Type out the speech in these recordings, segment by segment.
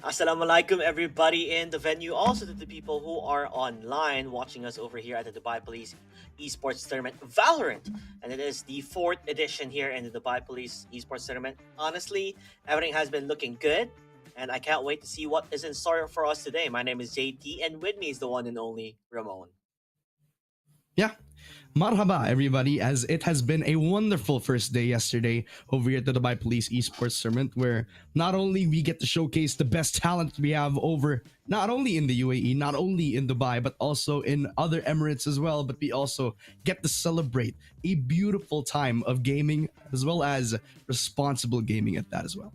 Assalamualaikum, everybody in the venue. Also to the people who are online watching us over here at the Dubai Police Esports Tournament Valorant. And it is the fourth edition here in the Dubai Police Esports Tournament. Honestly, everything has been looking good. And I can't wait to see what is in store for us today. My name is JT, and with me is the one and only Ramon. Yeah. Marhaba, everybody, as it has been a wonderful first day yesterday over here at the Dubai Police Esports Tournament, where not only we get to showcase the best talent we have over not only in the UAE, not only in Dubai, but also in other Emirates as well, but we also get to celebrate a beautiful time of gaming as well as responsible gaming at that as well.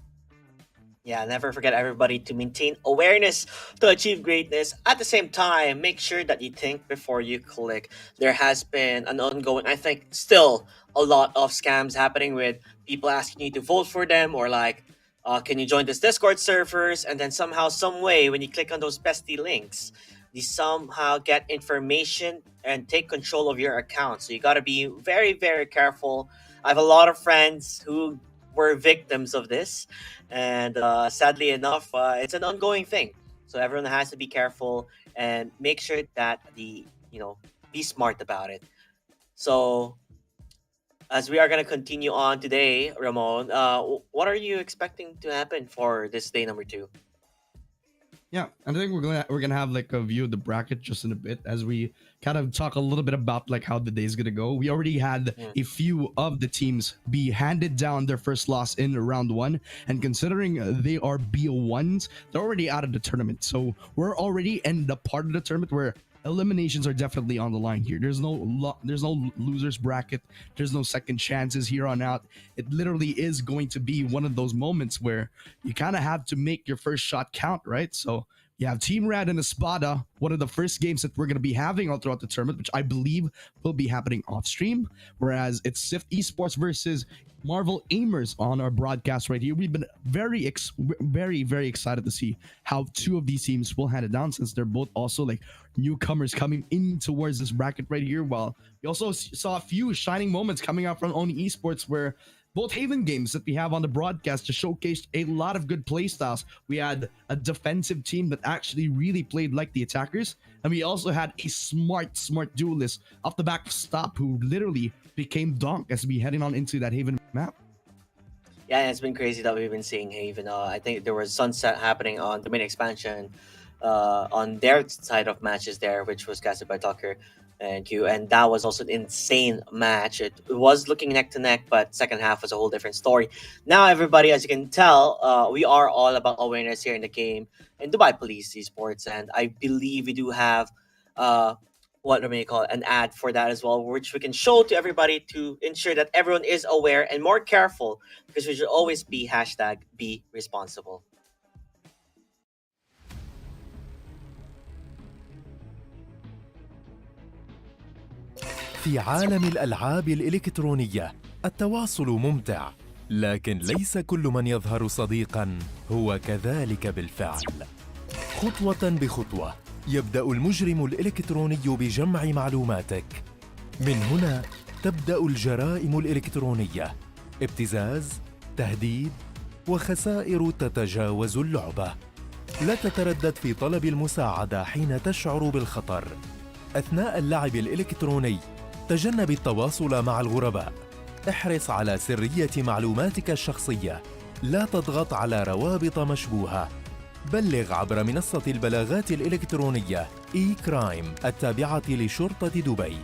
Yeah, never forget everybody to maintain awareness to achieve greatness. At the same time, make sure that you think before you click. There has been an ongoing, I think, still a lot of scams happening with people asking you to vote for them or like, can you join this Discord servers? And then somehow, some way, when you click on those pesky links, you somehow get information and take control of your account. So you got to be very, very careful. I have a lot of friends who were victims of this, and sadly enough, it's an ongoing thing. So everyone has to be careful and make sure that be smart about it. So as we are going to continue on today, Ramon, what are you expecting to happen for this day number 2? Yeah, and I think we're gonna have like a view of the bracket just in a bit as we kind of talk a little bit about like how the day's gonna go. We already had a few of the teams be handed down their first loss in round one, and considering they are BO1s, they're already out of the tournament. So we're already in the part of the tournament where eliminations are definitely on the line here. There's no losers bracket. There's no second chances here on out. It literally is going to be one of those moments where you kind of have to make your first shot count, right? So you have Team Rad and Espada, one of the first games that we're going to be having all throughout the tournament, which I believe will be happening off stream. Whereas it's Sift Esports versus Marvel Aimers on our broadcast right here. We've been very excited to see how two of these teams will hand it down, since they're both also like newcomers coming in towards this bracket right here. While we also saw a few shining moments coming out from Oni Esports, where both Haven games that we have on the broadcast just showcased a lot of good play styles. We had a defensive team that actually really played like the attackers, and we also had a smart duelist off the back of Stop, who literally became Donk as we heading on into that Haven map. Yeah, it's been crazy that we've been seeing Haven. I think there was sunset happening on the main expansion, on their side of matches there, which was casted by Tucker and Q, and that was also an insane match. It was looking neck to neck, but second half was a whole different story. Now, everybody, as you can tell, we are all about awareness here in the game in Dubai Police Esports, and I believe we do have what do you call it, an ad for that as well, which we can show to everybody to ensure that everyone is aware and more careful, because we should always be #be responsible. في عالم الألعاب الإلكترونية التواصل ممتع، لكن ليس كل من يظهر صديقاً هو كذلك بالفعل. خطوة بخطوة يبدأ المجرم الإلكتروني بجمع معلوماتك. من هنا تبدأ الجرائم الإلكترونية، ابتزاز، تهديد، وخسائر تتجاوز اللعبة. لا تتردد في طلب المساعدة حين تشعر بالخطر. أثناء اللعب الإلكتروني تجنب التواصل مع الغرباء. احرص على سرية معلوماتك الشخصية. لا تضغط على روابط مشبوهة. بلغ عبر منصة البلاغات الإلكترونية كرايم التابعة لشرطة دبي.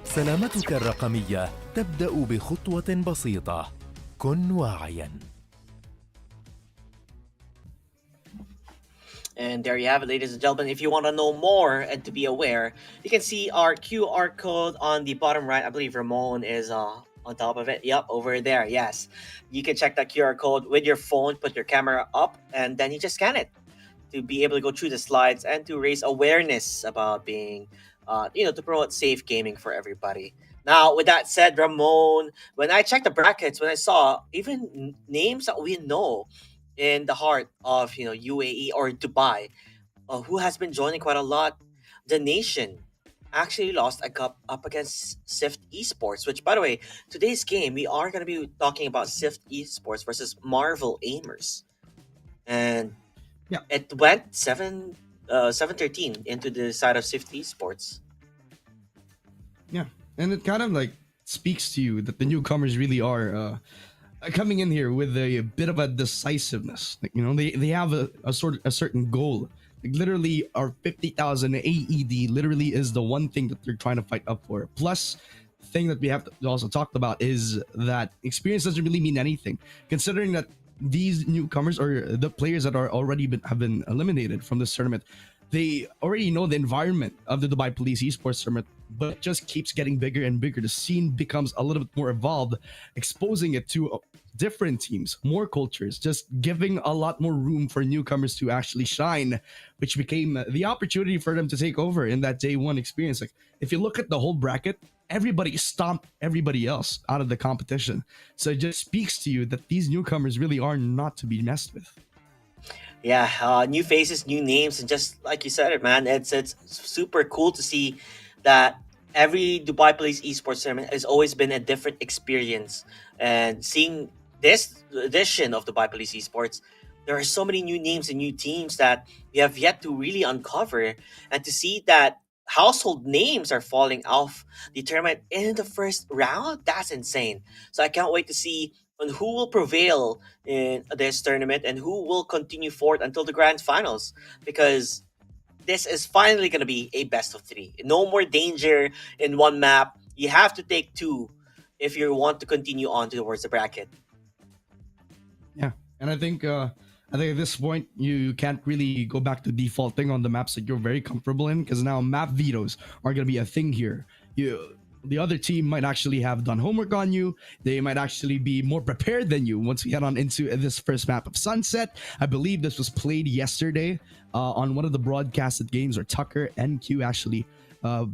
سلامتك الرقمية تبدأ بخطوة بسيطة. كن واعياً. And there you have it, ladies and gentlemen. If you want to know more and to be aware, you can see our QR code on the bottom right. I believe Ramon is on top of it. Yep, over there. Yes. You can check that QR code with your phone, put your camera up, and then you just scan it to be able to go through the slides and to raise awareness about being, to promote safe gaming for everybody. Now, with that said, Ramon, when I checked the brackets, when I saw even names that we know in the heart of UAE or Dubai, who has been joining quite a lot, the nation actually lost a cup up against Sift Esports. Which, by the way, today's game we are going to be talking about Sift Esports versus Marvel Aimers, and Yeah, It went 7-13 into the side of Safety Sports. yeah, and it kind of like speaks to you that the newcomers really are coming in here with a bit of a decisiveness. Like, you know, they have a certain goal. Like literally, our 50,000 AED literally is the one thing that they're trying to fight up for. Plus, thing that we have to also talked about is that experience doesn't really mean anything, considering that these newcomers or the players that are already have been eliminated from this tournament, they already know the environment of the Dubai Police Esports Tournament, but it just keeps getting bigger and bigger. The scene becomes a little bit more evolved, exposing it to different teams, more cultures, just giving a lot more room for newcomers to actually shine, which became the opportunity for them to take over in that day one experience. Like, if you look at the whole bracket, everybody stomped everybody else out of the competition. So it just speaks to you that these newcomers really are not to be messed with. Yeah, new faces, new names, and just like you said it, man, it's super cool to see that every Dubai Police Esports Tournament has always been a different experience. And seeing this edition of Dubai Police Esports, there are so many new names and new teams that we have yet to really uncover, and to see that household names are falling off the tournament in the first round, that's insane. So I can't wait to see on who will prevail in this tournament and who will continue forward until the grand finals, because this is finally going to be a best of three. No more danger in one map. You have to take two if you want to continue on towards the bracket. Yeah, and I think at this point you can't really go back to defaulting on the maps that you're very comfortable in, because now map vetoes are gonna be a thing here. You the other team might actually have done homework on you. They might actually be more prepared than you once we head on into this first map of Sunset. I believe this was played yesterday on one of the broadcasted games, or Tucker and Q actually uh,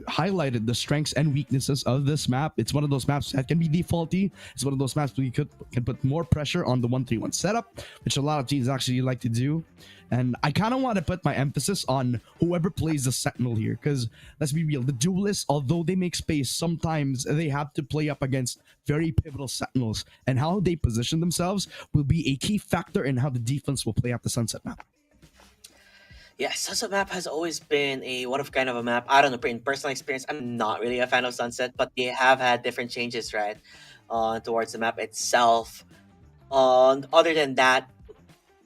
highlighted the strengths and weaknesses of this map. It's one of those maps that can be defaulty. It's one of those maps where you can put more pressure on the 1-3-1 setup, which a lot of teams actually like to do. And I kind of want to put my emphasis on whoever plays the Sentinel here, because let's be real, the duelists, although they make space, sometimes they have to play up against very pivotal Sentinels, and how they position themselves will be a key factor in how the defense will play out the Sunset map. Yeah, Sunset map has always been a one of kind of a map. I don't know, in personal experience, I'm not really a fan of Sunset, but they have had different changes, right? Towards the map itself. Other than that,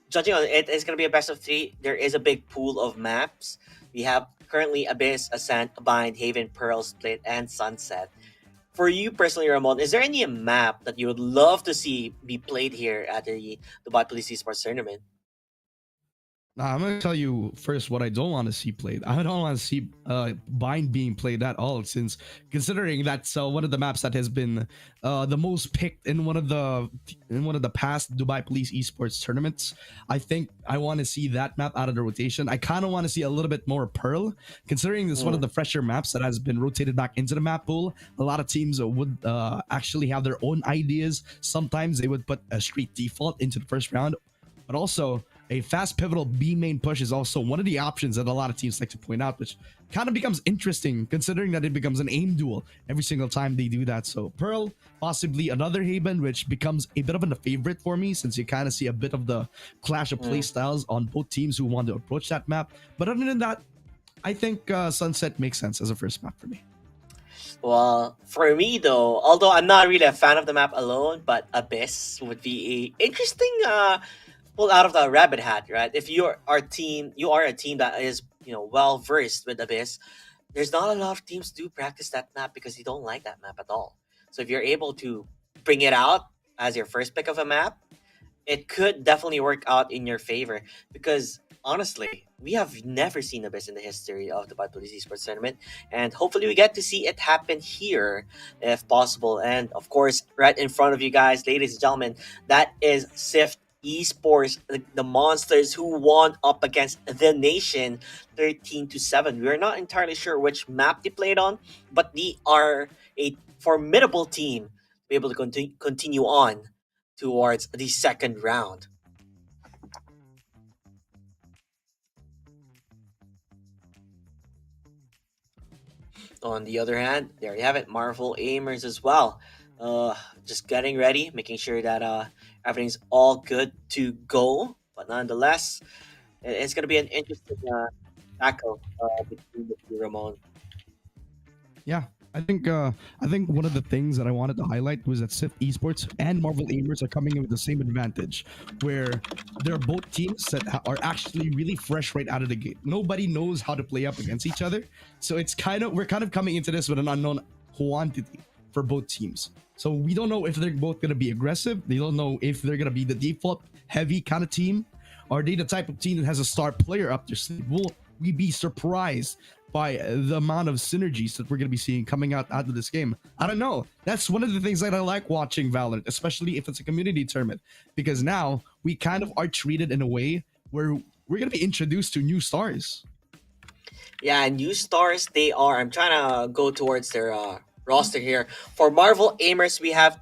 judging on it, it's gonna be a best of three. There is a big pool of maps. We have currently Abyss, Ascent, Bind, Haven, Pearl, Split, and Sunset. For you personally, Ramon, is there any map that you would love to see be played here at the Dubai Police Esports Tournament? Now, I'm gonna tell you first what I don't want to see played. I don't want to see Bind being played at all, since considering that's one of the maps that has been the most picked in one of the past Dubai Police Esports tournaments. I think I want to see that map out of the rotation. I kind of want to see a little bit more Pearl, considering this is one of Mm. the fresher maps that has been rotated back into the map pool. A lot of teams would actually have their own ideas. Sometimes they would put a straight default into the first round, but also a fast pivotal B main push is also one of the options that a lot of teams like to point out, which kind of becomes interesting considering that it becomes an aim duel every single time they do that. So Pearl, possibly another Haven, which becomes a bit of a favorite for me, since you kind of see a bit of the clash of play Mm. styles on both teams who want to approach that map. But other than that, I think Sunset makes sense as a first map for me. Well, for me though, although I'm not really a fan of the map alone, but Abyss would be a interesting pull out of the rabbit hat, right? If you're our team, you are a team that is well versed with Abyss. There's not a lot of teams do practice that map because you don't like that map at all. So if you're able to bring it out as your first pick of a map, it could definitely work out in your favor, because honestly, we have never seen Abyss in the history of the Dubai Police Esports Tournament, and hopefully we get to see it happen here if possible. And of course, right in front of you guys, ladies and gentlemen, that is Sift Esports, the monsters who won up against the Nation 13-7. We're not entirely sure which map they played on, but they are a formidable team to be able to continue on towards the second round. On the other hand, there you have it, Marvel Aimers as well. Uh, just getting ready, making sure that everything's all good to go. But nonetheless, It's going to be an interesting tackle between the two, Ramon. Yeah, I think one of the things that I wanted to highlight was that Sith Esports and Marvel Aimers are coming in with the same advantage, where they're both teams that are actually really fresh right out of the gate. Nobody knows how to play up against each other, so we're kind of coming into this with an unknown quantity for both teams. So we don't know if they're both going to be aggressive. They don't know if they're going to be the default heavy kind of team. Are they the type of team that has a star player up their sleeve? Will we be surprised by the amount of synergies that we're going to be seeing coming out of this game? I don't know. That's one of the things that I like watching Valorant, especially if it's a community tournament, because now we kind of are treated in a way where we're going to be introduced to new stars. Yeah, and new stars they are. I'm trying to go towards their roster here. For Marvel Aimers, we have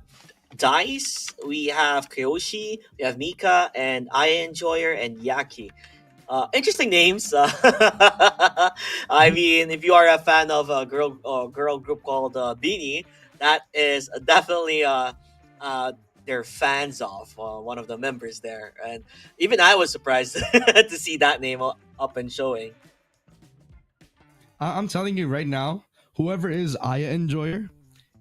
Dice, we have Kyoshi, we have Mika, and I Enjoyer, and Yaki. Interesting names. I mean, if you are a fan of a girl group called Beanie, that is definitely they're fans of one of the members there, and even I was surprised to see that name up and showing. I'm telling you right now, whoever is Aya Enjoyer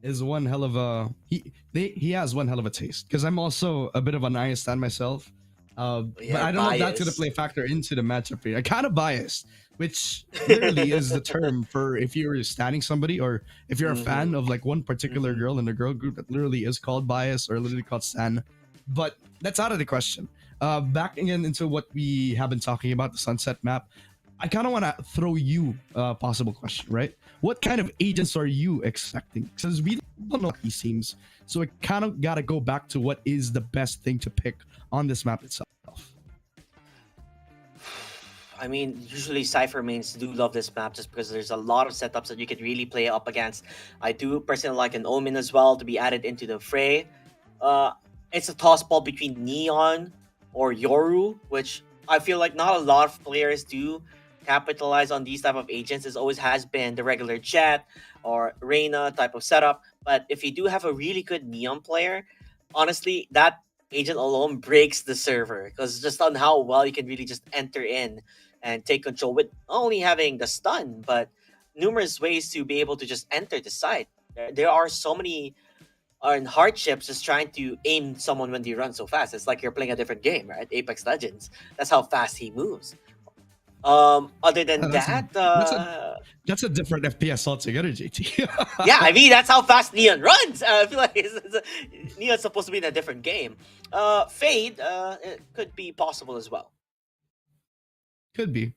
is one hell of a he has one hell of a taste. Because I'm also a bit of an Aya stan myself, but Yeah, I don't know if that's gonna bias. play a factor into the matchup here. I kind of biased, which literally is the term for if you're standing somebody or if you're a fan Mm-hmm. of like one particular Mm-hmm. girl in a girl group that literally is called bias or literally called stan. But that's out of the question. Back again into what we have been talking about, the sunset map. I kind of want to throw you a possible question, right? What kind of agents are you expecting? Because we don't know these teams, so it kind of got to go back to what is the best thing to pick on this map itself. I mean, usually Cypher mains do love this map just because there's a lot of setups that you can really play up against. I do personally like an Omen as well to be added into the fray. Uh, it's a toss ball between Neon or Yoru, which I feel like not a lot of players do capitalize on these type of agents. It always has been the regular Jet or Reina type of setup. But if you do have a really good Neon player, honestly, that agent alone breaks the server because just on how well you can really just enter in and take control with not only having the stun, but numerous ways to be able to just enter the site. There are so many hardships just trying to aim someone when they run so fast. It's like you're playing a different game, right? Apex Legends. That's how fast he moves. Other than That's a that, that's a that's a different FPS altogether, JT. yeah, I mean that's how fast Neon runs. I feel like Neon's supposed to be in a different game. Fade, it could be possible as well. Could be.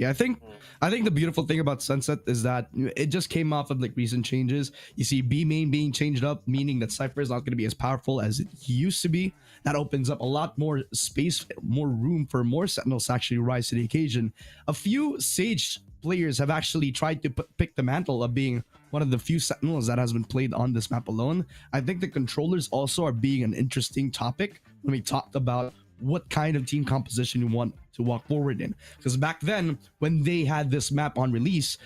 I think the beautiful thing about Sunset is that it just came off of like recent changes. You see B main being changed up, meaning that Cypher is not going to be as powerful as it used to be. That opens up a lot more space, more room for more Sentinels to actually rise to the occasion. A few Sage players have actually tried to pick the mantle of being one of the few Sentinels that has been played on this map alone. I think the controllers also are being an interesting topic when we talked about what kind of team composition you want to walk forward in. Because back then, when they had this map on release,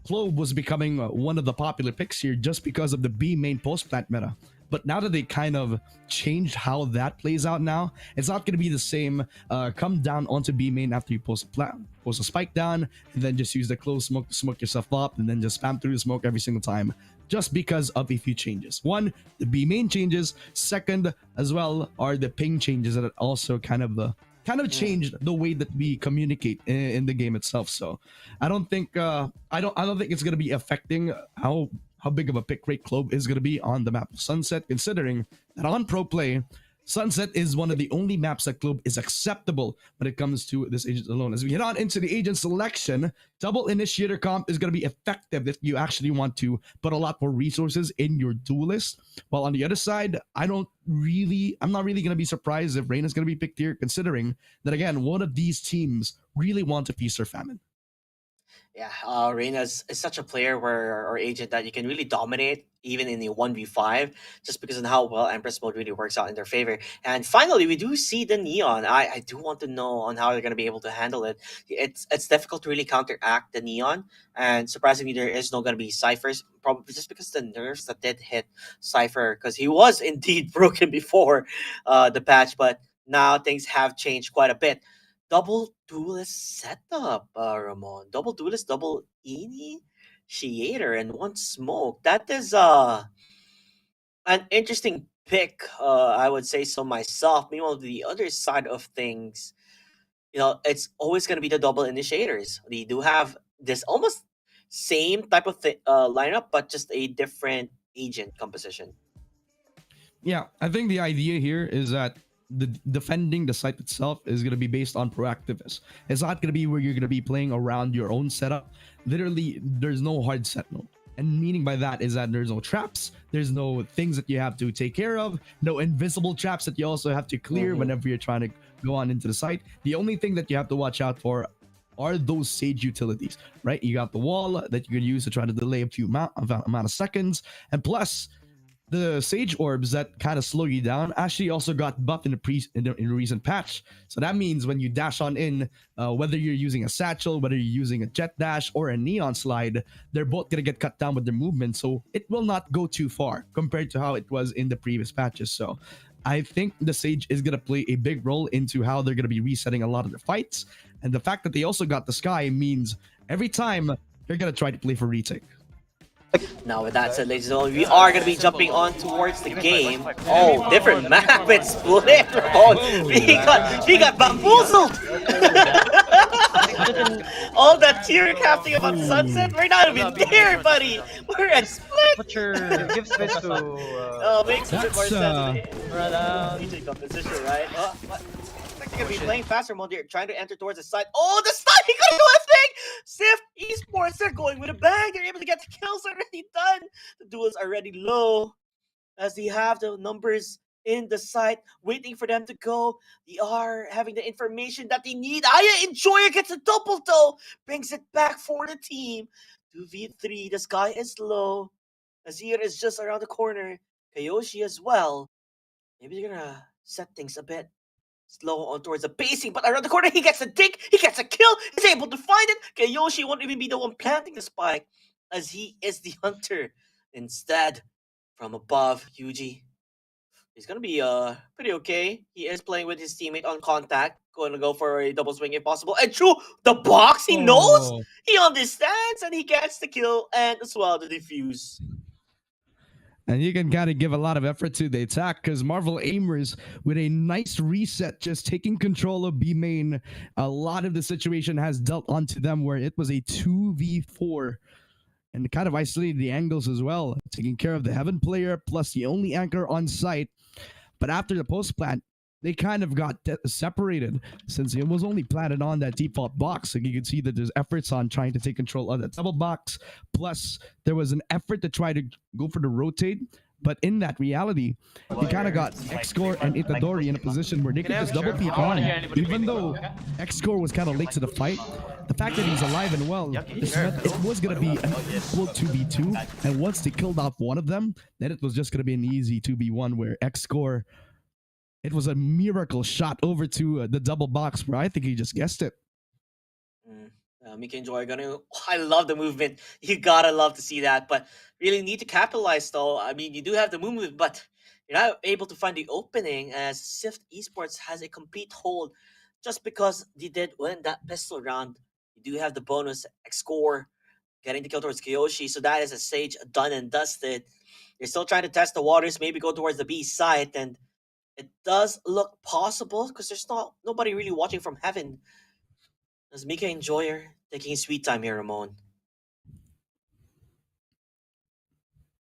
Clove was becoming one of the popular picks here just because of the B main post plant meta. But now that they kind of changed how that plays out now, it's not going to be the same. Come down onto B main after you post a spike down, and then just use the close smoke to smoke yourself up, and then just spam through the smoke every single time. Just because of a few changes. One, the B main changes. Second, as well, are the ping changes that also changed the way that we communicate in the game itself. So I don't think I don't think it's gonna be affecting how big of a pick rate Clove is gonna be on the map of Sunset, considering that on pro play, Sunset is one of the only maps that Clove is acceptable when it comes to this agent alone. As we head on into the agent selection, double initiator comp is going to be effective if you actually want to put a lot more resources in your duelist. While on the other side, I'm not really going to be surprised if Rain is going to be picked here, considering that again, one of these teams really want to feast or famine. Yeah, Reina is such a player where or agent that you can really dominate even in the 1v5 just because of how well Empress mode really works out in their favor. And finally, we do see the Neon. I do want to know on how they're going to be able to handle it. It's difficult to really counteract the Neon, and surprisingly, there is no going to be Cyphers, probably just because the nerfs that did hit Cypher, because he was indeed broken before the patch, but now things have changed quite a bit. Double duelist setup, Ramon. Double duelist, double initiator, and one smoke. That is an interesting pick, I would say so myself. Meanwhile, the other side of things, it's always going to be the double initiators. They do have this almost same type of lineup, but just a different agent composition. Yeah, I think the idea here is that the defending the site itself is going to be based on proactiveness. It's not going to be where you're going to be playing around your own setup. Literally, there's no hard sentinel. And meaning by that is that there's no traps, there's no things that you have to take care of, no invisible traps that you also have to clear whenever you're trying to go on into the site. The only thing that you have to watch out for are those Sage utilities, right? You got the wall that you can use to try to delay a few amount of seconds, and plus the Sage orbs that kind of slow you down actually also got buffed in a recent patch. So that means when you dash on in, whether you're using a satchel, whether you're using a jet dash or a neon slide, they're both gonna get cut down with their movement. So it will not go too far compared to how it was in the previous patches. So I think the Sage is gonna play a big role into how they're gonna be resetting a lot of their fights. And the fact that they also got the Sky means every time they're gonna try to play for retake. Now, with that said, ladies and gentlemen, we are going to be jumping on towards the game. Oh, different map. It's split. Oh, he got bamboozled. All that tear casting about Sunset. We're not even there, buddy. We're at split. But your give space to. Makes a bit more sense. Around. DJ composition, right? They're gonna be playing faster mode. They're trying to enter towards the side. Oh, the side! He couldn't do a thing! Sift Esports, they're going with a bang. They're able to get the kills already done. The duels are already low as they have the numbers in the site waiting for them to go. They are having the information that they need. Aya Enjoyer gets a double though. Brings it back for the team. 2v3. The sky is low. Azir is just around the corner. Kayoshi as well. Maybe they're gonna set things a bit slow on towards the basing, but around the corner he gets a dig, he gets a kill, he's able to find it. Kayoshi won't even be the one planting the spike as he is the hunter. Instead, from above, Yuji, he's gonna be pretty okay. He is playing with his teammate on contact, going to go for a double swing if possible. And through the box, he knows, he understands, and he gets the kill and as well the defuse. And you can kind of give a lot of effort to the attack because Marvel Aimers, with a nice reset, just taking control of B main, a lot of the situation has dealt onto them where it was a 2v4 and kind of isolated the angles as well, taking care of the Heaven player plus the only anchor on site. But after the post plant, they kind of got separated since it was only planted on that default box. So you can see that there's efforts on trying to take control of that double box. Plus, there was an effort to try to go for the rotate. But in that reality, he kind of got X-Score and Itadori in a position where they could just double peek on. Even though X-Score was kind of late to the fight, the fact that he's alive and well, it was going to be an equal 2v2. And once they killed off one of them, then it was just going to be an easy 2v1 where X-Score, it was a miracle shot over to the double box where I think he just guessed it. Mika and Joy are gonna. I love the movement. You gotta love to see that, but really need to capitalize though. I mean, you do have the movement, but you're not able to find the opening as Sift Esports has a complete hold just because they did win that pistol round. You do have the bonus X score, getting the kill towards Kiyoshi, so that is a Sage done and dusted. You're still trying to test the waters, maybe go towards the B side, and it does look possible because there's nobody really watching from heaven. As Mika Enjoyer taking his sweet time here, Ramon.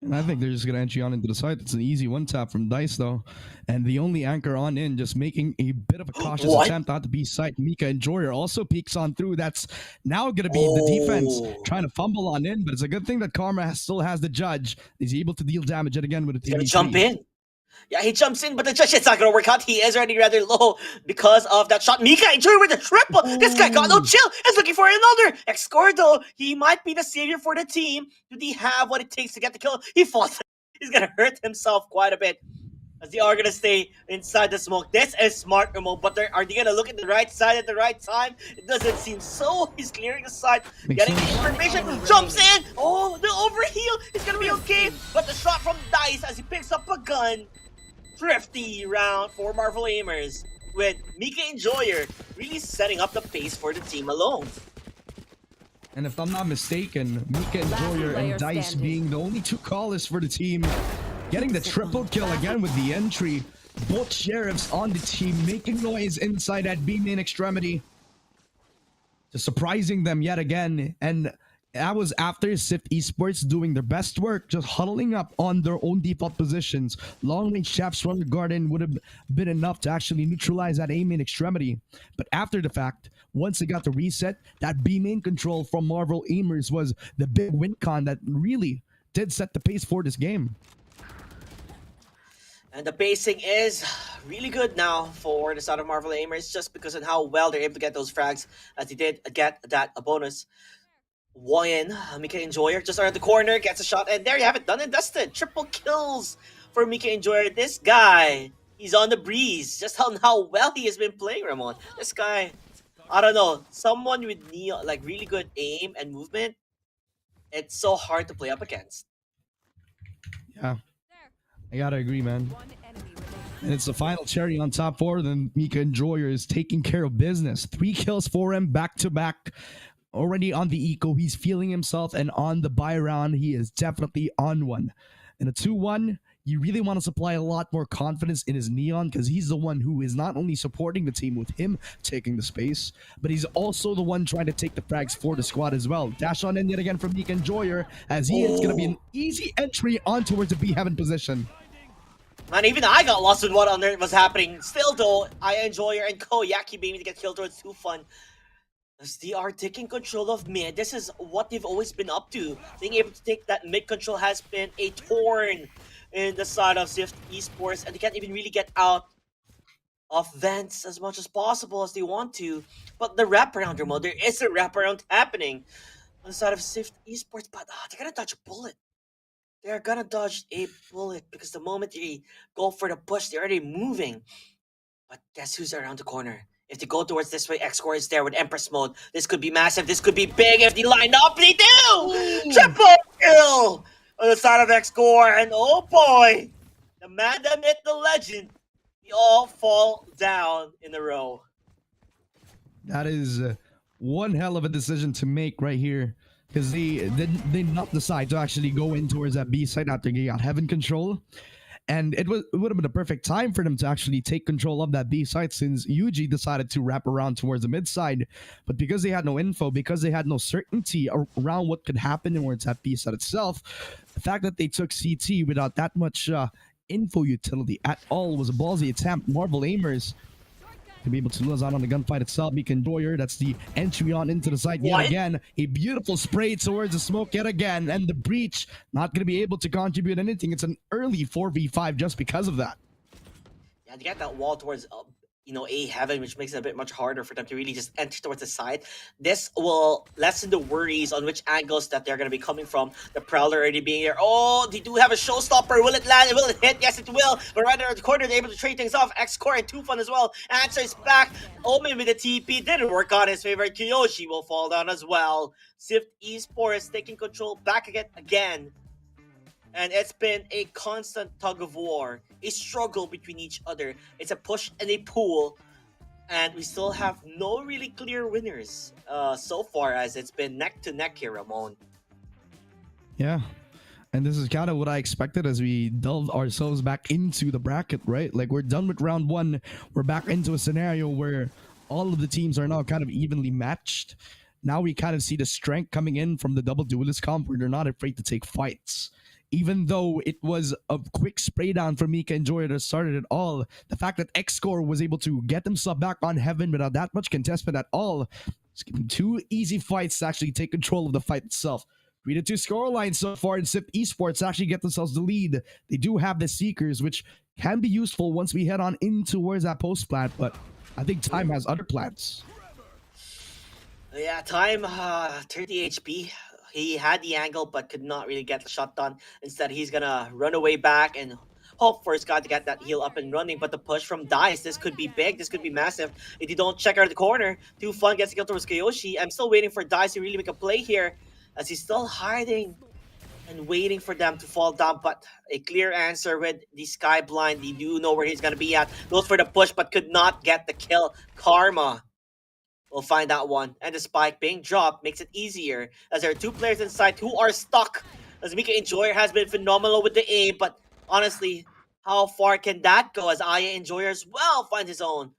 And I think they're just going to entry on into the site. It's an easy one tap from Dice, though. And the only anchor on in, just making a bit of a cautious attempt out to B site. Mika Enjoyer also peeks on through. That's now going to be the defense trying to fumble on in. But it's a good thing that Karma still has the judge. He's able to deal damage and again with a He's going to jump in. Yeah, he jumps in, but the judge, it's not going to work out. He is already rather low because of that shot. Mika Enjoyer with the triple. This guy got no chill. He's looking for another. X-Score, though, he might be the savior for the team. Do they have what it takes to get the kill? He fought. He's going to hurt himself quite a bit as they are going to stay inside the smoke. This is smart, Ramon, but are they going to look at the right side at the right time? It doesn't seem so. He's clearing the side, getting the information, jumps in. Oh, the overheal. It's going to be okay. But the shot from Dice as he picks up a gun. Thrifty round for Marvel Aimers. with Mika Enjoyer really setting up the pace for the team alone. And if I'm not mistaken, Mika Enjoyer and Dice being the only two callers for the team, getting the triple kill again with the entry. Both sheriffs on the team making noise inside that B main extremity, just surprising them yet again. And that was after Sift Esports doing their best work, just huddling up on their own default positions. Long range chaps from the garden would have been enough to actually neutralize that A main extremity. But after the fact, once they got the reset, that B main control from Marvel Aimers was the big win con that really did set the pace for this game. And the pacing is really good now for the side of Marvel Aimers, just because of how well they're able to get those frags as they did get that bonus. Woyan, Mika Enjoyer just around the corner, gets a shot, and there you have it, done and dusted. Triple kills for Mika Enjoyer. This guy, he's on the breeze. Just how well he has been playing, Ramon. This guy, I don't know, someone with like really good aim and movement, it's so hard to play up against. Yeah, I gotta agree, man. And it's the final cherry on top for them. Mika Enjoyer is taking care of business. 3 kills for him back to back. Already on the eco, he's feeling himself, and on the buy round, he is definitely on one. In a 2-1, you really want to supply a lot more confidence in his Neon, because he's the one who is not only supporting the team with him taking the space, but he's also the one trying to take the frags for the squad as well. Dash on in yet again from Mika Enjoyer, as he is going to be an easy entry on towards the B-Heaven position. Man, even I got lost with what on earth was happening. Still though, I Enjoyer and Koyaki being to get killed towards 2-Fun. As they are taking control of mid, this is what they've always been up to. Being able to take that mid control has been a thorn in the side of Sift Esports, and they can't even really get out of vents as much as possible as they want to. But the wraparound, Remo, there is a wraparound happening on the side of Sift Esports, but they're gonna dodge a bullet. They're gonna dodge a bullet because the moment they go for the push, they're already moving. But guess who's around the corner? If they go towards this way, X-Core is there with Empress mode. This could be massive. This could be big if they line up. They do! Triple kill on the side of X-Core. And oh boy, the man, the myth, the legend, they all fall down in a row. That is one hell of a decision to make right here, because they did not decide to actually go in towards that B side after they got Heaven control. And it would have been a perfect time for them to actually take control of that B side, since Yuji decided to wrap around towards the mid side. But because they had no info, because they had no certainty around what could happen towards that B side itself, the fact that they took CT without that much info utility at all was a ballsy attempt. Marvel Aimers to be able to lose out on the gunfight itself. Mika Enjoyer, that's the entry on into the site yet again. A beautiful spray towards the smoke yet again, and the breach not going to be able to contribute anything. It's an early 4v5 just because of that. Yeah, they got that wall towards A Heaven, which makes it a bit much harder for them to really just enter towards the side. This will lessen the worries on which angles that they're going to be coming from. The Prowler already being there. Oh, they do have a showstopper. Will it land? Will it hit? Yes, it will. But right there at the corner, they're able to trade things off. X-Core and 2-Fun as well. Answer is back. Omen with the TP. Didn't work on his favorite. Kiyoshi will fall down as well. Sift Esports taking control back again. And it's been a constant tug of war, a struggle between each other. It's a push and a pull, and we still have no really clear winners so far, as it's been neck to neck here, Ramon. Yeah, and this is kind of what I expected as we delve ourselves back into the bracket, right? Like, we're done with round 1. We're back into a scenario where all of the teams are now kind of evenly matched. Now we kind of see the strength coming in from the double duelist comp, where they're not afraid to take fights. Even though it was a quick spray down from Mika Enjoyer that started it all, the fact that X-Core was able to get themselves back on Heaven without that much contestment at all, it's giving 2 easy fights to actually take control of the fight itself. 3-2 scoreline so far, and Sift Esports actually get themselves the lead. They do have the Seekers, which can be useful once we head on in towards that post plant, but I think Time has other plans. Yeah, Time, 30 HP. He had the angle, but could not really get the shot done. Instead, he's gonna run away back and hope for his guy to get that heal up and running. But the push from Dice, this could be big, this could be massive. If you don't check out the corner, 2-Fun gets to kill towards Kiyoshi. I'm still waiting for Dice to really make a play here, as he's still hiding and waiting for them to fall down, but a clear answer with the Sky Blind. They do know where he's gonna be at. Goes for the push, but could not get the kill. Karma will find that one, and the spike being dropped makes it easier as there are two players inside who are stuck. As Mika Enjoyer has been phenomenal with the aim, but honestly, how far can that go as Aya Enjoyer as well finds his own?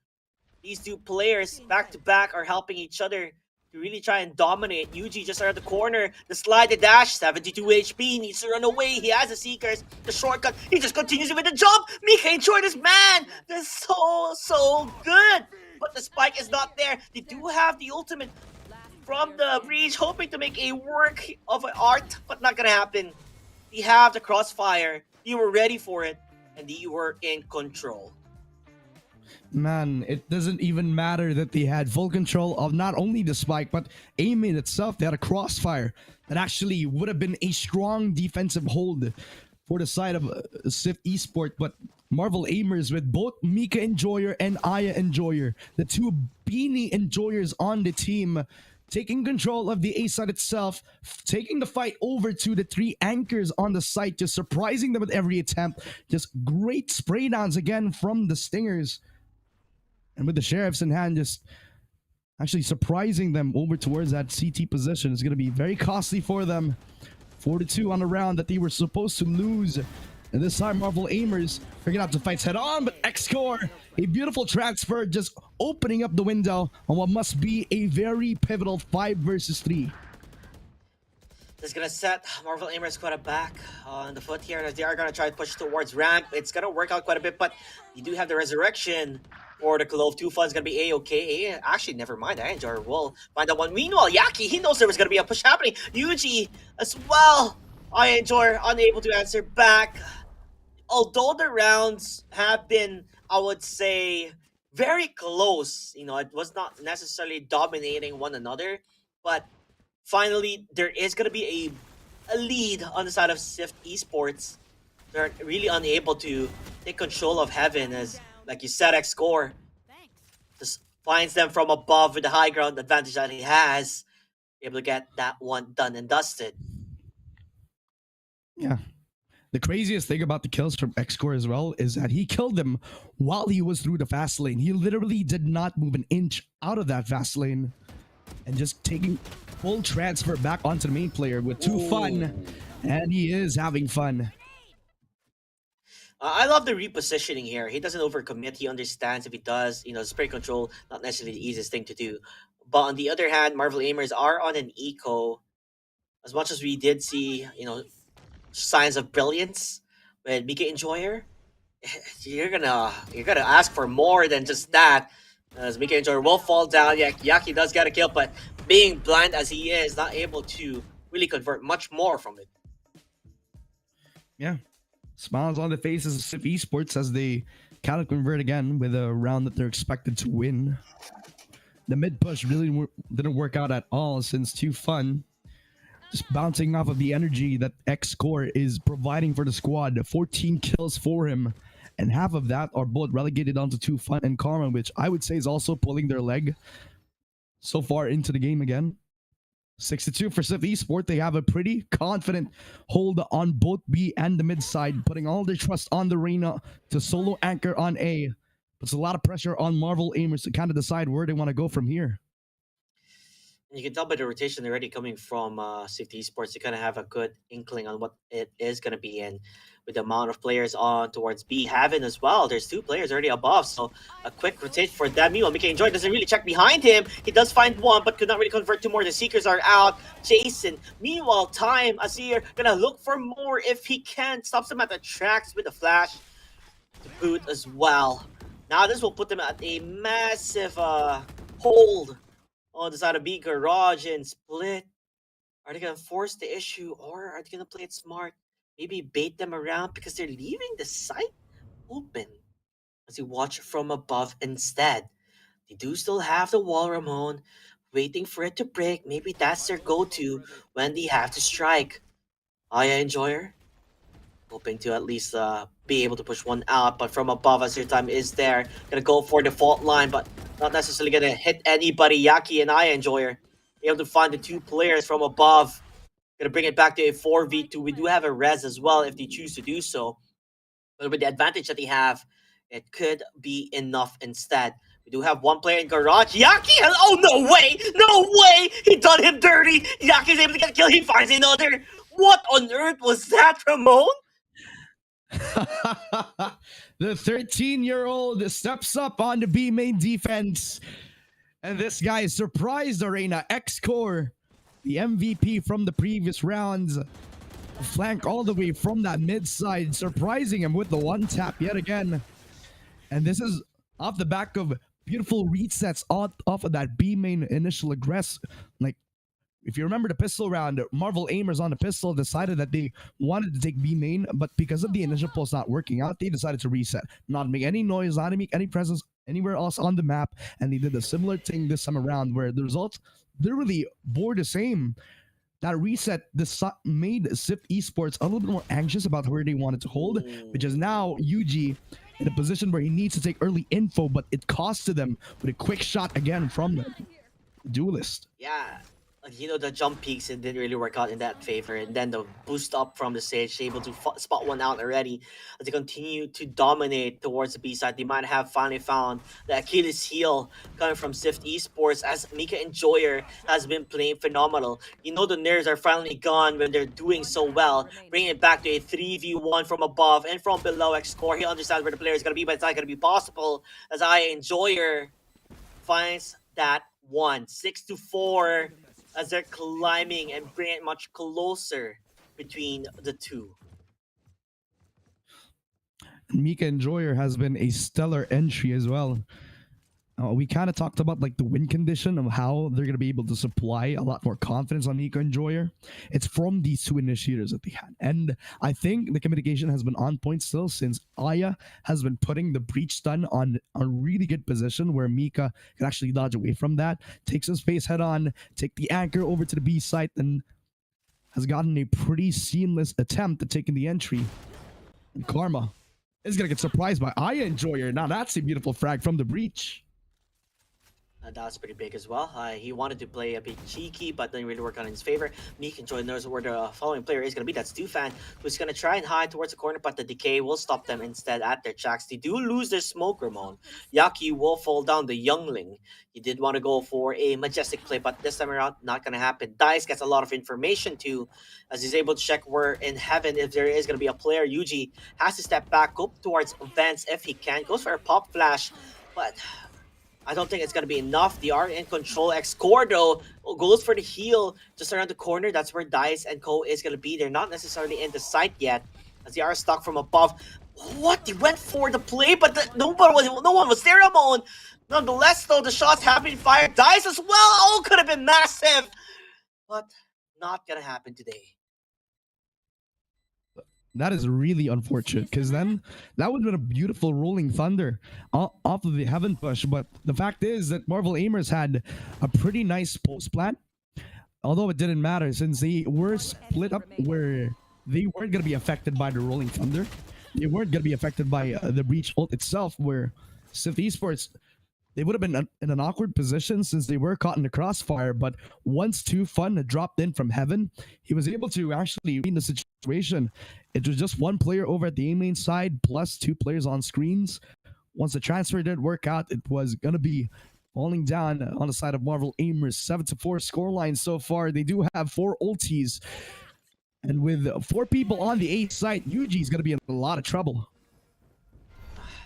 These two players back to back are helping each other to really try and dominate. Yuji just around the corner, the slide, the dash, 72 HP, needs to run away. He has the Seekers, the shortcut. He just continues with the jump. Mika enjoyed this man. That's so good. But the spike is not there. They do have the ultimate from the breach, hoping to make a work of an art, but not gonna happen. They have the crossfire. You were ready for it, and you were in control. Man, it doesn't even matter that they had full control of not only the spike, but aiming itself. They had a crossfire that actually would have been a strong defensive hold for the side of Swift Esport, but Marvel Aimers with both Mika Enjoyer and Aya Enjoyer, the two beanie enjoyers on the team, taking control of the A side itself, taking the fight over to the three anchors on the site, just surprising them with every attempt. Just great spray downs again from the Stingers. And with the sheriffs in hand, just actually surprising them over towards that CT position is going to be very costly for them. 4-2 on a round that they were supposed to lose. And this time, Marvel Aimers are going to have to fight head on, but X-Score, a beautiful transfer, just opening up the window on what must be a very pivotal 5 versus 3. This is gonna set Marvel Aimers quite a back on the foot here as they are gonna try to push towards ramp. It's gonna work out quite a bit, but you do have the resurrection for the Clove. 2 fun's gonna be A-okay. Actually, never mind. I enjoy will find that one. Meanwhile, Yaki, he knows there was gonna be a push happening. Yuji as well. I enjoy unable to answer back. Although the rounds have been, I would say, very close. You know, it was not necessarily dominating one another, but finally, there is going to be a lead on the side of Swift Esports. They're really unable to take control of Heaven as, like you said, X-Score just finds them from above with the high ground advantage that he has. Able to get that one done and dusted. Yeah. The craziest thing about the kills from X-Score as well is that he killed them while he was through the fast lane. He literally did not move an inch out of that fast lane and just taking full transfer back onto the main player with 2 fun, and he is having fun. I love the repositioning here. He doesn't overcommit. He understands if he does, spray control, not necessarily the easiest thing to do. But on the other hand, Marvel Aimers are on an eco. As much as we did see, signs of brilliance with Mika Enjoyer, you're gonna ask for more than just that. As Mika Enjoyer will fall down. Yaki does get a kill, but being blind as he is, not able to really convert much more from it. Yeah. Smiles on the faces of Swift Esports as they cannot convert again with a round that they're expected to win. The mid push really didn't work out at all since 2 fun just bouncing off of the energy that X-Score is providing for the squad. 14 kills for him, and half of that are both relegated onto 2 fun and Karma, which I would say is also pulling their leg so far into the game again. 6-2 for Swift Esports. They have a pretty confident hold on both B and the mid side, putting all their trust on the Reyna to solo anchor on A. Puts a lot of pressure on Marvel Aimers to kind of decide where they want to go from here. You can tell by the rotation already coming from Swift Esports, you kind of have a good inkling on what it is going to be. And with the amount of players on towards B, Heaven as well, there's 2 players already above. So a quick rotate for them. Meanwhile, Mika Enjoy doesn't really check behind him. He does find one, but could not really convert to more. The Seekers are out. Jason, meanwhile, Time, Azir, going to look for more if he can. Stops him at the tracks with a flash to boot as well. Now this will put them at a massive hold on the side of B Garage and Split. Are they gonna force the issue or are they gonna play it smart? Maybe bait them around because they're leaving the site open as you watch from above instead. They do still have the wall, Ramon, waiting for it to break. Maybe that's their go-to when they have to strike. Aya Enjoyer, hoping to at least be able to push one out, but from above as your time is there. Gonna go for the fault line, but not necessarily gonna hit anybody. Yaki and Aya Enjoyer able to find the 2 players from above. Gonna bring it back to a 4v2. We do have a res as well if they choose to do so. But with the advantage that they have, it could be enough instead. We do have one player in garage. Yaki has. Oh, no way! No way! He done him dirty! Yaki's able to get a kill. He finds another. What on earth was that, Ramon? The 13-year-old steps up on the B main defense. And this guy surprised Arena X-Core, the MVP from the previous rounds. Flank all the way from that mid side, surprising him with the one tap yet again. And this is off the back of beautiful resets off of that B main initial aggress. Like, if you remember the pistol round, Marvel aimers on the pistol decided that they wanted to take B main, but because of the initial pulse not working out, they decided to reset, not make any noise, not make any presence anywhere else on the map, and they did a similar thing this time around where the results literally bore the same. That reset made SIP Esports a little bit more anxious about where they wanted to hold, which is now UG in a position where he needs to take early info, but it costed them with a quick shot again from the duelist. Yeah. You know, the jump peaks, it didn't really work out in that favor. And then the boost up from the stage, able to spot one out already as they continue to dominate towards the B side. They might have finally found the Achilles heel coming from Sift Esports, as Mika Enjoyer has been playing phenomenal. You know, the nerves are finally gone when they're doing so well. Bringing it back to a 3v1 from above and from below X-Core. He understands where the player is going to be, but it's not going to be possible as Enjoyer finds that one. 6-4. As they're climbing and bring it much closer between the two. Mika Enjoyer has been a stellar entry as well. We kind of talked about like the win condition of how they're going to be able to supply a lot more confidence on Mika Enjoyer. It's from these two initiators that they had. And I think the communication has been on point still, since Aya has been putting the breach stun on a really good position where Mika can actually dodge away from that, takes his face head on, take the anchor over to the B site, and has gotten a pretty seamless attempt at taking the entry. And Karma is going to get surprised by Aya Enjoyer. Now that's a beautiful frag from the breach. That was pretty big as well. He wanted to play a bit cheeky, but didn't really work out in his favor. Meek Enjoy knows where the following player is going to be. That's Dufan, who's going to try and hide towards the corner, but the decay will stop them instead at their tracks. They do lose their smoke, Ramon. Yaki will fall down, the youngling. He did want to go for a majestic play, but this time around, not going to happen. Dice gets a lot of information too, as he's able to check where in heaven, if there is going to be a player. Yuji has to step back, go towards vents if he can. Goes for a pop flash, but I don't think it's going to be enough. They are in control. X-Core, though, goes for the heal just around the corner. That's where Dice and Co is going to be. They're not necessarily in the site yet, as they are stuck from above. What? They went for the play, but no one was there, Ramon. Nonetheless, though, the shots have been fired. Dice as well. Oh, could have been massive. But not going to happen today. That is really unfortunate, because then that would have been a beautiful rolling thunder off of the heaven push. But the fact is that Marvel aimers had a pretty nice post plan, although it didn't matter since they were split up where they weren't going to be affected by the rolling thunder. They weren't going to be affected by the breach ult itself, where Sith Esports, they would have been in an awkward position since they were caught in the crossfire. But once Too Fun had dropped in from heaven, he was able to actually read the situation. It was just one player over at the A main side plus two players on screens. Once the transfer did work out, it was going to be falling down on the side of Marvel aimers. 7-4 scoreline so far. They do have 4 ultis. And with 4 people on the A side, Yuji is going to be in a lot of trouble.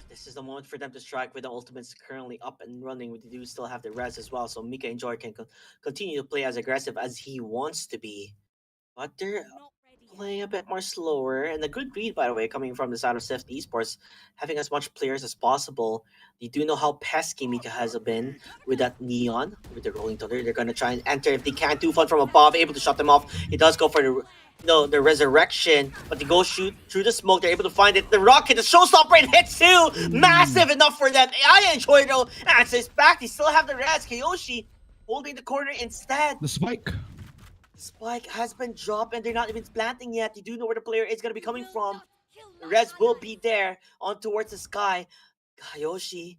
This is the moment for them to strike with the ultimates currently up and running. We do still have the res as well, so Mika Enjoy can continue to play as aggressive as he wants to be. But they're playing a bit more slower, and a good read, by the way, coming from the side of Sift Esports, having as much players as possible. They do know how pesky Mika has been with that Neon, with the Rolling Thunder. They're going to try and enter if they can. Too Fun from above, able to shut them off. He does go for the resurrection, but they go shoot through the smoke. They're able to find it. The rocket, the showstopper, it hits too. Massive enough for them. I enjoy it though. Answers back. They still have the res. Kyoshi holding the corner instead. The spike. The spike has been dropped and they're not even planting yet. They do know where the player is going to be coming from. The res will be there on towards the sky. Kyoshi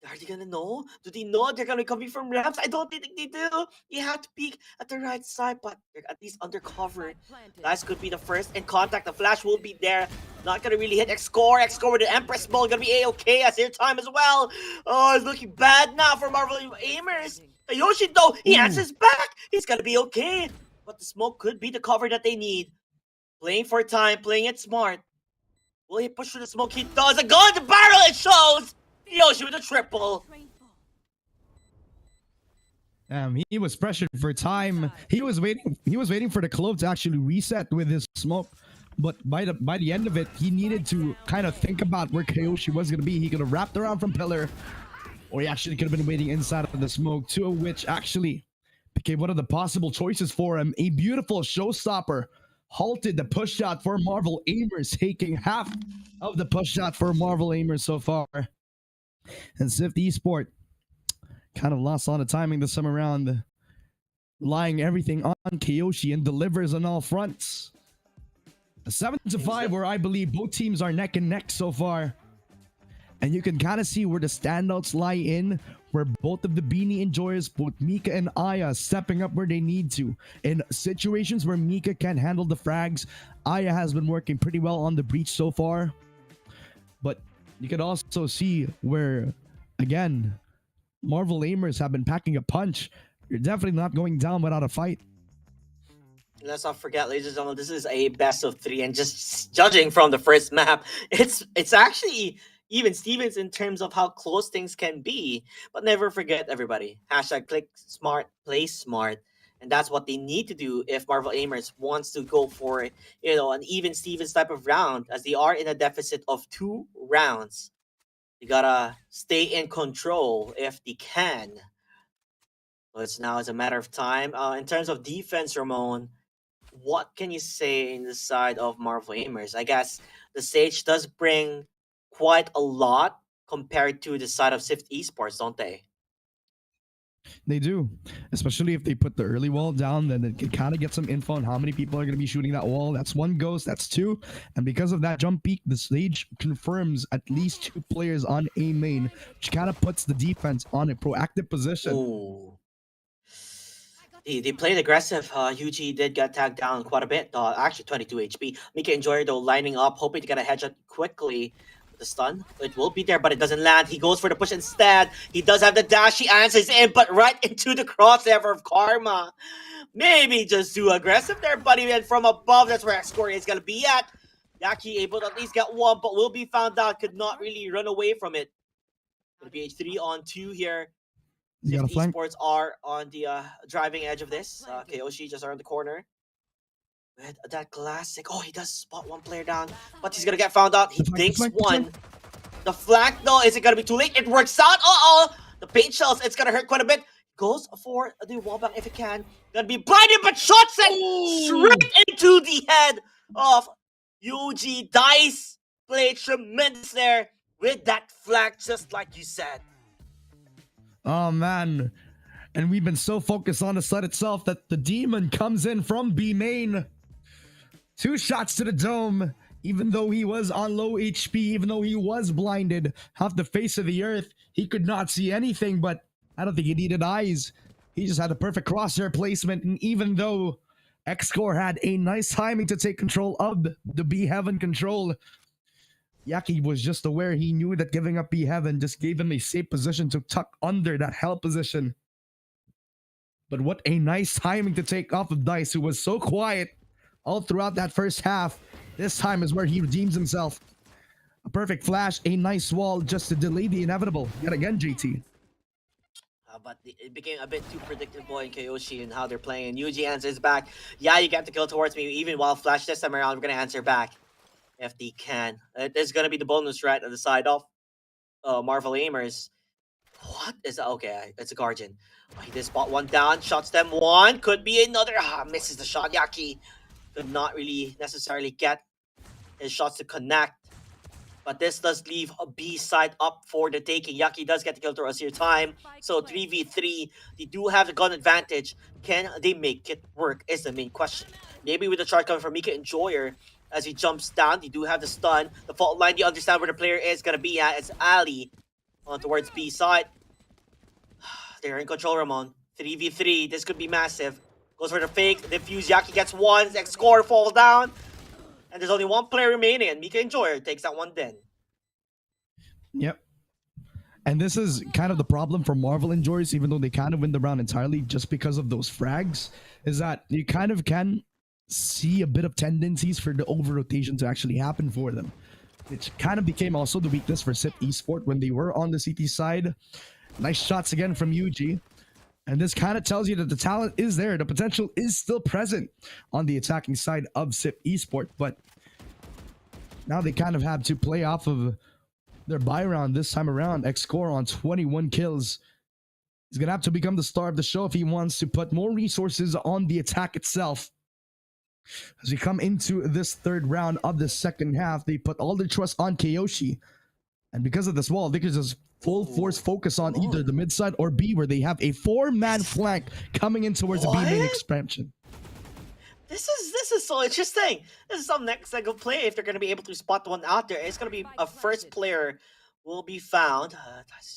Are they gonna know? Do they know they're gonna be coming from ramps? I don't think they do. You have to peek at the right side, but they're at least undercover. Guys could be the first in contact. The flash will be there. Not gonna really hit X-Score. X-Score with the Empress Ball gonna be A-okay as their time as well. Oh, it's looking bad now for Marvel Aimers. Yoshi though, he answers back. He's gonna be okay. But the smoke could be the cover that they need. Playing for time, playing it smart. Will he push through the smoke? He does. A gun to barrel, it shows! Yoshi with a triple. He was pressured for time. He was waiting for the clove to actually reset with his smoke. But by the end of it, he needed to kind of think about where Kyoshi was gonna be. He could have wrapped around from pillar, or he actually could have been waiting inside of the smoke, two of which actually became one of the possible choices for him. A beautiful showstopper halted the push shot for Marvel Aimers, taking half of the push shot for Marvel Aimers so far. And Swift Esport kind of lost on the timing this time around, relying everything on Kyoshi and delivers on all fronts. A 7-5 where I believe both teams are neck and neck so far. And you can kind of see where the standouts lie in, where both of the Beanie enjoyers, both Mika and Aya, stepping up where they need to. In situations where Mika can't handle the frags, Aya has been working pretty well on the breach so far. But you can also see where, again, Marvel Aimers have been packing a punch. You're definitely not going down without a fight. Let's not forget, ladies and gentlemen, this is a best of 3, and just judging from the first map, it's actually even Stevens in terms of how close things can be. But never forget, everybody, hashtag click smart, play smart. And that's what they need to do if Marvel Aimers wants to go for, an even Stevens type of round, as they are in a deficit of 2 rounds. You gotta stay in control if they can. So it's now as a matter of time. In terms of defense, Ramon, what can you say in the side of Marvel Aimers? I guess the stage does bring quite a lot compared to the side of Swift Esports, don't they? They do, especially if they put the early wall down, then it can kind of get some info on how many people are going to be shooting that wall. That's 1 ghost, that's 2. And because of that jump peak, the stage confirms at least 2 players on A main, which kind of puts the defense on a proactive position. Ooh. They played aggressive. Yuji did get tagged down quite a bit. Actually, 22 HP. Mika Enjoyer, though, lining up, hoping to get a headshot quickly. The stun, it will be there, but it doesn't land. He goes for the push instead. He does have the dash. He answers in, but right into the crossover of Karma. Maybe just too aggressive there, buddy. And from above, that's where X-Score is going to be at. Yaki able to at least get 1, but will be found out. Could not really run away from it. Going to be a 3-on-2 here. Swift Esports are on the driving edge of this. Kyoshi just around the corner. With that classic. Oh, he does spot 1 player down, but he's gonna get found out. He dinks 1. The flank, though, is it gonna be too late? It works out. The paint shells, it's gonna hurt quite a bit. Goes for the wallbang if it can. Gonna be blinded, but shots it straight into the head of Yuji. Dice played tremendous there with that flank, just like you said. Oh man, and we've been so focused on the side itself that the demon comes in from B main. 2 shots to the dome, even though he was on low HP, even though he was blinded, half the face of the earth, he could not see anything, but I don't think he needed eyes. He just had a perfect crosshair placement, and even though X-Score had a nice timing to take control of the B Heaven control, Yaki was just aware. He knew that giving up B Heaven just gave him a safe position to tuck under that hell position. But what a nice timing to take off of Dice, who was so quiet all throughout that first half. This time is where he redeems himself. A perfect flash, a nice wall just to delay the inevitable. Yet again, JT. But it became a bit too predictable in Kyoshi and how they're playing. And Yuji answers back. Yeah, you got to kill towards me. Even while flash this time around, we're going to answer back. If they can. There's going to be the bonus right on the side of Marvel Aimers. What is that? Okay, it's a Guardian. He did spot 1 down. Shots them 1. Could be another. Misses the shot. Yaki could not really necessarily get his shots to connect. But this does leave a B side up for the taking. Yaki does get the kill through Asir time. So 3v3. They do have the gun advantage. Can they make it work is the main question. Maybe with the charge coming from Mika Enjoyer as he jumps down. They do have the stun. The fault line, you understand where the player is going to be at. It's Ali. on towards B side. They're in control, Ramon. 3v3, this could be massive. Goes for the fake, defuse, Yaki gets one, X score falls down. And there's only one player remaining, and Mika Enjoyer takes that one then. Yep. And this is kind of the problem for Marvel Enjoyers, even though they kind of win the round entirely just because of those frags, is that you kind of can see a bit of tendencies for the over-rotation to actually happen for them. Which kind of became also the weakness for SIP Esport when they were on the CT side. Nice shots again from Yuji. And this kind of tells you that the talent is there. The potential is still present on the attacking side of SIP Esport. But now they kind of have to play off of their buy round this time around. X-Score on 21 kills. He's going to have to become the star of the show if he wants to put more resources on the attack itself. As we come into this third round of the second half, they put all their trust on Kyoshi. And because of this wall, they can just full force focus on either the mid side or B, where they have a 4-man flank coming in towards the B main expansion. This is so interesting. This is some next leg of play if they're going to be able to spot one out there. It's going to be a first player will be found.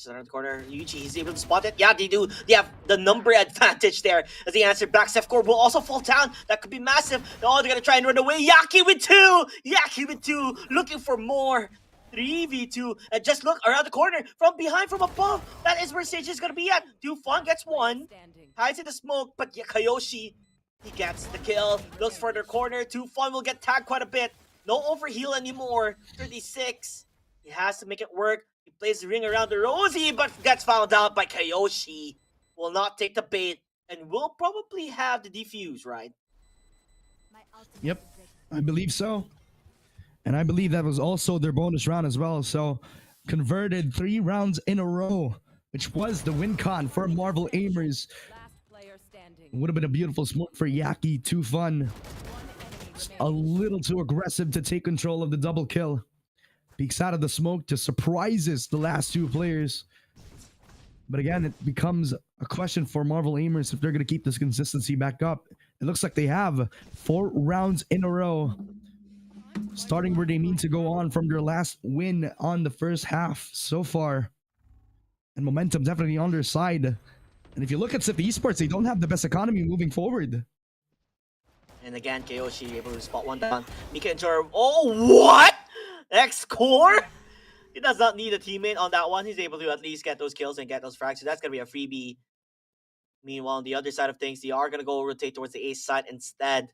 Around the corner, Yuji, he's able to spot it. Yeah, they do. They have the number advantage there. As the answer back, Sefcore will also fall down. That could be massive. Oh, they're going to try and run away. Yaki with two. Yaki with two. Looking for more. 3v2. And just look around the corner. From behind, from above. That is where Sage is going to be at. Dufon gets one. Hides in the smoke. But yeah, Kyoshi, he gets the kill. Looks for their corner. Dufon will get tagged quite a bit. No overheal anymore. 36. He has to make it work. He plays the ring around the Rosie, but gets found out by Kyoshi. Will not take the bait, and will probably have the defuse, right? Yep, I believe so. And I believe that was also their bonus round as well. So, converted 3 rounds in a row, which was the win con for Marvel Aimers. Would have been a beautiful smoke for Yaki. Too fun. A little too aggressive to take control of the double kill. Peeks out of the smoke, just surprises the last 2 players. But again, it becomes a question for Marvel Aimers if they're going to keep this consistency back up. It looks like they have 4 rounds in a row, starting where they need to go on from their last win on the first half so far. And momentum definitely on their side. And if you look at SIP Esports, they don't have the best economy moving forward. And again, Kyoshi able to spot one down. Mika and Jor. Oh, what? X-Core? He does not need a teammate on that one. He's able to at least get those kills and get those frags. So that's going to be a freebie. Meanwhile, on the other side of things, they are going to go rotate towards the ace side instead.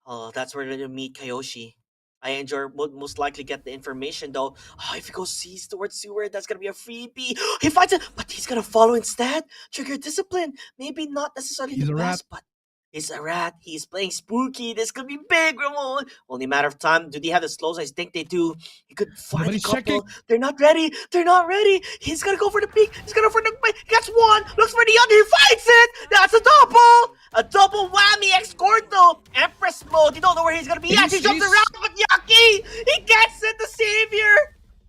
Oh, that's where they're going to meet Kyoshi. I enjoy would most likely get the information though. Oh, if he goes C's towards sewer, that's going to be a freebie. He fights it, but he's going to follow instead. Trigger discipline. Maybe not necessarily He's the a best, but he's a rat. He's playing spooky. This could be big, Ramon. Only a matter of time. Do they have the slows? I think they do. He could find a couple. Checking. They're not ready. They're not ready. He's going to go for the peak. He's going to go for the... He gets one. Looks for the other. He fights it. That's a double. A double whammy. X-Score though. Empress mode. You don't know where he's going to be. He actually jumps around with Yaki. He gets it. The savior.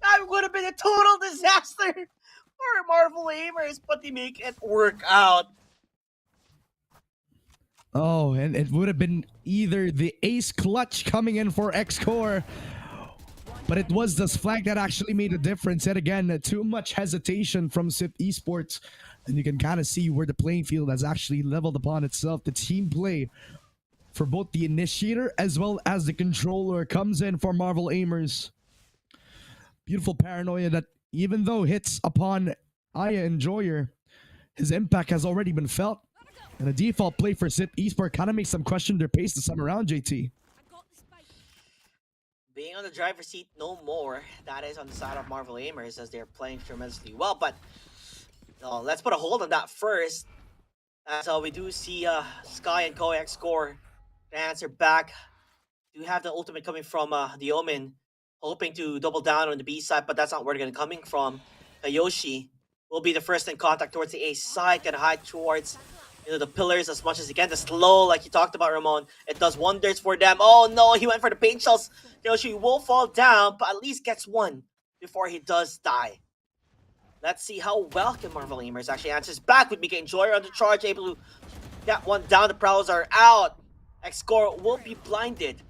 That would have been a total disaster for Marvel Aimers, but they make it work out. Oh, and it would have been either the ace clutch coming in for X-Core, but it was this flag that actually made a difference. And again, too much hesitation from SIP Esports, and you can kind of see where the playing field has actually leveled upon itself. The team play for both the initiator as well as the controller comes in for Marvel Aimers. Beautiful paranoia that even though hits upon Aya Enjoyer, his impact has already been felt. And a default play for SIP Esports kind of makes them question their pace this time around, JT. Being on the driver's seat no more. That is on the side of Marvel Aimers as they're playing tremendously well. But let's put a hold on that first. As we do see Sky and Koyak score. The answer back. Do have the ultimate coming from the Omen. Hoping to double down on the B side, but that's not where they're going to coming from. Kyoshi will be the first in contact towards the A side. Gonna hide towards the pillars as much as he can. The slow, like you talked about, Ramon, it does wonders for them. Oh no, he went for the paint shells. Kyoshi will fall down, but at least gets one before he does die. Let's see how well can Marvel Aimers actually answers back with Mika Enjoyer on the charge, able to get one down. The prowls are out. X-Score will be blinded.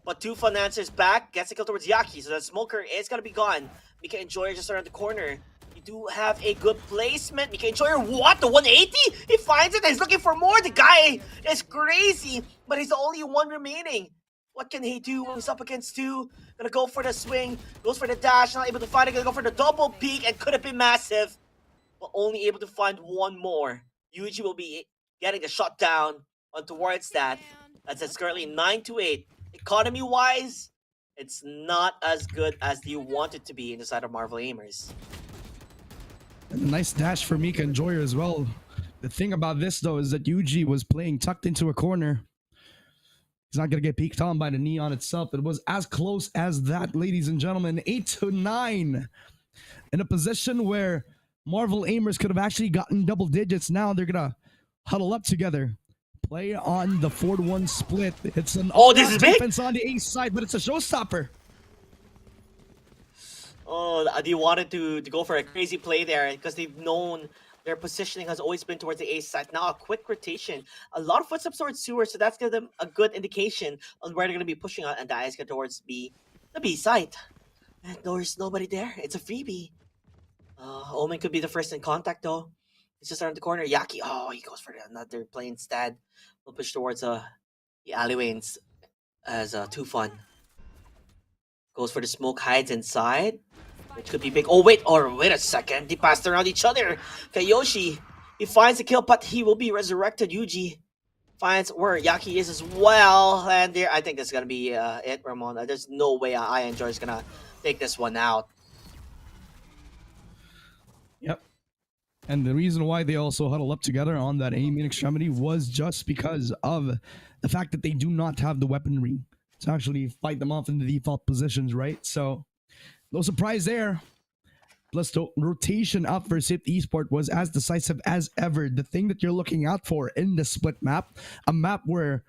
But Two Fun answers back, gets a kill towards Yaki, so that Smoker is gonna be gone. Mika Enjoyer just around the corner. He do have a good placement. Mika Enjoyer, what? The 180? He finds it and he's looking for more. The guy is crazy, but he's the only one remaining. What can he do when he's up against two? Gonna go for the swing, goes for the dash, not able to find it, gonna go for the double peek, and could have been massive, but only able to find one more. Yuji will be getting the shot down on towards that. As it's currently 9-8. Economy-wise, it's not as good as you want it to be in the side of Marvel Aimers. And a nice dash for Mika Enjoyer as well. The thing about this, though, is that Yuji was playing tucked into a corner. He's not going to get peeked on by the neon itself. It was as close as that, ladies and gentlemen. 8-9. In a position where Marvel Aimers could have actually gotten double digits. Now they're going to huddle up together. Play on the 4-1 split. It's an this is big defense on the ace side, but it's a showstopper. Oh, they wanted to go for a crazy play there because they've known their positioning has always been towards the ace side. Now a quick rotation, a lot of footsteps towards sewer, so that's giving them a good indication on where they're going to be pushing on, and the eyes get towards the B side. And there's nobody there. It's a freebie. Omen could be the first in contact though. It's just around the corner. Yaki, he goes for another play instead. We'll push towards the alleyway as too fun. Goes for the smoke, hides inside, which could be big. Oh wait a second. They passed around each other. Kayoshi, he finds the kill, but he will be resurrected. Yuji finds where Yaki is as well, and there I think that's gonna be it, Ramon. There's no way I Enjoy is gonna take this one out. Yep. And the reason why they also huddle up together on that aim in extremity was just because of the fact that they do not have the weaponry to actually fight them off in the default positions, right? So, no surprise there. Plus, the rotation up for SIP Esports was as decisive as ever. The thing that you're looking out for in the split map, a map where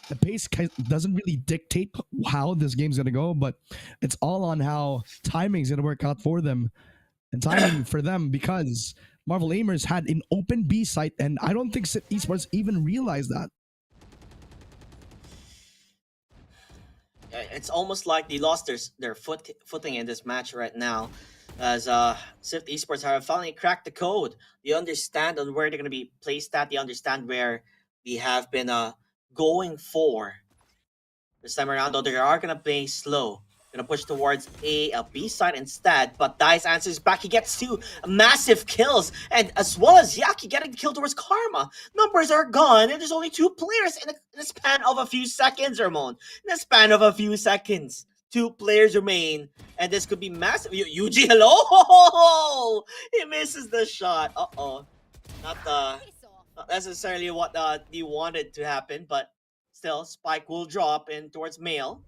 the pace doesn't really dictate how this game's going to go, but it's all on how timing's going to work out for them. And timing for them, because Marvel Aimers had an open B site, and I don't think SIP Esports even realized that. It's almost like they lost their footing in this match right now, as SIP Esports have finally cracked the code. They understand on where they're going to be placed at. They understand where they have been going for. This time around, though, they are going to play slow. Going to push towards a B side instead, but Dice answers back. He gets two massive kills, and as well as Yaki getting the kill towards Karma. Numbers are gone, and there's only two players in a span of a few seconds, Ramon. In a span of a few seconds, two players remain, and this could be massive. Yuji, hello! He misses the shot. Not necessarily what he wanted to happen, but still, Spike will drop in towards Mail.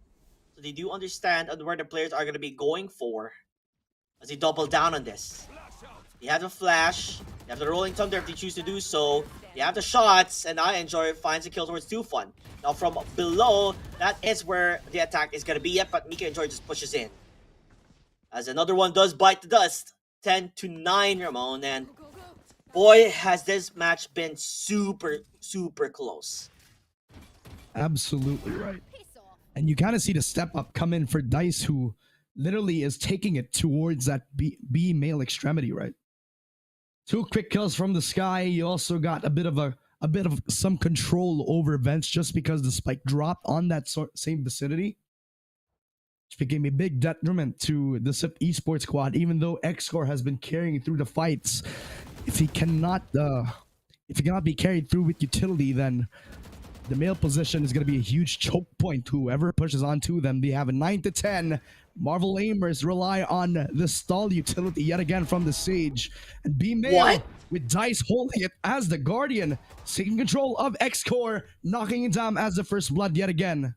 So they do understand where the players are going to be going for as they double down on this. They have the flash, they have the rolling thunder if they choose to do so. They have the shots, and I Enjoy finds a kill towards Too Fun. Now from below, that is where the attack is going to be yet, but Mika Enjoy just pushes in. As another one does bite the dust. 10-9, Ramon, and boy, has this match been super, super close. Absolutely right. And you kind of see the step up come in for Dice, who literally is taking it towards that B male extremity, right? Two quick kills from the sky. You also got a bit of some control over events just because the spike dropped on that same vicinity, which became a big detriment to the SIP Esports squad. Even though X-Core has been carrying through the fights, if he cannot be carried through with utility, then the male position is going to be a huge choke point. Whoever pushes onto them, they have a 9-10. Marvel Aimers rely on the stall utility yet again from the Sage. And B-Male with Dice holding it as the Guardian, taking control of X-Core, knocking it down as the first blood yet again.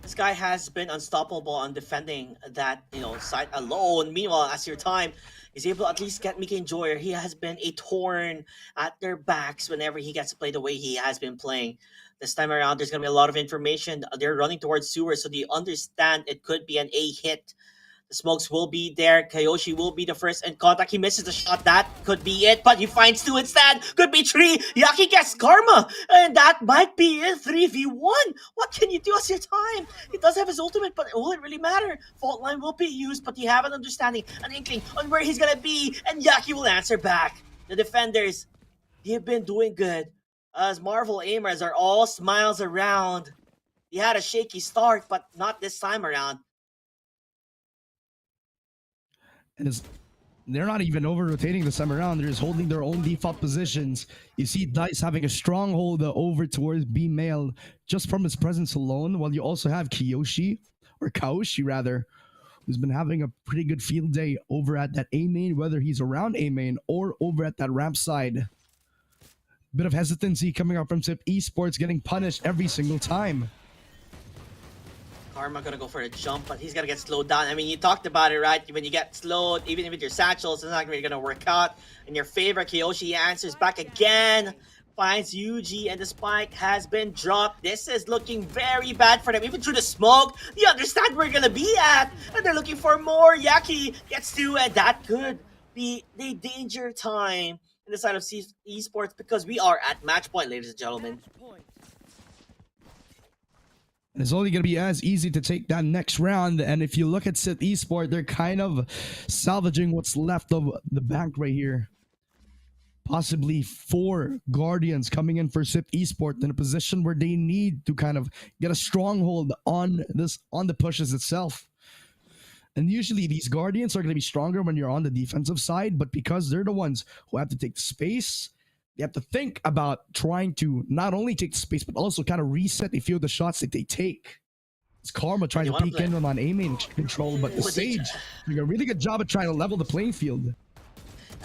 This guy has been unstoppable on defending that, side alone. Meanwhile, as your time is able to at least get Mika Enjoyer, he has been a thorn at their backs whenever he gets to play the way he has been playing. This time around, there's going to be a lot of information. They're running towards sewer, so they understand it could be an A hit. The smokes will be there. Kyoshi will be the first in contact. He misses the shot. That could be it, but he finds 2 instead. Could be 3. Yaki gets karma, and that might be it. 3v1. What can you do as your time? He does have his ultimate, but will it really matter? Fault line will be used, but you have an understanding, an inkling on where he's gonna be, and Yaki will answer back. The defenders, they've been doing good, as Marvel aimers are all smiles around. He had a shaky start, but not this time around. And they're not even over rotating this time around. They're just holding their own default positions. You see Dice having a stronghold over towards B male just from his presence alone, while you also have Kiyoshi, or Kaoshi rather, who's been having a pretty good field day over at that A main, whether he's around A main or over at that ramp side. Bit of hesitancy coming up from Sip Esports, getting punished every single time. Karma gonna go for a jump, but he's gonna get slowed down. I mean, you talked about it, right? When you get slowed, even with your satchels, it's not really gonna work out in your favor. Kiyoshi answers back again, finds Yuji, and the spike has been dropped. This is looking very bad for them. Even through the smoke, they understand where we're gonna be at, and they're looking for more. Yaki gets 2, and that could be the danger time in the side of esports, because we are at match point, ladies and gentlemen. And it's only going to be as easy to take that next round. And if you look at Sith Esport, they're kind of salvaging what's left of the bank right here. Possibly 4 Guardians coming in for Sith Esport in a position where they need to kind of get a stronghold on the pushes itself. And usually these Guardians are going to be stronger when you're on the defensive side, but because they're the ones who have to take the space, they have to think about trying to not only take the space, but also kind of reset a few of the shots that they take. It's Karma trying to peek in on aiming control, but the Sage doing a really good job at trying to level the playing field.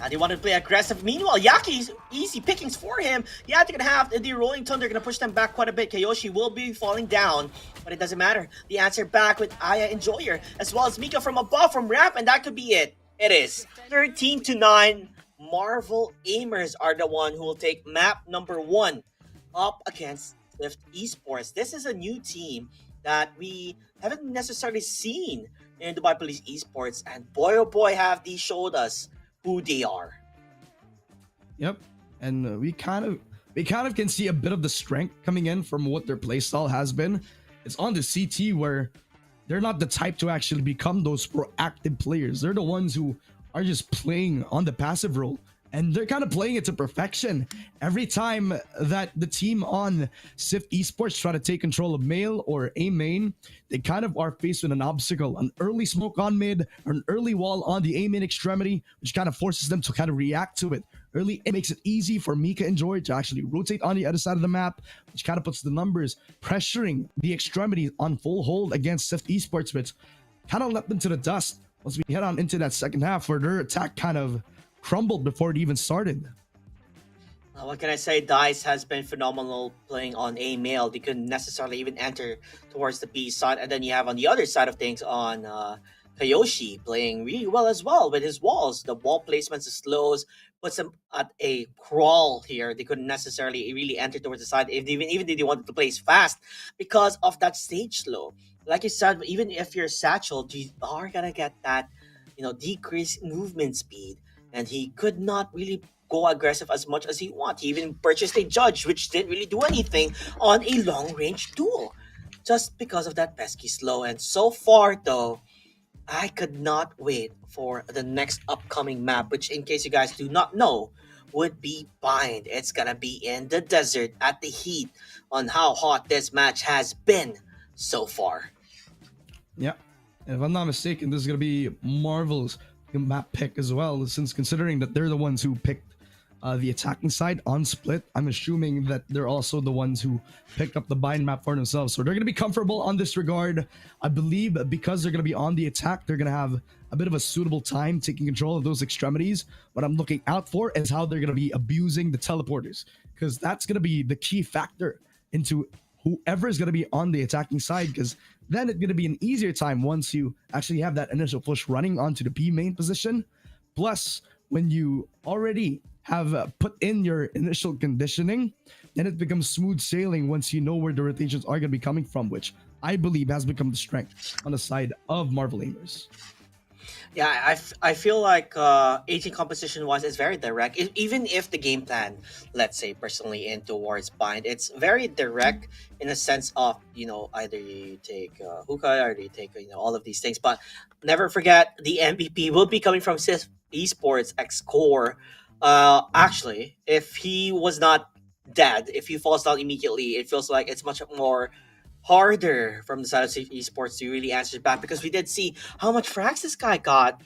They want to play aggressive. Meanwhile, Yaki's easy pickings for him. Yeah, they're going to have the Rolling Thunder going to push them back quite a bit. Kyoshi will be falling down, but it doesn't matter. The answer back with Aya Enjoyer, as well as Mika from above from ramp, and that could be it. It is 13-9. Marvel aimers are the one who will take map number 1 up against Swift Esports. This is a new team that we haven't necessarily seen in Dubai Police Esports, and boy oh boy have these showed us who they are. Yep, and we kind of can see a bit of the strength coming in from what their playstyle has been. It's on the CT where they're not the type to actually become those proactive players. They're the ones who are just playing on the passive role, and they're kind of playing it to perfection. Every time that the team on Swift Esports try to take control of male or A main, they kind of are faced with an obstacle, an early smoke on mid or an early wall on the A main extremity, which kind of forces them to kind of react to it. Early, it makes it easy for Mika and Joy to actually rotate on the other side of the map, which kind of puts the numbers pressuring the extremities on full hold against Swift Esports, which kind of left them to the dust once we head on into that second half where their attack kind of crumbled before it even started. What can I say? DICE has been phenomenal playing on A male. They couldn't necessarily even enter towards the B side. And then you have on the other side of things on Kyoshi playing really well as well with his walls. The wall placements, the slows, puts them at a crawl here. They couldn't necessarily really enter towards the side, even if they wanted to place fast because of that stage slow. Like you said, even if you're satchel, you are gonna get that, decreased movement speed. And he could not really go aggressive as much as he wanted. He even purchased a judge, which didn't really do anything on a long-range duel, just because of that pesky slow. And so far, though, I could not wait for the next upcoming map, which, in case you guys do not know, would be Bind. It's gonna be in the desert at the heat on how hot this match has been so far. Yeah, and if I'm not mistaken, this is gonna be Marvel's map pick as well, since considering that they're the ones who picked the attacking side on split, I'm assuming that they're also the ones who picked up the bind map for themselves, so they're going to be comfortable on this regard. I believe because they're going to be on the attack, they're going to have a bit of a suitable time taking control of those extremities. What I'm looking out for is how they're going to be abusing the teleporters, because that's going to be the key factor into whoever is going to be on the attacking side, because then it's going to be an easier time once you actually have that initial push running onto the P main position. Plus, when you already have put in your initial conditioning, then it becomes smooth sailing once you know where the rotations are going to be coming from, which I believe has become the strength on the side of Marvel aimers. Yeah, I feel like 18 composition wise is very direct. Even if the game plan, let's say personally in towards bind, it's very direct in a sense of either you take hookah or you take all of these things. But never forget the MVP will be coming from Sith Esports X Core. Actually, if he was not dead, if he falls down immediately, it feels like it's much more harder from the side of esports to really answer back because we did see how much frags this guy got.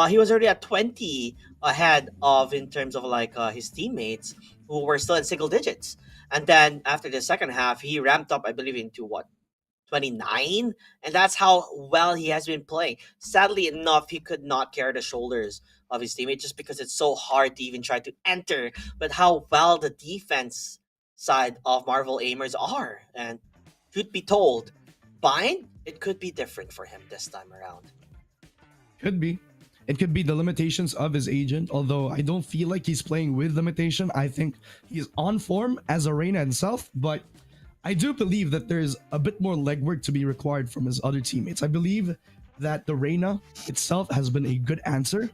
He was already at 20 ahead of in terms of like his teammates who were still in single digits. And then after the second half, he ramped up, I believe, into what 29, and that's how well he has been playing. Sadly enough, he could not carry the shoulders of his teammate just because it's so hard to even try to enter. But how well the defense side of Marvel aimers are, and truth be told, Bind, it could be different for him this time around. Could be. It could be the limitations of his agent, although I don't feel like he's playing with limitation. I think he's on form as Arena himself, but I do believe that there's a bit more legwork to be required from his other teammates. I believe that the Reina itself has been a good answer,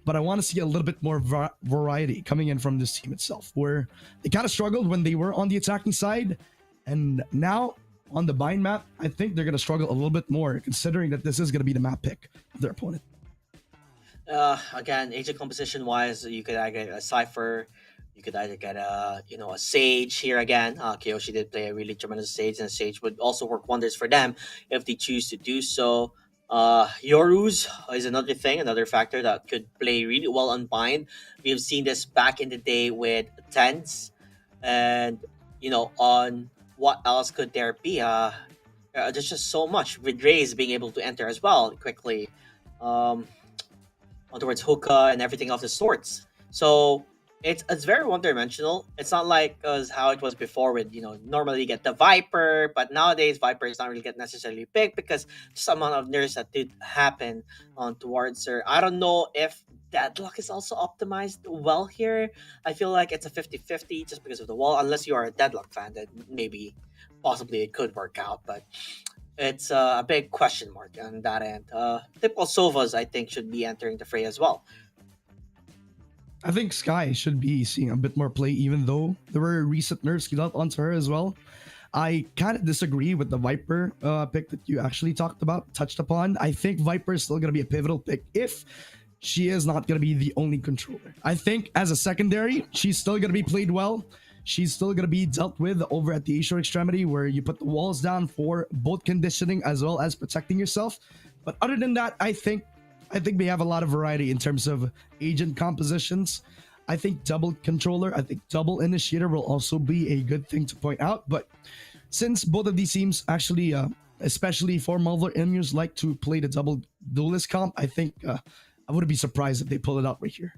but I want to see a little bit more variety coming in from this team itself, where they kind of struggled when they were on the attacking side, and now on the bind map, I think they're going to struggle a little bit more, considering that this is going to be the map pick of their opponent. Again, agent composition wise, you could either get a Cypher, you could either get a a Sage here again. Kyoshi did play a really tremendous Sage, and Sage would also work wonders for them if they choose to do so. Yoru's is another thing, another factor that could play really well on Bind. We've seen this back in the day with Tens, and on what else could there be? There's just so much with Raze being able to enter as well quickly. On towards hookah and everything of the sorts. So it's very one dimensional. It's not like how it was before with normally you get the Viper, but nowadays Viper is not really get necessarily picked because just amount of nerfs that did happen on towards her. I don't know if Deadlock is also optimized well here. I feel like it's a 50-50 just because of the wall. Unless you are a Deadlock fan, then maybe possibly it could work out, but it's a big question mark on that end. Typical Sovas, I think, should be entering the fray as well. I think Sky should be seeing a bit more play, even though there were recent nerfs dealt onto her as well. I kind of disagree with the Viper pick that you actually touched upon. I think Viper is still going to be a pivotal pick if she is not going to be the only controller. I think as a secondary, she's still going to be played well. She's still going to be dealt with over at the Asia extremity, where you put the walls down for both conditioning as well as protecting yourself. But other than that, I think we have a lot of variety in terms of agent compositions. I think double controller, I think double initiator will also be a good thing to point out. But since both of these teams actually, especially for Marvel emus, like to play the double duelist comp, I think I wouldn't be surprised if they pull it out right here.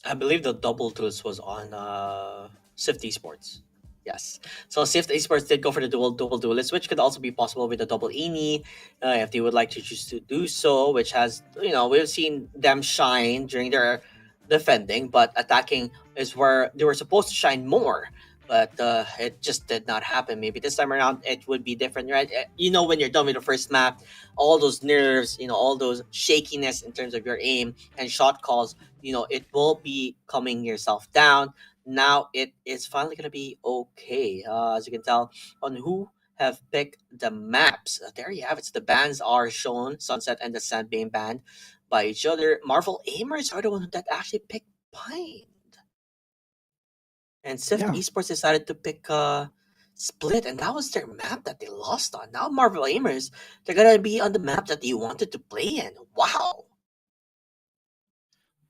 I believe the double tools was on Sift Esports. Yes. So Sift Esports did go for the double duelist, which could also be possible with the double Ini if they would like to choose to do so, which has, we've seen them shine during their defending, but attacking is where they were supposed to shine more. But it just did not happen. Maybe this time around it would be different, right? When you're done with the first map, all those nerves, all those shakiness in terms of your aim and shot calls, it will be calming yourself down. Now it is finally going to be okay. As you can tell on who have picked the maps. There you have it. So the bands are shown, Sunset and the Sandbane band by each other. Marvel aimers are the one that actually picked Pine. And Sift Esports decided to pick Split, and that was their map that they lost on. Now Marvel aimers, they're going to be on the map that they wanted to play in. Wow.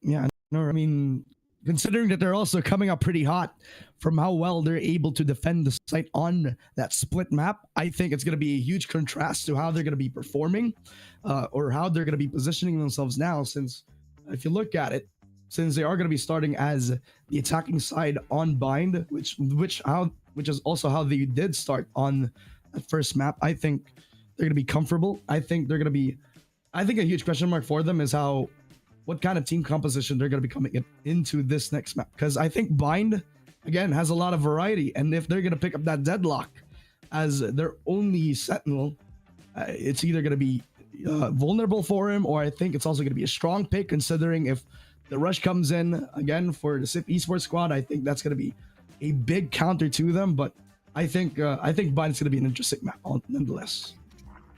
Yeah, no, I mean, considering that they're also coming up pretty hot from how well they're able to defend the site on that split map, I think it's going to be a huge contrast to how they're going to be performing or how they're going to be positioning themselves now. Since if you look at it, since they are going to be starting as the attacking side on Bind, which is also how they did start on that first map, I think they're going to be comfortable. I think a huge question mark for them is what kind of team composition they're going to be coming into this next map. Because I think Bind, again, has a lot of variety. And if they're going to pick up that Deadlock as their only sentinel, it's either going to be vulnerable for him, or I think it's also going to be a strong pick considering if the rush comes in again for the SIP esports squad. I think that's going to be a big counter to them. But I think Biden's going to be an interesting map nonetheless.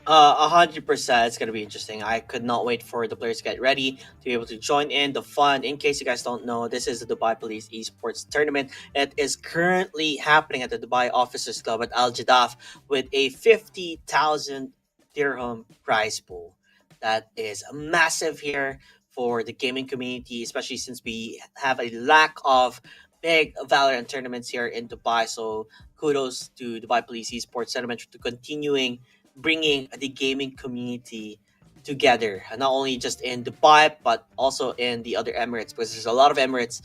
100%, it's gonna be interesting. I could not wait for the players to get ready to be able to join in the fun. In case you guys don't know, this is the Dubai Police Esports Tournament. It is currently happening at the Dubai Officers Club at Al Jadaf with a 50,000 dirham prize pool. That is massive here for the gaming community, especially since we have a lack of big Valorant tournaments here in Dubai. So kudos to Dubai Police Esports Tournament to continuing bringing the gaming community together, not only just in Dubai but also in the other Emirates, because there's a lot of Emirates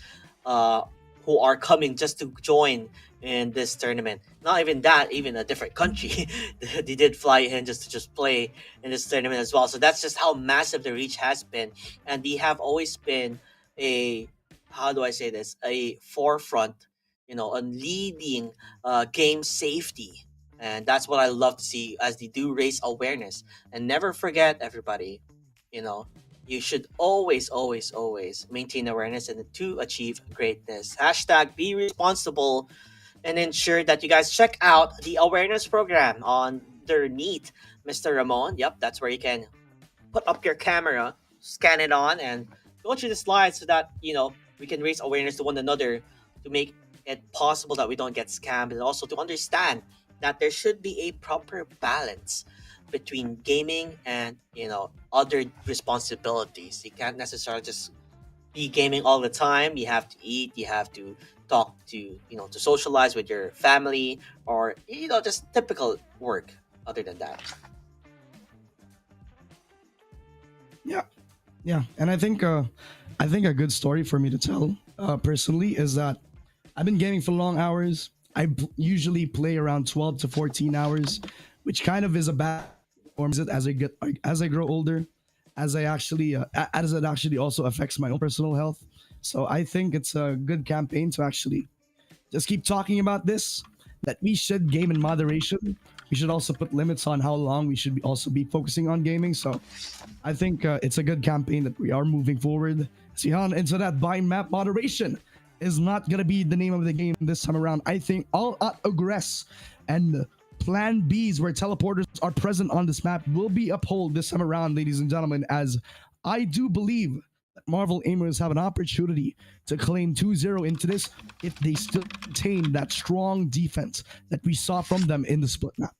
uh, who are coming just to join in this tournament. Not even that, even a different country, they did fly in just to just play in this tournament as well. So that's just how massive the reach has been, and they have always been a, how do I say this, a forefront, on leading game safety, and that's what I love to see as they do raise awareness. And never forget, everybody, you know, you should always, always, always maintain awareness and to achieve greatness. Hashtag be responsible and ensure that you guys check out the awareness program underneath Mr. Ramon. Yep, that's where you can put up your camera, scan it on, and go through the slides so that, we can raise awareness to one another to make it possible that we don't get scammed, and also to understand that there should be a proper balance between gaming and other responsibilities. You can't necessarily just be gaming all the time. You have to eat, you have to talk to, to socialize with your family, or just typical work other than that. Yeah, and I think a good story for me to tell personally is that I've been gaming for long hours. Usually play around 12 to 14 hours, which kind of is a bad form as I grow older, as it actually also affects my own personal health. So I think it's a good campaign to actually just keep talking about this, that we should game in moderation. We should also put limits on how long we should also be focusing on gaming. So I think it's a good campaign that we are moving forward. Sihan, into that bind map, moderation is not going to be the name of the game this time around. I think all out aggress and plan Bs where teleporters are present on this map will be upheld this time around, ladies and gentlemen, as I do believe that Marvel Aimers have an opportunity to claim 2-0 into this if they still retain that strong defense that we saw from them in the split map.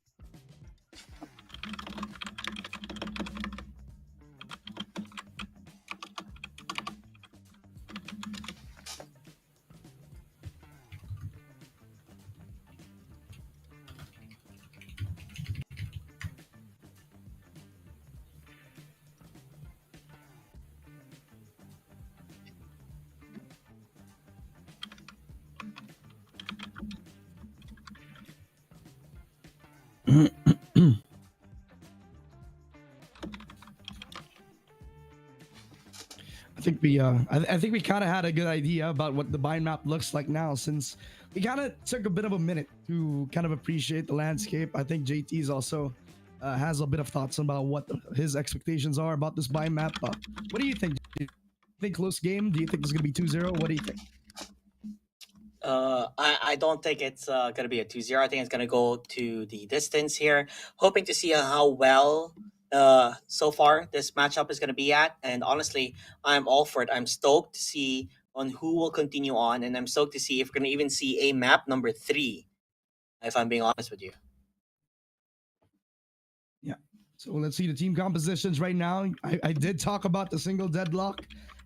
I think we kind of had a good idea about what the bind map looks like now, since we kind of took a bit of a minute to kind of appreciate the landscape. I think JT's also has a bit of thoughts about what his expectations are about this bind map. What do you think? Do you think close game? Do you think it's going to be 2-0? What do you think? I don't think it's going to be a 2-0. I think it's going to go to the distance here. Hoping to see how well so far this matchup is going to be at. And honestly, I'm all for it. I'm stoked to see on who will continue on. And I'm stoked to see if we're going to even see a map number 3, if I'm being honest with you. Yeah. So let's see the team compositions right now. I did talk about the single deadlock.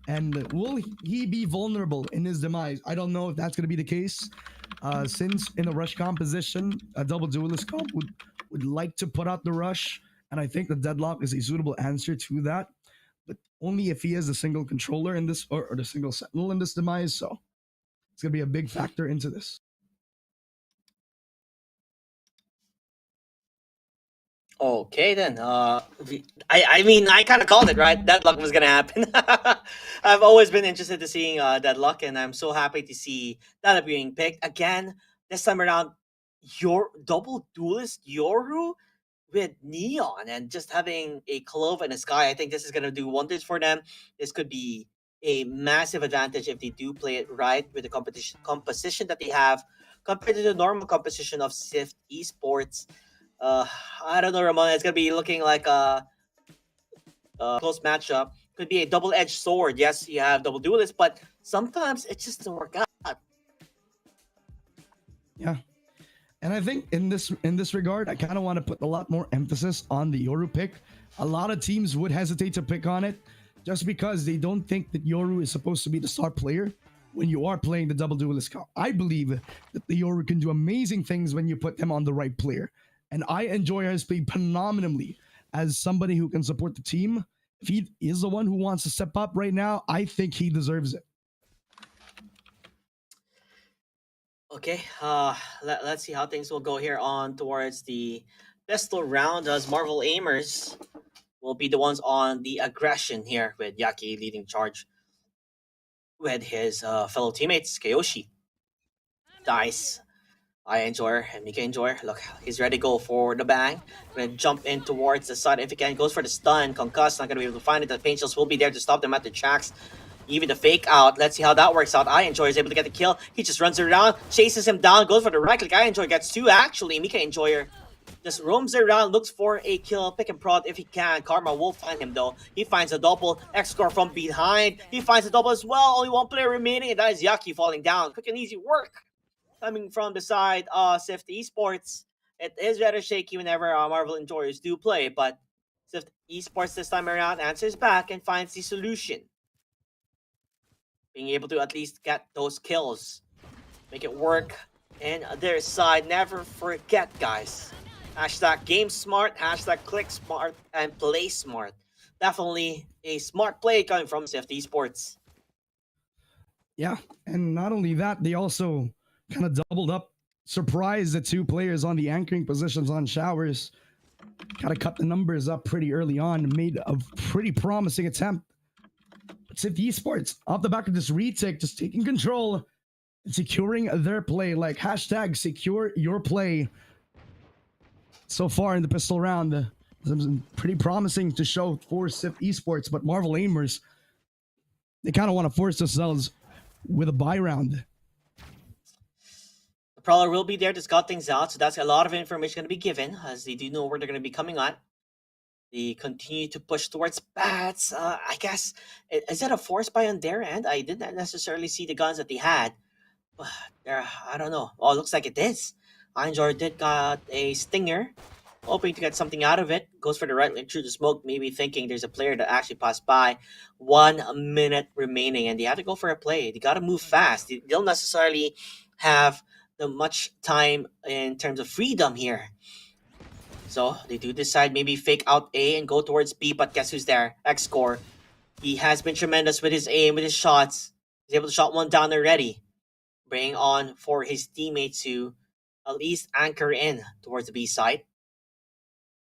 And will he be vulnerable in his demise? I don't know if that's going to be the case, since in a rush composition, a double duelist comp would like to put out the rush, and I think the deadlock is a suitable answer to that, but only if he is a single controller in this, or the single sentinel in this demise. So it's going to be a big factor into this. Okay then. I mean, I kind of called it, right. Deadlock was gonna happen. I've always been interested to seeing Deadlock, and I'm so happy to see that being picked again this time around. Your double duelist Yoru with Neon and just having a clove in the sky. I think this is going to do wonders for them. This could be a massive advantage if they do play it right with the composition that they have compared to the normal composition of Sift Esports. Uh, I don't know, Ramon. It's going to be looking like a close matchup. Could be a double-edged sword. Yes, you have double duelists, but sometimes it just doesn't work out. Yeah. And I think in this regard, I kind of want to put a lot more emphasis on the Yoru pick. A lot of teams would hesitate to pick on it just because they don't think that Yoru is supposed to be the star player when you are playing the double duelist comp. I believe that the Yoru can do amazing things when you put them on the right player. And I enjoy his play phenomenally as somebody who can support the team. If he is the one who wants to step up right now, I think he deserves it. Okay, let's see how things will go here on towards the pistol round as Marvel Aimers will be the ones on the aggression here with Yaki leading charge with his fellow teammates, Kayoshi. Dice, I enjoy and Mika enjoy. Look, he's ready to go for the bang. Gonna jump in towards the side if he can. Goes for the stun. Concuss, not gonna be able to find it. The paint shells will be there to stop them at the tracks. Even the fake out. Let's see how that works out. I Enjoy is able to get the kill. He just runs around, chases him down, goes for the right click. I Enjoy gets two actually. Mika Enjoyer just roams around, looks for a kill, pick and prod if he can. Karma will find him though. He finds a double. X-Score from behind. He finds a double as well. Only one player remaining, and that is Yaki falling down. Quick and easy work coming from the side of Sift Esports. It is rather shaky whenever Marvel Enjoyers do play, but Sift Esports this time around answers back and finds the solution. Being able to at least get those kills. Make it work in their side. Never forget, guys. Hashtag game smart, hashtag click smart, and play smart. Definitely a smart play coming from Sift Esports. Yeah, and not only that, they also kind of doubled up, surprised the two players on the anchoring positions on Showers. Got to cut the numbers up pretty early on, made a pretty promising attempt. Sift Esports, off the back of this retake, just taking control and securing their play, like hashtag secure your play. So far in the pistol round, pretty promising to show for Sift Esports, but Marvel Aimers, they kind of want to force themselves with a buy round. The Prowler will be there to scout things out, so that's a lot of information going to be given, as they do know where they're going to be coming at. They continue to push towards bats. I guess, is that a force buy on their end? I didn't necessarily see the guns that they had. But I don't know. Oh, it looks like it is. Enjoy did got a stinger. Hoping to get something out of it. Goes for the right lane through the smoke, maybe thinking there's a player that actually passed by. 1 minute remaining, and they have to go for a play. They got to move fast. They don't necessarily have the much time in terms of freedom here. So they do decide maybe fake out A and go towards B, but guess who's there? X-Score. He has been tremendous with his aim, with his shots. He's able to shot one down already. Bring on for his teammates to at least anchor in towards the B side.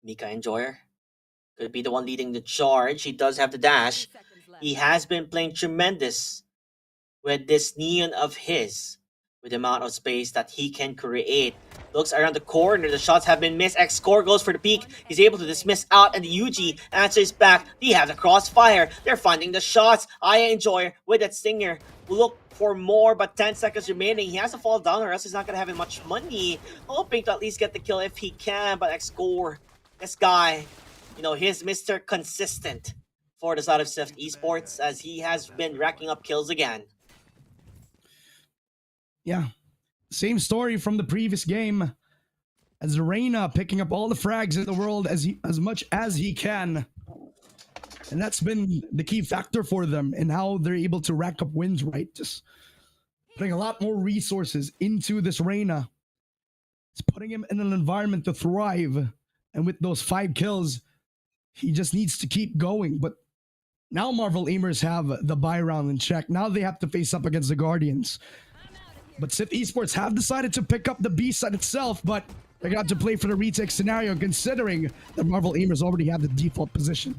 Mika Enjoyer could be the one leading the charge. He does have the dash. He has been playing tremendous with this neon of his, with the amount of space that he can create. Looks around the corner, the shots have been missed. X-Score goes for the peak. He's able to dismiss out, and the UG answers back. They have the crossfire. They're finding the shots. I Enjoy with that stinger. Look for more, but 10 seconds remaining. He has to fall down or else he's not going to have much money. Hoping to at least get the kill if he can, but X-Score, this guy, you know, he's Mr. Consistent for the side of Sift Esports, as he has been racking up kills again. Yeah, same story from the previous game, as Reyna picking up all the frags in the world as much as he can. And that's been the key factor for them and how they're able to rack up wins, right? Just putting a lot more resources into this Reyna. It's putting him in an environment to thrive. And with those 5 kills, he just needs to keep going. But now Marvel Aimers have the buy round in check. Now they have to face up against the Guardians. But Sift Esports have decided to pick up the B side itself, but they're going to have to play for the retake scenario, considering that Marvel Aimers already have the default position.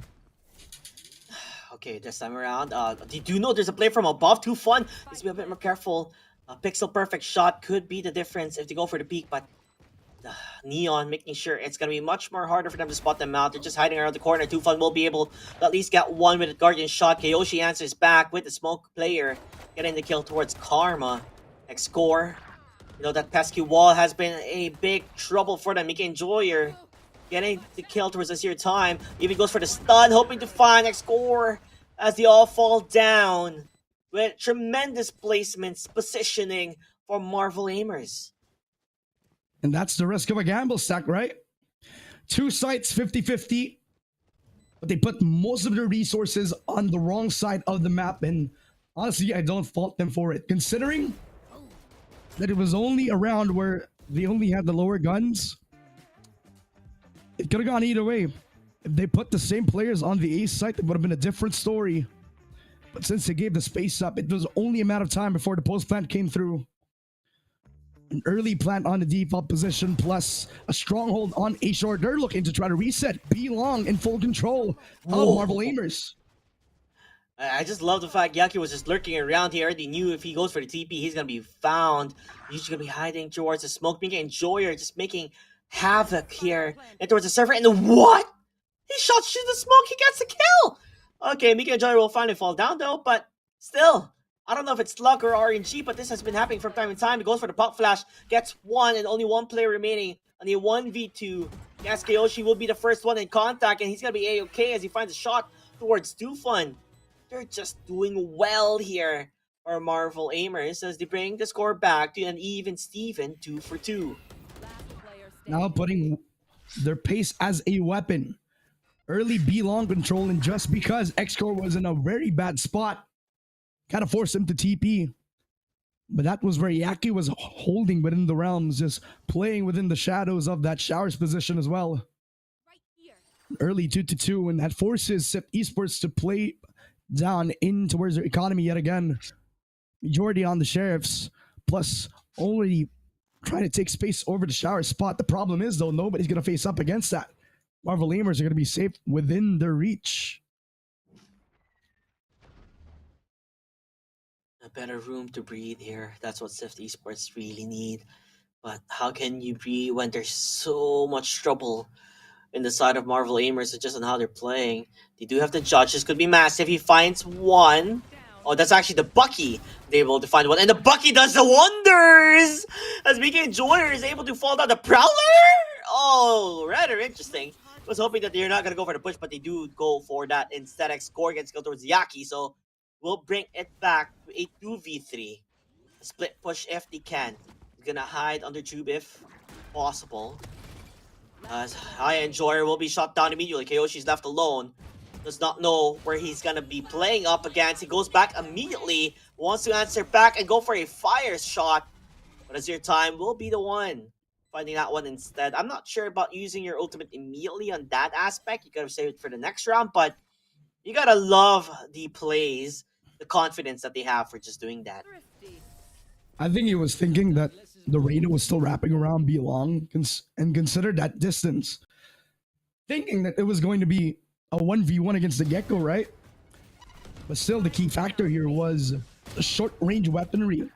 Okay, this time around, did you know there's a play from above? Too fun. Let's be a bit more careful. A pixel perfect shot could be the difference if they go for the peak, but Neon, making sure it's going to be much more harder for them to spot them out. They're just hiding around the corner. Tufan will be able to at least get one with a Guardian shot. Kyoshi answers back with the smoke player, getting the kill towards Karma. Next score. You know, that pesky wall has been a big trouble for them. Mika Enjoyer getting the kill towards this here time. Even goes for the stun, hoping to find next score as they all fall down with tremendous placements, positioning for Marvel Aimers. And that's the risk of a gamble stack, right? Two sites 50-50, but they put most of their resources on the wrong side of the map, and honestly, I don't fault them for it, considering that it was only a round where they only had the lower guns. It could have gone either way. If they put the same players on the A site, it would have been a different story. But since they gave the space up, it was only a matter of time before the post plant came through. An early plant on the default position, plus a stronghold on A short. They're looking to try to reset B Long in full control of Marvel Aimers. I just love the fact Yaki was just lurking around. He already knew if he goes for the TP, he's going to be found. He's just going to be hiding towards the smoke. Mika Enjoyer just making havoc here. And towards the server. And what? He shot through the smoke. He gets the kill. Okay, Mika Enjoyer will finally fall down though. But still, I don't know if it's luck or RNG, but this has been happening from time to time. He goes for the pop flash. Gets one and only one player remaining on the 1v2. Yes, Kyoshi will be the first one in contact. And he's going to be A-okay as he finds a shot towards Dufun. They're just doing well here for Marvel Aimers as they bring the score back to an even Steven 2-for-2. Now putting their pace as a weapon. Early B long control, and just because X-Core was in a very bad spot, kind of forced him to TP. But that was where Yaki was holding within the realms, just playing within the shadows of that showers position as well. Early 2-2, and that forces SIP Esports to play down in towards their economy yet again. Majority on the sheriffs, plus already trying to take space over the shower spot. The problem is though, nobody's gonna face up against that. Marvel Aimers are gonna be safe within their reach. A better room to breathe here. That's what SIP Esports really need. But how can you breathe when there's so much trouble in the side of Marvel Aimers, just on how they're playing? They do have the judge. This could be massive. He finds one. Oh, that's actually the Bucky. They're able to find one. And the Bucky does the wonders! As Mika Enjoyer is able to fall down the Prowler? Oh, rather interesting. I was hoping that they're not going to go for the push, but they do go for that instead. X-Core gets killed towards Yaki, so we'll bring it back to a 2v3. A split push if they can. He's going to hide under tube if possible. As Enjoyer will be shot down immediately. Kyoshi's left alone. Does not know where he's gonna be playing up against. He goes back immediately. Wants to answer back and go for a fire shot. But as your time will be the one finding that one instead. I'm not sure about using your ultimate immediately on that aspect. You could have saved it for the next round, but you gotta love the plays, the confidence that they have for just doing that. I think he was thinking that the radar was still wrapping around B long and considered that distance, thinking that it was going to be a 1v1 against the Gecko, right? But still, the key factor here was the short-range weaponry.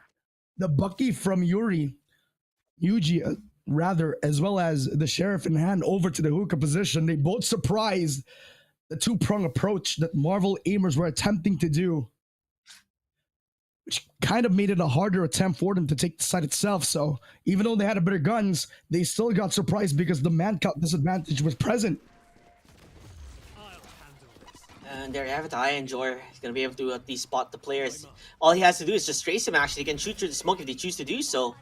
The Bucky from Yuji, rather, as well as the Sheriff in hand over to the hookah position. They both surprised the two-prong approach that Marvel Aimers were attempting to do, which kind of made it a harder attempt for them to take the site itself. So even though they had a better guns, they still got surprised because the man count disadvantage was present. And there you have it. Enjoyer. He's going to be able to at least spot the players. All he has to do is just trace him, actually. He can shoot through the smoke if they choose to do so.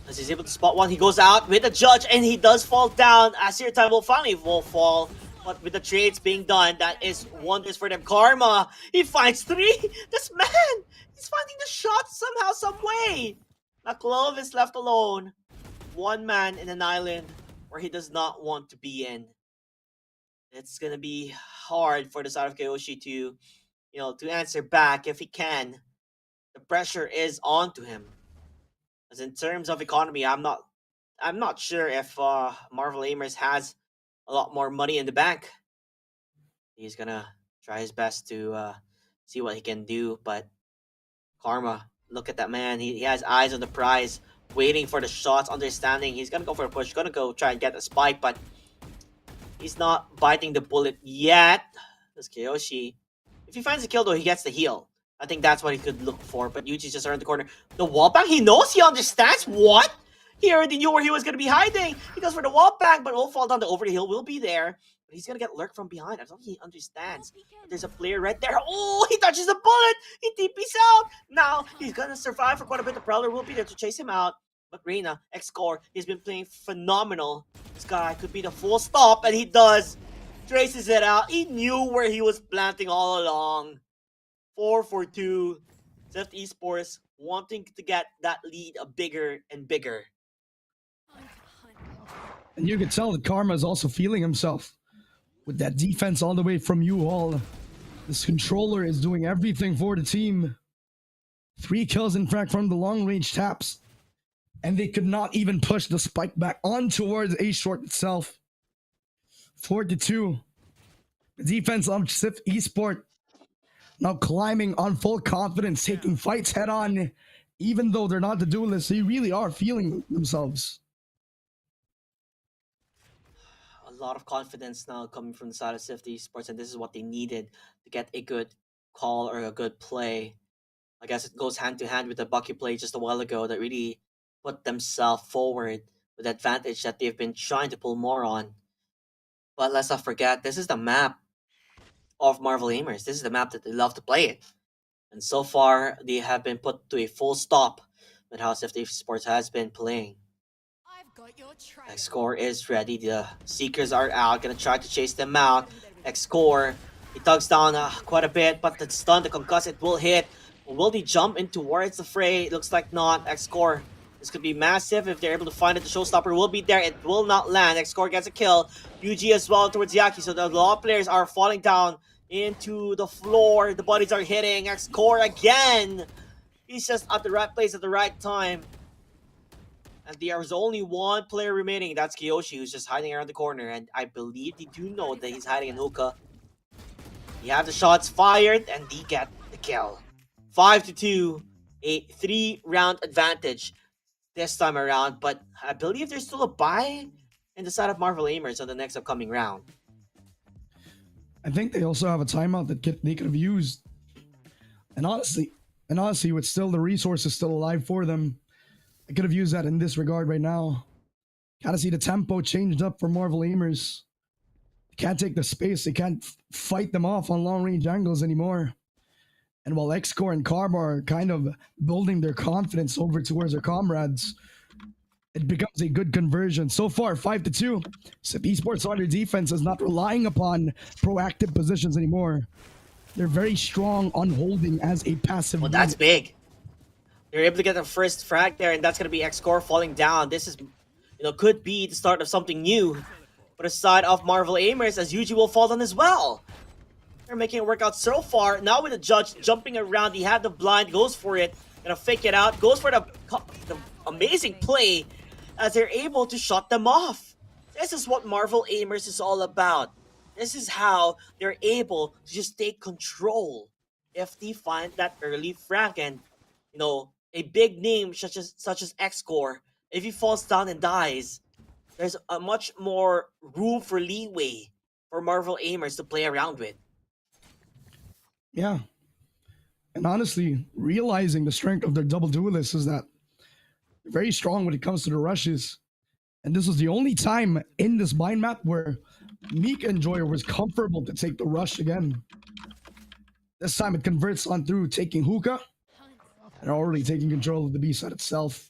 As he's able to spot one, he goes out with a judge, and he does fall down. Asir time will finally fall. But with the trades being done, that is wonders for them. Karma, he finds three. This man, he's finding the shot somehow, some way. Maklov is left alone. One man in an island where he does not want to be in. It's gonna be hard for the side of Kyoshi to, to answer back if he can. The pressure is on to him. As in terms of economy, I'm not sure if Marvel Aimers has a lot more money in the bank. He's gonna try his best to see what he can do, but Karma, look at that man. He has eyes on the prize. waiting for the shots, understanding he's gonna go for a push, gonna go try and get a spike, but he's not biting the bullet yet. That's Kiyoshi. If he finds a kill though, he gets the heal. I think that's what he could look for, but Yuji's just around the corner. The wall bang, he knows, he understands. What? He already knew where he was going to be hiding. He goes for the wall bang, but will fall down. The over the hill will be there. But he's going to get lurked from behind. I don't think he understands. But there's a player right there. Oh, he touches the bullet. He TP's out. Now he's going to survive for quite a bit. The Prowler will be there to chase him out. But Reina, X-Core, he's been playing phenomenal. This guy could be the full stop, and he does. Traces it out. He knew where he was planting all along. 4-2. Swift Esports wanting to get that lead bigger and bigger. And you can tell that Karma is also feeling himself with that defense all the way from U-Haul. This controller is doing everything for the team. 3 kills in fact from the long range taps. And they could not even push the spike back on towards A short itself. 4-2. The defense of Swift Esports now climbing on full confidence, taking fights head on. Even though they're not the duelists, they really are feeling themselves. A lot of confidence now coming from the side of Swift Esports, and this is what they needed to get a good call or a good play. I guess it goes hand to hand with the Bucky play just a while ago that really put themselves forward with the advantage that they've been trying to pull more on. But let's not forget, this is the map of Marvel Aimers. This is the map that they love to play it. And so far, they have been put to a full stop with how Swift Esports has been playing. X-Core is ready. The Seekers are out. Gonna try to chase them out. X-Core, he tugs down quite a bit, but the stun, the concuss, it will hit. Will they jump in towards the fray? It looks like not. X-Core, this could be massive if they're able to find it. The showstopper will be there. It will not land. X-Core gets a kill. UG as well towards Yaki. So the law players are falling down into the floor. The bodies are hitting. X-Core again. He's just at the right place at the right time. And there's only one player remaining. That's Kiyoshi, who's just hiding around the corner. And I believe they do know that he's hiding in hookah. They have the shots fired, and they get the kill. 5-2. A 3-round advantage this time around. But I believe there's still a bye in the side of Marvel Aimers on the next upcoming round. I think they also have a timeout that they could have used. And honestly, with still the resources still alive for them, I could have used that in this regard right now. Kind of see the tempo changed up for Marvel Aimers. They can't take the space. They can't fight them off on long range angles anymore. And while X-Core and Karma are kind of building their confidence over towards their comrades, it becomes a good conversion. So far, 5-2. Swift Esports on their defense is not relying upon proactive positions anymore. They're very strong on holding as a passive. Well, that's big. They're able to get the first frag there, and that's going to be X-Core falling down. This is, could be the start of something new for the side of Marvel Aimers, as Yuji will fall down as well. They're making it work out so far. Now with the judge jumping around, he had the blind, goes for it, gonna fake it out, goes for the amazing play as they're able to shut them off. This is what Marvel Aimers is all about. This is how they're able to just take control if they find that early frag. And, a big name such as X-Core, if he falls down and dies, there's a much more room for leeway for Marvel Aimers to play around with. Yeah. And honestly, realizing the strength of their double duelists is that they're very strong when it comes to the rushes. And this was the only time in this bind map where Meek and Joyer was comfortable to take the rush again. This time it converts on through taking hookah and already taking control of the B side itself.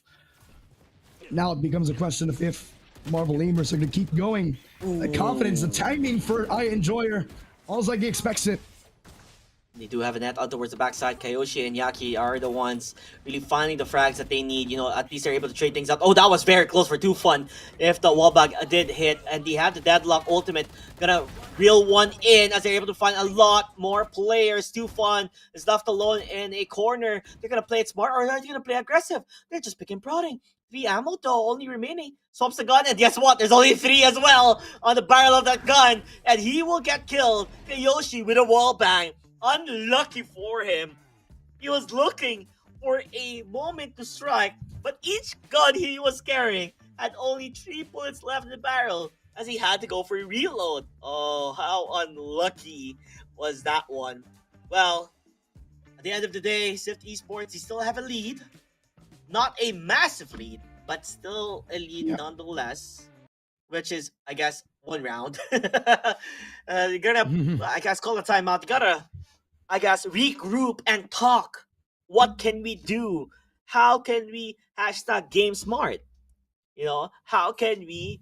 Now it becomes a question of if Marvel Aimers are going to keep going. The confidence, the timing for I Enjoyer, almost like he expects it. They do have a net out towards the backside. Kiyoshi and Yaki are the ones really finding the frags that they need. At least they're able to trade things out. Oh, that was very close for 2 Fun. If the wallbag did hit, and they have the deadlock ultimate, gonna reel one in as they're able to find a lot more players. 2 Fun is left alone in a corner. They're gonna play it smart, or are they gonna play aggressive? They're just picking prodding. 3 ammo though, only remaining. Swaps the gun, and guess what? There's only 3 as well on the barrel of that gun, and he will get killed. Kiyoshi with a wall bang. Unlucky for him. He was looking for a moment to strike, but each gun he was carrying had only 3 bullets left in the barrel as he had to go for a reload. Oh, how unlucky was that one. Well, at the end of the day, Swift Esports, they still have a lead. Not a massive lead, but still a lead nonetheless, which is, I guess, one round. You're gonna, I guess, call a timeout. You gotta, I guess, regroup and talk. What can we do? How can we hashtag game smart? You know, how can we,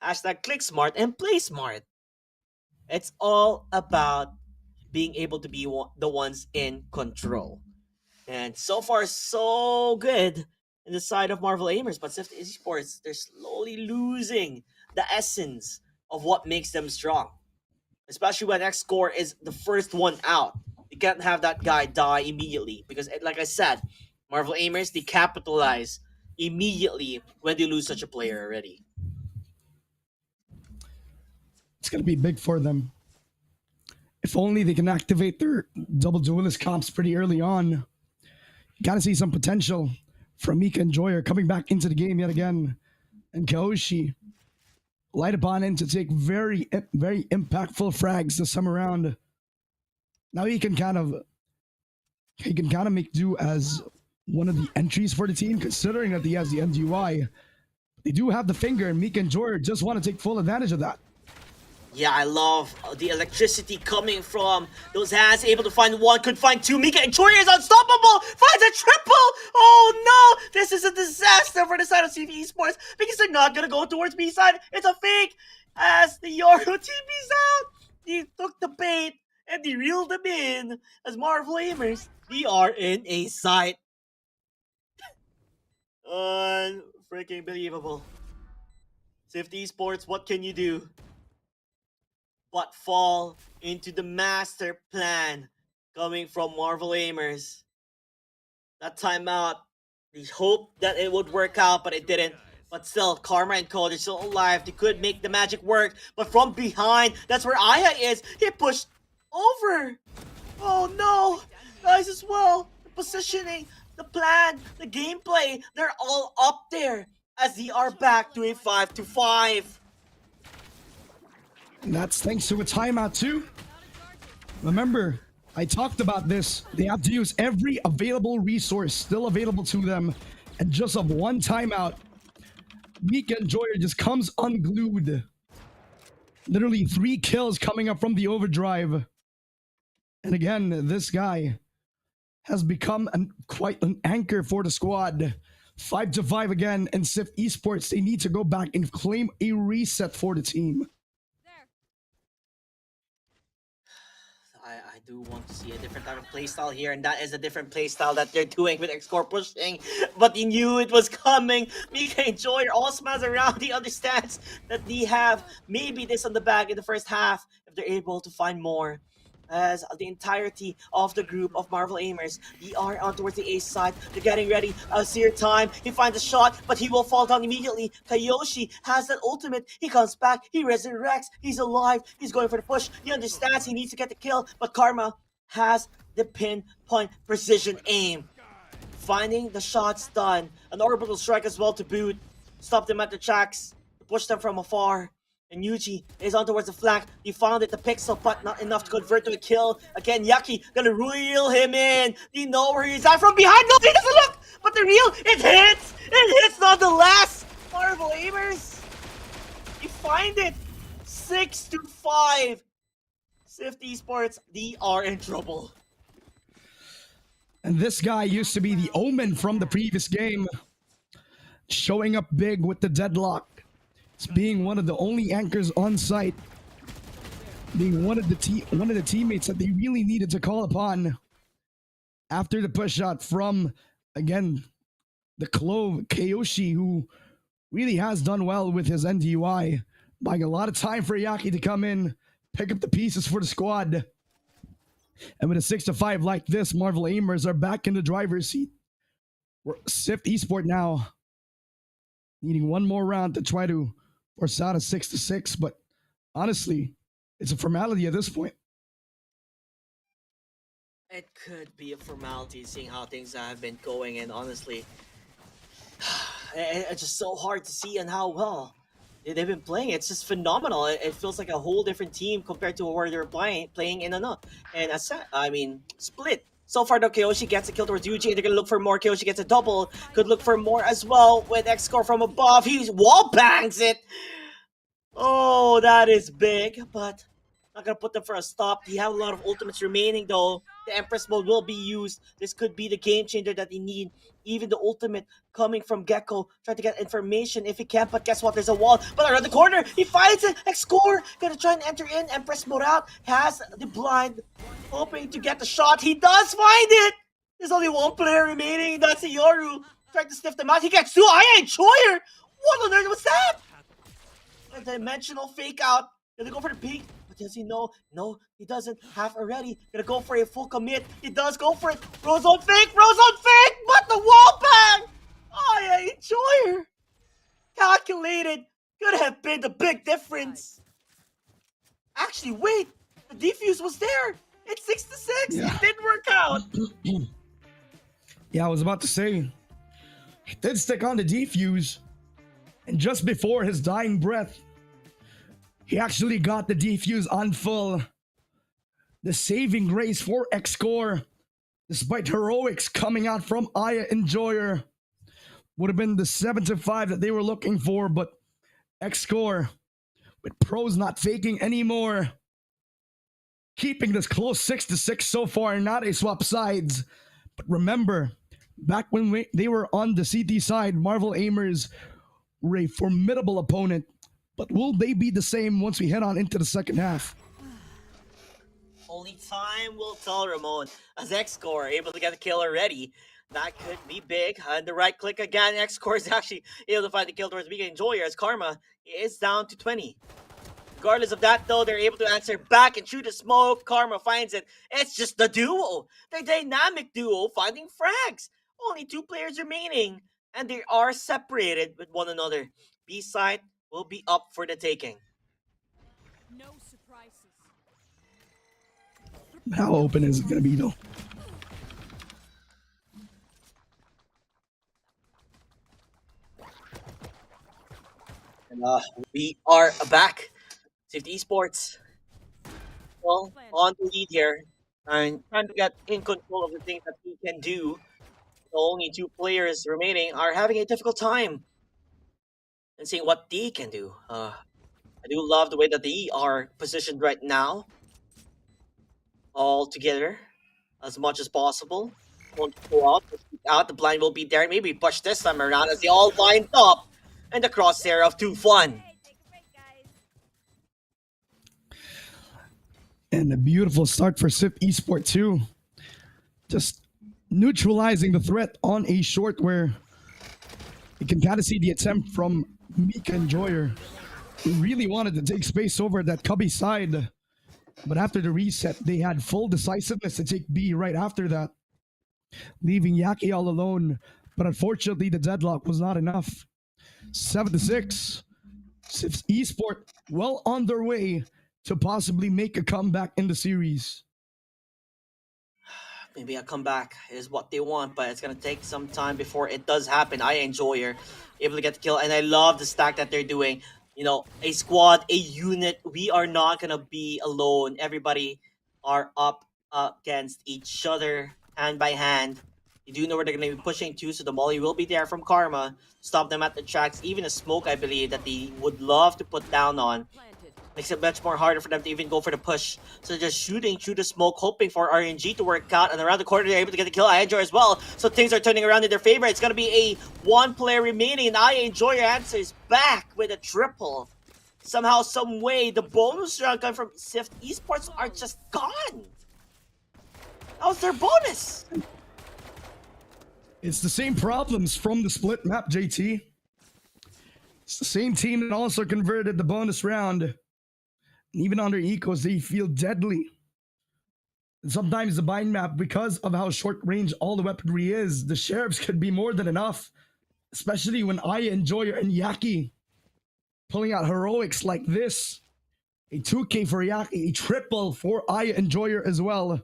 hashtag click smart and play smart? It's all about being able to be the ones in control. And so far, so good in the side of Marvel Aimers, but Swift Esports, they're slowly losing the essence of what makes them strong. Especially when X Score is the first one out. You can't have that guy die immediately because, like I said, Marvel Aimers, they capitalize immediately when they lose such a player already. It's going to be big for them. If only they can activate their double duelist comps pretty early on. Got to see some potential from Mika and Joyer coming back into the game yet again. And Kaoshi light upon him to take very, very impactful frags this time around. Now he can kind of make do as one of the entries for the team, considering that he has the NGY. They do have the finger, and Mika and Joyer just want to take full advantage of that. Yeah, I love the electricity coming from those hands. Able to find one, could find two. Mika and Chori is unstoppable. Finds a triple. Oh no, this is a disaster for the side of CV Esports because they're not gonna go towards B side. It's a fake. As the Yoro team is out, he took the bait and they reeled them in. As Marvel Aimers, they are in a site. Unfreaking believable. Swift Esports, what can you do but fall into the master plan coming from Marvel Aimers? That timeout, we hoped that it would work out, but it didn't. But still, Karma and Code are still alive. They could make the magic work, but from behind, that's where Aya is. He pushed over. Oh no, guys as well. The positioning, the plan, the gameplay, they're all up there as they are back to a 5-5. And that's thanks to a timeout too. Remember, I talked about this. They have to use every available resource still available to them. And just of one timeout, Mika and Joyer just comes unglued. Literally 3 kills coming up from the overdrive. And again, this guy has become quite an anchor for the squad. 5-5 again, and Swift Esports, they need to go back and claim a reset for the team. I do want to see a different type of playstyle here, and that is a different playstyle that they're doing with X-Core pushing, but he knew it was coming. Mika and Joy are all smashed around. He understands that they have maybe this on the bag in the first half if they're able to find more. As the entirety of the group of Marvel Aimers, they are on towards the ace side. They're getting ready. Seer time. He finds a shot, but he will fall down immediately. Kayoshi has that ultimate. He comes back. He resurrects. He's alive. He's going for the push. He understands he needs to get the kill, but Karma has the pinpoint precision aim. Finding the shots done. An orbital strike as well to boot. Stop them at the tracks. Push them from afar. And Yuji is on towards the flank. He found it, the pixel, but not enough to convert to a kill. Again, Yaki gonna reel him in. Do you know where he's at from behind? No, he doesn't look! But the reel, it hits! It hits nonetheless! Marvel Aimers! You find it! 6-5. Swift Esports, they are in trouble. And this guy used to be the Omen from the previous game. Showing up big with the deadlock. Being one of the only anchors on site, being one of the teammates that they really needed to call upon after the push shot from, again, the Clove Kayoshi, who really has done well with his NDUI, buying a lot of time for Yaki to come in, pick up the pieces for the squad. And with a 6-5 like this, Marvel Aimers are back in the driver's seat. Swift Esports now needing one more round to try to force out a 6-6, but honestly, it's a formality at this point. It could be a formality seeing how things have been going, and honestly, it's just so hard to see and how well they've been playing. It's just phenomenal. It feels like a whole different team compared to where they're playing in and split. So far, though, Kyoshi gets a kill towards Yuji. They're gonna look for more. Kyoshi gets a double. Could look for more as well with X score from above. He wall bangs it. Oh, that is big, but not gonna put them for a stop. They have a lot of ultimates remaining though. The Empress mode will be used. This could be the game changer that they need. Even the ultimate coming from Gecko, trying to get information if he can, but guess what? There's a wall. But around the corner, he finds it. X score, gonna try and enter in. Empress mode out, has the blind, hoping to get the shot. He does find it. There's only one player remaining. That's Yoru. Trying to sniff them out. He gets two. I enjoy her. What on earth was that? A dimensional fake out. Gonna go for the peek. But does he know? No, he doesn't. Half already. Gonna go for a full commit. He does go for it. Rose on fake. Rose on fake. But the wall bang. Oh, I enjoy her. Calculated. Could have been the big difference. Actually, wait. The defuse was there. It's 6-6. Yeah. It didn't work out. Yeah, I was about to say, he did stick on the defuse, and just before his dying breath, he actually got the defuse on full. The saving grace for X-Score, despite heroics coming out from Aya Enjoyer, would have been the 7-5 that they were looking for, but X-Score, with pros not faking anymore, keeping this close 6-6 so far, not a swap sides. But remember, back when they were on the CT side, Marvel Aimers were a formidable opponent. But will they be the same once we head on into the second half? Only time will tell, Ramon. As X-Score able to get the kill already. That could be big. And the right click again. X-Score is actually able to find the kill towards Mika Enjoyer as Karma is down to 20. Regardless of that, though, they're able to answer back and shoot a smoke. Karma finds it. It's just the duo. The dynamic duo finding frags. Only 2 players remaining. And they are separated with one another. B-side will be up for the taking. No surprises. How open is it going to be, though? And we are back. Safety Esports. Well, on the lead here. And trying to get in control of the things that he can do. The only 2 players remaining are having a difficult time. And seeing what they can do. I do love the way that they are positioned right now. All together. As much as possible. Won't go out. The blind will be there. Maybe push this time around as they all lined up. And the crosshair of 2-1. And a beautiful start for SIP Esports too. Just neutralizing the threat on a short where you can kind of see the attempt from Mika Enjoyer, who really wanted to take space over that Cubby side. But after the reset, they had full decisiveness to take B right after that, leaving Yaki all alone. But unfortunately, the deadlock was not enough. 7-6. SIP Esports well on their way to possibly make a comeback in the series. Maybe a comeback is what they want, but it's gonna take some time before it does happen. I enjoy her able to get the kill, and I love the stack that they're doing. You know, a squad, a unit. We are not gonna be alone. Everybody are up against each other, hand by hand. You do know where they're gonna be pushing to, so the molly will be there from Karma. Stop them at the tracks. Even a smoke, I believe, that they would love to put down on. Makes it much more harder for them to even go for the push. So they're just shooting through the smoke, hoping for RNG to work out. And around the corner, they're able to get the kill. I enjoy as well. So things are turning around in their favor. It's going to be a 1 player remaining. And I enjoy your answers back with a triple. Somehow, some way, the bonus round coming from SIFT Esports are just gone. That was their bonus. It's the same problems from the split map, JT. It's the same team that also converted the bonus round. Even on their ecos, they feel deadly. And sometimes the bind map, because of how short range all the weaponry is, the sheriffs could be more than enough. Especially when I Enjoyer and Yaki pulling out heroics like this. A 2K for Yaki, a triple for I Enjoyer as well.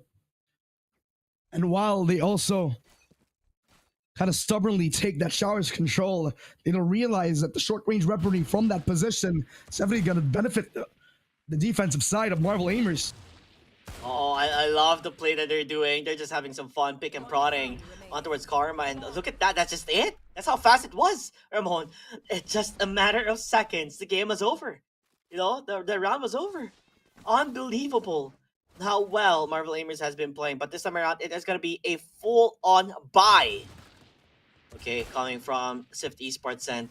And while they also kind of stubbornly take that shower's control, they don't realize that the short-range weaponry from that position is definitely going to benefit the defensive side of Marvel Aimers. Oh, I love the play that they're doing. They're just having some fun pick and prodding on towards Karma. And look at that. That's just it. That's how fast it was, Ramon. It's just a matter of seconds. The game was over. You know, the round was over. Unbelievable how well Marvel Aimers has been playing. But this time around, it is going to be a full-on buy. Okay, coming from Swift Esports. And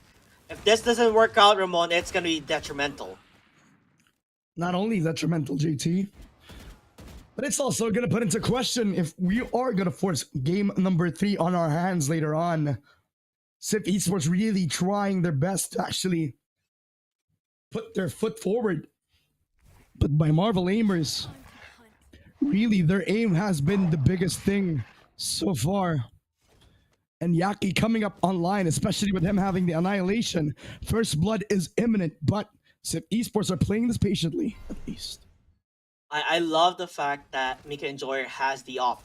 if this doesn't work out, Ramon, it's going to be detrimental. Not only detrimental, JT, but it's also going to put into question if we are going to force game number 3 on our hands later on. Swift Esports really trying their best to actually put their foot forward. But by Marvel Aimers, really their aim has been the biggest thing so far. And Yaki coming up online, especially with him having the Annihilation. First blood is imminent, but Swift Esports are playing this patiently, at least. I love the fact that Mika Enjoyer has the op.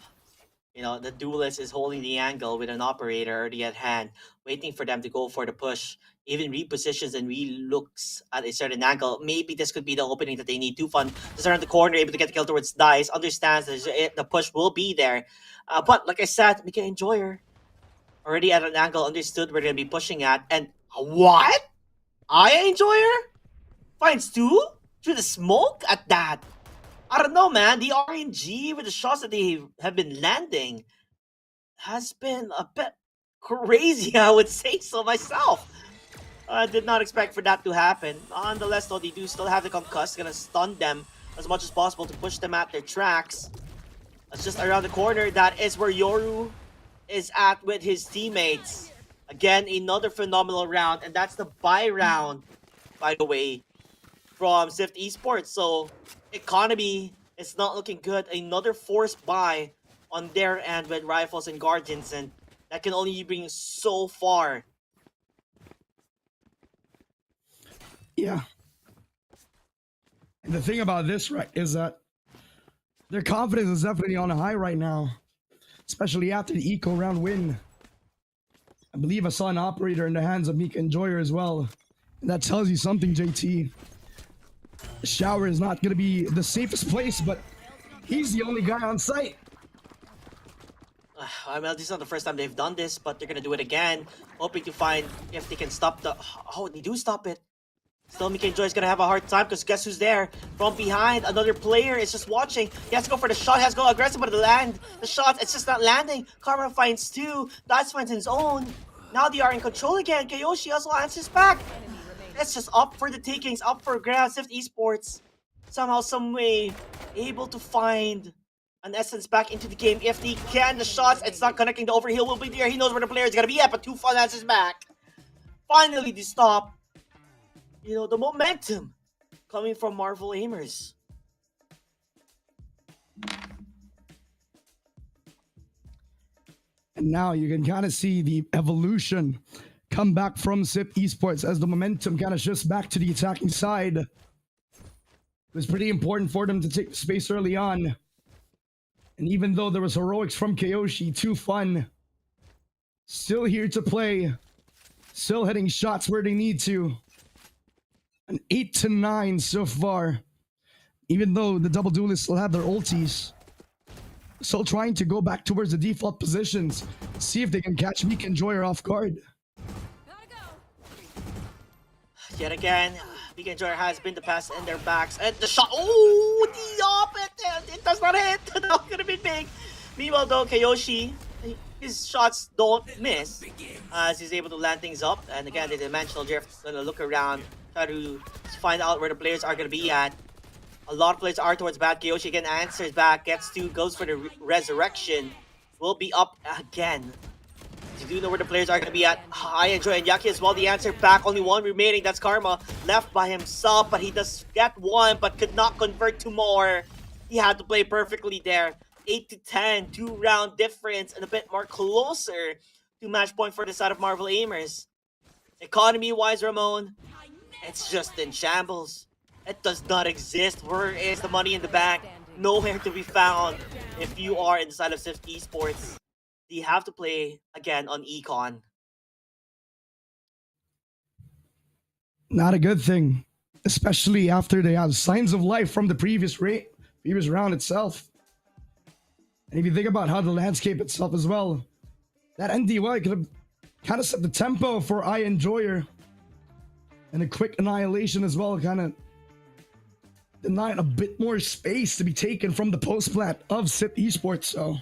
You know, the duelist is holding the angle with an operator already at hand, waiting for them to go for the push. Even repositions and re-looks at a certain angle. Maybe this could be the opening that they need. Too fun. Just around the corner, able to get the kill towards Dice. Understands that the push will be there. But like I said, Mika Enjoyer already at an angle, understood where they're going to be pushing at. And what? Enjoyer finds 2 through the smoke at that. I don't know, man. The RNG with the shots that they have been landing has been a bit crazy, I would say so myself. I did not expect for that to happen. Nonetheless, though, they do still have the concuss. Gonna stun them as much as possible to push them at their tracks. That's just around the corner. That is where Yoru is at with his teammates. Again, another phenomenal round. And that's the buy round, by the way, from Swift Esports. So, economy is not looking good. Another forced buy on their end with Rifles and Guardians. And that can only bring so far. Yeah. And the thing about this, right, is that their confidence is definitely on a high right now, especially after the eco round win. I believe I saw an operator in the hands of Mika Enjoyer as well. And that tells you something, JT. The shower is not going to be the safest place, but he's the only guy on site. I mean, this is not the first time they've done this, but they're going to do it again. Hoping to find if they can stop the... Oh, they do stop it. Still, Mika Enjoyer is going to have a hard time because guess who's there? From behind, another player is just watching. He has to go for the shot. He has to go aggressive, but the shot, it's just not landing. Karma finds 2. Dice finds his own. Now they are in control again. Kiyoshi also answers back. It's just up for the takings, up for grabs. Swift Esports somehow, some way, able to find an essence back into the game. If they can, the shots, it's not connecting. The overheal will be there. He knows where the player is going to be at, but 2 fun answers back. Finally, they stop. You know, the momentum coming from Marvel Aimers. And now you can kind of see the evolution come back from Swift Esports as the momentum kind of shifts back to the attacking side. It was pretty important for them to take the space early on. And even though there was heroics from Kiyoshi, 2 fun, still here to play, still hitting shots where they need to. An 8-9 so far. Even though the double duelists still have their ultis. Still trying to go back towards the default positions. See if they can catch Mika Enjoyer off guard. Yet again, Mika Enjoyer has been the pass in their backs. And the shot, oh, the op, it does not hit. That could have been big. Meanwhile, though, Kiyoshi, his shots don't miss as he's able to land things up. And again, the dimensional drift, gonna look around, try to find out where the players are gonna be at. A lot of players are towards bad. Kiyoshi again answers back, gets 2, goes for the resurrection. Will be up again. You do know where the players are going to be at. I enjoy and Yaki as well. The answer back. Only 1 remaining. That's Karma. Left by himself, but he does get 1, but could not convert to more. He had to play perfectly there. 8-10, 2-round difference, and a bit more closer to match point for the side of Marvel Aimers. Economy-wise, Ramon, it's just in shambles. It does not exist. Where is the money in the bank? Nowhere to be found. if you are inside of Swift Esports, you have to play again on Econ. Not a good thing, especially after they have signs of life from the previous round itself. And if you think about how the landscape itself as well, that NDY could have kind of set the tempo for I Enjoyer, and a quick annihilation as well, kind of denying a bit more space to be taken from the post plat of Swift Esports. So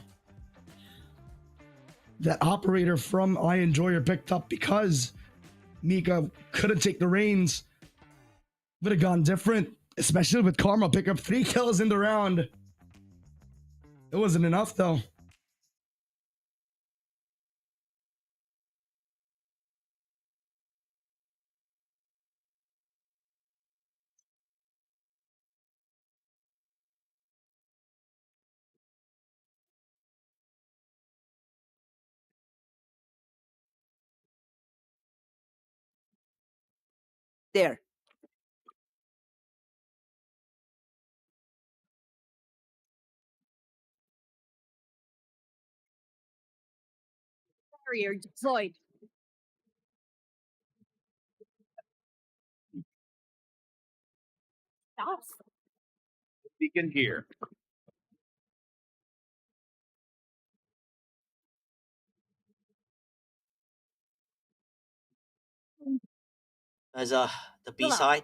that operator from I Enjoyer picked up because Mika couldn't take the reins. Would have gone different, especially with Karma pick up 3 kills in the round. It wasn't enough though. There. Barrier deployed. Stop. Beacon here. As the B side,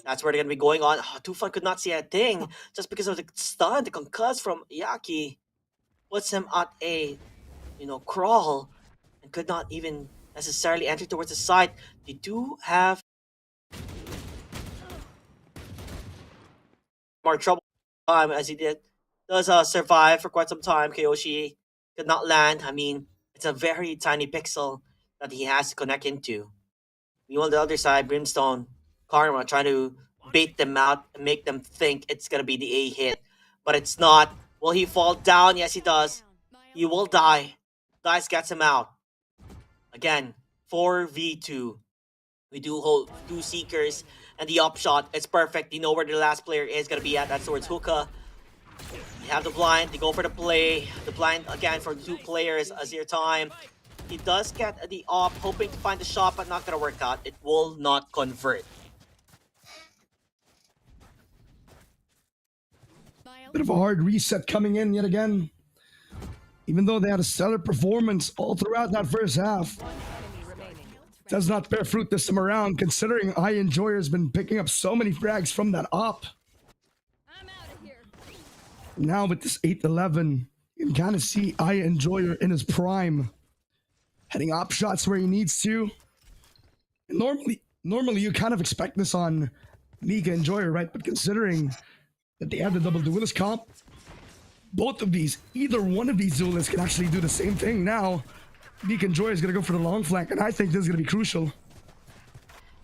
that's where they're gonna be going on. Oh, Tufan could not see a thing just because of the stun, the concuss from Yaki. Puts him at a crawl and could not even necessarily enter towards the side. They do have more trouble as he does survive for quite some time. Kiyoshi could not land. I mean, it's a very tiny pixel that he has to connect into. Meanwhile, on the other side, Brimstone, Karma trying to bait them out and make them think it's gonna be the A hit, but it's not. Will he fall down? Yes, he does. He will die. Dice gets him out. Again, 4v2. We do hold 2 Seekers, and the upshot, it's perfect. You know where the last player is gonna be at. That's towards Hookah. You have the blind, they go for the play. The blind again for 2 players as your time. He does get the op, hoping to find the shot, but not gonna work out. It will not convert. Bit of a hard reset coming in yet again. Even though they had a stellar performance all throughout that first half, does not bear fruit this time around, considering I Enjoyer has been picking up so many frags from that op. I'm out of here. Now with this 8-11, you can kind of see I Enjoyer in his prime, heading op shots where he needs to. And normally you kind of expect this on Mika Enjoyer, right? But considering that they have the double duelist comp, both of these, either one of these duelists can actually do the same thing. Now, Mika Enjoyer is going to go for the long flank, and I think this is going to be crucial.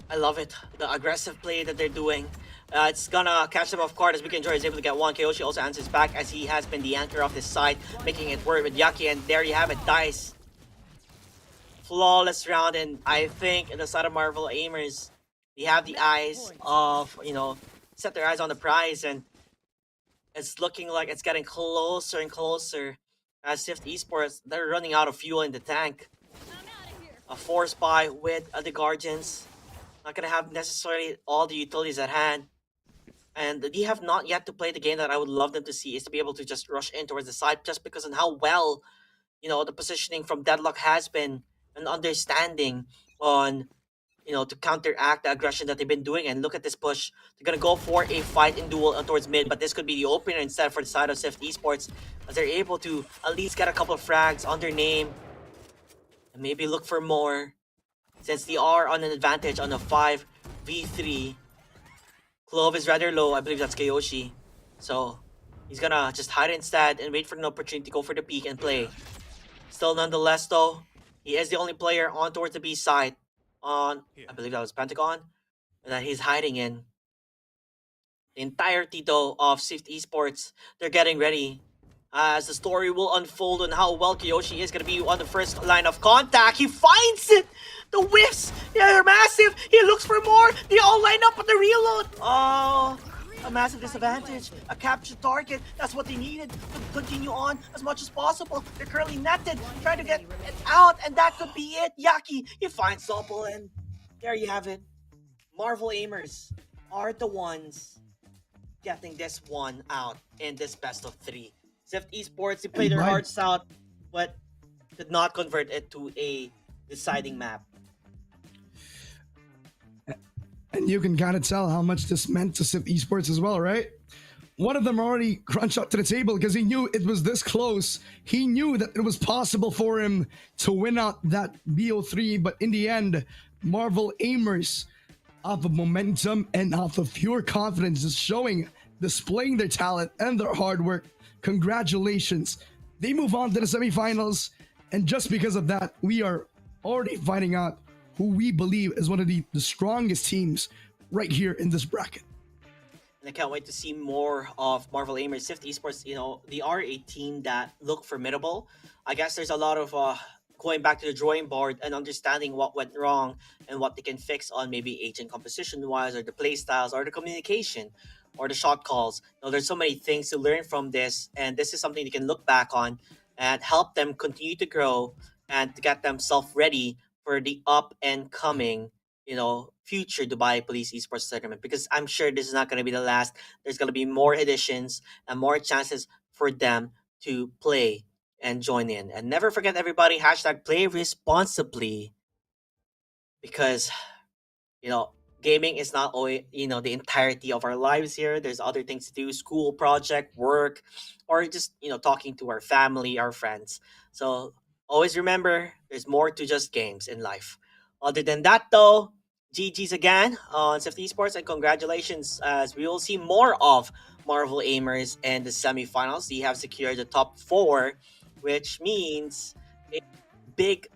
I love it. The aggressive play that they're doing. It's gonna catch them off guard as Mika Enjoyer is able to get one. Kiyoshi also answers back as he has been the anchor of this side, making it work with Yaki, and there you have it, Dice. Flawless round, and I think in the side of Marvel aimers, they have the eyes of, set their eyes on the prize, and it's looking like it's getting closer and closer. As Swift Esports, they're running out of fuel in the tank. I'm out of here. A force buy with the Guardians. Not gonna have necessarily all the utilities at hand. And they have not yet to play the game that I would love them to see, is to be able to just rush in towards the side, just because of how well, the positioning from Deadlock has been, and understanding on, to counteract the aggression that they've been doing. And look at this push. They're gonna go for a fight in duel towards mid, but this could be the opener instead for the side of Swift Esports, as they're able to at least get a couple of frags on their name, and maybe look for more, since they are on an advantage on a 5v3. Clove is rather low. I believe that's Kiyoshi. So he's gonna just hide instead and wait for an opportunity to go for the peek and play. Still, nonetheless, though, he is the only player on towards the B side. On, I believe that was Pentagon, that he's hiding in. The entirety, though, of Swift Esports, they're getting ready. As the story will unfold on how well Kiyoshi is going to be on the first line of contact. He finds it! The whiffs! They're massive! He looks for more! They all line up with the reload! Oh, a massive disadvantage. A captured target, that's what they needed to continue on as much as possible. They're currently netted, trying to get it out, and that could be it. Yaki, he finds Doppel, and there you have it. Marvel Aimers are the ones getting this one out in this best of 3. Zift Esports, they played their hearts out, but did not convert it to a deciding map. And you can kind of tell how much this meant to Zift Esports as well, right? One of them already crunched up to the table because he knew it was this close. He knew that it was possible for him to win out that BO3, but in the end, Marvel Aimers, off of momentum and off of pure confidence, just displaying their talent and their hard work. Congratulations. They move on to the semifinals, and just because of that, we are already finding out who we believe is one of the strongest teams right here in this bracket. And I can't wait to see more of Marvel Aimers. Zift Esports, they are a team that look formidable. I guess there's a lot of going back to the drawing board and understanding what went wrong and what they can fix on maybe agent composition wise, or the play styles, or the communication, or the shot calls. There's so many things to learn from this, and this is something they can look back on and help them continue to grow and to get themselves ready for the up and coming, future Dubai Police Esports Tournament, because I'm sure this is not going to be the last. There's going to be more editions and more chances for them to play and join in. And never forget, everybody, hashtag play responsibly, because, gaming is not always, the entirety of our lives here. There's other things to do, school, project, work, or just, talking to our family, our friends. So always remember, there's more to just games in life. Other than that, though, GG's again on Zift Esports, and congratulations, as we will see more of Marvel Aimers in the semifinals. They have secured the top 4, which means a big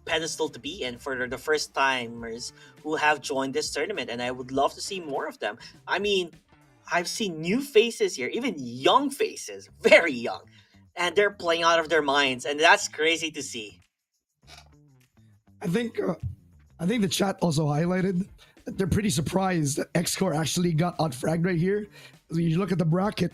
pedestal to be in for the first timers who have joined this tournament, and I would love to see more of them. I mean, I've seen new faces here, even young faces, very young, and they're playing out of their minds, and that's crazy to see. I think the chat also highlighted that they're pretty surprised that X-Core actually got out-fragged right here. As you look at the bracket,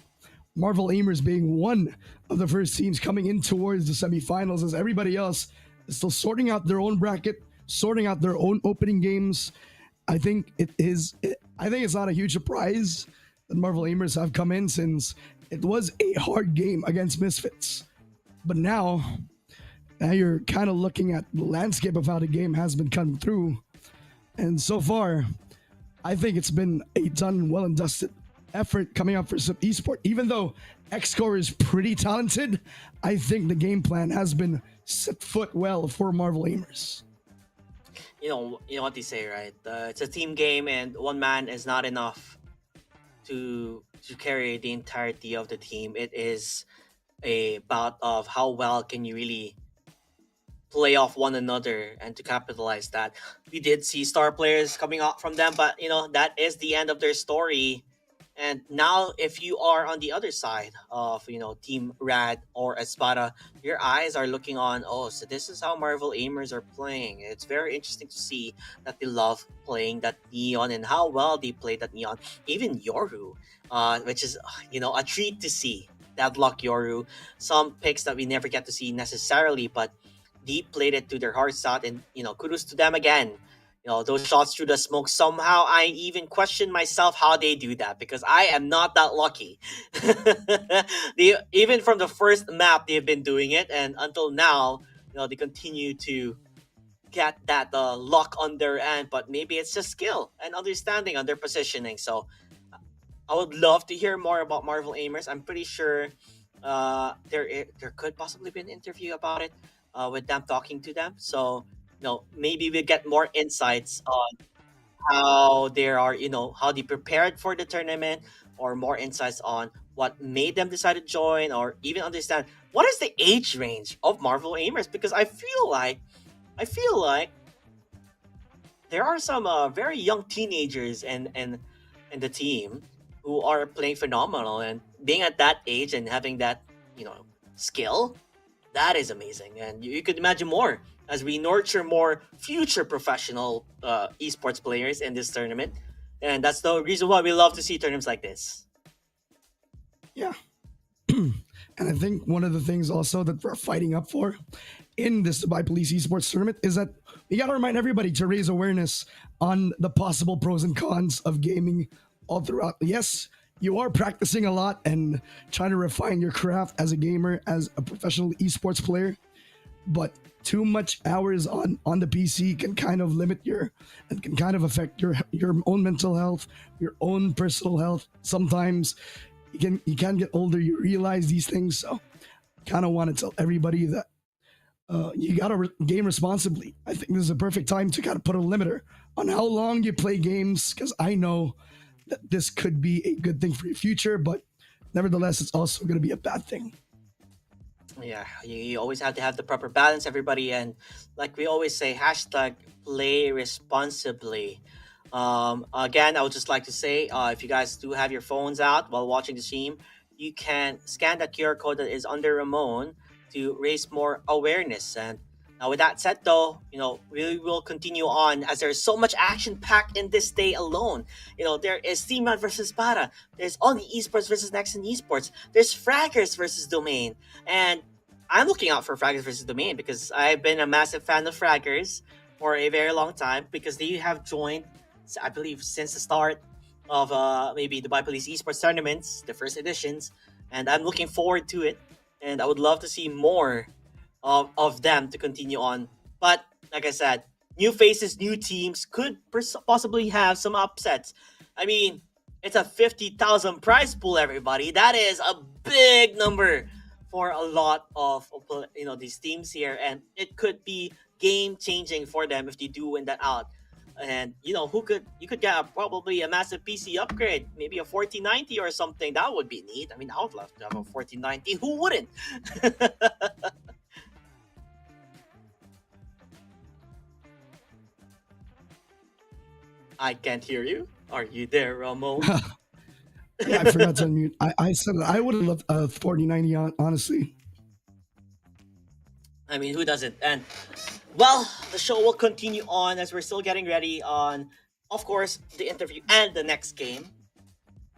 Marvel Aimers being one of the first teams coming in towards the semifinals, as everybody else is still sorting out their own bracket, sorting out their own opening games. I think it's not a huge surprise that Marvel Aimers have come in, since it was a hard game against Misfits. But now you're kind of looking at the landscape of how the game has been coming through. And so far, I think it's been a done, well and dusted effort coming up for Zift Esports. Even though X-Core is pretty talented, I think the game plan has been set foot well for Marvel Aimers. You know what they say, right? It's a team game, and one man is not enough to carry the entirety of the team. It is a bout of how well can you really play off one another and to capitalize that. We did see star players coming out from them, but that is the end of their story. And now, if you are on the other side of Team Rad or Espada, your eyes are looking on. Oh, so this is how Marvel Aimers are playing. It's very interesting to see that they love playing that Neon and how well they play that Neon. Even Yoru, which is a treat to see. Deadlock Yoru, some picks that we never get to see necessarily, but they played it to their hearts out, and kudos to them again. Those shots through the smoke, somehow I even question myself how they do that, because I am not that lucky. Even from the first map, they've been doing it, and until now, they continue to get that luck on their end, but maybe it's just skill and understanding on their positioning. So I would love to hear more about Marvel Aimers. I'm pretty sure there could possibly be an interview about it with them talking to them. So maybe we get more insights on how they are, how they prepared for the tournament, or more insights on what made them decide to join, or even understand what is the age range of Marvel Aimers, because I feel like there are some very young teenagers and the team who are playing phenomenal, and being at that age and having that skill, that is amazing. And you could imagine more as we nurture more future professional esports players in this tournament. And that's the reason why we love to see tournaments like this. Yeah. And I think one of the things also that we're fighting up for in this Dubai Police Esports Tournament is that we got to remind everybody to raise awareness on the possible pros and cons of gaming all throughout. Yes, you are practicing a lot and trying to refine your craft as a gamer, as a professional esports player, but too much hours on the PC can kind of limit your and can kind of affect your own mental health, your own personal health. Sometimes you can get older, you realize these things. So kind of want to tell everybody that you got to game responsibly. I think this is a perfect time to kind of put a limiter on how long you play games, because I know that this could be a good thing for your future, but nevertheless, it's also going to be a bad thing. Yeah, you always have to have the proper balance, everybody, and like we always say, hashtag play responsibly. Again, I would just like to say, if you guys do have your phones out while watching the stream, you can scan that QR code that is under Ramon to raise more awareness. And now, with that said, though, we will continue on as there's so much action packed in this day alone. There is Teamad versus Para. There's Only Esports versus Next in Esports. There's Fraggers versus Domain. And I'm looking out for Fraggers versus Domain because I've been a massive fan of Fraggers for a very long time because they have joined, I believe, since the start of maybe Dubai Police Esports Tournaments, the first editions. And I'm looking forward to it. And I would love to see more of them to continue on. But like I said, new faces, new teams could possibly have some upsets. I mean, it's a 50,000 prize pool, everybody. That is a big number for a lot of these teams here, and it could be game changing for them if they do win that out. And you could get probably a massive PC upgrade, maybe a 1490 or something. That would be neat. I mean, I would love to have a 1490. Who wouldn't? I can't hear you. Are you there, Ramon? Yeah, I forgot to unmute. I said I would have loved a 4090 honestly. I mean, who doesn't? And well, the show will continue on as we're still getting ready on, of course, the interview and the next game.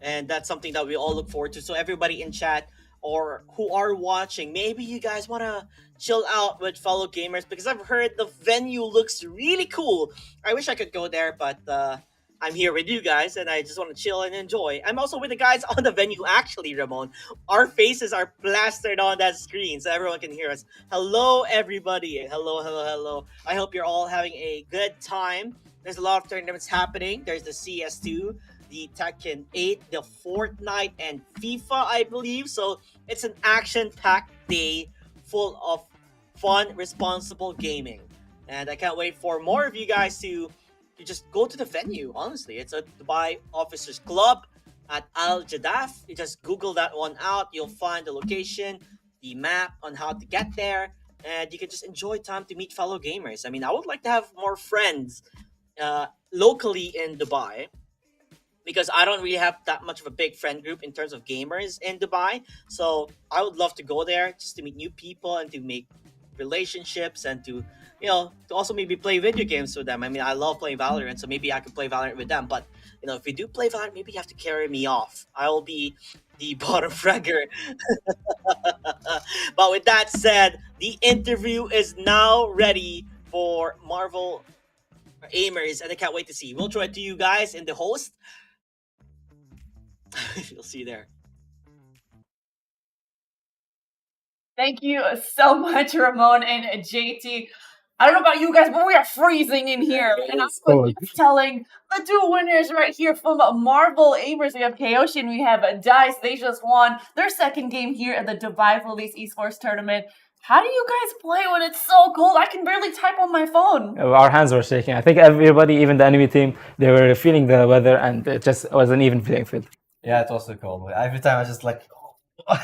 And that's something that we all look forward to. So everybody in chat or who are watching, maybe you guys want to chill out with fellow gamers because I've heard the venue looks really cool. I wish I could go there, but I'm here with you guys and I just want to chill and enjoy. I'm also with the guys on the venue, actually, Ramon. Our faces are plastered on that screen so everyone can hear us. Hello, everybody. Hello, hello, hello. I hope you're all having a good time. There's a lot of tournaments happening. There's the CS2, the Tekken 8, the Fortnite, and FIFA, I believe. So it's an action-packed day full of fun, responsible gaming. And I can't wait for more of you guys to just go to the venue, honestly. It's a Dubai Officers Club at Al Jadaf. You just Google that one out. You'll find the location, the map on how to get there, and you can just enjoy time to meet fellow gamers. I mean, I would like to have more friends locally in Dubai because I don't really have that much of a big friend group in terms of gamers in Dubai. So I would love to go there just to meet new people and to make relationships and to also maybe play video games with them. I mean, I love playing Valorant, so maybe I can play Valorant with them. But if we do play Valorant, maybe you have to carry me off. I will be the bottom fragger. But with that said, the interview is now ready for Marvel Aimers, and I can't wait to see. We'll throw it to you guys in the host. You'll see there. Thank you so much, Ramon and JT. I don't know about you guys, but we are freezing in here. And I was telling the two winners right here from Marvel Aimers. We have Kayoshi and we have Dice. They just won their second game here at the Dubai Police Esports Tournament. How do you guys play when it's so cold? I can barely type on my phone. Our hands were shaking. I think everybody, even the enemy team, they were feeling the weather and it just wasn't even playing field. Yeah, it was so cold. Every time I was just like...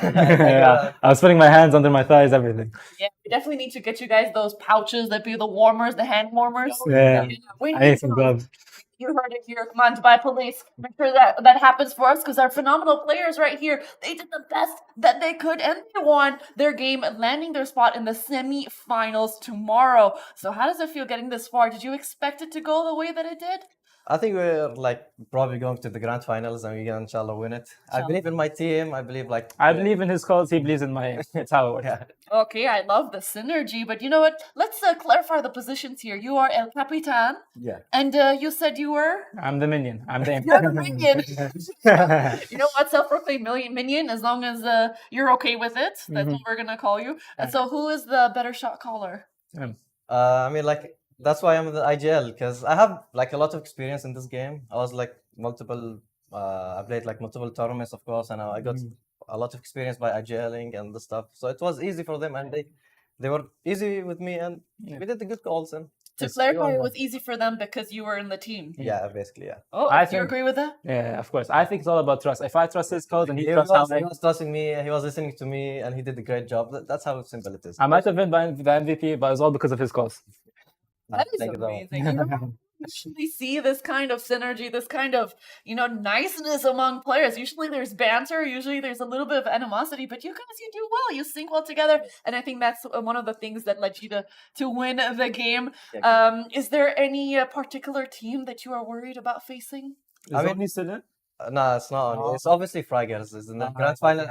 Yeah, I was putting my hands under my thighs, everything. Yeah, we definitely need to get you guys those pouches that be the warmers, the hand warmers. Yeah, we I need need some gloves. You heard it here. Come on, Dubai Police. Make sure that happens for us because our phenomenal players right here, they did the best that they could and they won their game, landing their spot in the semi-finals tomorrow. So how does it feel getting this far? Did you expect it to go the way that it did? I think we're like probably going to the grand finals and we're gonna inshallah win it. I believe in my team. I believe like I believe in his cause. He believes in mine. That's how it works. yeah. Okay, I love the synergy, but you know what? Let's clarify the positions here. You are El Capitan, Yeah. and you said you were. I'm the minion. I'm the You're the minion. You know what? Self-proclaimed minion. As long as you're okay with it, that's what we're gonna call you. And so, who is the better shot caller? I mean, like that's why I'm the IGL because I have like a lot of experience in this game. I was like multiple. I played like multiple tournaments, of course, and I got a lot of experience by IGLing and the stuff. So it was easy for them, and they were easy with me, and we did the good calls. And To clarify, it was easy for them because you were in the team. yeah, basically, yeah. Oh, I do you think- agree with that? Yeah, of course. I think it's all about trust. If I trust his cause and he He trusts how was trusting me. He was listening to me, and he did a great job. That's how simple it is. I might have been the MVP, but it's all because of his cause. That is Thank you so much. amazing. You know, we usually see this kind of synergy, this kind of, niceness among players. Usually there's banter, usually there's a little bit of animosity, but you guys, you do well. You sync well together. And I think that's one of the things that led you to win the game. Is there any particular team that you are worried about facing? Is mean- only still in? No, it's not only. It's obviously Fraggers is in the grand final.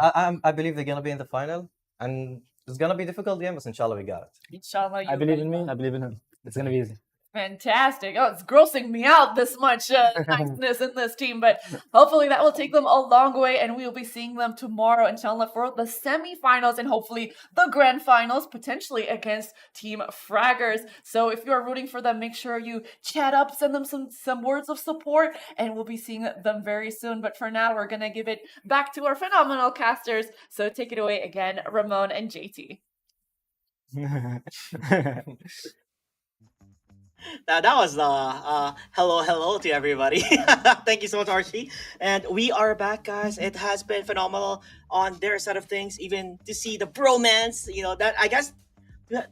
I believe they're gonna be in the final, and it's gonna be a difficult game, but inshallah we got it. Inshallah, I believe in me. I believe in him. It's gonna be easy. Fantastic. Oh, it's grossing me out this much niceness in this team, but hopefully that will take them a long way and we will be seeing them tomorrow, inshallah, for the semi-finals and hopefully the grand finals, potentially against Team Fraggers. So if you're rooting for them, make sure you chat up, send them some words of support, and we'll be seeing them very soon. But for now, we're going to give it back to our phenomenal casters. So take it away again, Ramon and JT. Now that was hello to everybody. Thank you so much, Archie. And we are back, guys. It has been phenomenal on their side of things, even to see the bromance. That I guess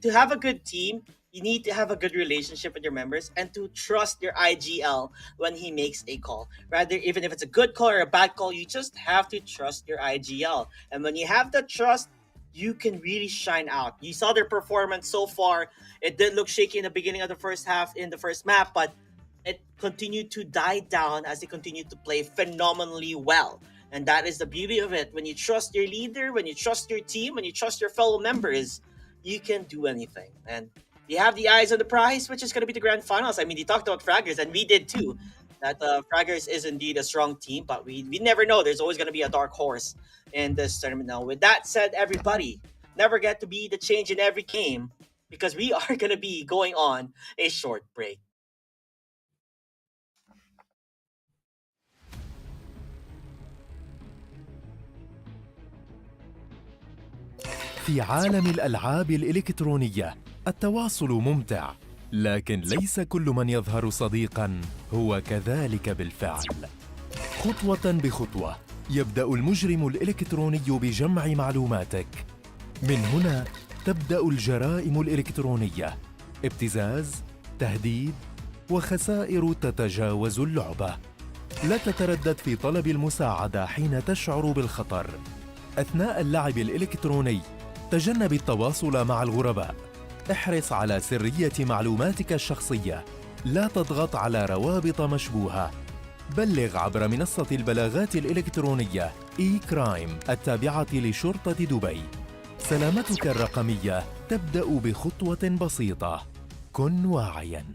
to have a good team, you need to have a good relationship with your members and to trust your IGL when he makes a call. Rather, even if it's a good call or a bad call, you just have to trust your IGL. And when you have that trust, you can really shine out. You saw their performance so far. It did look shaky in the beginning of the first half in the first map, but it continued to die down as they continued to play phenomenally well. And that is the beauty of it. When you trust your leader, when you trust your team, when you trust your fellow members, you can do anything. And you have the eyes on the prize, which is going to be the grand finals. I mean, you talked about Fraggers, and we did too. That Fraggers is indeed a strong team, but we never know. There's always going to be a dark horse in this tournament. Now, with that said, everybody, never get to be the change in every game because we are going to be going on a short break. في عالم الألعاب الإلكترونية التواصل ممتع، لكن ليس كل من يظهر صديقاً هو كذلك بالفعل. خطوة بخطوة يبدأ المجرم الإلكتروني بجمع معلوماتك. من هنا تبدأ الجرائم الإلكترونية، ابتزاز، تهديد، وخسائر تتجاوز اللعبة. لا تتردد في طلب المساعدة حين تشعر بالخطر. أثناء اللعب الإلكتروني تجنب التواصل مع الغرباء. احرص على سرية معلوماتك الشخصية. لا تضغط على روابط مشبوهة. بلغ عبر منصة البلاغات الإلكترونية إي-كرايم التابعة لشرطة دبي. سلامتك الرقمية تبدأ بخطوة بسيطة. كن واعياً.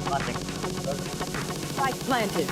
Spike planted.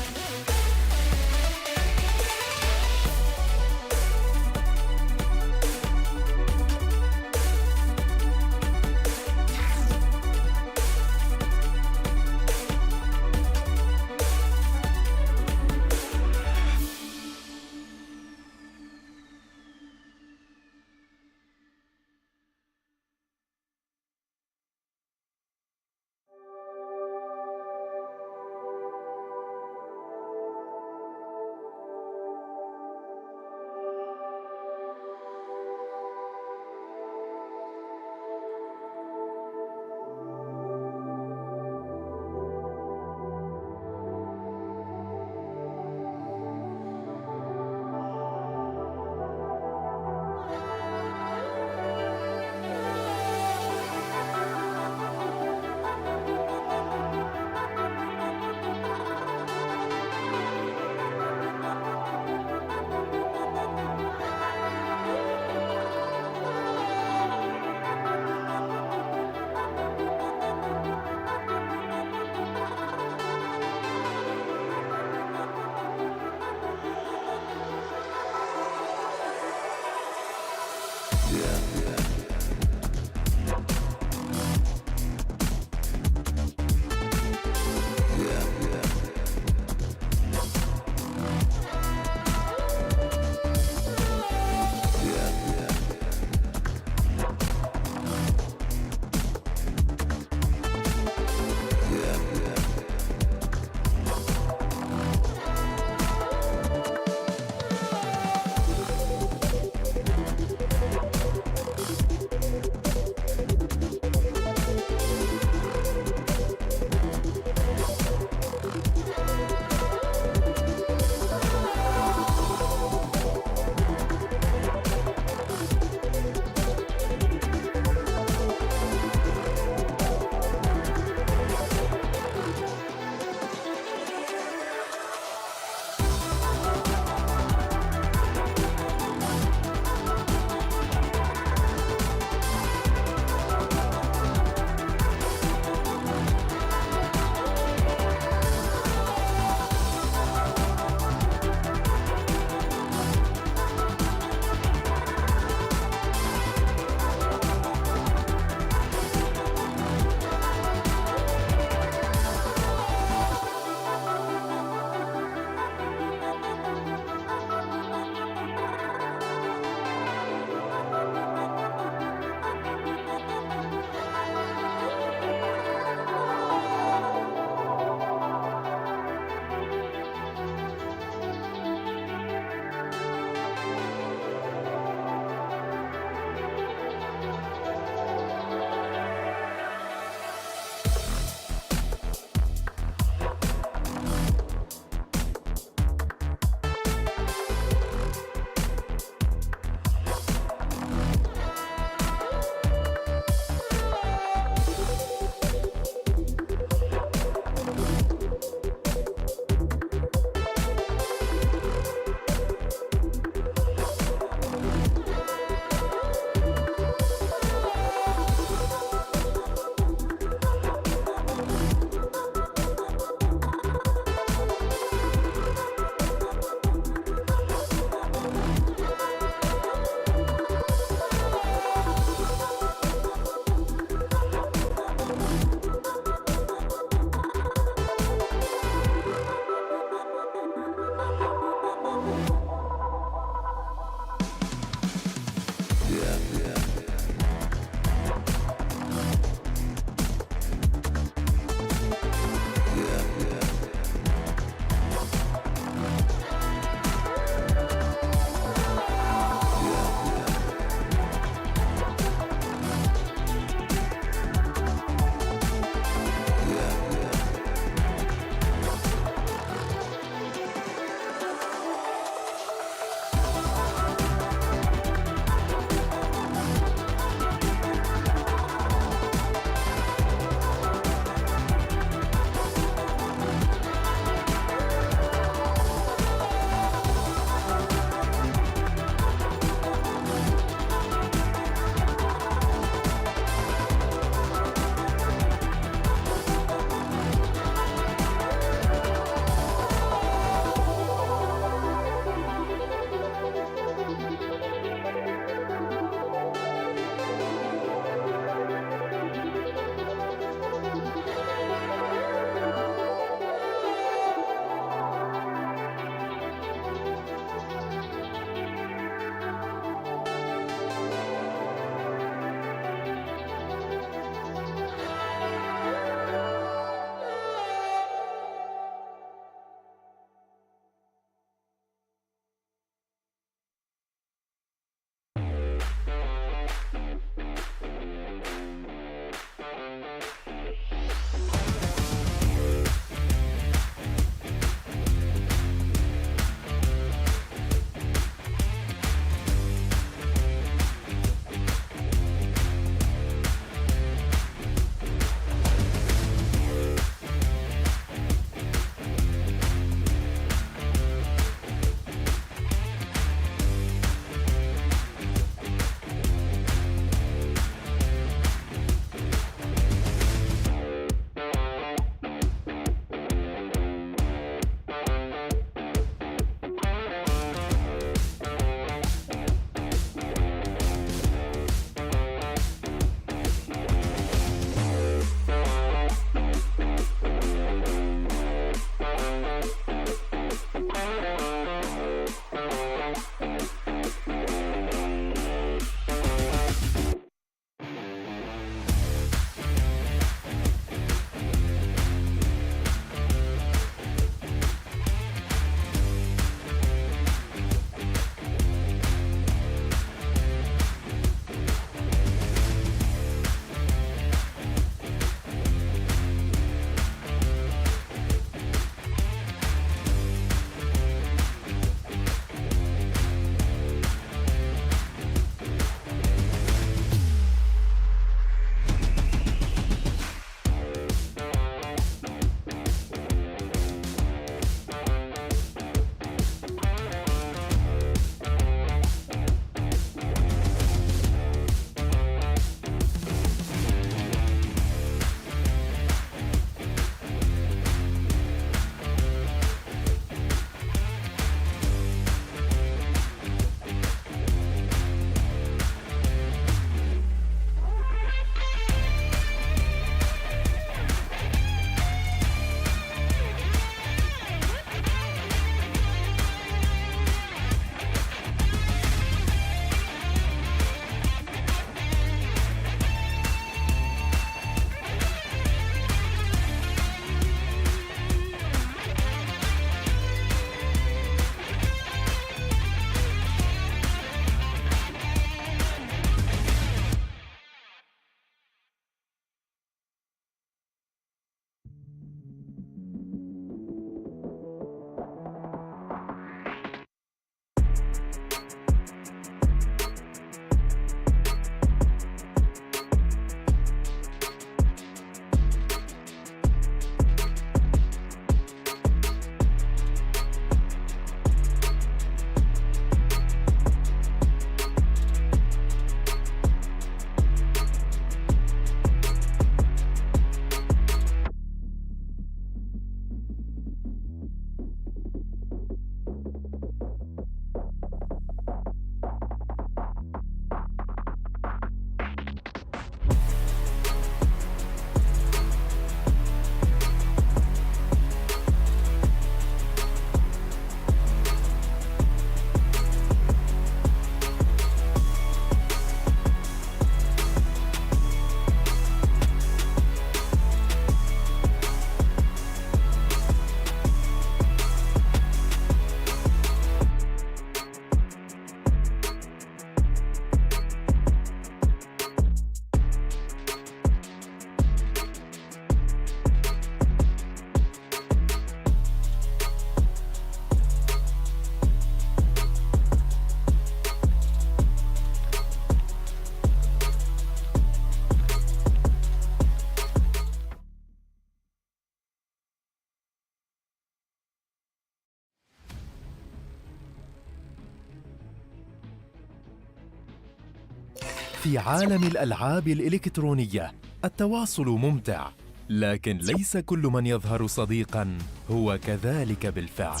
في عالم الألعاب الإلكترونية التواصل ممتع، لكن ليس كل من يظهر صديقاً هو كذلك بالفعل.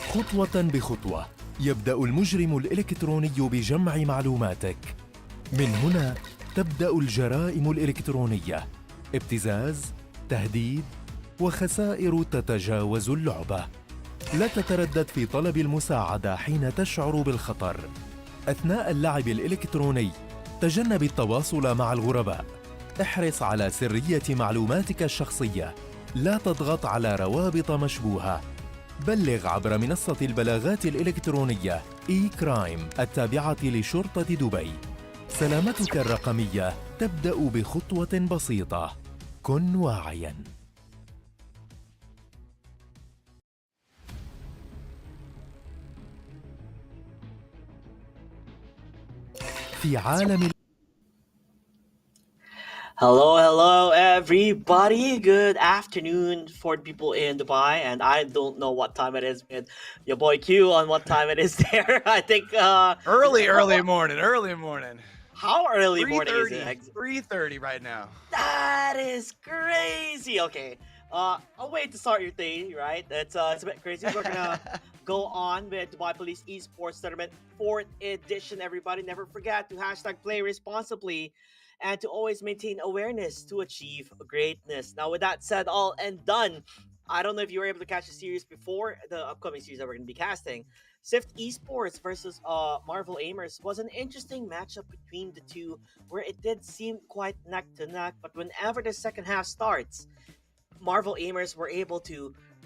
خطوة بخطوة يبدأ المجرم الإلكتروني بجمع معلوماتك. من هنا تبدأ الجرائم الإلكترونية، ابتزاز، تهديد، وخسائر تتجاوز اللعبة. لا تتردد في طلب المساعدة حين تشعر بالخطر. أثناء اللعب الإلكتروني تجنب التواصل مع الغرباء. احرص على سرية معلوماتك الشخصية. لا تضغط على روابط مشبوهة. بلغ عبر منصة البلاغات الإلكترونية إي-كرايم التابعة لشرطة دبي. سلامتك الرقمية تبدأ بخطوة بسيطة. كن واعياً. في عالم Hello, everybody. Good afternoon for the people in Dubai, and I don't know what time it is with your boy Q on what time it is there. I think early morning. how early morning is it? 3:30 right now. That is crazy. Okay, a way to start your day, right? It's a bit crazy. We're gonna go on with Dubai Police Esports Tournament 4th edition. Everybody, never forget to #play responsibly and to always maintain awareness to achieve greatness. Now, with that said, all and done, I don't know if you were able to catch the series before the upcoming series that we're going to be casting. Sift Esports versus Marvel Aimers was an interesting matchup between the two, where it did seem quite neck to neck. But whenever the second half starts, Marvel Aimers were able to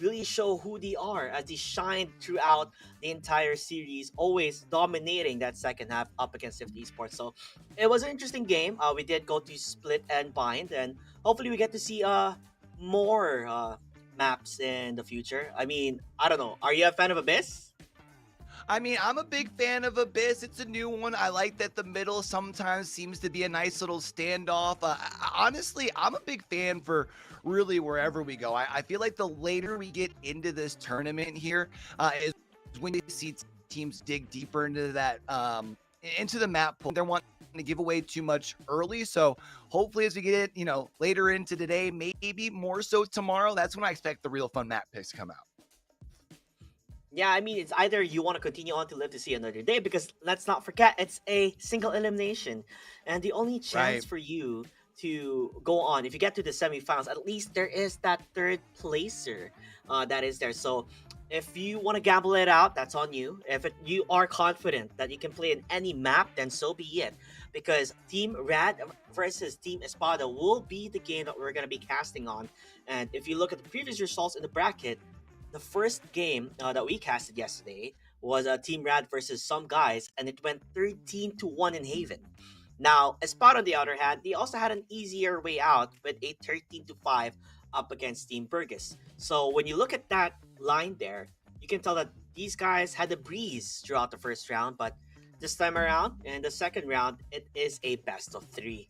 really show who they are as they shined throughout the entire series, always dominating that second half up against Sift Esports. So it was an interesting game. We did go to split and bind, and hopefully we get to see more maps in the future. I mean, I don't know. Are you a fan of Abyss? I mean, I'm a big fan of Abyss. It's a new one. I like that the middle sometimes seems to be a nice little standoff. Honestly, I'm a big fan for really wherever we go. I feel like the later we get into this tournament here is when you see teams dig deeper into that, into the map pool. They're wanting to give away too much early. So hopefully as we get it, later into today, maybe more so tomorrow, that's when I expect the real fun map picks to come out. Yeah, I mean, it's either you want to continue on to live to see another day, because let's not forget, it's a single elimination. And the only chance Right. for you to go on, if you get to the semifinals, at least there is that third placer that is there. So if you want to gamble it out, that's on you. If you are confident that you can play in any map, then so be it. Because Team Rad versus Team Espada will be the game that we're going to be casting on. And if you look at the previous results in the bracket, the first game that we casted yesterday was Team Rad versus some guys, and it went 13-1 in Haven. Now, Espada, on the other hand, they also had an easier way out with a 13-5 up against Team Burgess. So when you look at that line there, you can tell that these guys had a breeze throughout the first round, but this time around, in the second round, it is a best of 3.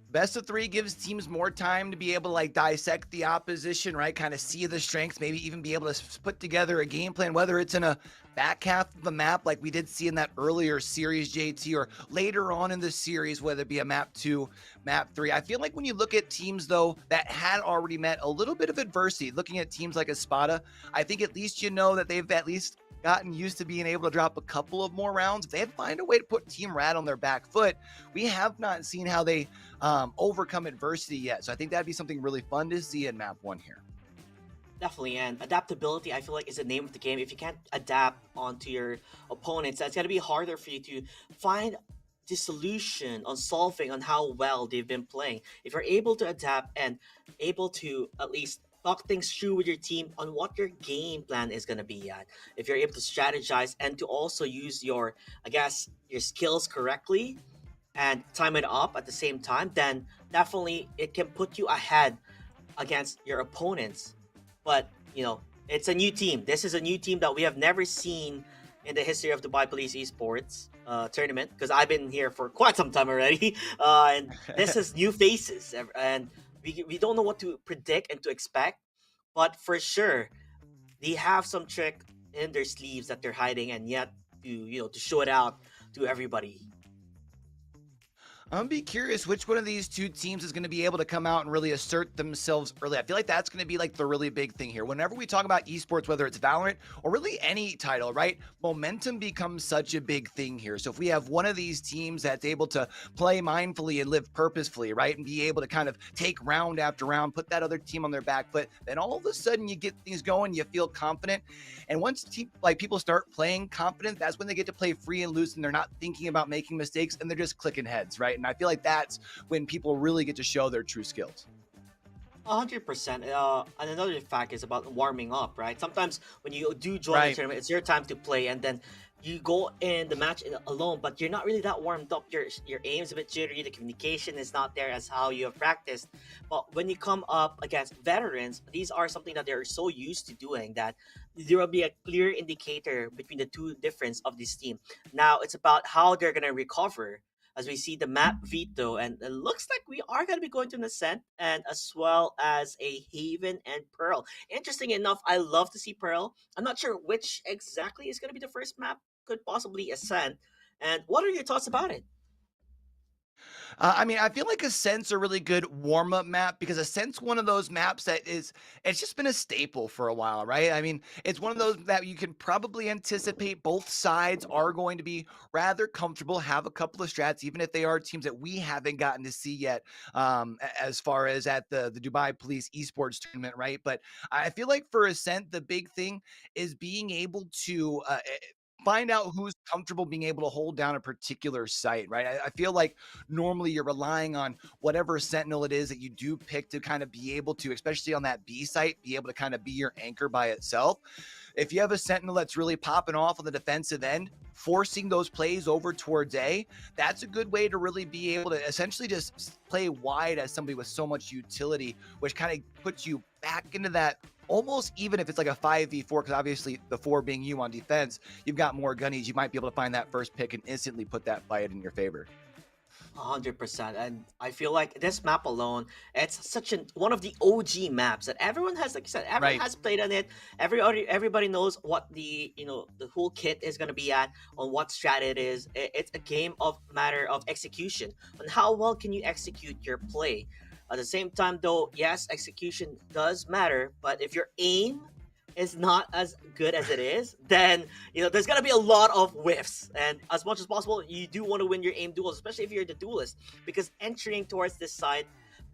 Best of 3 gives teams more time to be able to dissect the opposition, right? Kind of see the strengths, maybe even be able to put together a game plan, whether it's in a back half of the map like we did see in that earlier series, JT, or later on in the series, whether it be a map 2, map 3. I feel like when you look at teams, though, that had already met a little bit of adversity, looking at teams like Espada, I think at least you know that they've at least gotten used to being able to drop a couple of more rounds. If they find a way to put Team Rad on their back foot, we have not seen how they overcome adversity yet. So I think that'd be something really fun to see in map 1 here. Definitely, and adaptability, I feel like, is the name of the game. If you can't adapt onto your opponents, that's going to be harder for you to find the solution on solving on how well they've been playing. If you're able to adapt and able to at least talk things through with your team on what your game plan is going to be at, if you're able to strategize and to also use your skills correctly and time it up at the same time, then definitely it can put you ahead against your opponents. But it's a new team. This is a new team that we have never seen in the history of Dubai Police Esports Tournament, because I've been here for quite some time already, and this is new faces, and we don't know what to predict and to expect, but for sure they have some trick in their sleeves that they're hiding, and yet to show it out to everybody. I'm gonna be curious which one of these two teams is gonna be able to come out and really assert themselves early. I feel like that's gonna be like the really big thing here. Whenever we talk about esports, whether it's Valorant or really any title, right? Momentum becomes such a big thing here. So if we have one of these teams that's able to play mindfully and live purposefully, right? And be able to kind of take round after round, put that other team on their back foot, then all of a sudden you get things going, you feel confident. And once people start playing confident, that's when they get to play free and loose and they're not thinking about making mistakes and they're just clicking heads, right? And I feel like that's when people really get to show their true skills. 100%. And another fact is about warming up, right? Sometimes when you do join Right. the tournament, it's your time to play, and then you go in the match alone, but you're not really that warmed up. Your aim is a bit jittery. The communication is not there as how you have practiced. But when you come up against veterans, these are something that they're so used to doing that there will be a clear indicator between the two difference of this team. Now it's about how they're gonna recover as we see the map veto, and it looks like we are going to be going to an ascent and as well as a haven and pearl. Interesting enough, I love to see pearl. I'm not sure which exactly is going to be the first map, could possibly ascent. And what are your thoughts about it? I mean, I feel like Ascent's a really good warm-up map because Ascent's one of those maps that it's just been a staple for a while, right? I mean, it's one of those that you can probably anticipate both sides are going to be rather comfortable, have a couple of strats, even if they are teams that we haven't gotten to see yet, as far as at the Dubai Police Esports Tournament, right? But I feel like for Ascent, the big thing is being able to find out who's comfortable being able to hold down a particular site, right? I feel like normally you're relying on whatever sentinel it is that you do pick to kind of be able to, especially on that B site, be able to kind of be your anchor by itself. If you have a sentinel that's really popping off on the defensive end, forcing those plays over towards A, that's a good way to really be able to essentially just play wide as somebody with so much utility, which kind of puts you back into that almost, even if it's like a 5v4, because obviously the 4 being you on defense, you've got more gunnies. You might be able to find that first pick and instantly put that fight in your favor. 100%. And I feel like this map alone, it's such one of the OG maps that everyone has, like you said, everyone Right. has played on it. Everybody knows what the the whole kit is gonna be at, on what strat it is. It's a game of matter of execution, on how well can you execute your play. At the same time, though, yes, execution does matter, but if your aim is not as good as it is, then there's gonna be a lot of whiffs. And as much as possible, you do want to win your aim duels, especially if you're the duelist, because entering towards this side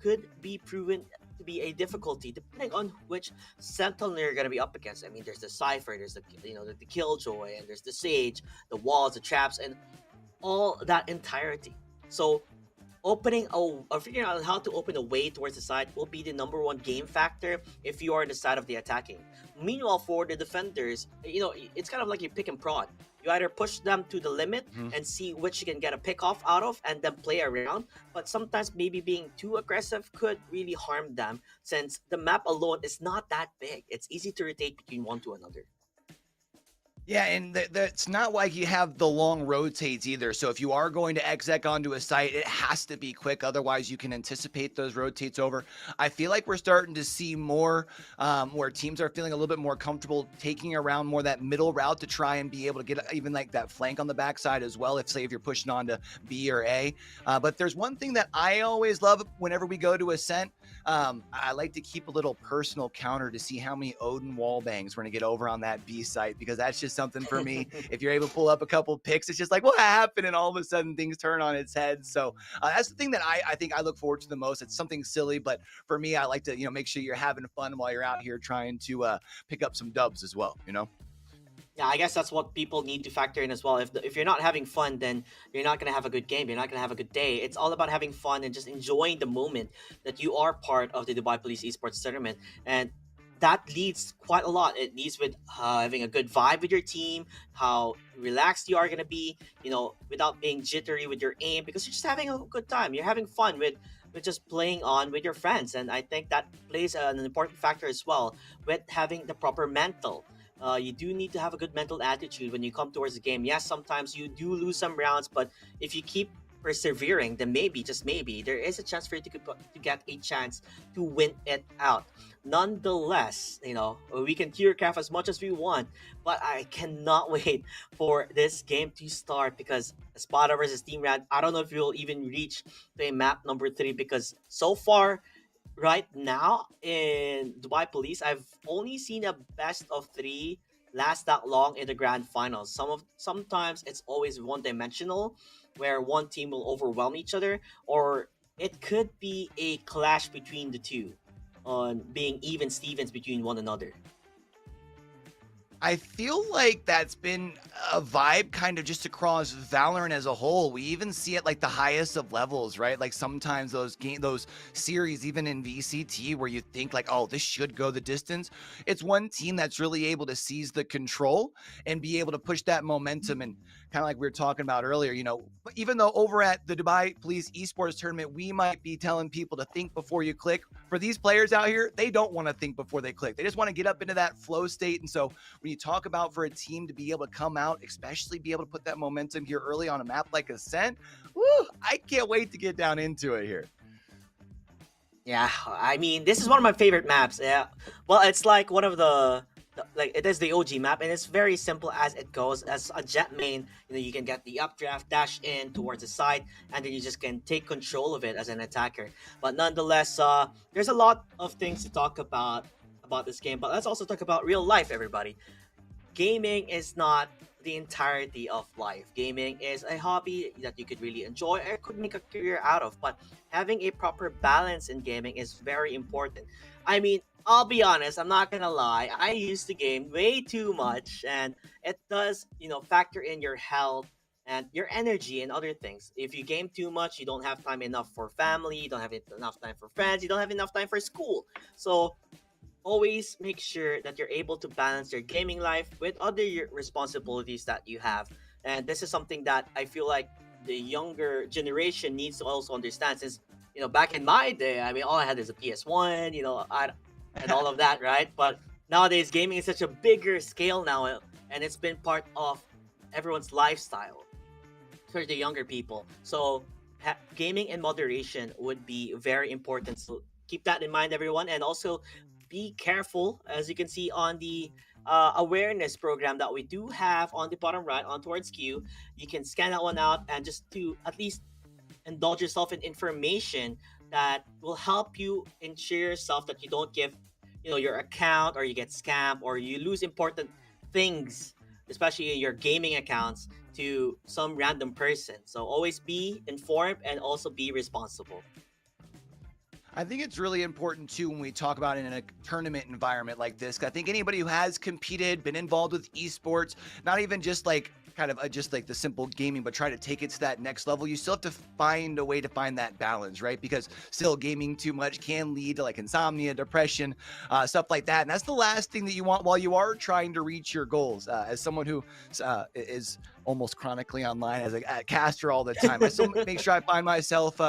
could be proven to be a difficulty depending on which sentinel you're gonna be up against. I mean, there's the Cypher, there's the Killjoy, and there's the Sage, the walls, the traps, and all that entirety. So figuring out how to open a way towards the side will be the #1 game factor if you are on the side of the attacking. Meanwhile, for the defenders, it's kind of like you pick and prod. You either push them to the limit and see which you can get a pick off out of and then play around, but sometimes maybe being too aggressive could really harm them, since the map alone is not that big. It's easy to rotate between one to another. Yeah, and that's not like you have the long rotates either. So if you are going to exec onto a site, it has to be quick. Otherwise, you can anticipate those rotates over. I feel like we're starting to see more where teams are feeling a little bit more comfortable taking around more that middle route to try and be able to get even like that flank on the backside as well. If you're pushing on to B or A. But there's one thing that I always love whenever we go to Ascent. I like to keep a little personal counter to see how many Odin wall bangs we're going to get over on that B site, because that's just something for me. If you're able to pull up a couple picks, it's just like, what happened? And all of a sudden things turn on its head. So that's the thing that I think I look forward to the most. It's something silly, but for me, I like to, make sure you're having fun while you're out here trying to pick up some dubs as well, Yeah, I guess that's what people need to factor in as well. If you're not having fun, then you're not going to have a good game. You're not going to have a good day. It's all about having fun and just enjoying the moment that you are part of the Dubai Police Esports Tournament. And that leads quite a lot. It leads with having a good vibe with your team, how relaxed you are going to be, without being jittery with your aim, because you're just having a good time. You're having fun with just playing on with your friends. And I think that plays an important factor as well with having the proper mental. You do need to have a good mental attitude when you come towards the game. Yes, sometimes you do lose some rounds, but if you keep persevering, then maybe, just maybe, there is a chance for you to get a chance to win it out. Nonetheless, we can tearcraft as much as we want, but I cannot wait for this game to start because Spada versus Team Rad, I don't know if we'll even reach the map number 3 because so far, right now in Dubai Police, I've only seen a best of 3 last that long in the grand finals. Sometimes it's always one dimensional where one team will overwhelm each other, or it could be a clash between the two on being even Stevens between one another. I feel like that's been a vibe kind of just across Valorant as a whole. We even see it like the highest of levels, right? Like sometimes those series, even in VCT, where you think like, oh, this should go the distance. It's one team that's really able to seize the control and be able to push that momentum. And kind of like we were talking about earlier, even though over at the Dubai Police Esports Tournament, we might be telling people to think before you click. For these players out here, they don't want to think before they click. They just want to get up into that flow state. And so when you talk about for a team to be able to come out, especially be able to put that momentum here early on a map like Ascent, woo, I can't wait to get down into it here. Yeah, I mean, this is one of my favorite maps. Yeah, well, it's like one of it is the OG map, and it's very simple as it goes. As a jet main, you can get the updraft, dash in towards the side, and then you just can take control of it as an attacker. But nonetheless, there's a lot of things to talk about this game. But let's also talk about real life, everybody. Gaming is not the entirety of life. Gaming is a hobby that you could really enjoy or could make a career out of, but having a proper balance in gaming is very important. I mean, I'll be honest, I'm not gonna lie, I used to game way too much, and it does, factor in your health and your energy and other things. If you game too much, you don't have time enough for family, you don't have enough time for friends, you don't have enough time for school. So always make sure that you're able to balance your gaming life with other responsibilities that you have. And this is something that I feel like the younger generation needs to also understand, since back in my day, I mean, all I had is a PS1, and all of that, right? But nowadays gaming is such a bigger scale now, and it's been part of everyone's lifestyle for the younger people. So gaming in moderation would be very important, so keep that in mind, everyone. And also be careful, as you can see on the awareness program that we do have on the bottom right on towards Q. You can scan that one out and just to at least indulge yourself in information that will help you ensure yourself that you don't give your account, or you get scammed, or you lose important things, especially your gaming accounts, to some random person. So always be informed and also be responsible. I think it's really important too when we talk about it in a tournament environment like this. I think anybody who has competed, been involved with esports, not even just like kind of just like the simple gaming, but try to take it to that next level, you still have to find a way to find that balance, right? Because still gaming too much can lead to like insomnia, depression, stuff like that. And that's the last thing that you want while you are trying to reach your goals. As someone who is almost chronically online as a caster all the time, I still make sure I find myself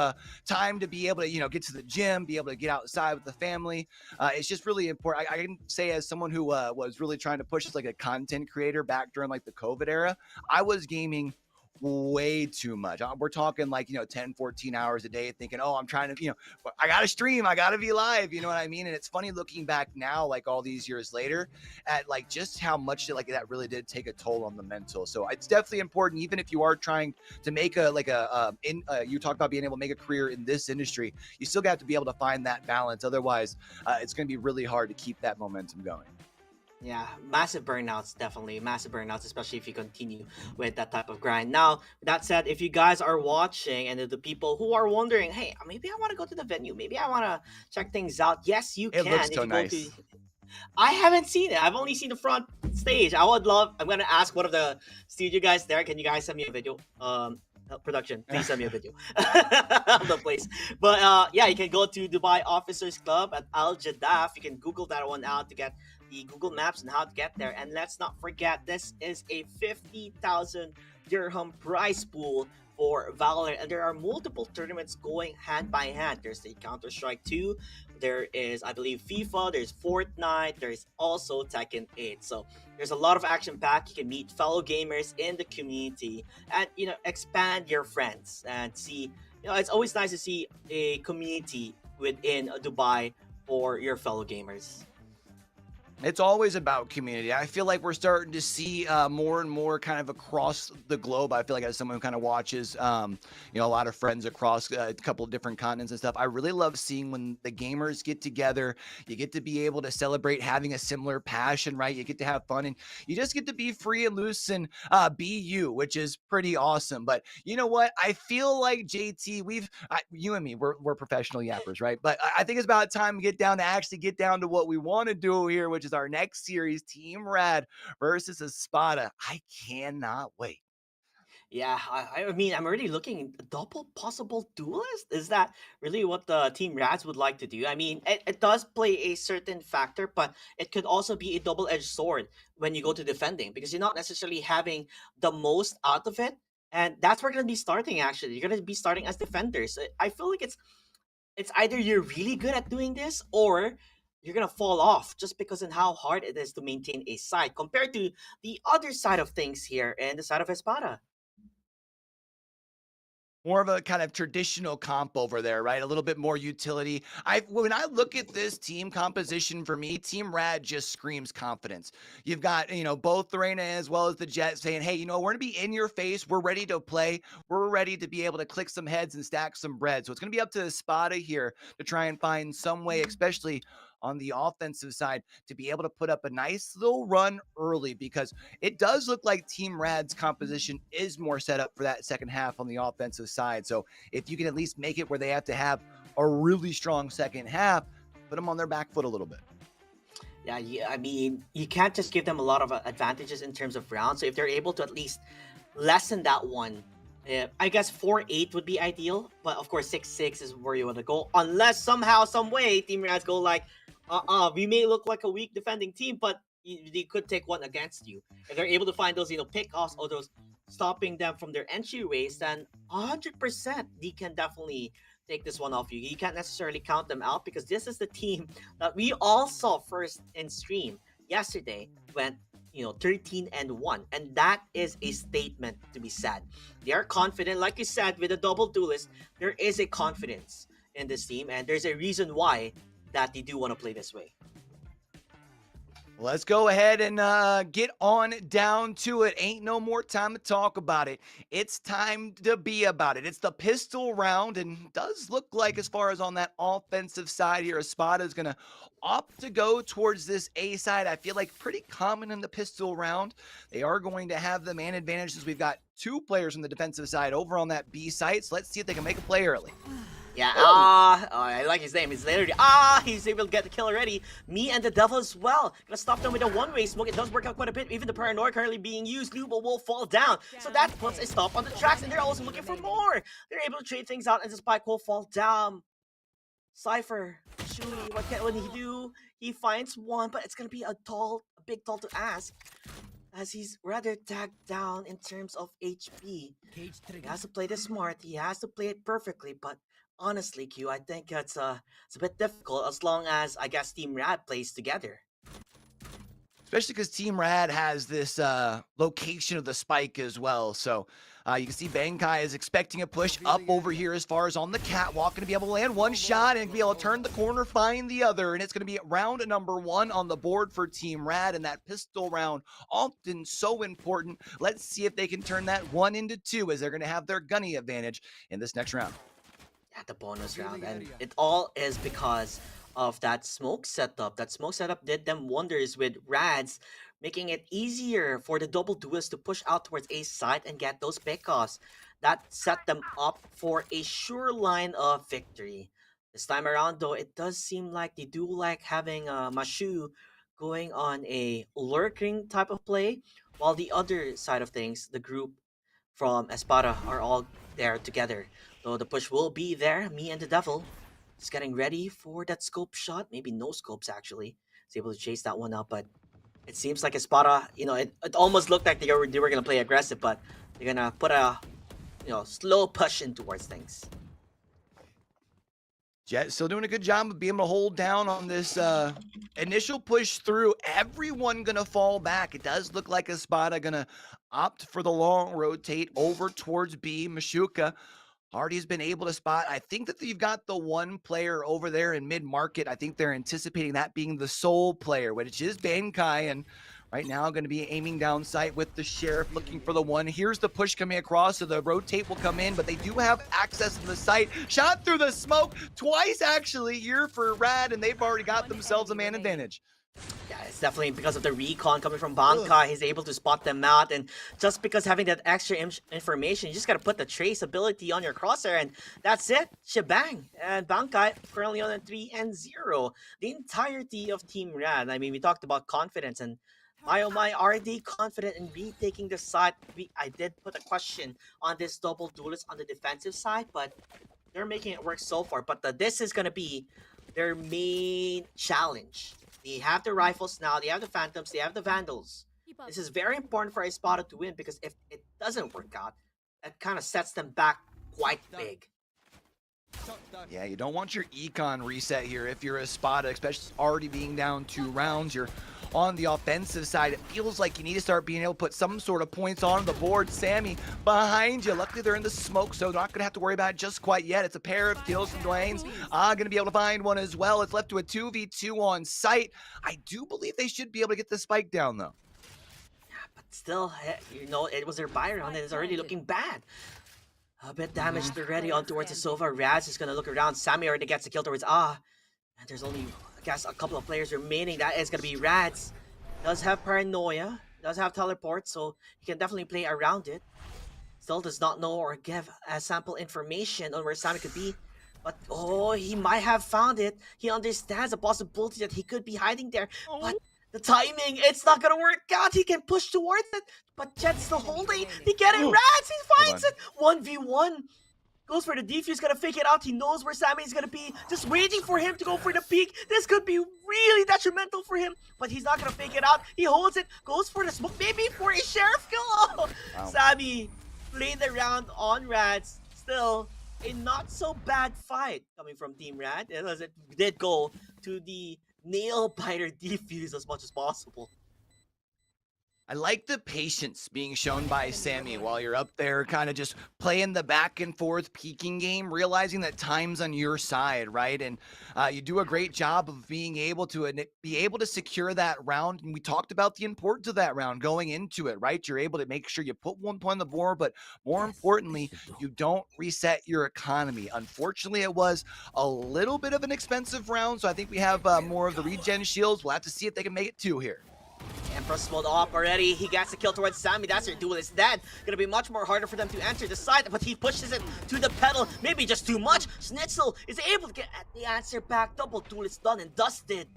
time to be able to, get to the gym, be able to get outside with the family. It's just really important. I can say, as someone who was really trying to push as like a content creator back during like the COVID era, I was gaming way too much. We're talking like 10 14 hours a day, thinking, oh, I'm trying to I gotta stream, I gotta be live, you know what I mean? And it's funny looking back now, like all these years later, at like just how much like that really did take a toll on the mental. So it's definitely important, even if you are trying to make you talk about being able to make a career in this industry, you still got to be able to find that balance. Otherwise it's going to be really hard to keep that momentum going. Yeah, massive burnouts, definitely massive burnouts, especially if you continue with that type of grind. Now, that said, if you guys are watching and the people who are wondering, hey, maybe I want to go to the venue, maybe I want to check things out. Yes, you can. It looks if so you nice. Go to, I haven't seen it. I've only seen the front stage. I'm going to ask one of the studio guys there. Can you guys send me a video? Production, please send me a video of the place. But yeah, you can go to Dubai Officers Club at Al Jadaf. You can Google that one out to get the Google Maps and how to get there. And let's not forget, this is a 50,000 dirham prize pool for Valorant, and there are multiple tournaments going hand by hand. There's the Counter-Strike 2, there is, I believe, FIFA, there's Fortnite, there's also Tekken 8. So there's a lot of action packed. You can meet fellow gamers in the community and, you know, expand your friends and see, you know, it's always nice to see a community within Dubai for your fellow gamers. It's always about community. I feel like we're starting to see more and more kind of across the globe. I feel like as someone who kind of watches, you know, a lot of friends across a couple of different continents and stuff, I really love seeing when the gamers get together. You get to be able to celebrate having a similar passion, right? You get to have fun and you just get to be free and loose and be you, which is pretty awesome. But you know what? I feel like JT, you and me, we're professional yappers, right? But I think it's about time to get down to what we want to do here, which is our next series, Team Rad versus Espada. I cannot wait. Yeah, I mean, I'm already looking double possible duelist. Is that really what the Team Rats would like to do? I mean, it does play a certain factor, but it could also be a double-edged sword when you go to defending because you're not necessarily having the most out of it. And that's where you're gonna be starting. Actually, you're gonna be starting as defenders. I feel like it's either you're really good at doing this or you're gonna fall off just because of how hard it is to maintain a side compared to the other side of things here and the side of Espada. More of a kind of traditional comp over there, right? A little bit more utility. When I look at this team composition for me, Team Rad just screams confidence. You've got, you know, both the Reina as well as the Jet saying, hey, you know, we're gonna be in your face. We're ready to play. We're ready to be able to click some heads and stack some bread. So it's gonna be up to Espada here to try and find some way, especially on the offensive side, to be able to put up a nice little run early because it does look like Team Rad's composition is more set up for that second half on the offensive side. So if you can at least make it where they have to have a really strong second half, put them on their back foot a little bit. Yeah, I mean, you can't just give them a lot of advantages in terms of rounds. So if they're able to at least lessen that one, I guess 4-8 would be ideal. But of course, 6-6 is where you want to go. Unless somehow, some way, Team Rats go like, we may look like a weak defending team, but they could take one against you. If they're able to find those, you know, pickoffs or those stopping them from their entryways, then 100% they can definitely take this one off you. You can't necessarily count them out because this is the team that we all saw first in stream yesterday went, you know, 13-1, and that is a statement to be said. They are confident, like you said, with a double duelist. There is a confidence in this team, and there's a reason why that they do want to play this way. Let's go ahead and get on down to it. Ain't no more time to talk about it. It's time to be about it. It's the pistol round, and does look like, as far as on that offensive side here, Espada is going to opt to go towards this A side. I feel like pretty common in the pistol round. They are going to have the man advantage since we've got two players on the defensive side over on that B site. So let's see if they can make a play early. Yeah, I like his name. It's literally, he's able to get the kill already. Me and the Devil as well. Gonna stop them with a one-way smoke. It does work out quite a bit. Even the Paranoia currently being used. Luba will fall down. So that puts a stop on the tracks, and they're also looking for more. They're able to trade things out, and the Spike will fall down. Cypher, Shui, what can he do? He finds one, but it's gonna be a big toll to ask, as he's rather tagged down in terms of HP. He has to play this smart. He has to play it perfectly, but honestly, Q, I think it's a bit difficult as long as, I guess, Team Rad plays together. Especially because Team Rad has this location of the spike as well. So you can see Bankai is expecting a push up over here as far as on the catwalk. Going to be able to land one shot and be able to turn the corner, find the other. And it's going to be round number 1 on the board for Team Rad. And that pistol round, often so important. Let's see if they can turn that 1 into 2 as they're going to have their gunny advantage in this next round. At the bonus round, and it all is because of that smoke setup. That smoke setup did them wonders with Rads, making it easier for the double duelists to push out towards A side and get those pickoffs. That set them up for a sure line of victory. This time around, though, it does seem like they do like having Mashu going on a lurking type of play, while the other side of things, the group from Espada, are all there together. So the push will be there. Me and the Devil is getting ready for that scope shot. Maybe no scopes, actually. He's able to chase that one up, but it seems like Espada, it almost looked like they were going to play aggressive, but they're going to put a, slow push in towards things. Jet still doing a good job of being able to hold down on this initial push through. Everyone gonna fall back. It does look like Espada gonna opt for the long rotate over towards B. Mashuka. Hardy's been able to spot. I think that you've got the one player over there in mid-market. I think they're anticipating that being the sole player, which is Bankai, and right now going to be aiming down sight with the Sheriff looking for the one. Here's the push coming across, so the rotate will come in, but they do have access to the site. Shot through the smoke twice actually here for Rad, and they've already got themselves a man advantage. Yeah, it's definitely because of the recon coming from Bankai. He's able to spot them out, and just because having that extra information, you just gotta put the traceability on your crosshair, and that's it. Shebang. And Bankai currently on a 3-0. The entirety of Team Rad. I mean, we talked about confidence, and my, are they confident in retaking the side? I did put a question on this double duelist on the defensive side, but they're making it work so far. But this is gonna be their main challenge. They have the rifles now, they have the Phantoms, they have the Vandals. This is very important for Espada to win, because if it doesn't work out, it kind of sets them back quite big. Yeah, you don't want your econ reset here if you're Espada, especially already being down 2 rounds. You're on the offensive side. It feels like you need to start being able to put some sort of points on the board. Sammy behind you. Luckily, they're in the smoke, so they're not going to have to worry about it just quite yet. It's a pair of kills from Dwayne's. Going to be able to find one as well. It's left to a 2v2 on site. I do believe they should be able to get the spike down, though. Yeah, but still, it was their buy round, and it's already looking bad. A bit damaged already on towards the Sova. Raz is going to look around. Sammy already gets the kill towards and there's only, I guess, a couple of players remaining. That is going to be Raz. Does have Paranoia, does have Teleport, so he can definitely play around it. Still does not know or give sample information on where Sammy could be. But, he might have found it. He understands the possibility that he could be hiding there. But the timing, it's not going to work out. He can push towards it, but Jet's still holding. He get it, Raz, he finds it. 1v1. Goes for the defuse, gonna fake it out. He knows where Sammy's gonna be. Just waiting for him to go for the peek. This could be really detrimental for him, but he's not gonna fake it out. He holds it, goes for the smoke, maybe for a Sheriff kill. Wow. Sammy playing the round on Rads. Still, a not so bad fight coming from Team Rad. It did go to the nail biter defuse as much as possible. I like the patience being shown by Sammy while you're up there kind of just playing the back and forth peeking game, realizing that time's on your side, right? And you do a great job of being able to secure that round. And we talked about the importance of that round going into it, right? You're able to make sure you put 1 point on the board, but more importantly, you don't reset your economy. Unfortunately, it was a little bit of an expensive round, so I think we have more of the regen shields. We'll have to see if they can make it 2 here. Empress mode off already. He gets the kill towards Sammy. That's their duelist dead. Gonna be much more harder for them to enter the side, but he pushes it to the pedal. Maybe just too much. Schnitzel is able to get the answer back. Double duelist done and dusted.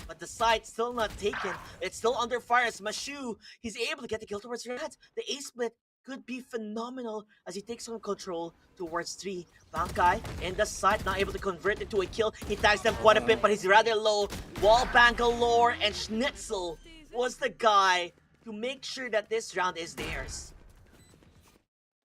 But the side still not taken. It's still under fire as Mashu. He's able to get the kill towards Red. The A split could be phenomenal as he takes on control towards 3. Bankai in the side, not able to convert it to a kill. He tags them quite a bit, but he's rather low. Wallbang galore, and Schnitzel was the guy to make sure that this round is theirs.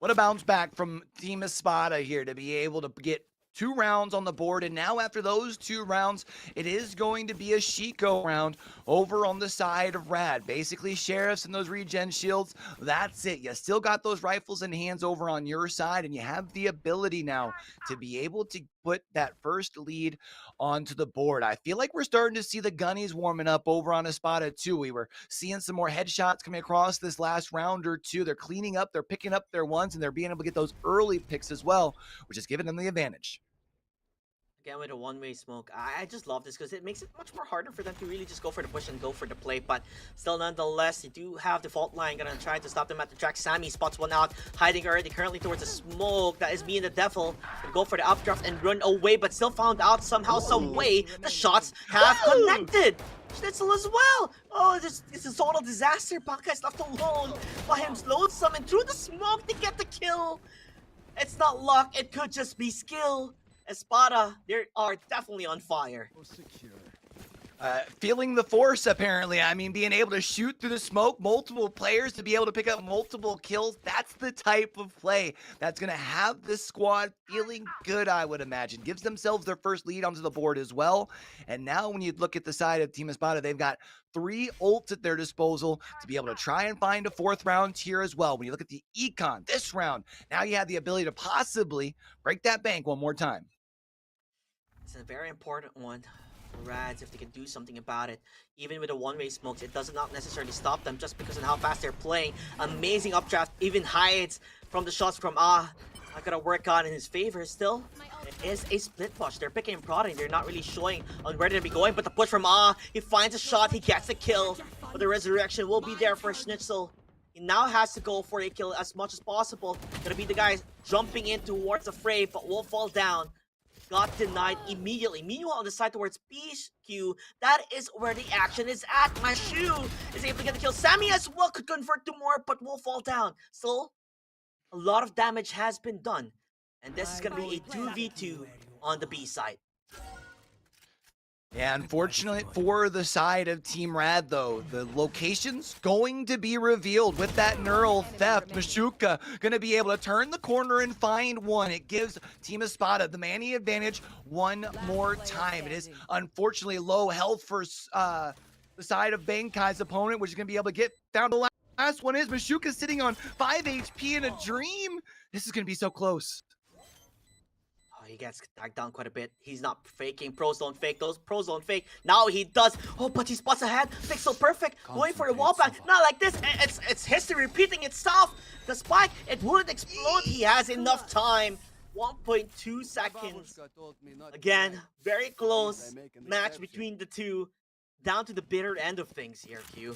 What a bounce back from Team Espada here to be able to get 2 rounds on the board, and now after those 2 rounds, it is going to be a Shiko round over on the side of Rad. Basically, Sheriffs and those regen shields, that's it. You still got those rifles in hands over on your side, and you have the ability now to be able to put that first lead onto the board. I feel like we're starting to see the gunnies warming up over on Espada too. We were seeing some more headshots coming across this last round or two. They're cleaning up, they're picking up their ones, and they're being able to get those early picks as well, which is giving them the advantage. Again, with a one-way smoke, I just love this because it makes it much more harder for them to really just go for the push and go for the play. But still, nonetheless, you do have the fault line gonna try to stop them at the track. Sammy spots one out, hiding already currently towards the smoke. That is being the devil. Gonna go for the updraft and run away, but still found out somehow, some way. The shots have connected. Schnitzel as well. Oh, this is a total disaster. Bankai's left alone by him lonesome and through the smoke to get the kill. It's not luck. It could just be skill. Espada, they are definitely on fire. Feeling the force, apparently. I mean, being able to shoot through the smoke, multiple players to be able to pick up multiple kills. That's the type of play that's going to have this squad feeling good, I would imagine. Gives themselves their first lead onto the board as well. And now when you look at the side of Team Espada, they've got 3 ults at their disposal to be able to try and find a 4th round here as well. When you look at the econ this round, now you have the ability to possibly break that bank one more time. It's a very important one. Rads, if they can do something about it. Even with the one-way smokes, it does not necessarily stop them just because of how fast they're playing. Amazing updraft, even hides from the shots from not gonna work out in his favor still. It is a split push. They're picking and prodding. They're not really showing on where they're going, but the push from he finds a shot, he gets the kill. But the resurrection will be there for Schnitzel. He now has to go for a kill as much as possible. Gonna be the guy jumping in towards the fray, but will fall down. Got denied immediately. Meanwhile, on the side towards PQ, that is where the action is at. Mashu is able to get the kill. Sammy as well could convert to more, but will fall down. Still, a lot of damage has been done. And this is going to be a 2v2 on the B side. Yeah, unfortunately for the side of Team Rad, though, the location's going to be revealed with that neural theft. Mashuka going to be able to turn the corner and find one. It gives Team Espada the Manny advantage one more time. It is unfortunately low health for the side of Bankai's opponent, which is going to be able to get down to the last one. Is Mashuka sitting on 5 HP in a dream? This is going to be so close. He gets tagged down quite a bit. He's not faking. Pros don't fake. Those pros don't fake. Now he does. Oh, but he spots ahead. Pixel perfect. Going for the wall back. Not like this. It's history repeating itself. The spike, it wouldn't explode. He has enough time. 1.2 seconds. Again, very close match between the two. Down to the bitter end of things here, Q.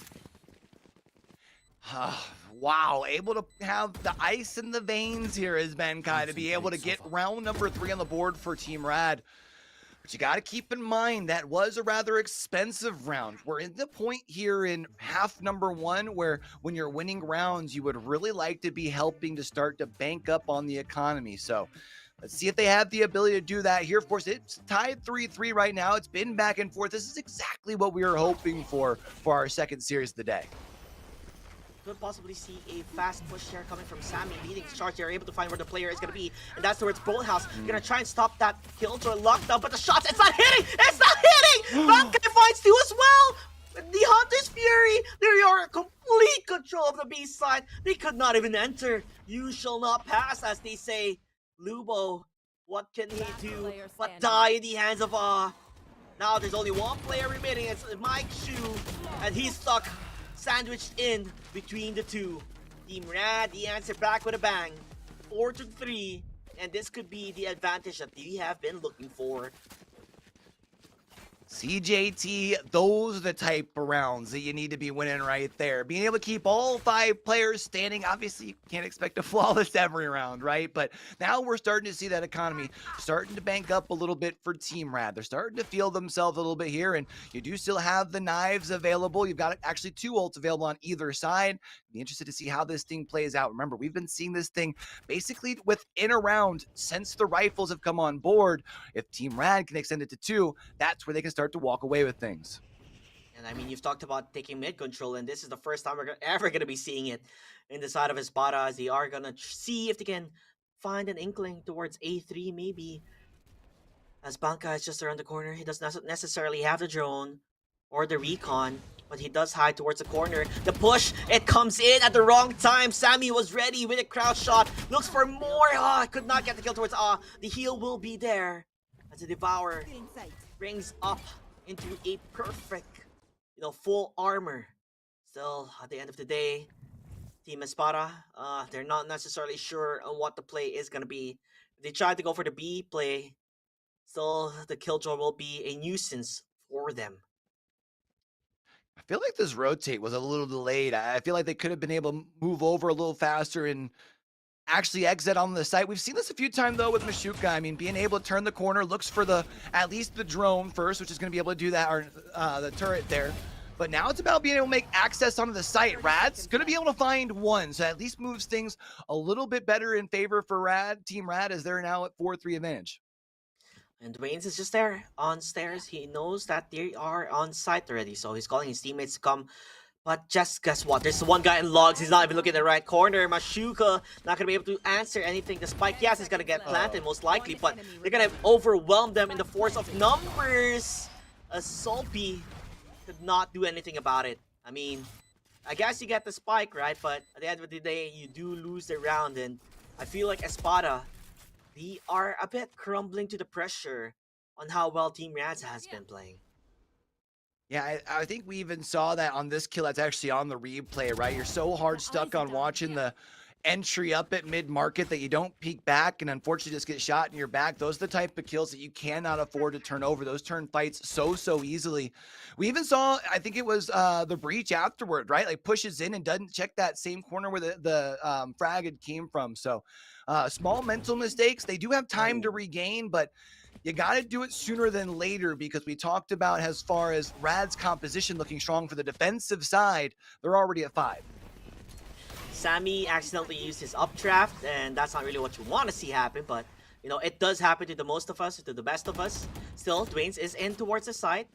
Wow, able to have the ice in the veins here as Bankai to be able to get round number 3 on the board for Team Rad. But you got to keep in mind that was a rather expensive round. We're in the point here in half number 1 where when you're winning rounds, you would really like to be helping to start to bank up on the economy. So let's see if they have the ability to do that here. Of course, it's tied 3-3 right now. It's been back and forth. This is exactly what we were hoping for our second series of the day. Could possibly see a fast push here coming from Sammy, leading the charge. They're able to find where the player is going to be, and that's towards Boathouse. Gonna try and stop that Killjoy lockdown, but the shots, it's not hitting! It's not hitting! Bankai finds 2 as well! The Hunter's Fury, they are in complete control of the B side. They could not even enter. You shall not pass, as they say. Lubo, what can he do but die in the hands of Now there's only one player remaining, it's Mike Shu, and he's stuck. Sandwiched in between the two. Team Rad, the answer back with a bang. 4-3, and this could be the advantage that we have been looking for. CJT, those are the type of rounds that you need to be winning right there. Being able to keep all 5 players standing, obviously you can't expect a flawless every round, right? But now we're starting to see that economy starting to bank up a little bit for Team Rad. They're starting to feel themselves a little bit here, and you do still have the knives available. You've got actually 2 ults available on either side. Be interested to see how this thing plays out. Remember, we've been seeing this thing basically within a round since the rifles have come on board. If Team Rad can extend it to 2, that's where they can start to walk away with things. And I mean, you've talked about taking mid control, and this is the first time we're ever going to be seeing it in the side of Espada, as they are going to see if they can find an inkling towards A3 maybe. As Bankai is just around the corner, he doesn't necessarily have the drone or the recon, but he does hide towards the corner. The push, it comes in at the wrong time. Sammy was ready with a crouch shot, looks for more. Could not get the kill towards the heal will be there as the Devourer brings up into a perfect, full armor. Still, at the end of the day, Team Espada, they're not necessarily sure on what the play is going to be. If they try to go for the B play, still, the Killjoy will be a nuisance for them. I feel like this rotate was a little delayed. I feel like they could have been able to move over a little faster and actually exit on the site. We've seen this a few times though with Mashuka. I mean, being able to turn the corner, looks for at least the drone first, which is going to be able to do that, or the turret there. But now it's about being able to make access onto the site. Rad's going to be able to find one, so at least moves things a little bit better in favor for Team Rad, as they're now at 4-3 advantage. And Dwayne's is just there on stairs. He knows that they are on site already, so he's calling his teammates to come. But just guess what? There's one guy in logs. He's not even looking at the right corner. Mashuka not gonna be able to answer anything. The spike, yes, is gonna get planted most likely, but they're gonna overwhelm them in the force of numbers. Sulpy could not do anything about it. I mean, I guess you get the spike, right? But at the end of the day, you do lose the round, and I feel like Espada, they are a bit crumbling to the pressure on how well Team Raz has been playing. Yeah, I think we even saw that on this kill that's actually on the replay, right? You're so hard stuck on watching the entry up at mid-market that you don't peek back and unfortunately just get shot in your back. Those are the type of kills that you cannot afford to turn over. Those turn fights so easily. We even saw, I think it was the breach afterward, right? Like pushes in and doesn't check that same corner where the frag had came from. So small mental mistakes. They do have time to regain, but you got to do it sooner than later because we talked about as far as Rad's composition looking strong for the defensive side. They're already at 5. Sammy accidentally used his updraft, and that's not really what you want to see happen, but you know, it does happen to the most of us, to the best of us. Still, Dwayne's is in towards the side.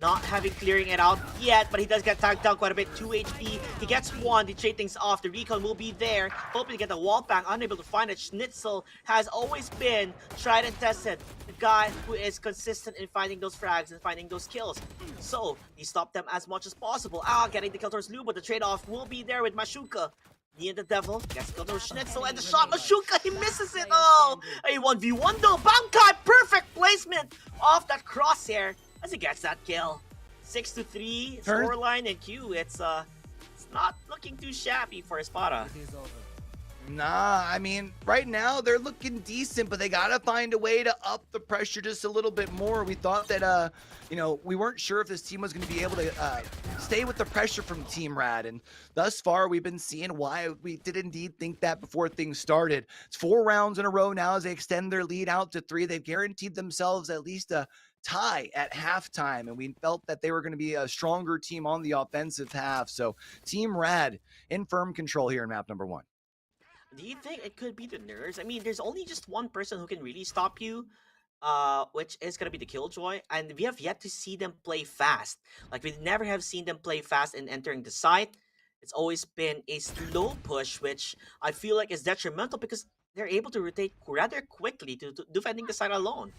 Not having clearing it out yet, but he does get tagged down quite a bit. 2 HP. He gets 1 to trade things off. The recon will be there. Hoping to get the wall bang. Unable to find it. Schnitzel has always been tried and tested. The guy who is consistent in finding those frags and finding those kills. So he stopped them as much as possible. Getting the kill towards Lou, but the trade-off will be there with Mashuka. Me and the devil gets killed towards Schnitzel, and the shot Mashuka, he misses it. Oh, a 1v1 though. Bankai, perfect placement off that crosshair as he gets that kill. 6-3 scoreline in Q. It's not looking too shabby for Espada. Nah, I mean, right now they're looking decent, but they gotta find a way to up the pressure just a little bit more. We thought that, you know, we weren't sure if this team was going to be able to stay with the pressure from Team Rad, and thus far we've been seeing why we did indeed think that before things started. It's 4 rounds in a row now as they extend their lead out to 3. They've guaranteed themselves at least a tie at halftime, and we felt that they were going to be a stronger team on the offensive half. So Team Rad in firm control here in map number 1. Do you think it could be the nerves? I mean, there's only just one person who can really stop you, which is gonna be the Killjoy, and we have yet to see them play fast. Like, we never have seen them play fast in entering the site. It's always been a slow push, which I feel like is detrimental because they're able to rotate rather quickly to defending the site alone.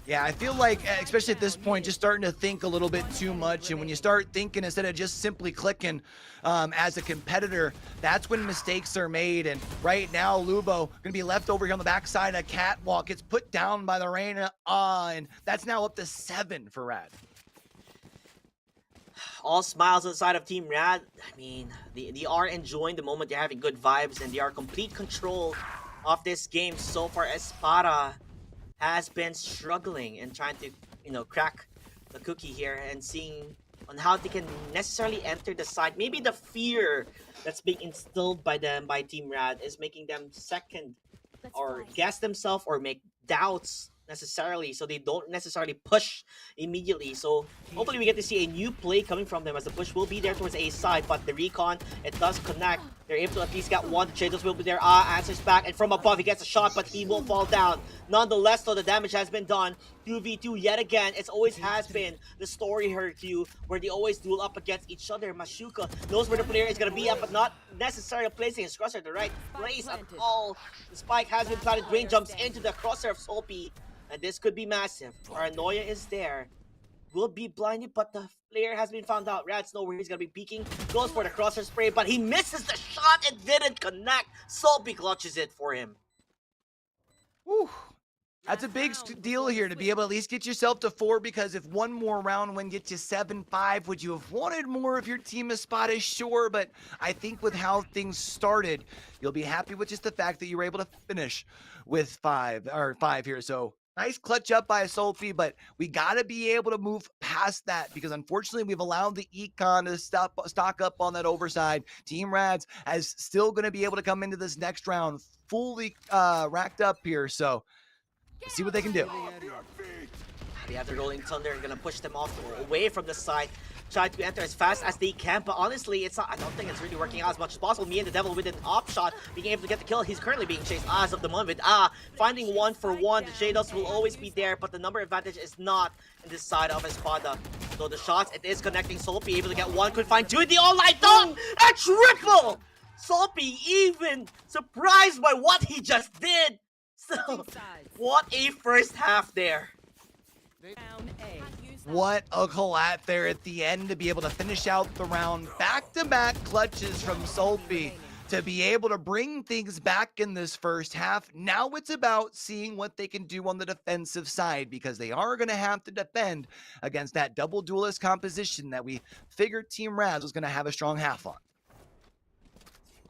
Yeah, I feel like, especially at this point, just starting to think a little bit too much. And when you start thinking instead of just simply clicking as a competitor, that's when mistakes are made. And right now, Lubo going to be left over here on the backside of Catwalk. Gets put down by the Reina. And that's now up to 7 for Rad. All smiles on the side of Team Rad. I mean, they are enjoying the moment. They're having good vibes, and they are complete control of this game so far. Espada has been struggling and trying to, you know, crack the cookie here and seeing on how they can necessarily enter the side. Maybe the fear that's being instilled by them, by Team Rad, is making them second or guess themselves or make doubts necessarily, so they don't necessarily push immediately. So hopefully we get to see a new play coming from them as the push will be there towards A side, but the recon, it does connect. They're able to at least get 1. The Trados will be there. Answers back, and from above he gets a shot, but he will fall down. Nonetheless, though, the damage has been done. 2v2 yet again. It always has been the story here, Q, where they always duel up against each other. Mashuka knows where the player is going to be at, but not necessarily placing his crosshair at the right place at all. The spike has been planted. Dwayne jumps into the crosshair of Soapy, and this could be massive. Paranoia is there. Will be blinded, but the player has been found out. Rats know where he's going to be peeking. Goes for the crosshair spray, but he misses the shot. It didn't connect. Soapy clutches it for him. Whew. That's a big deal here to be able to at least get yourself to 4, because if one more round win gets you 7-5, would you have wanted more if your team is spotted? Sure, but I think with how things started, you'll be happy with just the fact that you were able to finish with 5 here. So nice clutch up by Sophie, but we got to be able to move past that because unfortunately we've allowed the econ to stock up on that overside. Team Rads is still going to be able to come into this next round fully racked up here. So see what they can do. They have the Rolling Thunder, going to push them off away from the side. try to enter as fast as they can, but honestly, it's not. I don't think it's really working out as much as possible. Me and the Devil with an op shot, being able to get the kill. He's currently being chased as of the moment. Finding 1-for-1. The Shadows will always be there, but the number advantage is not in this side of Espada. So the shots, it is connecting. Soapy able to get one, could find two in the all-night dog! A triple! Soapy even surprised by what he just did. So, what a first half there. What a collat there at the end to be able to finish out the round. Back-to-back clutches from Soapy to be able to bring things back in this first half. Now it's about seeing what they can do on the defensive side, because they are going to have to defend against that double duelist composition that we figured Team Raz was going to have a strong half on.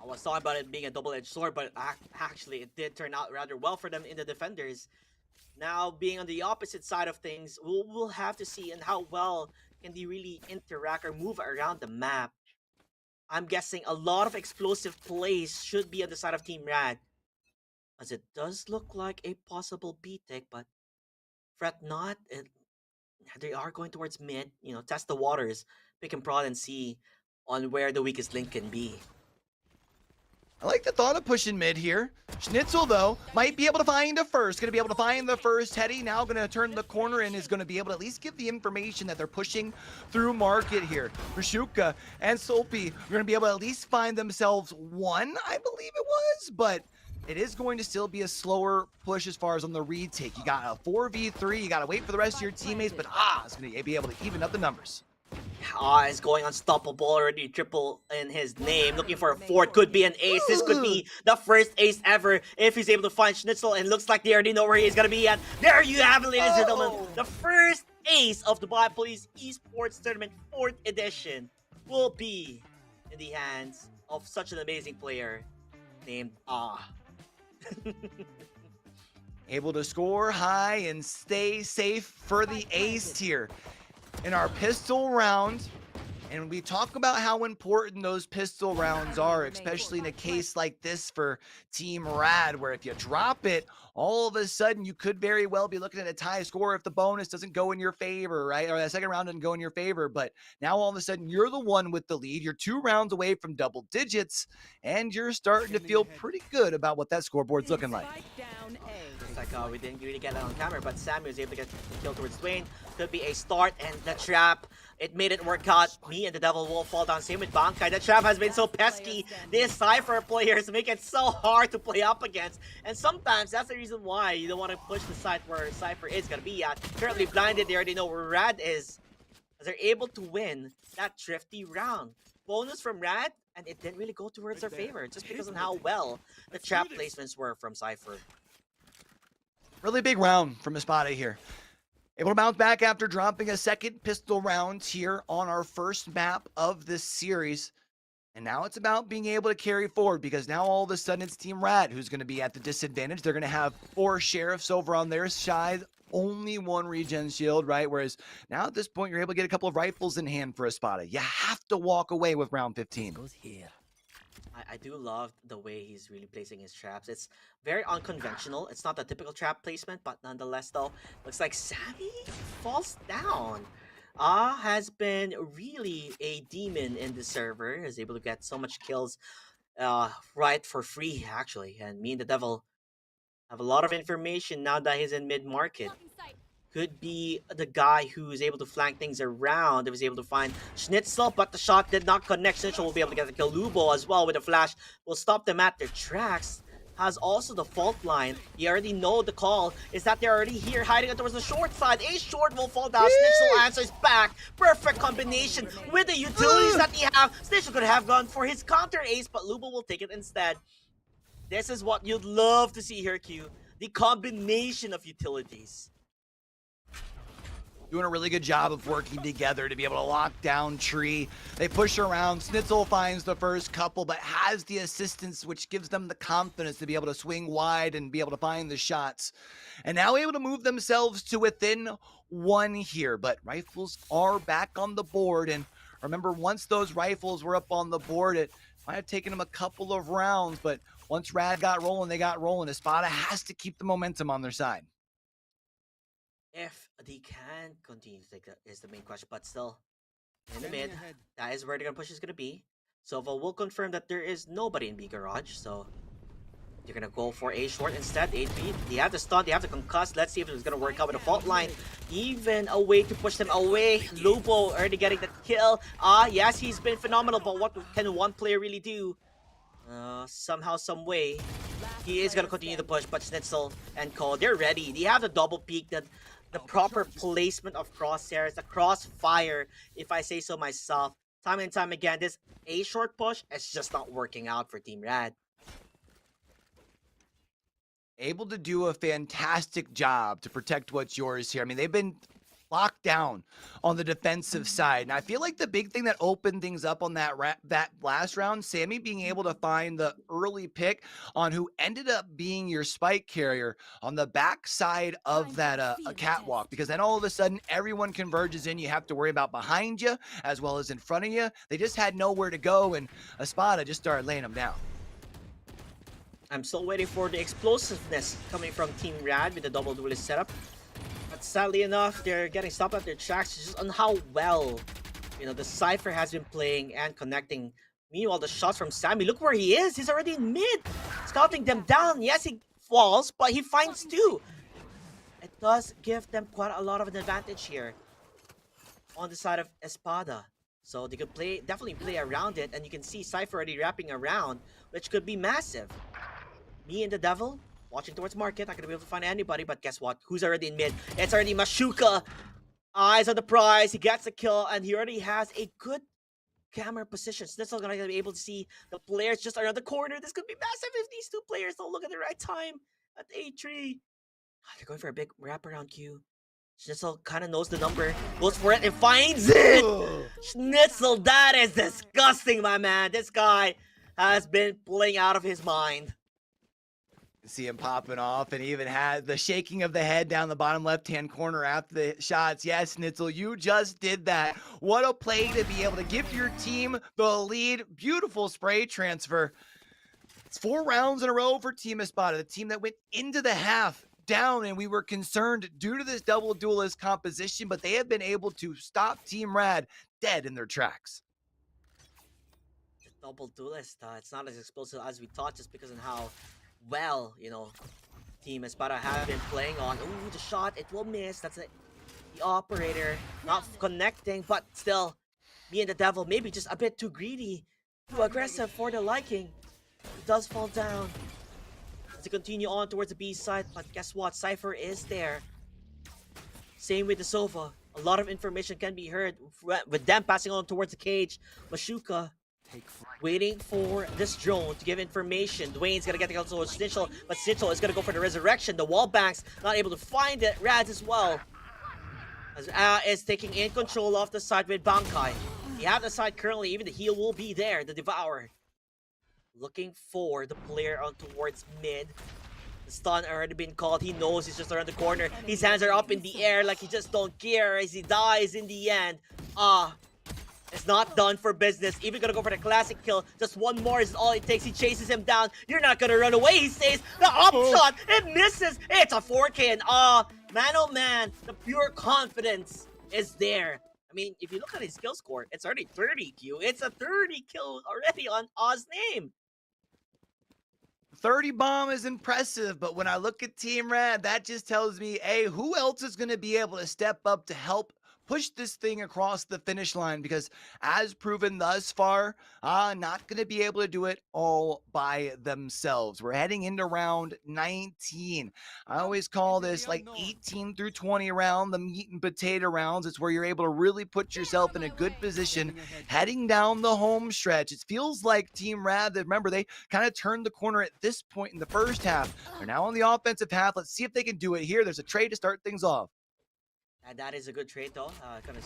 I was talking about it being a double-edged sword, but actually it did turn out rather well for them in the defenders. Now, being on the opposite side of things, we'll have to see and how well can they really interact or move around the map. I'm guessing a lot of explosive plays should be on the side of Team Rad, as it does look like a possible B-Tech, but fret not. They are going towards mid, test the waters, pick and prod and see on where the weakest link can be. I like the thought of pushing mid here. Schnitzel, though, might be able to find a first. Going to be able to find the first. Teddy now going to turn the corner and is going to be able to at least give the information that they're pushing through market here. Rashuka and Soapy are going to be able to at least find themselves one, I believe it was, but it is going to still be a slower push as far as on the retake. You got a 4v3. You got to wait for the rest of your teammates, but is going to be able to even up the numbers. Is going unstoppable already, triple in his name, looking for a fourth, could be an ace. This could be the first ace ever if he's able to find Schnitzel, and looks like they already know where he is going to be at. There you have it, ladies and gentlemen, the first ace of the Dubai Police Esports Tournament 4th edition will be in the hands of such an amazing player named Able to score high and stay safe for the ace here in our pistol round. And we talk about how important those pistol rounds are, especially in a case like this for Team Rad, where if you drop it, all of a sudden you could very well be looking at a tie score if the bonus doesn't go in your favor, right? Or that second round didn't go in your favor. But now all of a sudden you're the one with the lead. You're 2 rounds away from double digits, and you're starting to feel pretty good about what that scoreboard's looking like. Looks like we didn't really get that on camera, but Sammy was able to get the kill towards Dwayne. Could be a start, and the trap, it made it work out. Me and the Devil will fall down. Same with Bankai. The trap has been so pesky. These Cypher players make it so hard to play up against. And sometimes that's the reason why you don't want to push the side where Cypher is going to be at. Currently blinded, they already know where Rad is, as they're able to win that thrifty round. Bonus from Rad, and it didn't really go towards their favor, just because of how well the trap placements were from Cypher. Really big round from Espada here. Able to bounce back after dropping a second pistol round here on our first map of this series. And now it's about being able to carry forward, because now all of a sudden it's Team Rad who's going to be at the disadvantage. They're going to have 4 sheriffs over on their side, only 1 regen shield, right? Whereas now at this point, you're able to get a couple of rifles in hand for Espada. You have to walk away with round 15. Goes here. I do love the way he's really placing his traps. It's very unconventional. It's not the typical trap placement, but nonetheless, though, looks like Sammy falls down. Has been really a demon in the server. Is able to get so much kills right for free, actually. And me and the Devil have a lot of information now that he's in mid-market. Could be the guy who's able to flank things around. If he's able to find Schnitzel, but the shot did not connect. Schnitzel will be able to get the kill. Lubo as well with a flash will stop them at their tracks. Has also the fault line. You already know the call is that they're already here hiding towards the short side. A short will fall down. Schnitzel answers back. Perfect combination with the utilities that he have. Schnitzel could have gone for his counter ace, but Lubo will take it instead. This is what you'd love to see here, Q. The combination of utilities. Doing a really good job of working together to be able to lock down Tree. They push around. Schnitzel finds the first couple, but has the assistance, which gives them the confidence to be able to swing wide and be able to find the shots. And now able to move themselves to within 1 here. But rifles are back on the board. And remember, once those rifles were up on the board, it might have taken them a couple of rounds. But once Rad got rolling, they got rolling. Espada has to keep the momentum on their side. If they can continue to take that is the main question, but still, In the mid, that is where the gun push is gonna be. Sova will confirm that there is nobody in B garage, so they're gonna go for A short instead. 8B. They have the stun, they have the concuss. Let's see if it's gonna work out with the fault line. Even a way to push them away. Lupo already getting the kill. Yes, he's been phenomenal, but what can one player really do? Somehow, some way, he is gonna continue the push, but Schnitzel and Cole, they're ready. They have the double peak, the proper placement of crosshairs, the crossfire, if I say so myself. Time and time again, this A short push is just not working out for Team Rad. Able to do a fantastic job to protect what's yours here. I mean, they've been locked down on the defensive side. And I feel like the big thing that opened things up on that last round, Sammy being able to find the early pick on who ended up being your spike carrier on the back side of that a catwalk, because then all of a sudden everyone converges in. You have to worry about behind you as well as in front of you. They just had nowhere to go, and Espada just started laying them down. I'm still waiting for the explosiveness coming from Team Rad with the double duelist setup. But sadly enough, they're getting stopped at their tracks just on how well, the Cypher has been playing and connecting. Meanwhile, the shots from Sammy, look where he is. He's already in mid, scouting them down. Yes, he falls, but he finds two. It does give them quite a lot of an advantage here on the side of Espada. So they could definitely play around it, and you can see Cypher already wrapping around, which could be massive. Me and the Devil, watching towards market, not gonna be able to find anybody, but guess what? Who's already in mid? It's already Mashuka. Eyes on the prize, he gets the kill, and he already has a good camera position. So that's all gonna be able to see the players just around the corner. This could be massive if these two players don't look at the right time at A3. They're going for a big wraparound Q. Schnitzel kind of knows the number, goes for it and finds it! Schnitzel, that is disgusting, my man. This guy has been playing out of his mind. See him popping off, and even had the shaking of the head down the bottom left-hand corner after the shots. Yes, Schnitzel, you just did that. What a play to be able to give your team the lead. Beautiful spray transfer. It's 4 rounds in a row for Team Espada, the team that went into the half down, and we were concerned due to this double duelist composition, but they have been able to stop Team Rad dead in their tracks. The double duelist, it's not as explosive as we thought, just because of how well, Team Espada have been playing on. Ooh, the shot, it will miss. That's it. The operator not connecting, but still, me and the Devil maybe just a bit too greedy, too aggressive for the liking. It does fall down. As they continue on towards the B side, but guess what? Cypher is there. Same with the Sova. A lot of information can be heard with them passing on towards the cage. Mashuka waiting for this drone to give information. Dwayne's gonna get the kill towards Snitchel, but Snitchel is gonna go for the resurrection. The wall banks not able to find it. Rads as well. As is taking in control of the side with Bankai. You have the side currently, even the heal will be there. The Devourer looking for the player on towards mid. The stun already been called. He knows he's just around the corner. His hands are up in the air like he just don't care as he dies in the end. It's not done for business. Even gonna go for the classic kill. Just one more is all it takes. He chases him down. You're not gonna run away, he says. The upshot, it misses. It's a 4K, and man oh man, the pure confidence is there. I mean, if you look at his kill score, it's already 30 Q. It's a 30 kill already on Oz name. 30 bomb is impressive, but when I look at Team Rad, that just tells me, hey, who else is going to be able to step up to help push this thing across the finish line? Because as proven thus far, not going to be able to do it all by themselves. We're heading into round 19. I always call this like 18 through 20 round, the meat and potato rounds. It's where you're able to really put yourself in a good position heading down the home stretch. It feels like Team Rad, remember, they kind of turned the corner at this point in the first half. They're now on the offensive half. Let's see if they can do it here. There's a trade to start things off. And that is a good trade though. Gonna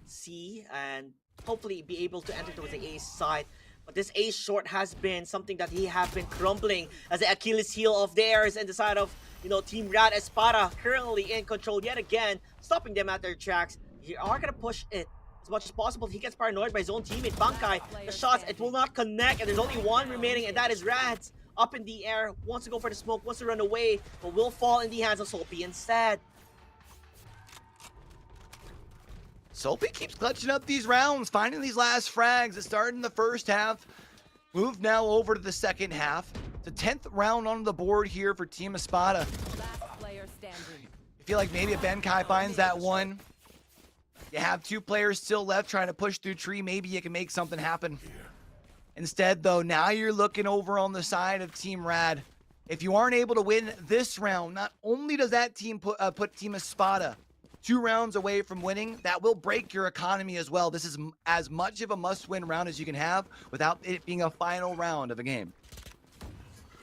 see and hopefully be able to enter towards the ace side. But this ace short has been something that he have been crumbling as the Achilles heel of theirs and the side of, Team Rad. Espada currently in control yet again, stopping them at their tracks. You are gonna push it as much as possible. He gets paranoid by his own teammate Bankai. The shots, it will not connect, and there's only one remaining, and that is Rad's. Up in the air, wants to go for the smoke, wants to run away, but will fall in the hands of Soapy instead. Soapy keeps clutching up these rounds, finding these last frags that started in the first half. Moved now over to the second half. The 10th round on the board here for Team Espada. I feel like maybe if Benkai finds that one, you have 2 players still left trying to push through tree. Maybe you can make something happen. Instead, though, now you're looking over on the side of Team Rad. If you aren't able to win this round, not only does that team put Team Espada 2 rounds away from winning, that will break your economy as well. This is as much of a must-win round as you can have without it being a final round of a game.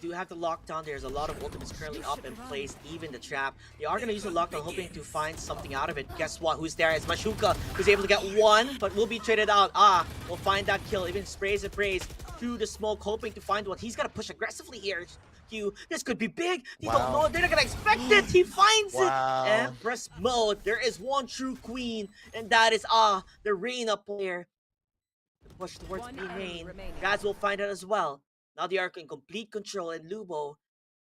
Do have the lockdown. There's a lot of ultimates currently up in place, even the trap. They are going to use the lockdown, hoping to find something out of it. Guess what? Who's there? It's Mashuka, who's able to get one, but will be traded out. Will find that kill. Even sprays and prays through the smoke, hoping to find one. He's going to push aggressively here. This could be big. They don't know. They're not going to expect it. He finds it. Empress mode. There is one true queen, and that is the Reina player. The push towards B-Main. Guys will find it as well. Now they are in complete control, and Lubo,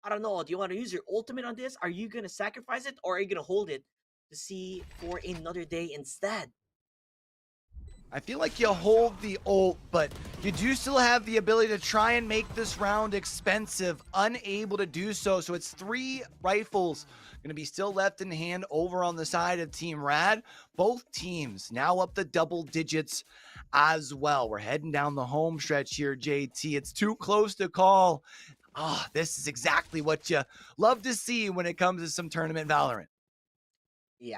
I don't know, do you want to use your ultimate on this? Are you going to sacrifice it, or are you going to hold it to see for another day instead? I feel like you hold the ult, but you do still have the ability to try and make this round expensive. Unable to do so, so it's 3 rifles going to be still left in hand over on the side of Team Rad. Both teams now up to double digits as well. We're heading down the home stretch here, JT. It's too close to call. This is exactly what you love to see when it comes to some tournament Valorant. Yeah,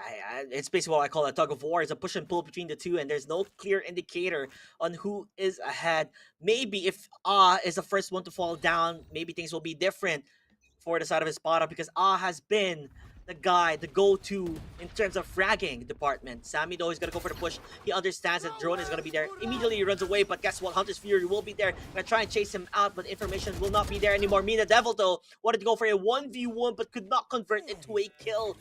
it's basically what I call a tug of war. It's a push and pull between the two, and there's no clear indicator on who is ahead. Maybe if is the first one to fall down, maybe things will be different for the side of Espada, because has been the guy, the go-to in terms of fragging department. Sammy, though, is going to go for the push. He understands that drone is going to be there. Immediately he runs away, but guess what? Hunter's Fury will be there. Going to try and chase him out, but information will not be there anymore. Mina Devil, though, wanted to go for a 1v1, but could not convert into a kill.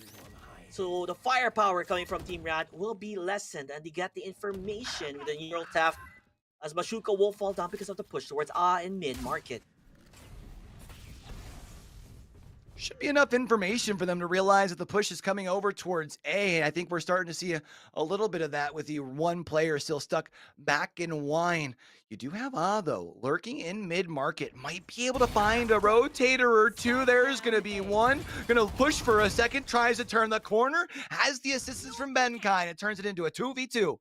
So the firepower coming from Team Rad will be lessened, and they get the information with the neural theft, as Mashuka will fall down because of the push towards in mid-market. Should be enough information for them to realize that the push is coming over towards A, and I think we're starting to see a little bit of that with the one player still stuck back in wine. You do have though, lurking in mid-market. Might be able to find a rotator or two. There's going to be one. Going to push for a second, tries to turn the corner, has the assistance from Benkai, and it turns it into a 2v2.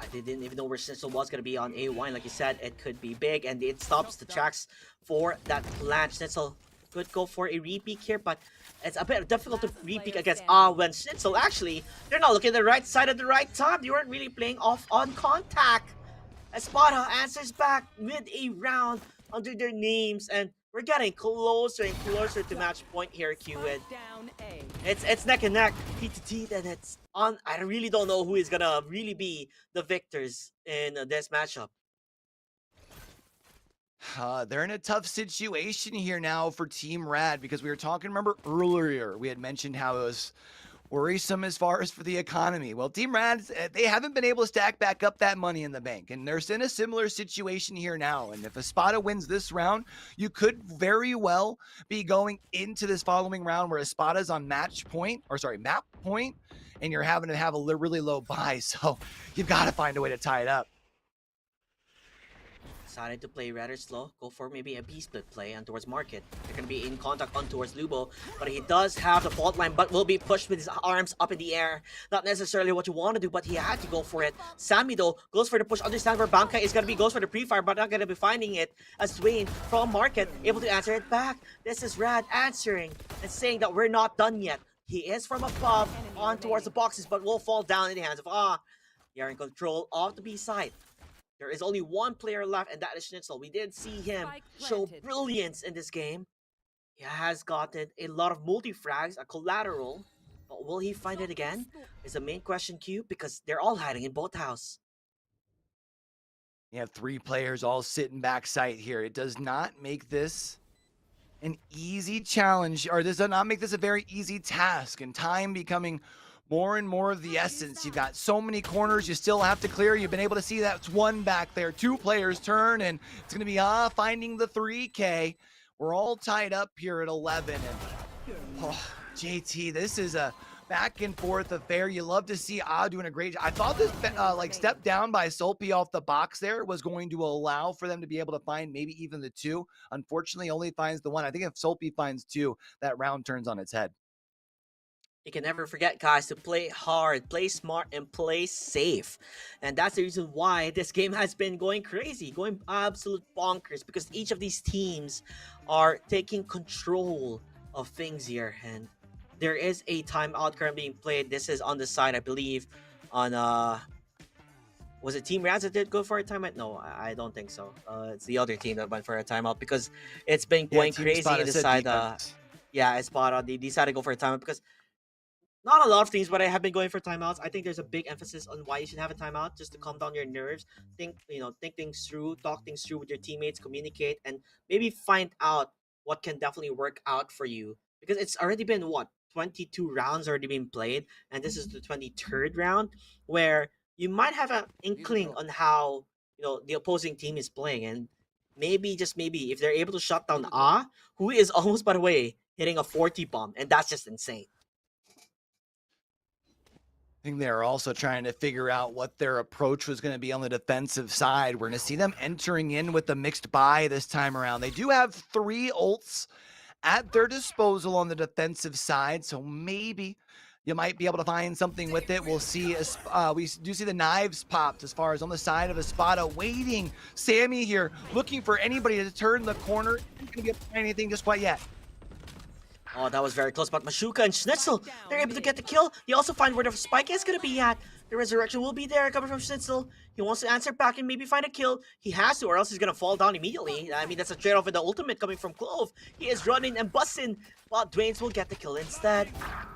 I didn't even know where Schnitzel was going to be on A1. Like you said, it could be big, and it stops the tracks for that plant. Schnitzel could go for a repeat here, but it's a bit difficult to repeat against when Schnitzel, actually, they're not looking at the right side at the right time. They weren't really playing off on contact. Espada answers back mid a round under their names, and we're getting closer and closer to match point here, Q-Wid. It's neck and neck, T to T, and it's on. I really don't know who is gonna really be the victors in this matchup. They're in a tough situation here now for Team Rad, because we were talking, remember earlier, we had mentioned how it was worrisome as far as for the economy. Well, Team Rad, they haven't been able to stack back up that money in the bank, and they're in a similar situation here now. And if Espada wins this round, you could very well be going into this following round where Espada's on map point, and you're having to have a really low buy. So you've got to find a way to tie it up. Decided to play rather slow, go for maybe a B-split play on towards market. They're going to be in contact on towards Lubo, but he does have the fault line, but will be pushed with his arms up in the air. Not necessarily what you want to do, but he had to go for it. Sammy, though, goes for the push. Understand where Bankai is going to be, goes for the pre-fire, but not going to be finding it, as Dwayne from market able to answer it back. This is Rad answering and saying that we're not done yet. He is from above on towards the boxes, but will fall down in the hands of They are in control of the B side. There is only one player left, and that is Schnitzel. We did see him show brilliance in this game. He has gotten a lot of multi-frags, a collateral, but will he find it again? Is the main question, Q, because they're all hiding in both house. You have 3 players all sitting back site here. It does not make this an easy challenge, or does not make this a very easy task, and time becoming more and more of the essence. You've got so many corners you still have to clear. You've been able to see that's one back there. 2 players turn, and it's going to be finding the 3K. We're all tied up here at 11. And JT, this is a back and forth affair. You love to see doing a great job. I thought this like step down by Solpi off the box there was going to allow for them to be able to find maybe even the two. Unfortunately, only finds the one. I think if Solpi finds two, that round turns on its head. You can never forget, guys, to play hard, play smart, and play safe. And that's the reason why this game has been going crazy, going absolute bonkers, because each of these teams are taking control of things here. And there is a timeout currently being played. This is on the side, I believe, on was it Team Raz that did go for a timeout? No, I don't think so. It's the other team that went for a timeout because it's been going crazy in the side. Yeah, Espada, they decided to go for a timeout because not a lot of things, but I have been going for timeouts. I think there's a big emphasis on why you should have a timeout, just to calm down your nerves, think things through, talk things through with your teammates, communicate, and maybe find out what can definitely work out for you. Because it's already been 22 rounds already been played, and this is the 23rd round, where you might have an inkling on how the opposing team is playing, and maybe just maybe if they're able to shut down who is almost, by the way, hitting a 40 bomb, and that's just insane. I think they're also trying to figure out what their approach was going to be on the defensive side. We're going to see them entering in with a mixed buy this time around. They do have 3 ults at their disposal on the defensive side, so maybe you might be able to find something with it. We'll see. We do see the knives popped as far as on the side of Espada, waiting. Sammy here looking for anybody to turn the corner. Not going to be able to find anything just quite yet. Oh, that was very close, but Mashuka and Schnitzel, they're able to get the kill. You also find where the spike is going to be at. The resurrection will be there coming from Schnitzel. He wants to answer back and maybe find a kill. He has to, or else he's going to fall down immediately. I mean, that's a trade-off with the ultimate coming from Clove. He is running and busting, but Dwayne's will get the kill instead.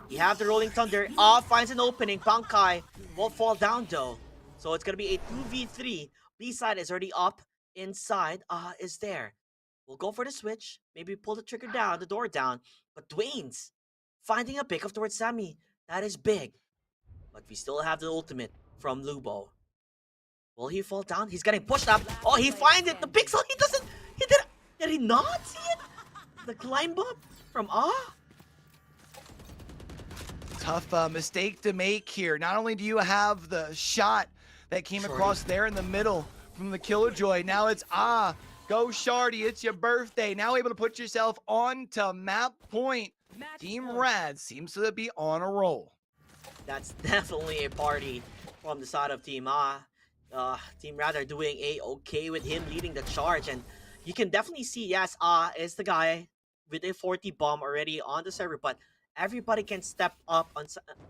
You have the Rolling Thunder. Finds an opening. Bankai will fall down, though. So it's going to be a 2v3. B-side is already up. Inside is there. We'll go for the switch. Maybe pull the trigger down, the door down. But Dwayne's finding a pickup towards Sammy. That is big. But we still have the ultimate from Lubo. Will he fall down? He's getting pushed up. Oh, he finds it. The pixel, did he not see it? The climb up from Tough mistake to make here. Not only do you have the shot that came across there in the middle from the Killjoy, now it's go Shardy, it's your birthday. Now able to put yourself onto map point. Team Rad seems to be on a roll. That's definitely a party from the side of Team Team Rad are doing okay with him leading the charge. And you can definitely see, yes, is the guy with a 40 bomb already on the server. But everybody can step up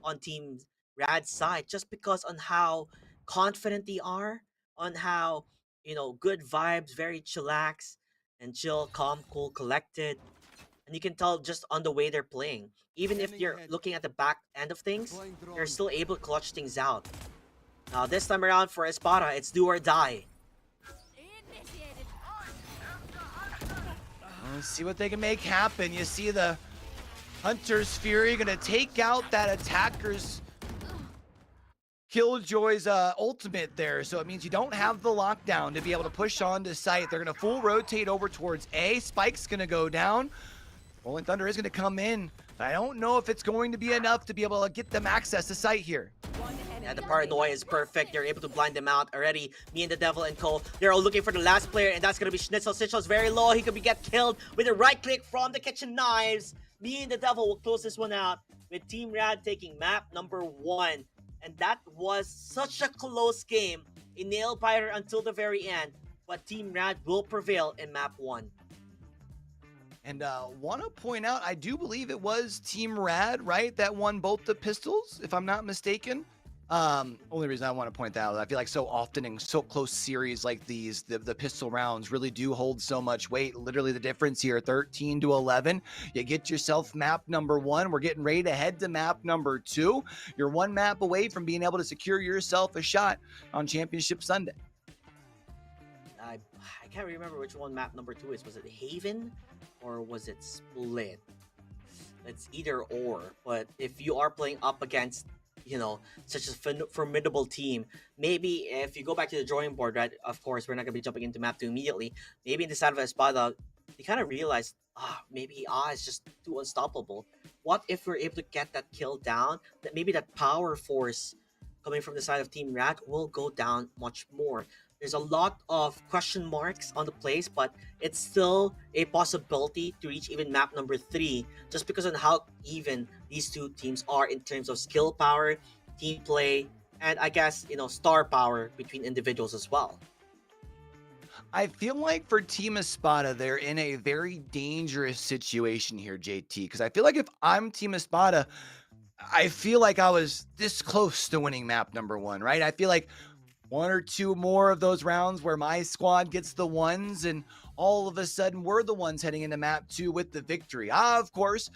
on Team Rad's side just because on how confident they are, on how good vibes, very chillax and chill, calm, cool, collected. And you can tell just on the way they're playing. Even if you're looking at the back end of things, they're still able to clutch things out. Now this time around for Espada, it's do or die. Let's see what they can make happen. You see the Hunter's Fury gonna take out that attacker's Killjoy's ultimate there, so it means you don't have the lockdown to be able to push on to site. They're going to full rotate over towards A. Spike's going to go down. Rolling Thunder is going to come in, but I don't know if it's going to be enough to be able to get them access to site here. Yeah, the paranoia is perfect. They're able to blind them out already. Me and the Devil and Cole, they're all looking for the last player, and that's going to be Schnitzel. Schnitzel's very low. He could get killed with a right click from the kitchen knives. Me and the Devil will close this one out with Team Rad taking map number 1. And that was such a close game, a nail-biter until the very end. But Team Rad will prevail in map 1. And want to point out, I do believe it was Team Rad, right, that won both the pistols, if I'm not mistaken. Only reason I want to point that out, I feel like so often in so close series like these, the pistol rounds really do hold so much weight. Literally the difference here, 13 to 11. You get yourself map number 1. We're getting ready to head to map number 2. You're 1 map away from being able to secure yourself a shot on Championship Sunday. I can't remember which one map number 2 is. Was it Haven or was it Split? It's either or. But if you are playing up against such a formidable team, maybe if you go back to the drawing board, right, of course, we're not going to be jumping into map 2 immediately. Maybe in the side of Espada, they kind of realized, maybe is just too unstoppable. what if we're able to get that kill down? That maybe that power force coming from the side of Team Rat will go down much more. There's a lot of question marks on the place, but it's still a possibility to reach even map number 3 just because of how even these two teams are in terms of skill power, team play, and I guess, star power between individuals as well. I feel like for Team Espada, they're in a very dangerous situation here, JT, because I feel like if I'm Team Espada, I feel like I was this close to winning map number 1, right? I feel like 1 or 2 more of those rounds where my squad gets the ones and all of a sudden we're the ones heading into map 2 with the victory. Of course,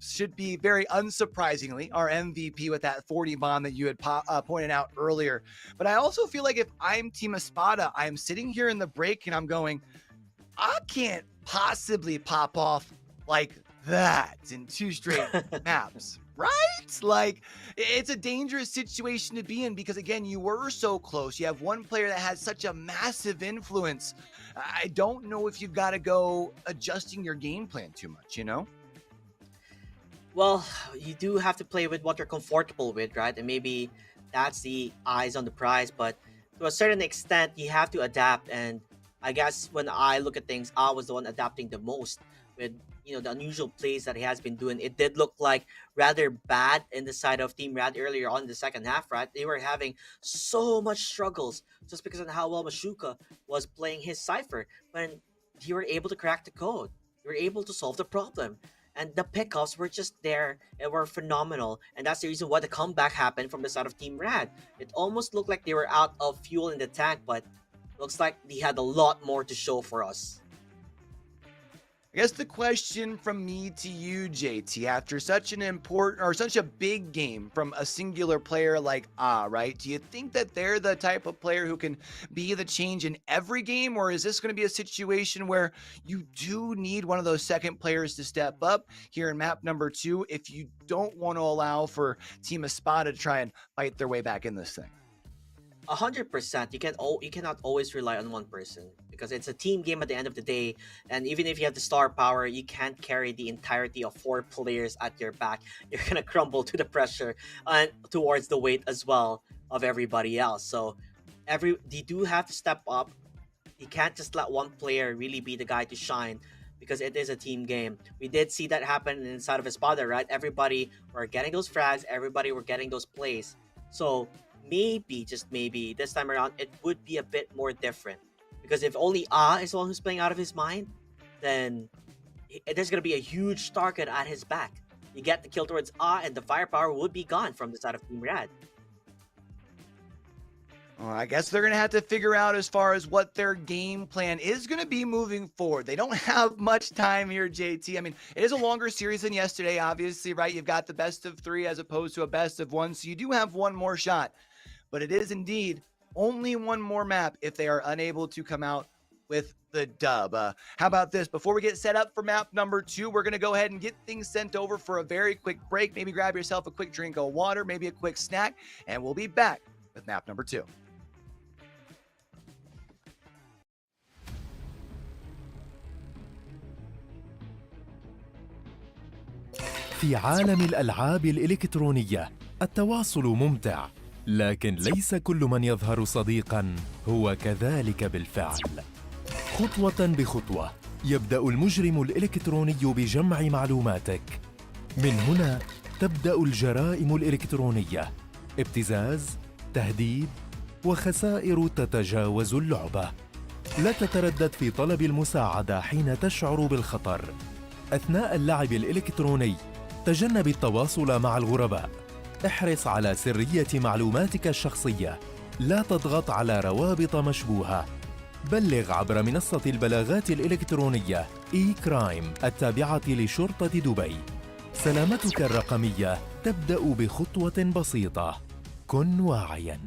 should be very unsurprisingly our MVP with that 40 bomb that you had pointed out earlier. But I also feel like if I'm Team Espada, I'm sitting here in the break and I'm going, I can't possibly pop off like that in 2 straight maps. Right? Like, it's a dangerous situation to be in because, again, you were so close. You have one player that has such a massive influence. I don't know if you've got to go adjusting your game plan too much, Well, you do have to play with what you're comfortable with, right? And maybe that's the eyes on the prize, but to a certain extent, you have to adapt. And I guess when I look at things, I was the one adapting the most with the unusual plays that he has been doing. It did look like rather bad in the side of Team Rad earlier on in the second half, right? They were having so much struggles just because of how well Mashuka was playing his cipher. When you were able to crack the code, you were able to solve the problem. And the pickups were just there and were phenomenal. And that's the reason why the comeback happened from the side of Team Rad. It almost looked like they were out of fuel in the tank, but looks like they had a lot more to show for us. I guess the question from me to you, JT, after such an important or such a big game from a singular player like right? Do you think that they're the type of player who can be the change in every game, or is this going to be a situation where you do need one of those second players to step up here in map number 2 if you don't want to allow for Team Espada to try and fight their way back in this thing? 100%. You cannot always rely on one person because it's a team game at the end of the day. And even if you have the star power, you can't carry the entirety of 4 players at your back. You're gonna crumble to the pressure and towards the weight as well of everybody else. So you do have to step up. You can't just let one player really be the guy to shine because it is a team game. We did see that happen inside of Espada, right? Everybody were getting those frags. Everybody were getting those plays. So maybe, just maybe, this time around, it would be a bit more different. Because if only is the one who's playing out of his mind, then there's going to be a huge target at his back. You get the kill towards and the firepower would be gone from the side of Team Rad. Well, I guess they're going to have to figure out as far as what their game plan is going to be moving forward. They don't have much time here, JT. I mean, it is a longer series than yesterday, obviously, right? You've got the best of 3 as opposed to a best of 1, so you do have one more shot. But it is indeed only one more map if they are unable to come out with the dub. How about this? Before we get set up for map number 2, we're going to go ahead and get things sent over for a very quick break. Maybe grab yourself a quick drink of water, maybe a quick snack, and we'll be back with map number 2. في عالم الألعاب الإلكترونية التواصل ممتع، لكن ليس كل من يظهر صديقاً هو كذلك بالفعل. خطوة بخطوة يبدأ المجرم الإلكتروني بجمع معلوماتك. من هنا تبدأ الجرائم الإلكترونية، ابتزاز، تهديد، وخسائر تتجاوز اللعبة. لا تتردد في طلب المساعدة حين تشعر بالخطر. أثناء اللعب الإلكتروني تجنب التواصل مع الغرباء. احرص على سرية معلوماتك الشخصية. لا تضغط على روابط مشبوهة. بلغ عبر منصة البلاغات الإلكترونية كرايم التابعة لشرطة دبي. سلامتك الرقمية تبدأ بخطوة بسيطة. كن واعياً.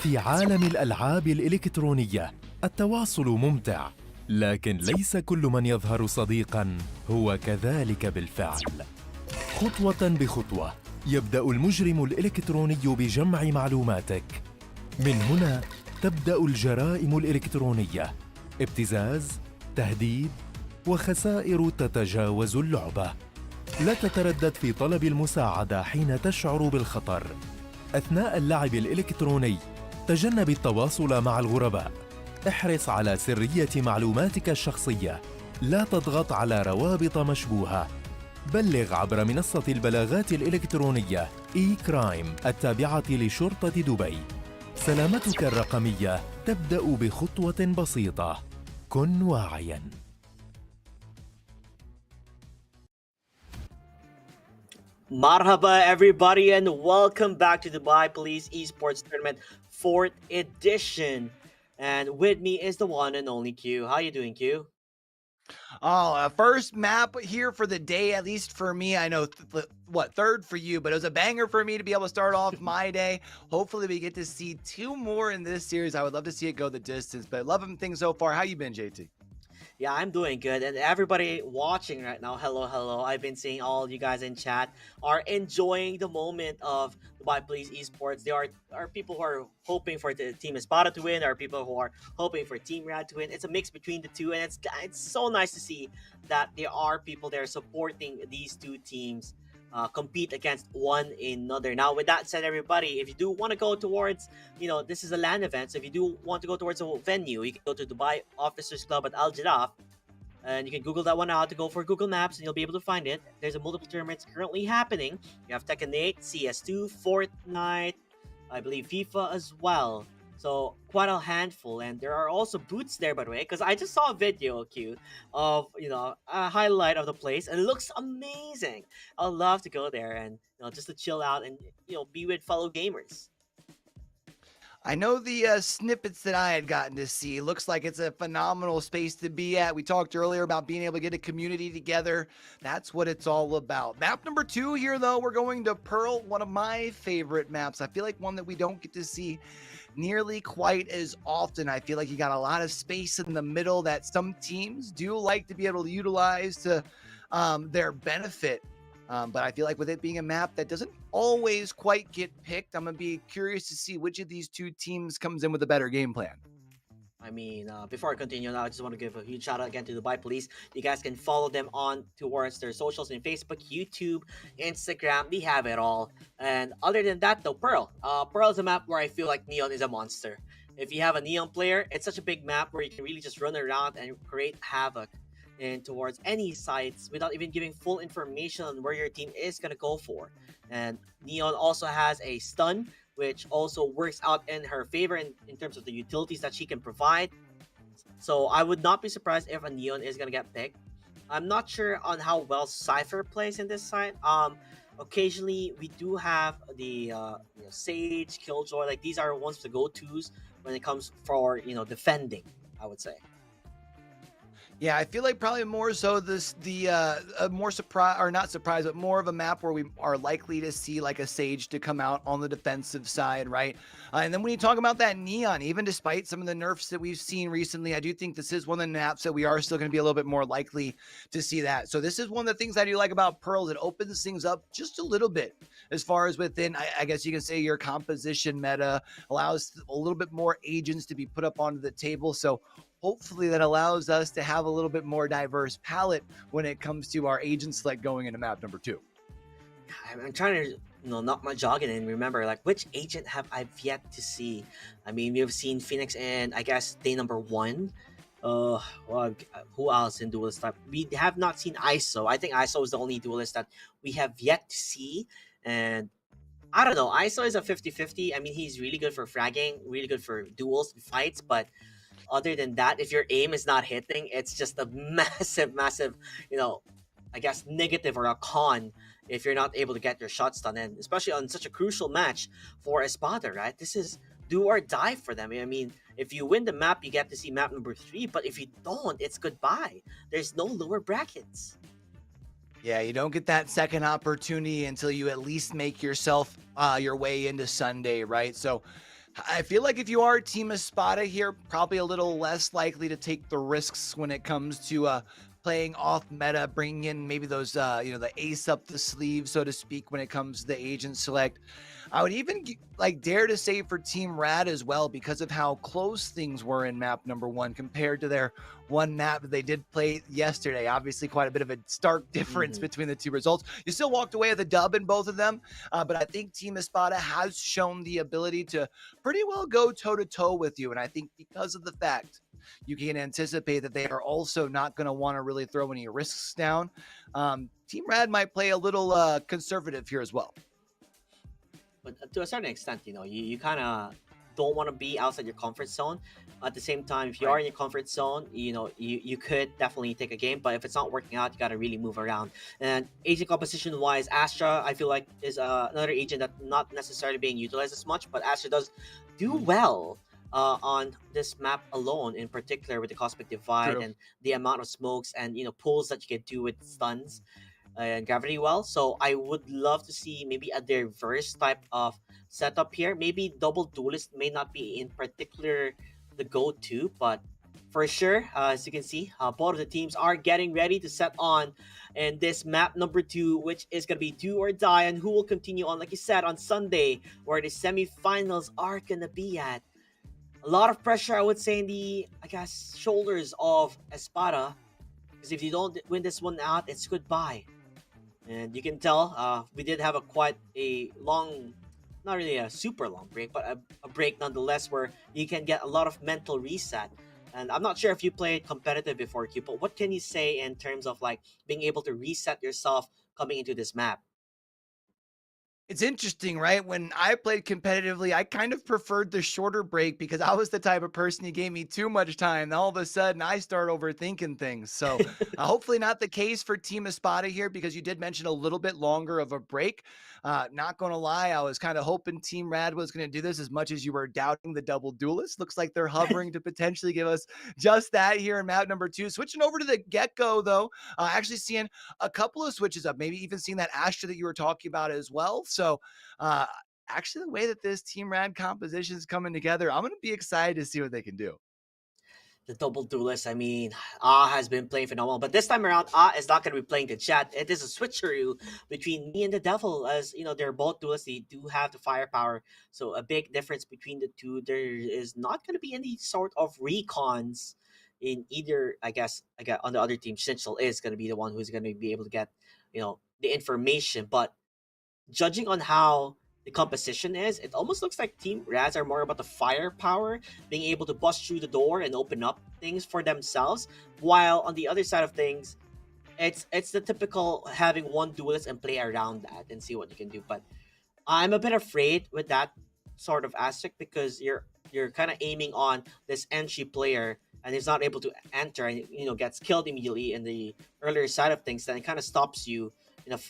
في عالم الألعاب الإلكترونية التواصل ممتع، لكن ليس كل من يظهر صديقاً هو كذلك بالفعل. خطوة بخطوة يبدأ المجرم الإلكتروني بجمع معلوماتك. من هنا تبدأ الجرائم الإلكترونية، ابتزاز، تهديد، وخسائر تتجاوز اللعبة. لا تتردد في طلب المساعدة حين تشعر بالخطر. أثناء اللعب الإلكتروني تجنب التواصل مع الغرباء. احرص على سرية معلوماتك الشخصية. لا تضغط على روابط مشبوهة. بلغ عبر منصة البلاغات الإلكترونية إي-كرايم التابعة لشرطة دبي. سلامتك الرقمية تبدأ بخطوة بسيطة. كن واعياً. Marhaba everybody and welcome back to Dubai Police Esports Tournament 4th edition. And with me is the one and only Q. How you doing, Q? Oh, first map here for the day, at least for me. I know, third for you, but it was a banger for me to be able to start off my day. Hopefully we get to see 2 more in this series. I would love to see it go the distance, but loving things so far. How you been, JT? Yeah, I'm doing good. And everybody watching right now, hello. I've been seeing all you guys in chat are enjoying the moment of Dubai Police Esports. There are people who are hoping for the team Espada to win, there are people who are hoping for Team Rad to win. It's a mix between the two, and it's so nice to see that there are people there supporting these two teams compete against one another. Now, with that said, everybody, if you do want to go towards, this is a LAN event, so if you do want to go towards a venue, you can go to Dubai Officers Club at Al Jiraf, and you can Google that one out to go for Google Maps, and you'll be able to find it. There's a multiple tournaments currently happening. You have Tekken 8, CS2, Fortnite, I believe FIFA as well. So quite a handful, and there are also booths there, by the way, because I just saw a video, Q, of a highlight of the place, and it looks amazing. I'd love to go there and just to chill out and be with fellow gamers. I know the snippets that I had gotten to see. Looks like it's a phenomenal space to be at. We talked earlier about being able to get a community together. That's what it's all about. Map number 2 here, though, we're going to Pearl, one of my favorite maps. I feel like one that we don't get to see nearly quite as often. I feel like you got a lot of space in the middle that some teams do like to be able to utilize to their benefit. But I feel like with it being a map that doesn't always quite get picked, I'm going to be curious to see which of these two teams comes in with a better game plan. I mean, before I continue now, I just want to give a huge shout out again to Dubai Police. You guys can follow them on towards their socials in Facebook, YouTube, Instagram. We have it all. And other than that, though, Pearl. Pearl is a map where I feel like Neon is a monster. If you have a Neon player, it's such a big map where you can really just run around and create havoc and towards any sites without even giving full information on where your team is going to go for. And Neon also has a stun, which also works out in her favor in terms of the utilities that she can provide. So I would not be surprised if a Neon is going to get picked. I'm not sure on how well Cypher plays in this side. Occasionally we do have the Sage, Killjoy, like these are ones of the go-tos when it comes for defending, I would say. Yeah, I feel like probably more so more surprise, or not surprised, but more of a map where we are likely to see like a Sage to come out on the defensive side, right? And then when you talk about that Neon, even despite some of the nerfs that we've seen recently, I do think this is one of the maps that we are still going to be a little bit more likely to see that. So this is one of the things I do like about Pearls. It opens things up just a little bit as far as within, I guess you can say, your composition meta, allows a little bit more agents to be put up onto the table. So hopefully that allows us to have a little bit more diverse palette when it comes to our agent select going into map number 2. I'm trying to knock my jogging and remember like which agent have I yet to see. I mean, we've seen Phoenix and I guess day number 1. Well, who else in duelist type? We have not seen ISO. I think ISO is the only duelist that we have yet to see. And I don't know, ISO is a 50-50. I mean, he's really good for fragging, really good for duels and fights, but other than that, if your aim is not hitting, it's just a massive, I guess negative or a con if you're not able to get your shots done. And especially on such a crucial match for Espada, right? This is do or die for them. I mean, if you win the map, you get to see map number 3. But if you don't, it's goodbye. There's no lower brackets. Yeah, you don't get that second opportunity until you at least make yourself your way into Sunday, right? So I feel like if you are Team Espada here, probably a little less likely to take the risks when it comes to playing off meta, bringing in maybe those, the ace up the sleeve, so to speak, when it comes to the agent select. I would even dare to say for Team Rad as well, because of how close things were in map number 1 compared to their one map that they did play yesterday. Obviously, quite a bit of a stark difference between the two results. You still walked away with a dub in both of them, but I think Team Espada has shown the ability to pretty well go toe-to-toe with you, and I think because of the fact you can anticipate that they are also not going to want to really throw any risks down, Team Rad might play a little conservative here as well. But to a certain extent, you kind of don't want to be outside your comfort zone. At the same time, if you are in your comfort zone, you could definitely take a game, but if it's not working out, you got to really move around. And agent composition wise, Astra, I feel like is another agent that not necessarily being utilized as much, but Astra does do well on this map alone, in particular with the Cosmic Divide and the amount of smokes and pulls that you can do with stuns and gravity well. So I would love to see maybe a diverse type of setup here. Maybe double duelist may not be in particular the go-to, but for sure, as you can see, both of the teams are getting ready to set on in this map number 2, which is going to be do or die, and who will continue on, like you said, on Sunday, where the semifinals are going to be at. A lot of pressure, I would say, in the, shoulders of Espada, because if you don't win this one out, it's goodbye. And you can tell we did have quite a long, not really a super long break, but a break nonetheless, where you can get a lot of mental reset. And I'm not sure if you played competitive before, Q, but what can you say in terms of being able to reset yourself coming into this map? It's interesting, right? When I played competitively, I kind of preferred the shorter break because I was the type of person, you gave me too much time. All of a sudden, I start overthinking things. So hopefully not the case for Team Espada here, because you did mention a little bit longer of a break. Not going to lie, I was kind of hoping Team Rad was going to do this as much as you were doubting the double duelist. Looks like they're hovering to potentially give us just that here in map number 2. Switching over to the get-go, though, actually seeing a couple of switches up, maybe even seeing that Astra that you were talking about as well. So actually, the way that this Team Rad composition is coming together, I'm going to be excited to see what they can do. The double duelist, I mean, has been playing phenomenal, but this time around, is not going to be playing the chat. It is a switcheroo between me and the devil, as they're both duelists. They do have the firepower, so a big difference between the two. There is not going to be any sort of recons in either. I guess on the other team, Shinchel is going to be the one who's going to be able to get the information, but judging on how the composition is, it almost looks like Team Raz are more about the firepower, being able to bust through the door and open up things for themselves, while on the other side of things, it's the typical having one duelist and play around that and see what you can do. But I'm a bit afraid with that sort of aspect, because you're kind of aiming on this entry player, and he's not able to enter and gets killed immediately in the earlier side of things. Then it kind of stops you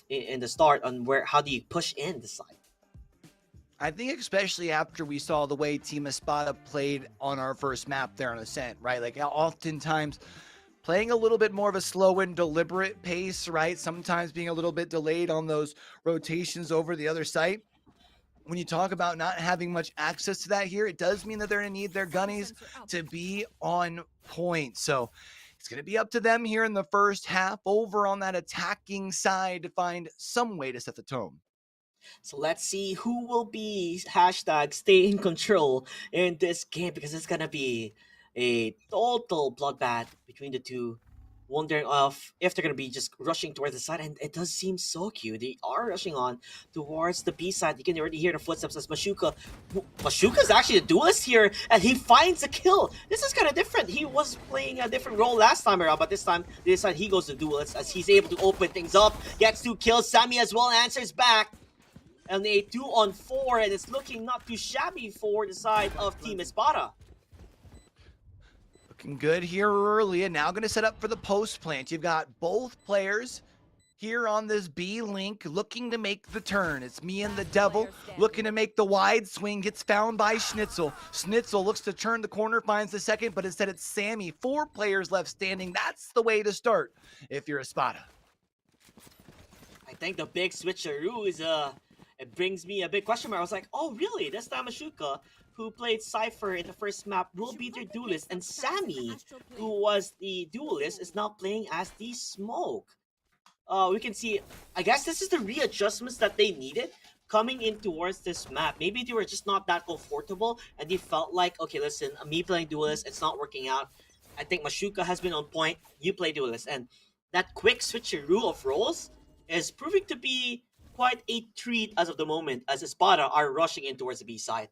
in the start on how do you push in the side. I think especially after we saw the way Team Espada played on our first map there on Ascent, right? Like oftentimes playing a little bit more of a slow and deliberate pace, right? Sometimes being a little bit delayed on those rotations over the other site. When you talk about not having much access to that here, it does mean that they're going to need their gunnies to be on point. So it's going to be up to them here in the first half over on that attacking side to find some way to set the tone. So let's see who will be #stay in control in this game, because it's going to be a total bloodbath between the two. Wondering if they're going to be just rushing towards the side, and it does seem so cute. They are rushing on towards the B side. You can already hear the footsteps as Mashuka's actually the duelist here, and he finds a kill. This is kind of different. He was playing a different role last time around, but this time they decide he goes to duelist as he's able to open things up. Gets 2 kills. Sammy as well answers back. And a 2-on-4, and it's looking not too shabby for the side of Team Espada. Looking good here early, and now going to set up for the post plant. You've got both players here on this B link looking to make the turn. It's me and the devil looking to make the wide swing. Gets found by Schnitzel. Schnitzel looks to turn the corner, finds the second, but instead it's Sammy. 4 players left standing. That's the way to start if you're Espada. I think the big switcheroo is it brings me a big question mark. I was like, oh really? This time Mashuka who played Cypher in the first map, will be their duelist, and Sammy, who was the duelist, is now playing as the Smoke. We can see, I guess this is the readjustments that they needed coming in towards this map. Maybe they were just not that comfortable, and they felt like, okay, listen, me playing duelist, it's not working out. I think Mashuka has been on point, you play duelist, and that quick switcheroo of roles is proving to be quite a treat as of the moment, as Espada are rushing in towards the B side.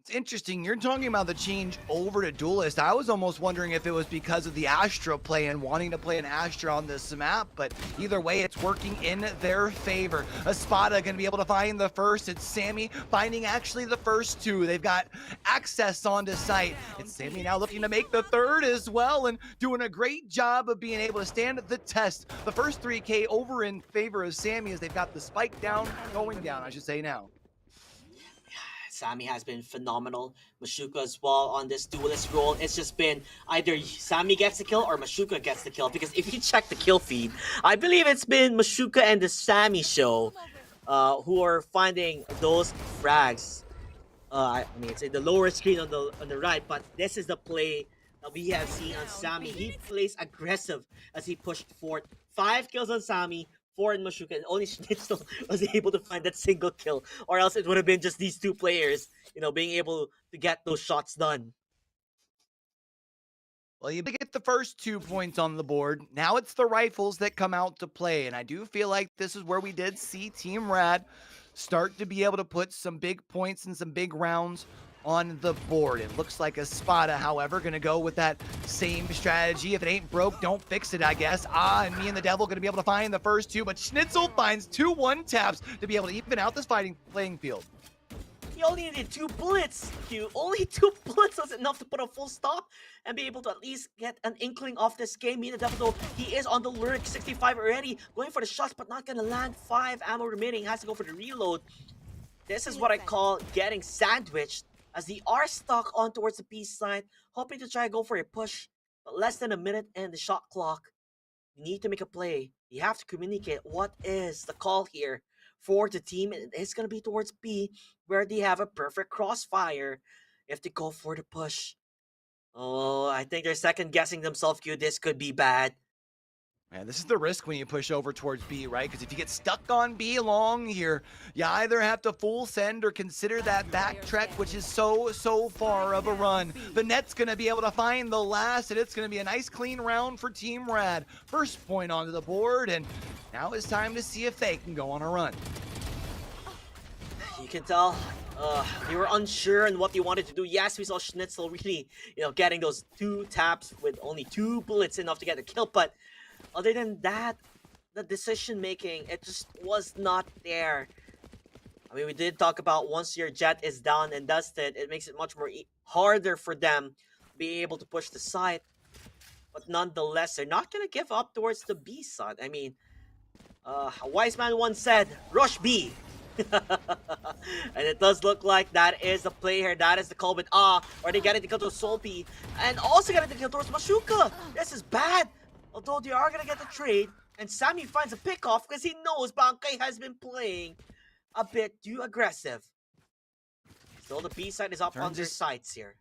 It's interesting. You're talking about the change over to Duelist. I was almost wondering if it was because of the Astra play and wanting to play an Astra on this map, but either way, it's working in their favor. Espada going to be able to find the first. It's Sammy finding actually the first two. They've got access onto site. It's Sammy now looking to make the third as well and doing a great job of being able to stand the test. The first 3K over in favor of Sammy as they've got the spike down, going down, I should say now. Sammy has been phenomenal. Mashuka as well on this duelist role. It's just been either Sammy gets the kill or Mashuka gets the kill. Because if you check the kill feed, I believe it's been Mashuka and the Sammy show who are finding those frags. I mean, it's in the lower screen on the right, but this is the play that we have seen on Sammy. He plays aggressive as he pushed forward. 5 kills on Sammy, 4 in Mashuka, and only Schnitzel was able to find that single kill, or else it would have been just these two players, you know, being able to get those shots done. Well, you get the first 2 points on the board. Now it's the rifles that come out to play, and I do feel like this is where we did see Team Rad start to be able to put some big points and some big rounds on the board. It looks like Espada, however, going to go with that same strategy. If it ain't broke, don't fix it, I guess. And me and the Devil going to be able to find the first 2, but Schnitzel finds 2 1-taps to be able to even out this playing field. He only needed 2 bullets, Q. Only 2 bullets was enough to put a full stop and be able to at least get an inkling of this game. Me and the Devil, though, he is on the lyric 65 already, going for the shots, but not going to land. 5 ammo remaining, has to go for the reload. This is what I call getting sandwiched, as they are stuck on towards the B side, hoping to try to go for a push, but less than a minute and the shot clock. You need to make a play. You have to communicate what is the call here for the team. It's going to be towards B, where they have a perfect crossfire if they go for the push. Oh, I think they're second guessing themselves, Q. This could be bad. Man, this is the risk when you push over towards B, right? Because if you get stuck on B long here, you either have to full send or consider that backtrack, which is so far of a run. The net's going to be able to find the last, and it's going to be a nice clean round for Team Rad. First point onto the board, and now it's time to see if they can go on a run. You can tell they were unsure on what they wanted to do. Yes, we saw Schnitzel really, getting those 2 taps with only 2 bullets enough to get a kill, but other than that, the decision making, it just was not there. I mean, we did talk about once your jet is down and dusted, it makes it much more harder for them to be able to push the side. But nonetheless, they're not going to give up towards the B side. I mean, a wise man once said, rush B. And it does look like that is the play here. That is the call with are they getting the kill to Solpi? And also getting the kill towards Mashuka. This is bad. Although they are going to get the trade, and Sammy finds a pick-off because he knows Bankay has been playing a bit too aggressive. Still, the B side is up on their sights here.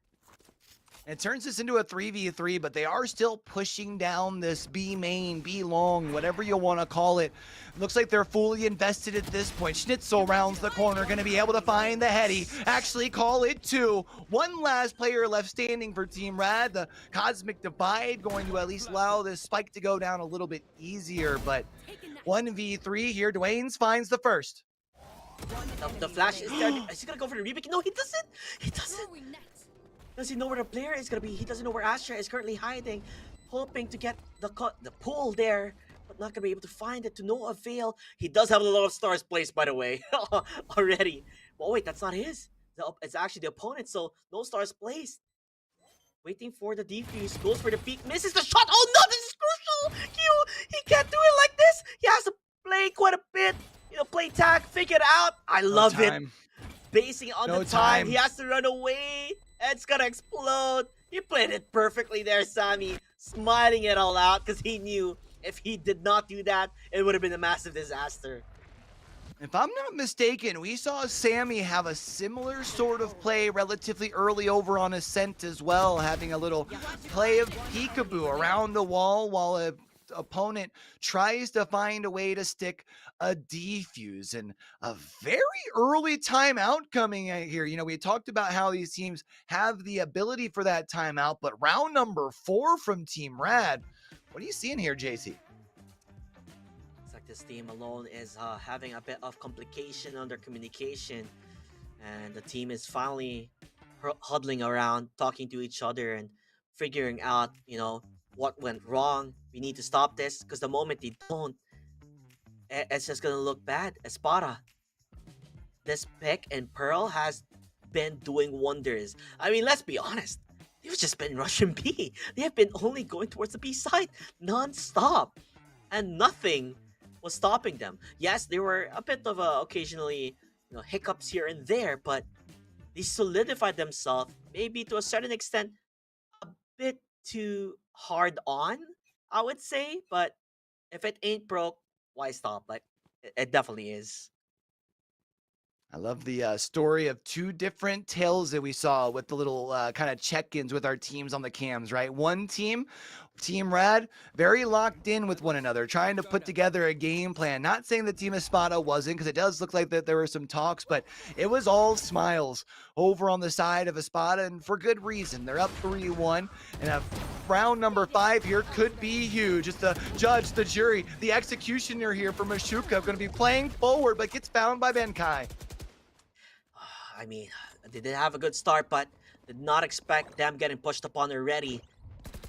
It turns this into a 3v3, but they are still pushing down this B main, B long, whatever you want to call it. Looks like they're fully invested at this point. Schnitzel rounds the corner, going to be able to find the heady. Actually call it 2. One last player left standing for Team Rad. The Cosmic Divide going to at least allow this spike to go down a little bit easier, but 1v3 here. Dwayne's finds the first. The flash is there. Is he going to go for the rebake? No, he doesn't. He doesn't. Does he know where the player is going to be? He doesn't know where Astra is currently hiding, hoping to get the pull there, but not going to be able to find it to no avail. He does have a lot of stars placed, by the way, already. But wait, that's not his. It's actually the opponent, so no stars placed. Waiting for the defuse, goes for the peek, misses the shot. Oh no, this is crucial! He can't do it like this. He has to play quite a bit. Play tag, figure it out. I love it. Basing on the time, he has to run away. It's gonna explode. He played it perfectly there, Sammy. Smiling it all out because he knew if he did not do that, it would have been a massive disaster. If I'm not mistaken, we saw Sammy have a similar sort of play relatively early over on Ascent as well, having a little play of peekaboo around the wall while a opponent tries to find a way to stick a defuse. And a very early timeout coming in here. You know, we talked about how these teams have the ability for that timeout, but round number 4 from Team Rad. What are you seeing here, JC? It's like this team alone is having a bit of complication on their communication, and the team is finally huddling around, talking to each other, and figuring out, you know, what went wrong. We need to stop this, because the moment they don't, it's just gonna look bad. Espada, this pick and Pearl has been doing wonders. I mean, let's be honest. They've just been rushing B. They have been only going towards the B side non-stop, and nothing was stopping them. Yes, there were a bit of occasionally, you know, hiccups here and there, but they solidified themselves, maybe to a certain extent, a bit too hard on, I would say. But if it ain't broke, why stop? Like, it definitely is. I love the story of 2 different tales that we saw with the little kind of check-ins with our teams on the cams, right? One team, Team Rad, very locked in with one another, trying to put together a game plan. Not saying the Team Espada wasn't, because it does look like that there were some talks, but it was all smiles over on the side of Espada, and for good reason. They're up 3-1, and round number 5 here could be huge. It's the judge, the jury, the executioner here for Mashuka, going to be playing forward, but gets found by Benkai. I mean, they did have a good start, but did not expect them getting pushed upon already.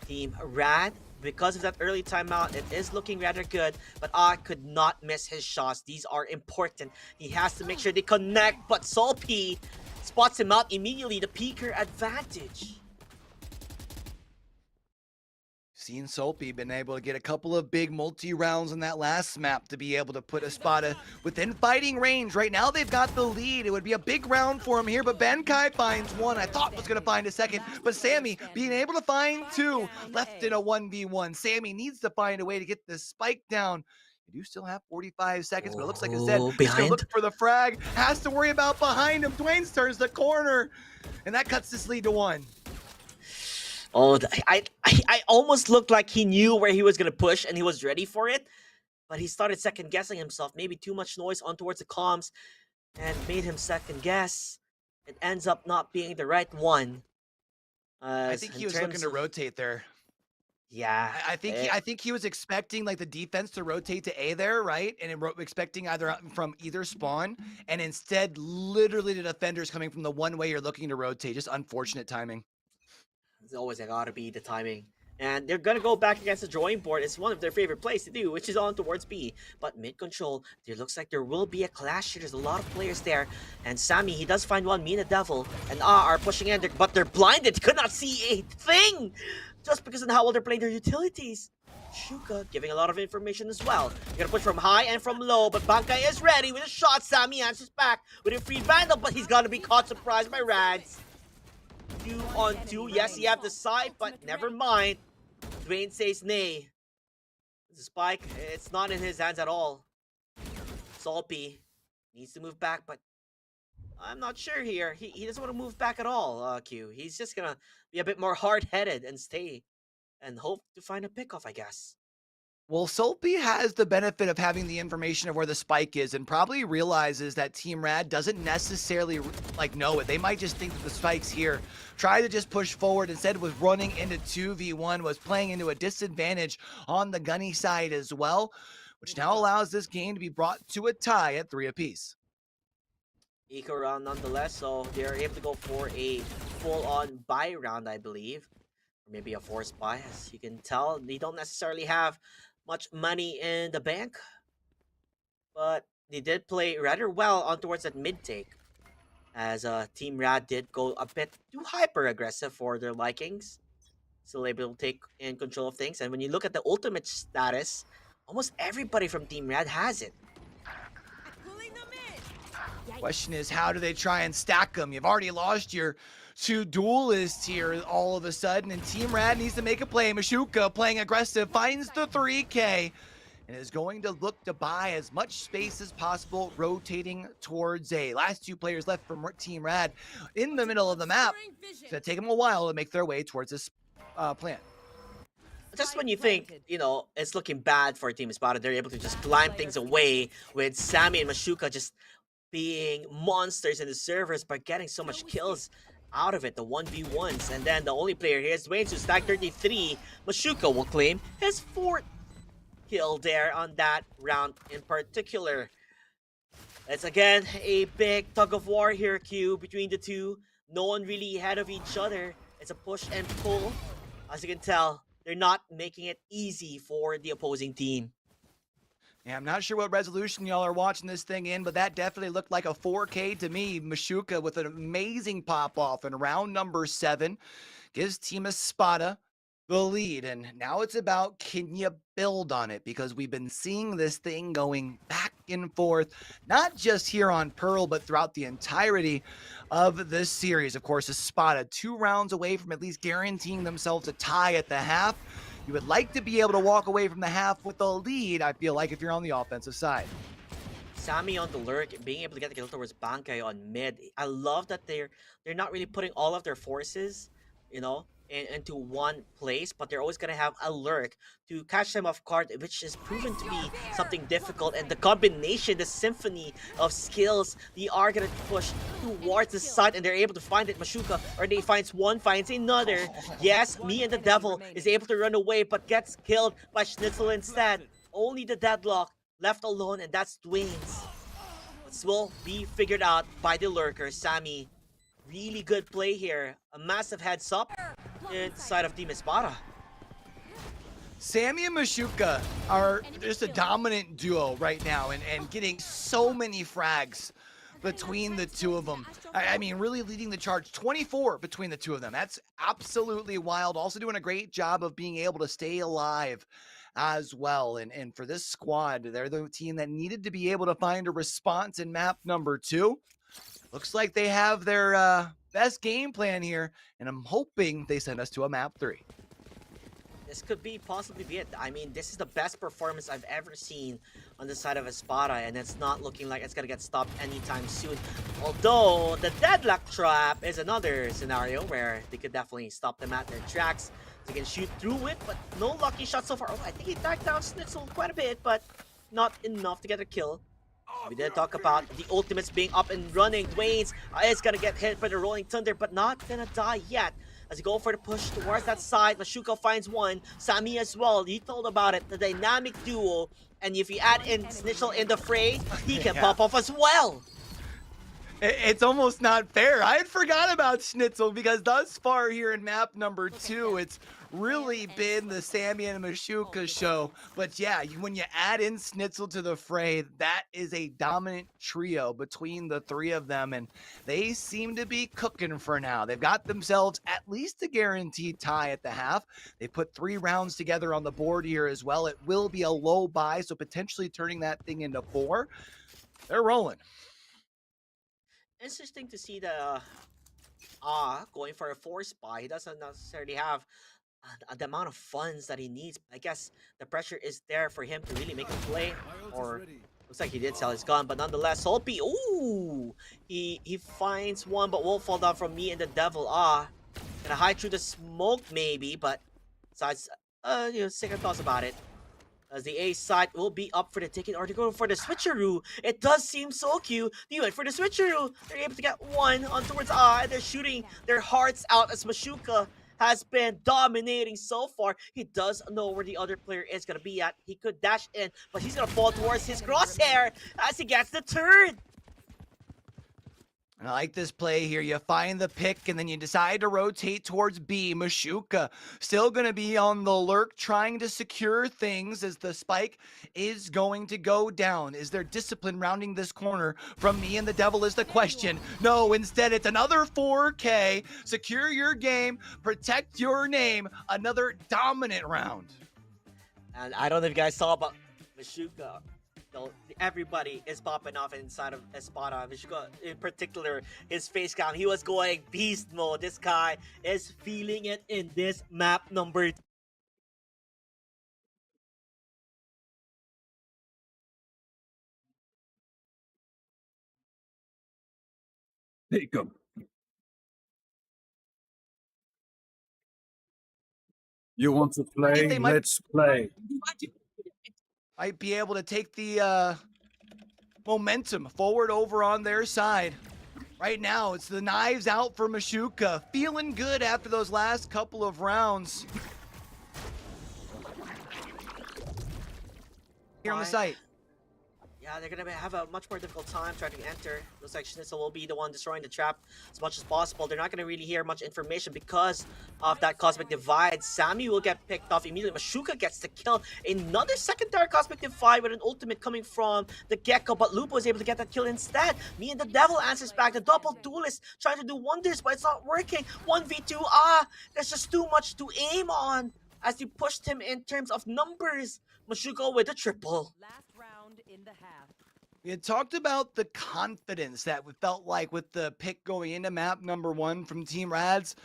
Team Rad, because of that early timeout, it is looking rather good, but I could not miss his shots. These are important. He has to make sure they connect, but Solpi spots him out immediately. The peeker advantage. Seen Solpi been able to get a couple of big multi-rounds on that last map to be able to put Espada within fighting range. Right now they've got the lead. It would be a big round for him here, but Benkai finds one. I thought was going to find a second, but Sammy being able to find 2, left in a 1v1. Sammy needs to find a way to get this spike down. You do still have 45 seconds, but it looks like it's dead. He's going to look for the frag. Has to worry about behind him. Dwayne turns the corner, and that cuts this lead to 1. Oh, I almost looked like he knew where he was going to push and he was ready for it. But he started second guessing himself. Maybe too much noise on towards the comms and made him second guess. It ends up not being the right one. I think he was looking to rotate there. Yeah. I think he was expecting like the defense to rotate to A there, right? And expecting either from either spawn, and instead literally the defenders coming from the one way you're looking to rotate. Just unfortunate timing. It's always gotta be the timing. And they're gonna go back against the drawing board. It's one of their favorite plays to do, which is on towards B. But mid-control, there looks like there will be a clash here. There's a lot of players there. And Sammy, he does find one. Mina Devil and are pushing in, but they're blinded. Could not see a thing! Just because of how well they're playing their utilities. Shuka giving a lot of information as well. You're gonna push from high and from low, but Bankai is ready with a shot. Sammy answers back with a free vandal, but he's gonna be caught surprised by Rads. 2 on 2. Yes, he have the side, but never mind. Dwayne says nay. The spike, it's not in his hands at all. Solpi needs to move back, but I'm not sure here. He doesn't want to move back at all, Q. He's just gonna be a bit more hard-headed and stay and hope to find a pickoff, I guess. Well, Solpi has the benefit of having the information of where the spike is and probably realizes that Team Rad doesn't necessarily like know it. They might just think that the spike's here. Try to just push forward. Instead was running into 2v1, was playing into a disadvantage on the gunny side as well, which now allows this game to be brought to a tie at 3 apiece. Eco round nonetheless, so they're able to go for a full-on buy round, I believe. Or maybe a forced buy. As you can tell, they don't necessarily have much money in the bank, but they did play rather well on towards that mid take, as Team Rad did go a bit too hyper aggressive for their likings, still able to take in control of things. And when you look at the ultimate status, almost everybody from Team Rad has it. Question is, how do they try and stack them? You've already lost your 2 duelists here all of a sudden, and Team Rad needs to make a play. Mashuka playing aggressive, finds the 3K, and is going to look to buy as much space as possible, rotating towards A. Last two players left from Team Rad in the middle of the map. It's going to take them a while to make their way towards this plant. Just when you think, you know, it's looking bad for Team Sparta, they're able to just climb things away with Sammy and Mashuka just being monsters in the servers by getting so much kills out of it, the 1v1s. And then the only player here is Dwayne, who's stack 33. Mashuka will claim his 4th kill there on that round in particular. It's again a big tug of war here, Q, between the two. No one really ahead of each other. It's a push and pull. As you can tell, they're not making it easy for the opposing team. Yeah, I'm not sure what resolution y'all are watching this thing in, but that definitely looked like a 4K to me. Mashuka with an amazing pop-off in round number 7 gives Team Espada the lead. And now it's about, can you build on it? Because we've been seeing this thing going back and forth, not just here on Pearl, but throughout the entirety of this series. Of course, Espada 2 rounds away from at least guaranteeing themselves a tie at the half. You would like to be able to walk away from the half with a lead, I feel like, if you're on the offensive side. Sammy on the lurk, being able to get the kill towards Bankai on mid. I love that they're not really putting all of their forces, you know, into one place, but they're always going to have a lurk to catch them off guard, which is proven to be something difficult. And the combination, the symphony of skills, they are going to push towards the side, and they're able to find it. Mashuka, or they finds one, finds another. Yes, me and the devil is able to run away, but gets killed by Schnitzel instead. Only the deadlock left alone, and that's Dwayne's. This will be figured out by the lurker, Sammy. Really good play here. A massive heads up inside of Team Espada. Sammy and Mashuka are just a dominant duo right now, and getting so many frags between the two of them. I mean, really leading the charge. 24 between the two of them. That's absolutely wild. Also doing a great job of being able to stay alive as well. And for this squad, they're the team that needed to be able to find a response in map number 2. Looks like they have their best game plan here, and I'm hoping they send us to a map 3. This could possibly be it. I mean, this is the best performance I've ever seen on the side of Espada, and it's not looking like it's gonna get stopped anytime soon. Although the deadlock trap is another scenario where they could definitely stop them at their tracks. They can shoot through it, but no lucky shot so far. Oh, I think he tagged down Schnitzel quite a bit, but not enough to get a kill. We did talk about the ultimates being up and running. Dwayne's is gonna get hit by the Rolling Thunder, but not gonna die yet. As he go for the push towards that side, Mashuka finds one. Sammy as well. He told about it, the dynamic duo. And if you add in Schnitzel in the fray, he can pop off as well. It's almost not fair. I had forgot about Schnitzel because thus far here in map number 2, it's really been the Sammy and Mashuka show. But yeah, when you add in Schnitzel to the fray, that is a dominant trio between the 3 of them, and they seem to be cooking for now. They've got themselves at least a guaranteed tie at the half. They put 3 rounds together on the board here as well. It will be a low buy, so potentially turning that thing into 4. They're rolling. Interesting to see the going for a force buy. He doesn't necessarily have the amount of funds that he needs. I guess the pressure is there for him to really make a play. Or looks like he did sell his gun, but nonetheless, Holpe, ooh, he finds one, but won't fall down from me and the devil. Gonna hide through the smoke maybe, but besides, second thoughts about it. As the A side will be up for the taking, or they're going for the switcheroo. It does seem so cute. They went for the switcheroo. They're able to get one on towards and they're shooting their hearts out as Mashuka has been dominating so far. He does know where the other player is going to be at. He could dash in, but he's going to fall towards his crosshair as he gets the turn. I like this play here. You find the pick and then you decide to rotate towards B. Mashuka still going to be on the lurk trying to secure things as the spike is going to go down. Is there discipline rounding this corner from me and the devil is the question. No, instead it's another 4K. Secure your game. Protect your name. Another dominant round. And I don't know if you guys saw, but Mashuka, everybody is popping off inside of Espada. Mashuka, in particular, his face cam, he was going beast mode. This guy is feeling it in this map number Take 'em. You want to play? Let's play. Might be able to take the momentum forward over on their side. Right now, it's the knives out for Mashuka. Feeling good after those last couple of rounds. Here on the site. Yeah, they're gonna have a much more difficult time trying to enter. Looks like Schnitzel will be the one destroying the trap as much as possible. They're not gonna really hear much information because of that Cosmic Divide. Sammy will get picked off immediately. Mashuka gets the kill. Another secondary Cosmic Divide with an ultimate coming from the Gecko, but Lupo is able to get that kill instead. Me and the Devil answers back. The double duelist trying to do wonders, but it's not working. 1v2, there's just too much to aim on as you pushed him in terms of numbers. Mashuka with a triple. Last round in the half. We had talked about the confidence that we felt like with the pick going into map number 1 from Team Rads.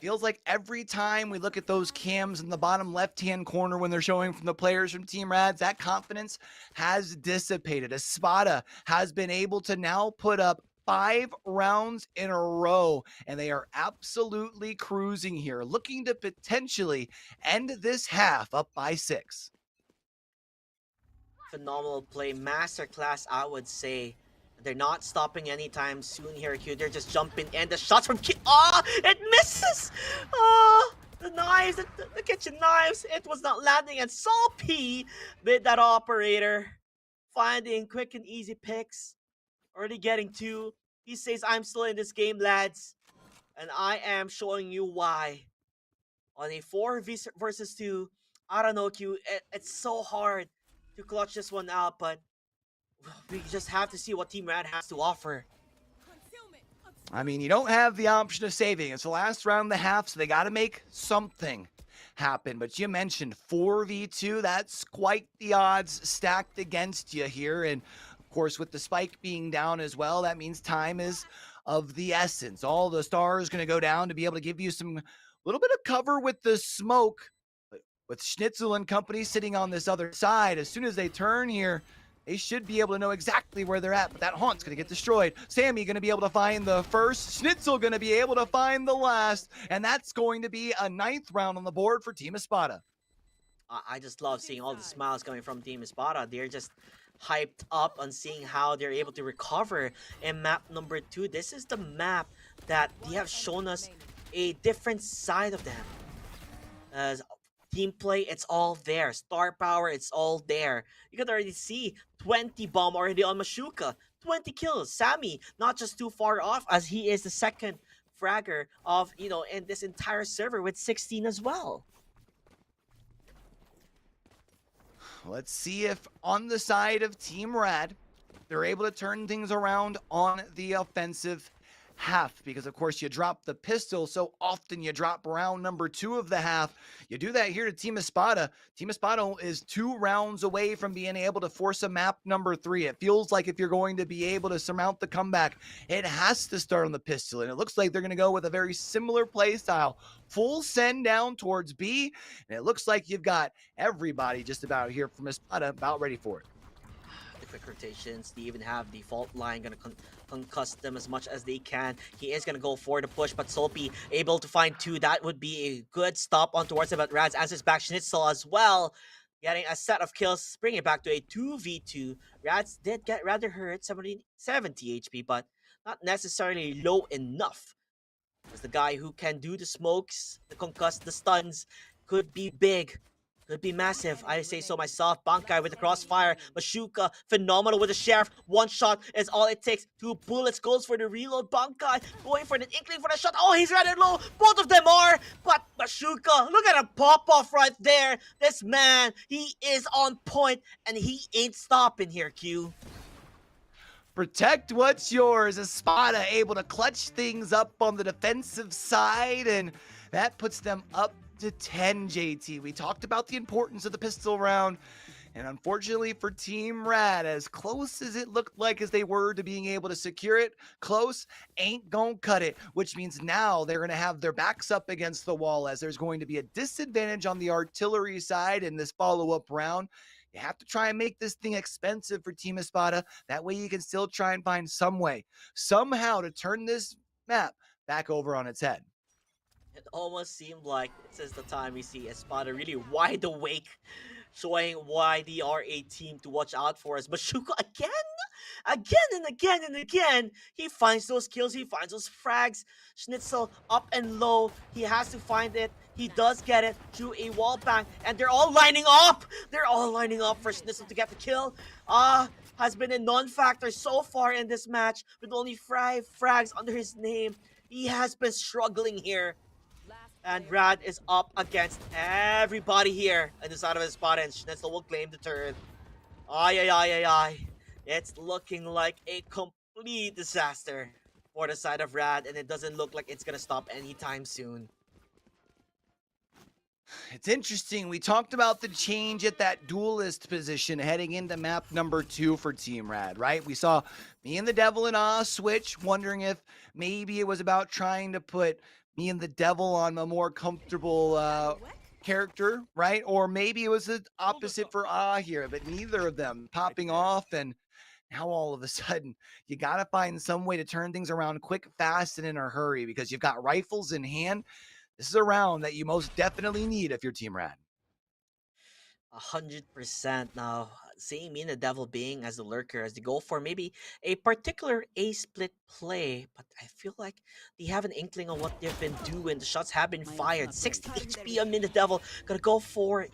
Feels like every time we look at those cams in the bottom left-hand corner when they're showing from the players from Team Rads, that confidence has dissipated. Espada has been able to now put up 5 rounds in a row, and they are absolutely cruising here, looking to potentially end this half up by 6. Phenomenal play, masterclass, I would say. They're not stopping anytime soon here, Q. They're just jumping in. The shots from Q. It misses! The knives, the kitchen knives. It was not landing, and P with that operator. Finding quick and easy picks. Already getting 2. He says, I'm still in this game, lads. And I am showing you why. On a 4 versus 2, I don't know, Q. It's so hard to clutch this one out, but we just have to see what Team Rad has to offer. I mean, you don't have the option of saving. It's the last round of the half, so they got to make something happen. But you mentioned 4v2. That's quite the odds stacked against you here. And, of course, with the spike being down as well, that means time is of the essence. All the stars going to go down to be able to give you some little bit of cover with the smoke. With Schnitzel and company sitting on this other side, as soon as they turn here, they should be able to know exactly where they're at, but that haunt's going to get destroyed. Sammy going to be able to find the first, Schnitzel going to be able to find the last, and that's going to be a 9th round on the board for Team Espada. I just love seeing all the smiles coming from Team Espada. They're just hyped up on seeing how they're able to recover in map number 2. This is the map that they have shown us a different side of them. As team play, it's all there. Star power, it's all there. You can already see 20 bomb already on Mashuka. 20 kills. Sammy, not just too far off, as he is the second fragger of, in this entire server with 16 as well. Let's see if on the side of Team Rad, they're able to turn things around on the offensive half, because of course you drop the pistol so often. You drop round number 2 of the half. You do that here to Team Espada. Team Espada is 2 rounds away from being able to force a map number 3. It feels like if you're going to be able to surmount the comeback, it has to start on the pistol, and it looks like they're going to go with a very similar play style. Full send down towards B, and it looks like you've got everybody just about here from Espada about ready for it. The quick rotations, they even have the fault line gonna concuss them as much as they can. He is gonna go for the push, but Solpi able to find 2. That would be a good stop on towards him, but Rads answers back. Schnitzel as well, getting a set of kills, bringing it back to a 2v2. Rads did get rather hurt, 70 HP, but not necessarily low enough. As the guy who can do the smokes, the concuss, the stuns, could be big. Could be massive. I say so myself. Bankai with the crossfire. Mashuka, phenomenal with the sheriff. 1 shot is all it takes. 2 bullets goes for the reload. Bankai going for the inkling for the shot. Oh, he's rather low. Both of them are. But Mashuka, look at him pop off right there. This man, he is on point and he ain't stopping here, Q. Protect what's yours. Espada able to clutch things up on the defensive side, and that puts them up to 10, JT. We talked about the importance of the pistol round. And unfortunately for Team Rad, as close as it looked like as they were to being able to secure it, close ain't gonna cut it, which means now they're gonna have their backs up against the wall as there's going to be a disadvantage on the artillery side in this follow-up round. You have to try and make this thing expensive for Team Espada. That way you can still try and find some way, somehow to turn this map back over on its head. It almost seemed like this is the time we see Espada really wide awake, showing why they are a team to watch out for. As Mashuko again and again and again, he finds those kills, he finds those frags. Schnitzel up and low, he has to find it. He does get it through a wall bang, and they're all lining up. They're all lining up for Schnitzel to get the kill. Has been a non-factor so far in this match with only 5 frags under his name. He has been struggling here. And Rad is up against everybody here on the side of his spot, and Schnitzel will claim the turn. Ay. It's looking like a complete disaster for the side of Rad, and it doesn't look like it's gonna stop anytime soon. It's interesting. We talked about the change at that duelist position heading into map number 2 for Team Rad, right? We saw me and the Devil and Ah switch, wondering if maybe it was about trying to put me and the Devil on a more comfortable character, right? Or maybe it was the opposite for Ah here, but neither of them popping off, and now all of a sudden you got to find some way to turn things around quick, fast, and in a hurry because you've got rifles in hand. This is a round that you most definitely need if you're Team Rad. 100% now. Seeing me and the Devil being as the lurker, as they go for maybe a particular A-split play, but I feel like they have an inkling of what they've been doing. The shots have been fired. 60 HP on me and the Devil. Gonna go for,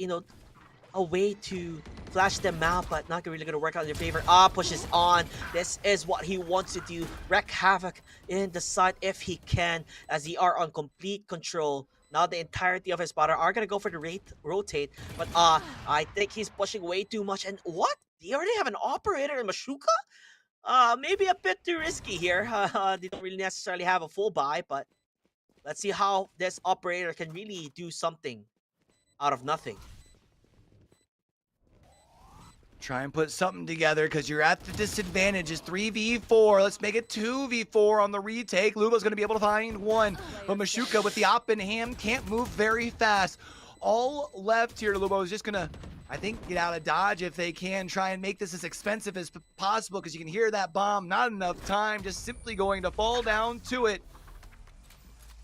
a way to flash them out, but not really gonna work out in their favor. Pushes on. This is what he wants to do. Wreak havoc in the side if he can, as they are on complete control. Now the entirety of his spotter are gonna go for the rotate, but I think he's pushing way too much. And what? They already have an operator in Mashuka? Maybe a bit too risky here. They don't really necessarily have a full buy, but let's see how this operator can really do something out of nothing. Try and put something together because you're at the disadvantage. It's 3v4. Let's make it 2v4 on the retake. Lubo's going to be able to find one. But Mashuka with the op in hand can't move very fast. All left here, Lubo is just going to, I think, get out of dodge if they can. Try and make this as expensive as possible because you can hear that bomb. Not enough time. Just simply going to fall down to it.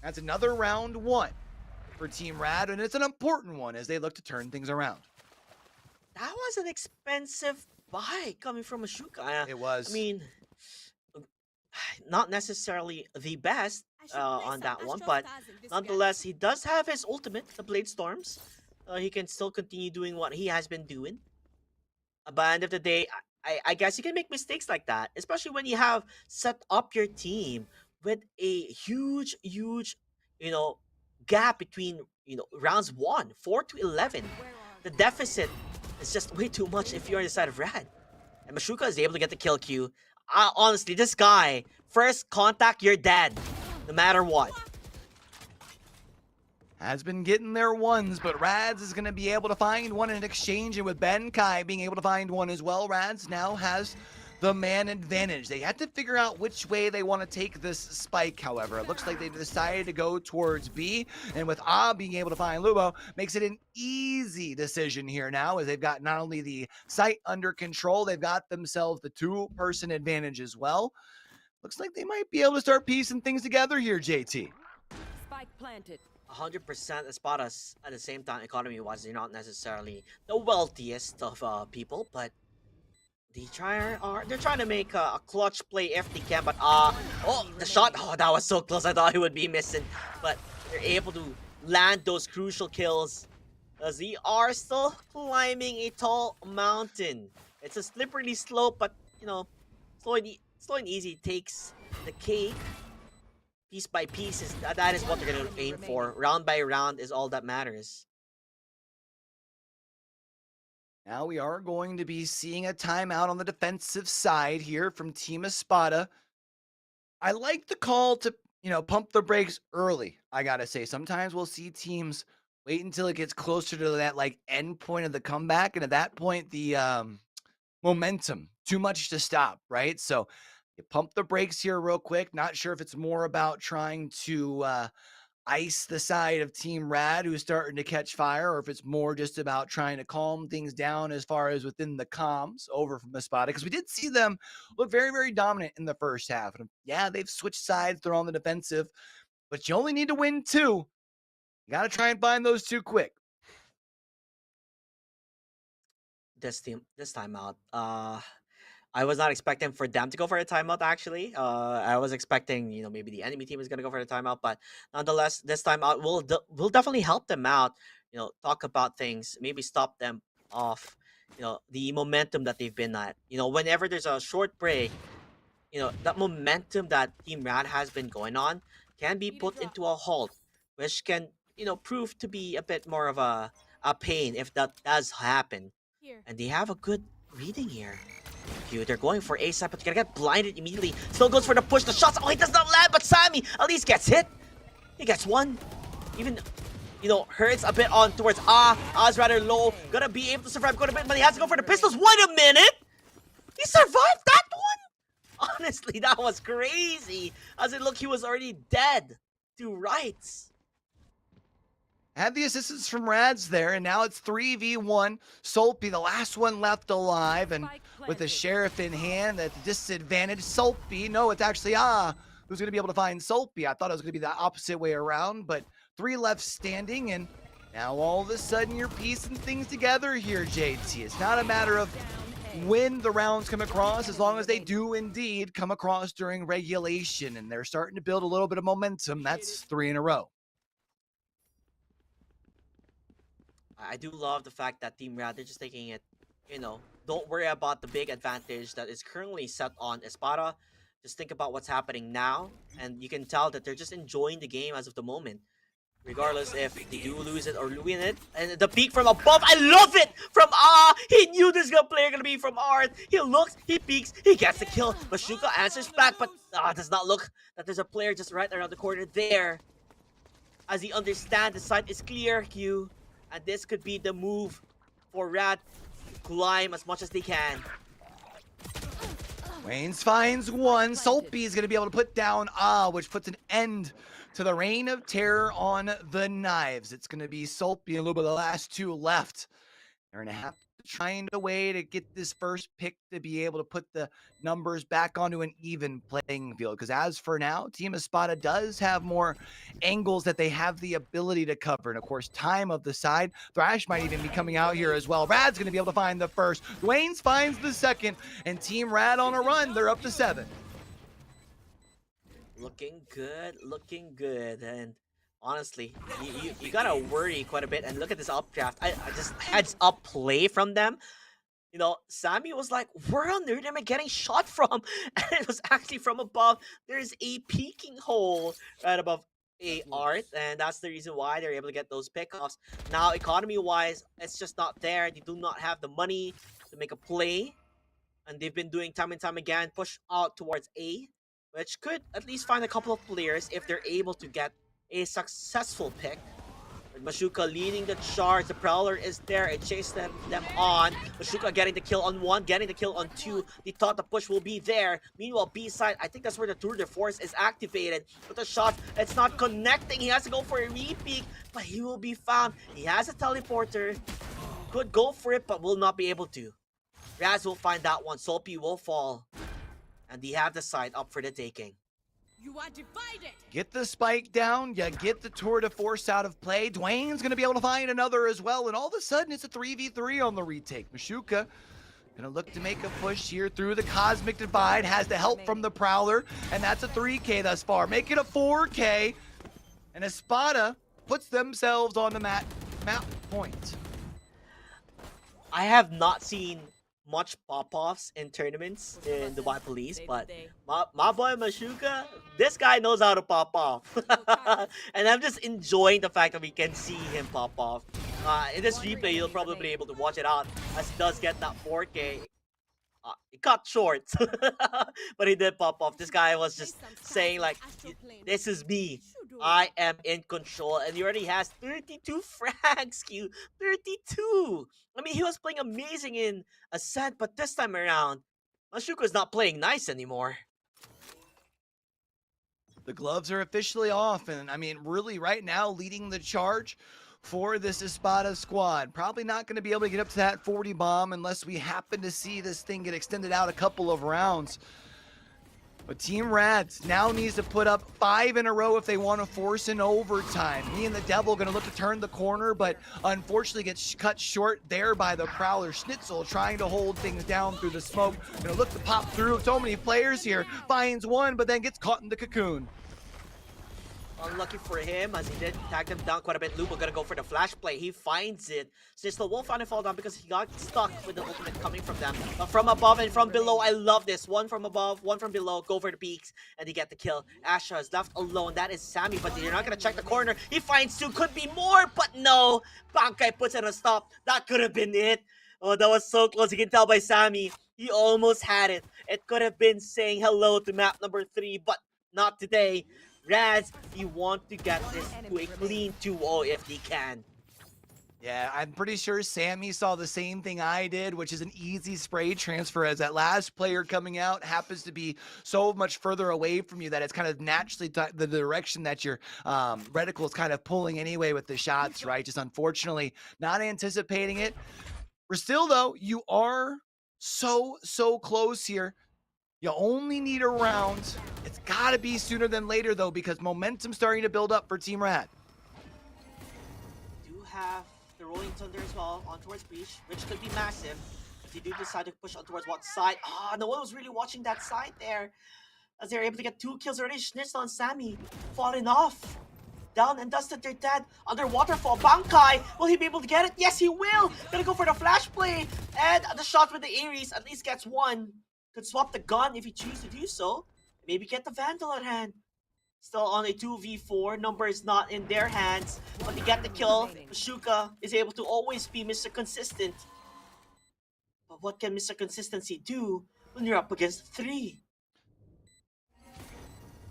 That's another round 1 for Team Rad, and it's an important one as they look to turn things around. That was an expensive buy coming from Mashuka. It was. I mean, not necessarily the best on that one, but nonetheless, he does have his ultimate, the Blade Storms. He can still continue doing what he has been doing. But at the end of the day, I guess you can make mistakes like that, especially when you have set up your team with a huge, gap between, rounds 4 to 11. The deficit is just way too much if you're on the side of Rad. And Mashuka is able to get the kill queue. Honestly, this guy, first contact, you're dead. No matter what. Has been getting their ones, but Rads is going to be able to find one in exchange, and with Benkai being able to find one as well, Rads now has the man advantage. They had to figure out which way they want to take this spike, however. It looks like they've decided to go towards B, and with being able to find Lubo, makes it an easy decision here now, as they've got not only the site under control, they've got themselves the 2-person advantage as well. Looks like they might be able to start piecing things together here, JT. Spike planted. 100% Espadas at the same time, economy-wise, they're not necessarily the wealthiest of people, but they're trying to make a clutch play if they can. But the shot, that was so close. I thought he would be missing, but they're able to land those crucial kills as they are still climbing a tall mountain. It's a slippery slope, but slow and easy takes the cake. Piece by piece, that is what they're going to aim for. Round by round is all that matters. Now we are going to be seeing a timeout on the defensive side here from Team Espada. I like the call to, pump the brakes early, I gotta say. Sometimes we'll see teams Wait until it gets closer to that like end point of the comeback, and at that point, the momentum too much to stop, right? So you pump the brakes here real quick. Not sure if it's more about trying to ice the side of Team Rad who's starting to catch fire, or if it's more just about trying to calm things down as far as within the comms over from Espada, because we did see them look very, very dominant in the first half. And yeah, they've switched sides, they're on the defensive, but you only need to win 2. You got to try and find those 2 quick. This timeout. I was not expecting for them to go for a timeout. Actually, I was expecting maybe the enemy team is gonna go for a timeout, but nonetheless, this timeout will definitely help them out. Talk about things, maybe stop them off. The momentum that they've been at. Whenever there's a short break, that momentum that Team Rad has been going on can be put into a halt, which can prove to be a bit more of a pain if that does happen. And they have a good reading here. They're going for ASAP, but you're gonna get blinded immediately. Still goes for the push, the shots. Oh, he does not land, but Sammy at least gets hit. He gets one. Even, hurts a bit on towards Ah's rather low. Gonna be able to survive quite a bit, but he has to go for the pistols. Wait a minute! He survived that one? Honestly, that was crazy. As it looked, he was already dead. 2 rights. Had the assistance from Rads there, and now it's 3v1. Sulpy, the last one left alive, and with the sheriff in hand at the disadvantage. Sulpy, no, it's actually who's going to be able to find Sulpy. I thought it was going to be the opposite way around, but 3 left standing, and now all of a sudden you're piecing things together here, JT. It's not a matter of when the rounds come across, as long as they do indeed come across during regulation, and they're starting to build a little bit of momentum. That's 3 in a row. I do love the fact that Team Rad, they're just taking it, don't worry about the big advantage that is currently set on Espada. Just think about what's happening now, and you can tell that they're just enjoying the game as of the moment, regardless if they do lose it or win it. And the peek from above, I love it! From he knew this player gonna be from Art. He looks, he peeks, he gets the kill. Mashuka answers back, but does not look that there's a player just right around the corner there. As he understands the site is clear, Q. And this could be the move for Rad to climb as much as they can. Waynes finds one. Sulpy is going to be able to put down which puts an end to the reign of terror on the knives. It's going to be Sulpy and a little bit of the last 2 left. They're going to have to find a way to get this first pick to be able to put the numbers back onto an even playing field. Because as for now, Team Espada does have more angles that they have the ability to cover. And of course, time of the side. Thrash might even be coming out here as well. Rad's going to be able to find the first. Dwayne's finds the second. And Team Rad on a run. They're up to 7. Looking good. And honestly, you gotta worry quite a bit. And look at this updraft. I just heads up play from them. Sammy was like, where on earth am I getting shot from? And it was actually from above. There's a peeking hole right above Art, and that's the reason why they're able to get those pickoffs. Now, economy-wise, it's just not there. They do not have the money to make a play, and they've been doing time and time again, push out towards A, which could at least find a couple of players if they're able to get a successful pick. With Mashuka leading the charge, the Prowler is there, it chases them on. Mashuka getting the kill on 1, getting the kill on 2. They thought the push will be there. Meanwhile, B side, I think that's where the tour de force is activated. With the shot, it's not connecting. He has to go for a repeat, but he will be found. He has a teleporter. Could go for it, but will not be able to. Raz will find that one. Sulpy will fall. And they have the side up for the taking. You are divided. Get the spike down. You get the tour de force out of play. Dwayne's going to be able to find another as well. And all of a sudden, it's a 3v3 on the retake. Mashuka going to look to make a push here through the Cosmic Divide. Has the help from the Prowler. And that's a 3K thus far. Make it a 4K. And Espada puts themselves on the map point. I have not seen much pop-offs in tournaments in Dubai Police, but my boy Mashuka, this guy knows how to pop off. And I'm just enjoying the fact that we can see him pop off. In this replay, you'll probably be able to watch it out as he does get that 4K. He cut short, but he did pop off. This guy was just saying like, "This is me. I am in control," and he already has 32 frags. Q 32. I mean, he was playing amazing in Ascent, but this time around, Mashuko's not playing nice anymore. The gloves are officially off, and I mean, really, right now, leading the charge for this Espada squad. Probably not going to be able to get up to that 40 bomb unless we happen to see this thing get extended out a couple of rounds. But Team Rads now needs to put up 5 in a row if they want to force an overtime. Me and the Devil going to look to turn the corner, but unfortunately gets cut short there by the Prowler. Schnitzel trying to hold things down through the smoke. Going to look to pop through. So many players here. Finds one, but then gets caught in the cocoon. Unlucky for him, as he did tag them down quite a bit. Lupo gonna go for the flash play. He finds it. Schnitzel won't finally fall down because he got stuck with the ultimate coming from them. But from above and from below, I love this. One from above, one from below. Go for the peaks, and they get the kill. Asha is left alone. That is Sammy, but you're not gonna check the corner. He finds two. Could be more, but no. Bankai puts in a stop. That could have been it. Oh, that was so close. You can tell by Sammy. He almost had it. It could have been saying hello to map number 3, but not today. Raz, you want to get this to a clean 2-0 if they can. Yeah, I'm pretty sure Sammy saw the same thing I did, which is an easy spray transfer, as that last player coming out happens to be so much further away from you that it's kind of naturally the direction that your reticle is kind of pulling anyway with the shots, right? Just unfortunately not anticipating it. We're still, though, you are so close here. You only need a round. It's got to be sooner than later, though, because momentum's starting to build up for Team Rad. Do have the Rolling Thunder as well on towards Breach, which could be massive if they do decide to push on towards what side. No one was really watching that side there, as they're able to get 2 kills already. Schnitzel and Sammy falling off. Down and dusted, they're dead. Under waterfall, Bankai, will he be able to get it? Yes, he will. Gonna go for the flash play, and the shot with the Ares at least gets 1. Could swap the gun if he chooses to do so. Maybe get the Vandal at hand. Still on a 2v4. Number is not in their hands. But they get the kill. Shuka is able to always be Mr. Consistent. But what can Mr. Consistency do when you're up against 3?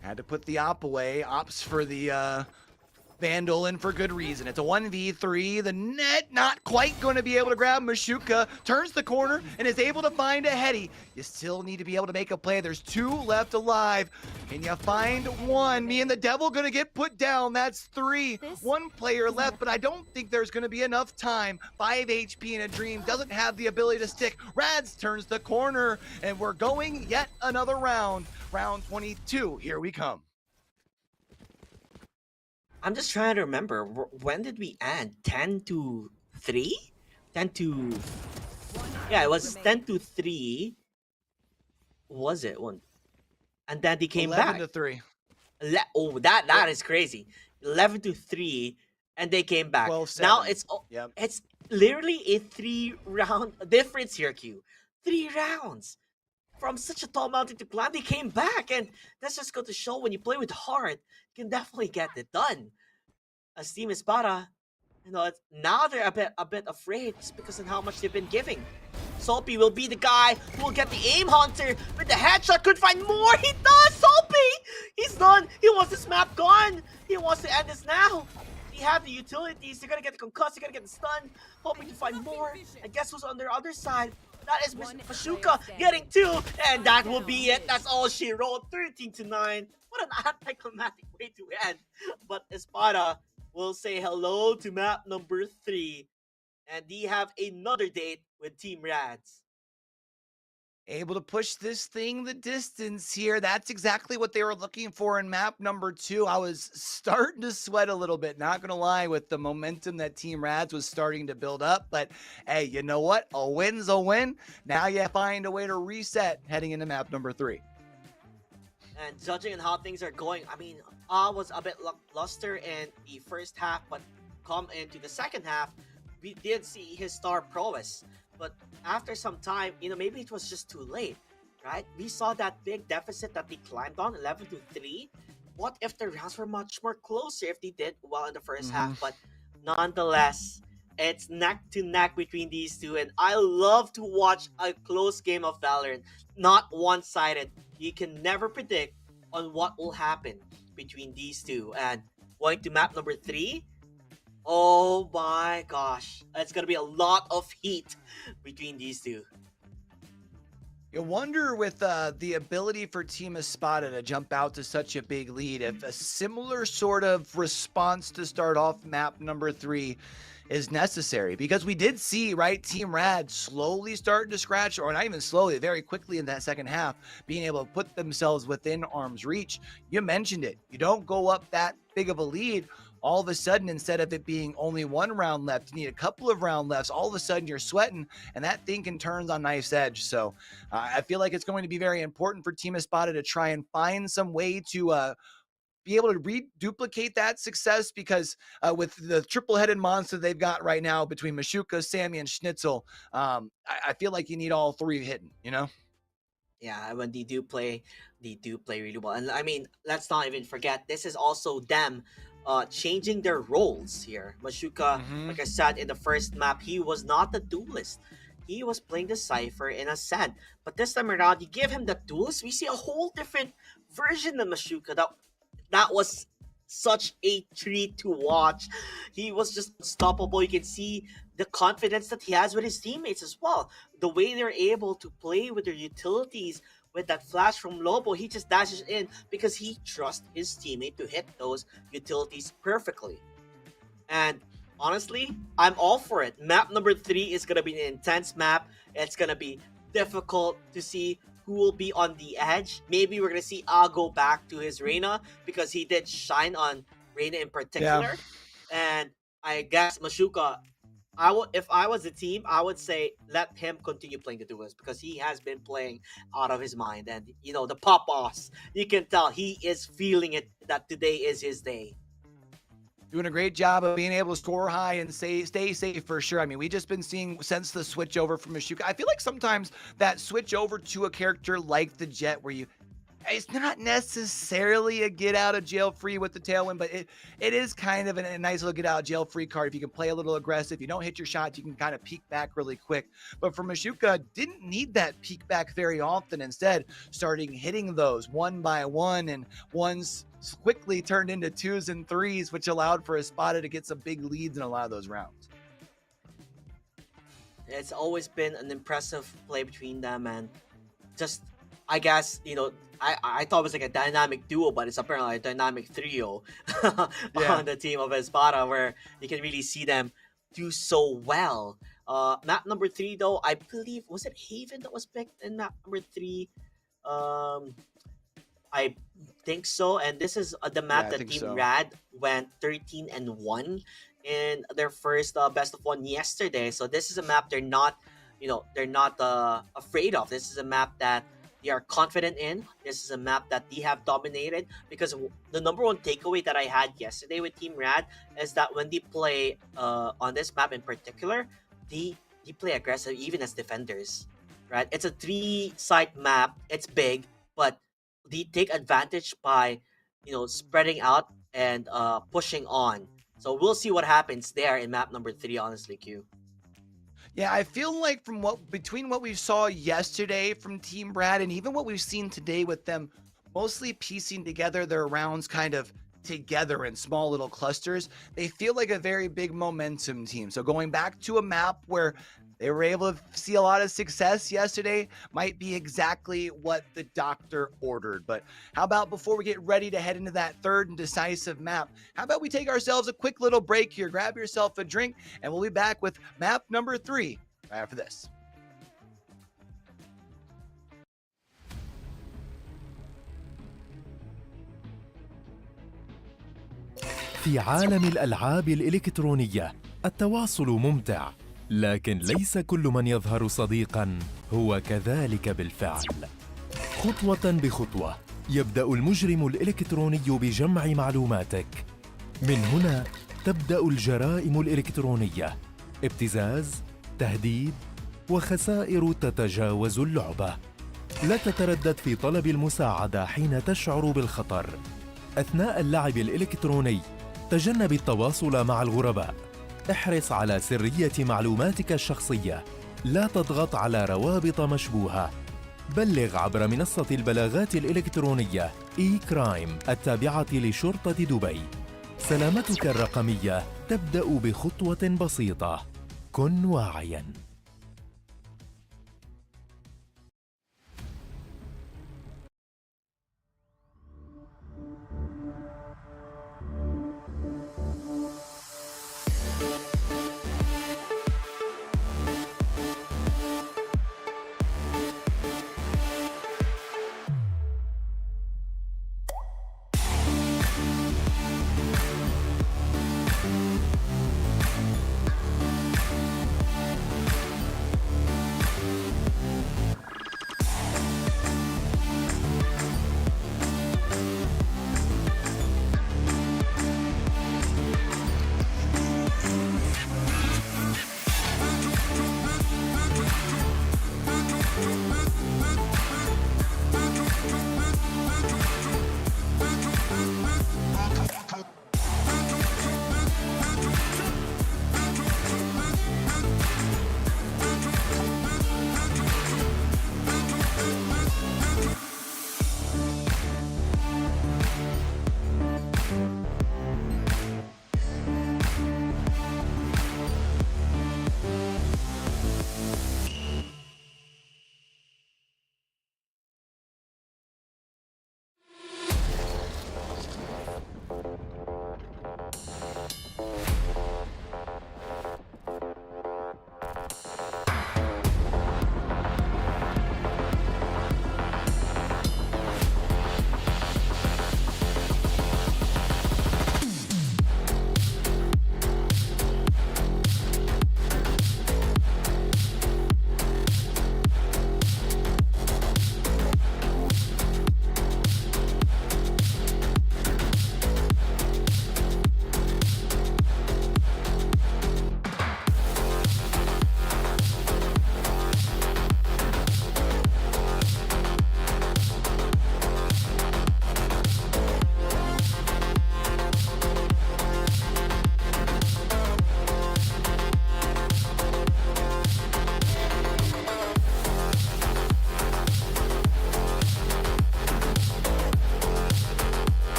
Had to put the op away. Ops for the Vandal in for good reason. It's a 1v3. The net not quite going to be able to grab Mashuka. Turns the corner and is able to find a heady. You still need to be able to make a play. There's 2 left alive. Can you find 1? Me and the Devil going to get put down. That's 3. 1 player left, but I don't think there's going to be enough time. 5 HP in a dream. Doesn't have the ability to stick. Rads turns the corner, and we're going yet another round. Round 22. Here we come. I'm just trying to remember, when did we end? 10-3? 10 to... Yeah, it was 10-3. Was it? One. And then they came 11 back. 11-3. Oh, that is crazy. 11-3, and they came back. 12-7. Now it's literally a 3-round difference here, Q. 3 rounds. From such a tall mountain to climb, they came back, and that's just going to show when you play with heart, you can definitely get it done. As Team Espada, now they're a bit afraid just because of how much they've been giving. Soapy will be the guy who will get the aim hunter with the headshot. Could find more. He does. Soapy, he's done. He wants this map gone. He wants to end this now. They have the utilities. They're gonna get the concuss. They're gonna get the stun. Hoping to find more. And guess who's on their other side? That is Miss Mashuka getting 2, and that will be it. That's all she wrote. 13-9. What an anticlimactic way to end. But Espada will say hello to map number 3, and they have another date with Team Rads. Able to push this thing the distance here. That's exactly what they were looking for in map number 2. I was starting to sweat a little bit, not gonna lie, with the momentum that Team Rads was starting to build up. But hey, you know what? A win's a win. Now you find a way to reset heading into map number 3. And judging on how things are going, I mean, was a bit luster in the first half, but come into the second half, we did see his star prowess. But after some time, maybe it was just too late, right? We saw that big deficit that they climbed on, 11-3. What if the rounds were much more closer if they did well in the first half? But nonetheless, It's neck to neck between these two, and I love to watch a close game of Valorant, not one-sided. You can never predict on what will happen between these two. And going to map number 3, oh my gosh, it's gonna be a lot of heat between these two. You wonder with the ability for Team Espada to jump out to such a big lead, if a similar sort of response to start off map number 3 is necessary, because we did see, right, Team Rad slowly starting to scratch, or not even slowly, very quickly in that second half, being able to put themselves within arm's reach. You mentioned it. You don't go up that big of a lead. All of a sudden, instead of it being only 1 round left, you need a couple of round lefts. All of a sudden, you're sweating, and that thing can turn on knife's edge. So I feel like it's going to be very important for Team Espada to try and find some way to be able to reduplicate that success, because with the triple-headed monster they've got right now between Mashuka, Sammy, and Schnitzel, I feel like you need all 3 hitting, you know? Yeah, when they do play really well. And I mean, let's not even forget, this is also them changing their roles here. Mashuka, like I said in the first map, he was not the duelist. He was playing the Cypher in Ascent. But this time around, you give him the duelist, we see a whole different version of Mashuka. That was such a treat to watch. He was just unstoppable. You can see the confidence that he has with his teammates as well. The way they're able to play with their utilities, with that flash from Lobo, he just dashes in because he trusts his teammate to hit those utilities perfectly. And honestly, I'm all for it. Map number 3 is going to be an intense map. It's going to be difficult to see who will be on the edge. Maybe we're going to see A go back to his Reyna, because he did shine on Reyna in particular. And I guess Mashuka, if I was the team, I would say let him continue playing the duelist, because he has been playing out of his mind. And, you know, the pop boss, you can tell he is feeling it, that today is his day. Doing a great job of being able to score high and stay safe for sure. I mean, we've just been seeing since the switch over from Mashuka. I feel like sometimes that switch over to a character like the Jet, where it's not necessarily a get out of jail free with the tailwind, but it is kind of a nice little get out of jail free card. If you can play a little aggressive, you don't hit your shots, you can kind of peek back really quick. But for Mashuka, didn't need that peek back very often. Instead, starting hitting those one by one, and ones quickly turned into 2s and 3s, which allowed for Espada to get some big leads in a lot of those rounds. It's always been an impressive play between them, and just, I guess, you know, I thought it was like a dynamic duo, but it's apparently a dynamic trio on the team of Espada, where you can really see them do so well. Map number 3, though, I believe, was it Haven that was picked in map number 3? I think so. And this is the map that Team Rad went 13-1 in their first best of 1 yesterday. So this is a map they're not afraid of. This is a map that they are confident in. This is a map that they have dominated, because the number one takeaway that I had yesterday with Team Rad is that when they play on this map in particular, they play aggressive even as defenders, right? It's a 3-site map. It's big, but they take advantage by, you know, spreading out and pushing on. So we'll see what happens there in map number 3, honestly, Q. Yeah, I feel like from between what we saw yesterday from Team Brad and even what we've seen today with them mostly piecing together their rounds kind of together in small little clusters, they feel like a very big momentum team. So going back to a map where they were able to see a lot of success yesterday might be exactly what the doctor ordered. But how about before we get ready to head into that third and decisive map, how about we take ourselves a quick little break here, grab yourself a drink, and we'll be back with map number 3 right after this. في عالم الألعاب الإلكترونية التواصل ممتع، لكن ليس كل من يظهر صديقاً هو كذلك بالفعل. خطوة بخطوة يبدأ المجرم الإلكتروني بجمع معلوماتك. من هنا تبدأ الجرائم الإلكترونية، ابتزاز، تهديد، وخسائر تتجاوز اللعبة. لا تتردد في طلب المساعدة حين تشعر بالخطر. أثناء اللعب الإلكتروني تجنب التواصل مع الغرباء. احرص على سرية معلوماتك الشخصية. لا تضغط على روابط مشبوهة. بلغ عبر منصة البلاغات الإلكترونية إي-كرايم التابعة لشرطة دبي. سلامتك الرقمية تبدأ بخطوة بسيطة. كن واعياً.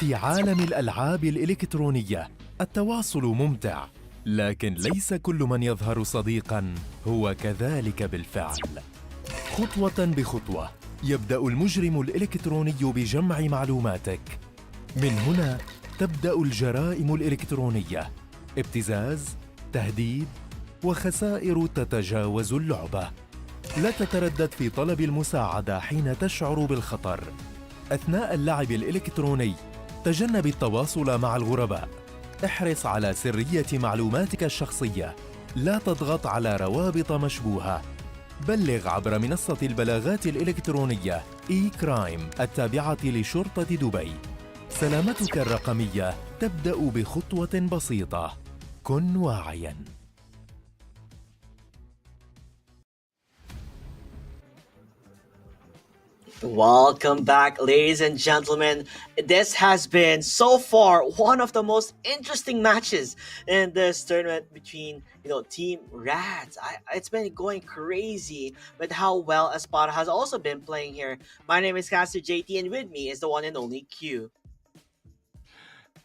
في عالم الألعاب الإلكترونية التواصل ممتع، لكن ليس كل من يظهر صديقاً هو كذلك بالفعل. خطوة بخطوة يبدأ المجرم الإلكتروني بجمع معلوماتك. من هنا تبدأ الجرائم الإلكترونية، ابتزاز، تهديد، وخسائر تتجاوز اللعبة. لا تتردد في طلب المساعدة حين تشعر بالخطر. أثناء اللعب الإلكتروني تجنب التواصل مع الغرباء. احرص على سرية معلوماتك الشخصية. لا تضغط على روابط مشبوهة. بلغ عبر منصة البلاغات الإلكترونية إي-كرايم التابعة لشرطة دبي. سلامتك الرقمية تبدأ بخطوة بسيطة. كن واعياً. Welcome back, ladies and gentlemen. This has been so far one of the most interesting matches in this tournament between Team Rats. It's been going crazy with how well Espada has also been playing here. My name is Caster JT, and with me is the one and only Q.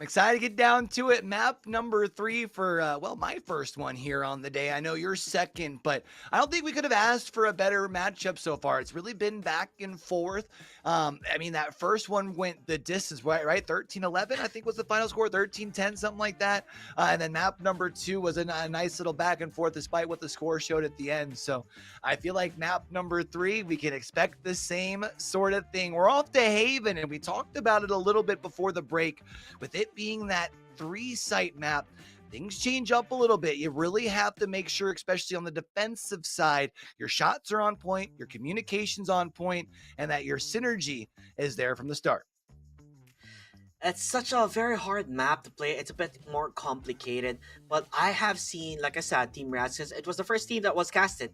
I'm excited to get down to it. Map number 3 for, my first one here on the day. I know you're second, but I don't think we could have asked for a better matchup so far. It's really been back and forth. That first one went the distance, right? 13-11, I think was the final score, 13-10, something like that. And then map number 2 was a nice little back and forth despite what the score showed at the end. So I feel like map number 3, we can expect the same sort of thing. We're off to Haven, and we talked about it a little bit before the break. With it being that 3-site map, things change up a little bit. You really have to make sure, especially on the defensive side, your shots are on point, your communication's on point, and that your synergy is there from the start. It's such a very hard map to play. It's a bit more complicated, but I have seen, like I said, Team Rats, because it was the first team that was casted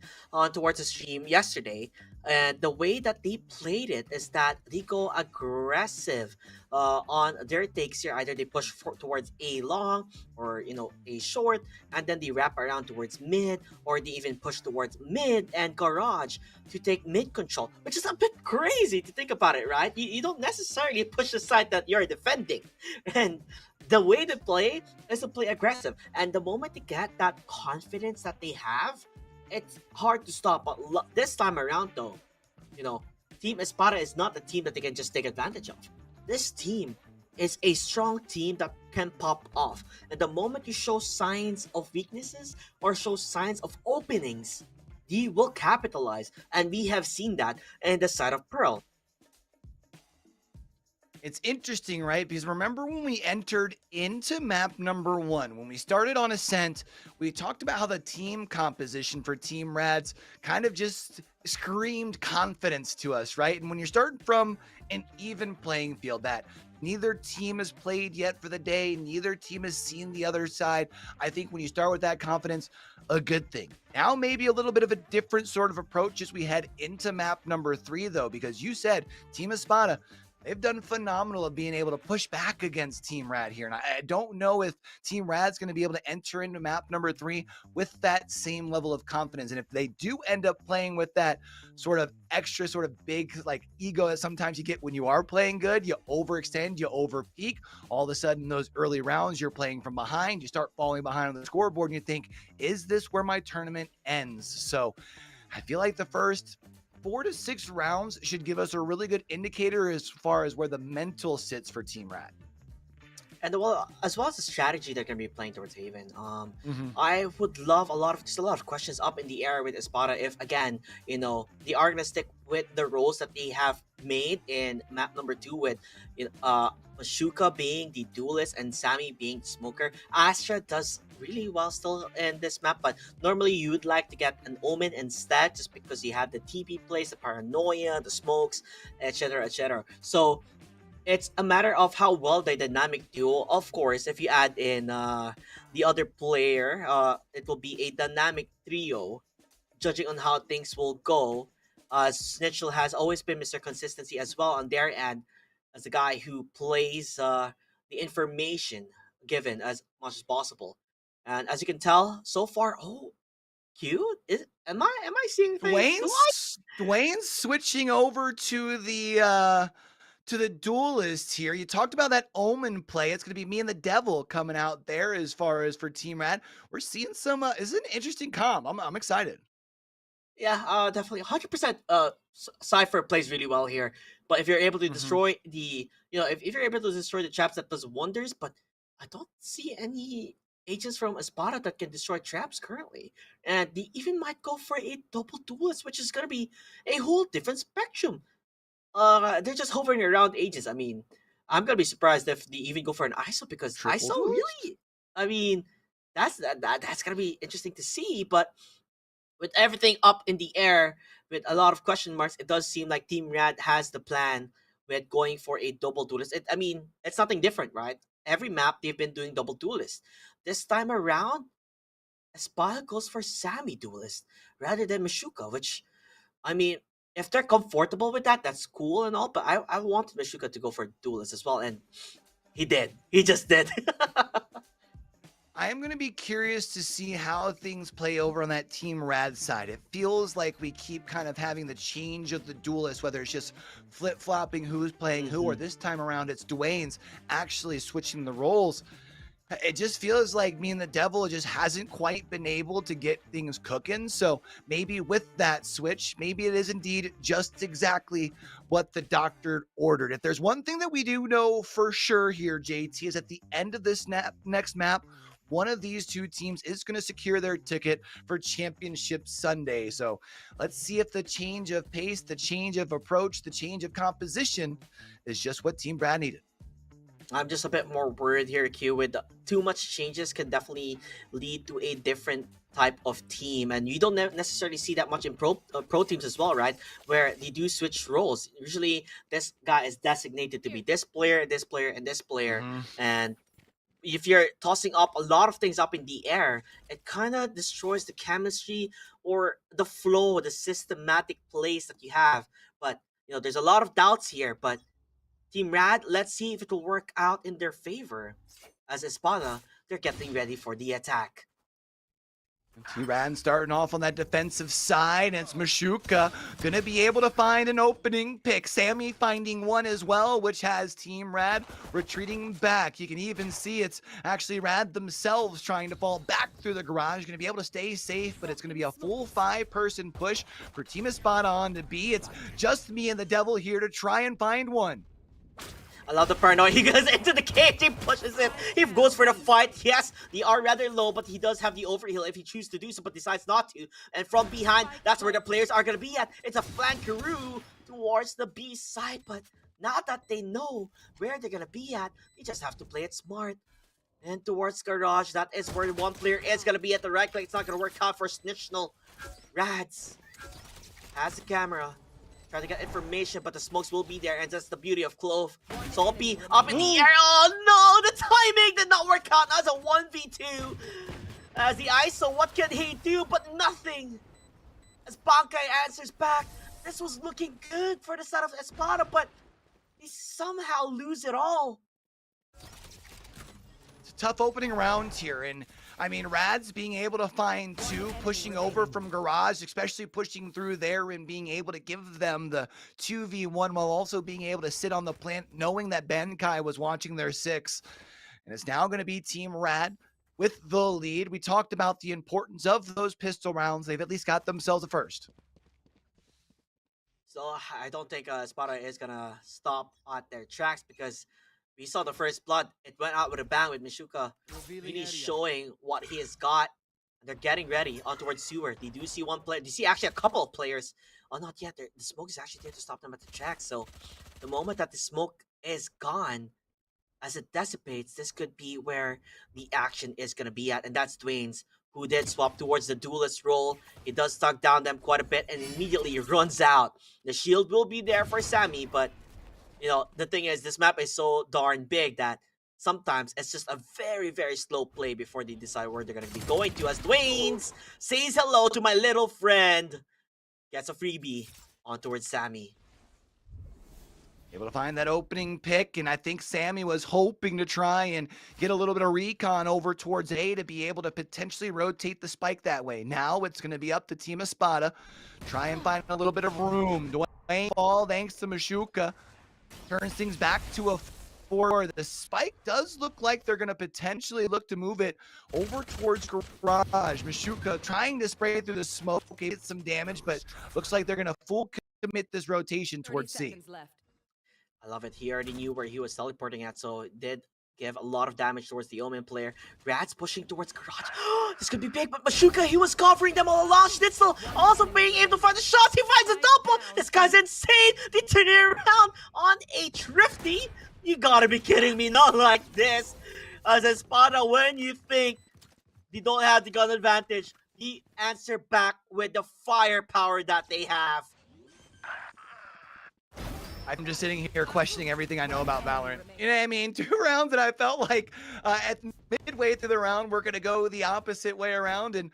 towards the stream yesterday. And the way that they played it is that they go aggressive on their takes here. Either they push towards A long or A short, and then they wrap around towards mid, or they even push towards mid and garage to take mid control, which is a bit crazy to think about it, right? You don't necessarily push the side that you're defending. And the way to play is to play aggressive. And the moment they get that confidence that they have, it's hard to stop. But this time around, though, Team Espada is not a team that they can just take advantage of. This team is a strong team that can pop off. And the moment you show signs of weaknesses or show signs of openings, they will capitalize. And we have seen that in the side of Pearl. It's interesting, right? Because remember when we entered into map number 1, when we started on Ascent, we talked about how the team composition for Team Rads kind of just screamed confidence to us, right? And when you're starting from an even playing field, that neither team has played yet for the day, neither team has seen the other side, I think when you start with that confidence, a good thing. Now maybe a little bit of a different sort of approach as we head into map number 3, though, because you said Team Espada, they've done phenomenal of being able to push back against Team Rad here. And I don't know if Team Rad's going to be able to enter into map number 3 with that same level of confidence. And if they do end up playing with that sort of extra sort of big ego that sometimes you get when you are playing good, you overextend, you overpeak. All of a sudden, those early rounds, you're playing from behind, you start falling behind on the scoreboard, and you think, is this where my tournament ends? So I feel like the first 4 to 6 rounds should give us a really good indicator as far as where the mental sits for Team Rat. And as well as the strategy they're going to be playing towards Haven. I would love just a lot of questions up in the air with Espada if, again, they are going to stick with the roles that they have made in map number 2 with Mashuka being the duelist and Sammy being the smoker. Astra does really well still in this map, but normally you would like to get an Omen instead just because you have the TP plays, the paranoia, the smokes, etc, etc. So it's a matter of how well the dynamic duo. Of course, if you add in the other player, it will be a dynamic trio, judging on how things will go. Snitchel has always been Mr. Consistency as well on their end, as the guy who plays the information given as much as possible. And as you can tell, so far, cute. Am I seeing things? Dwayne's switching over to the to the duelists here. You talked about that Omen play. It's going to be me and the Devil coming out there as far as for Team Rad. We're seeing some, this is an interesting comp. I'm excited. Yeah, definitely 100%. Cypher plays really well here, but if you're able to destroy the, if you're able to destroy the traps, that does wonders. But I don't see any agents from Espada that can destroy traps currently, and they even might go for a double duelist, which is gonna be a whole different spectrum. They're just hovering around ages. I mean, I'm gonna be surprised if they even go for an ISO, because Triple ISO duelist? really, I mean, that's gonna be interesting to see. But with everything up in the air, with a lot of question marks, it does seem like Team Rad has the plan with going for a double duelist. I mean, it's nothing different, right? Every map they've been doing double duelist. This time around, Espada goes for Sammy duelist rather than Meshuka, which, I mean, if they're comfortable with that, that's cool and all. But I wanted Meshuka to go for duelist as well, and he did. He just did. I am going to be curious to see how things play over on that Team Rad side. It feels like we keep kind of having the change of the duelist, whether it's just flip-flopping who's playing who, or this time around it's Dwayne's actually switching the roles. It just feels like me and the Devil just hasn't quite been able to get things cooking. So maybe with that switch, maybe it is indeed just exactly what the doctor ordered. If there's one thing that we do know for sure here, JT, is at the end of this next map, one of these two teams is going to secure their ticket for Championship Sunday. So let's see if the change of pace, the change of approach, the change of composition is just what Team Brad needed. I'm just a bit more worried here, Q. With too much changes can definitely lead to a different type of team, and you don't necessarily see that much in pro teams as well, right? Where they do switch roles. Usually, this guy is designated to be this player, and this player, and if you're tossing up a lot of things up in the air, it kind of destroys the chemistry or the flow, the systematic plays that you have. But there's a lot of doubts here, but Team Rad, let's see if it will work out in their favor. As Espada, they're getting ready for the attack. Team Rad starting off on that defensive side, and it's Meshuka gonna be able to find an opening pick. Sammy finding one as well, which has Team Rad retreating back. You can even see it's actually Rad themselves trying to fall back through the garage. Gonna be able to stay safe, but it's gonna be a full 5-person push for Team Espada on to B. It's just me and the Devil here to try and find one. I love the paranoia. He goes into the cage, he pushes it, he goes for the fight. Yes, they are rather low, but he does have the overheal if he chooses to do so, but decides not to. And from behind, that's where the players are going to be at. It's a flankeroo towards the B side, but now that they know where they're going to be at, they just have to play it smart. And towards garage, that is where one player is going to be at the right click. It's not going to work out for Snitchnal. Rads has the camera. Trying to get information, but the smokes will be there, and that's the beauty of Clove. So I'll be up in the air. Oh no, the timing did not work out as a 1v2. As the ISO, what can he do? But nothing. As Bankai answers back, this was looking good for the side of Espada, but they somehow lose it all. It's a tough opening round here, and I mean, Rad's being able to find two, pushing over from garage, especially pushing through there and being able to give them the 2v1 while also being able to sit on the plant, knowing that Bankai was watching their 6. And it's now going to be Team Rad with the lead. We talked about the importance of those pistol rounds. They've at least got themselves a first. So I don't think Espada is going to stop at their tracks, because we saw the first blood. It went out with a bang with Meshuka really showing what he has got. They're getting ready on towards sewer. They do see one player. They see actually a couple of players. Oh, not yet. The smoke is actually there to stop them at the track. So the moment that the smoke is gone, as it dissipates, this could be where the action is going to be at. And that's Dwayne's, who did swap towards the duelist role. He does tug down them quite a bit and immediately runs out. The shield will be there for Sammy, but the thing is, this map is so darn big that sometimes it's just a very, very slow play before they decide where they're going to be going to. As Dwayne's says hello to my little friend. Gets a freebie on towards Sammy. Able to find that opening pick, and I think Sammy was hoping to try and get a little bit of recon over towards A to be able to potentially rotate the spike that way. Now it's going to be up to Team Espada. Try and find a little bit of room. Dwayne fall thanks to Meshuka. turns things back to a 4. The spike does look like they're going to potentially look to move it over towards Garage. Mashuka trying to spray through the smoke, get some damage, but looks like they're going to full commit this rotation towards C. I love it. He already knew where he was teleporting at, so it did give a lot of damage towards the Omen player. Rad's pushing towards Garage. This could be big, but Mashuka, he was covering them all along. Schnitzel also being able to find the shots. He finds a double. This guy's insane. They turn it around on a Thrifty. You gotta be kidding me. Not like this. As a Spada, when you think they don't have the gun advantage, they answer back with the firepower that they have. I'm just sitting here questioning everything I know about Valorant. You know what I mean? 2 rounds that I felt like at midway through the round, we're going to go the opposite way around. And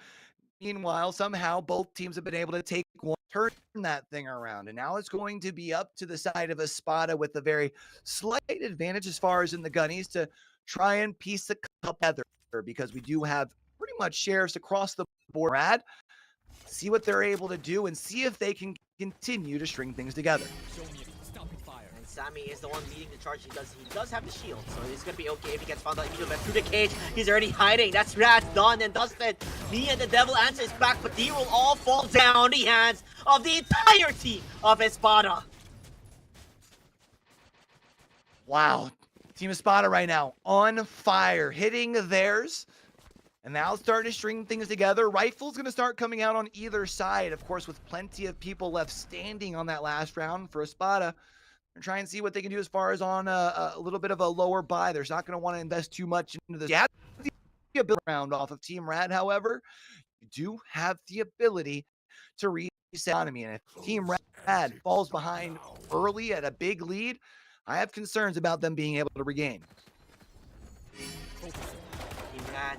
meanwhile, somehow both teams have been able to take one, turn that thing around. And now it's going to be up to the side of a Spada with a very slight advantage as far as in the gunnies to try and piece the cup together, because we do have pretty much shares across the board. Brad, see what they're able to do and see if they can continue to string things together. And Sammy is the one leading the charge. He does have the shield, so he's gonna be okay if he gets found out. He'll through the cage. He's already hiding. That's Rat done and dusted. Me and the Devil answers back, but they will all fall down in the hands of the entirety of Espada. Wow. Team Espada right now on fire, hitting theirs. And now starting to string things together. Rifle's going to start coming out on either side, of course, with plenty of people left standing on that last round for Espada. They're trying to see what they can do as far as on a little bit of a lower buy. They're not going to want to invest too much into this. You have the ability round off of Team Rad, however, you do have the ability to reset economy. And if Team Rad falls behind early at a big lead, I have concerns about them being able to regain. Team Rad,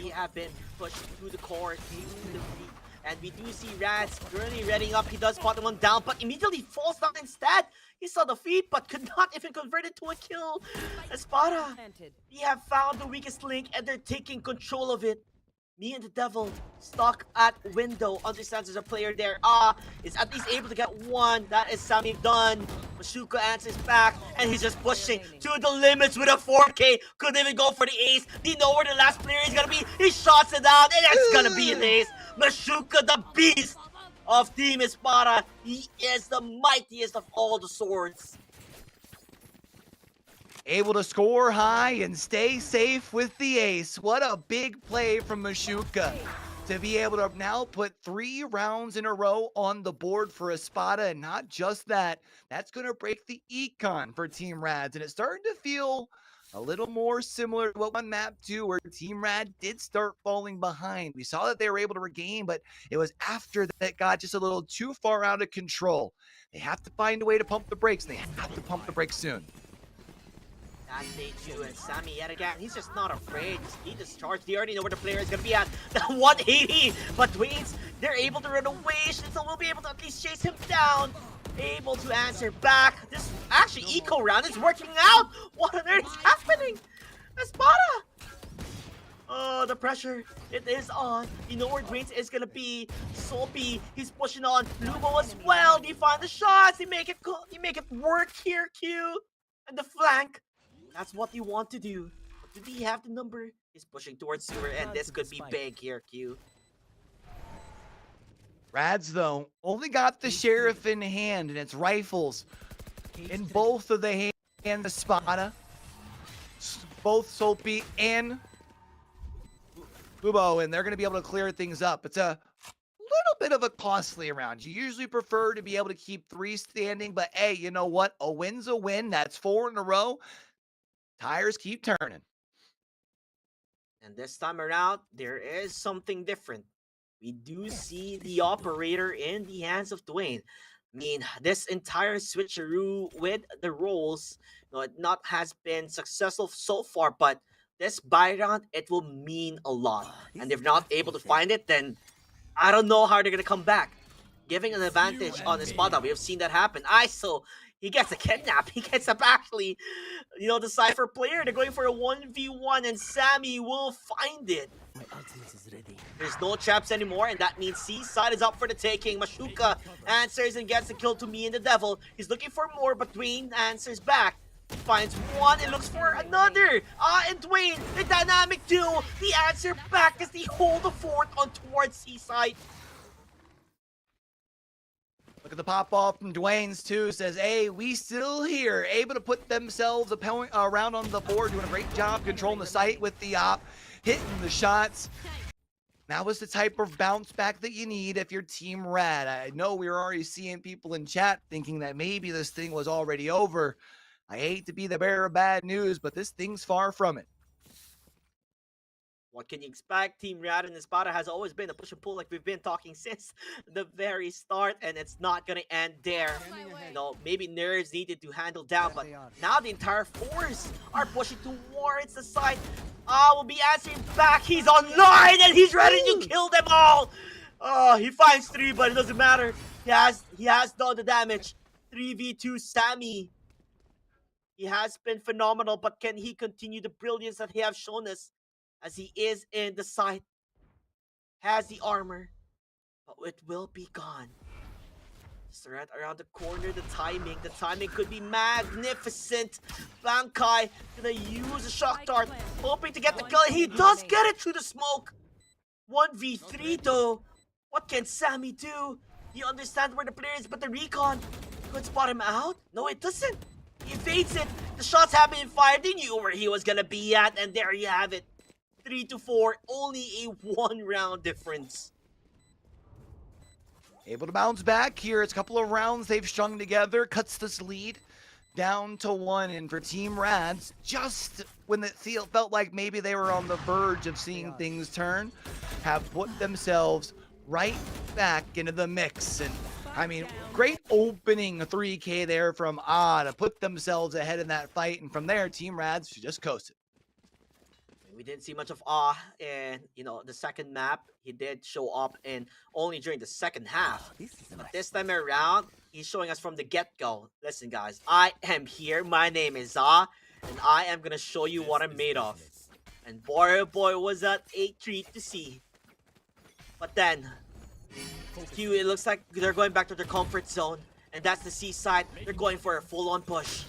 we have been pushed through the court, through the feet, and we do see Rad currently readying up. He does spot the one down, but immediately falls down instead. He saw the feed, but could not even convert it to a kill. Espada, we have found the weakest link, and they're taking control of it. Me and the Devil stuck at window. Understands there's a player there. Is at least able to get one. That is Sammy done. Mashuka answers back, and he's just pushing to the limits with a 4K. Couldn't even go for the ace. They know where the last player is gonna be. He shots it down, and that's gonna be an ace. Mashuka, the beast of Team Espada. He is the mightiest of all the swords. Able to score high and stay safe with the ace. What a big play from Mashuka to be able to now put 3 rounds in a row on the board for Espada. And not just that, that's going to break the econ for Team Rads. And it's starting to feel a little more similar to what on map 2, where Team Rad did start falling behind. We saw that they were able to regain, but it was after that got just a little too far out of control. They have to find a way to pump the brakes, and they have to pump the brakes soon. That they do, and Sammy yet again, he's just not afraid. He just charged. They already know where the player is gonna be at. The 180, but Dwayne's, they're able to run away. Schnitzel will be able to at least chase him down. Able to answer back. This actually eco round is working out. What on earth is happening? Espada! Oh, the pressure, it is on. You know where Dwayne is gonna be. Soapy, he's pushing on. Lumo as well. They find the shots. They make it work here, Q. And the flank. That's what you want to do. But do they have the number? He's pushing towards sewer, and this could be big here, Q. Rads, though, only got the sheriff in hand, and it's rifles in both of the hands of Espada. Both Soapy and Bubo, and they're going to be able to clear things up. It's a little bit of a costly round. You usually prefer to be able to keep 3 standing, but hey, you know what? A win's a win. That's 4 in a row. Tires keep turning. And this time around, there is something different. We do see the operator in the hands of Dwayne. I mean, this entire switcheroo with the roles, it not has been successful so far, but this buy round, it will mean a lot. And if not able to find it, then I don't know how they're going to come back. Giving an advantage on Espada, we have seen that happen. ISO, He gets a kidnap. He gets up actually, the Cypher player. They're going for a 1v1 and Sammy will find it. There's no traps anymore, and that means Seaside is up for the taking. Mashuka answers and gets the kill to me and the Devil. He's looking for more, but Dwayne answers back. Finds one and looks for another. And Dwayne, the dynamic duo, the answer back as they hold the fort on towards Seaside. Look at the pop off from Dwayne's too. Says, hey, we still here. Able to put themselves around on the board. Doing a great job controlling the site with the op. Hitting the shots. That was the type of bounce back that you need if you're Team Rad. I know we were already seeing people in chat thinking that maybe this thing was already over. I hate to be the bearer of bad news, but this thing's far from it. What can you expect? Team Rad and Espada has always been a push and pull like we've been talking since the very start, and it's not going to end there. Maybe nerves needed to handle down, but now the entire force are pushing towards the side. Will be answering back. He's online and he's ready to kill them all. He finds 3, but it doesn't matter. He has done the damage. 3v2 Sammy. He has been phenomenal, but can he continue the brilliance that he has shown us? As he is in the site, has the armor, but it will be gone. Just right around the corner, the timing could be magnificent. Bankai gonna use a shock dart, hoping to get the kill. He does get it through the smoke. 1v3 though. What can Sammy do? He understands where the player is, but the recon could spot him out. No, it doesn't. He evades it. The shots have been fired. He knew where he was gonna be at, and there you have it. 3-4, only a 1-round difference. Able to bounce back here. It's a couple of rounds they've strung together. Cuts this lead down to 1. And for Team Rads, just when it felt like maybe they were on the verge of seeing things turn, have put themselves right back into the mix. And I mean, great opening 3K there from to put themselves ahead in that fight. And from there, Team Rads should just coast it. We didn't see much of in the second map. He did show up only during the second half. But this time around, he's showing us from the get-go. Listen, guys, I am here. My name is and I am gonna show you what I'm made of. And boy, oh boy, was that a treat to see. But then, it looks like they're going back to their comfort zone, and that's the Seaside. They're going for a full-on push.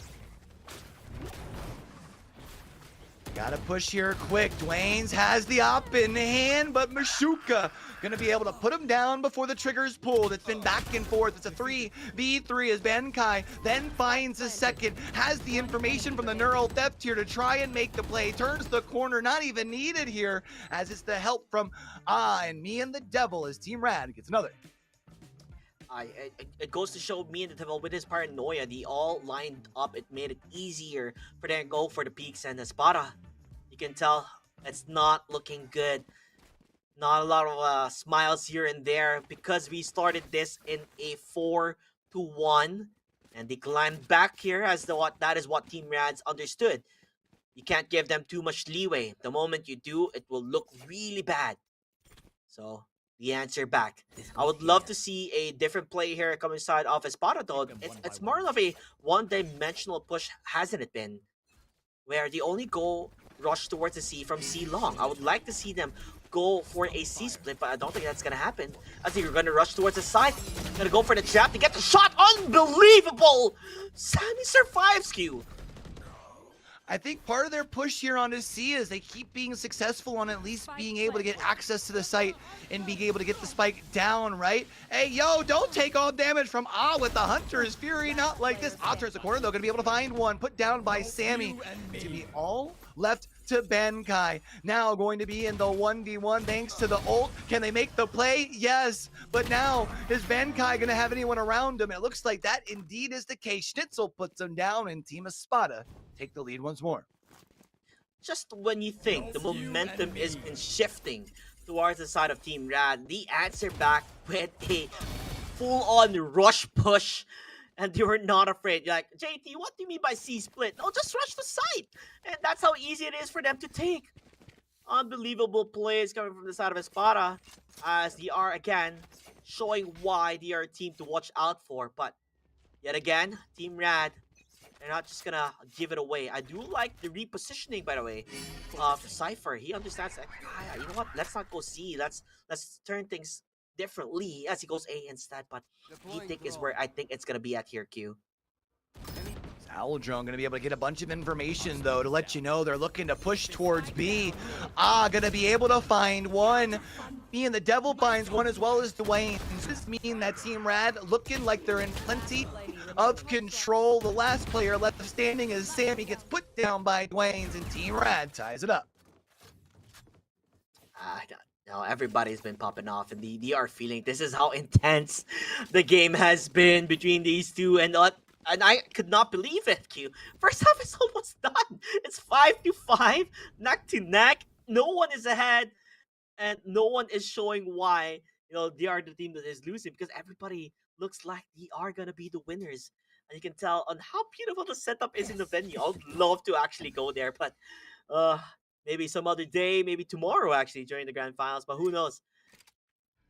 Gotta push here quick. Dwayne's has the op in hand, but Mashuka gonna be able to put him down before the trigger's pulled. It's been back and forth. It's a 3v3 as Bankai then finds a second. Has the information from the neural theft here to try and make the play. Turns the corner, not even needed here, as it's the help from and me and the Devil as Team Rad gets another. It goes to show me and the Devil with his paranoia. They all lined up. It made it easier for them to go for the peaks and Espada. You can tell it's not looking good. Not a lot of smiles here and there because we started this in a 4-1, and they climbed back here that is what Team Rads understood. You can't give them too much leeway. The moment you do, it will look really bad. So the answer back. I would love to see a different play here coming side of Espada though. It's more of a one-dimensional push, hasn't it been? Where they only go rush towards the C from C long. I would like to see them go for a C split, but I don't think that's gonna happen. I think we're gonna rush towards the side. Gonna go for the trap to get the shot. Unbelievable! Sammy survives Q. I think part of their push here on his C is they keep being successful on at least being able to get access to the site and being able to get the spike down, right? Hey, yo, don't take all damage from with the Hunter's Fury. Not like this. Turns the corner, though, gonna be able to find one. Put down by Sammy. To be all left to Bankai. Now going to be in the 1v1 thanks to the ult. Can they make the play? Yes. But now, is Bankai going to have anyone around him? It looks like that indeed is the case. Schnitzel puts him down, and Team Espada take the lead once more. Just when you think the momentum has been shifting towards the side of Team Rad, the answer back with a full-on rush push. And they were not afraid. You're like, JT, what do you mean by C split? No, just rush the site. And that's how easy it is for them to take. Unbelievable plays coming from the side of Espada, as they are, again, showing why they are a team to watch out for. But Yet again, Team Rad, they're not just gonna give it away. I do like the repositioning, by the way, of Cypher. He understands that, you know what, let's not go C. Let's turn things differently as he goes A instead. But D think is where I think it's gonna be at here, Q. Owl Drone gonna be able to get a bunch of information though to let you know they're looking to push towards B. Gonna be able to find one. Me and the Devil finds one as well as Dwayne. Does this mean that Team Rad looking like they're in plenty of control? The last player left standing is Sammy, gets put down by Dwayne's, and Team Rad ties it up. No, everybody's been popping off, and they are feeling this is how intense the game has been between these two, and I could not believe it, Q. First half is almost done. It's 5-5, neck to neck. No one is ahead, and no one is showing why, they are the team that is losing, because everybody looks like they are gonna be the winners. And you can tell on how beautiful the setup is in the venue. I would love to actually go there, but maybe some other day, maybe tomorrow actually during the grand finals, but who knows?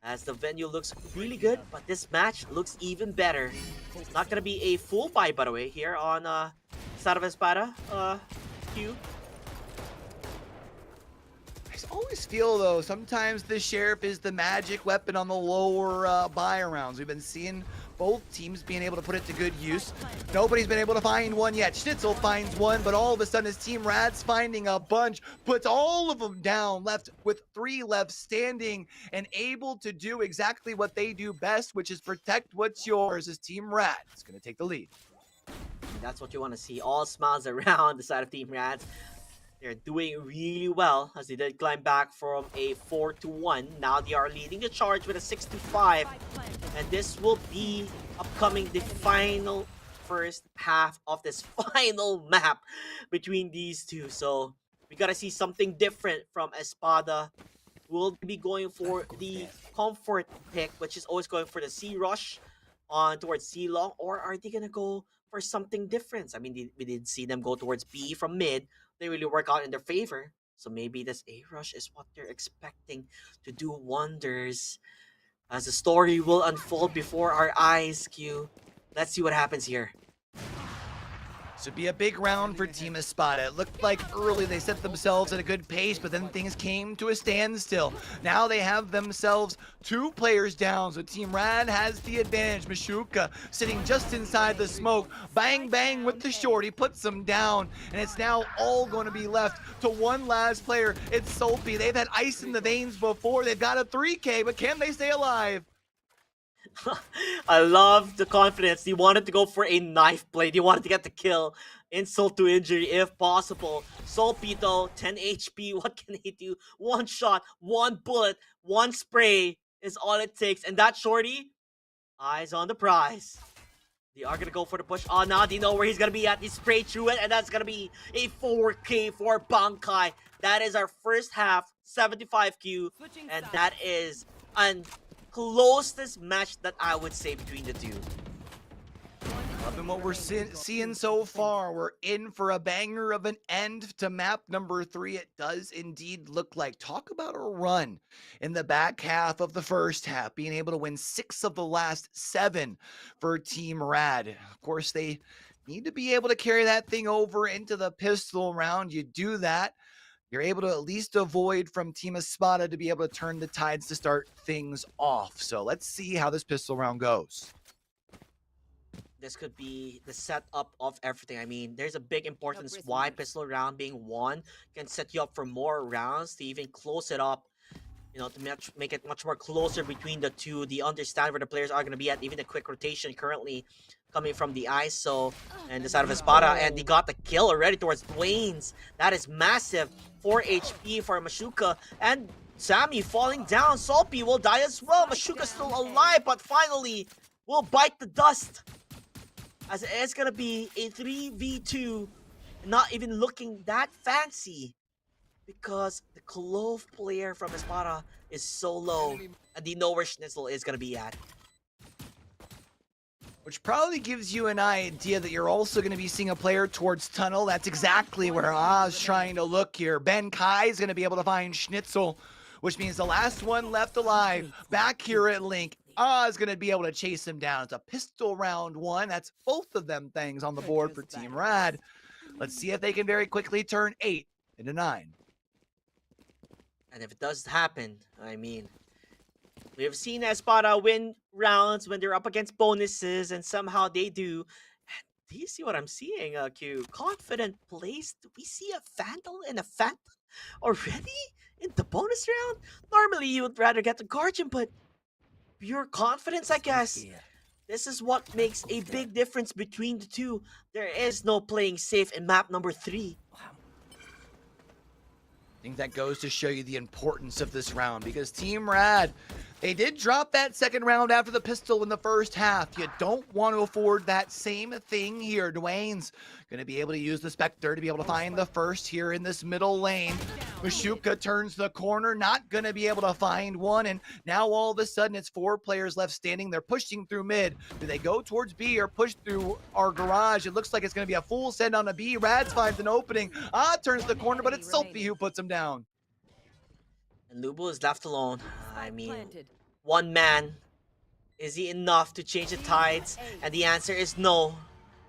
As the venue looks really good, but this match looks even better. It's not gonna be a full fight, by the way, here on Side of Espada, Q. I always feel though, sometimes the Sheriff is the magic weapon on the lower buy rounds. We've been seeing both teams being able to put it to good use. Nobody's been able to find one yet. Schnitzel finds one, but all of a sudden his Team Rad's finding a bunch, puts all of them down, left with 3 left standing, and able to do exactly what they do best, which is protect what's yours. As Team Rad is going to take the lead. That's what you want to see. All smiles around the side of Team Rad. They're doing really well as they did climb back from a 4-1. Now they are leading the charge with a 6-5. And this will be upcoming the final first half of this final map between these two. So we gotta see something different from Espada. We'll be going for the comfort pick, which is always going for the C rush on towards C long, or are they gonna go for something different? I mean, we did see them go towards B from mid. They really work out in their favor. So maybe this A rush is what they're expecting to do wonders. As the story will unfold before our eyes, Q. Let's see what happens here. This would be a big round for Team Espada. It looked like early they set themselves at a good pace, but then things came to a standstill. Now they have themselves 2 players down, so Team Rad has the advantage. Mashuka sitting just inside the smoke. Bang, bang with the short. He puts them down, and it's now all going to be left to one last player. It's Soapy. They've had ice in the veins before. They've got a 3K, but can they stay alive? I love the confidence. He wanted to go for a knife play. He wanted to get the kill. Insult to injury if possible. Solpito, 10 HP. What can he do? 1 shot, 1 bullet, 1 spray is all it takes. And that shorty, eyes on the prize. They are going to go for the push. Now they know where he's going to be at. He sprayed through it, and that's going to be a 4K for Bankai. That is our first half, 75Q. And that is an closest match that I would say between the two. Loving what we're seeing so far. We're in for a banger of an end to map number 3. It does indeed look like. Talk about a run in the back half of the first half, being able to win 6 of the last 7 for Team Rad. Of course, they need to be able to carry that thing over into the pistol round. You do that, you're able to at least avoid from Team Espada to be able to turn the tides to start things off. So let's see how this pistol round goes. This could be the setup of everything. I mean, there's a big importance why pistol round being won can set you up for more rounds to even close it up, to make it much more closer between the two. They understand where the players are going to be at. Even the quick rotation currently coming from the ISO and the side of Espada, and they got the kill already towards Dwayne's. That is massive. 4 HP for Mashuka, and Sammy falling down. Soapy will die as well. Mashuka still alive, but finally will bite the dust, as it's gonna be a 3v2, not even looking that fancy, because the Clove player from Espada is so low, and they know where Schnitzel is gonna be at. Which probably gives you an idea that you're also going to be seeing a player towards tunnel. That's exactly where Oz trying to look here. Ben Kai is going to be able to find Schnitzel, which means the last one left alive back here at Link is going to be able to chase him down. It's a pistol round one. That's both of them things on the board for Team Rad. Let's see if they can very quickly turn 8 into 9. And if it does happen, I mean, we've seen Espada win rounds when they're up against bonuses, and somehow they do. Do you see what I'm seeing, Q? Confident plays. Do we see a Vandal and a Phantom already in the bonus round? Normally, you would rather get the Guardian, but pure confidence, I guess. This is what makes a big difference between the two. There is no playing safe in map number 3. I think that goes to show you the importance of this round, because Team Rad, they did drop that second round after the pistol in the first half. You don't want to afford that same thing here. Dwayne's going to be able to use the Spectre to be able to find the first here in this middle lane. Mashuka turns the corner, not going to be able to find one, and now all of a sudden it's 4 players left standing. They're pushing through mid. Do they go towards B or push through our garage? It looks like it's going to be a full send on a B. Rads finds an opening. Turns the corner, but it's Sophie who puts him down. And Lubo is left alone. I mean, one man. Is he enough to change the tides? And the answer is no.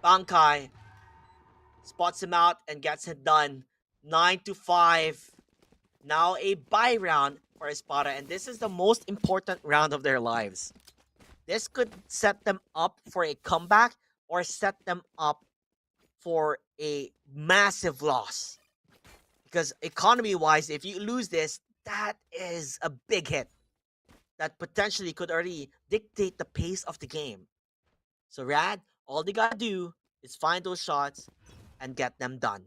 Bankai spots him out and gets it done. 9-5. Now a bye round for Espada, and this is the most important round of their lives. This could set them up for a comeback or set them up for a massive loss. Because economy-wise, if you lose this, that is a big hit that potentially could already dictate the pace of the game. So Rad, all they gotta do is find those shots and get them done.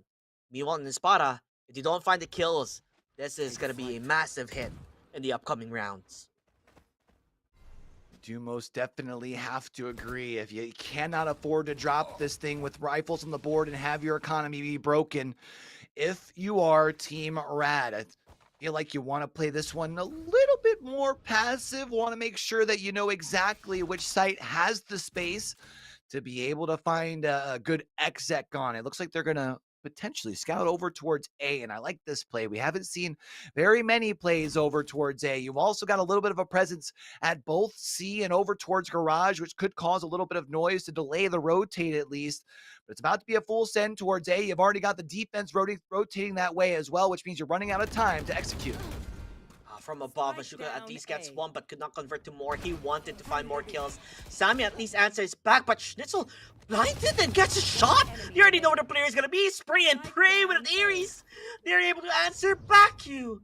Meanwhile, in Espada, if you don't find the kills, this is gonna be a massive hit in the upcoming rounds. Do most definitely have to agree. If you cannot afford to drop this thing with rifles on the board and have your economy be broken, if you are Team Rad, I feel like you want to play this one a little bit more passive, want to make sure that you know exactly which site has the space to be able to find a good exec on. It looks like they're going to potentially scout over towards A, and I like this play. We haven't seen very many plays over towards A. You've also got a little bit of a presence at both C and over towards garage, which could cause a little bit of noise to delay the rotate at least. But it's about to be a full send towards A. You've already got the defense rotating that way as well, which means you're running out of time to execute. From above, Mashuka at least gets one, but could not convert to more. He wanted to find more kills. Sammy at least answers back, but Schnitzel blinded and gets a shot. You already know where the player is going to be. Spray and pray with an Ares. They're able to answer back you.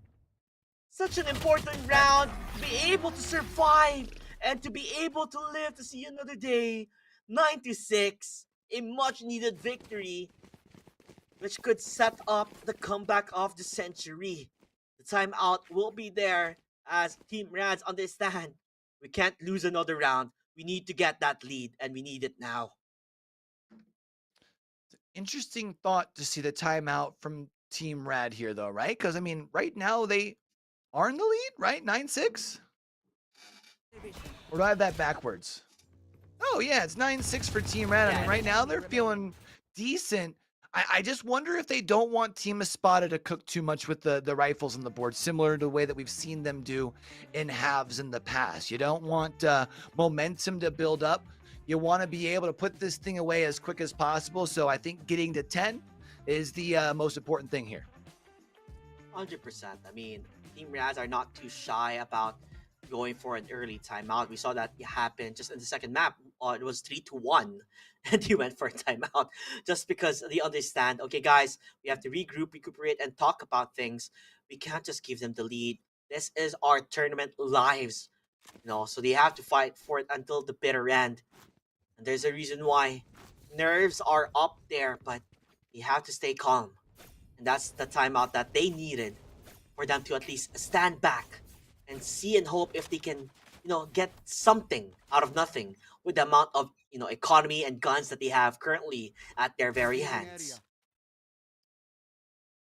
Such an important round. To be able to survive and to be able to live to see another day. 9-6. A much needed victory, which could set up the comeback of the century. The timeout will be there as Team Rads understand we can't lose another round. We need to get that lead, and we need it now. Interesting thought to see the timeout from Team Rad here, though, right? Because, I mean, right now they are in the lead, right? 9-6? Or do I have that backwards? Oh, yeah, it's 9-6 for Team Rad. I mean, right now they're feeling decent. I just wonder if they don't want Team Espada to cook too much with the rifles on the board, similar to the way that we've seen them do in halves in the past. You don't want momentum to build up. You want to be able to put this thing away as quick as possible. So I think getting to 10 is the most important thing here. 100%. I mean, Team Rads are not too shy about going for an early timeout. We saw that happen just in the second map. It was 3-1, and he went for a timeout just because they understand, okay, guys, we have to regroup, recuperate, and talk about things. We can't just give them the lead. This is our tournament lives, so they have to fight for it until the bitter end. And there's a reason why nerves are up there, but you have to stay calm. And that's the timeout that they needed for them to at least stand back and see and hope if they can, get something out of nothing with the amount of, economy and guns that they have currently at their very hands.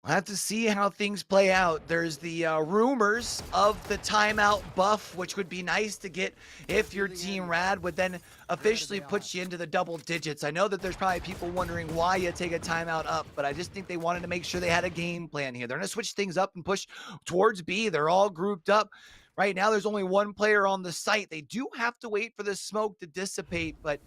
We'll have to see how things play out. There's the rumors of the timeout buff, which would be nice to get if your Team Rad would then officially put you into the double digits. I know that there's probably people wondering why you take a timeout up, but I just think they wanted to make sure they had a game plan here. They're going to switch things up and push towards B. They're all grouped up. Right now, there's only one player on the site. They do have to wait for the smoke to dissipate, but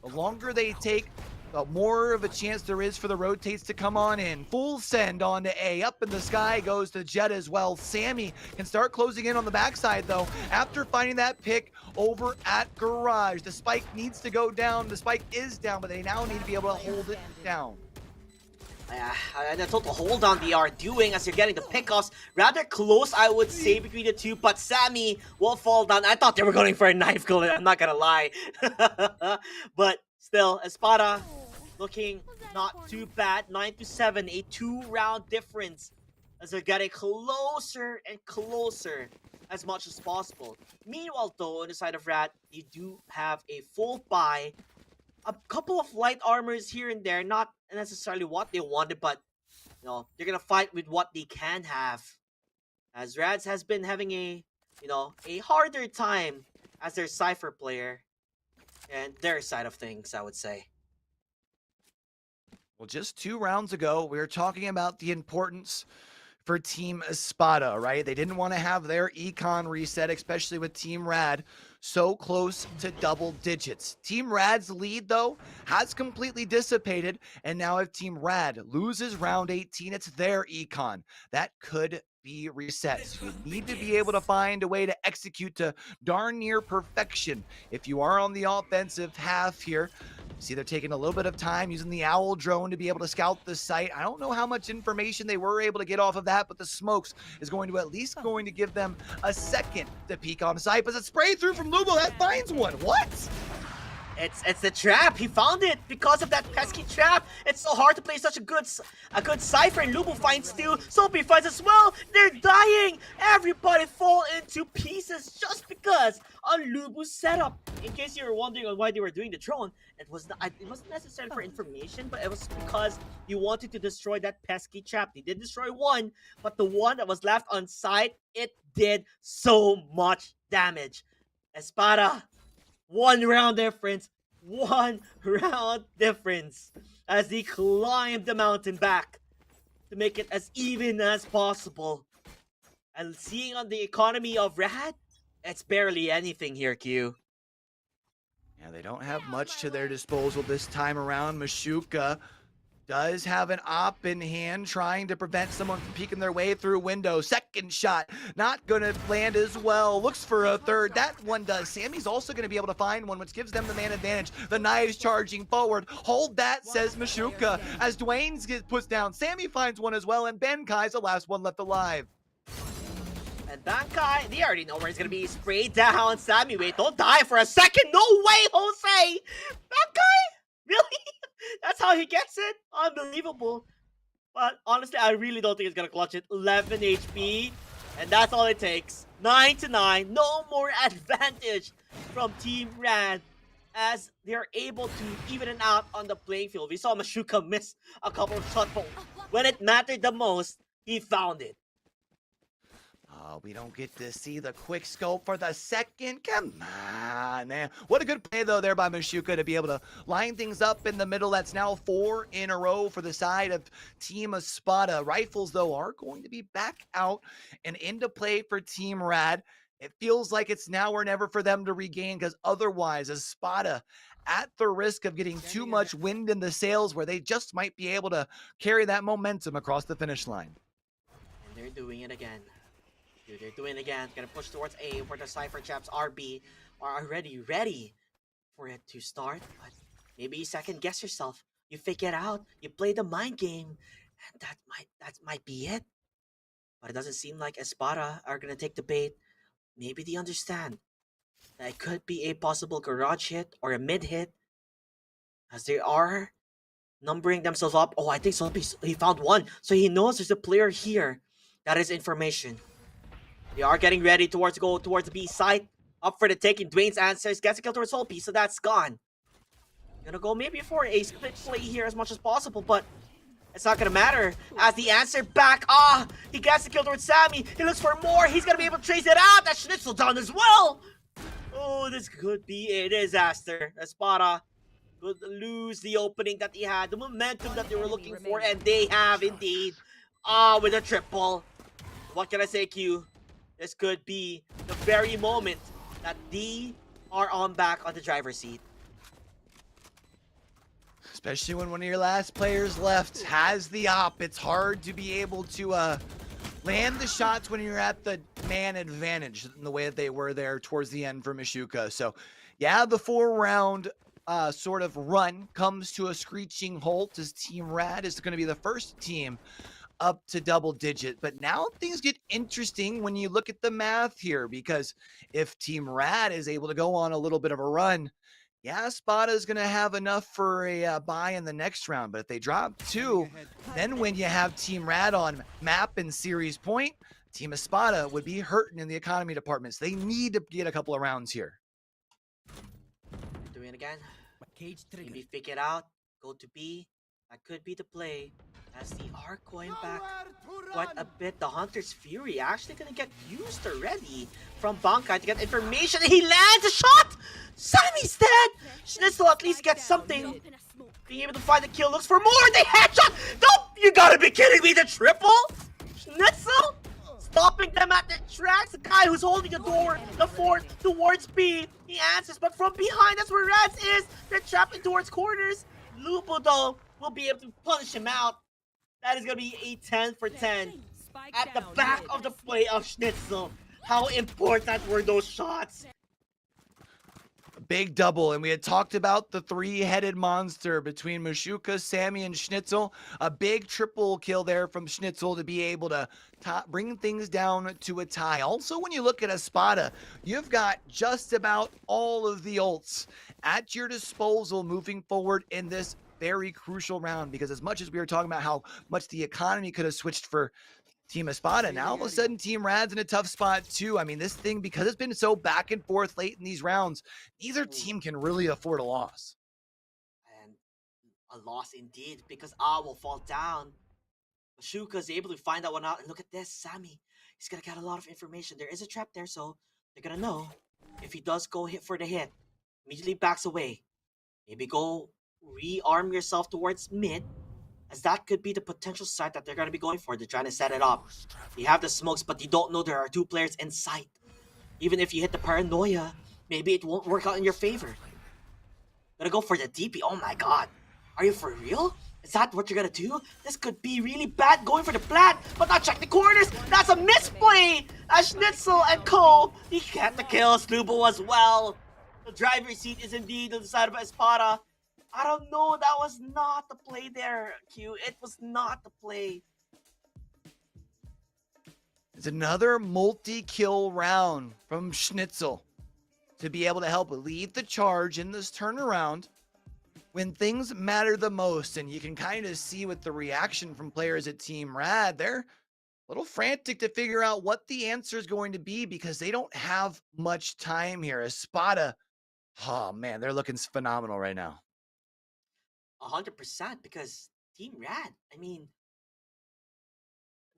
the longer they take, the more of a chance there is for the rotates to come on in. Full send on to A. Up in the sky goes to Jet as well. Sammy can start closing in on the backside, though, after finding that pick over at Garage. The spike needs to go down. The spike is down, but they now need to be able to hold it down. And the total hold on they are doing as you're getting the pickoffs. Rather close, I would say, between the two, but Sammy will fall down. I thought they were going for a knife kill, I'm not gonna lie. But still, Espada looking not too bad. 9-7, a 2-round difference as they're getting closer and closer as much as possible. Meanwhile, though, on the side of Rat, you do have a full buy. A couple of light armors here and there, not necessarily what they wanted, but you know, they're gonna fight with what they can have. As Rads has been having a harder time as their Cypher player and their side of things, I would say. Well, just 2 rounds ago, we were talking about the importance for Team Espada, right? They didn't want to have their econ reset, especially with Team Rad so close to double digits. Team Rad's lead, though, has completely dissipated, and now if Team Rad loses round 18, it's their econ. That could be reset. So you need to be able to find a way to execute to darn near perfection. If you are on the offensive half here, see they're taking a little bit of time using the Owl drone to be able to scout the site. I don't know how much information they were able to get off of that, but the smokes is going to at least give them a second to peek on site. But it's spray through from Lubo, that finds one. What? It's the trap. He found it because of that pesky trap. It's so hard to play such a good Cypher, and Lubo finds two. Soapy finds as well. They're dying. Everybody fall into pieces just because on Lubo's setup. In case you were wondering on why they were doing the drone, it wasn't necessarily for information, but it was because you wanted to destroy that pesky trap. They did destroy one, but the one that was left on site, it did so much damage. Espada. 1 round difference. 1 round difference as they climb the mountain back to make it as even as possible. And seeing on the economy of Rad, it's barely anything here, Q. Yeah, they don't have much to their disposal this time around. Mashuka does have an op in hand, trying to prevent someone from peeking their way through a window. Second shot, not gonna land as well. Looks for a third. That one does. Sammy's also gonna be able to find one, which gives them the man advantage. The knives charging forward. Hold that, says Mashuka. As Dwayne's gets pushed down, Sammy finds one as well, and Benkai's the last one left alive. And Bankai, they already know where he's gonna be sprayed down. Sammy, wait, don't die for a second. No way, Jose! Bankai? Really? That's how he gets it? Unbelievable. But honestly, I really don't think he's gonna clutch it. 11 HP, and that's all it takes. 9-9, no more advantage from Team Rad as they're able to even it out on the playing field. We saw Mashuka miss a couple of shots, but when it mattered the most, he found it. We don't get to see the quick scope for the second. Come on, man. What a good play, though, there by Mashuka to be able to line things up in the middle. That's now 4 in a row for the side of Team Espada. Rifles, though, are going to be back out and into play for Team Rad. It feels like it's now or never for them to regain, because otherwise, Espada at the risk of getting too much wind in the sails where they just might be able to carry that momentum across the finish line. And they're doing it again. Dude, they're doing it again. Gonna push towards A, where the Cypher chaps RB are already ready for it to start. But maybe you second guess yourself. You fake it out. You play the mind game, and that might be it. But it doesn't seem like Espada are gonna take the bait. Maybe they understand that it could be a possible garage hit or a mid hit, as they are numbering themselves up. Oh, I think so. He found one, so he knows there's a player here. That is information. They are getting ready towards the B side. Up for the taking. Dwayne's answers. Gets a kill towards Soapy, so that's gone. Gonna go maybe for a split play here as much as possible, but it's not gonna matter. As the answer back. He gets the kill towards Sammy. He looks for more. He's gonna be able to trace it out. That Schnitzel down as well. Oh, this could be a disaster. Espada would lose the opening that he had, the momentum that they were looking for, and they have indeed. With a triple. What can I say, Q? This could be the very moment that they are back on the driver's seat. Especially when one of your last players left has the op, it's hard to be able to land the shots when you're at the man advantage in the way that they were there towards the end for Mishuka. So yeah, the 4-round sort of run comes to a screeching halt as Team Rad is going to be the first team up to double digit. But now things get interesting when you look at the math here, because if Team Rad is able to go on a little bit of a run, yeah, Spada is going to have enough for a bye in the next round. But if they drop 2, then when you have Team Rad on map and series point, Team Espada would be hurting in the economy departments. They need to get a couple of rounds here. Doing it again. Maybe fake it out. Go to B. That could be the play. As they are going back quite a bit. The Hunter's Fury actually going to get used already from Bankai to get information. He lands a shot! Sammy's dead! Schnitzel at least gets something. Being able to find the kill. Looks for more. They headshot! Nope! You gotta be kidding me! The triple? Schnitzel? Stopping them at their tracks. The guy who's holding the door, the fort towards B. He answers, but from behind, that's where Rats is. They're trapping towards corners. Lupo, though, will be able to punish him out. That is going to be a 10 for 10 at the back of the play of Schnitzel. How important were those shots? A big double, and we had talked about the 3-headed monster between Mishuka, Sammy, and Schnitzel. A big triple kill there from Schnitzel to be able to bring things down to a tie. Also, when you look at Espada, you've got just about all of the ults at your disposal moving forward in this very crucial round, because as much as we were talking about how much the economy could have switched for Team Espada, now all of a sudden Team Rad's in a tough spot too. I mean, this thing, because it's been so back and forth late in these rounds, neither team can really afford a loss. And a loss indeed, because A will fall down. Mashuka is able to find that one out, and look at this, Sammy. He's gonna get a lot of information. There is a trap there, so they're gonna know. If he does go hit for the hit, immediately backs away. Maybe go rearm yourself towards mid, as that could be the potential site that they're going to be going for. They're trying to set it up. You have the smokes, but you don't know there are 2 players in sight. Even if you hit the paranoia, maybe it won't work out in your favor. Gonna go for the DP. Oh my god. Are you for real? Is that what you're gonna do? This could be really bad, going for the plat, but not check the corners. That's a misplay. As Schnitzel and Co, he got the kill. Slubo as well. The driver's seat is indeed on the side of Espada. I don't know, that was not the play there, Q. It was not the play. It's another multi-kill round from Schnitzel to be able to help lead the charge in this turnaround when things matter the most. And you can kind of see with the reaction from players at Team Rad, they're a little frantic to figure out what the answer is going to be, because they don't have much time here. Espada, oh man, they're looking phenomenal right now. 100%, because Team Rad, I mean,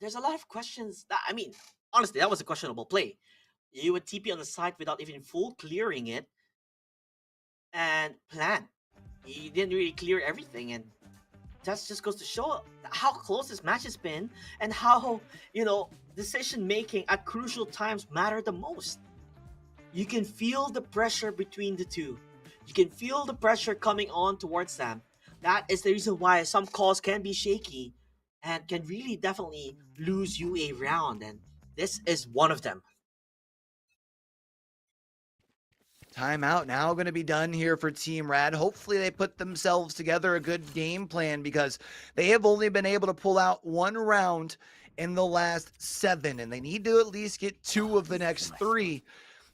there's a lot of questions. I mean, honestly, that was a questionable play. You would TP on the side without even full clearing it and plan. He didn't really clear everything, and that just goes to show how close this match has been and how, you know, decision making at crucial times matter the most. You can feel the pressure between the two. You can feel the pressure coming on towards them. That is the reason why some calls can be shaky and can really definitely lose you a round, and this is one of them. Timeout now going to be done here for Team Rad. Hopefully they put themselves together a good game plan, because they have only been able to pull out 1 round in the last 7, and they need to at least get 2 of the next 3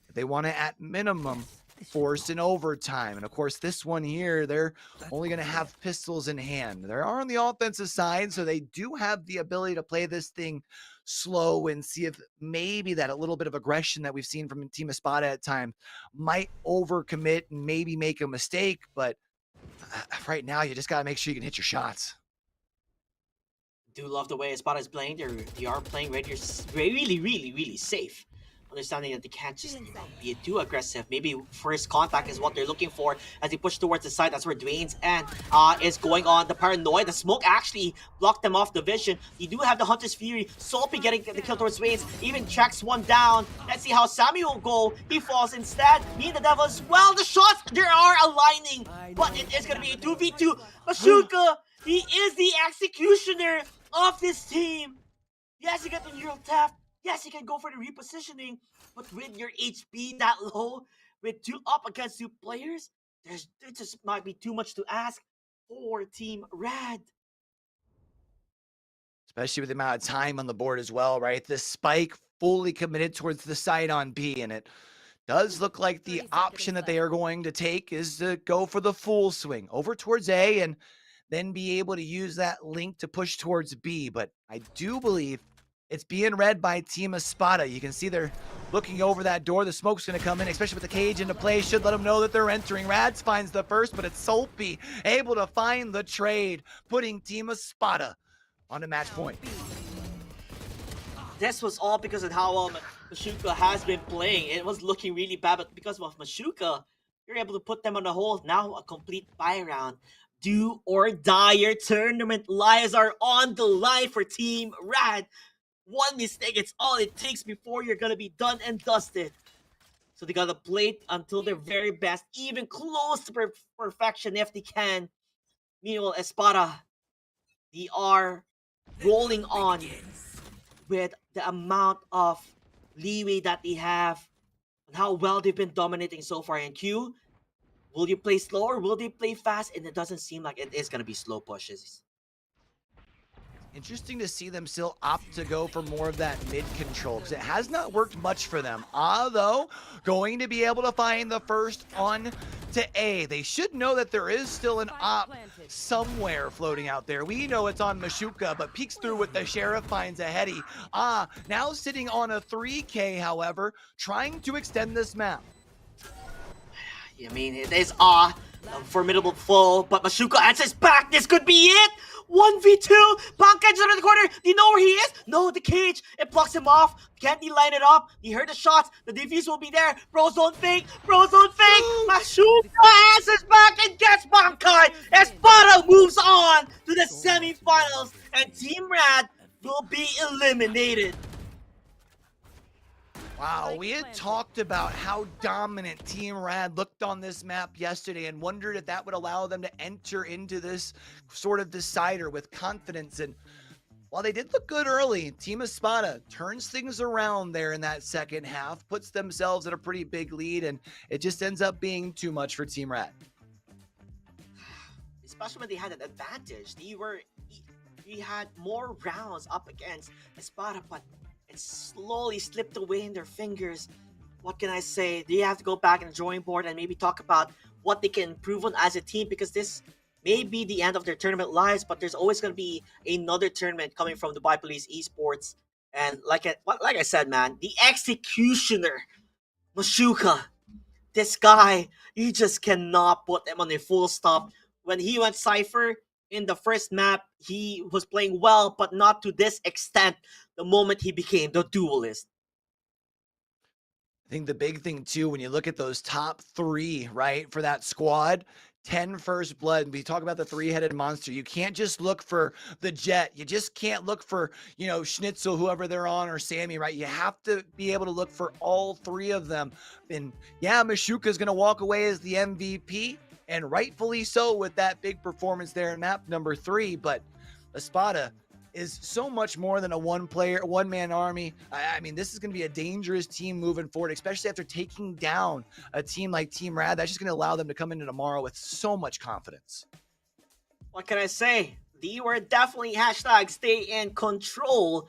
if they want to, at minimum, force an overtime. And of course, this one here, they're only going to have pistols in hand. They are on the offensive side, so they do have the ability to play this thing slow and see if maybe that a little bit of aggression that we've seen from Team Espada at times might overcommit and maybe make a mistake. But right now, you just got to make sure you can hit your shots. Do love the way Espada is playing. They are playing really, really safe. understanding that they can't just be too aggressive. Maybe first contact is what they're looking for as they push towards the side. That's where Dwayne's end is going on. The paranoia, the smoke actually blocked them off the vision. You do have the Hunter's Fury. Soapy getting the kill towards Dwayne's, even tracks one down. Let's see how Sammy will go. He falls instead. Me and the Devil as well. The shots, they are aligning, but it is going to be a 2v2. Mashuka, he is the executioner of this team. Yes, you get the neural theft. Yes, you can go for the repositioning, but with your HP that low, with two up against two players, it just might be too much to ask for Team Red. Especially with the amount of time on the board as well, right? The spike fully committed towards the side on B, and it does look like the option that they are going to take is to go for the full swing over towards A and then be able to use that link to push towards B. But I do believe it's being read by Team Espada. You can see they're looking over that door. The smoke's going to come in, especially with the cage into play. Should let them know that they're entering. Rads finds the first, but it's Soapy able to find the trade, putting Team Espada on a match point. This was all because of how Mashuka has been playing. It was looking really bad, but because of Mashuka, you're able to put them on the hold. Now a complete buy round. Do or die. Your tournament lives are on the line for Team Rad. One mistake, it's all it takes before you're gonna be done and dusted. So they gotta play it until their very best, even close to perfection if they can. Meanwhile, Espada, they are rolling on with the amount of leeway that they have and how well they've been dominating so far in Q. Will you play slow or will they play fast? And it doesn't seem like it is gonna be slow pushes. Interesting to see them still opt to go for more of that mid control because it has not worked much for them. Though, going to be able to find the first on to A. They should know that there is still an op somewhere floating out there. We know it's on Mashuka, but peeks through with the Sheriff, finds a heady. Now sitting on a 3K, however, trying to extend this map. I mean, it is a formidable foe, but Mashuka answers back. This could be it. 1v2. Pankaj under the corner. Do you know where he is? No, the cage. It blocks him off. Can't he line it up? He heard the shots. The defuse will be there. Bros don't fake. Bros don't fake. Mashuka answers back and gets Pankaj. Espada moves on to the semifinals, and Team Rad will be eliminated. Wow, we had talked about how dominant Team Rad looked on this map yesterday and wondered if that would allow them to enter into this sort of decider with confidence. And while they did look good early, Team Espada turns things around there in that second half, puts themselves at a pretty big lead, and it just ends up being too much for Team Rad. Especially when they had an advantage. We had more rounds up against Espada, but it slowly slipped away in their fingers. What can I say? They have to go back in the drawing board and maybe talk about what they can improve on as a team, because this may be the end of their tournament lives, but there's always going to be another tournament coming from Dubai Police Esports. And like I said, man, the executioner, Mashuka, this guy, you just cannot put him on a full stop. When he went Cypher in the first map, he was playing well, but not to this extent the moment he became the duelist. I think the big thing too, when you look at those top three, right, for that squad, 10 first blood, we talk about the three-headed monster. You can't just look for the Jet. You just can't look for, Schnitzel, whoever they're on, or Sammy, right? You have to be able to look for all three of them. And yeah, Mashuka's going to walk away as the MVP, and rightfully so with that big performance there in map number 3. But Espada is so much more than a one-man army. I mean, this is going to be a dangerous team moving forward, especially after taking down a team like Team Rad. That's just going to allow them to come into tomorrow with so much confidence. What can I say? They were definitely #stay in control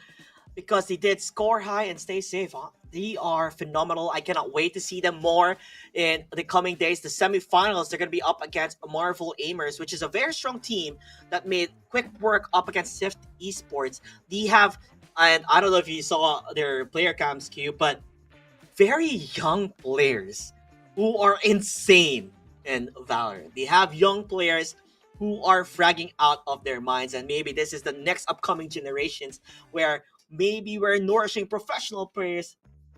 because they did score high and stay safe. Huh? They are phenomenal. I cannot wait to see them more in the coming days. The semifinals, they're going to be up against Marvel Aimers, which is a very strong team that made quick work up against Sift Esports. They have, and I don't know if you saw their player cams, Q, but very young players who are insane in Valorant. They have young players who are fragging out of their minds, and maybe this is the next upcoming generations where maybe we're nourishing professional players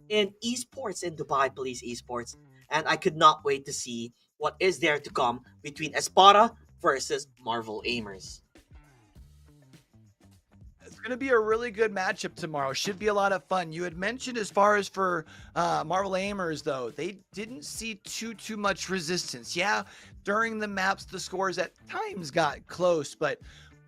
in esports in Dubai Police Esports, and I could not wait to see what is there to come between Espada versus Marvel Aimers. It's going to be a really good matchup tomorrow. Should be a lot of fun. You had mentioned as far as for Marvel Aimers, though, they didn't see too much resistance. Yeah, during the maps, the scores at times got close, but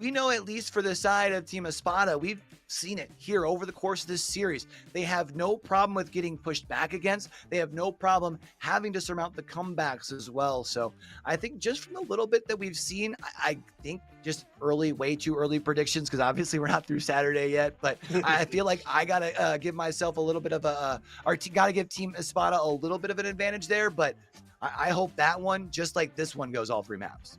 we know at least for the side of Team Espada, we've seen it here over the course of this series. They have no problem with getting pushed back against. They have no problem having to surmount the comebacks as well. So I think just from the little bit that we've seen, I think just way too early predictions, because obviously we're not through Saturday yet, but I feel like I got to give myself a little bit of got to give Team Espada a little bit of an advantage there, but I hope that one, just like this one, goes all 3 maps.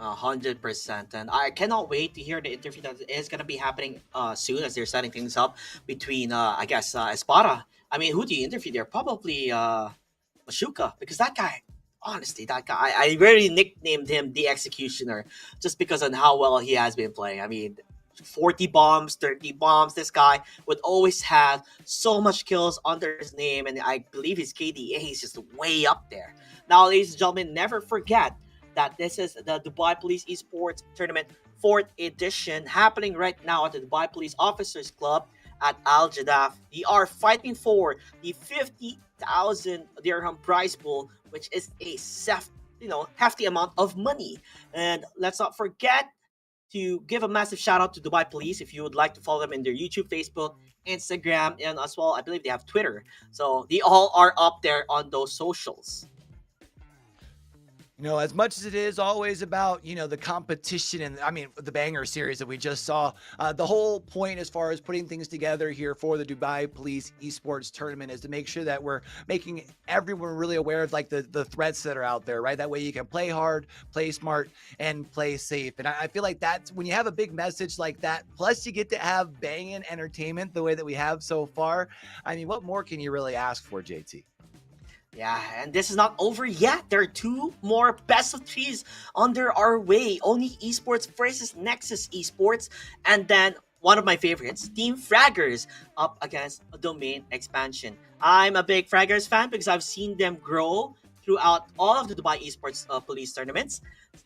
100%, and I cannot wait to hear the interview that is going to be happening soon, as they're setting things up between I guess Espada. I mean, who do you interview there? Probably Mashuka, because that guy, honestly, that guy, I really nicknamed him the Executioner just because on how well he has been playing. I mean, 40 bombs, 30 bombs. This guy would always have so much kills under his name, and I believe his KDA is just way up there. Now, ladies and gentlemen, never forget that this is the Dubai Police Esports Tournament 4th edition happening right now at the Dubai Police Officers Club at Al Jadaf. We are fighting for the 50,000 dirham prize pool, which is a hefty amount of money. And let's not forget to give a massive shout out to Dubai Police if you would like to follow them in their YouTube, Facebook, Instagram, and as well, I believe they have Twitter. So they all are up there on those socials. You know, as much as it is always about, the competition and, I mean, the banger series that we just saw, the whole point as far as putting things together here for the Dubai Police Esports Tournament is to make sure that we're making everyone really aware of, like, the threats that are out there, right? That way you can play hard, play smart, and play safe. And I feel like that's when you have a big message like that, plus you get to have banging entertainment the way that we have so far. I mean, what more can you really ask for, JT? Yeah, and this is not over yet. There are 2 more best of 3s under our way. Only Esports versus Nexus Esports. And then one of my favorites, Team Fraggers up against a Domain Expansion. I'm a big Fraggers fan because I've seen them grow throughout all of the Dubai Esports Police tournaments.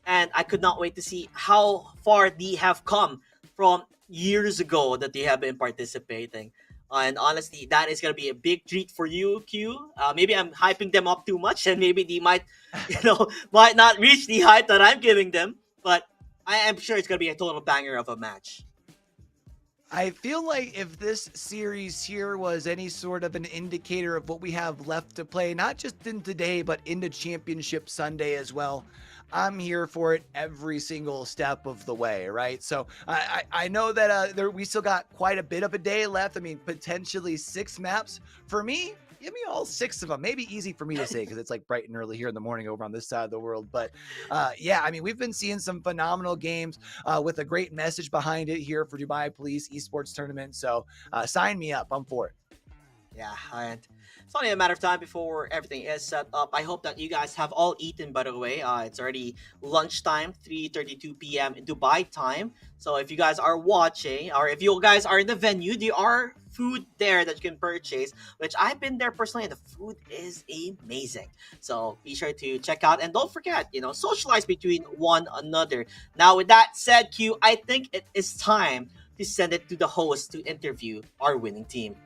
And I could not wait to see how far they have come from years ago that they have been participating. And honestly, that is going to be a big treat for you, Q. Maybe I'm hyping them up too much, and maybe they might, might not reach the height that I'm giving them. But I am sure it's going to be a total banger of a match. I feel like if this series here was any sort of an indicator of what we have left to play, not just in today, but into Championship Sunday as well, I'm here for it every single step of the way, right? So I know that we still got quite a bit of a day left. I mean, potentially 6 maps. For me, give me all 6 of them. Maybe easy for me to say because it's like bright and early here in the morning over on this side of the world. But yeah, I mean, we've been seeing some phenomenal games with a great message behind it here for Dubai Police Esports Tournament. So sign me up. I'm for it. Yeah, and it's only a matter of time before everything is set up. I hope that you guys have all eaten, by the way. It's already lunchtime, 3:32 p.m. in Dubai time. So if you guys are watching, or if you guys are in the venue, there are food there that you can purchase, which I've been there personally, and the food is amazing. So be sure to check out, and don't forget, socialize between one another. Now, with that said, Q, I think it is time to send it to the host to interview our winning team.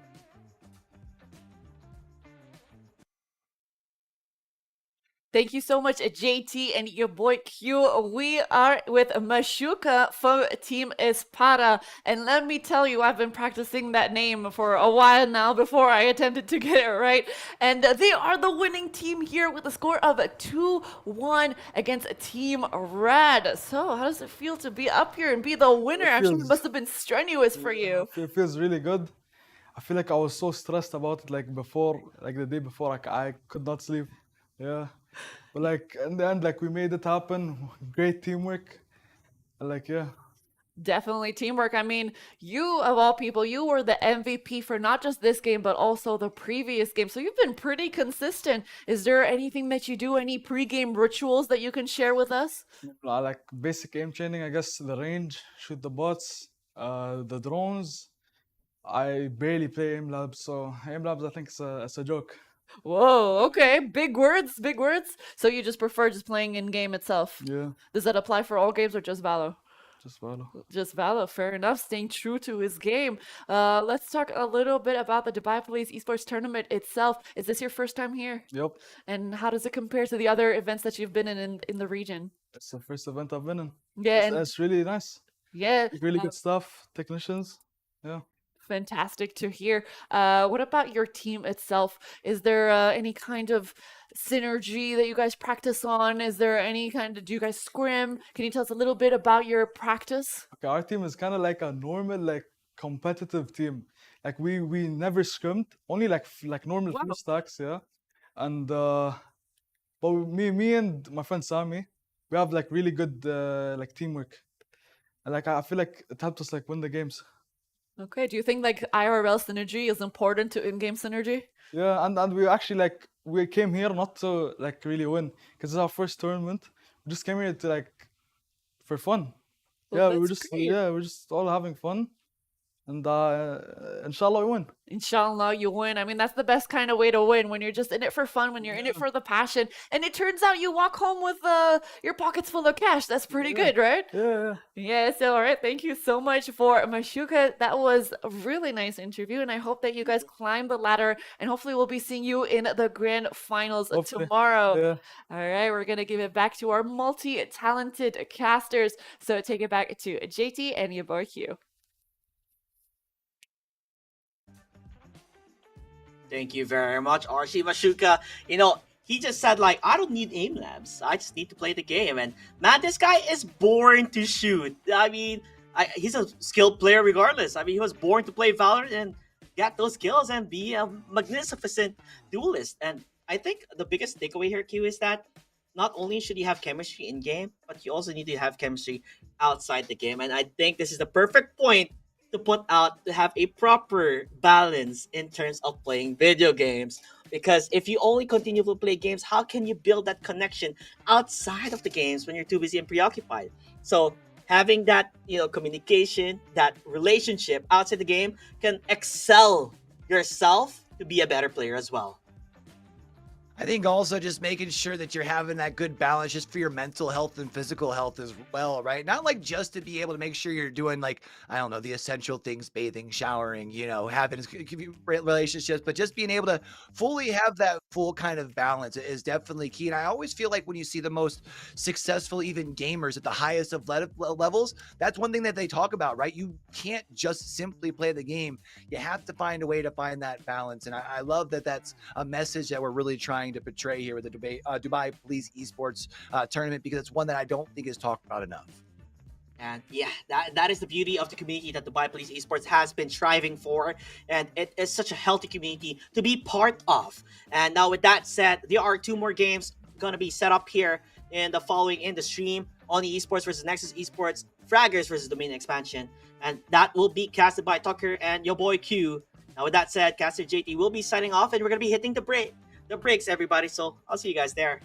Thank you so much, JT and your boy Q. We are with Mashuka from Team Espada. And let me tell you, I've been practicing that name for a while now before I attempted to get it right. And they are the winning team here with a score of 2-1 against Team Red. So how does it feel to be up here and be the winner? Actually, it must have been strenuous for you. It feels really good. I feel like I was so stressed about it, like before, like the day before, like I could not sleep. Yeah. But like in the end, like we made it happen. Great teamwork. Like, yeah. Definitely teamwork. I mean, you of all people, you were the MVP for not just this game, but also the previous game. So you've been pretty consistent. Is there anything that you do, any pre-game rituals that you can share with us? Like basic aim training, I guess, the range, shoot the bots, the drones. I barely play aim labs, so aim labs I think it's a joke. Whoa, okay. Big words, big words. So you just prefer just playing in game itself? Yeah, Does that apply for all games or just Valo? just Valo. Just Valo, fair enough. Staying true to his game. Let's talk a little bit about the Dubai Police Esports Tournament itself. Is this your first time here? Yep, And how does it compare to the other events that you've been in the region? it's the first event I've been in. Yeah, and It's really nice. yeah, Really good stuff, technicians. Yeah. fantastic to hear. What about your team itself? Is there any kind of synergy that you guys practice on? Is there any kind of, do you guys scrim? Can you tell us a little bit about your practice? Okay, our team is kind of like a normal, like competitive team. Like we never scrimmed, only like normal Wow. few stacks, yeah. And but me and my friend Sami, we have like really good like teamwork. And like I feel like it helped us like win the games. Okay, do you think like IRL synergy is important to in-game synergy? Yeah, and we actually like we came here not to like really win because it's our first tournament. We just came here to like for fun. Well, Yeah, that's great. we're just all having fun, and inshallah we win. Inshallah, you win. I mean, that's the best kind of way to win, when you're just in it for fun, when you're in it for the passion. And it turns out you walk home with your pockets full of cash. That's pretty good, right? Yeah. Yeah, so all right, thank you so much for Mashuka. That was a really nice interview, and I hope that you guys climb the ladder, and hopefully we'll be seeing you in the grand finals Hopefully. tomorrow. Yeah. All right, we're gonna give it back to our multi-talented casters. So take it back to JT and your boy Q. Thank you very much, Archie Mashuka. You know, he just said, like, I don't need aim labs. I just need to play the game. And man, this guy is born to shoot. I mean, he's a skilled player regardless. I mean, he was born to play Valorant and get those skills and be a magnificent duelist. And I think the biggest takeaway here, Q, is that not only should you have chemistry in game, but you also need to have chemistry outside the game. And I think this is the perfect point to put out to have a proper balance in terms of playing video games. Because if you only continue to play games, how can you build that connection outside of the games when you're too busy and preoccupied? So having that, communication, that relationship outside the game can excel yourself to be a better player as well. I think also just making sure that you're having that good balance just for your mental health and physical health as well, right? Not like just to be able to make sure you're doing like, I don't know, the essential things, bathing, showering, having relationships, but just being able to fully have that full kind of balance is definitely key. And I always feel like when you see the most successful, even gamers at the highest of levels, that's one thing that they talk about, right? You can't just simply play the game. You have to find a way to find that balance. And I love that that's a message that we're really trying to portray here with the Dubai Police Esports Tournament, because it's one that I don't think is talked about enough. And yeah, that is the beauty of the community that Dubai Police Esports has been striving for. And it is such a healthy community to be part of. And now with that said, there are 2 more games going to be set up here in the stream. Oni Esports versus Nexus Esports, Fraggers versus Domain Expansion. And that will be casted by Tucker and your boy Q. Now with that said, Caster JT will be signing off, and we're going to be hitting the breaks, everybody. So I'll see you guys there.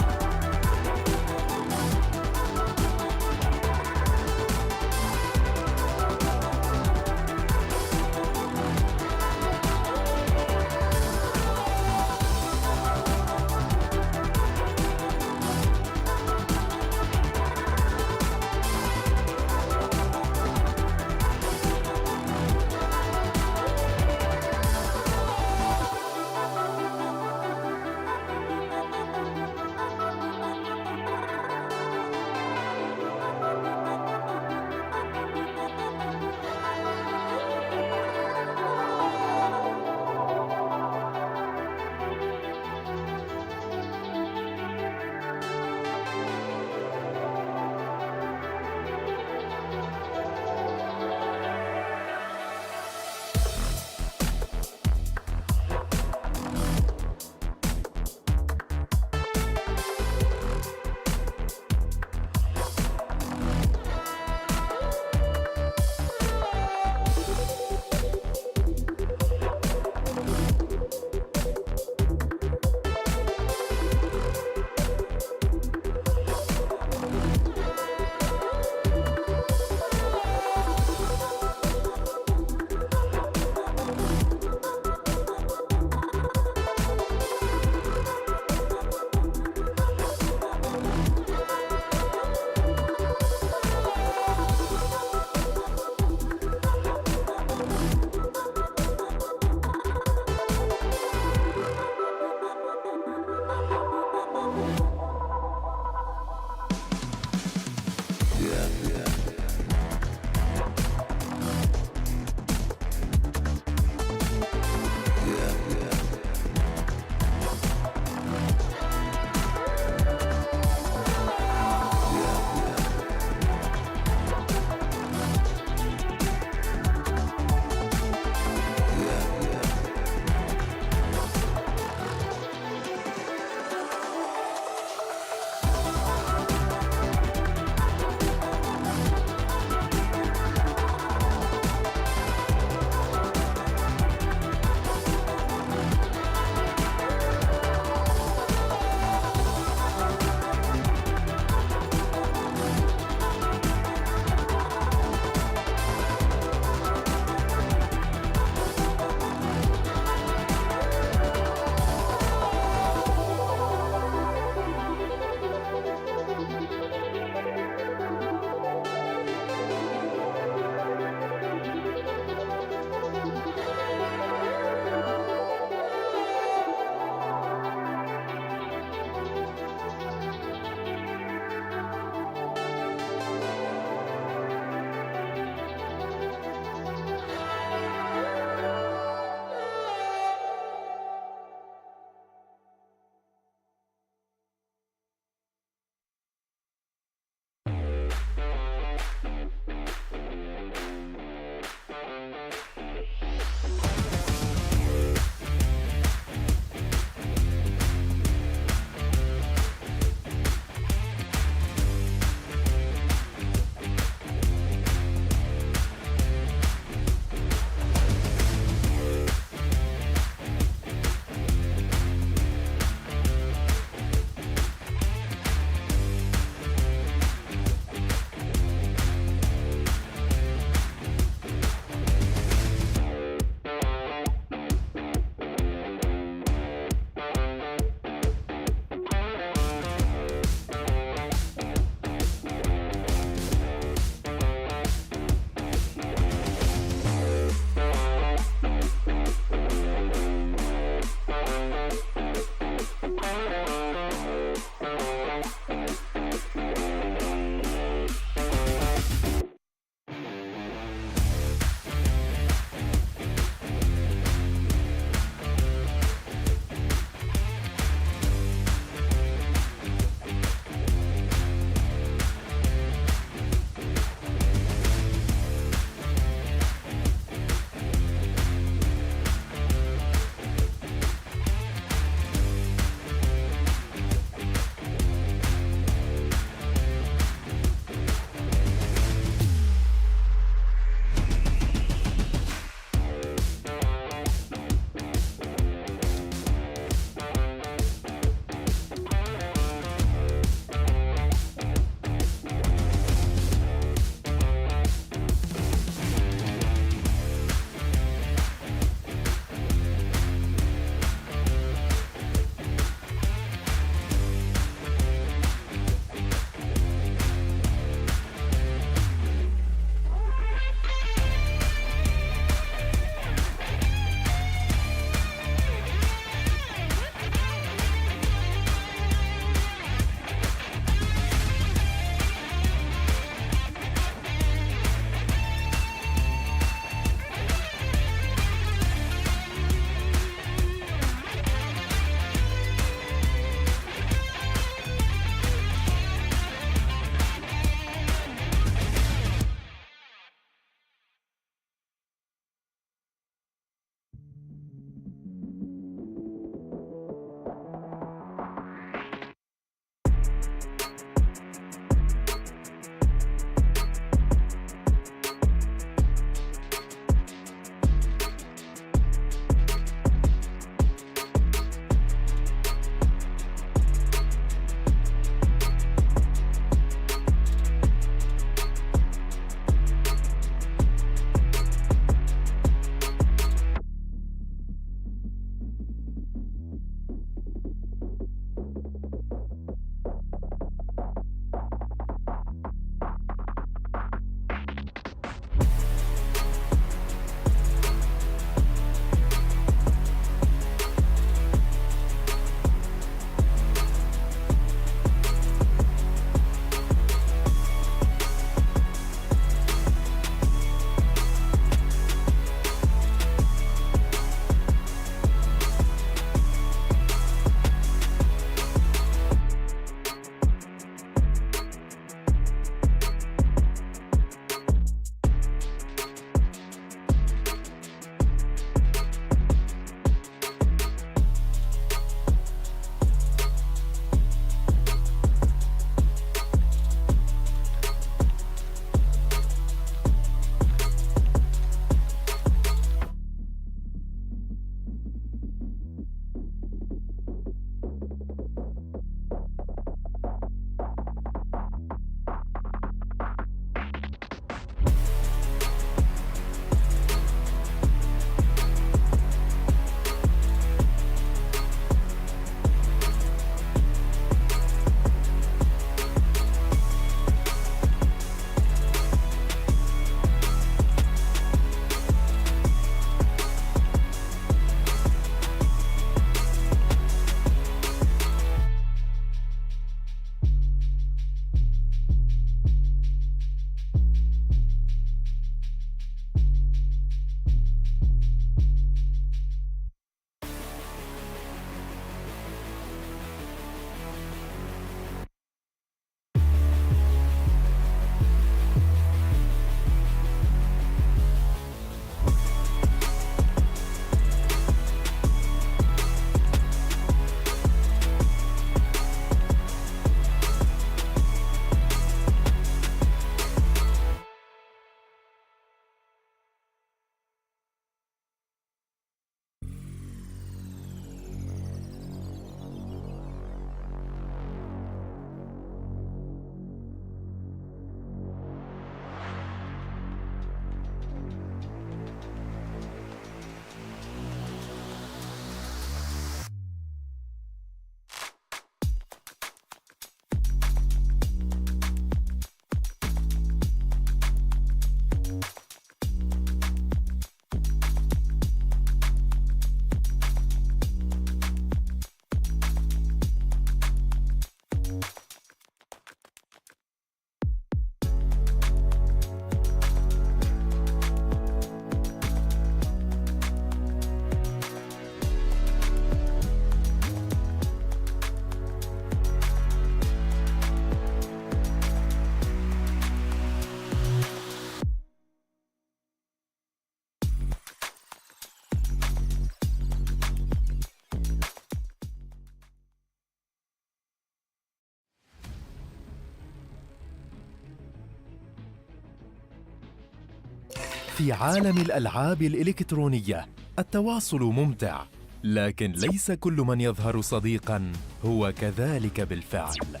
في عالم الألعاب الإلكترونية التواصل ممتع، لكن ليس كل من يظهر صديقاً هو كذلك بالفعل.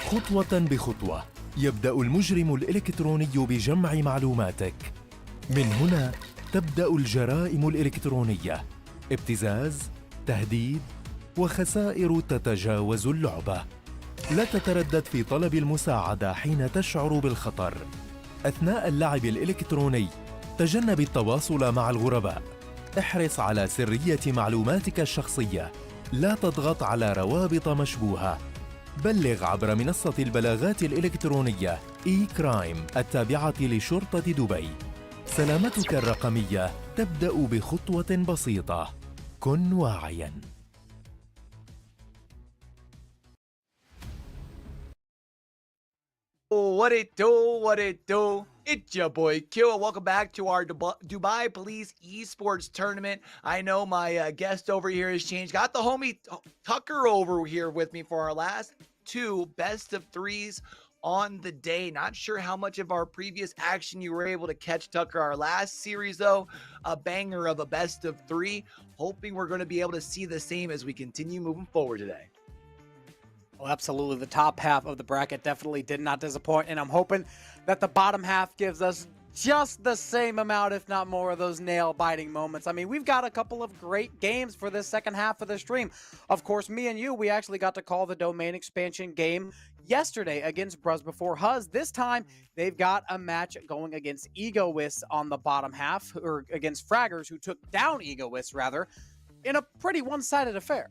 خطوة بخطوة يبدأ المجرم الإلكتروني بجمع معلوماتك. من هنا تبدأ الجرائم الإلكترونية، ابتزاز، تهديد، وخسائر تتجاوز اللعبة. لا تتردد في طلب المساعدة حين تشعر بالخطر. أثناء اللعب الإلكتروني تجنب التواصل مع الغرباء. احرص على سرية معلوماتك الشخصية. لا تضغط على روابط مشبوهة. بلغ عبر منصة البلاغات الإلكترونية إي-كرايم التابعة لشرطة دبي. سلامتك الرقمية تبدأ بخطوة بسيطة. كن واعياً. What it do? What it do? It's your boy Q, and welcome back to our Dubai Police Esports Tournament. I know my guest over here has changed. Got the homie Tucker over here with me for our last two best of threes on the day. Not sure how much of our previous action you were able to catch, Tucker. Our last series, though, a banger of a best of three. Hoping we're going to be able to see the same as we continue moving forward today. Well, absolutely. The top half of the bracket definitely did not disappoint, and I'm hoping that the bottom half gives us just the same amount, if not more, of those nail-biting moments. I mean, we've got a couple of great games for this second half of the stream. Of course, me and you, we actually got to call the domain expansion game yesterday against Bruz Before Huz. This time, they've got a match going against Egoists on the bottom half, or against Fraggers, who took down Egoists, rather, in a pretty one-sided affair.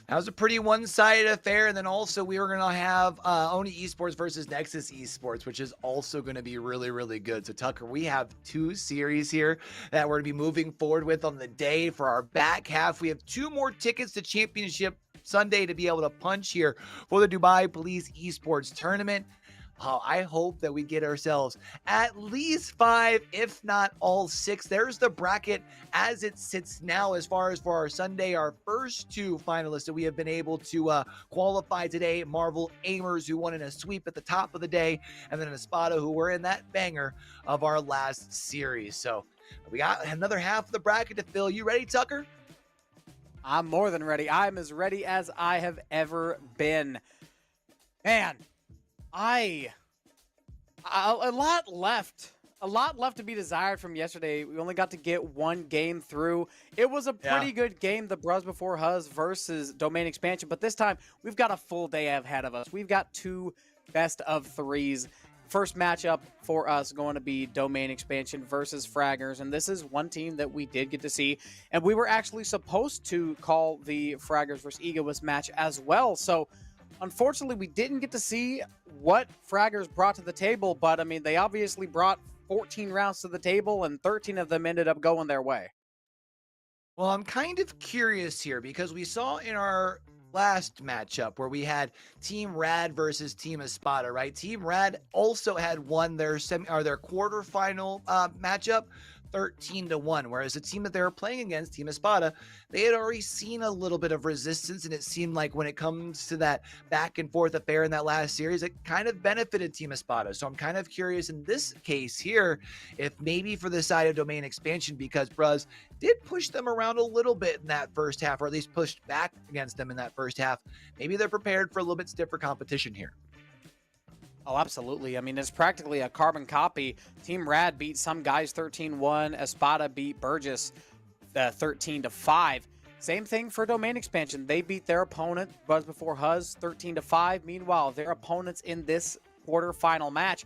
That was a pretty one-sided affair, and then also we were going to have Oni Esports versus Nexus Esports, which is also going to be really, really good. So, Tucker, we have two series here that we're going to be moving forward with on the day. For our back half, we have two more tickets to Championship Sunday to be able to punch here for the Dubai Police Esports Tournament. I hope that we get ourselves at least 5, if not all 6. There's the bracket as it sits now as far as for our Sunday. Our first two finalists that we have been able to qualify today, Marvel Aimers, who won in a sweep at the top of the day, and then Espada, who were in that banger of our last series. So we got another half of the bracket to fill. You ready, Tucker? I'm more than ready. I'm as ready as I have ever been. Man, a lot left to be desired from yesterday. We only got to get one game through. It was a pretty good game, the Bruz Before Huz versus Domain Expansion, but this time we've got a full day ahead of us. We've got two best of threes. First matchup for us going to be Domain Expansion versus Fraggers, and this is one team that we did get to see, and we were actually supposed to call the Fraggers versus Egoist match as well. So unfortunately, we didn't get to see what Fraggers brought to the table, but I mean, they obviously brought 14 rounds to the table, and 13 of them ended up going their way. Well, I'm kind of curious here because we saw in our last matchup where we had Team Rad versus Team Espada, right? Team Rad also had won their their quarterfinal matchup 13-1, whereas the team that they were playing against, Team Espada, they had already seen a little bit of resistance, and it seemed like when it comes to that back and forth affair in that last series, it kind of benefited Team Espada. So I'm kind of curious in this case here, if maybe for the side of Domain Expansion, because Bruz did push them around a little bit in that first half, or at least pushed back against them in that first half, maybe they're prepared for a little bit stiffer competition here. Oh, absolutely. I mean, it's practically a carbon copy. Team Rad beat some guys 13-1. Espada beat Burgess 13-5. Same thing for Domain Expansion. They beat their opponent, Bruz Before Huz, 13-5. Meanwhile, their opponents in this quarterfinal match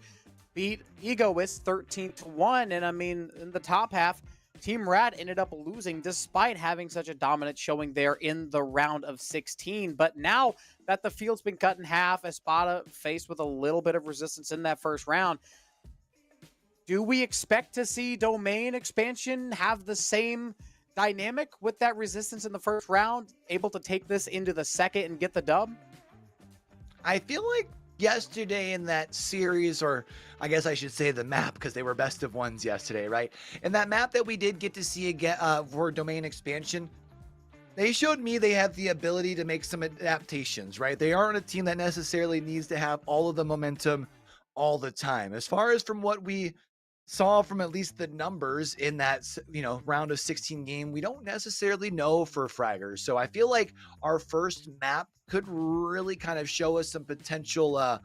beat Egoists 13-1. And I mean, in the top half, Team Rad ended up losing despite having such a dominant showing there in the round of 16. But now that the field's been cut in half, Espada faced with a little bit of resistance in that first round. Do we expect to see Domain Expansion have the same dynamic with that resistance in the first round, able to take this into the second and get the dub? I feel like yesterday in that series, or I guess I should say the map, because they were best of ones yesterday, right? In that map that we did get to see again for Domain Expansion, they showed me they have the ability to make some adaptations, right? They aren't a team that necessarily needs to have all of the momentum all the time. As far as from what we saw from at least the numbers in that, round of 16 game, we don't necessarily know for Fraggers. So I feel like our first map could really kind of show us some potential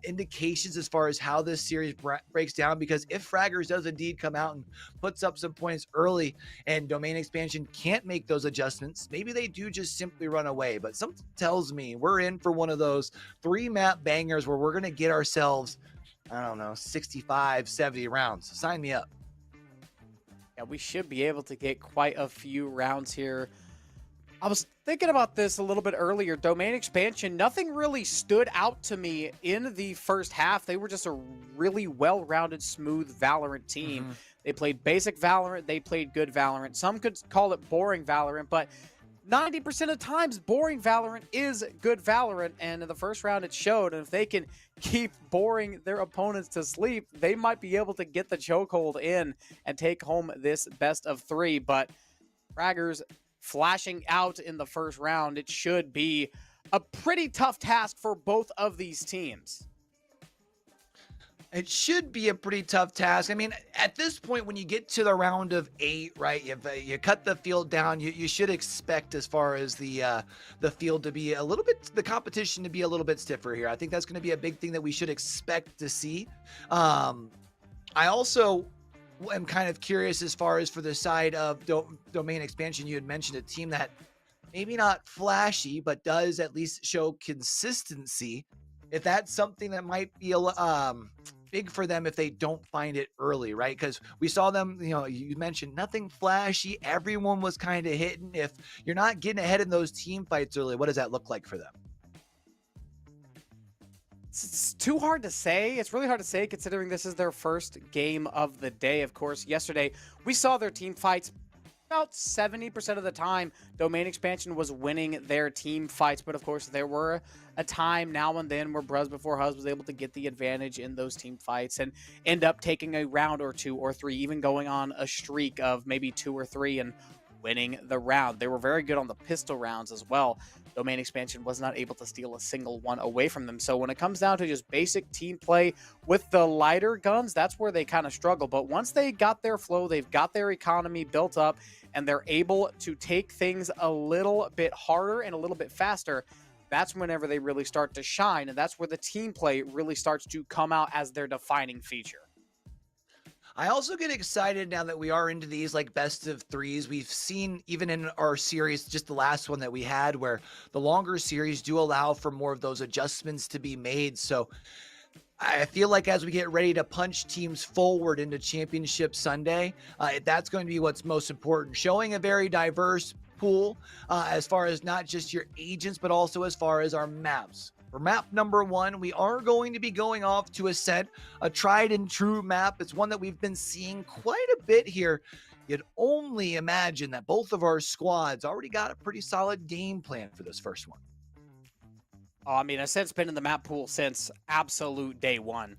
indications as far as how this series breaks down, because if Fraggers does indeed come out and puts up some points early and Domain Expansion can't make those adjustments, maybe they do just simply run away. But something tells me we're in for one of those 3 map bangers where we're going to get ourselves, I don't know, 65, 70 rounds. Sign me up. Yeah, we should be able to get quite a few rounds here. I was thinking about this a little bit earlier. Domain Expansion, nothing really stood out to me in the first half. They were just a really well-rounded, smooth Valorant team. They played basic Valorant. They played good Valorant. Some could call it boring Valorant, but 90% of times, boring Valorant is good Valorant, and in the first round, it showed. And if they can keep boring their opponents to sleep, they might be able to get the chokehold in and take home this best of 3. But Fraggers flashing out in the first round, it should be a pretty tough task for both of these teams. It should be a pretty tough task. I mean, at this point, when you get to the round of 8, right, you cut the field down, you should expect, as far as the field to be a little bit, the competition to be a little bit stiffer here. I think that's going to be a big thing that we should expect to see. I also am kind of curious as far as for the side of Domain Expansion. You had mentioned a team that maybe not flashy, but does at least show consistency. If that's something that might be big for them if they don't find it early, right? Because we saw them, you mentioned nothing flashy. Everyone was kind of hitting. If you're not getting ahead in those team fights early, what does that look like for them? It's too hard to say. It's really hard to say, considering this is their first game of the day. Of course, yesterday we saw their team fights about 70% of the time. Domain Expansion was winning their team fights, but of course there were a time now and then where Bruz Before Huz was able to get the advantage in those team fights and end up taking a round or 2 or 3, even going on a streak of maybe 2 or 3 and winning the round. They were very good on the pistol rounds as well. Domain Expansion was not able to steal a single one away from them. So when it comes down to just basic team play with the lighter guns, that's where they kind of struggle. But once they got their flow, they've got their economy built up, and they're able to take things a little bit harder and a little bit faster, that's whenever they really start to shine. And that's where the team play really starts to come out as their defining feature. I also get excited now that we are into these like best of 3s. We've seen even in our series, just the last one that we had, where the longer series do allow for more of those adjustments to be made. So I feel like as we get ready to punch teams forward into Championship Sunday, that's going to be what's most important. Showing a very diverse pool as far as not just your agents, but also as far as our maps. For map number 1, we are going to be going off to Ascent, a tried and true map. It's one that we've been seeing quite a bit here. You'd only imagine that both of our squads already got a pretty solid game plan for this first one. Oh, I mean, Ascent's been in the map pool since absolute day one.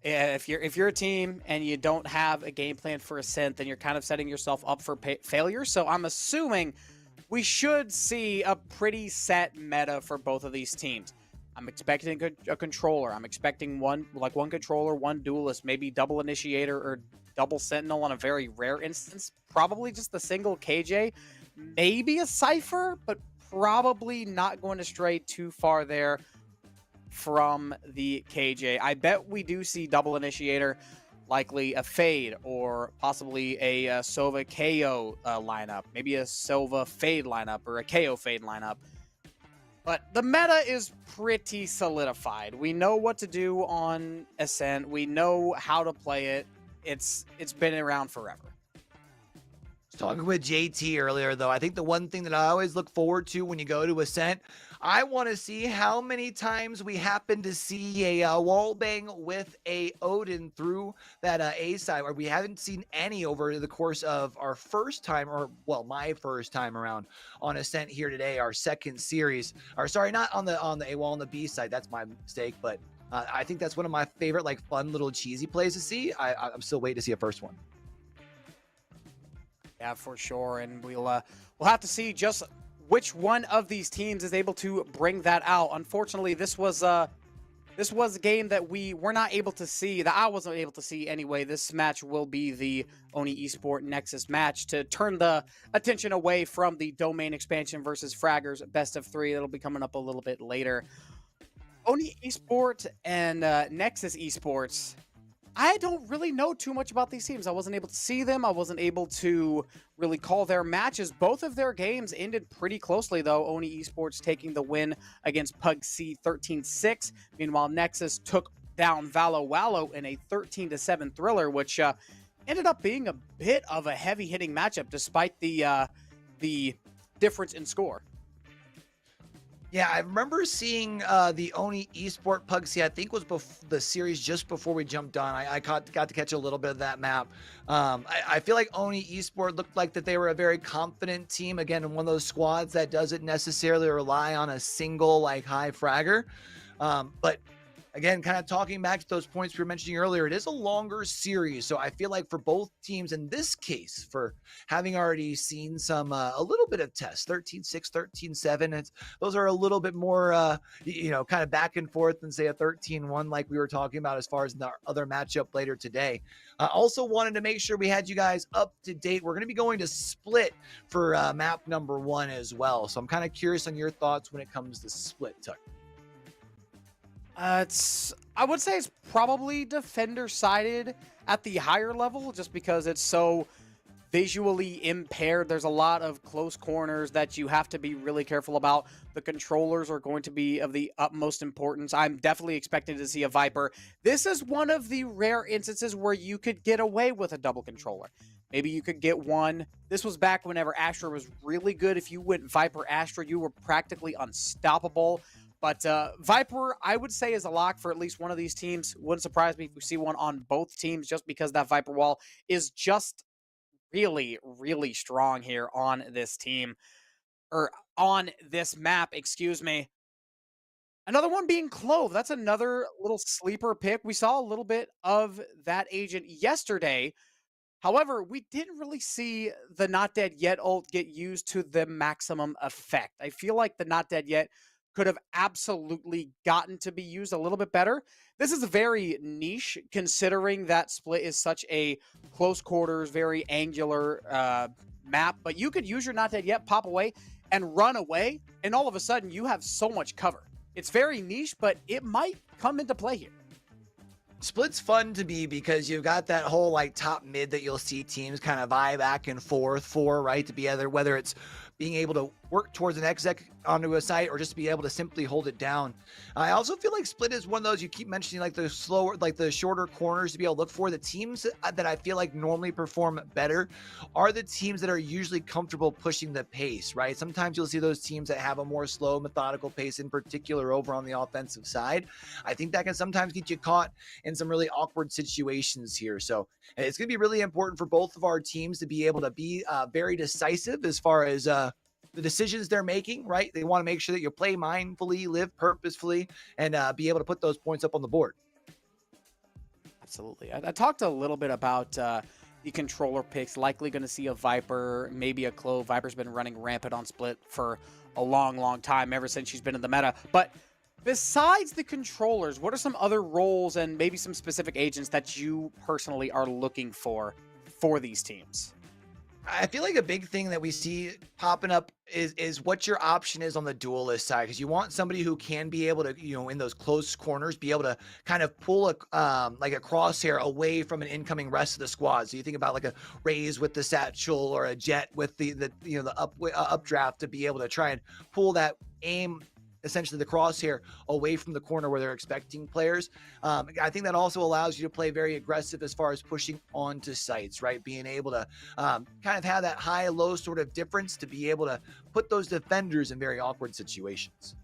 If you're a team and you don't have a game plan for Ascent, then you're kind of setting yourself up for failure. So I'm assuming we should see a pretty set meta for both of these teams. I'm expecting a controller. I'm expecting one controller, one duelist, maybe double initiator or double sentinel on a very rare instance. Probably just the single KJ, maybe a Cypher, but probably not going to stray too far there from the KJ. I bet we do see double initiator, likely a Fade or possibly a Sova KO lineup, maybe a Sova Fade lineup or a KO Fade lineup. But the meta is pretty solidified. We know what to do on Ascent. We know how to play it. It's been around forever. Talking with JT earlier, though, I think the one thing that I always look forward to when you go to Ascent, I want to see how many times we happen to see a wall bang with a Odin through that A side, where we haven't seen any over the course of our first time, or well, my first time around on Ascent here today, our second series. Or sorry, not on the A wall on the B side. That's my mistake, but I think that's one of my favorite, like, fun little cheesy plays to see. I'm still waiting to see a first one. Yeah, for sure, and we'll have to see just which one of these teams is able to bring that out. Unfortunately, this was this was a game that we were not able to see, that I wasn't able to see anyway. This match will be the Oni Esport Nexus match to turn the attention away from the domain expansion versus Fraggers best of 3. That'll be coming up a little bit later. Oni Esport and Nexus Esports, I don't really know too much about these teams. I wasn't able to see them. I wasn't able to really call their matches. Both of their games ended pretty closely, though. Oni Esports taking the win against Pug C 13-6. Meanwhile, Nexus took down Valo Wallo in a 13-7 thriller, which ended up being a bit of a heavy-hitting matchup despite the difference in score. Yeah, I remember seeing the Oni Esport Pugsy, I think was the series just before we jumped on. I got to catch a little bit of that map. I feel like Oni Esport looked like that they were a very confident team. Again, in one of those squads that doesn't necessarily rely on a single like high fragger. But again, kind of talking back to those points we were mentioning earlier, it is a longer series. So I feel like for both teams in this case, for having already seen some, a little bit of tests, 13-6, 13-7, those are a little bit more, kind of back and forth than say a 13-1 like we were talking about as far as the other matchup later today. I also wanted to make sure we had you guys up to date. We're going to be going to Split for map number 1 as well. So I'm kind of curious on your thoughts when it comes to Split, Tuck. I would say it's probably defender-sided at the higher level, just because it's so visually impaired. There's a lot of close corners that you have to be really careful about. The controllers are going to be of the utmost importance. I'm definitely expecting to see a Viper. This is one of the rare instances where you could get away with a double controller. Maybe you could get one. This was back whenever Astra was really good. If you went Viper Astra, you were practically unstoppable. But Viper, I would say, is a lock for at least one of these teams. Wouldn't surprise me if we see one on both teams, just because that Viper wall is just really, really strong here on this team. Or on this map, excuse me. Another one being Clove. That's another little sleeper pick. We saw a little bit of that agent yesterday. However, we didn't really see the Not Dead Yet ult get used to the maximum effect. I feel like the Not Dead Yet could have absolutely gotten to be used a little bit better. This is very niche, considering that Split is such a close quarters, very angular map. But you could use your Not Dead Yet, pop away, and run away, and all of a sudden you have so much cover. It's very niche, but it might come into play here. Split's fun to be because you've got that whole like top mid that you'll see teams kind of vie back and forth for, right? To be either, whether it's being able to work towards an exec onto a site or just be able to simply hold it down. I also feel like Split is one of those, you keep mentioning like the slower, like the shorter corners to be able to look for. The teams that I feel like normally perform better are the teams that are usually comfortable pushing the pace, right? Sometimes you'll see those teams that have a more slow, methodical pace, in particular over on the offensive side. I think that can sometimes get you caught in some really awkward situations here. So it's going to be really important for both of our teams to be able to be very decisive as far as the decisions they're making, right? They want to make sure that you play mindfully, live purposefully, and be able to put those points up on the board. Absolutely. I talked a little bit about the controller picks. Likely going to see a Viper, maybe a Clove. Viper's been running rampant on Split for a long, long time, ever since she's been in the meta. But besides the controllers, what are some other roles and maybe some specific agents that you personally are looking for these teams? I feel like a big thing that we see popping up is what your option is on the duelist side, because you want somebody who can be able to, in those close corners, be able to kind of pull like a crosshair away from an incoming rest of the squad. So you think about like a Raze with the satchel or a Jet with the updraft to be able to try and pull that aim, essentially the crosshair, away from the corner where they're expecting players. I think that also allows you to play very aggressive as far as pushing onto sites, right? Being able to kind of have that high-low sort of difference to be able to put those defenders in very awkward situations.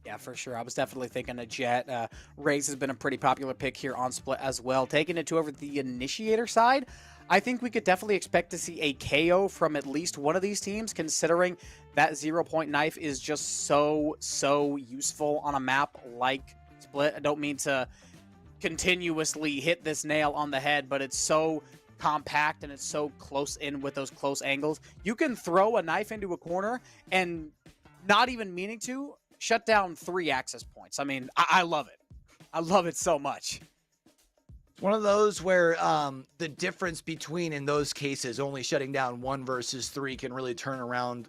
Yeah, for sure. I was definitely thinking a Jet. Raze has been a pretty popular pick here on Split as well. Taking it to over the initiator side, I think we could definitely expect to see a KO from at least one of these teams, considering that 0-point knife is just so useful on a map like Split. I don't mean to continuously hit this nail on the head, but it's so compact and it's so close in with those close angles. You can throw a knife into a corner and not even meaning to shut down 3 access points. I mean, I love it. I love it so much. One of those where the difference between, in those cases, only shutting down 1 versus 3 can really turn around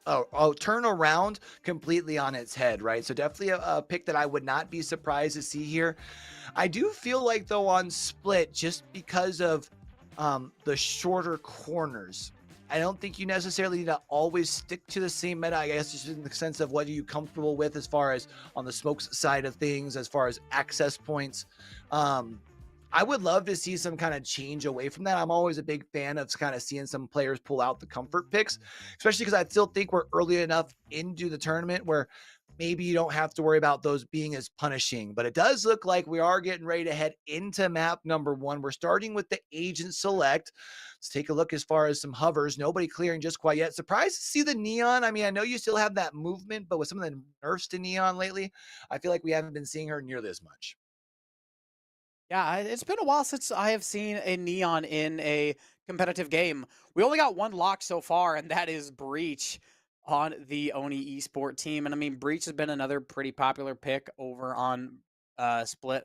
completely on its head, right? So definitely a pick that I would not be surprised to see here. I do feel like, though, on Split, just because of the shorter corners, I don't think you necessarily need to always stick to the same meta, I guess, just in the sense of what are you comfortable with as far as on the smokes side of things, as far as access points. I would love to see some kind of change away from that. I'm always a big fan of kind of seeing some players pull out the comfort picks, especially because I still think we're early enough into the tournament where maybe you don't have to worry about those being as punishing. But it does look like we are getting ready to head into map number 1. We're starting with the agent select. Let's take a look as far as some hovers. Nobody clearing just quite yet. Surprised to see the neon. I mean, I know you still have that movement, but with some of the nerfs to neon lately, I feel like we haven't been seeing her nearly as much. Yeah, it's been a while since I have seen a neon in a competitive game. We only got 1 lock so far, and that is Breach on the Oni Esport team. And I mean, Breach has been another pretty popular pick over on Split.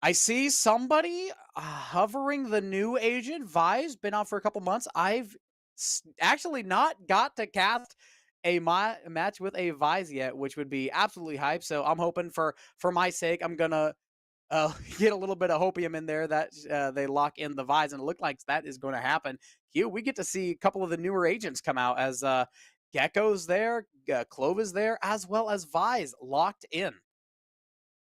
I see somebody hovering the new agent. Vi's been out for a couple months. I've actually not got to cast a match with a Vi's yet, which would be absolutely hype. So I'm hoping for my sake, I'm gonna get a little bit of hopium in there that they lock in the Vi's, and it looks like that is going to happen. Hugh, we get to see a couple of the newer agents come out as Gecko's there, Clove is there, as well as Vi's locked in.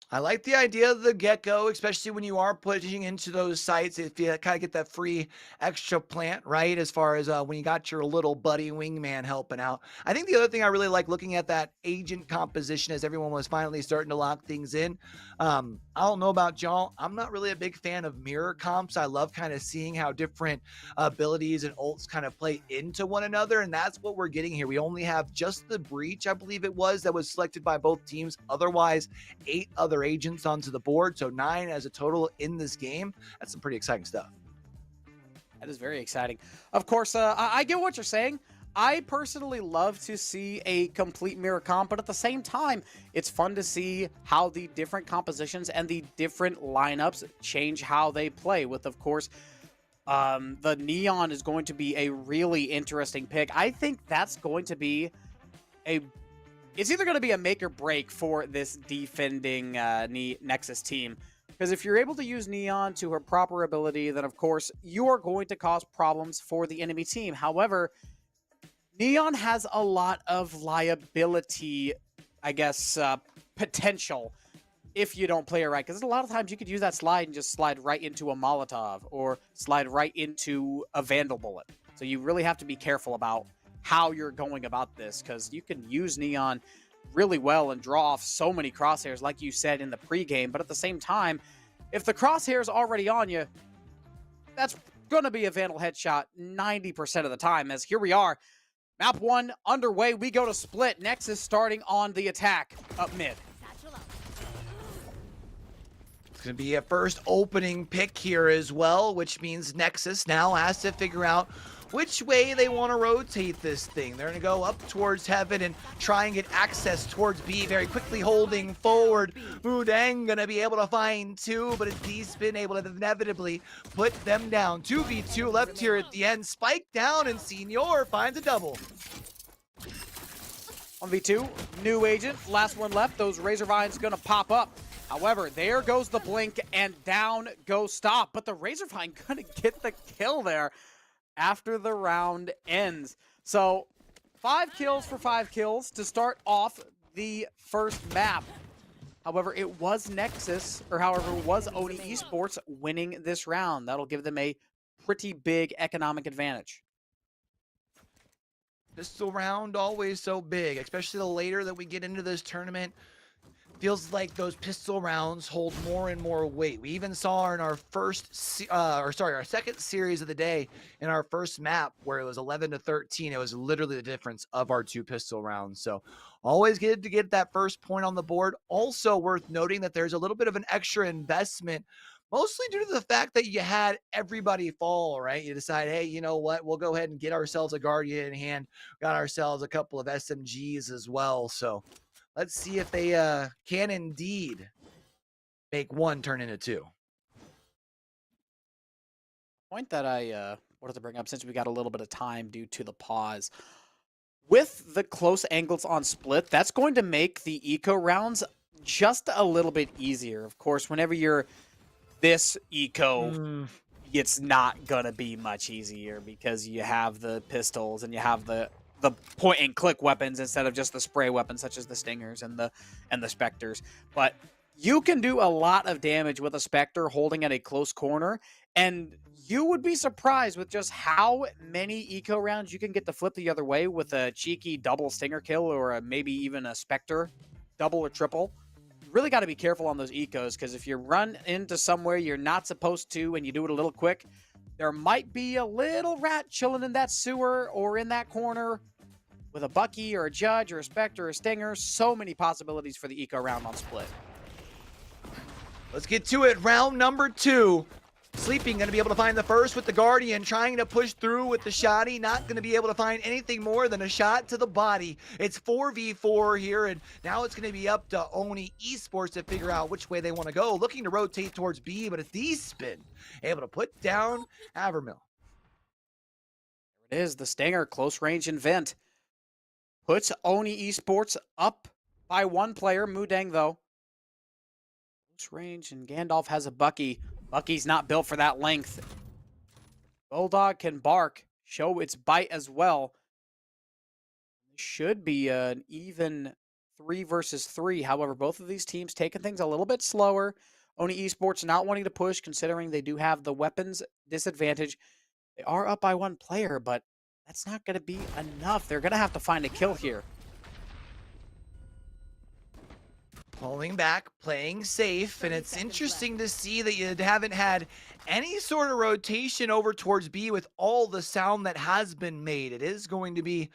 I like the idea of the Gecko, especially when you are pushing into those sites. If you kind of get that free extra plant, right? As far as when you got your little buddy wingman helping out. I think the other thing I really like looking at that agent composition as everyone was finally starting to lock things in. I don't know about y'all. I'm not really a big fan of mirror comps. I love kind of seeing how different abilities and ults kind of play into one another. And that's what we're getting here. We only have just the Breach, I believe it was, that was selected by both teams. Otherwise, 8 other agents onto the board, so 9 as a total in this game. That's some pretty exciting stuff. That is very exciting. Of course, I get what you're saying. I personally love to see a complete mirror comp, but at the same time, it's fun to see how the different compositions and the different lineups change how they play with, of course, the Neon is going to be a really interesting pick. I think that's going to be it's either going to be a make or break for this defending Nexus team. Because if you're able to use Neon to her proper ability, then of course you are going to cause problems for the enemy team. However, Neon has a lot of liability, I guess, potential if you don't play it right. Because a lot of times you could use that slide and just slide right into a Molotov or slide right into a Vandal Bullet. So you really have to be careful about how you're going about this, because you can use Neon really well and draw off so many crosshairs, like you said in the pregame. But at the same time, if the crosshair's already on you, that's going to be a Vandal headshot 90% of the time. As here we are, map 1 underway. We go to Split. Nexus starting on the attack up mid. It's going to be a first opening pick here as well, which means Nexus now has to figure out which way they want to rotate this thing. They're going to go up towards Heaven and try and get access towards B, very quickly holding forward. Mudang going to be able to find 2, but he's been able to inevitably put them down. 2v2 left here at the end. Spike down, and Senior finds a double. 1v2, new agent, last one left. Those Razor Vines going to pop up. However, there goes the blink, and down goes Stop. But the Razor Vine going to get the kill there after the round ends. So 5 kills for 5 kills to start off the first map. However, it was Nexus, or however, it was Oni Esports winning this round. That'll give them a pretty big economic advantage. Pistol round always so big, especially the later that we get into this tournament. Feels like those pistol rounds hold more and more weight. We even saw in our our second series of the day in our first map where it was 11-13. It was literally the difference of our 2 pistol rounds. So always good to get that first point on the board. Also worth noting that there's a little bit of an extra investment, mostly due to the fact that you had everybody fall, right? You decide, hey, you know what? We'll go ahead and get ourselves a Guardian in hand. Got ourselves a couple of SMGs as well. So let's see if they can indeed make one turn into two. Point that I wanted to bring up since we got a little bit of time due to the pause. With the close angles on split, that's going to make the eco rounds just a little bit easier. Of course, whenever you're this eco, it's not gonna be much easier because you have the pistols and you have the point and click weapons instead of just the spray weapons such as the stingers and the specters. But you can do a lot of damage with a specter holding at a close corner, and you would be surprised with just how many eco rounds you can get to flip the other way with a cheeky double stinger kill or maybe even a specter double or triple. You really got to be careful on those ecos, because if you run into somewhere you're not supposed to and you do it a little quick, there might be a little rat chilling in that sewer or in that corner with a Bucky or a Judge or a Spectre or a Stinger. So many possibilities for the eco round on split. Let's get to it. Round number 2. Sleeping going to be able to find the first with the Guardian, trying to push through with the shotty. Not going to be able to find anything more than a shot to the body. It's 4v4 here, and now it's going to be up to Oni Esports to figure out which way they want to go. Looking to rotate towards B, but a D-spin able to put down Havermill. There it is, the Stinger, close range and vent. Puts Oni Esports up by 1 player. Mudang, though, close range, and Gandalf has a Bucky. Bucky's not built for that length. Bulldog can bark, show its bite as well. Should be an even 3 versus 3. However, both of these teams taking things a little bit slower. Oni Esports not wanting to push, considering they do have the weapons disadvantage. They are up by 1 player, but that's not going to be enough. They're going to have to find a kill here. Pulling back, playing safe, and it's interesting to see that you haven't had any sort of rotation over towards B with all the sound that has been made. It is going to be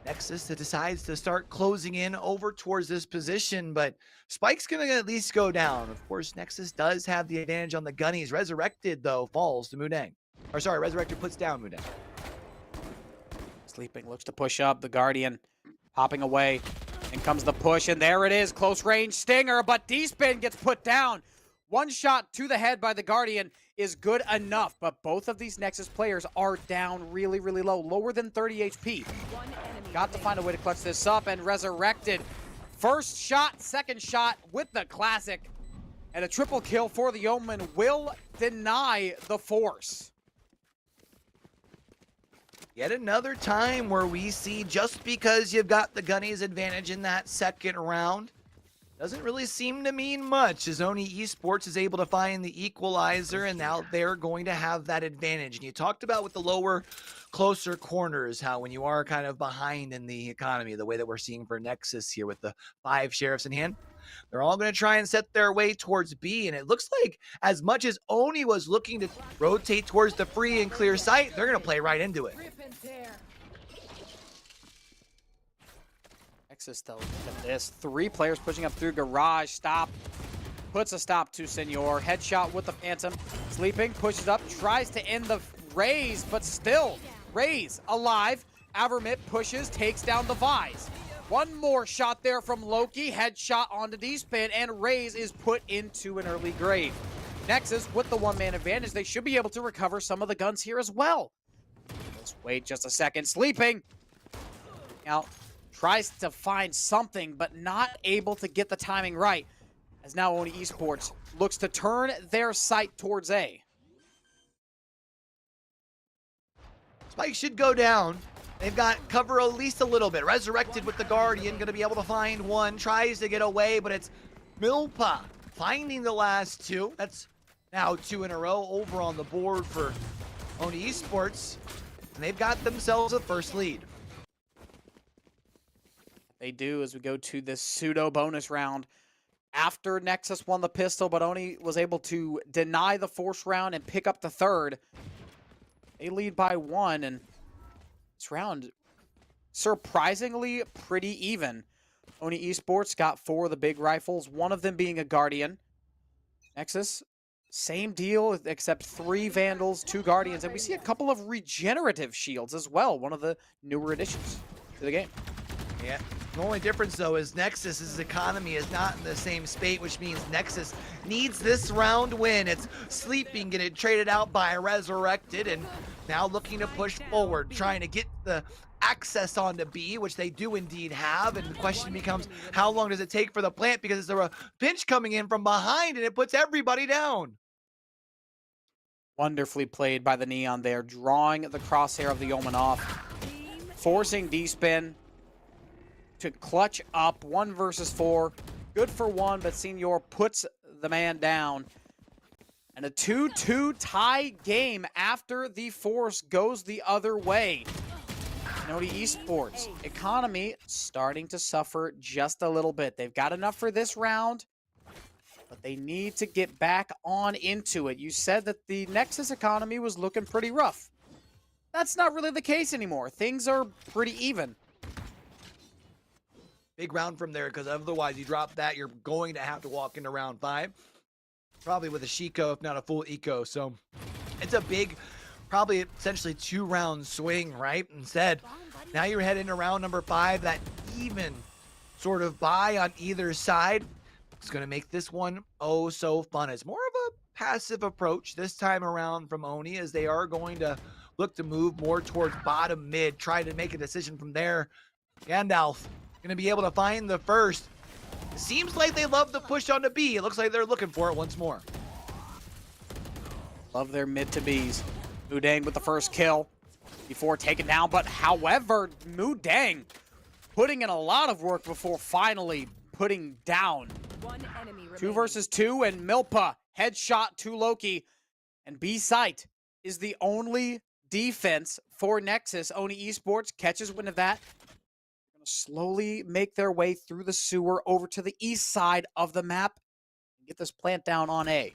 Nexus that decides to start closing in over towards this position, but Spike's going to at least go down. Of course, Nexus does have the advantage on the gunnies. Resurrected, though, falls to Mudang. Or sorry, Resurrected puts down Mudang. Sleeping looks to push up. The Guardian hopping away. And comes the push, and there it is. Close range Stinger, but D-Spin gets put down. 1 shot to the head by the Guardian is good enough, but both of these Nexus players are down really, really low. Lower than 30 HP. Got to find a way to clutch this up, and Resurrected. First shot, second shot with the classic. And a triple kill for the Yeoman will deny the force. Yet another time where we see just because you've got the gunnies advantage in that second round doesn't really seem to mean much, as Oni Esports is able to find the equalizer, and now they're going to have that advantage. And you talked about with the lower, closer corners, how when you are kind of behind in the economy, the way that we're seeing for Nexus here with the 5 sheriffs in hand, they're all going to try and set their way towards B, and it looks like as much as Oni was looking to rotate towards the free and clear site, they're going to play right into it. Nexus, though, look at this. 3 players pushing up through garage. Stop. Puts a stop to Senor. Headshot with the Phantom. Sleeping, pushes up, tries to end the raise, but still, Raze alive. Avermit pushes, takes down the Vise. 1 more shot there from Loki. Headshot onto D-Spin, and Raze is put into an early grave. Nexus, with the 1-man advantage, they should be able to recover some of the guns here as well. Let's wait just a second. Sleeping. Now, tries to find something, but not able to get the timing right, as now Oni Esports looks to turn their sight towards A. Spike should go down. They've got cover at least a little bit. Resurrected with the Guardian, going to be able to find 1. Tries to get away, but it's Milpa finding the last 2. That's now 2 in a row over on the board for Oni Esports. And they've got themselves a first lead. They do, as we go to this pseudo bonus round. After Nexus won the pistol, but Oni was able to deny the 4th round and pick up the 3rd. They lead by 1, and this round, surprisingly pretty even. Oni Esports got 4 of the big rifles, 1 of them being a Guardian. Nexus, same deal, except 3 Vandals, 2 Guardians, and we see a couple of regenerative shields as well, one of the newer additions to the game. Yeah. The only difference, though, is Nexus's economy is not in the same spate, which means Nexus needs this round win. It's sleeping, getting traded out by Resurrected, and now looking to push forward, trying to get the access onto B, which they do indeed have, and the question becomes, how long does it take for the plant? Because there's a pinch coming in from behind, and it puts everybody down. Wonderfully played by the Neon there, drawing the crosshair of the Omen off, forcing D-Spin to clutch up 1 versus 4. Good for 1, but Senior puts the man down. And a 2-2 tie game after the force goes the other way. Nodi Esports economy starting to suffer just a little bit. They've got enough for this round, but they need to get back on into it. You said that the Nexus economy was looking pretty rough. That's not really the case anymore. Things are pretty even. Big round from there, because otherwise you drop that, you're going to have to walk into round 5. Probably with a Shiko, if not a full eco. So it's a big, probably essentially 2-round swing, right? Instead, now you're heading to round number 5. That even sort of buy on either side. It's going to make this one oh so fun. It's more of a passive approach this time around from Oni, as they are going to look to move more towards bottom mid, try to make a decision from there. Gandalf going to be able to find the first. It seems like they love the push on the B. It looks like they're looking for it once more. Love their mid to Bs. Mudang with the first kill before taken down, but however, Mudang putting in a lot of work before finally putting down. 2 versus 2, and Milpa headshot to Loki, and B site is the only defense for Nexus. Oni Esports catches wind of that. They're going to slowly make their way through the sewer over to the east side of the map and get this plant down on A.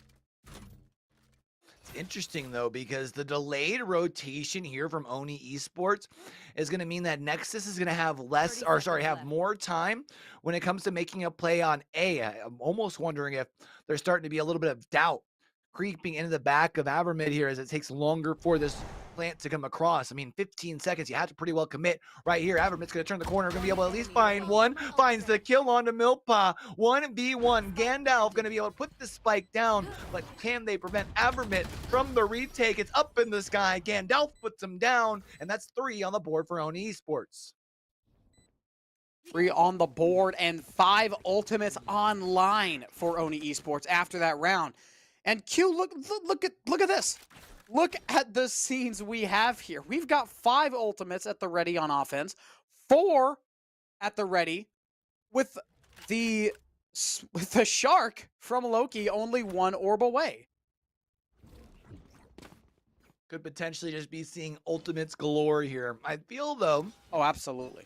Interesting though, because the delayed rotation here from Oni Esports is going to mean that Nexus is going to have have more time when it comes to making a play on A. I'm almost wondering if there's starting to be a little bit of doubt creeping into the back of Avermid here, as it takes longer for this plant to come across. I mean, 15 seconds, you have to pretty well commit right here. Avermid's going to turn the corner, going to be able to at least find one, finds the kill onto Milpa. 1v1, Gandalf going to be able to put the spike down, but can they prevent Avermid from the retake? It's up in the sky. Gandalf puts him down, and that's 3 on the board for Oni Esports. 3 on the board and 5 ultimates online for Oni Esports after that round. And Q, look at this. Look at the scenes we have here. We've got 5 ultimates at the ready on offense, 4 at the ready with the shark from Loki only 1 orb away. Could potentially just be seeing ultimates galore here. I feel though, oh, absolutely,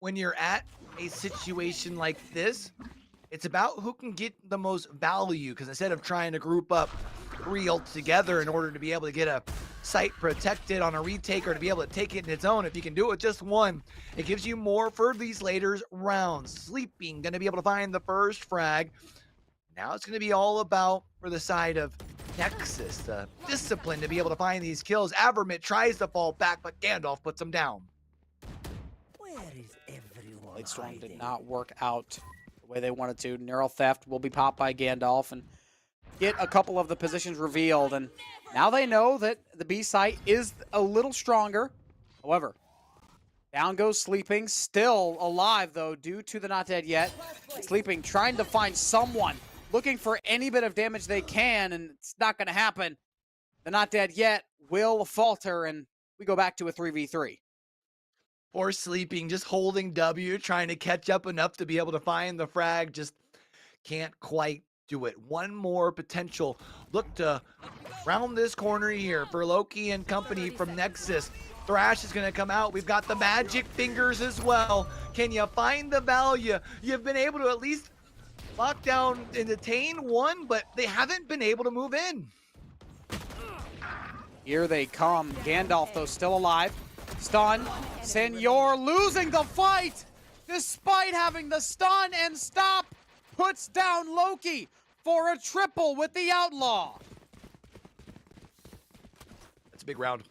when you're at a situation like this, it's about who can get the most value, because instead of trying to group up 3 ults together in order to be able to get a site protected on a retake or to be able to take it in its own, if you can do it just 1, it gives you more for these later rounds. Sleeping, going to be able to find the first frag. Now it's going to be all about for the side of Nexus, the discipline to be able to find these kills. Avermid tries to fall back, but Gandalf puts him down. Where is everyone? Lightstorm did not work out the way they wanted to. Neural Theft will be popped by Gandalf and get a couple of the positions revealed. And now they know that the B site is a little stronger. However, down goes Sleeping. Still alive, though, due to the not dead yet. Sleeping trying to find someone, looking for any bit of damage they can, and it's not going to happen. The not dead yet will falter, and we go back to a 3v3. Or Sleeping, just holding W, trying to catch up enough to be able to find the frag, just can't quite do it. One more potential look to round this corner here for Loki and company from Nexus. Thrash is going to come out. We've got the magic fingers as well. Can you find the value? You've been able to at least lock down and detain 1, but they haven't been able to move in. Here they come. Gandalf, though, still alive. Stun. Senor losing the fight despite having the stun, and stop puts down Loki for a triple with the Outlaw. That's a big round.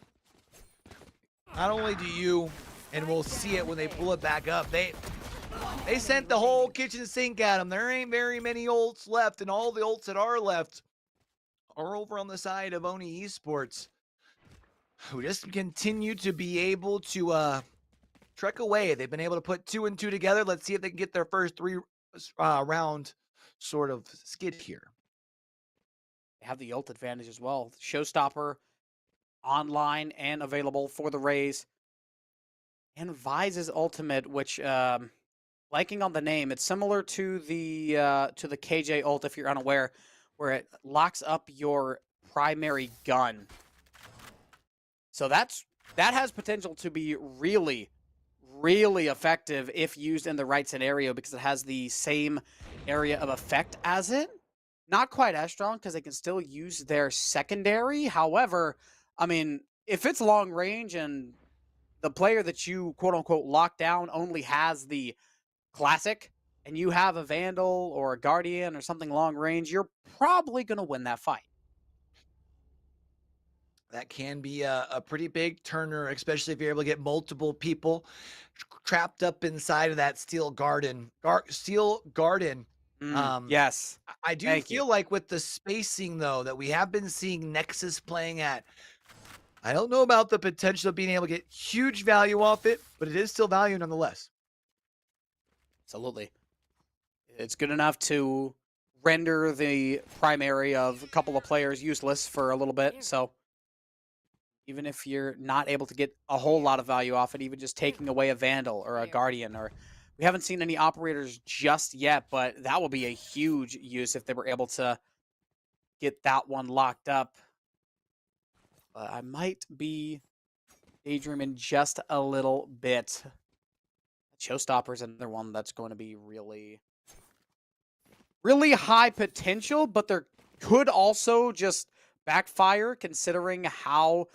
Not only do you, and we'll see it when they pull it back up, they They sent the whole kitchen sink at him. There ain't very many ults left, and all the ults that are left are over on the side of Oni Esports, who just continue to be able to trek away. They've been able to put 2 and 2 together. Let's see if they can get their first 3 round sort of skid here. They have the ult advantage as well. Showstopper online and available for the Rays. And Vize's ultimate, which blanking on the name, it's similar to the KJ ult if you're unaware, where it locks up your primary gun. So that has potential to be really, really effective if used in the right scenario, because it has the same area of effect as it. Not quite as strong because they can still use their secondary. However, I mean, if it's long range and the player that you quote unquote lock down only has the classic and you have a Vandal or a Guardian or something long range, you're probably going to win that fight. That can be a pretty big turner, especially if you're able to get multiple people trapped up inside of that steel garden. Yes. I do feel like with the spacing, though, that we have been seeing Nexus playing at, I don't know about the potential of being able to get huge value off it, but it is still value nonetheless. Absolutely. It's good enough to render the primary of a couple of players useless for a little bit. So even if you're not able to get a whole lot of value off it, even just taking away a Vandal or a Guardian, or we haven't seen any operators just yet, but that will be a huge use if they were able to get that one locked up. But I might be daydreaming just a little bit. Showstopper's another one that's going to be really, really high potential, but there could also just backfire considering how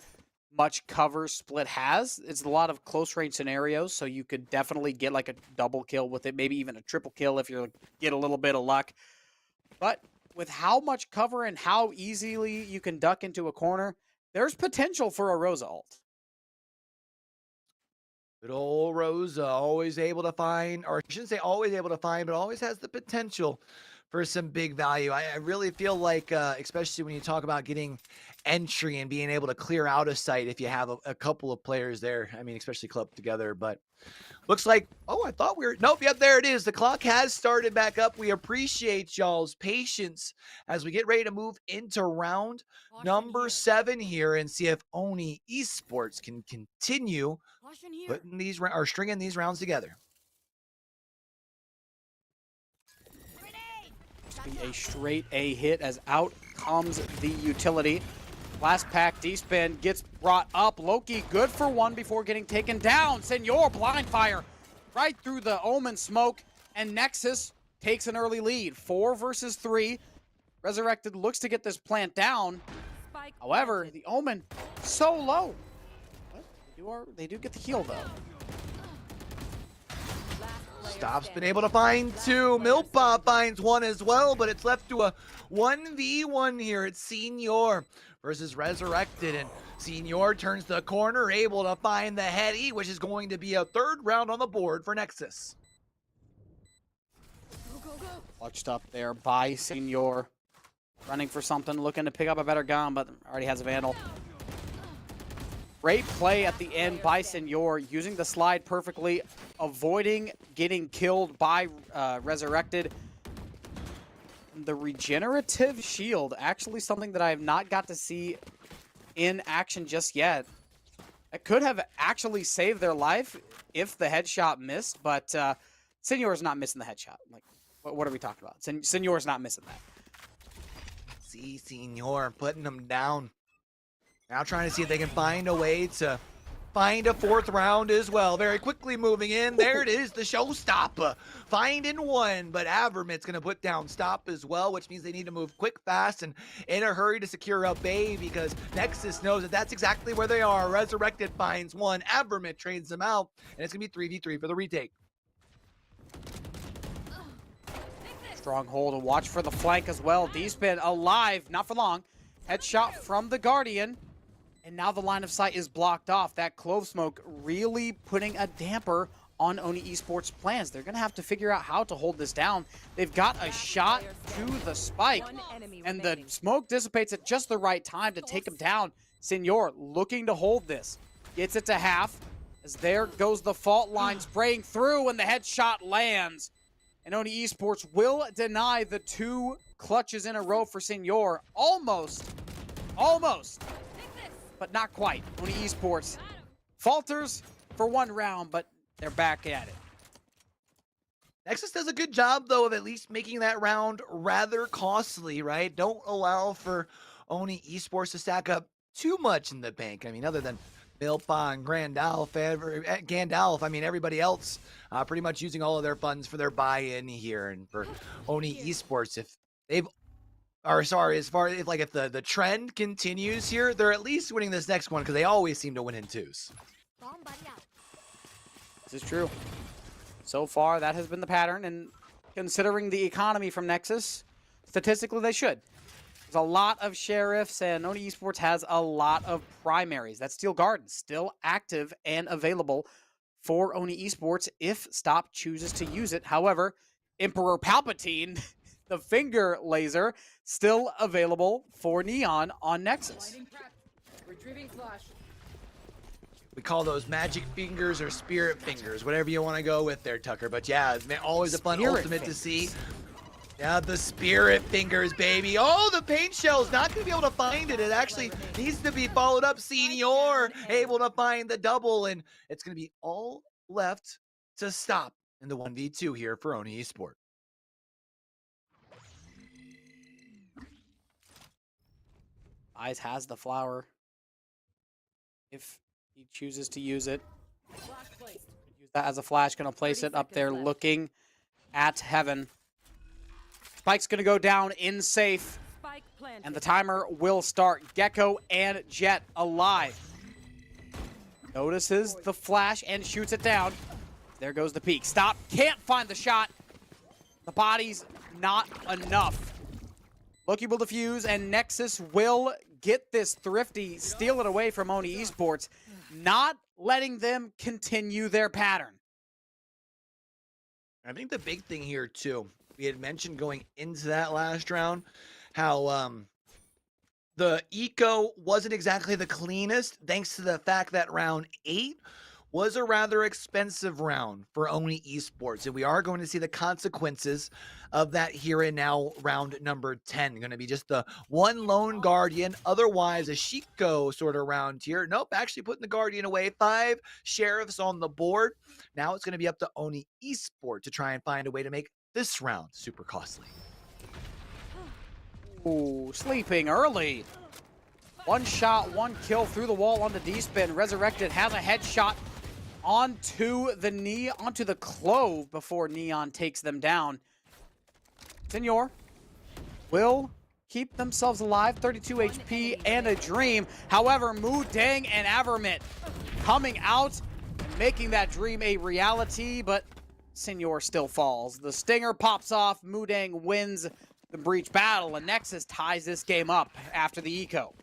much cover Split has. It's a lot of close range scenarios, so you could definitely get like a double kill with it, maybe even a triple kill if you get a little bit of luck. But with how much cover and how easily you can duck into a corner, there's potential for a Rosa ult. Good old Rosa, always able to find, or I shouldn't say always able to find, but always has the potential for some big value. I really feel like, especially when you talk about getting entry and being able to clear out a site if you have a couple of players there. I mean, especially clubbed together, but looks like, oh, I thought we were, nope, yep, there it is. The clock has started back up. We appreciate y'all's patience as we get ready to move into round number 7 here and see if Oni Esports can continue putting these or stringing these rounds together. Be a straight A hit as out comes the utility. Last pack, D-Spin gets brought up. Loki good for one before getting taken down. Senor blind fire right through the Omen smoke, and Nexus takes an early lead. 4 versus 3. Resurrected looks to get this plant down. However, the Omen so low. But they do get the heal though. Stop's been able to find 2. Milpop finds 1 as well, but it's left to a 1v1 here. It's Senor versus Resurrected, and Senor turns the corner, able to find the heady, which is going to be a 3rd round on the board for Nexus. Clutched up there by Senor. Running for something, looking to pick up a better gun, but already has a Vandal. Great play at the end by Senor, using the slide perfectly, avoiding getting killed by Resurrected. The regenerative shield, actually something that I have not got to see in action just yet. It could have actually saved their life if the headshot missed, but Senor's not missing the headshot. Like, what are we talking about? Senor's not missing that. See Senor putting them down. Now trying to see if they can find a way to find a 4th round as well. Very quickly moving in. There it is, the showstopper. Finding 1, but Avermit's going to put down Stop as well, which means they need to move quick, fast, and in a hurry to secure up A, because Nexus knows that that's exactly where they are. Resurrected finds 1. Avermit trades them out, and it's going to be 3v3 for the retake. Stronghold to watch for the flank as well. D-Spin alive, not for long. Headshot from the Guardian. And now the line of sight is blocked off. That clove smoke really putting a damper on Oni Esports' plans. They're going to have to figure out how to hold this down. They've got a shot to the spike, and the smoke dissipates at just the right time to take him down. Senor looking to hold this. Gets it to half, as there goes the fault line spraying through, and the headshot lands. And Oni Esports will deny the 2 clutches in a row for Senor. Almost, but not quite. Oni Esports falters for 1 round, but they're back at it. Nexus does a good job, though, of at least making that round rather costly, right? Don't allow for Oni Esports to stack up too much in the bank. I mean, other than Milpa and Gandalf, I mean, everybody else pretty much using all of their funds for their buy-in here. And for Oni Esports, if they've as far as if the trend continues here, they're at least winning this next one because they always seem to win in 2s. This is true. So far, that has been the pattern, and considering the economy from Nexus, statistically they should. There's a lot of sheriffs, and Oni Esports has a lot of primaries. That Steel Garden still active and available for Oni Esports if Stop chooses to use it. However, Emperor Palpatine, the finger laser, still available for Neon on Nexus. Retrieving flash. We call those magic fingers or spirit fingers, whatever you want to go with there, Tucker. But yeah, always a fun ultimate to see. Yeah, the spirit fingers, baby. Oh, the paint shell's not going to be able to find it. It actually needs to be followed up. Senior able to find the double, and it's going to be all left to Stop in the 1v2 here for Oni Esports. Eyes has the flower. If he chooses to use it. Use that as a flash. Going to place it up there looking at heaven. Spike's going to go down in safe. And the timer will start. Gecko and Jet alive. Notices the flash and shoots it down. There goes the peek. Stop. Can't find the shot. The body's not enough. Loki will defuse, and Nexus will get this thrifty, steal it away from Oni Esports, not letting them continue their pattern. I think the big thing here, too, we had mentioned going into that last round, how the eco wasn't exactly the cleanest, thanks to the fact that round 8 was a rather expensive round for Oni Esports, and we are going to see the consequences of that here and now. Round number 10 going to be just the one lone guardian, otherwise a Shiko sort of round here. Nope, actually putting the guardian away. 5 sheriffs on the board. Now it's going to be up to Oni Esports to try and find a way to make this round super costly. Ooh, sleeping early. 1 shot, 1 kill through the wall on the D-spin. Resurrected has a headshot onto the knee, onto the clove before Neon takes them down. Senor will keep themselves alive, 32 HP and a dream. However, Mu Dang and Avermit coming out and making that dream a reality, but Senor still falls. The stinger pops off, Mu Dang wins the breach battle, and Nexus ties this game up after the eco.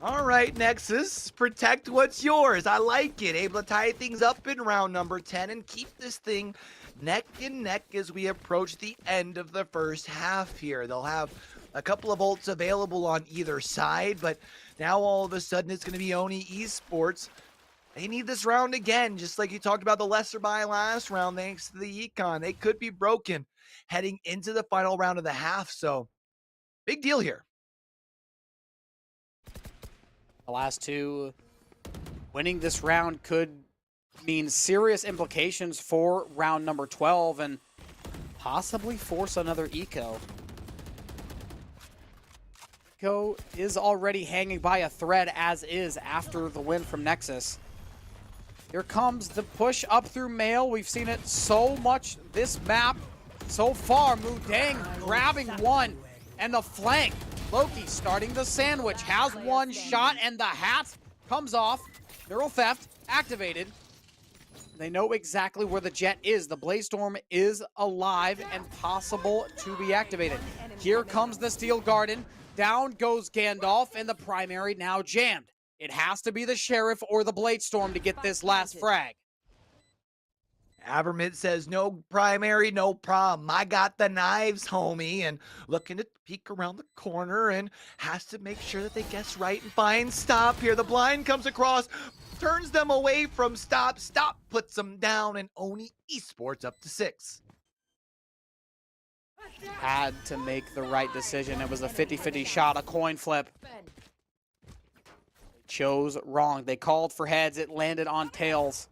All right, Nexus, protect what's yours. I like it. Able to tie things up in round number 10 and keep this thing neck and neck as we approach the end of the first half here. They'll have a couple of ults available on either side, but now all of a sudden it's going to be Oni Esports. They need this round again, just like you talked about the lesser buy last round, thanks to the econ. They could be broken heading into the final round of the half, so big deal here. The last 2, winning this round could mean serious implications for round number 12 and possibly force another eco. Eco is already hanging by a thread as is after the win from Nexus. Here comes the push up through Mail. We've seen it so much this map so far. Mu Dang grabbing 1 and the flank. Loki starting the sandwich, has 1 shot, and the hat comes off. Neural theft activated. They know exactly where the jet is. The Blazestorm is alive and possible to be activated. Here comes the Steel Garden. Down goes Gandalf, and the primary now jammed. It has to be the Sheriff or the Bladestorm to get this last frag. Avermint says, no primary, no problem. I got the knives, homie. And looking to peek around the corner and has to make sure that they guess right and find stop here. The blind comes across, turns them away from stop. Stop puts them down, and Oni Esports up to 6. Had to make the right decision. It was a 50-50 shot, a coin flip. Chose wrong. They called for heads. It landed on tails.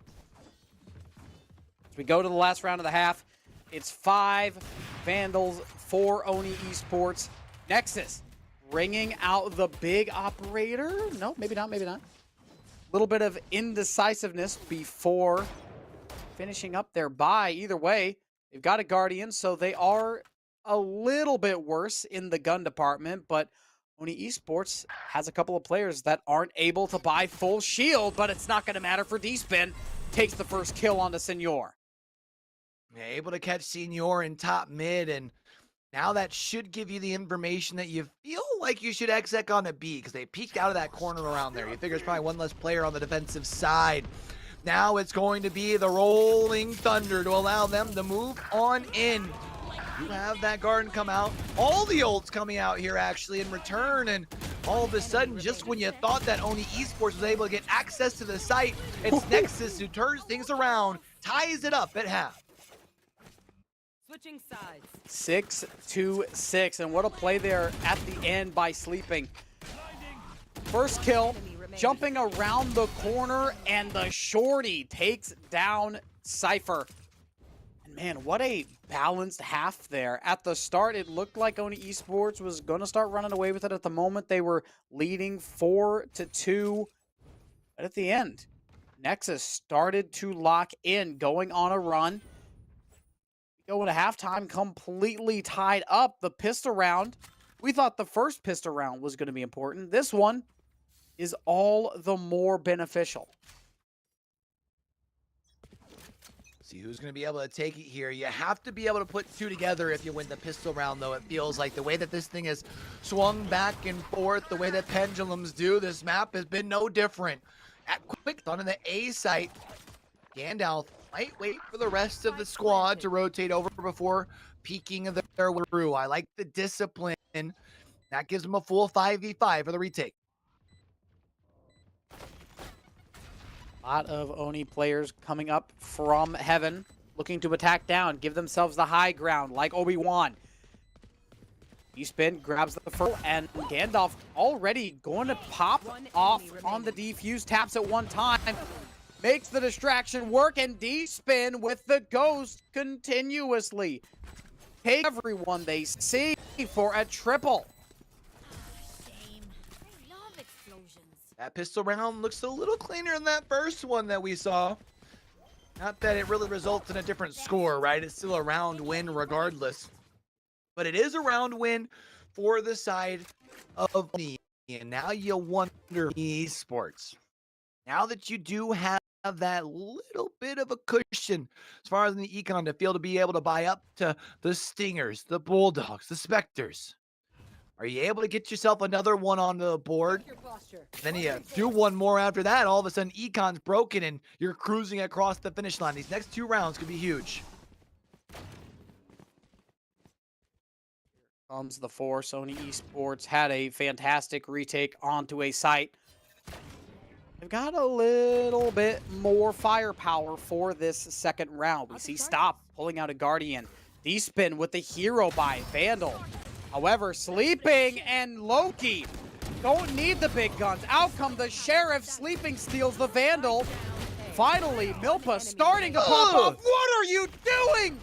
As we go to the last round of the half, it's 5 Vandals, 4 Oni Esports. Nexus bringing out the big operator. No, maybe not, maybe not. Little bit of indecisiveness before finishing up their buy. Either way, they've got a Guardian, so they are a little bit worse in the gun department, but Oni Esports has a couple of players that aren't able to buy full shield, but it's not going to matter for D-Spin. Takes the first kill onto Senor. Yeah, able to catch Senor in top mid, and now that should give you the information that you feel like you should exec on a B, because they peeked out of that corner around there. You figure it's probably one less player on the defensive side. Now it's going to be the Rolling Thunder to allow them to move on in. You have that garden come out. All the ults coming out here actually in return, and all of a sudden, just when you thought that Oni Esports was able to get access to the site, it's Nexus who turns things around, ties it up at half. Switching sides. 6-6, and what a play there at the end by Sleeping. First kill, jumping around the corner, and the shorty takes down Cypher. And man, what a balanced half there. At the start, it looked like Oni Esports was going to start running away with it. At the moment, they were leading 4-2. But at the end, Nexus started to lock in, going on a run. Going to halftime completely tied up. The pistol round, we thought the first pistol round was going to be important. This one is all the more beneficial. See who's going to be able to take it here. You have to be able to put 2 together if you win the pistol round, though. It feels like the way that this thing has swung back and forth, the way that pendulums do, this map has been no different. At quick on the A site, Gandalf might wait for the rest of the squad to rotate over before peeking their way through. I like the discipline. That gives them a full 5v5 for the retake. A lot of Oni players coming up from heaven, looking to attack down, give themselves the high ground like Obi-Wan. D-Spin grabs the first, and Gandalf already going to pop off on the defuse, taps at one time. Makes the distraction work, and D-Spin with the ghost continuously take everyone they see for a triple. That pistol round looks a little cleaner than that first one that we saw. Not that it really results in a different score, right? It's still a round win regardless. But it is a round win for the side of me. And now you wonder esports. Now that you do have that little bit of a cushion as far as in the econ to feel to be able to buy up to the Stingers, the Bulldogs, the Spectres. Are you able to get yourself another one on the board? Then you do one more after that. All of a sudden, econ's broken and you're cruising across the finish line. These next 2 rounds could be huge. Comes the force. Oni Esports had a fantastic retake onto a site. They've got a little bit more firepower for this second round. We see Stop pulling out a Guardian. D-Spin with the hero buy, Vandal. However, Sleeping and Loki don't need the big guns. Out come the Sheriff. Sleeping steals the Vandal. Finally, Milpa starting to pop off. What are you doing?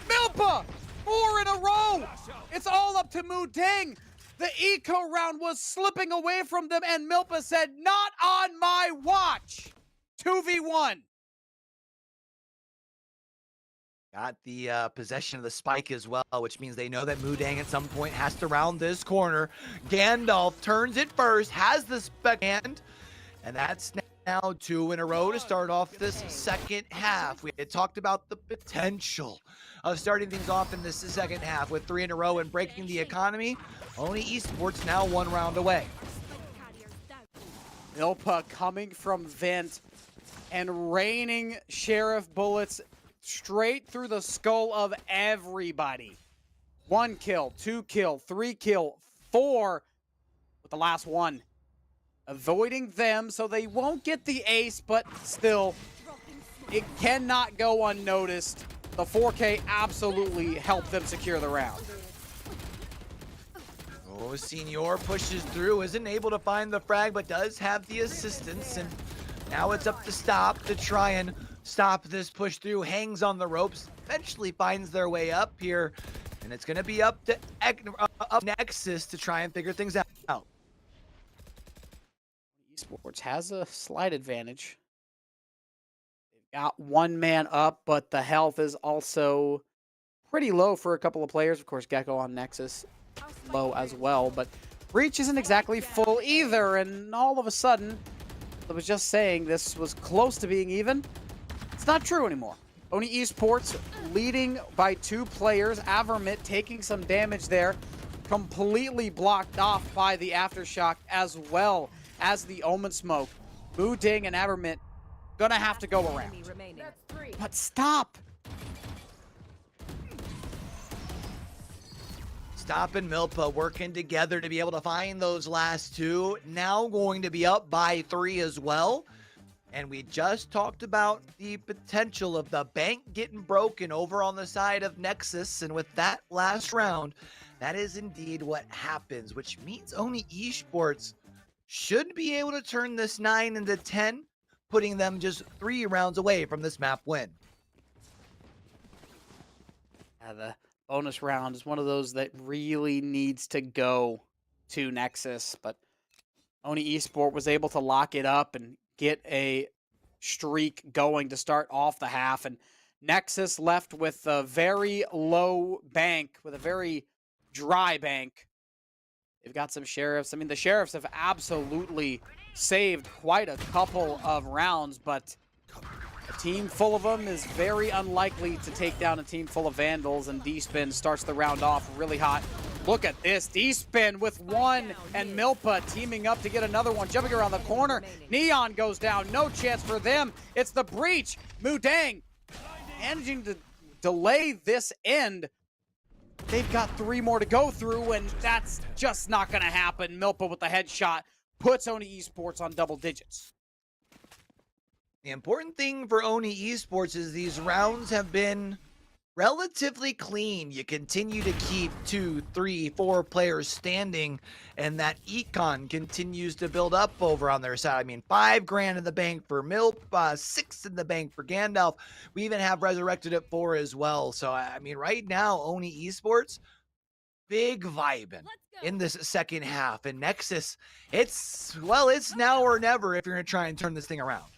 Milpa, 4 in a row. It's all up to Muding. The eco round was slipping away from them, and Milpa said, not on my watch. 2v1. Got the possession of the spike as well, which means they know that Mudang at some point has to round this corner. Gandalf turns it first, has the spec hand, and that's now 2 in a row to start off this second half. We had talked about the potential of starting things off in this second half with 3 in a row and breaking the economy. Oni Esports now 1 round away. Milpa coming from Vent and raining Sheriff bullets straight through the skull of everybody. 1 kill, 2 kill, 3 kill, 4 with the last one. Avoiding them so they won't get the ace, but still, it cannot go unnoticed. The 4K absolutely helped them secure the round. Oh, Senior pushes through, isn't able to find the frag, but does have the assistance, and now it's up to Stop to try and stop this push through. Hangs on the ropes, eventually finds their way up here, and it's going to be up to Nexus to try and figure things out. Esports has a slight advantage. They've got one man up, but the health is also pretty low for a couple of players. Of course, Gecko on Nexus low as well, but Breach isn't exactly full either, and all of a sudden, I was just saying this was close to being even. It's not true anymore. Oni Esports leading by 2 players. Avermit taking some damage there, completely blocked off by the Aftershock as well as the Omen Smoke. Mu Ding and Avermit gonna have to go around. But Stop! Stop and Milpa working together to be able to find those last 2. Now going to be up by 3 as well. And we just talked about the potential of the bank getting broken over on the side of Nexus. And with that last round, that is indeed what happens, which means Oni Esports should be able to turn this 9 into 10, putting them just 3 rounds away from this map win. The bonus round is one of those that really needs to go to Nexus, but Oni Esport was able to lock it up and get a streak going to start off the half, and Nexus left with a very low bank, with a very dry bank. They've got some Sheriffs. I mean, the Sheriffs have absolutely saved quite a couple of rounds, but a team full of them is very unlikely to take down a team full of Vandals, and D-Spin starts the round off really hot. Look at this, D-Spin with 1, and Milpa teaming up to get another one, jumping around the corner. Neon goes down, no chance for them. It's the Breach. Mu Dang managing to delay this end. They've got 3 more to go through, and that's just not gonna happen. Milpa with the headshot puts Oni Esports on double digits. The important thing for Oni Esports is these rounds have been relatively clean. You continue to keep 2, 3, 4 players standing, and that econ continues to build up over on their side. I mean, 5 grand in the bank for Milp, 6 in the bank for Gandalf. We even have Resurrected at 4 as well. So, I mean, right now, Oni Esports, big vibing in this second half. And Nexus, it's now or never if you're going to try and turn this thing around.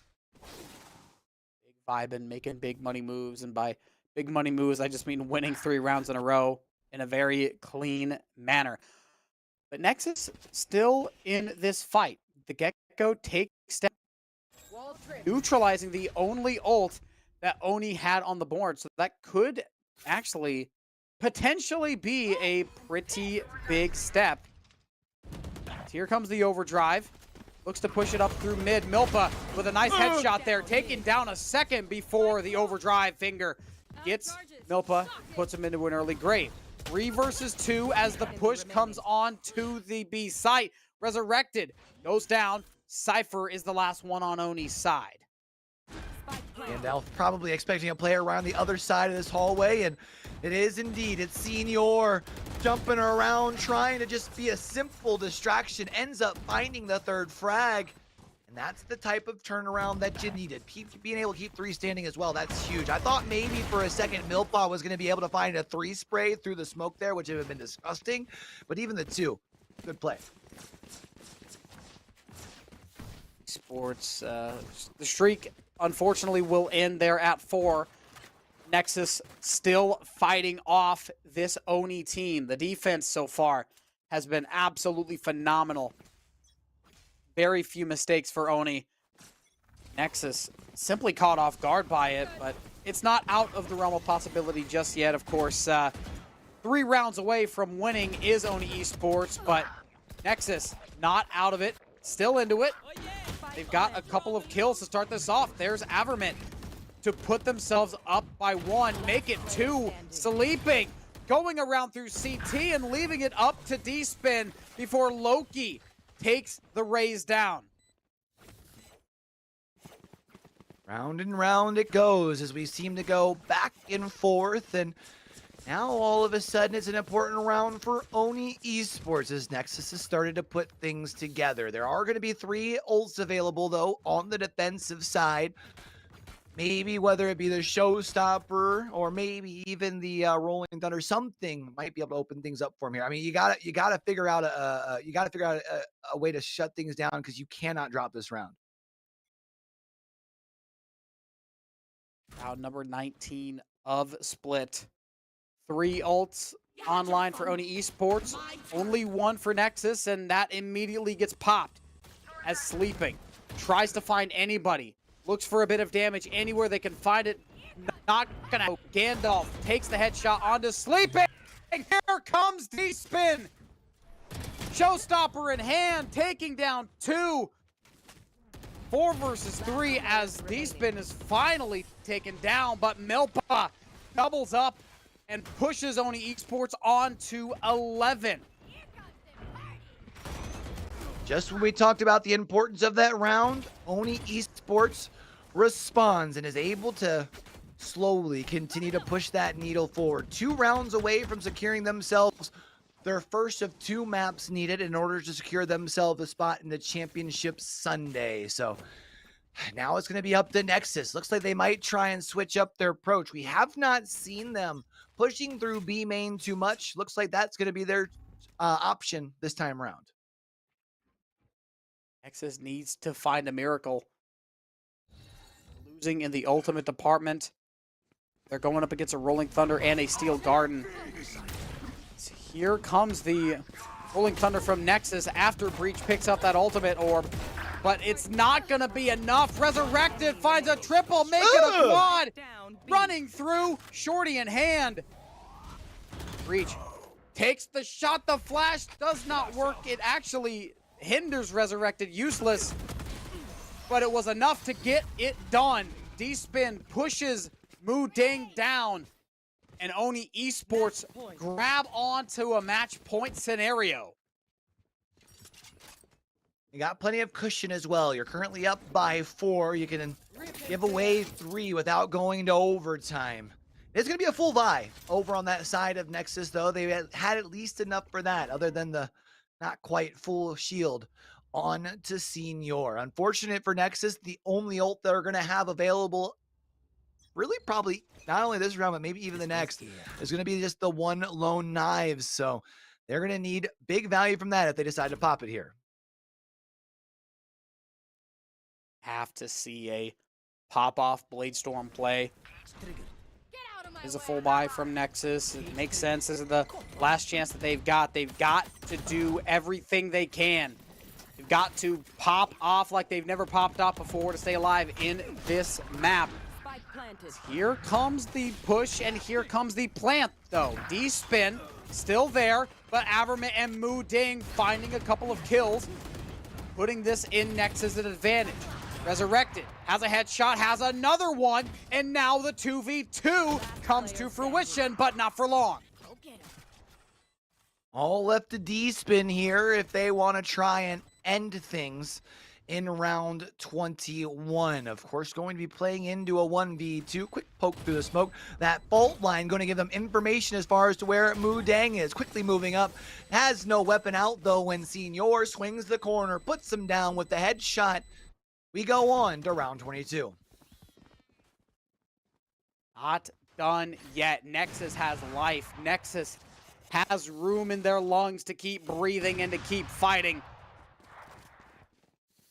Big vibing, making big money moves, and by big money moves, I just mean winning 3 rounds in a row in a very clean manner. But Nexus still in this fight. The Gecko takes step, neutralizing the only ult that Oni had on the board. So that could actually potentially be a pretty big step. Here comes the overdrive. Looks to push it up through mid. Milpa with a nice headshot there, taking down a second before the overdrive finger gets Milpa, puts him into an early grave. 3 versus 2 as the push comes on to the B site. Resurrected goes down. Cypher is the last one on Oni's side. Gandalf probably expecting a player around the other side of this hallway, and it is indeed. It's Senior jumping around, trying to just be a simple distraction, ends up finding the 3rd frag. And that's the type of turnaround that you needed. Being able to keep 3 standing as well, that's huge. I thought maybe for a second Milpa was going to be able to find a 3 spray through the smoke there, which would have been disgusting. But even the 2, good play. Sports, the streak unfortunately will end there at 4. Nexus still fighting off this Oni team. The defense so far has been absolutely phenomenal. Very few mistakes for Oni. Nexus simply caught off guard by it, but it's not out of the realm of possibility just yet. Of course, 3 rounds away from winning is Oni Esports, but Nexus not out of it, still into it. They've got a couple of kills to start this off. There's Avermint to put themselves up by 1, make it 2, sleeping, going around through CT and leaving it up to D-Spin before Loki takes the raise down. Round and round it goes as we seem to go back and forth, and now all of a sudden it's an important round for Oni Esports as Nexus has started to put things together. There are going to be 3 ults available though on the defensive side. Maybe whether it be the Showstopper or maybe even the Rolling Thunder, something might be able to open things up for him here. I mean, you gotta figure out a way to shut things down because you cannot drop this round. Round number 19 of Split. 3 ults online for Oni Esports, only 1 for Nexus, and that immediately gets popped as Sleeping tries to find anybody, looks for a bit of damage anywhere they can find it. Not gonna help. Gandalf takes the headshot onto Sleeping. Here comes D-Spin. Showstopper in hand, taking down 2. 4 versus 3 as D-Spin is finally taken down, but Milpa doubles up and pushes Oni Esports on to 11. Just when we talked about the importance of that round, Oni Esports responds and is able to slowly continue to push that needle forward. 2 rounds away from securing themselves their first of 2 maps needed in order to secure themselves a spot in the championship Sunday. So now it's going to be up to Nexus. Looks like they might try and switch up their approach. We have not seen them pushing through B main too much. Looks like that's going to be their option this time around. Nexus needs to find a miracle. Losing in the ultimate department. They're going up against a Rolling Thunder and a Steel Garden. Here comes the Rolling Thunder from Nexus after Breach picks up that ultimate orb. But it's not going to be enough. Resurrected finds a triple, make it a quad. Running through, Shorty in hand. Breach takes the shot. The flash does not work. It actually hinders Resurrected, useless. But it was enough to get it done. D-Spin pushes Mu Ding down. And Oni Esports grab onto a match point scenario. You got plenty of cushion as well. You're currently up by 4. You can give away 3 without going to overtime. It's going to be a full buy over on that side of Nexus, though. They had at least enough for that, other than the not quite full shield on to Senior. Unfortunate for Nexus, the only ult they're going to have available, really probably not only this round, but maybe even the next, is going to be just the 1 lone knives. So they're going to need big value from that if they decide to pop it here. Have to see a pop-off Bladestorm play. Is a full buy from Nexus. It makes sense. This is the last chance that they've got. They've got to do everything they can. They've got to pop off like they've never popped off before to stay alive in this map. Here comes the push, and here comes the plant, though. D-Spin still there, but Avermint and Mu Ding finding a couple of kills, putting this in Nexus' advantage. Resurrected has a headshot, has another one, and now the 2v2 comes to fruition, but not for long. All left to D-Spin here if they want to try and end things in round 21. Of course, going to be playing into a 1v2. Quick poke through the smoke. That fault line going to give them information as far as to where Mu Dang is. Quickly moving up. Has no weapon out, though, when Senior swings the corner, puts him down with the headshot. We go on to round 22. Not done yet. Nexus has life. Nexus has room in their lungs to keep breathing and to keep fighting.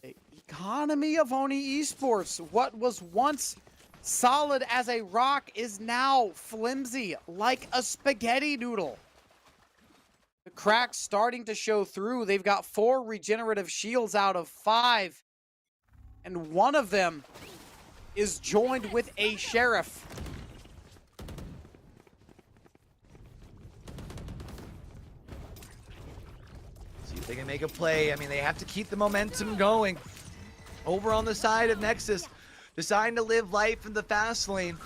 The economy of Oni Esports, what was once solid as a rock, is now flimsy like a spaghetti noodle. The cracks starting to show through. They've got 4 regenerative shields out of 5. And one of them is joined with a sheriff. See if they can make a play. I mean, they have to keep the momentum going. Over on the side of Nexus, deciding to live life in the fast lane.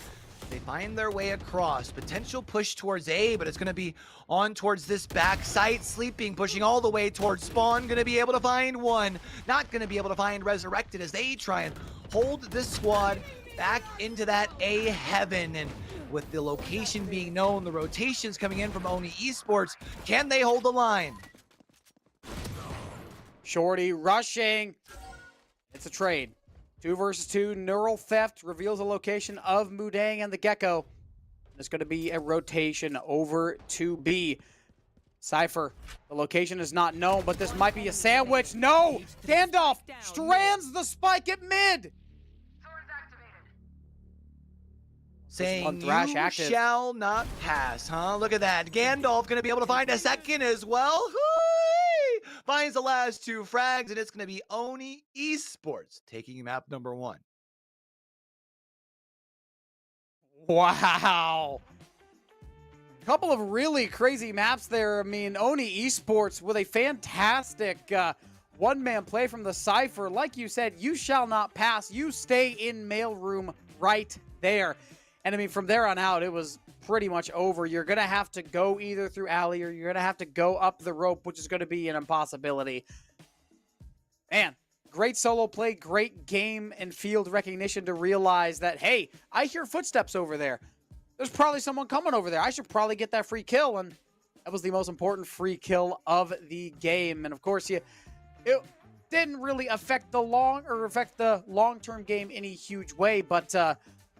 They find their way across. Potential push towards A, but it's going to be on towards this back site. Sleeping, pushing all the way towards spawn. Going to be able to find one. Not going to be able to find Resurrected as they try and hold this squad back into that A heaven. And with the location being known, the rotations coming in from Oni Esports, can they hold the line? Shorty rushing. It's a trade. 2 versus 2, Neural Theft reveals the location of Mudang and the Gecko. It's going to be a rotation over to B. Cypher, the location is not known, but this might be a sandwich. No! Gandalf strands the spike at mid! Saying Thrash you active. shall not pass, huh? Look at that. Gandalf going to be able to find a second as well. Hooey! Finds the last 2 frags, and it's going to be Oni Esports taking map number 1. Wow. Couple of really crazy maps there. I mean, Oni Esports with a fantastic one-man play from the Cypher. Like you said, you shall not pass. You stay in mailroom right there. And I mean, from there on out, it was pretty much over. You're going to have to go either through alley or you're going to have to go up the rope, which is going to be an impossibility. Man, great solo play, great game and field recognition to realize that, hey, I hear footsteps over there. There's probably someone coming over there. I should probably get that free kill. And that was the most important free kill of the game. And of course, it didn't really affect the long-term game any huge way, but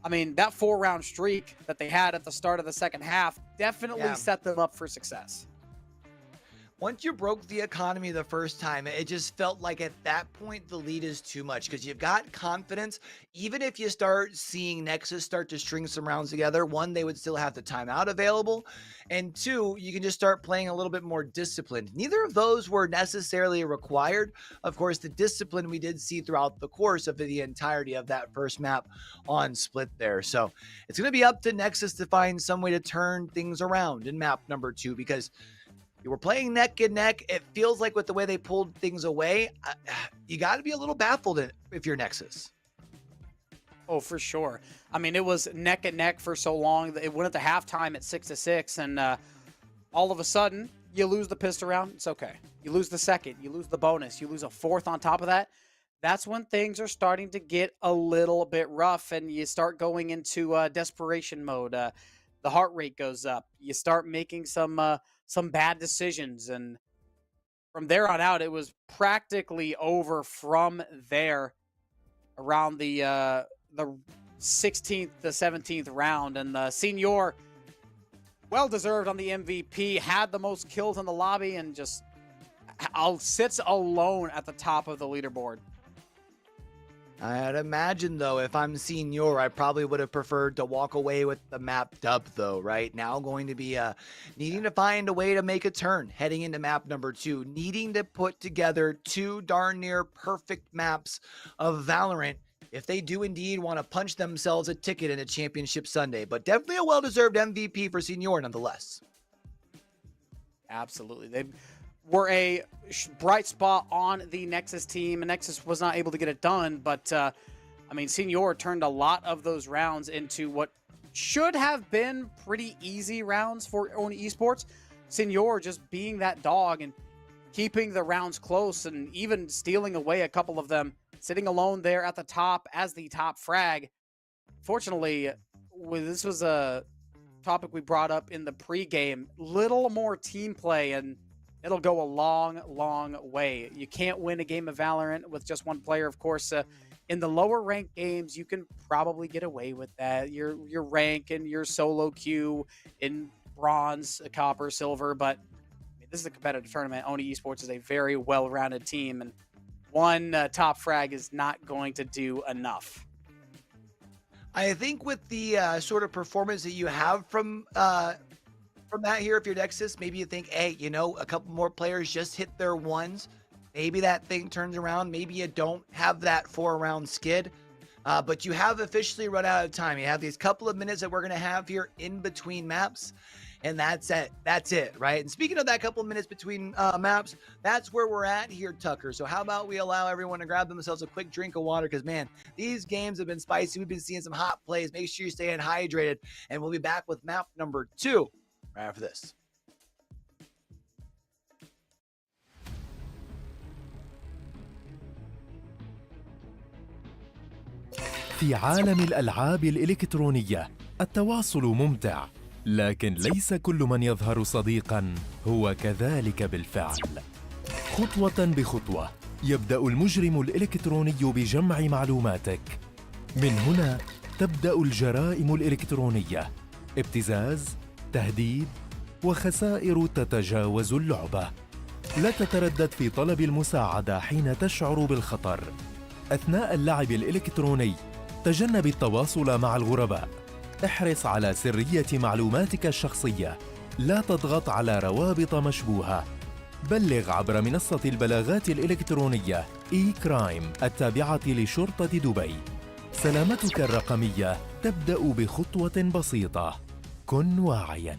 I mean, that 4-round streak that they had at the start of the second half definitely set them up for success. Once you broke the economy the first time, it just felt like at that point the lead is too much because you've got confidence. Even if you start seeing Nexus start to string some rounds together, 1, they would still have the timeout available, and 2, you can just start playing a little bit more disciplined. Neither of those were necessarily required. Of course, the discipline we did see throughout the course of the entirety of that first map on Split there. So it's going to be up to Nexus to find some way to turn things around in map number 2 because you were playing neck and neck. It feels like with the way they pulled things away, you got to be a little baffled if you're Nexus. Oh, for sure. I mean, it was neck and neck for so long. It went at the halftime at 6-6, and all of a sudden, you lose the pistol round. It's okay. You lose the second. You lose the bonus. You lose a 4th on top of that. That's when things are starting to get a little bit rough, and you start going into desperation mode. The heart rate goes up. You start making some bad decisions, and from there on out, it was practically over from there around the 16th to 17th round, and the Senior, well deserved on the MVP, had the most kills in the lobby, and just sits alone at the top of the leaderboard. I'd imagine, though, if I'm Senior, I probably would have preferred to walk away with the map dub, though, right? Now going to be needing to find a way to make a turn heading into map number 2, needing to put together 2 darn near perfect maps of Valorant if they do indeed want to punch themselves a ticket in a championship Sunday. But definitely a well-deserved MVP for Senior, nonetheless. Absolutely. They were a bright spot on the Nexus team, and Nexus was not able to get it done, but I mean, Senior turned a lot of those rounds into what should have been pretty easy rounds for Oni Esports. Senior just being that dog and keeping the rounds close and even stealing away a couple of them, sitting alone there at the top as the top frag. Fortunately, this was a topic we brought up in the pregame, little more team play, and it'll go a long, long way. You can't win a game of Valorant with just one player. Of course, in the lower ranked games, you can probably get away with that. Your rank and your solo queue in bronze, copper, silver. But I mean, this is a competitive tournament. Oni Esports is a very well-rounded team, and one top frag is not going to do enough. I think with the sort of performance that you have from that here, if you're Nexus, maybe you think, hey, you know, a couple more players just hit their ones. Maybe that thing turns around. Maybe you don't have that 4-round skid, but you have officially run out of time. You have these couple of minutes that we're going to have here in between maps. and that's it. That's it, right? And speaking of that couple of minutes between maps, that's where we're at here, Tucker. So how about we allow everyone to grab themselves a quick drink of water? Because, man, these games have been spicy. We've been seeing some hot plays. Make sure you're staying hydrated. And we'll be back with map number 2 right after this. في عالم الألعاب الإلكترونية التواصل ممتع، لكن ليس كل من يظهر صديقاً هو كذلك بالفعل. خطوة بخطوة يبدأ المجرم الإلكتروني بجمع معلوماتك. من هنا تبدأ الجرائم الإلكترونية، ابتزاز، تهديد، وخسائر تتجاوز اللعبة. لا تتردد في طلب المساعدة حين تشعر بالخطر. أثناء اللعب الإلكتروني تجنب التواصل مع الغرباء. احرص على سرية معلوماتك الشخصية. لا تضغط على روابط مشبوهة. بلغ عبر منصة البلاغات الإلكترونية إي-كرايم التابعة لشرطة دبي. سلامتك الرقمية تبدأ بخطوة بسيطة. كن واعياً.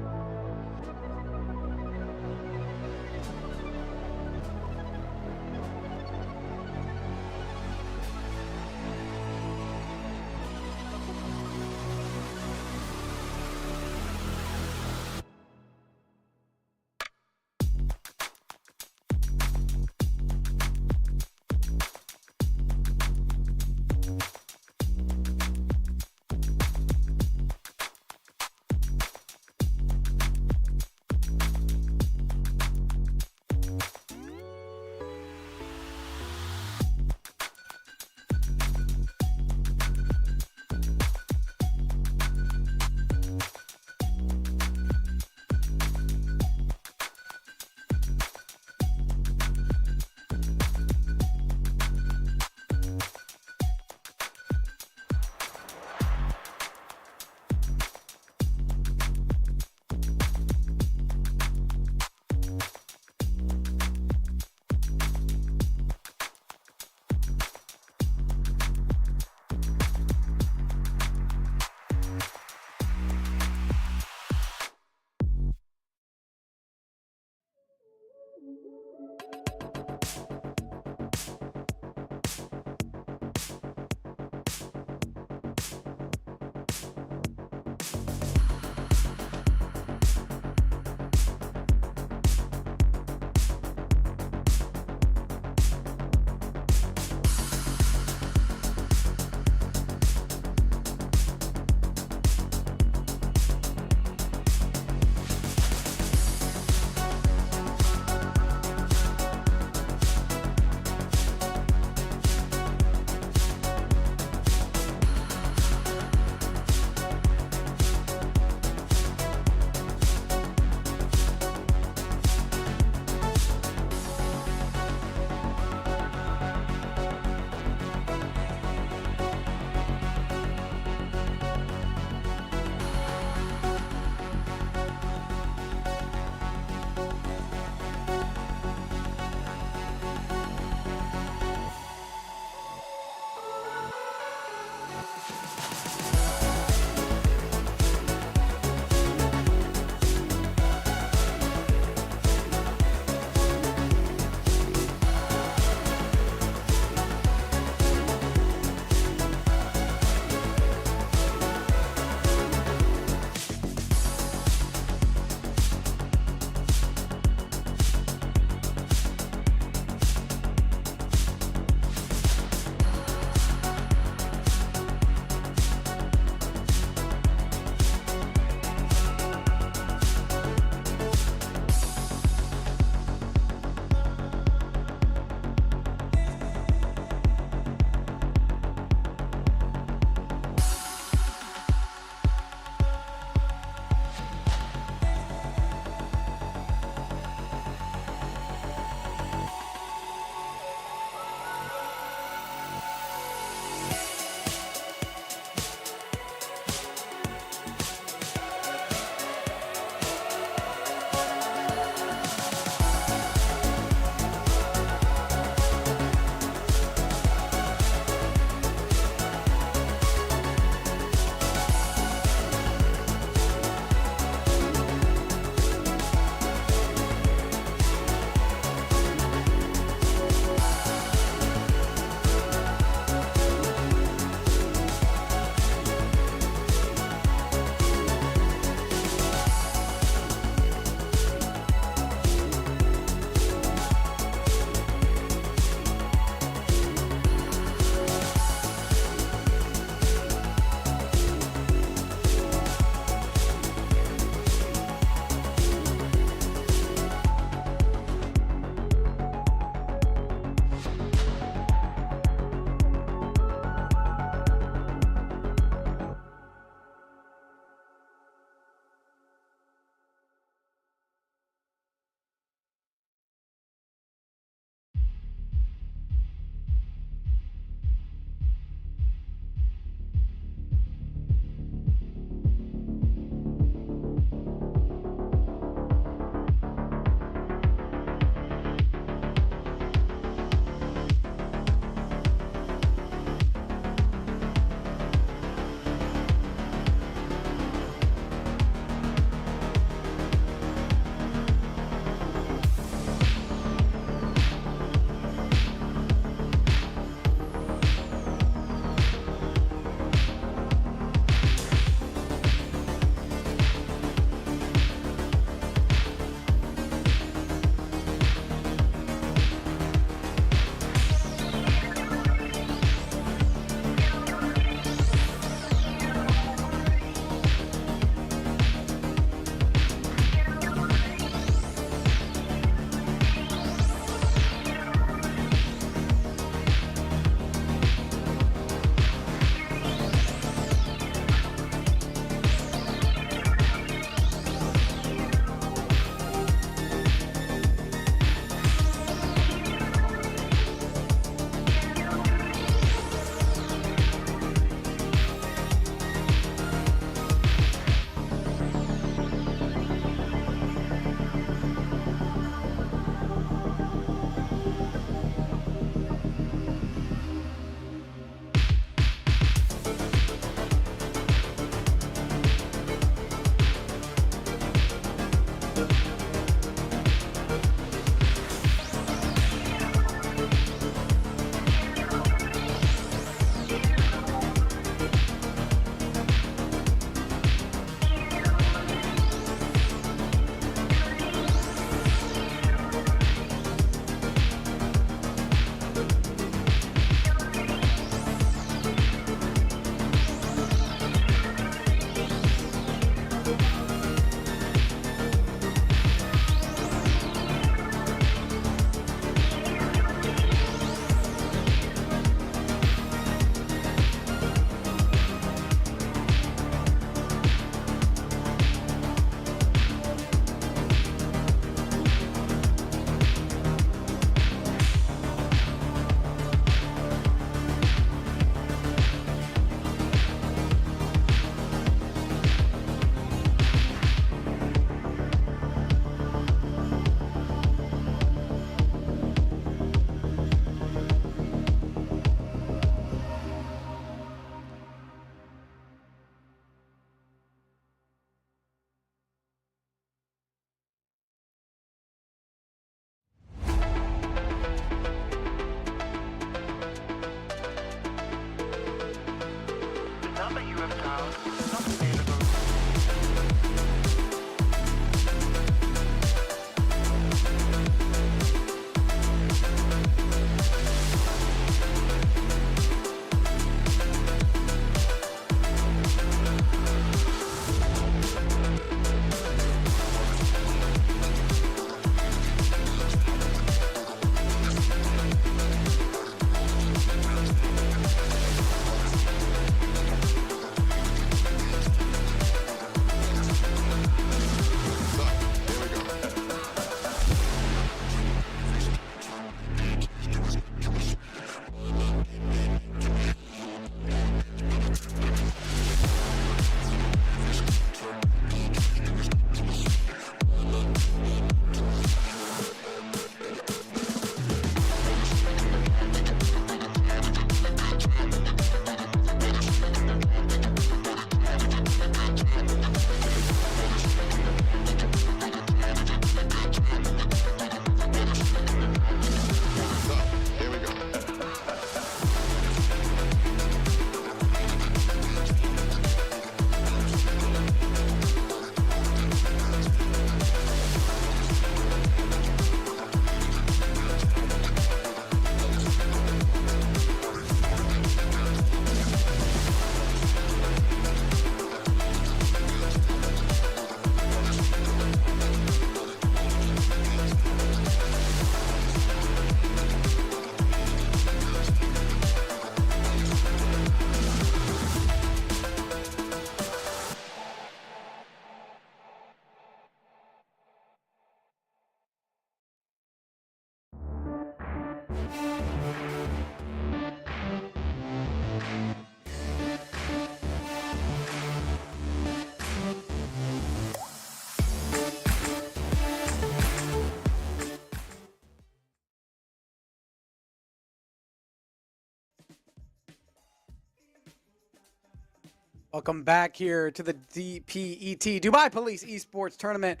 Welcome back here to the DPET, Dubai Police Esports Tournament.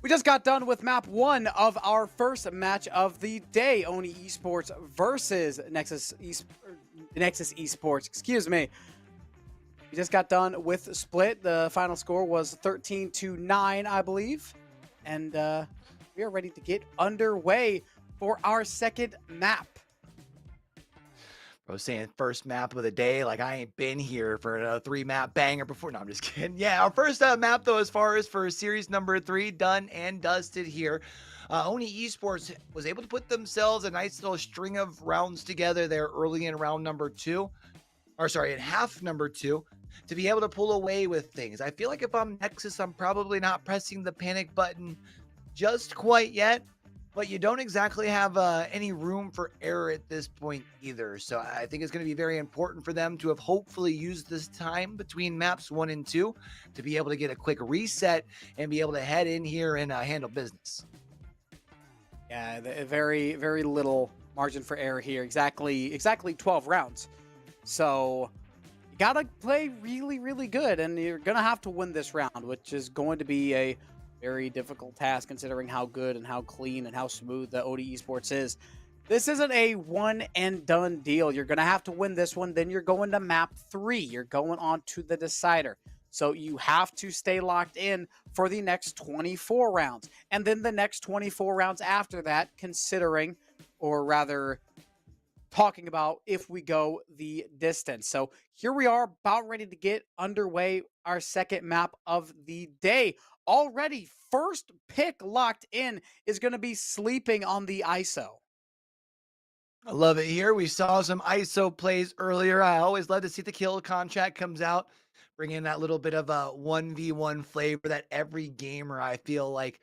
We just got done with map 1 of our first match of the day, Oni Esports versus Nexus Esports, excuse me. We just got done with split. The final score was 13-9, I believe. And we are ready to get underway for our second map. I was saying first map of the day, like I ain't been here for a 3-map banger before. No, I'm just kidding. Yeah, our first map though, as far as for series number 3, done and dusted here. Oni Esports was able to put themselves a nice little string of rounds together there early in round number 2, or sorry, in half number 2, to be able to pull away with things. I feel like if I'm Nexus, I'm probably not pressing the panic button just quite yet. But you don't exactly have any room for error at this point either. So I think it's going to be very important for them to have hopefully used this time between maps 1 and 2 to be able to get a quick reset and be able to head in here and handle business. Yeah, very, very little margin for error here. Exactly 12 rounds. So you got to play really, really good. And you're going to have to win this round, which is going to be a very difficult task considering how good and how clean and how smooth the Oni Esports is. This isn't a one and done deal. You're going to have to win this one. Then you're going to map 3. You're going on to the decider. So you have to stay locked in for the next 24 rounds. And then the next 24 rounds after that, considering, or rather talking about if we go the distance. So here we are about ready to get underway. Our second map of the day. Already, first pick locked in is going to be sleeping on the ISO. I love it here. We saw some ISO plays earlier. I always love to see the kill contract comes out, bring in that little bit of a 1v1 flavor that every gamer, I feel like,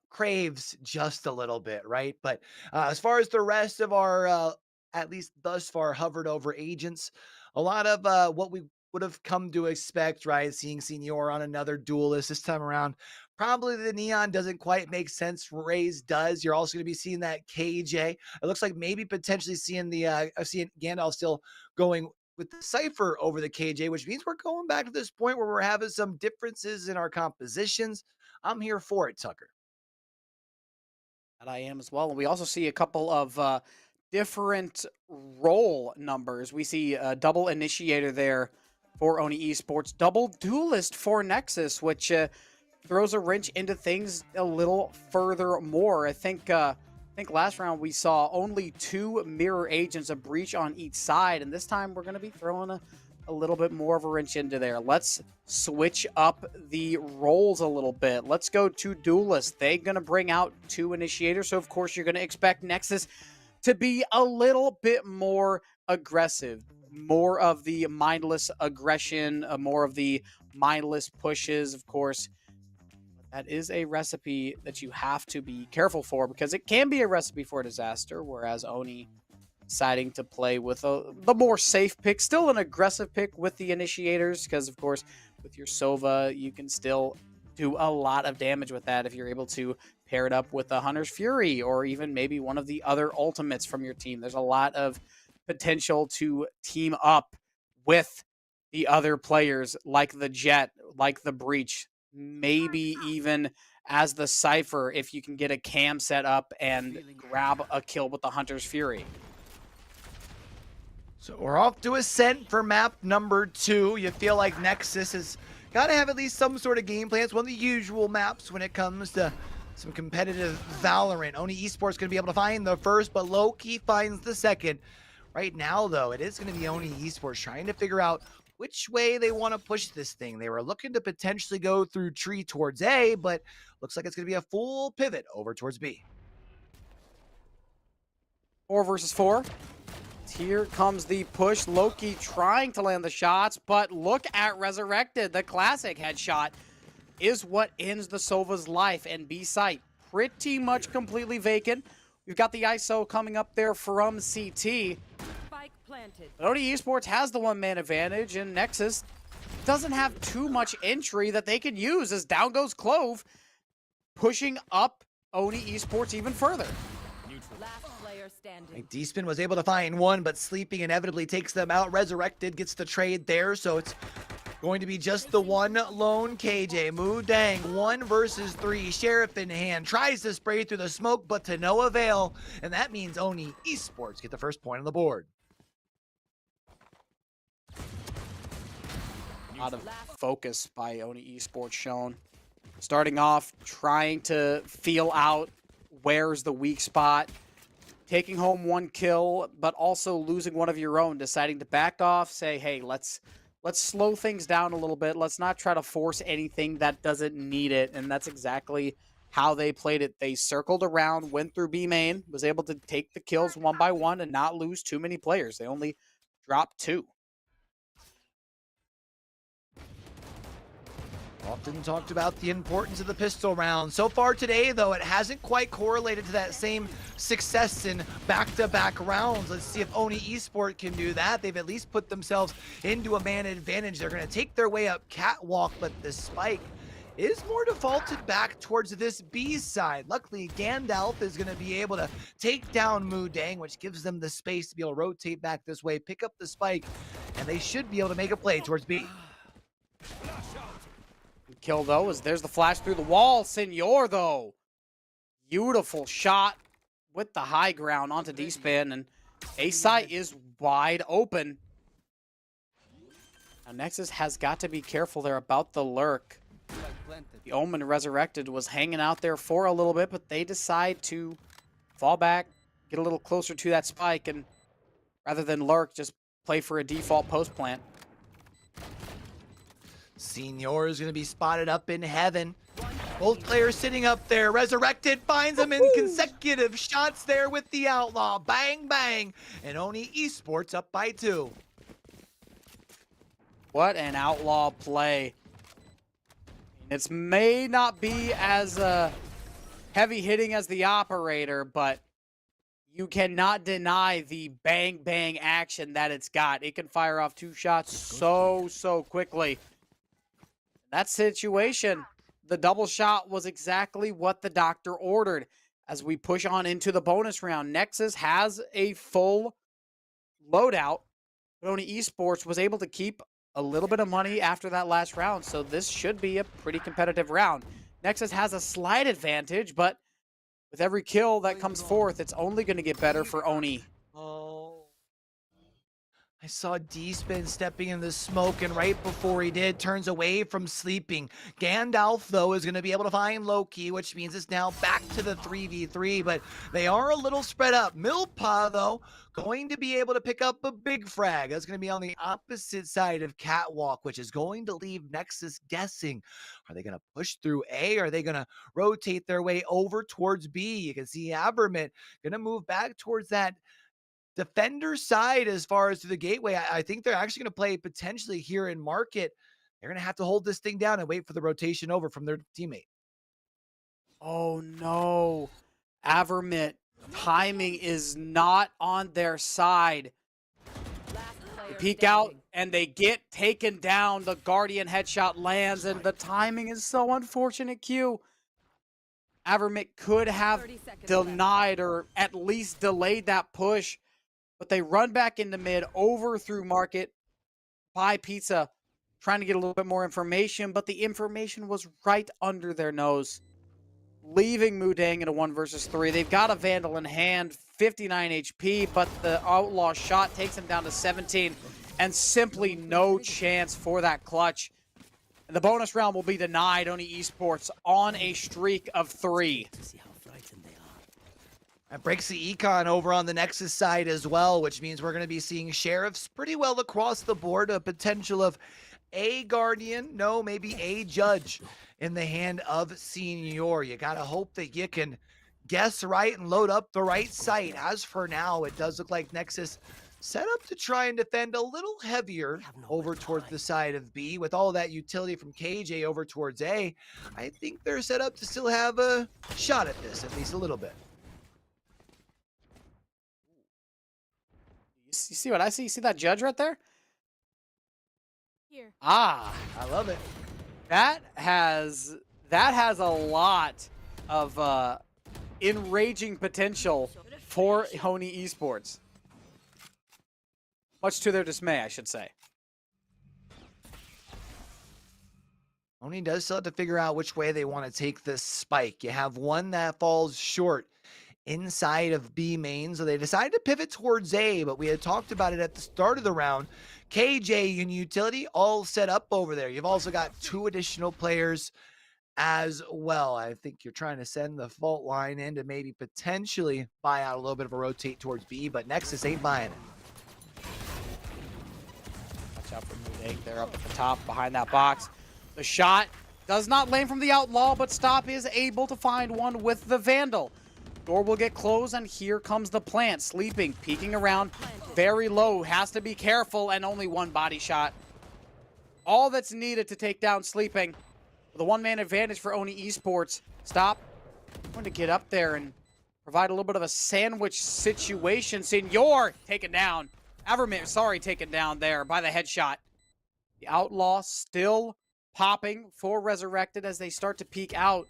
craves just a little bit, right? But as far as the rest of our, at least thus far, hovered over agents, a lot of what we would have come to expect, right? Seeing Senior on another duelist this time around. Probably the Neon doesn't quite make sense. Raze does. You're also going to be seeing that KJ. It looks like maybe potentially seeing the seeing Gandalf still going with the Cypher over the KJ, which means we're going back to this point where we're having some differences in our compositions. I'm here for it, Tucker. And I am as well. And we also see a couple of different role numbers. We see a double initiator there for Oni Esports, double duelist for Nexus, which throws a wrench into things a little further more. I think last round we saw only 2 mirror agents, a breach on each side, and this time we're going to be throwing a little bit more of a wrench into there. Let's switch up the roles a little bit. Let's go to duelist. They're going to bring out 2 initiators, so of course you're going to expect Nexus to be a little bit more aggressive. More of the mindless aggression, more of the mindless pushes, of course. That is a recipe that you have to be careful for because it can be a recipe for disaster, whereas Oni deciding to play with the more safe pick, still an aggressive pick with the initiators because, of course, with your Sova, you can still do a lot of damage with that if you're able to pair it up with a Hunter's Fury or even maybe one of the other ultimates from your team. There's a lot of potential to team up with the other players like the Jet, like the Breach, maybe even as the Cypher if you can get a cam set up and grab a kill with the Hunter's Fury. So we're off to Ascent for map number 2. You feel like Nexus has got to have at least some sort of game plan. It's one of the usual maps when it comes to some competitive Valorant. Oni Esports going to be able to find the first, but Loki finds the second. Right now, though, it is going to be Oni Esports trying to figure out which way they want to push this thing. They were looking to potentially go through tree towards A, but looks like it's going to be a full pivot over towards B. 4 versus 4. Here comes the push. Loki trying to land the shots, but look at Resurrected. The classic headshot is what ends the Sova's life, and B site pretty much completely vacant. We've got the ISO coming up there from CT. But Oni Esports has the 1-man advantage, and Nexus doesn't have too much entry that they can use as down goes Clove, pushing up Oni Esports even further. D-Spin was able to find one, but Sleeping inevitably takes them out. Resurrected gets the trade there, so it's Going to be just the one lone KJ. Mu Dang, 1 versus 3. Sheriff in hand. Tries to spray through the smoke, but to no avail. And that means Oni Esports get the first point on the board. A lot of focus by Oni Esports shown. Starting off, trying to feel out where's the weak spot. Taking home 1 kill, but also losing one of your own. Deciding to back off, say, hey, let's slow things down a little bit. Let's not try to force anything that doesn't need it. And that's exactly how they played it. They circled around, went through B main, was able to take the kills one by one and not lose too many players. They only dropped 2. Often talked about the importance of the pistol round. So far today, though, it hasn't quite correlated to that same success in back-to-back rounds. Let's see if Oni Esports can do that. They've at least put themselves into a man advantage. They're going to take their way up catwalk, but the spike is more defaulted back towards this B side. Luckily, Gandalf is going to be able to take down Mu Dang, which gives them the space to be able to rotate back this way, pick up the spike, and they should be able to make a play towards B. Kill, though, as there's the flash through the wall. Senor, though. Beautiful shot with the high ground onto D-Span, and A-Site is wide open. Now, Nexus has got to be careful there about the lurk. The Omen Resurrected was hanging out there for a little bit, but they decide to fall back, get a little closer to that spike, and rather than lurk, just play for a default post plant. Senor is going to be spotted up in heaven. Both players sitting up there. Resurrected finds him in consecutive shots there with the Outlaw. Bang, bang. And Oni Esports up by 2. What an Outlaw play. It may not be as heavy hitting as the Operator, but you cannot deny the bang, bang action that it's got. It can fire off 2 shots so quickly. That situation, the double shot was exactly what the doctor ordered. As we push on into the bonus round, Nexus has a full loadout, but Oni Esports was able to keep a little bit of money after that last round, so this should be a pretty competitive round. Nexus has a slight advantage, but with every kill that comes forth, it's only going to get better for Oni. I saw D-Spin stepping in the smoke, and right before he did, turns away from sleeping. Gandalf, though, is going to be able to find Loki, which means it's now back to the 3v3, but they are a little spread up. Milpa, though, going to be able to pick up a big frag. That's going to be on the opposite side of Catwalk, which is going to leave Nexus guessing. Are they going to push through A? Or are they going to rotate their way over towards B? You can see Abermint going to move back towards that defender side as far as to the gateway. I think they're actually going to play potentially here in market. They're going to have to hold this thing down and wait for the rotation over from their teammate. Oh no. Avermint, timing is not on their side. They peek out and they get taken down. The Guardian headshot lands and the timing is so unfortunate, Q. Avermint could have denied or at least delayed that push. But they run back into mid, over through market, buy pizza, trying to get a little bit more information, but the information was right under their nose, leaving Mu Dang in a 1 versus 3. They've got a Vandal in hand, 59 HP, but the Outlaw shot takes him down to 17, and simply no chance for that clutch. And the bonus round will be denied. Oni Esports on a streak of 3. That breaks the econ over on the Nexus side as well, which means we're going to be seeing Sheriffs pretty well across the board. A potential of a Guardian, no, maybe a Judge in the hand of Senor. You got to hope that you can guess right and load up the right site. As for now, it does look like Nexus set up to try and defend a little heavier over towards the side of B. With all that utility from KJ over towards A, I think they're set up to still have a shot at this, at least a little bit. You see what I see? You see that Judge right there? Here. Ah, I love it. That has a lot of enraging potential for Oni Esports. Much to their dismay, I should say. Oni does still have to figure out which way they want to take this spike. You have one that falls short inside of B main, so they decided to pivot towards A, but we had talked about it at the start of the round. KJ and Utility all set up over there. You've also got 2 additional players as well. I think you're trying to send the fault line in to maybe potentially buy out a little bit of a rotate towards B, but Nexus ain't buying it. Watch out for Mood. They're up at the top behind that box. The shot does not land from the Outlaw, but Stop is able to find one with the Vandal. Door will get closed, and here comes the plant. Sleeping, peeking around, very low. Has to be careful, and only one body shot. All that's needed to take down Sleeping. With a one-man advantage for Oni Esports. Stop. Going to get up there and provide a little bit of a sandwich situation. Senor taken down. Avermit, sorry, taken down there by the headshot. The Outlaw still popping for Resurrected as they start to peek out.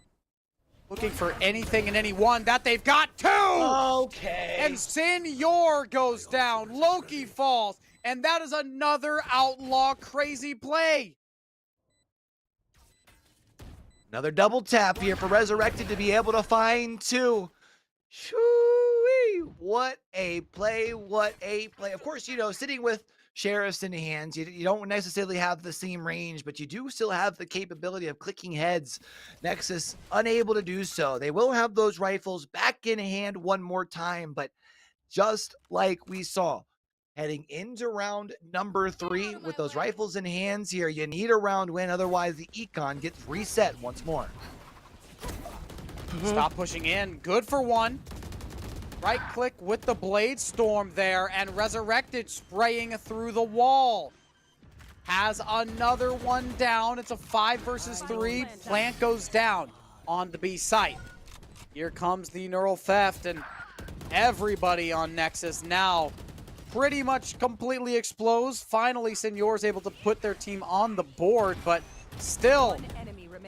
Looking for anything and anyone that they've got. 2! Okay. And Senor goes down. Loki falls. And that is another Outlaw crazy play. Another double tap here for Resurrected to be able to find 2. Shoo-wee. What a play. What a play. Of course, you know, sitting with sheriffs in hands, you don't necessarily have the same range, but you do still have the capability of clicking heads. Nexus unable to do so. They will have those rifles back in hand one more time, but just like we saw heading into round number 3 with those rifles in hands here, you need a round win, otherwise the econ gets reset once more. Stop pushing in. Good for 1. Right click with the Blade Storm there, and Resurrected spraying through the wall. Has another one down. It's a 5 versus 3. Plant goes down on the B site. Here comes the Neural Theft, and everybody on Nexus now pretty much completely explodes. Finally, Senor's able to put their team on the board, but still,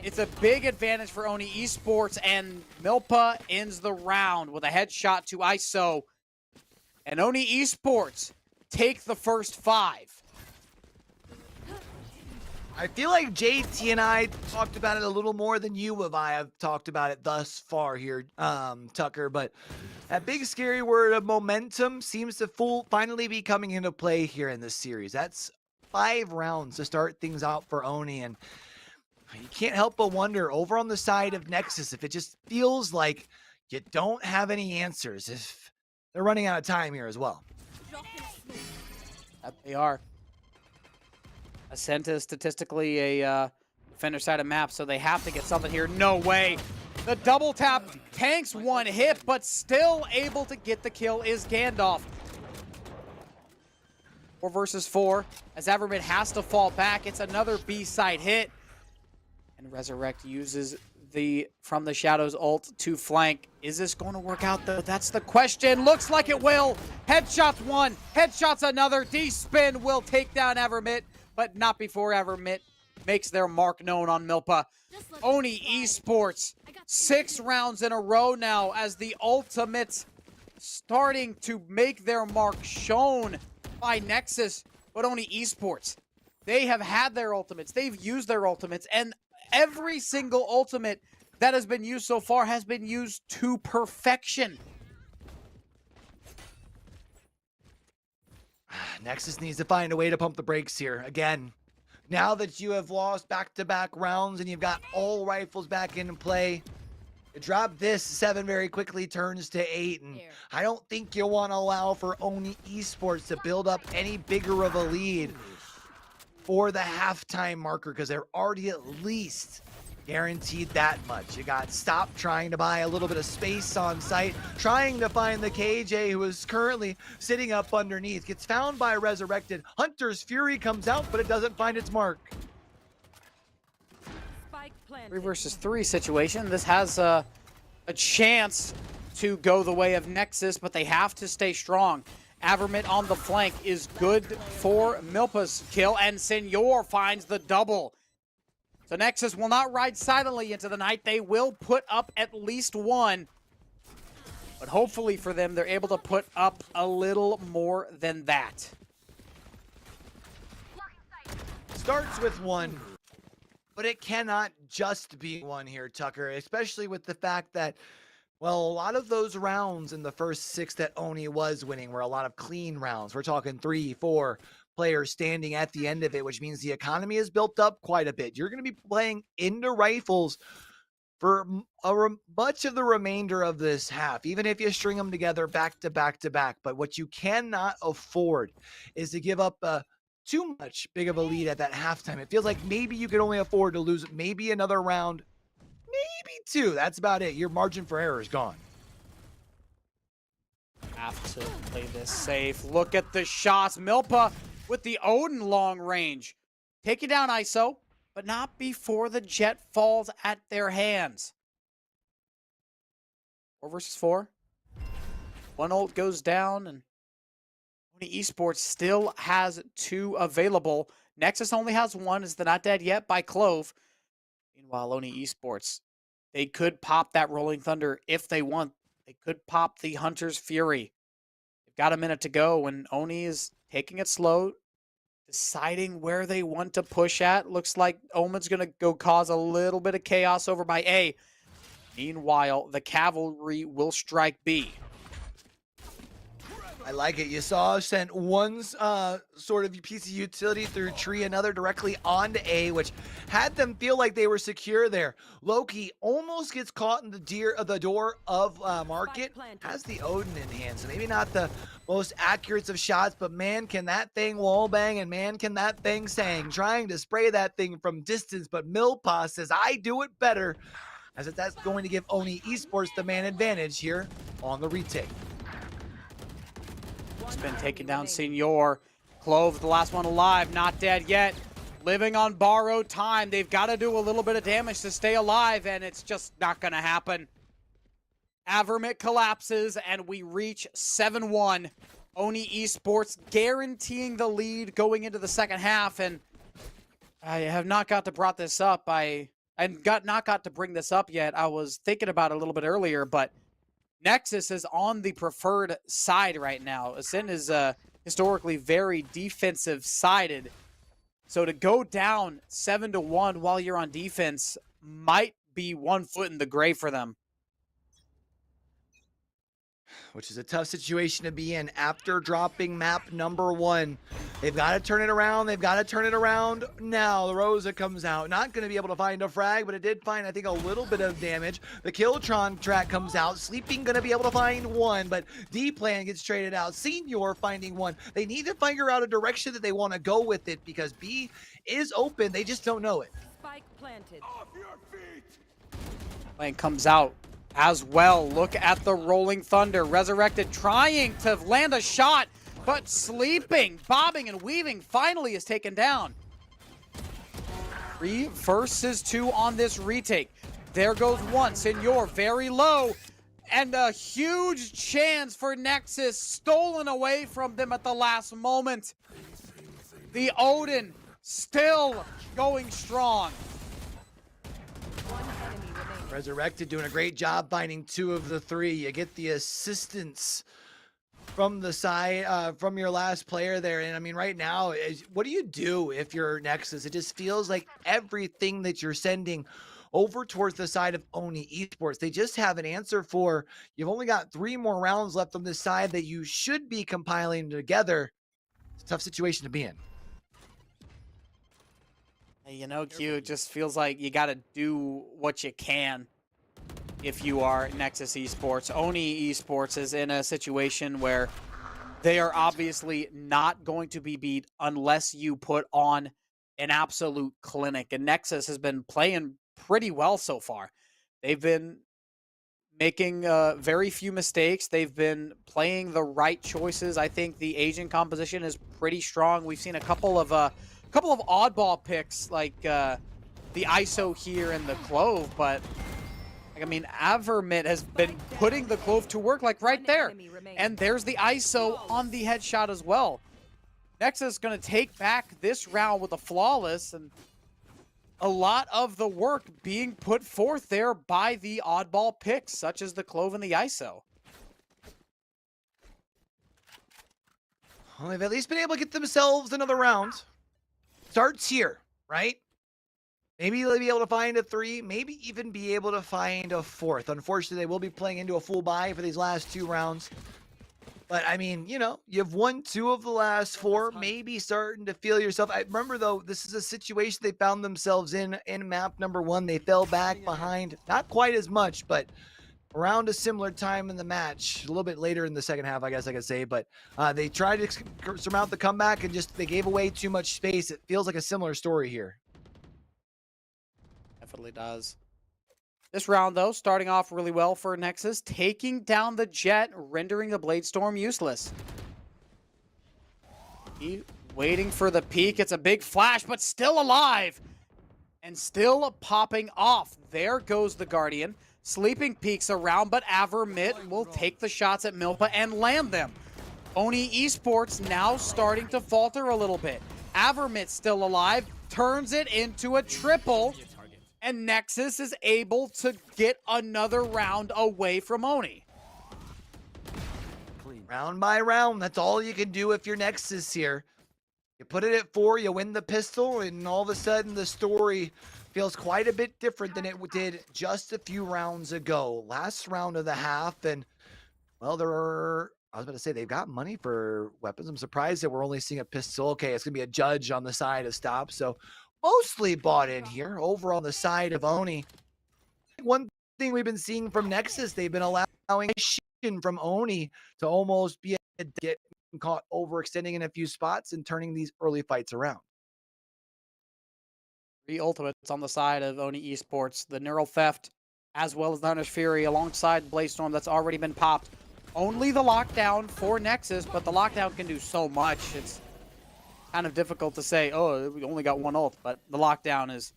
it's a big advantage for Oni Esports, and Milpa ends the round with a headshot to ISO. And Oni Esports take the first 5. I feel like JT and I talked about it a little more than you have talked about it thus far here, Tucker, but that big scary word of momentum seems to finally be coming into play here in this series. That's 5 rounds to start things out for Oni, and you can't help but wonder over on the side of Nexus if it just feels like you don't have any answers, if they're running out of time here as well. That they are. Ascent is statistically a defender side of map, so they have to get something here. No way. The double tap tanks 1 hit, but still able to get the kill is Gandalf. 4 versus 4, as Avermit has to fall back. It's another B-side hit. And Resurrect uses the From the Shadows ult to flank. Is this going to work out, though? That's the question. Looks like it will. Headshots 1, headshots another. D-Spin will take down Avermit, but not before Avermit makes their mark known on Milpa. Oni Esports, 6 rounds in a row now as the ultimates starting to make their mark shown by Nexus. But Oni Esports, they have had their ultimates. They've used their ultimates, and every single ultimate that has been used so far has been used to perfection. Nexus needs to find a way to pump the brakes here. Again, now that you have lost back-to-back rounds and you've got all rifles back in play, you drop this, 7 very quickly turns to 8. And I don't think you want to allow for Oni Esports to build up any bigger of a lead for the halftime marker, because they're already at least guaranteed that much. You got Stop trying to buy a little bit of space on site, trying to find the KJ, who is currently sitting up underneath. Gets found by Resurrected. Hunter's Fury comes out, but it doesn't find its mark. 3 versus 3 situation. This has a chance to go the way of Nexus, but they have to stay strong. Avermit on the flank is good for Milpa's kill, and Senor finds the double. So Nexus will not ride silently into the night. They will put up at least 1. But hopefully for them, they're able to put up a little more than that. Starts with 1. but it cannot just be one here, Tucker, especially with the fact that, well, a lot of those rounds in the first 6 that Oni was winning were a lot of clean rounds. We're talking 3, 4 players standing at the end of it, which means the economy is built up quite a bit. You're going to be playing into rifles for much of the remainder of this half, even if you string them together back to back to back. But what you cannot afford is to give up too much big of a lead at that halftime. It feels like maybe you could only afford to lose maybe another round, maybe 2. That's about it. Your margin for error is gone. Have to play this safe. Look at the shots. Milpa with the Odin long range. Taking down ISO, but not before the jet falls at their hands. 4 versus 4. One ult goes down, and Oni Esports still has 2 available. Nexus only has 1. Is the Not Dead Yet by Clove. Meanwhile, Oni Esports, they could pop that Rolling Thunder if they want. They could pop the Hunter's Fury. They've got a minute to go, and Oni is taking it slow, deciding where they want to push at. Looks like Omen's going to go cause a little bit of chaos over by A. Meanwhile, the Cavalry will strike B. I like it. You saw sent one sort of piece of utility through tree, another directly onto A, which had them feel like they were secure there. Loki almost gets caught in the door of Market, has the Odin in hand, so maybe not the most accurate of shots, but man, can that thing wallbang, and man, can that thing sang, trying to spray that thing from distance, but Milpa says, I do it better, as if that's going to give Oni Esports the man advantage here on the retake. It's been taken down, Senor. Clove, the last one alive, not dead yet. Living on borrowed time. They've got to do a little bit of damage to stay alive, and it's just not going to happen. Avermit collapses, and we reach 7-1. Oni Esports guaranteeing the lead going into the second half, and I have not got to brought this up. I not got to bring this up yet. I was thinking about it a little bit earlier, but Nexus is on the preferred side right now. Ascend is historically very defensive-sided. So to go down 7-1 while you're on defense might be 1 foot in the grave for them. Which is a tough situation to be in after dropping map number 1. They've got to turn it around. They've got to turn it around now. The Rosa comes out. Not going to be able to find a frag, but it did find, I think, a little bit of damage. The Killtron track comes out. Sleeping going to be able to find 1, but D-Plan gets traded out. Senior finding 1. They need to figure out a direction that they want to go with it because B is open. They just don't know it. Spike planted. Off your feet! Lane comes out as well. Look at the Rolling Thunder. Resurrected trying to land a shot, but sleeping, bobbing, and weaving finally is taken down. 3 versus 2 on this retake. There goes 1. Senor very low. And a huge chance for Nexus stolen away from them at the last moment. The Odin still going strong. Resurrected doing a great job finding 2 of the 3. You get the assistance from the side, from your last player there. And I mean, right now, what do you do if you're Nexus? It just feels like everything that you're sending over towards the side of Oni Esports, they just have an answer for. You've only got 3 more rounds left on this side that you should be compiling together. It's a tough situation to be in. You know, Q, it just feels like you got to do what you can if you are Nexus Esports. Oni Esports is in a situation where they are obviously not going to be beat unless you put on an absolute clinic. And Nexus has been playing pretty well so far. They've been making very few mistakes. They've been playing the right choices. I think the agent composition is pretty strong. We've seen a couple of oddball picks like the ISO here and the Clove, but I mean, Avermit has been putting the Clove to work like right there. And there's the ISO on the headshot as well. Nexus is going to take back this round with a flawless, and a lot of the work being put forth there by the oddball picks, such as the Clove and the ISO. Well, they've at least been able to get themselves another round. Starts here, right? Maybe they'll be able to find a 3, maybe even be able to find a 4th. Unfortunately, they will be playing into a full buy for these last 2 rounds. But I mean, you know, you've won 2 of the last 4, maybe starting to feel yourself. I remember though, this is a situation they found themselves in map number 1. They fell back behind, not quite as much, but around a similar time in the match, a little bit later in the second half, I guess I could say, but they tried to surmount the comeback and just, they gave away too much space. It feels like a similar story here. Definitely does. This round, though, starting off really well for Nexus, taking down the Jet, rendering the Blade Storm useless. He waiting for the peek. It's a big flash, but still alive. And still popping off. There goes the Guardian. Sleeping peeks around, but Avermit will take the shots at Milpa and land them. Oni Esports now starting to falter a little bit. Avermit still alive, turns it into a triple. And Nexus is able to get another round away from Oni. Round by round, that's all you can do if you're Nexus here. You put it at 4, you win the pistol, and all of a sudden the story feels quite a bit different than it did just a few rounds ago. Last round of the half, and well, I was about to say they've got money for weapons. I'm surprised that we're only seeing a pistol. Okay, it's gonna be a judge on the side of stop, so mostly bought in here. Over on the side of Oni, one thing we've been seeing from Nexus, they've been allowing from Oni to almost be get caught overextending in a few spots and turning these early fights around. 3 ultimates on the side of Oni Esports. The Neural Theft, as well as the Hunter's Fury, alongside Blaze Storm that's already been popped. Only the lockdown for Nexus, but the lockdown can do so much. It's kind of difficult to say, oh, we only got 1 ult, but the lockdown is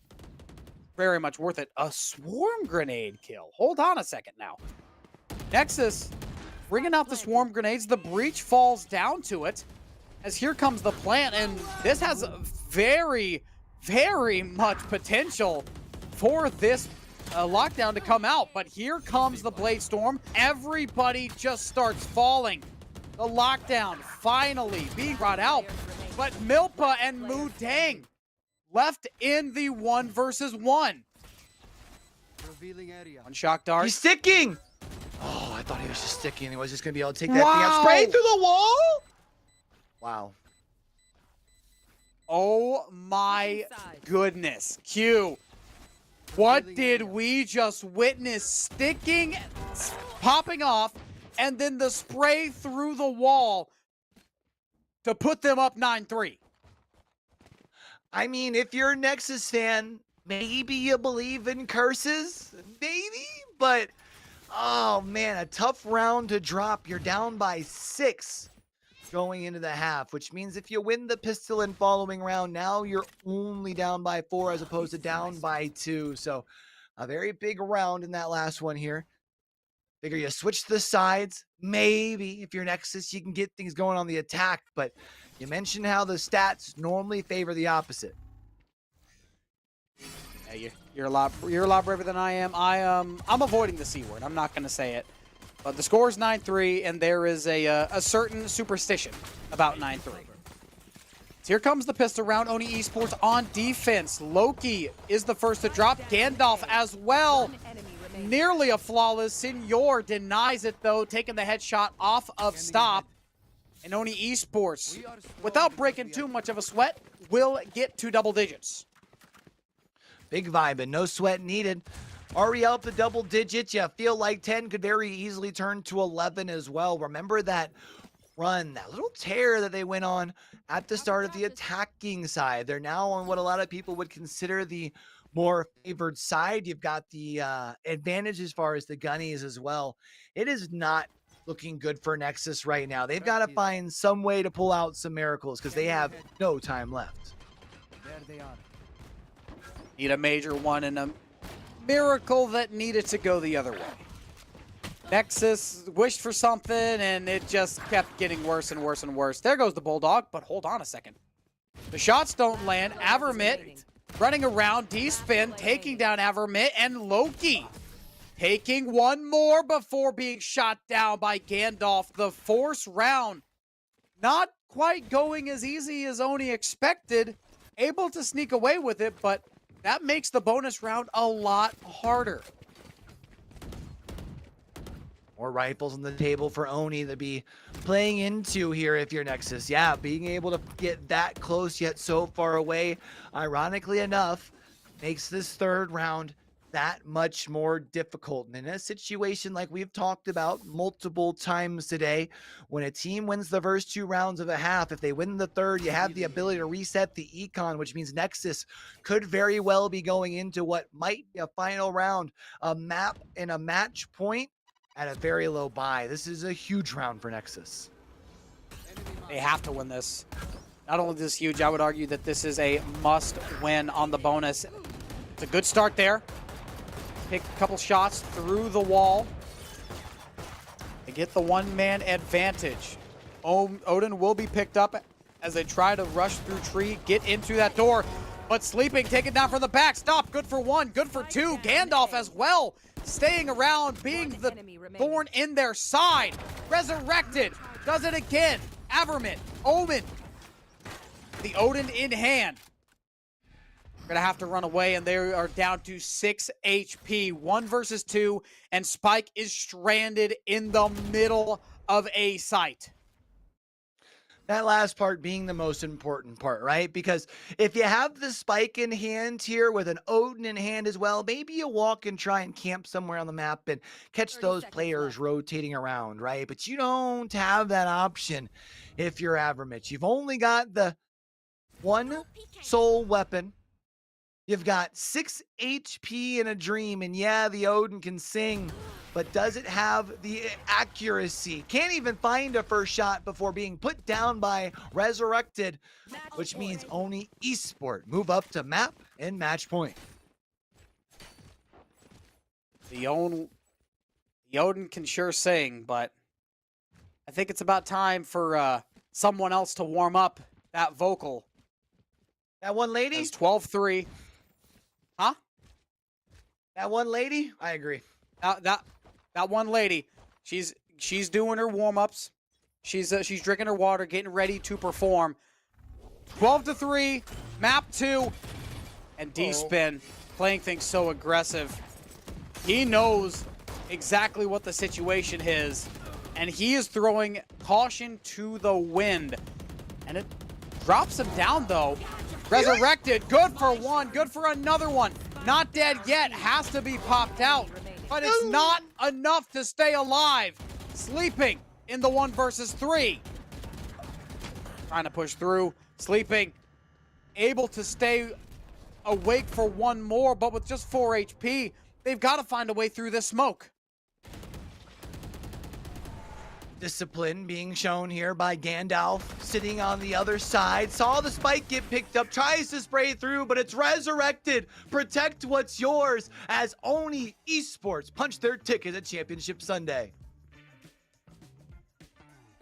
very much worth it. A swarm grenade kill. Hold on a second now. Nexus bringing out the swarm grenades. The breach falls down to it as here comes the plant, and this has very, very much potential for this lockdown to come out. But here comes the Blade Storm. Everybody just starts falling. The lockdown finally being brought out, but Milpa and Mudang left in the 1 versus 1. One shock dart. He's sticking! Oh, I thought he was just sticking. He was just going to be able to take that thing out. Spray through the wall? Wow. Oh my goodness. Q, what did we just witness? Sticking, popping off, and then the spray through the wall to put them up 9-3. I mean, if you're a Nexus fan, maybe you believe in curses, maybe, but oh man, a tough round to drop. You're down by 6 going into the half, which means if you win the pistol and following round, now you're only down by 4 as opposed to down by 2. So a very big round in that last one here. Figure you switch the sides. Maybe if you're Nexus, you can get things going on the attack, but you mentioned how the stats normally favor the opposite. Yeah, you're a lot braver than I am. I'm avoiding the C word. I'm not going to say it. But the score is 9-3, and there is a certain superstition about 9-3. So here comes the pistol round. Oni Esports on defense. Loki is the first to drop. Gandalf as well. Nearly a flawless. Senor denies it, though, taking the headshot off of stop. And Oni Esports, without breaking too much of a sweat, will get to double digits. Big vibe and no sweat needed. Already up to double digits. You feel like 10 could very easily turn to 11 as well. Remember that run, that little tear that they went on at the start of the attacking side. They're now on what a lot of people would consider the more favored side. You've got the advantage as far as the gunnies as well. It is not looking good for Nexus right now. They've got to find some way to pull out some miracles because they have no time left. There they are. Need a major one and a miracle that needed to go the other way. Nexus wished for something and it just kept getting worse and worse and worse. There goes the Bulldog, but hold on a second. The shots don't land. Avermit running around, D-spin, taking down Avermit, and Loki taking one more before being shot down by Gandalf. The force round not quite going as easy as Oni expected. Able to sneak away with it, but that makes the bonus round a lot harder. More rifles on the table for Oni to be playing into here if you're Nexus. Yeah, being able to get that close yet so far away, ironically enough, makes this third round that much more difficult. And in a situation like we've talked about multiple times today, when a team wins the first 2 rounds of a half, if they win the third, you have the ability to reset the econ, which means Nexus could very well be going into what might be a final round, a map and a match point at a very low buy. This is a huge round for Nexus. They have to win this. Not only this huge, I would argue that this is a must win on the bonus. It's a good start there. Pick a couple shots through the wall. They get the one-man advantage. Odin will be picked up as they try to rush through tree, get into that door. But Sleeping taken down from the back. Stop. Good for 1. Good for 2. Gandalf as well. Staying around, being the thorn in their side. Resurrected. Does it again. Avermint. Omen. The Odin in hand. We're going to have to run away, and they are down to 6 HP. 1 versus 2, and Spike is stranded in the middle of A site. That last part being the most important part, right? Because if you have the Spike in hand here with an Odin in hand as well, maybe you walk and try and camp somewhere on the map and catch those players rotating around, right? But you don't have that option if you're Avermich. You've only got the 1 soul weapon. You've got 6 HP in a dream, and yeah, the Odin can sing, but does it have the accuracy? Can't even find a first shot before being put down by Resurrected, which means Oni Esport move up to map and match point. The Odin can sure sing, but I think it's about time for someone else to warm up that vocal. That one lady? It's 12-3. Huh? That one lady? I agree. That one lady, she's doing her warm-ups. She's drinking her water, getting ready to perform. 12-3, map 2, and D-Spin playing things so aggressive. He knows exactly what the situation is, and he is throwing caution to the wind. And it drops him down, though. Resurrected, good for 1, good for another one. Not dead yet, has to be popped out. But it's not enough to stay alive. Sleeping in the 1 versus 3. Trying to push through. Sleeping, able to stay awake for 1 more, but with just 4 HP, they've got to find a way through this smoke. Discipline being shown here by Gandalf, sitting on the other side. Saw the Spike get picked up, tries to spray through, but it's Resurrected. Protect what's yours as Oni Esports punch their ticket at Championship Sunday.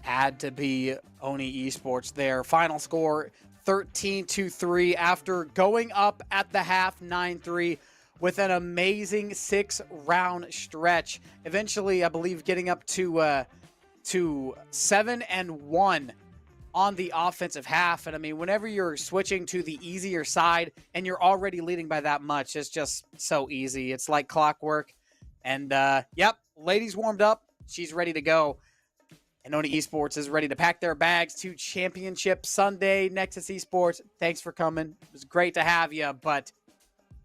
Had to be Oni Esports there. Final score 13-3 after going up at the half 9-3 with an amazing 6-round stretch. Eventually, I believe, getting up to 7-1 on the offensive half. And I mean, whenever you're switching to the easier side and you're already leading by that much, it's just so easy. It's like clockwork. And yep, ladies warmed up. She's ready to go. And Oni Esports is ready to pack their bags to Championship Sunday. Nexus Esports, thanks for coming. It was great to have you, but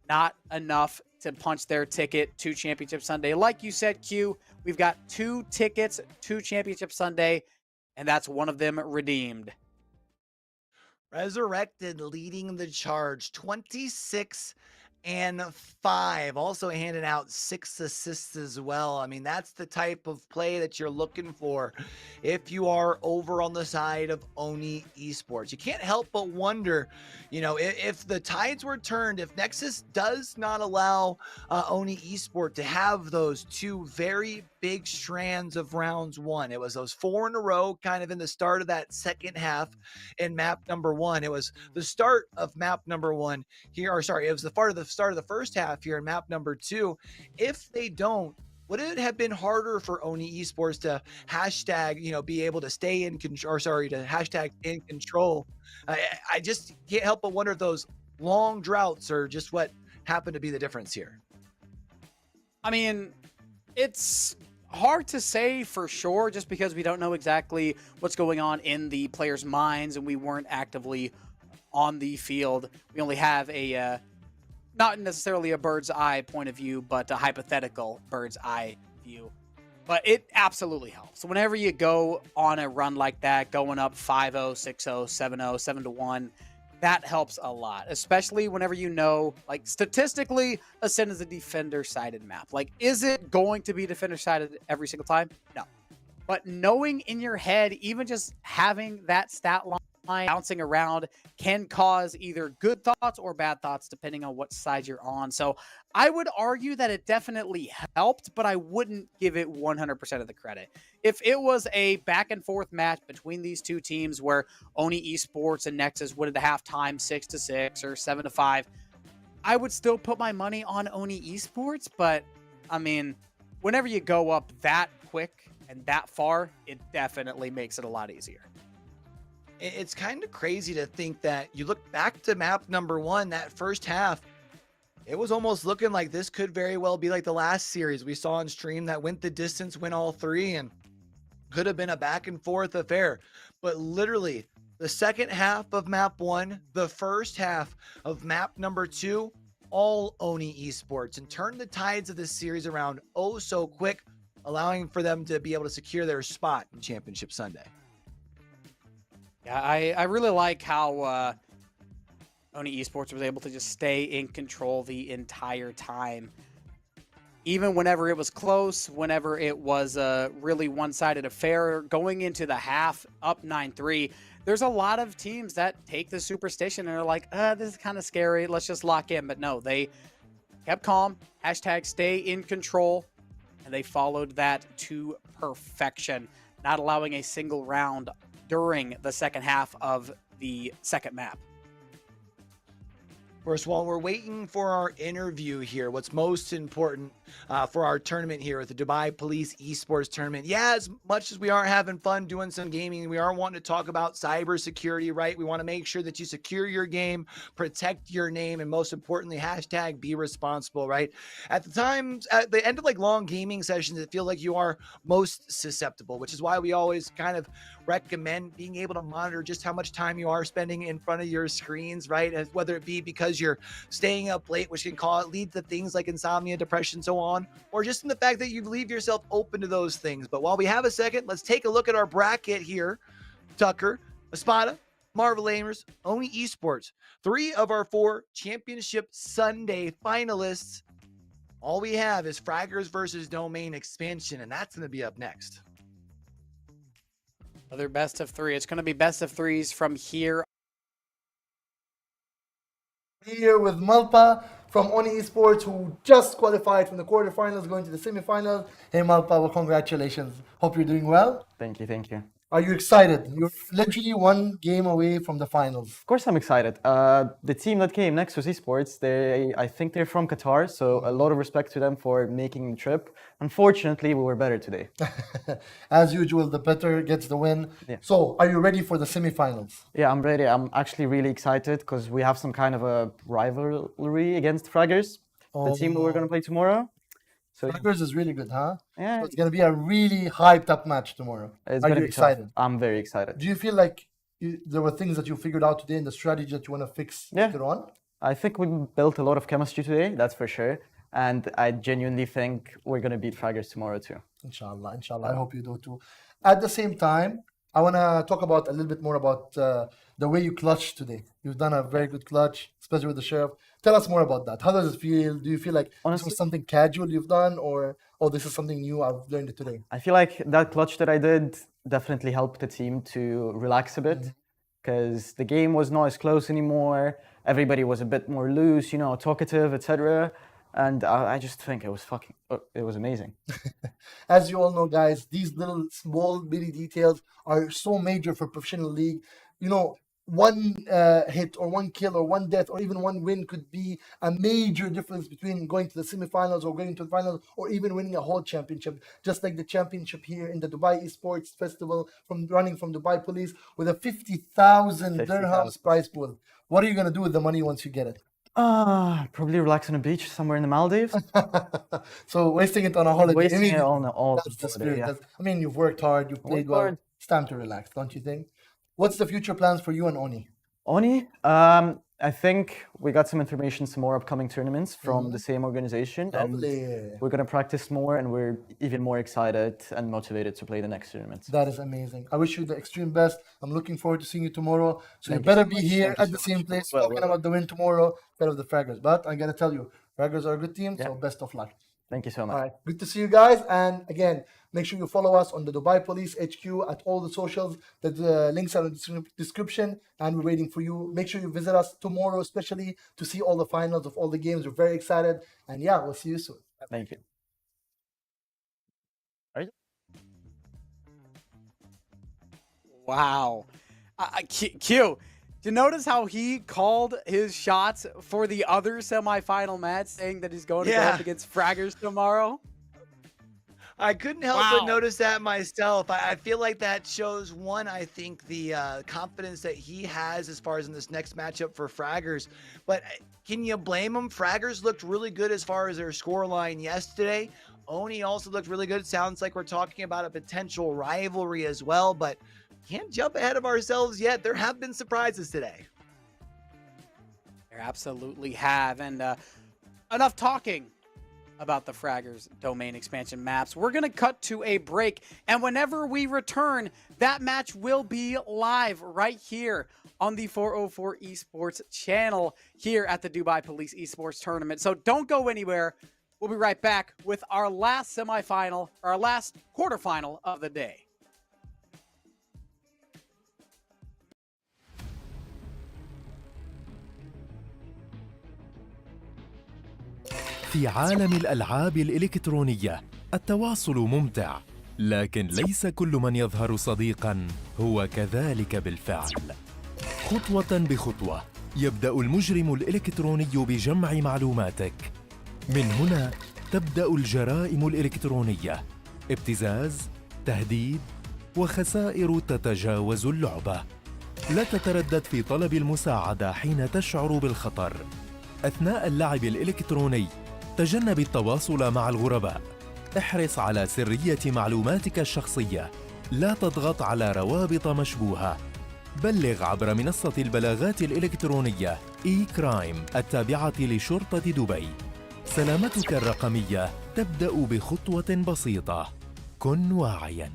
not enough to punch their ticket to Championship Sunday. Like you said, Q, we've got 2 tickets to Championship Sunday, and that's one of them redeemed. Resurrected leading the charge, 26-5. Also handing out 6 assists as well. I mean, that's the type of play that you're looking for if you are over on the side of Oni Esports. You can't help but wonder, you know, if the tides were turned, if Nexus does not allow Oni Esports to have those 2 very big strands of rounds 1. It was those 4 in a row kind of in the start of that second half in map number 1. It was the start of map number 1 here, or sorry, it was the start of the first half here in map number 2. If they don't, would it have been harder for Oni Esports to hashtag, you know, be able to stay in control, or sorry, to hashtag in control? I just can't help but wonder if those long droughts are just what happen to be the difference here? I mean, it's hard to say for sure just because we don't know exactly what's going on in the players' minds and we weren't actively on the field. We only have a not necessarily a bird's eye point of view, but a hypothetical bird's eye view. But it absolutely helps. Whenever you go on a run like that, going up 5-0, 6-0, 7-0, 7-1, that helps a lot, especially whenever you know, like statistically, Ascend is a defender-sided map. Like, is it going to be defender-sided every single time? No. But knowing in your head, even just having that stat line bouncing around can cause either good thoughts or bad thoughts, depending on what side you're on. So I would argue that it definitely helped, but I wouldn't give it 100% of the credit. If it was a back and forth match between these two teams where Oni Esports and Nexus would at halftime 6-6 or 7-5, I would still put my money on Oni Esports. But I mean, whenever you go up that quick and that far, it definitely makes it a lot easier. It's kind of crazy to think that you look back to map number 1, that first half, it was almost looking like this could very well be like the last series we saw on stream that went the distance, win all 3, and could have been a back and forth affair. But literally, the second half of map 1, the first half of map number 2, all Oni Esports, and turned the tides of this series around oh so quick, allowing for them to be able to secure their spot in Championship Sunday. Yeah, I really like how Oni Esports was able to just stay in control the entire time. Even whenever it was close, whenever it was a really one-sided affair, going into the half, up 9-3, there's a lot of teams that take the superstition and are like, this is kind of scary, let's just lock in. But no, they kept calm, hashtag stay in control, and they followed that to perfection, not allowing a single round during the second half of the second map. First, while we're waiting for our interview here, what's most important for our tournament here at the Dubai Police Esports Tournament, as much as we are having fun doing some gaming, we are wanting to talk about cybersecurity, right? We want to make sure that you secure your game, protect your name, and most importantly, hashtag be responsible, right? At the end of like long gaming sessions, it feels like you are most susceptible, which is why we always kind of recommend being able to monitor just how much time you are spending in front of your screens, right? As whether it be because you're staying up late, which can lead to things like insomnia, depression, so on, or just in the fact that you leave yourself open to those things. But while we have a second, let's take a look at our bracket here. Tucker, Espada, Marvel Aimers, Oni Esports, 3 of our 4 Championship Sunday finalists. All we have is Fraggers versus Domain expansion, and that's going to be up next. Another best of 3. It's going to be best of 3s from here. Here with Malpa from Oni Esports, who just qualified from the quarterfinals going to the semifinals. Hey Malpa, well, congratulations. Hope you're doing well. Thank you, thank you. Are you excited? You're literally one game away from the finals. Of course I'm excited. The team that came next was Esports. I think they're from Qatar, so a lot of respect to them for making the trip. Unfortunately, we were better today. As usual, the better gets the win. Yeah. So, are you ready for the semifinals? Yeah, I'm ready. I'm actually really excited because we have some kind of a rivalry against Fraggers, the team that we're going to play tomorrow. So Fraggers is really good, huh? Yeah. So it's going to be a really hyped up match tomorrow. Are you excited? I'm very excited. Do you feel like there were things that you figured out today in the strategy that you want to fix later on? I think we built a lot of chemistry today, that's for sure. And I genuinely think we're going to beat Fraggers tomorrow too. Inshallah. I hope you do too. At the same time, I want to talk about a little bit more about the way you clutched today. You've done a very good clutch, especially with the Sheriff. Tell us more about that. How does it feel? Do you feel like honestly, this was something casual you've done, or this is something new I've learned it today? I feel like that clutch that I did definitely helped the team to relax a bit, because the game was not as close anymore. Everybody was a bit more loose, talkative, etc. And I just think it was amazing. As you all know, guys, these little small bitty details are so major for professional league. One hit or one kill or one death or even one win could be a major difference between going to the semifinals or going to the finals or even winning a whole championship. Just like the championship here in the Dubai Esports Festival running from Dubai Police with a 50,000 dirhams prize pool. What are you going to do with the money once you get it? Probably relax on a beach somewhere in the Maldives. So wasting it on a holiday. Wasting it on all That's the holiday, spirit. yeah. I mean, you've worked hard, you've played Worked well. hard. It's time to relax, don't you think? What's the future plans for you and Oni? Oni, I think we got some information, some more upcoming tournaments from the same organization. Lovely. And we're going to practice more, and we're even more excited and motivated to play the next tournament. That is amazing. I wish you the extreme best. I'm looking forward to seeing you tomorrow. So Thank you better you so be much. here Thank you at the so same much. place Well, talking about the win tomorrow instead of the Fraggers. But I got to tell you, Fraggers are a good team, so Yeah. best of luck. Thank you so much. All right, good to see you guys. And again, make sure you follow us on the Dubai Police HQ at all the socials. The links are in the description, and we're waiting for you. Make sure you visit us tomorrow, especially to see all the finals of all the games. We're very excited. And yeah, we'll see you soon. Thank you. Wow. Q, do you notice how he called his shots for the other semifinal match, saying that he's going to go up against Fraggers tomorrow? I couldn't help but notice that myself. I feel like that shows, one, I think the confidence that he has as far as in this next matchup for Fraggers. But can you blame him? Fraggers looked really good as far as their scoreline yesterday. Oni also looked really good. It sounds like we're talking about a potential rivalry as well, but can't jump ahead of ourselves yet. There have been surprises today. There absolutely have. And enough talking about the Fraggers domain expansion maps. We're going to cut to a break. And whenever we return, that match will be live right here on the 404 Esports channel here at the Dubai Police Esports Tournament. So don't go anywhere. We'll be right back with our last semifinal, our last quarterfinal of the day. في عالم الألعاب الإلكترونية التواصل ممتع، لكن ليس كل من يظهر صديقاً هو كذلك بالفعل. خطوة بخطوة يبدأ المجرم الإلكتروني بجمع معلوماتك. من هنا تبدأ الجرائم الإلكترونية، ابتزاز، تهديد، وخسائر تتجاوز اللعبة. لا تتردد في طلب المساعدة حين تشعر بالخطر. أثناء اللعب الإلكتروني تجنب التواصل مع الغرباء. احرص على سرية معلوماتك الشخصية. لا تضغط على روابط مشبوهة. بلغ عبر منصة البلاغات الإلكترونية إي-كرايم التابعة لشرطة دبي. سلامتك الرقمية تبدأ بخطوة بسيطة. كن واعياً.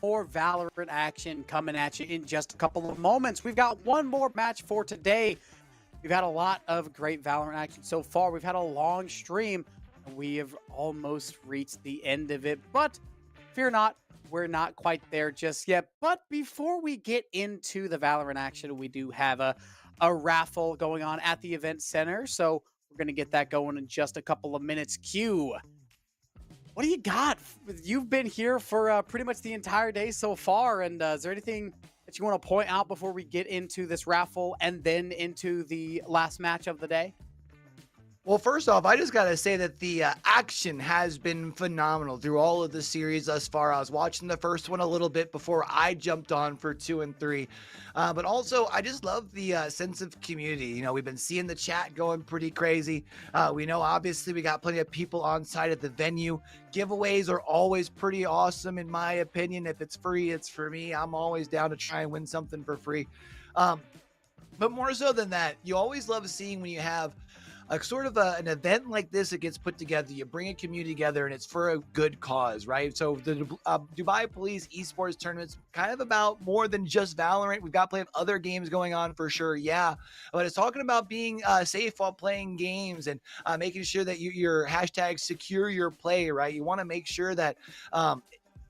more Valorant action coming at you in just a couple of moments. We've got one more match for today. We've had a lot of great Valorant action so far. We've had a long stream, and we have almost reached the end of it. But fear not, we're not quite there just yet. But before we get into the Valorant action, we do have a raffle going on at the event center. So we're going to get that going in just a couple of minutes. Q, what do you got? You've been here for pretty much the entire day so far. And is there anything that you want to point out before we get into this raffle and then into the last match of the day? Well, first off, I just got to say that the action has been phenomenal through all of the series thus far. I was watching the first one a little bit before I jumped on for 2 and 3. But also, I just love the sense of community. You know, we've been seeing the chat going pretty crazy. We know, obviously, we got plenty of people on site at the venue. Giveaways are always pretty awesome, in my opinion. If it's free, it's for me. I'm always down to try and win something for free. But more so than that, you always love seeing when you have a sort of an event like this that gets put together. You bring a community together and it's for a good cause, right? So the Dubai Police Esports Tournament's kind of about more than just Valorant. We've got plenty of other games going on for sure, yeah. But it's talking about being safe while playing games and making sure that your hashtag secure your play, right? You want to make sure that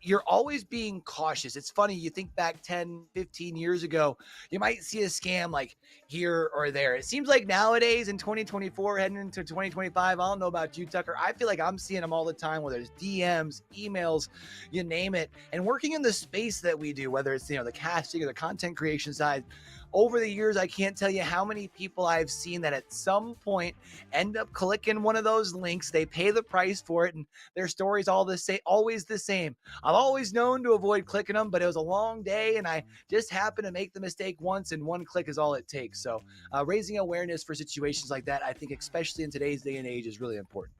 you're always being cautious. It's funny, you think back 10, 15 years ago, you might see a scam like here or there. It seems like nowadays in 2024, heading into 2025, I don't know about you, Tucker, I feel like I'm seeing them all the time, whether it's DMs, emails, you name it. And working in the space that we do, whether it's, you know, the casting or the content creation side, over the years, I can't tell you how many people I've seen that at some point end up clicking one of those links. They pay the price for it, and their story's always the same. I've always known to avoid clicking them, but it was a long day, and I just happened to make the mistake once, and one click is all it takes. So raising awareness for situations like that, I think, especially in today's day and age, is really important.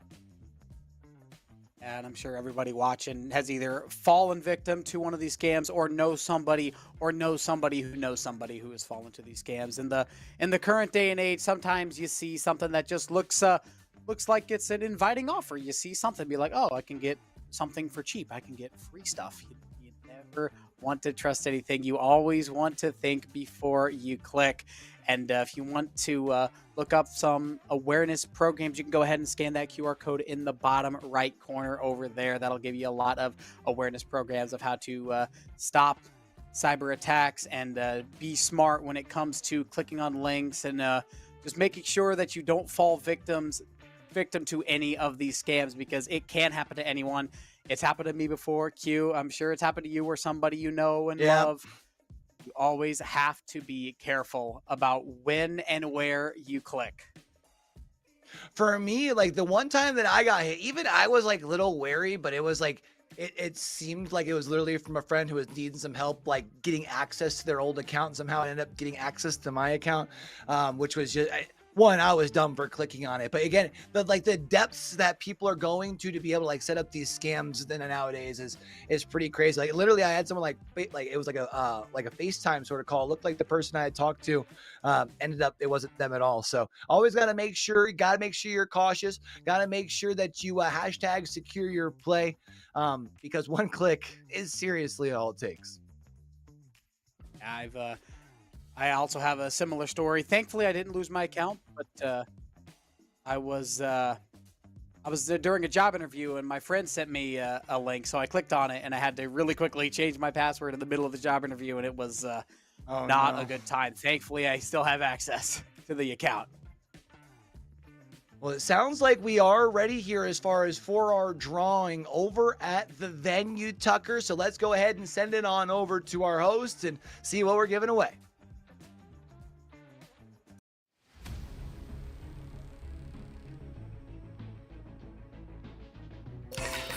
And I'm sure everybody watching has either fallen victim to one of these scams or knows somebody who knows somebody who has fallen to these scams. In the current day and age, sometimes you see something that just looks like it's an inviting offer. You see something, be like, oh, I can get something for cheap. I can get free stuff. You never want to trust anything. You always want to think before you click. And if you want to look up some awareness programs, you can go ahead and scan that QR code in the bottom right corner over there. That'll give you a lot of awareness programs of how to stop cyber attacks and be smart when it comes to clicking on links and just making sure that you don't fall victim to any of these scams, because it can happen to anyone. It's happened to me before, Q. I'm sure it's happened to you or somebody you know and love. You always have to be careful about when and where you click. For me, like the one time that I got hit, even I was like a little wary, but it was like, it seemed like it was literally from a friend who was needing some help, like getting access to their old account. Somehow I ended up getting access to my account, which was just... I was dumb for clicking on it. But again, the depths that people are going to be able to like set up these scams then nowadays is pretty crazy. Like literally, I had someone like it was like a FaceTime sort of call. It looked like the person I had talked to. Ended up it wasn't them at all. So always got to make sure you're cautious. Got to make sure that you hashtag secure your play, because one click is seriously all it takes. I also have a similar story. Thankfully, I didn't lose my account, but I was during a job interview, and my friend sent me a link, so I clicked on it, and I had to really quickly change my password in the middle of the job interview, and it was not a good time. Thankfully, I still have access to the account. Well, it sounds like we are ready here as far as for our drawing over at the venue, Tucker. So let's go ahead and send it on over to our host and see what we're giving away.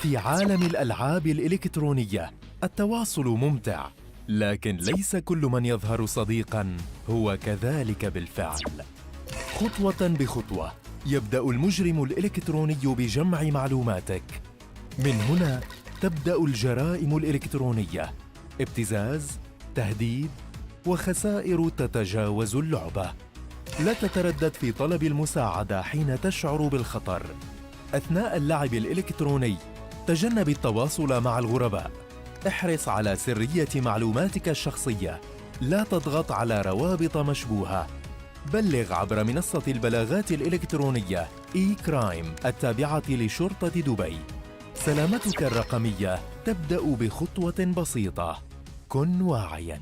في عالم الألعاب الإلكترونية التواصل ممتع، لكن ليس كل من يظهر صديقاً هو كذلك بالفعل. خطوة بخطوة يبدأ المجرم الإلكتروني بجمع معلوماتك. من هنا تبدأ الجرائم الإلكترونية، ابتزاز، تهديد، وخسائر تتجاوز اللعبة. لا تتردد في طلب المساعدة حين تشعر بالخطر. أثناء اللعب الإلكتروني تجنب التواصل مع الغرباء. احرص على سرية معلوماتك الشخصية. لا تضغط على روابط مشبوهة. بلغ عبر منصة البلاغات الإلكترونية إي-كرايم التابعة لشرطة دبي. سلامتك الرقمية تبدأ بخطوة بسيطة. كن واعياً.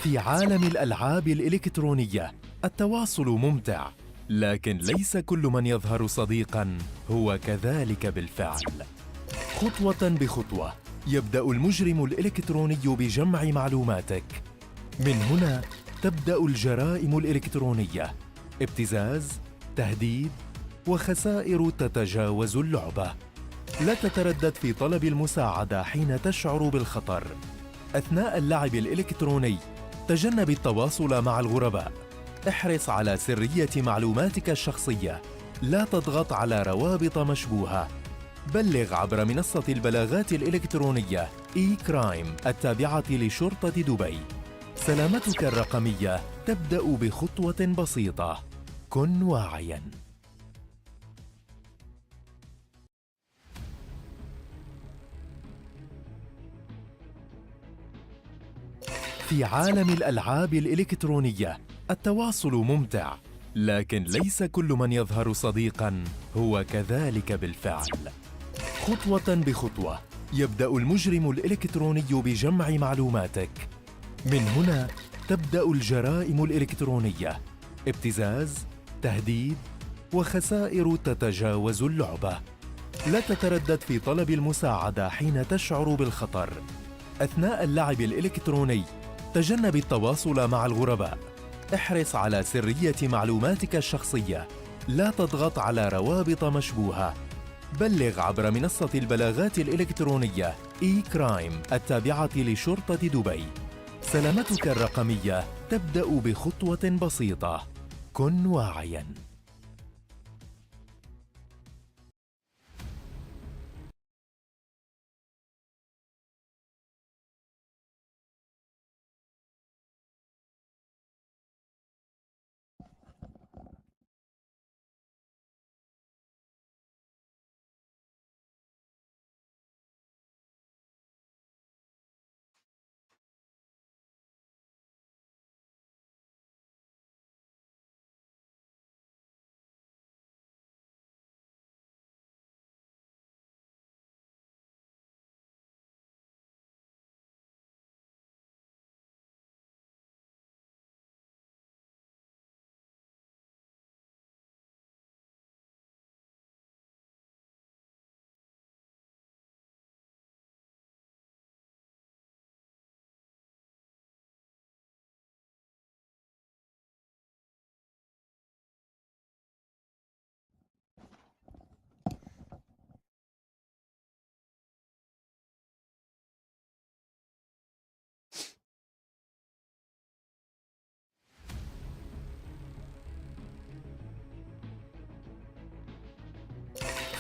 في عالم الألعاب الإلكترونية التواصل ممتع، لكن ليس كل من يظهر صديقاً هو كذلك بالفعل. خطوة بخطوة يبدأ المجرم الإلكتروني بجمع معلوماتك. من هنا تبدأ الجرائم الإلكترونية: ابتزاز، تهديد، وخسائر تتجاوز اللعبة. لا تتردد في طلب المساعدة حين تشعر بالخطر. أثناء اللعب الإلكتروني تجنب التواصل مع الغرباء. احرص على سرية معلوماتك الشخصية. لا تضغط على روابط مشبوهة. بلغ عبر منصة البلاغات الإلكترونية إي-كرايم التابعة لشرطة دبي. سلامتك الرقمية تبدأ بخطوة بسيطة. كن واعياً. في عالم الألعاب الإلكترونية التواصل ممتع، لكن ليس كل من يظهر صديقاً هو كذلك بالفعل. خطوة بخطوة يبدأ المجرم الإلكتروني بجمع معلوماتك. من هنا تبدأ الجرائم الإلكترونية: ابتزاز، تهديد، وخسائر تتجاوز اللعبة. لا تتردد في طلب المساعدة حين تشعر بالخطر. أثناء اللعب الإلكتروني تجنب التواصل مع الغرباء. احرص على سرية معلوماتك الشخصية. لا تضغط على روابط مشبوهة. بلغ عبر منصة البلاغات الإلكترونية إي-كرايم التابعة لشرطة دبي. سلامتك الرقمية تبدأ بخطوة بسيطة. كن واعياً.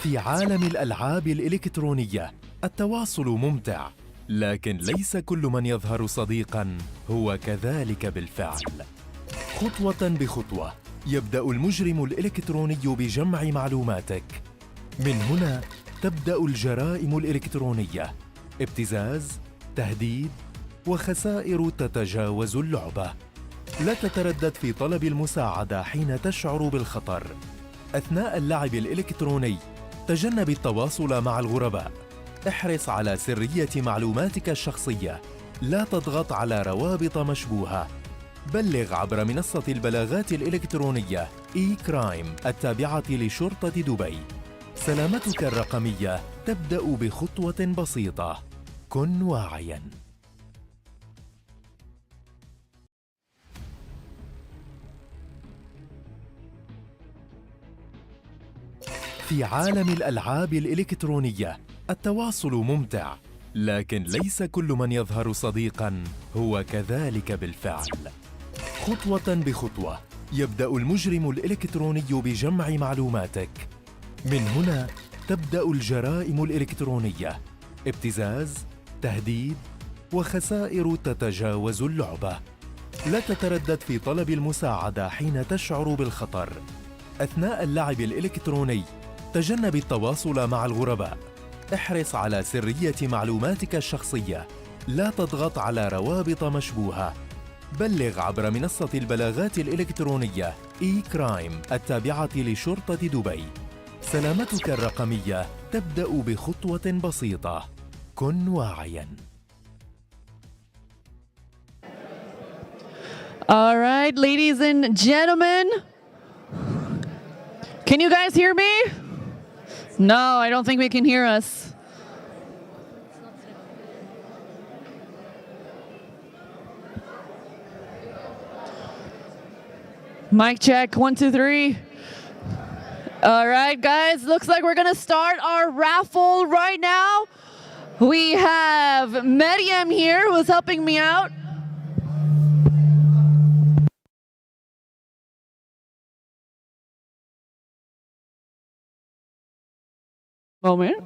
في عالم الألعاب الإلكترونية التواصل ممتع، لكن ليس كل من يظهر صديقاً هو كذلك بالفعل. خطوة بخطوة يبدأ المجرم الإلكتروني بجمع معلوماتك. من هنا تبدأ الجرائم الإلكترونية: ابتزاز، تهديد، وخسائر تتجاوز اللعبة. لا تتردد في طلب المساعدة حين تشعر بالخطر. أثناء اللعب الإلكتروني تجنب التواصل مع الغرباء. احرص على سرية معلوماتك الشخصية. لا تضغط على روابط مشبوهة. بلغ عبر منصة البلاغات الإلكترونية إي-كرايم التابعة لشرطة دبي. سلامتك الرقمية تبدأ بخطوة بسيطة. كن واعياً. في عالم الألعاب الإلكترونية التواصل ممتع، لكن ليس كل من يظهر صديقاً هو كذلك بالفعل. خطوة بخطوة يبدأ المجرم الإلكتروني بجمع معلوماتك. من هنا تبدأ الجرائم الإلكترونية: ابتزاز، تهديد، وخسائر تتجاوز اللعبة. لا تتردد في طلب المساعدة حين تشعر بالخطر. أثناء اللعب الإلكتروني تجنب التواصل مع الغرباء. احرص على سرية معلوماتك الشخصية. لا تضغط على روابط مشبوهة. بلغ عبر منصة البلاغات الإلكترونية إي-كرايم التابعة لشرطة دبي. سلامتك الرقمية تبدأ بخطوة بسيطة. كن واعياً. All right, ladies and gentlemen. Can you guys hear me? No, I don't think we can hear us. Mic check, 1, 2, 3. All right, guys, looks like we're gonna start our raffle right now. We have Maryam here who's helping me out. Moment.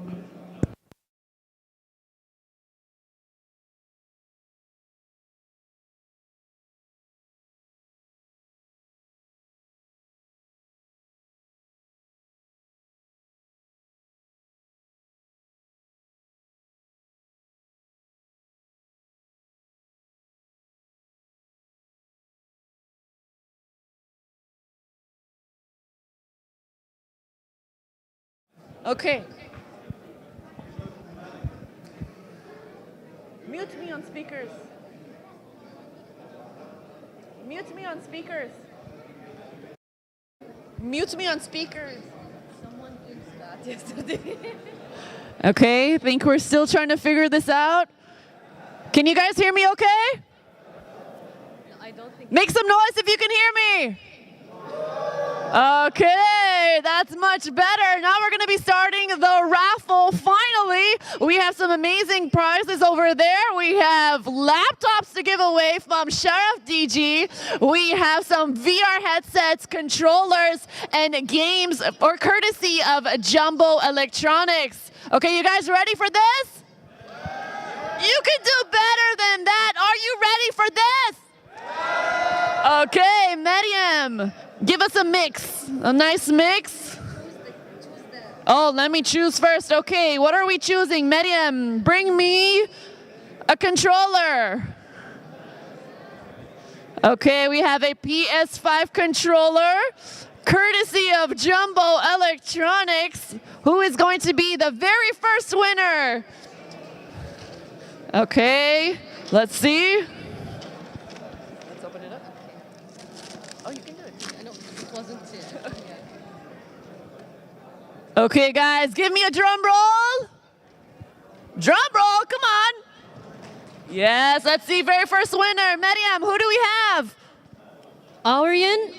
Okay. Mute me on speakers. Mute me on speakers. Mute me on speakers. Someone did that yesterday. Okay, I think we're still trying to figure this out. Can you guys hear me okay? I don't think. Make some noise if you can hear me. Okay, that's much better. Now we're going to be starting the raffle. Finally, we have some amazing prizes over there. We have laptops to give away from Sharaf DG. We have some VR headsets, controllers, and games or courtesy of Jumbo Electronics. Okay, you guys ready for this? You can do better than that. Are you ready for this? Okay, Maryam, give us a mix, a nice mix. Oh, let me choose first. Okay, what are we choosing? Maryam, bring me a controller. Okay, we have a PS5 controller, courtesy of Jumbo Electronics, who is going to be the very first winner. Okay, let's see. Let's open it up. Oh, you can do it. I know it wasn't. Okay, guys, give me a drum roll. Drum roll, come on. Yes, let's see, very first winner. Maryam, who do we have? Arian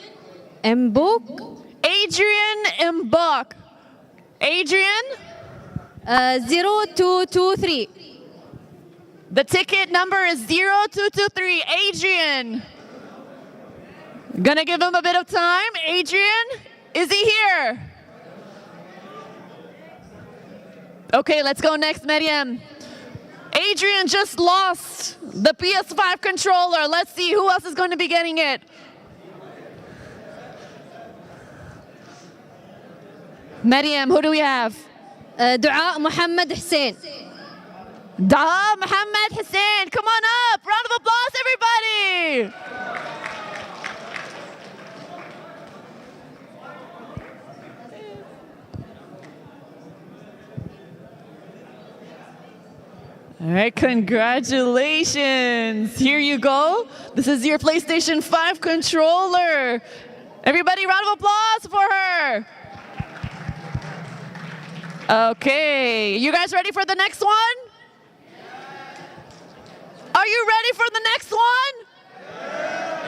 Mbok. Adrian Mbok. Adrian? 0223. The ticket number is 0223. Adrian. Gonna give him a bit of time. Adrian, is he here? Okay, let's go next, Maryam. Adrian just lost the PS5 controller. Let's see who else is going to be getting it. Maryam, who do we have? Dua Muhammad Hussein. Dua Muhammad Hussein, come on up. Round of applause, everybody. All right, congratulations. Here you go. This is your PlayStation 5 controller. Everybody, round of applause for her. Okay, you guys ready for the next one? Are you ready for the next one?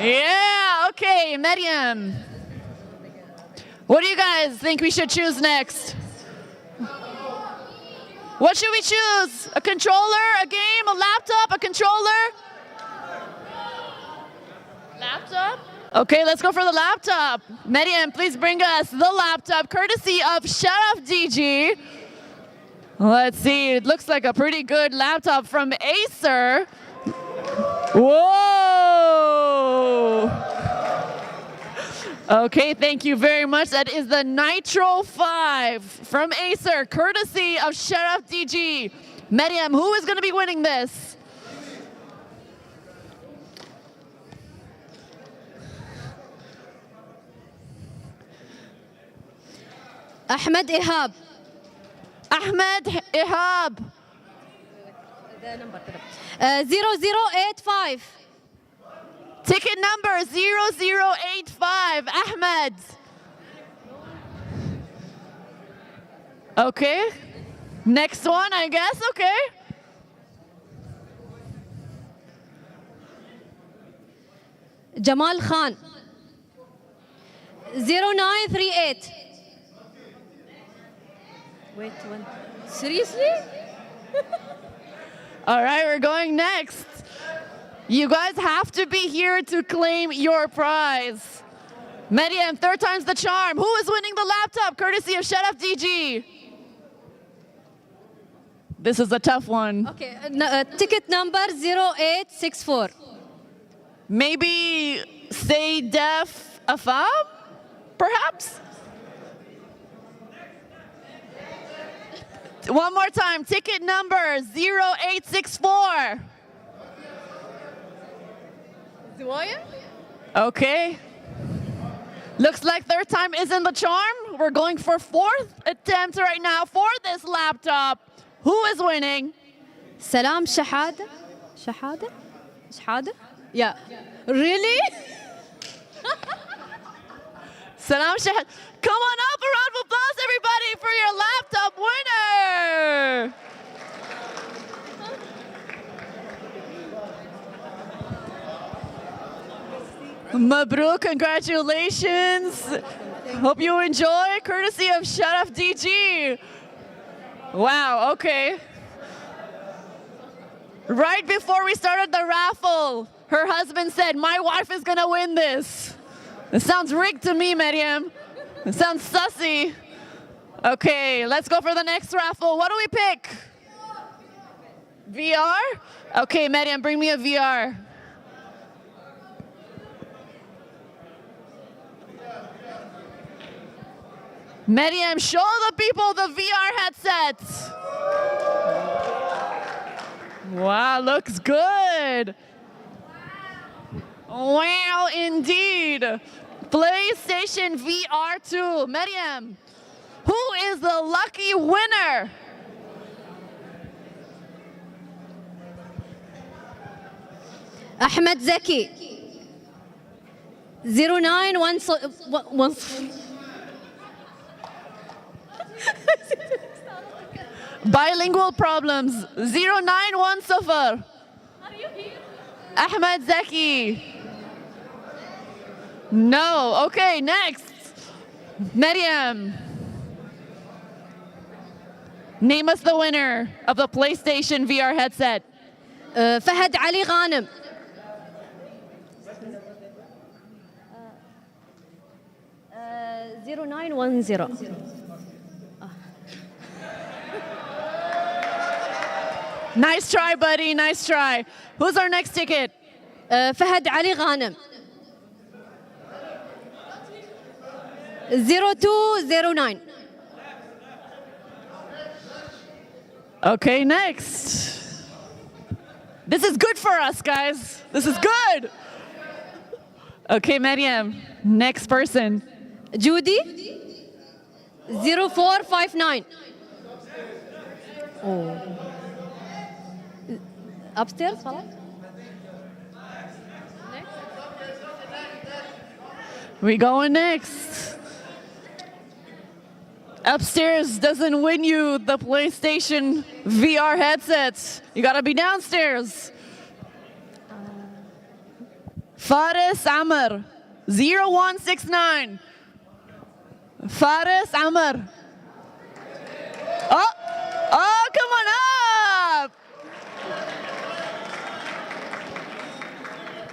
Yeah, okay, Maryam. What do you guys think we should choose next? What should we choose? A controller, a game, a laptop, a controller? Laptop? Okay, let's go for the laptop. Maryam, please bring us the laptop, courtesy of Sharaf DG. Let's see, it looks like a pretty good laptop from Acer. Whoa! Okay, thank you very much. That is the Nitro 5 from Acer, courtesy of Sharaf DG. Mariam, who is going to be winning this? Ahmed Ihab. Ahmed Ihab. 0085. Ticket number 0085, Ahmed. Okay. Next one, I guess, okay. Jamal Khan. 0938. Wait, one. Seriously? All right, we're going next. You guys have to be here to claim your prize. Mariam, third time's the charm. Who is winning the laptop, courtesy of Sharaf DG? This is a tough one. Okay, ticket number 0864. Maybe say Def Afam, perhaps? One more time, ticket number 0864. Okay. Looks like third time isn't the charm. We're going for fourth attempt right now for this laptop. Who is winning? Salam Shahada. Shahada? Shahada? Yeah. Really? Salam Shahada. Come on up, a round of applause, everybody, for your laptop winner. Mabruk, congratulations. Hope you enjoy, courtesy of Sharaf DG. Wow, okay. Right before we started the raffle, her husband said, my wife is gonna win this. It sounds rigged to me, Mariam. It sounds sussy. Okay, let's go for the next raffle. What do we pick? VR? Okay, Mariam, bring me a VR. Mariam, show the people the VR headsets. Wow, looks good. Wow, indeed. PlayStation VR 2. Mariam, who is the lucky winner? Ahmed Zaki. 0911. Bilingual problems. 0910. Ahmed Zaki. No. Okay, next. Mariam. Name us the winner of the PlayStation VR headset. Fahad Ali Ghanem. Uh, 0910. Nice try, buddy. Nice try. Who's our next ticket? Fahad Ali Ghanem. 0209. Okay, next. This is good for us, guys. This is good. Okay, Mariam, next person. Judy. 0459. Oh. Upstairs, خلاص. We going next. Upstairs doesn't win you the PlayStation VR headsets. You gotta be downstairs. Faris Amr, 0169. Faris Amr. Oh, come on up.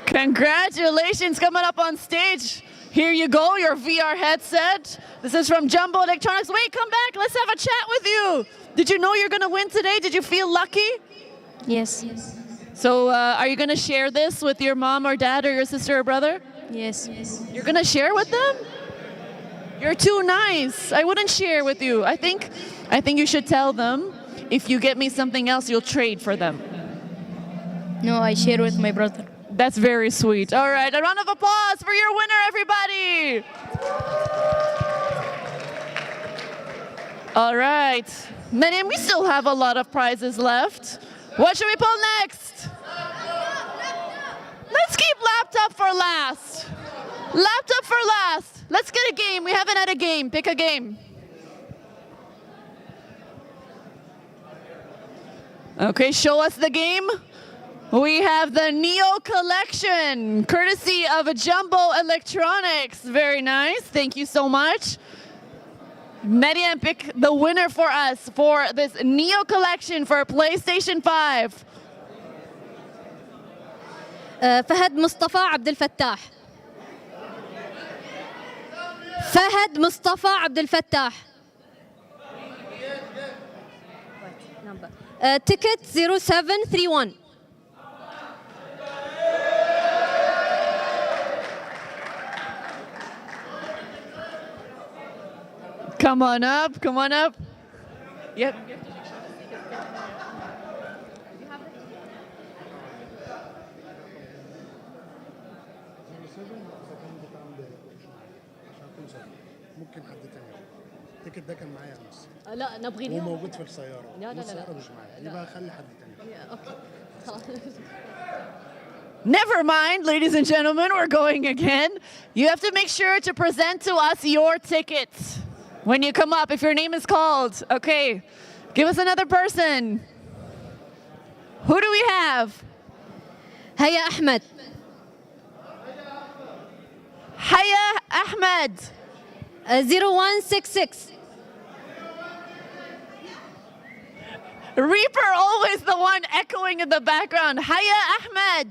Congratulations, coming up on stage. Here you go, your VR headset. This is from Jumbo Electronics. Wait, come back. Let's have a chat with you. Did you know you're going to win today? Did you feel lucky? Yes. So are you going to share this with your mom or dad or your sister or brother? Yes. You're gonna share with them? You're too nice. I wouldn't share with you. I think you should tell them if you get me something else, you'll trade for them. No, I share with my brother. That's very sweet. All right, a round of applause for your winner, everybody. All right. Miriam, we still have a lot of prizes left. What should we pull next? Let's keep laptop for last. Laptop for last. Let's get a game. We haven't had a game. Pick a game. Okay, show us the game. We have the Neo Collection, courtesy of Jumbo Electronics. Very nice. Thank you so much. Mariam, pick the winner for us for this Neo Collection for PlayStation 5. فهد مصطفى عبد الفتاح. فهد مصطفى عبد الفتاح. Ticket 0731. Come on up, come on up. Yep. ممكن حد تاني التيكت ده كان معايا بس لا نبغي هو اليوم. موجود في السياره لا لا السياره لا مش معايا يبقى خلي حد تاني اوكي خلاص. Never mind, ladies and gentlemen, we're going again. You have to make sure to present to us your tickets when you come up, if your name is called. Okay, give us another person. Who do we have? هيا أحمد. Haya Ahmed. 0166. Reaper, always the one echoing in the background. Haya Ahmed.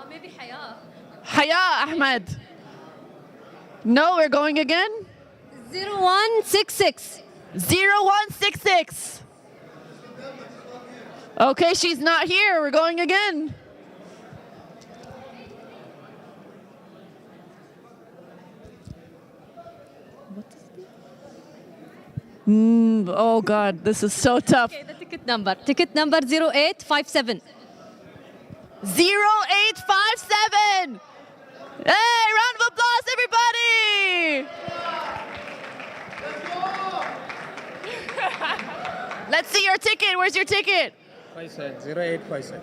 Maybe Haya. Haya Ahmed. No, we're going again. 0166. 0166. Okay, she's not here. We're going again. Oh God, this is so tough. Okay, the ticket number. Ticket number 0857. 0857. Hey, round of applause, everybody! Let's see your ticket. Where's your ticket? 0857.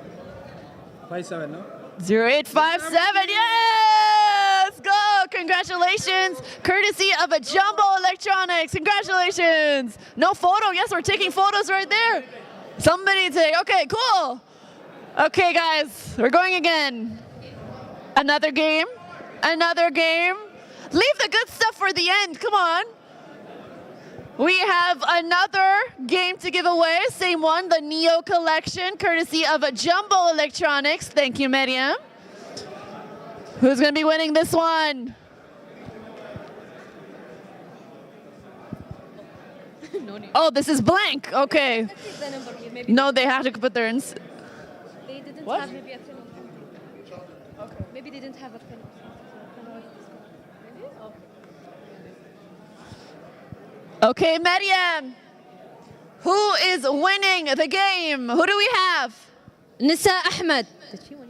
57, no? 0857. Yes! Go! Congratulations. Courtesy of a Jumbo Electronics. Congratulations. No photo. Yes, we're taking photos right there. Somebody take. Okay, cool. Okay, guys, we're going again. Another game. Another game. Leave the good stuff for the end. Come on. We have another game to give away. Same one, the Neo Collection, courtesy of Jumbo Electronics. Thank you, Mariam. Who's going to be winning this one? Oh, this is blank. Okay. No, they have to put their... They didn't What? have maybe a pen. Okay. Maybe they didn't have a pen. Okay, Mariam. Who is winning the game? Who do we have? Nisa Ahmed.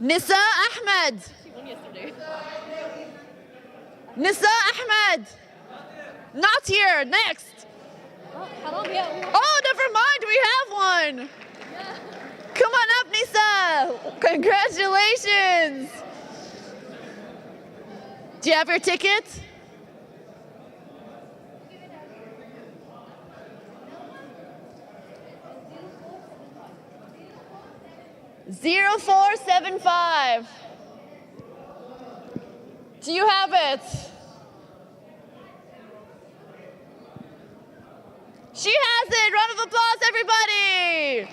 Nisa Ahmed. Nisa Ahmed. Not here. Next. Oh, never mind. We have one. Come on up, Nisa. Congratulations. Do you have your ticket? $0475. Do you have it? She has it. Round of applause, everybody.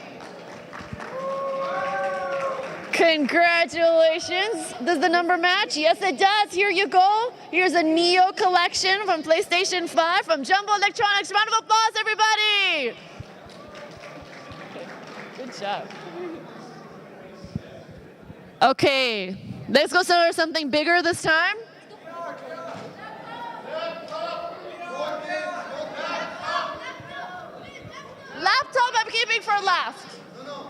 Congratulations. Does the number match? Yes, it does. Here you go. Here's a Neo Collection from PlayStation 5 from Jumbo Electronics. Round of applause, everybody. Good job. Okay, let's go for something bigger this time.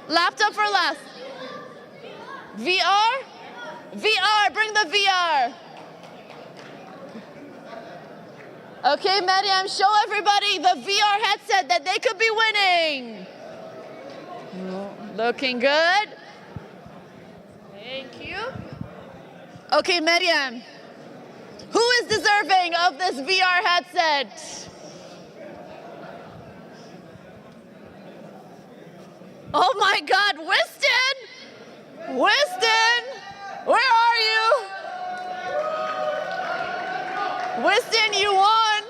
Laptop for last. VR? VR, bring the VR. Okay, Mariam, show everybody the VR headset that they could be winning. Looking good. Thank you. Okay, Mariam, who is deserving of this VR headset? Oh my God, Wystan! Wystan! Where are you? Wystan, you won!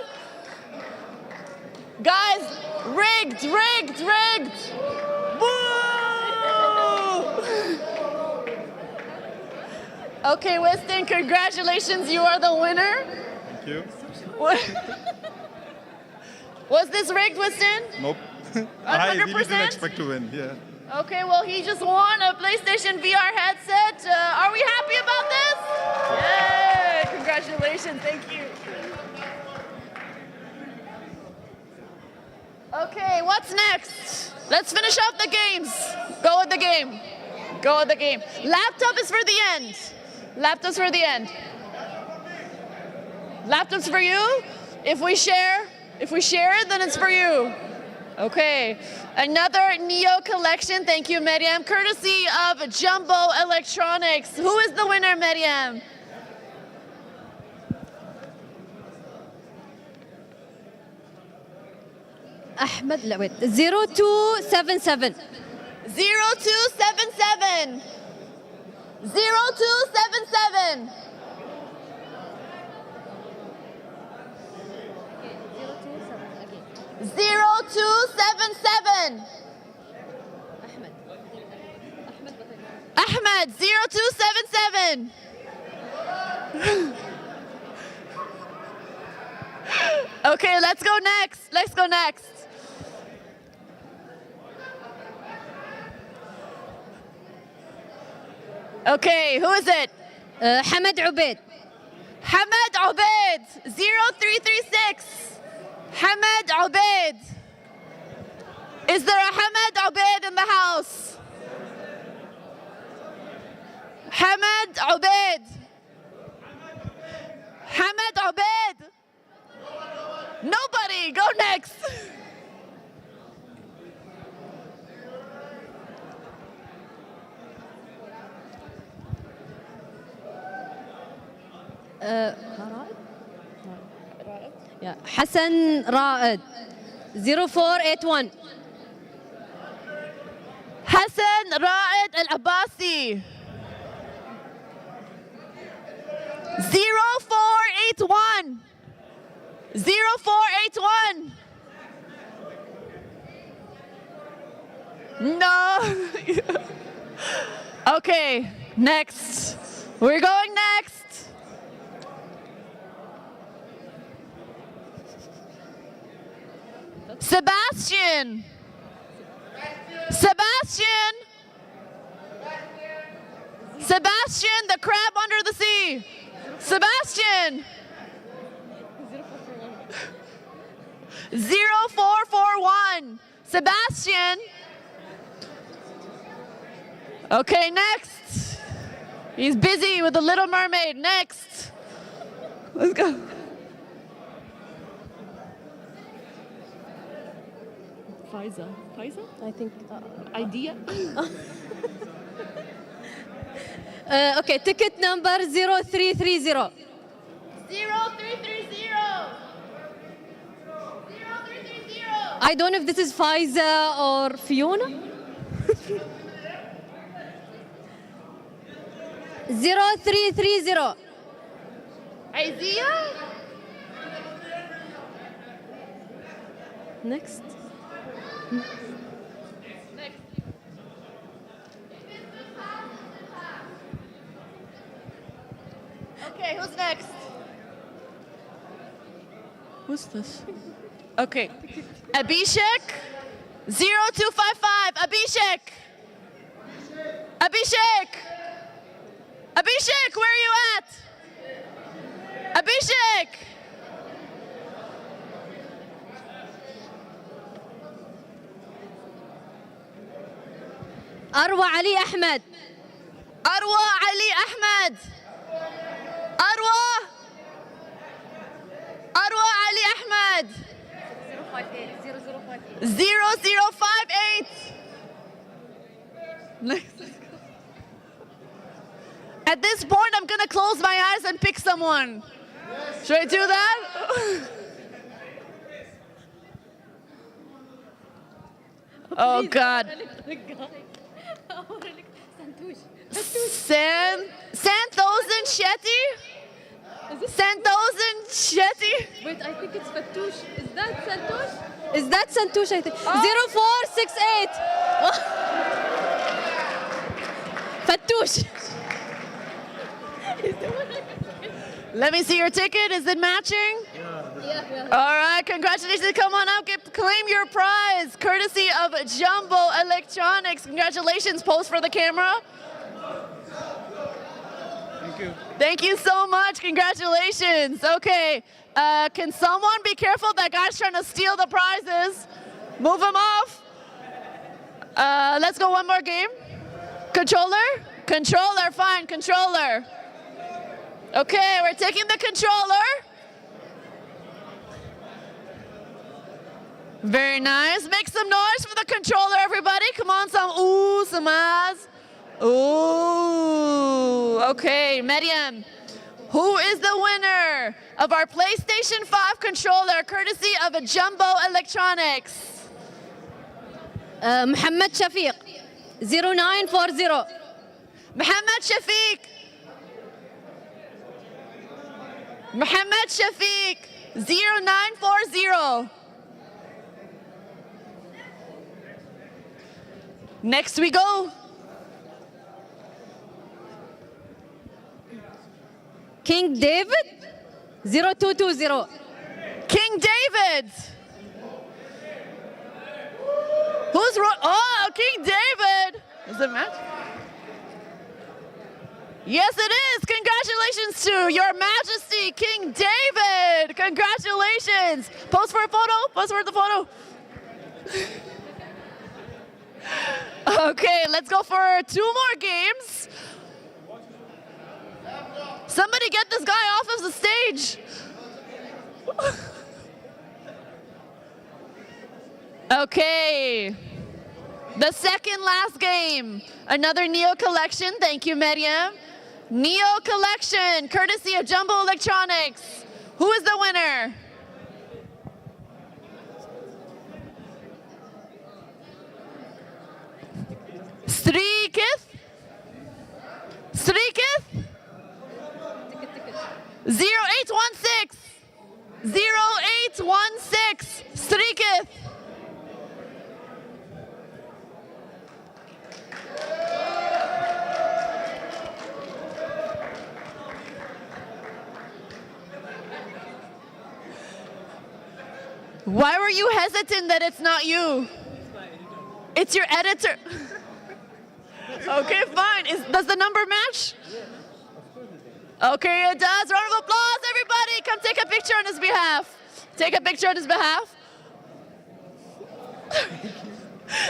Guys, rigged! Woo! Okay, Wystan, congratulations, you are the winner. Thank you. Was this rigged, Wystan? Nope. I really 100%? didn't expect to win, yeah. Okay, well, he just won a PlayStation VR headset. Are we happy about this? Yay! Congratulations, thank you. Okay, what's next? Let's finish off the games. Go with the game. Go with the game. Laptop is for the end. Laptop's for the end. Laptop's for you. If we share it, then it's for you. Okay, another Neo collection. Thank you, Mariam. Courtesy of Jumbo Electronics. Who is the winner, Mariam? أحمد لا wait 0277 0277 0277 0277 Ahmed 0277 Okay, let's go next. Okay, who is it? حمد عبيد. Hamad Ubaid 0336 Hamad Ubaid. Is there a Hamad Ubaid in the house? Hamad Ubaid. Hamad Ubaid. Nobody. Go next. حسن رائد 0481 حسن رائد العباسي 0481 0481 No. Okay, next. We're going next. Sebastian. Sebastian, the crab under the sea. Sebastian. 0441. Sebastian. Okay, next. He's busy with the Little Mermaid. Next. Let's go. Pfizer? I think Idea? okay, ticket number 0330 0330. 0330. I don't know if this is Faiza or Fiona. 0330. Isaiah? Next. Okay, who's next? Who's this? Okay. Abhishek? 0255. Abhishek! Abhishek, where are you at? Abhishek! أروى علي أحمد. أروى علي أحمد. أروى علي أحمد. 0058. At this point, I'm gonna close my eyes and pick someone. Should I do that? Oh God. Santhosan Shetty? Santhosan Shetty? Wait, I think it's Fattoush. Is that Santosh? Is that Santosh, I think? 0468. Fattoush. Let me see your ticket. Is it matching? Yeah. All right, congratulations. Come on up, claim your prize, courtesy of Jumbo Electronics. Congratulations. Pose for the camera. Thank you. Thank you so much. Congratulations. Okay, can someone be careful? That guy's trying to steal the prizes. Move him off. Let's go one more game. Controller? Controller, fine, controller. Okay, we're taking the controller. Very nice. Make some noise for the controller, everybody. Come on, some ooh, some ahs. Ooh. Okay, Maryam. Who is the winner of our PlayStation 5 controller, courtesy of Jumbo Electronics? محمد شفيق. 0940. محمد شفيق. محمد شفيق. 0940. Next we go. King David. 0220. King David. Who's oh, King David. Is it match? Yes, it is. Congratulations to Your Majesty, King David. Congratulations. Pose for a photo. Pose for the photo. Okay, let's go for 2 more games. Somebody get this guy off of the stage. Okay. The second last game. Another Neo Collection. Thank you, Maryam. Neo Collection, courtesy of Jumbo Electronics. Who is the winner? Srikith? Srikith? 0816. 0816. Srikith. Why were you hesitant that it's not you? It's your editor. Okay, fine. Does the number match? Okay, it does. Round of applause, everybody. Come take a picture on his behalf. Take a picture on his behalf.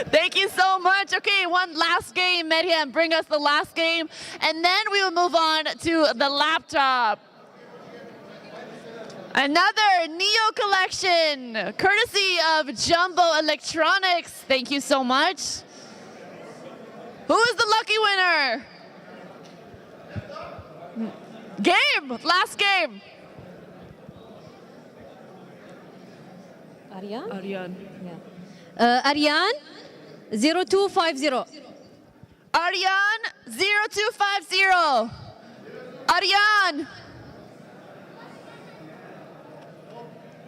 Thank you so much. Okay, one last game. Maryam, bring us the last game. And then we will move on to the laptop. Another Neo Collection, courtesy of Jumbo Electronics. Thank you so much. Who is the lucky winner? Game, last game. Aryan? Aryan. Yeah. Aryan, 0250. Aryan, 0250. Aryan.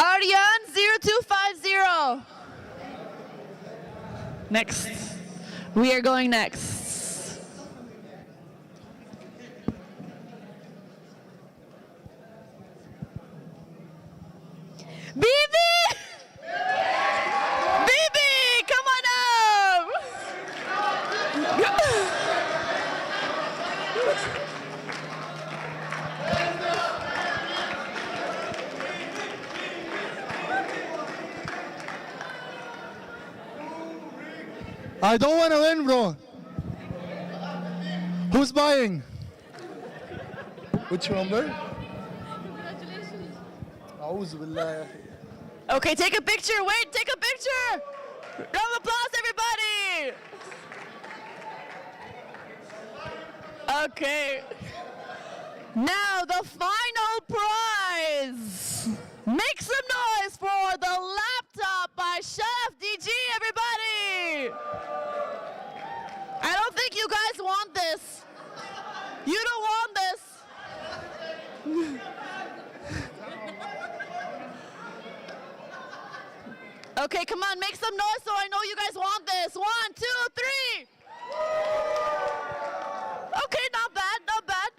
Aryan, 0250. Next. We are going next. Bibi! Bibi, come on up! I don't want to win, bro. Who's buying? Which number? Congratulations. أعوذ بالله يا أخي. Okay, take a picture. Wait, take a picture. Round of applause, everybody. Okay. Now the final prize. Make some noise for the laptop by Chef DG, everybody. I don't think you guys want this. You don't want this. Okay, come on, make some noise so I know you guys want this. 1, 2, 3. Okay, not bad, not bad.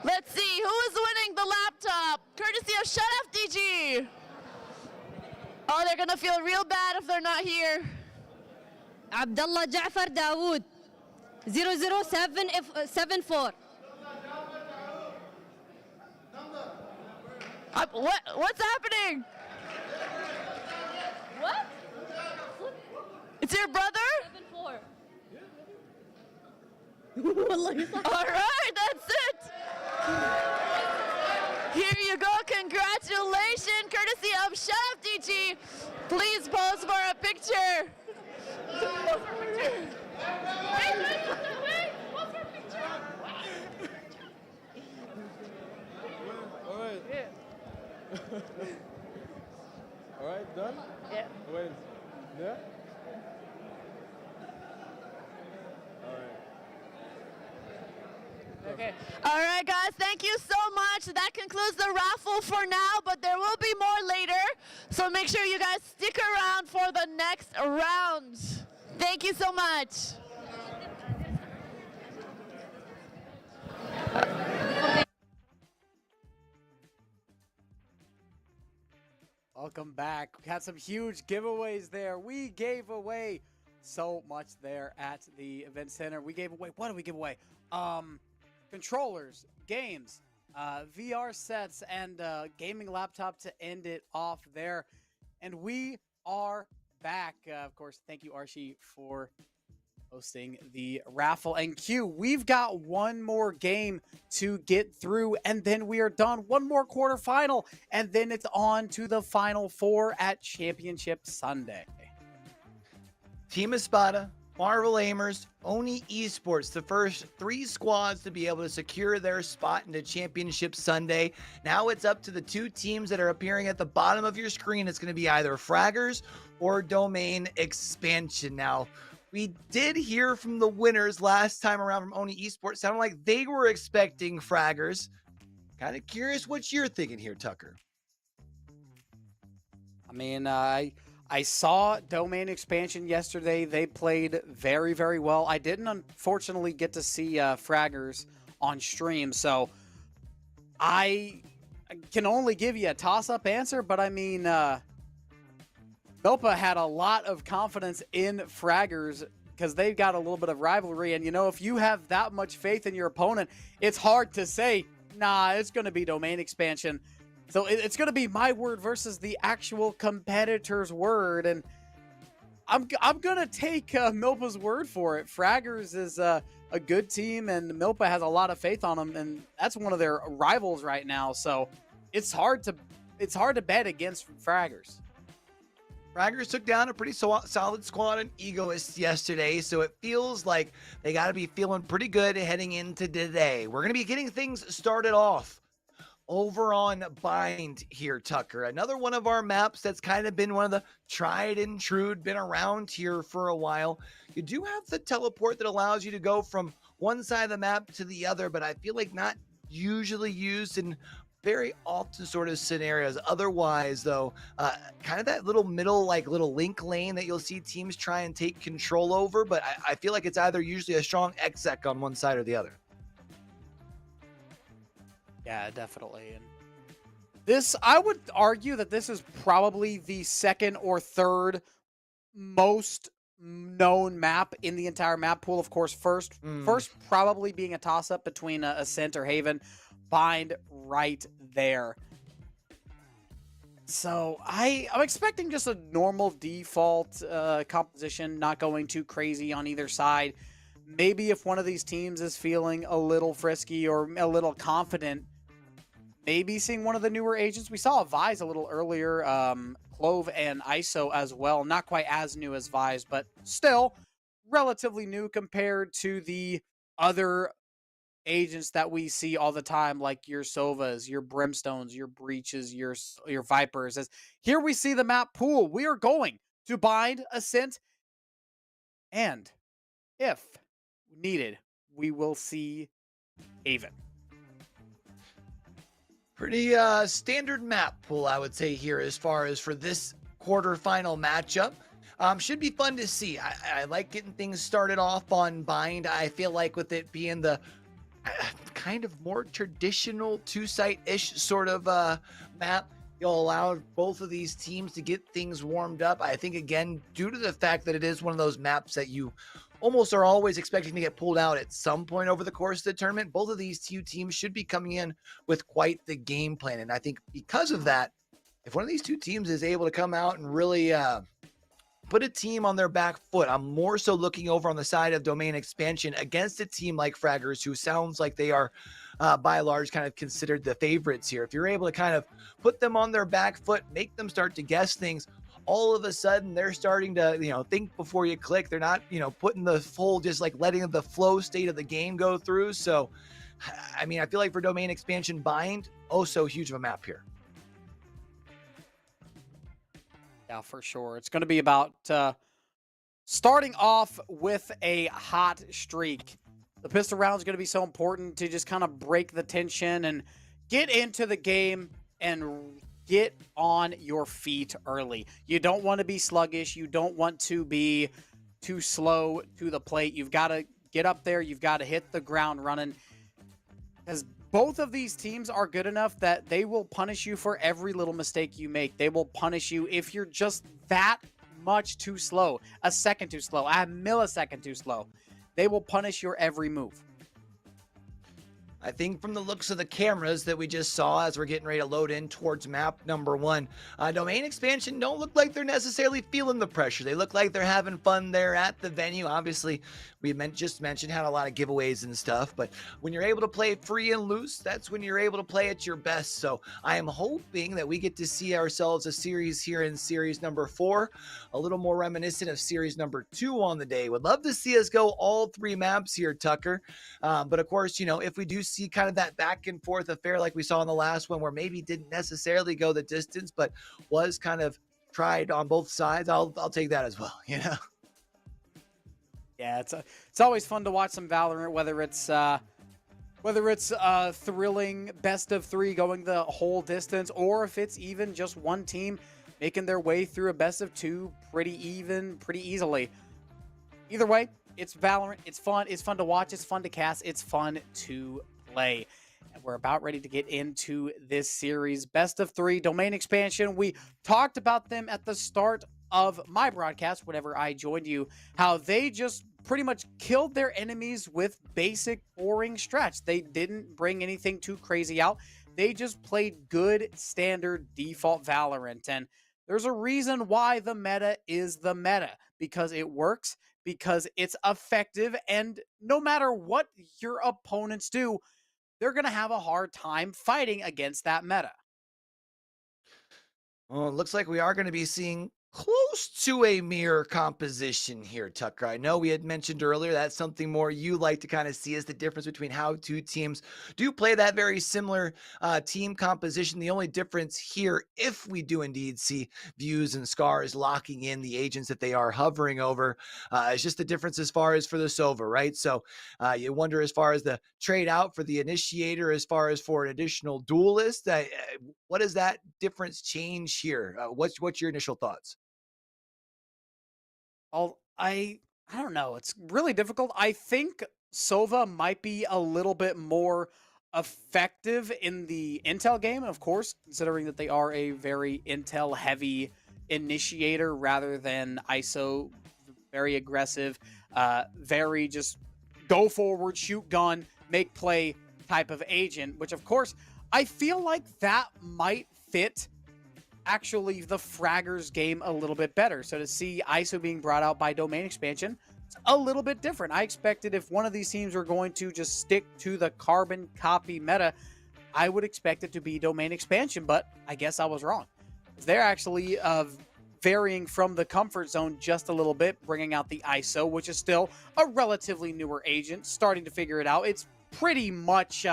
Let's see, who is winning the laptop? Courtesy of Shut FDG. Oh, they're gonna feel real bad if they're not here. Abdullah Ja'far Dawood. 00774. What's happening? What? It's your brother? 74. All right, that's it. Here you go. Congratulations, courtesy of Chef DG. Please pose for a picture. All right. Yeah. All right, done? Yeah. Wait. Yeah? All right. Okay. All right, guys. Thank you so much. That concludes the raffle for now, but there will be more later. So make sure you guys stick around for the next round. Thank you so much. Welcome back. We had some huge giveaways there. We gave away so much there at the event center. We gave away, what did we give away? Controllers, games, VR sets, and gaming laptop to end it off there. And we are back. Of course, thank you, Archie, for hosting the raffle. And Q, we've got one more game to get through, and then we are done. One more quarterfinal, and then it's on to the Final Four at Championship Sunday. Team Espada, Marvel Aimers, Oni Esports, the first 3 squads to be able to secure their spot into Championship Sunday. Now it's up to the 2 teams that are appearing at the bottom of your screen. It's going to be either Fraggers or Domain Expansion. Now, we did hear from the winners last time around from Oni Esports. Sounded like they were expecting Fraggers. Kind of curious what you're thinking here, Tucker. I mean, I saw Domain Expansion yesterday. They played very, very well. I didn't, unfortunately, get to see Fraggers on stream, so I can only give you a toss-up answer, but I mean, Milpa had a lot of confidence in Fraggers because they've got a little bit of rivalry, and you know, if you have that much faith in your opponent, it's hard to say, nah, it's going to be Domain Expansion. So it's going to be my word versus the actual competitor's word, and I'm going to take Milpa's word for it. Fraggers is a good team, and Milpa has a lot of faith on them, and that's one of their rivals right now. So it's hard to bet against Fraggers. Fraggers took down a pretty solid squad in Egoists yesterday, so it feels like they got to be feeling pretty good heading into today. We're going to be getting things started off over on Bind here, Tucker. Another one of our maps that's kind of been one of the tried and true, been around here for a while. You do have the teleport that allows you to go from one side of the map to the other, but I feel like not usually used in very often sort of scenarios. Otherwise, though, kind of that little middle, like little link lane that you'll see teams try and take control over, but I feel like it's either usually a strong exec on one side or the other. Yeah, definitely. And this, I would argue that this is probably the second or third most known map in the entire map pool. Of course, first probably being a toss-up between Ascent or Haven. Bind right there. So I'm expecting just a normal default composition, not going too crazy on either side. maybe if one of these teams is feeling a little frisky or a little confident, maybe seeing one of the newer agents. We saw Vise a little earlier, Clove and ISO as well. Not quite as new as Vise, but still relatively new compared to the other agents that we see all the time, like your Sovas, your Brimstones, your Breaches, your Vipers. As here we see the map pool. We are going to bind Ascent, and if needed, we will see Haven. Pretty standard map pool, I would say, here as far as for this quarterfinal matchup. Should be fun to see. I like getting things started off on Bind. I feel like with it being the kind of more traditional two-site-ish sort of map, you'll allow both of these teams to get things warmed up. I think, again, due to the fact that it is one of those maps that you almost are always expecting to get pulled out at some point over the course of the tournament, both of these two teams should be coming in with quite the game plan. And I think because of that, if one of these two teams is able to come out and really put a team on their back foot, I'm more so looking over on the side of domain expansion against a team like Fraggers, who sounds like they are by and large kind of considered the favorites here. If you're able to kind of put them on their back foot, make them start to guess things, all of a sudden they're starting to, think before you click. They're not, putting the full, just like letting the flow state of the game go through. So, I mean, I feel like for domain expansion Bind, oh, so huge of a map here. Yeah, for sure. It's going to be about starting off with a hot streak. The pistol round is going to be so important to just kind of break the tension and get into the game and get on your feet early. You don't want to be sluggish. You don't want to be too slow to the plate. You've got to get up there. You've got to hit the ground running. Because both of these teams are good enough that they will punish you for every little mistake you make. They will punish you if you're just that much too slow, a second too slow, a millisecond too slow. They will punish your every move. I think from the looks of the cameras that we just saw as we're getting ready to load in towards map number 1, domain expansion don't look like they're necessarily feeling the pressure. They look like they're having fun there at the venue. Obviously, we just mentioned had a lot of giveaways and stuff, but when you're able to play free and loose, that's when you're able to play at your best. So I am hoping that we get to see ourselves a series here in series number 4, a little more reminiscent of series number 2 on the day. Would love to see us go all 3 maps here, Tucker. But of course, if we do see kind of that back and forth affair like we saw in the last one, where maybe didn't necessarily go the distance, but was kind of tried on both sides, I'll take that as well. Yeah, it's always fun to watch some Valorant, whether it's thrilling best of 3 going the whole distance, or if it's even just one team making their way through a best of 2 pretty easily. Either way, it's Valorant. It's fun. It's fun to watch. It's fun to cast. It's fun to play. And we're about ready to get into this series. Best of 3 domain expansion. We talked about them at the start of my broadcast, whenever I joined you, how they just pretty much killed their enemies with basic, boring stretch. They didn't bring anything too crazy out. They just played good, standard, default Valorant. And there's a reason why the meta is the meta, because it works, because it's effective, and no matter what your opponents do, they're going to have a hard time fighting against that meta. Well, it looks like we are going to be seeing close to a mirror composition here, Tucker. I know we had mentioned earlier that's something more you like to kind of see as the difference between how 2 teams do play that very similar team composition. The only difference here, if we do indeed see Views and Scars locking in the agents that they are hovering over, is just the difference as far as for the Sova, right? So you wonder as far as the trade out for the Initiator, as far as for an additional duelist, what does that difference change here? What's your initial thoughts? I don't know. It's really difficult. I think Sova might be a little bit more effective in the intel game, of course, considering that they are a very intel heavy Initiator rather than ISO, very aggressive, very just go forward, shoot gun, make play type of agent, which of course I feel like that might fit actually the Fraggers game a little bit better. So to see ISO being brought out by domain expansion, a little bit different. I expected if one of these teams were going to just stick to the carbon copy meta, I would expect it to be domain expansion, but I guess I was wrong. They're actually varying from the comfort zone just a little bit, bringing out the ISO, which is still a relatively newer agent, starting to figure it out. It's pretty much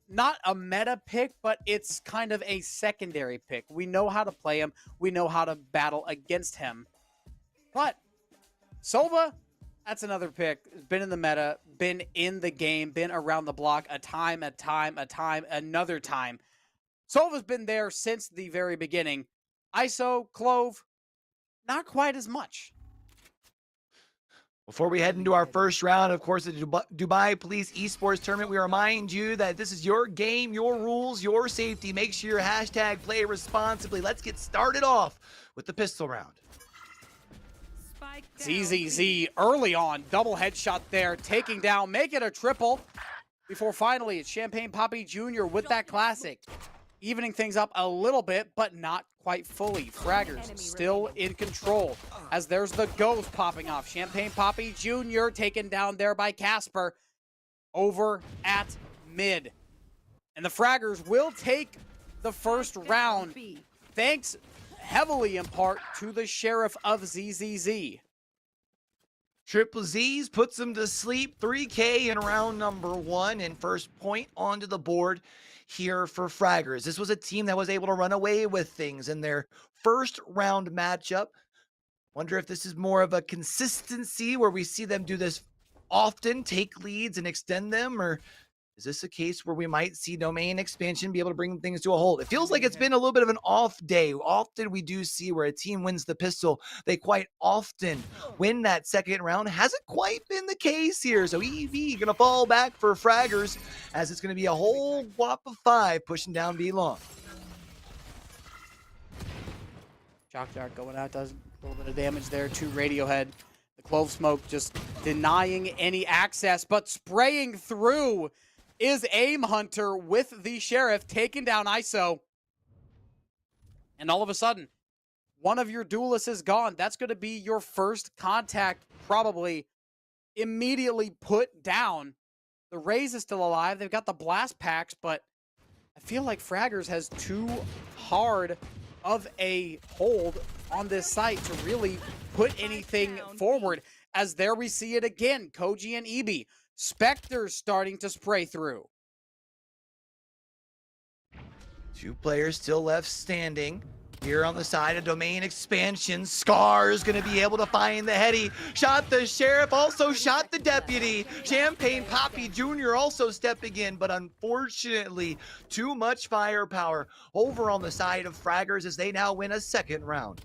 not a meta pick, but it's kind of a secondary pick. We know how to play him. We know how to battle against him. But Sova, that's another pick. Been in the meta, been in the game, been around the block another time. Sova's been there since the very beginning. ISO, Clove, not quite as much. Before we head into our first round, of course, the Dubai Police Esports Tournament, we remind you that this is your game, your rules, your safety. Make sure your hashtag play responsibly. Let's get started off with the pistol round. ZZZ early on, double headshot there, taking down, make it a triple. Before finally, it's Champagne Papi Jr. with that classic. Evening things up a little bit, but not quite fully. Fraggers still in control as there's the ghost popping off. Champagne Papi Jr. taken down there by Casper over at mid. And the Fraggers will take the first round, thanks heavily in part to the Sheriff of ZZZ. Triple Z's puts them to sleep. 3K in round number 1 and first point onto the board here for Fraggers. This was a team that was able to run away with things in their first round matchup. Wonder if this is more of a consistency where we see them do this often, take leads and extend them, or is this a case where we might see domain expansion be able to bring things to a halt? It feels like it's been a little bit of an off day. Often we do see where a team wins the pistol. They quite often win that second round. Hasn't quite been the case here. So EV gonna fall back for Fraggers as it's gonna be a whole whop of 5 pushing down B long. Jock going out, does a little bit of damage there to Radiohead. The Clove Smoke just denying any access, but spraying through is Aim Hunter with the Sheriff, taking down ISO. And all of a sudden, one of your duelists is gone. That's going to be your first contact, probably immediately put down. The Raze is still alive. They've got the blast packs, but I feel like Fraggers has too hard of a hold on this site to really put anything forward. As there we see it again, Koji and EB. Spectre starting to spray through. 2 players still left standing. Here on the side of domain expansion, Scar's gonna be able to find the heady. Shot the Sheriff, also shot the deputy. Champagne Papi Jr. also stepping in, but unfortunately, too much firepower over on the side of Fraggers as they now win a second round.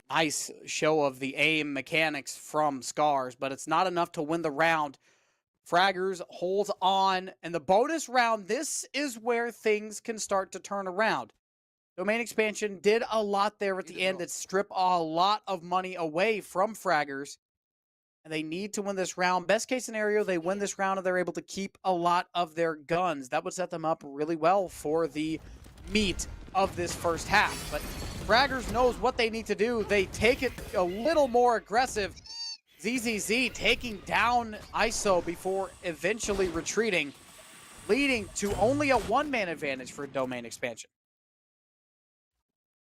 Nice show of the aim mechanics from Scars, but it's not enough to win the round. Fraggers holds on, and the bonus round, this is where things can start to turn around. Domain expansion did a lot there at the end that strip a lot of money away from Fraggers, and they need to win this round. Best case scenario, they win this round and they're able to keep a lot of their guns. That would set them up really well for the meat of this first half, but Fraggers knows what they need to do. They take it a little more aggressive. ZZZ taking down ISO before eventually retreating, leading to only a 1-man advantage for domain expansion.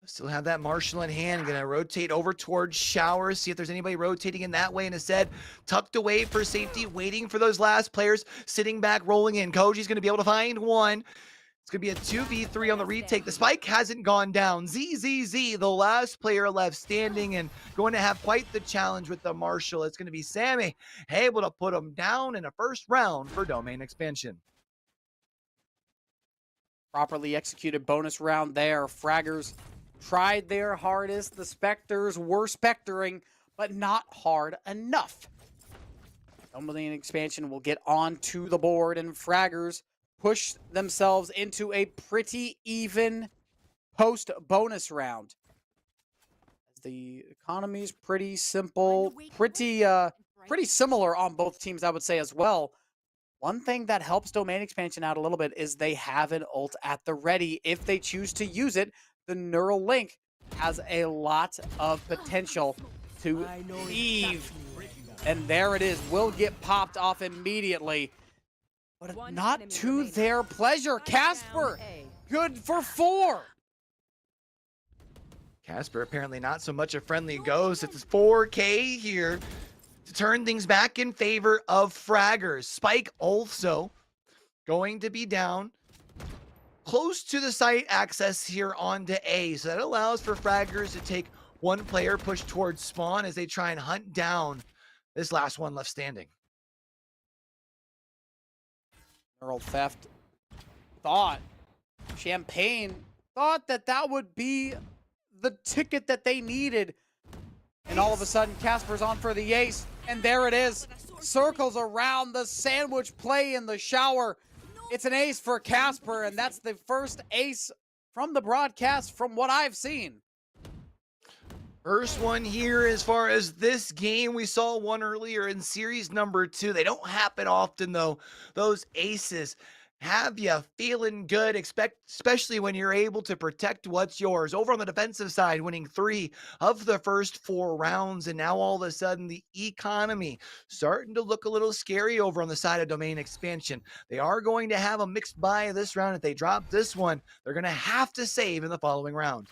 Still have that Marshall in hand. Gonna rotate over towards Showers, see if there's anybody rotating in that way. And instead, tucked away for safety, waiting for those last players, sitting back, rolling in. Koji's gonna be able to find one. It's going to be a 2v3 on the retake. The spike hasn't gone down. ZZZ, the last player left standing and going to have quite the challenge with the Marshall. It's going to be Sammy able to put him down in a first round for domain expansion. Properly executed bonus round there. Fraggers tried their hardest. The Spectres were spectering, but not hard enough. Domain expansion will get onto the board, and Fraggers push themselves into a pretty even post-bonus round. The economy is pretty simple, pretty similar on both teams, I would say, as well. One thing that helps domain expansion out a little bit is they have an ult at the ready. If they choose to use it, the neural link has a lot of potential to leave. And there it is, will get popped off immediately. But not to their pleasure. Casper, good for 4. Casper apparently not so much a friendly ghost. It's 4K here to turn things back in favor of Fraggers. Spike also going to be down close to the site access here onto A. So that allows for Fraggers to take one player push towards spawn as they try and hunt down this last one left standing. Neural Theft thought, Champagne thought that would be the ticket that they needed. And all of a sudden, Casper's on for the ace. And there it is. Circles around the sandwich play in the shower. It's an ace for Casper, and that's the first ace from the broadcast from what I've seen. First one here as far as this game. We saw one earlier in series number 2. They don't happen often, though. Those aces have you feeling good, especially when you're able to protect what's yours. Over on the defensive side, winning 3 of the first 4 rounds, and now all of a sudden the economy starting to look a little scary over on the side of Domain Expansion. They are going to have a mixed buy this round. If they drop this one, they're going to have to save in the following round.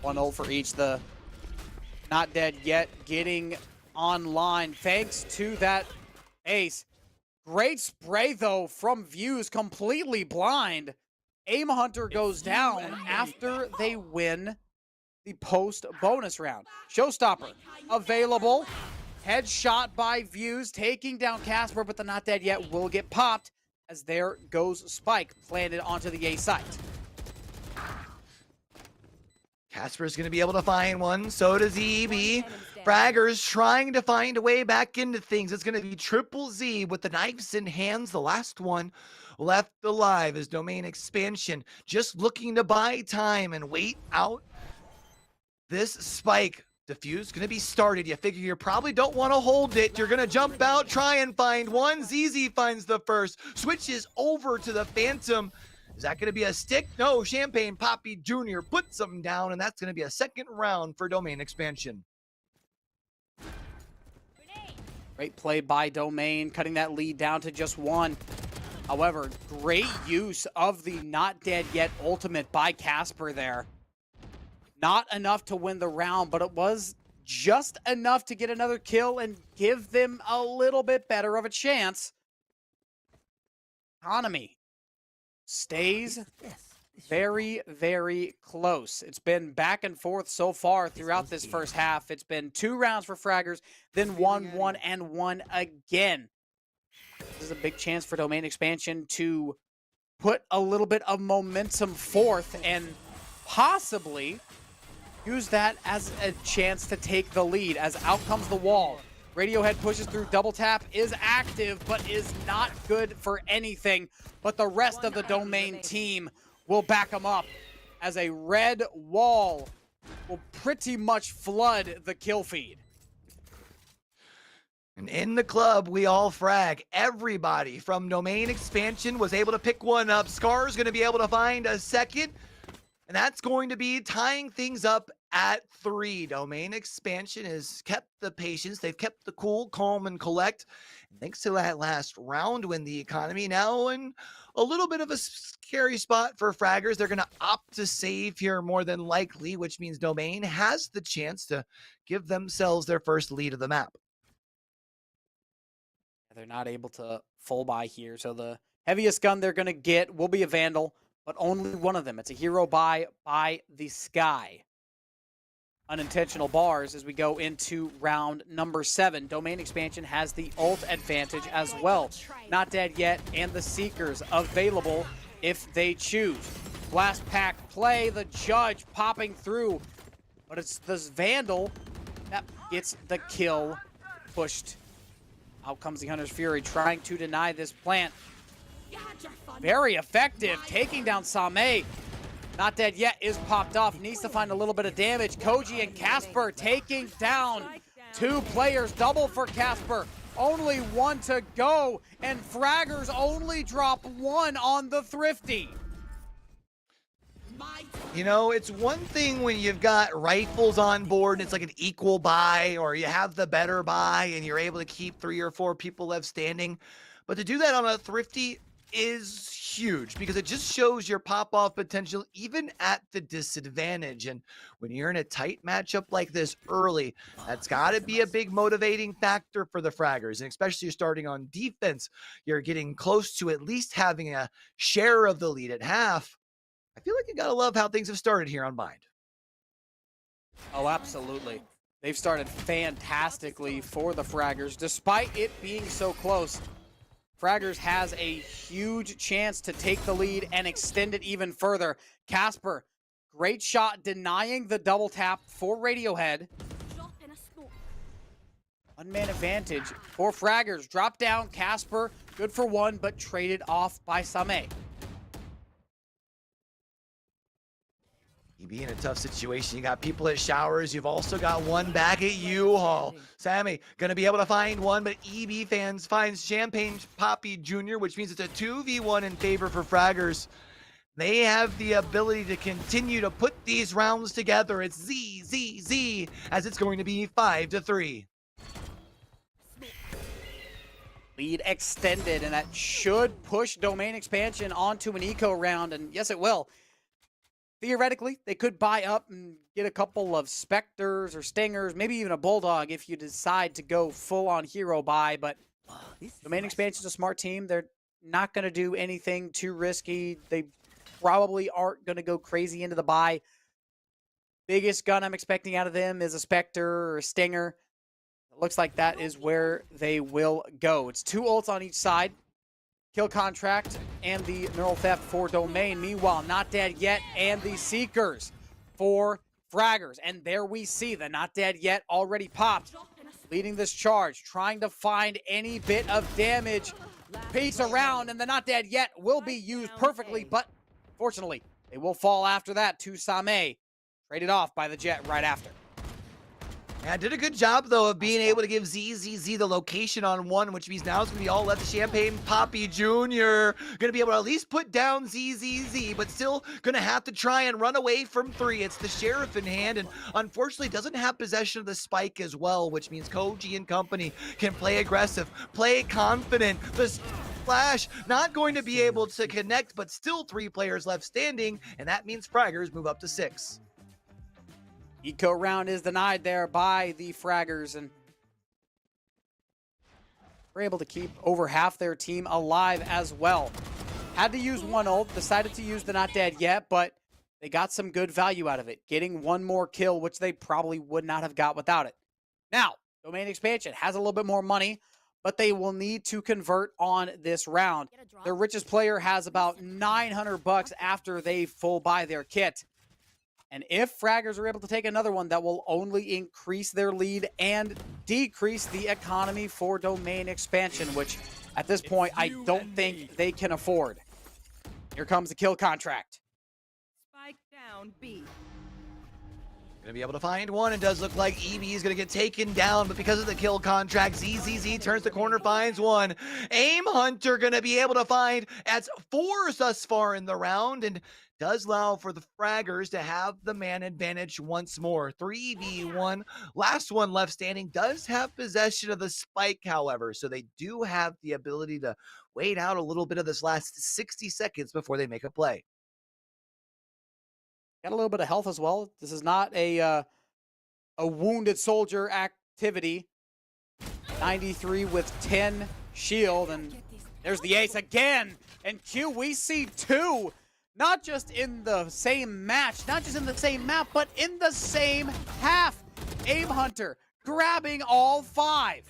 1-0 for each. The not dead yet getting online thanks to that ace. Great spray though from Views, completely blind. Aim Hunter goes down after they win the post bonus round. Showstopper available. Headshot by Views, taking down Casper, but the not dead yet will get popped as there goes Spike planted onto the A site. Casper's going to be able to find one. So does EB. Fraggers trying to find a way back into things. It's going to be Triple Z with the knives in hands. The last one left alive is Domain Expansion. Just looking to buy time and wait out this spike. Diffuse going to be started. You figure you probably don't want to hold it. You're going to jump out, try and find one. ZZ finds the first. Switches over to the Phantom. Is that going to be a stick? No, Champagne Poppy Jr. puts them down, and that's going to be a second round for Domain Expansion. Great play by Domain, cutting that lead down to just 1. However, great use of the not dead yet ultimate by Casper there. Not enough to win the round, but it was just enough to get another kill and give them a little bit better of a chance. Economy stays very, very close. It's been back and forth so far throughout this first half. It's been 2 rounds for Fraggers, then 1-1 and 1 again. This is a big chance for Domain Expansion to put a little bit of momentum forth and possibly use that as a chance to take the lead as out comes the wall. Radiohead pushes through, double tap is active, but is not good for anything. But the rest of the Domain team will back them up as a red wall will pretty much flood the kill feed. And in the club, we all frag. Everybody from Domain Expansion was able to pick one up. Scar's going to be able to find a second. And that's going to be tying things up at 3. Domain Expansion has kept the patience. They've kept the cool, calm, and collect. And thanks to that last round win, the economy now in a little bit of a scary spot for Fraggers. They're going to opt to save here more than likely, which means Domain has the chance to give themselves their first lead of the map. They're not able to full buy here, so the heaviest gun they're going to get will be a Vandal, but only one of them. It's a hero buy by the Sky. Unintentional bars as we go into round number 7. Domain Expansion has the ult advantage as well. Not dead yet, and the Seekers available if they choose. Blast pack play, the Judge popping through, but it's this Vandal that gets the kill pushed. Out comes the Hunter's Fury, trying to deny this plant. Very effective, taking down Same. Not dead yet, is popped off, needs to find a little bit of damage. Koji and Casper taking down 2 players, double for Casper. Only 1 to go, and Fraggers only drop 1 on the Thrifty. You know, it's one thing when you've got rifles on board and it's like an equal buy, or you have the better buy and you're able to keep 3 or 4 people left standing. But to do that on a thrifty is huge because it just shows your pop-off potential even at the disadvantage. And when you're in a tight matchup like this early, that's got to be a big motivating factor for the Fraggers. And especially you're starting on defense, you're getting close to at least having a share of the lead at half. I feel like you gotta love how things have started here on Bind. Oh, absolutely. They've started fantastically for the Fraggers, despite it being so close. Fraggers has a huge chance to take the lead and extend it even further. Casper, great shot denying the double tap for Radiohead. One-man advantage for Fraggers. Drop down, Casper, good for one, but traded off by Same. You be in a tough situation. You got people at showers. You've also got one back at U-Haul. Sammy gonna be able to find one, but EB fans finds Champagne Poppy Jr., which means it's a 2v1 in favor for Fraggers. They have the ability to continue to put these rounds together. It's Z, as it's going to be 5-3. Lead extended, and that should push domain expansion onto an eco round, and yes, it will. Theoretically, they could buy up and get a couple of Spectres or Stingers, maybe even a Bulldog if you decide to go full-on hero buy, but domain expansion's a smart team. They're not going to do anything too risky. They probably aren't going to go crazy into the buy. Biggest gun I'm expecting out of them is a Spectre or a Stinger. It looks like that is where they will go. It's 2 ults on each side. Kill contract and the neural theft for domain. Meanwhile, not dead yet and the seekers for Fraggers. And there we see the not dead yet already popped, leading this charge, trying to find any bit of damage. Pace around, and the not dead yet will be used perfectly, but fortunately, they will fall after that to Same. Traded off by the Jet right after. Yeah, did a good job, though, of being able to give ZZZ the location on one, which means now it's going to be all left to Champagne Poppy Jr. Going to be able to at least put down ZZZ, but still going to have to try and run away from 3. It's the Sheriff in hand, and unfortunately doesn't have possession of the spike as well, which means Koji and company can play aggressive, play confident. The Flash not going to be able to connect, but still 3 players left standing, and that means Fraggers move up to 6. Eco round is denied there by the Fraggers, and we're able to keep over half their team alive as well. Had to use one ult, decided to use the not dead yet, but they got some good value out of it, getting one more kill, which they probably would not have got without it. Now, domain expansion has a little bit more money, but they will need to convert on this round. Their richest player has about $900 after they full buy their kit. And if Fraggers are able to take another one, that will only increase their lead and decrease the economy for domain expansion, which at this point, I don't think they can afford. Here comes the kill contract. Spike down B. Gonna be able to find one. It does look like EB is gonna get taken down, but because of the kill contract, ZZZ turns the corner, finds one. Aim Hunter gonna be able to find, that's 4 thus far in the round, and does allow for the Fraggers to have the man advantage once more. 3v1, last one left standing, does have possession of the spike, however, so they do have the ability to wait out a little bit of this last 60 seconds before they make a play. Got a little bit of health as well. This is not a wounded soldier activity. 93 with 10 shield, and there's the ace again. And Q, we see 2. Not just in the same match, not just in the same map, but in the same half. Aim Hunter grabbing all 5.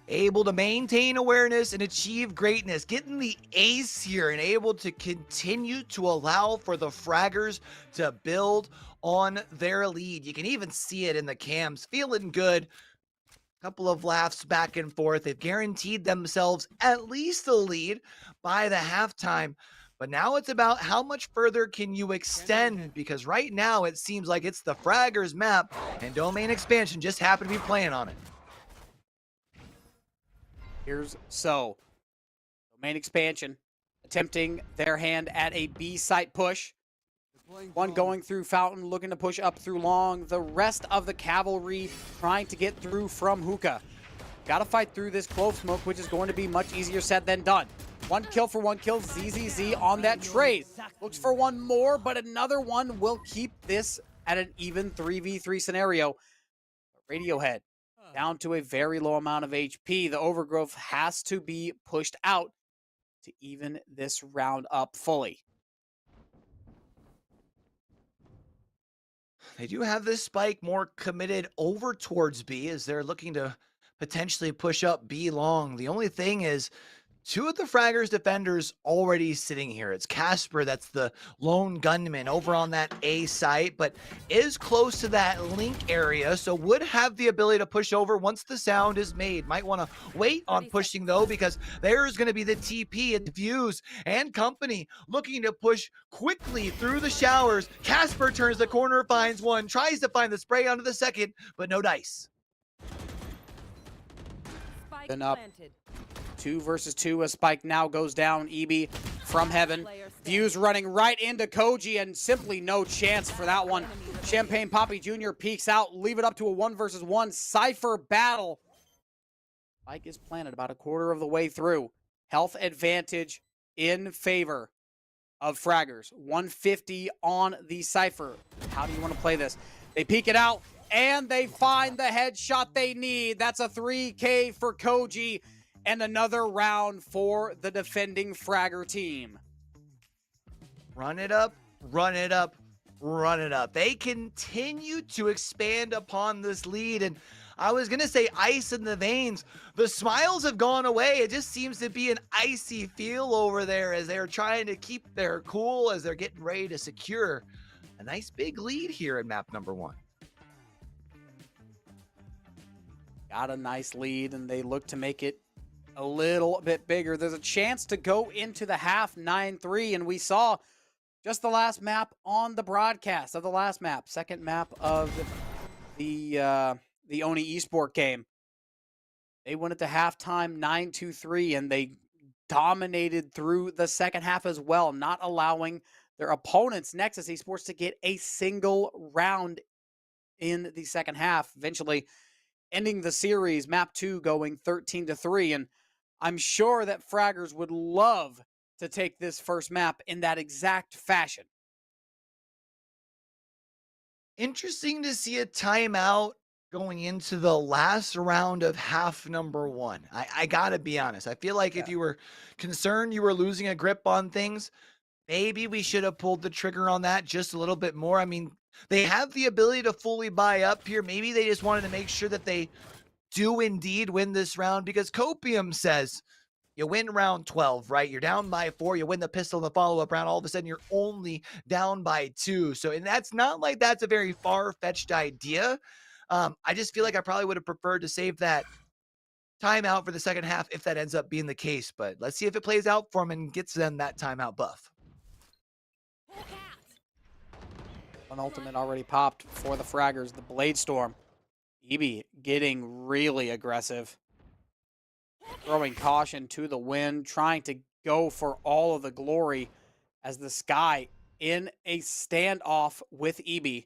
Able to maintain awareness and achieve greatness, getting the ace here and able to continue to allow for the Fraggers to build on their lead. You can even see it in the cams, feeling good. Couple of laughs back and forth. They've guaranteed themselves at least the lead by the halftime. But now it's about how much further can you extend, because right now it seems like it's the Fraggers map and domain expansion just happen to be playing on it. Here's so. Domain expansion attempting their hand at a B site push. One going through Fountain, looking to push up through Long. The rest of the cavalry trying to get through from Hookah. Got to fight through this clove smoke, which is going to be much easier said than done. One kill for one kill. ZZZ on that trade. Looks for one more, but another one will keep this at an even 3v3 scenario. Radiohead down to a very low amount of HP. The overgrowth has to be pushed out to even this round up fully. They do have this spike more committed over towards B as they're looking to potentially push up B long. The only thing is, two of the Fraggers defenders already sitting here. It's Casper, that's the lone gunman over on that A site, but is close to that link area, so would have the ability to push over once the sound is made. Might want to wait on pushing though, because there's going to be the TP and Fuse and company looking to push quickly through the showers. Casper turns the corner, finds one, tries to find the spray onto the second, but no dice. Then up 2 versus 2. A spike now goes down. EB from heaven. Fuse running right into Koji, and simply no chance for that one. Champagne Poppy Jr. peeks out. Leave it up to a 1 versus 1 Cypher battle. Spike is planted about a quarter of the way through. Health advantage in favor of Fraggers. 150 on the Cypher. How do you want to play this? They peek it out, and they find the headshot they need. That's a 3K for Koji, and another round for the defending Fragger team. Run it up, run it up, run it up. They continue to expand upon this lead, and I was going to say ice in the veins. The smiles have gone away. It just seems to be an icy feel over there as they're trying to keep their cool as they're getting ready to secure a nice big lead here in map number 1. Got a nice lead, and they look to make it a little bit bigger. There's a chance to go into the half 9-3, and we saw just the last map on the broadcast of the last map, second map of the Oni Esport game. They went at the halftime 9-3, and they dominated through the second half as well, not allowing their opponents, Nexus Esports, to get a single round in the second half, eventually ending the series, map 2 going 13-3, and I'm sure that Fraggers would love to take this first map in that exact fashion. Interesting to see a timeout going into the last round of half number 1. I gotta be honest. I feel like if you were concerned you were losing a grip on things, maybe we should have pulled the trigger on that just a little bit more. I mean, they have the ability to fully buy up here. Maybe they just wanted to make sure that they do indeed win this round, because Copium says you win round 12, right? You're down by 4, you win the pistol in the follow-up round, all of a sudden you're only down by 2. So, and that's not like that's a very far-fetched idea. I just feel like I probably would have preferred to save that timeout for the second half if that ends up being the case, but let's see if it plays out for them and gets them that timeout buff. An ultimate already popped for the Fraggers, the Blade Storm. EB getting really aggressive. Throwing caution to the wind, trying to go for all of the glory as the Sky in a standoff with EB. Looks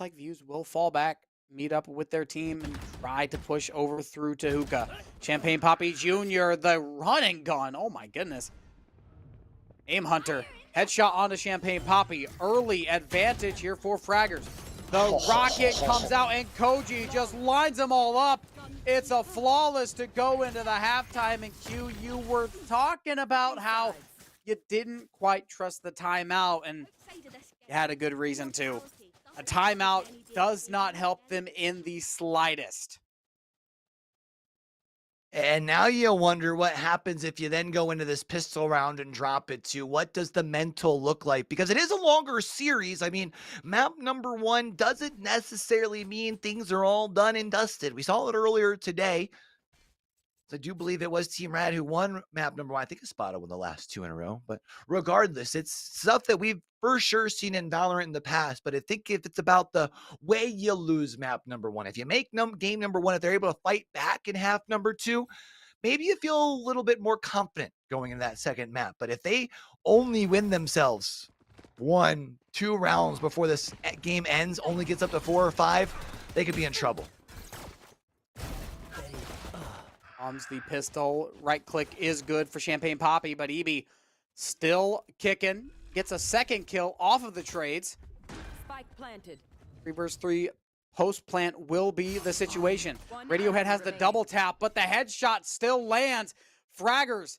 like Views will fall back, meet up with their team, and try to push over through to Hookah. Champagne Poppy Jr., the running gun. Oh my goodness. Aim Hunter. Headshot onto Champagne Poppy. Early advantage here for Fraggers. The rocket comes out, and Koji just lines them all up. It's a flawless to go into the halftime. And Q, you were talking about how you didn't quite trust the timeout, and you had a good reason to. A timeout does not help them in the slightest. And now you wonder what happens if you then go into this pistol round and drop it to. What does the mental look like? Because it is a longer series. I mean, map number 1 doesn't necessarily mean things are all done and dusted. We saw it earlier today. So I do believe it was Team Rad who won map number 1. I think Espada won the last 2 in a row. But regardless, it's stuff that we've for sure seen in Valorant in the past. But I think if it's about the way you lose map number 1, if you make game number 1, if they're able to fight back in half number 2, maybe you feel a little bit more confident going into that second map. But if they only win themselves 1, 2 rounds before this game ends, only gets up to 4 or 5, they could be in trouble. Arms the pistol. Right click is good for Champagne Poppy, but EB still kicking. Gets a second kill off of the trades. Spike planted. 3 vs 3 post plant will be the situation. Radiohead has the double tap, but the headshot still lands. Fraggers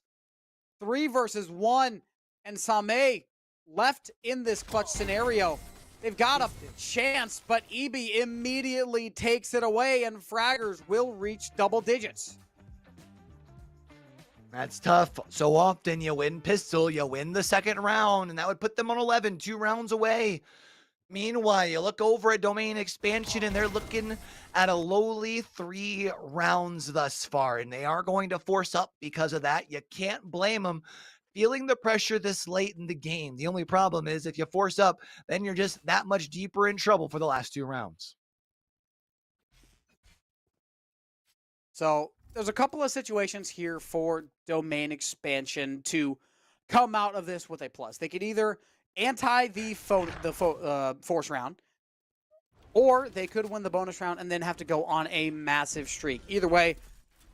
3 vs 1, and Same left in this clutch scenario. They've got a chance, but EB immediately takes it away, and Fraggers will reach double digits. That's tough. So often you win pistol, you win the second round, and that would put them on 11, 2 rounds away. Meanwhile, you look over at Domain Expansion, and they're looking at a lowly 3 rounds thus far, and they are going to force up because of that. You can't blame them feeling the pressure this late in the game. The only problem is if you force up, then you're just that much deeper in trouble for the last 2 rounds. So there's a couple of situations here for Domain Expansion to come out of this with a plus. They could either anti the force round, or they could win the bonus round and then have to go on a massive streak. Either way,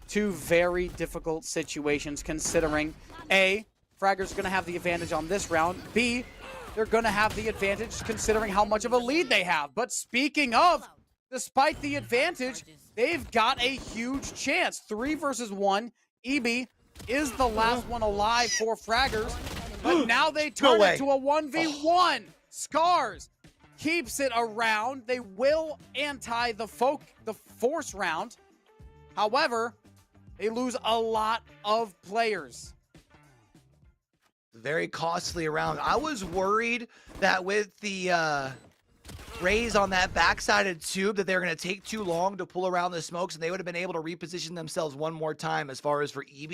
2 very difficult situations considering A, Fraggers are going to have the advantage on this round, B, they're going to have the advantage considering how much of a lead they have. But speaking of, despite the advantage, they've got a huge chance. 3 vs 1. EB is the last one alive for Fraggers, but now they turn it to a 1v1. Scars keeps it around. They will anti the force round. However, they lose a lot of players. Very costly round. I was worried that with the raise on that backsided tube that they're going to take too long to pull around the smokes, and they would have been able to reposition themselves one more time as far as for EB.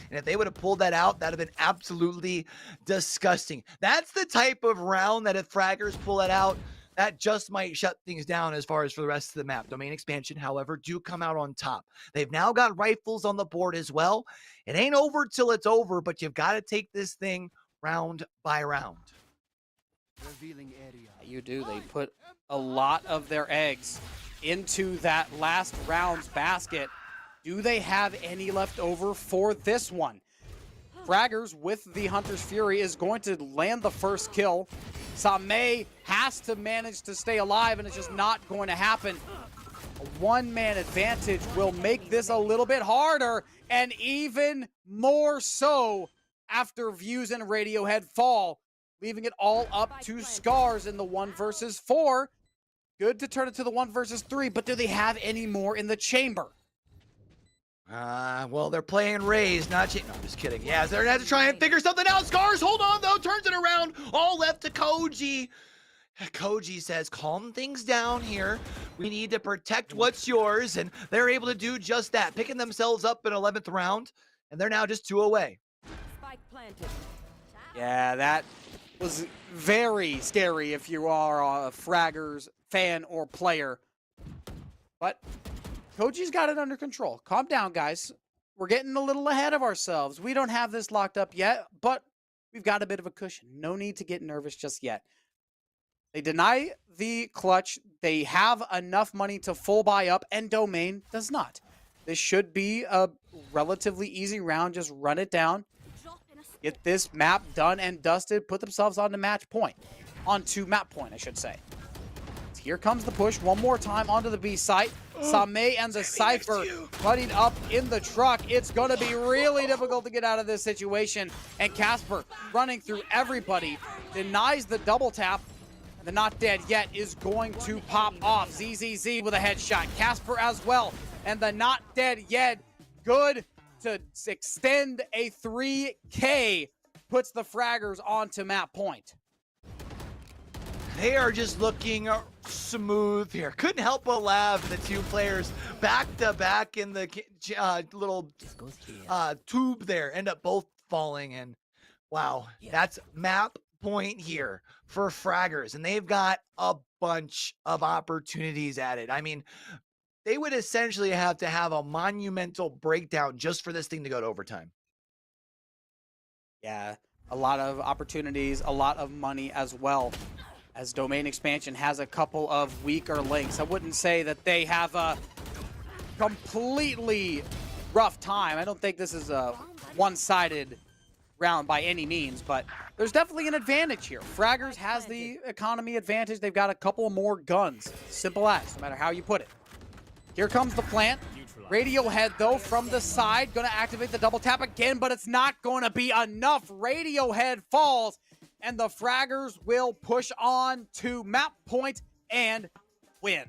And if they would have pulled that out, that would have been absolutely disgusting. That's the type of round that if Fraggers pull it out, that just might shut things down as far as for the rest of the map. Domain Expansion, however, do come out on top. They've now got rifles on the board as well. It ain't over till it's over, but you've got to take this thing round by round. Revealing area. You do. They put a lot of their eggs into that last round's basket. Do they have any left over for this one? Fraggers with the Hunter's Fury is going to land the first kill. Same has to manage to stay alive, and it's just not going to happen. A one-man advantage will make this a little bit harder, and even more so after Views and Radiohead fall, leaving it all up to Scars in the 1 vs 4. Good to turn it to the 1 vs 3, but do they have any more in the chamber? Well, they're playing Rays, not no, I'm just kidding. Yeah, they're gonna have to try and figure something out. Scars, hold on though, turns it around. All left to Koji. Koji says, calm things down here. We need to protect what's yours, and they're able to do just that, picking themselves up in 11th round, and they're now just 2 away. Spike planted. Yeah, that was very scary if you are a Fraggers fan or player. But Koji's got it under control. Calm down, guys. We're getting a little ahead of ourselves. We don't have this locked up yet, but we've got a bit of a cushion. No need to get nervous just yet. They deny the clutch. They have enough money to full buy up, and Domain does not. This should be a relatively easy round. Just run it down. Get this map done and dusted. Put themselves on the match point. Onto map point, I should say. Here comes the push one more time onto the B site. Same and the Cypher running up in the truck. It's going to be really difficult to get out of this situation. And Casper running through everybody. Denies the double tap. And the not dead yet is going to pop off. ZZZ with a headshot. Casper as well. And the not dead yet. Good to extend a 3K. Puts the Fraggers onto map point. They are just looking smooth here. Couldn't help but laugh. The 2 players back to back in the little tube there end up both falling. And wow, that's map point here for Fraggers. And they've got a bunch of opportunities at it. I mean, they would essentially have to have a monumental breakdown just for this thing to go to overtime. Yeah, a lot of opportunities, a lot of money as well, as domain expansion has a couple of weaker links. I wouldn't say that they have a completely rough time. I don't think this is a one-sided round by any means, but there's definitely an advantage here. Fraggers has the economy advantage. They've got a couple more guns. Simple as, no matter how you put it. Here comes the plant. Radiohead, though, from the side, going to activate the double tap again, but it's not going to be enough. Radiohead falls, and the Fraggers will push on to map point and win.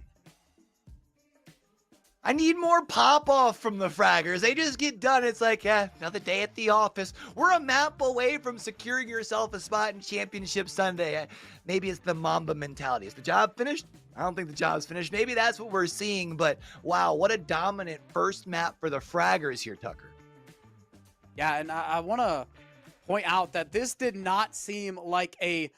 I need more pop-off from the Fraggers. They just get done. It's like, yeah, another day at the office. We're a map away from securing yourself a spot in Championship Sunday. Maybe it's the Mamba mentality. Is the job finished? I don't think the job's finished. Maybe that's what we're seeing, but wow, what a dominant first map for the Fraggers here, Tucker. Yeah, and I want to point out that this did not seem like a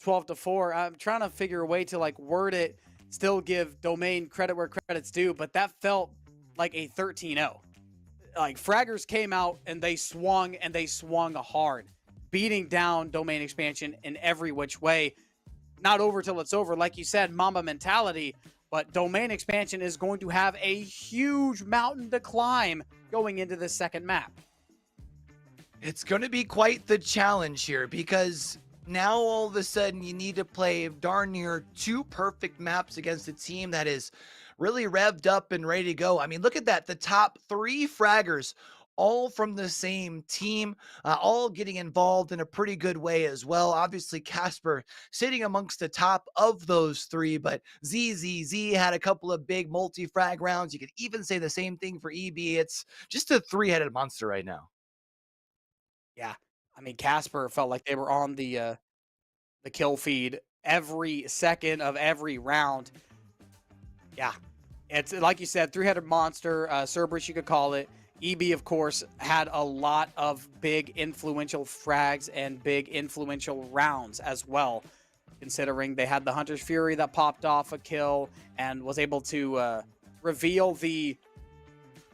12-4. I'm trying to figure a way to like word it, still give Domain credit where credit's due, but that felt like a 13-0. Like Fraggers came out and they swung hard, beating down Domain expansion in every which way. Not over till it's over. Like you said, Mamba mentality, but Domain expansion is going to have a huge mountain to climb going into the second map. It's going to be quite the challenge here because now all of a sudden you need to play darn near 2 perfect maps against a team that is really revved up and ready to go. I mean, look at that. The top 3 Fraggers all from the same team, all getting involved in a pretty good way as well. Obviously, Casper sitting amongst the top of those 3, but ZZZ had a couple of big multi-frag rounds. You could even say the same thing for EB. It's just a 3-headed monster right now. Yeah, I mean, Casper felt like they were on the kill feed every second of every round. Yeah, it's like you said, 3-headed monster, Cerberus you could call it. EB, of course, had a lot of big influential frags and big influential rounds as well, considering they had the Hunter's Fury that popped off a kill and was able to reveal the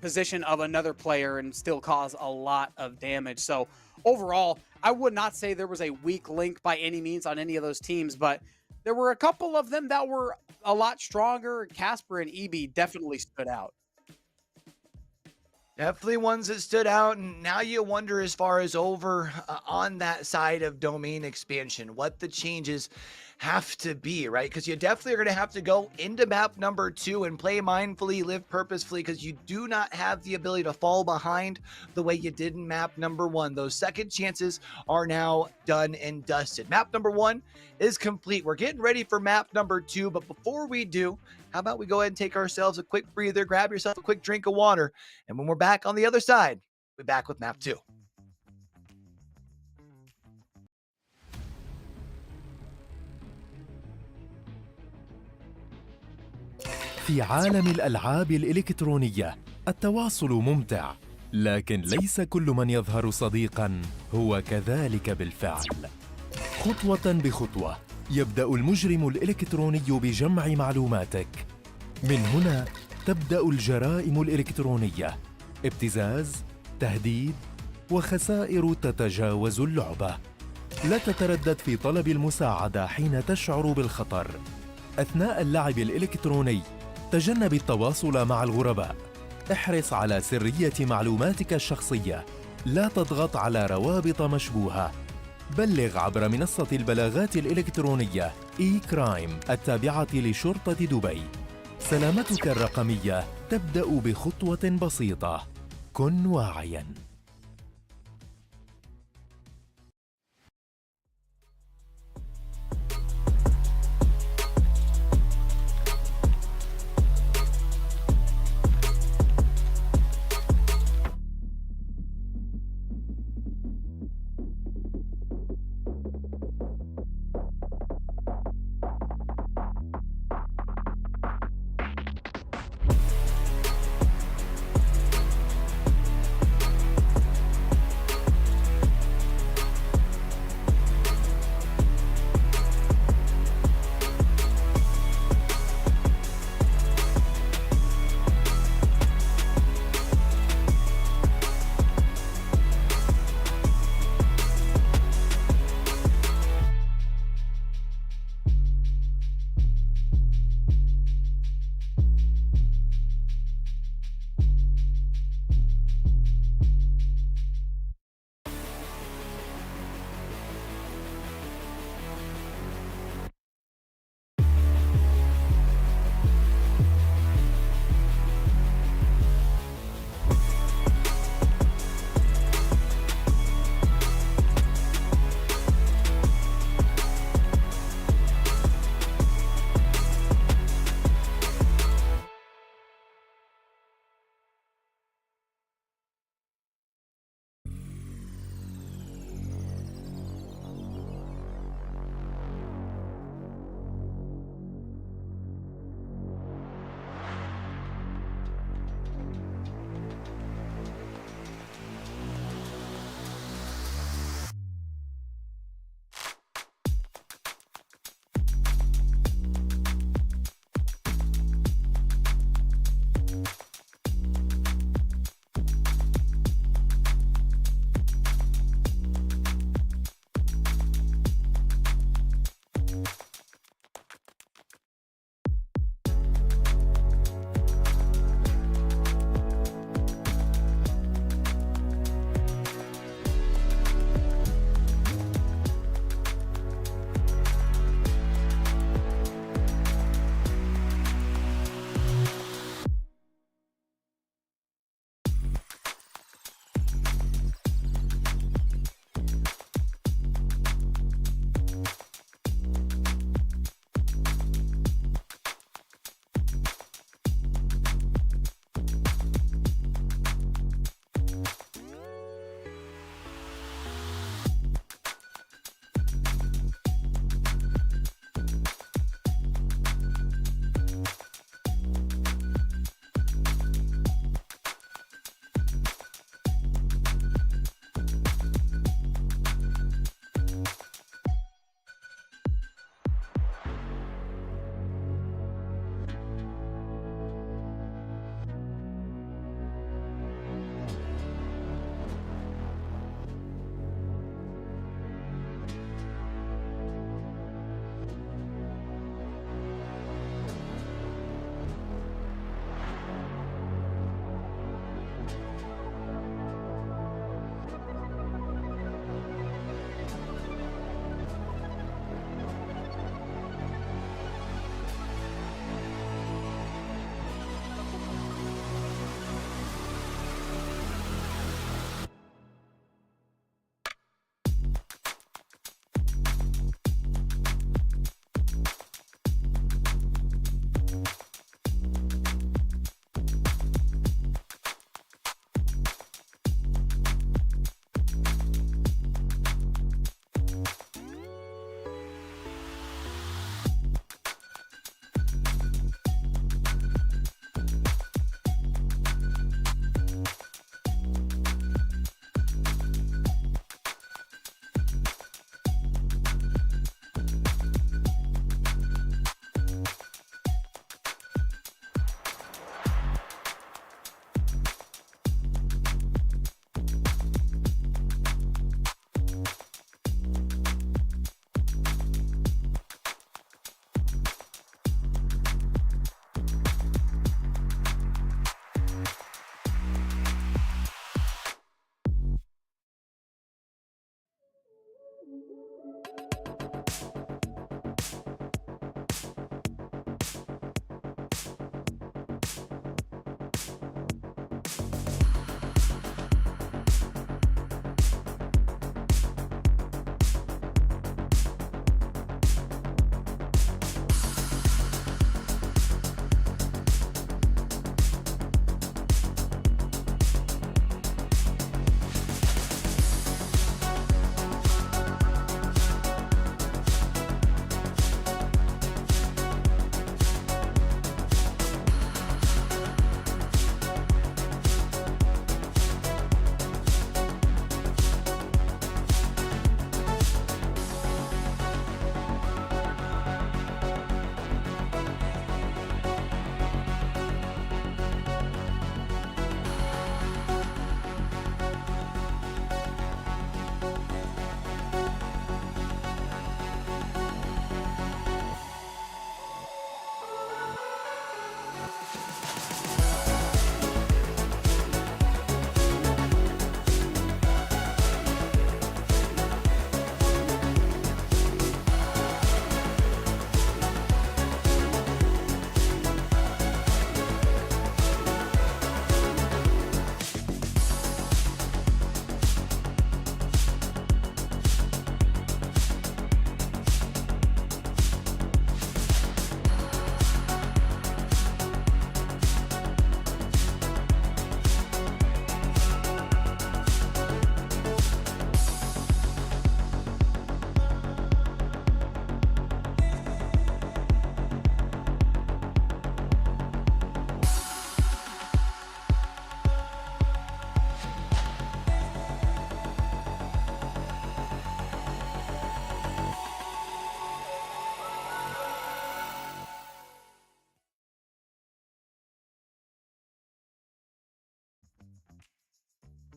position of another player and still cause a lot of damage. So overall, I would not say there was a weak link by any means on any of those teams, but there were a couple of them that were a lot stronger. Casper and EB definitely stood out. Definitely ones that stood out, and now you wonder as far as over on that side of domain expansion, what the changes have to be, right? Because you definitely are going to have to go into map number 2 and play mindfully, live purposefully, because you do not have the ability to fall behind the way you did in map number 1. Those second chances are now done and dusted. Map number 1 is complete. We're getting ready for map number 2, but before we do, how about we go ahead and take ourselves a quick breather, grab yourself a quick drink of water, and when we're back on the other side, we're back with map 2. في عالم الألعاب الإلكترونية التواصل ممتع، لكن ليس كل من يظهر صديقاً هو كذلك بالفعل. خطوة بخطوة يبدأ المجرم الإلكتروني بجمع معلوماتك. من هنا تبدأ الجرائم الإلكترونية، ابتزاز، تهديد، وخسائر تتجاوز اللعبة. لا تتردد في طلب المساعدة حين تشعر بالخطر. أثناء اللعب الإلكتروني تجنب التواصل مع الغرباء. احرص على سرية معلوماتك الشخصية. لا تضغط على روابط مشبوهة. بلغ عبر منصة البلاغات الإلكترونية إي-كرايم التابعة لشرطة دبي. سلامتك الرقمية تبدأ بخطوة بسيطة. كن واعياً.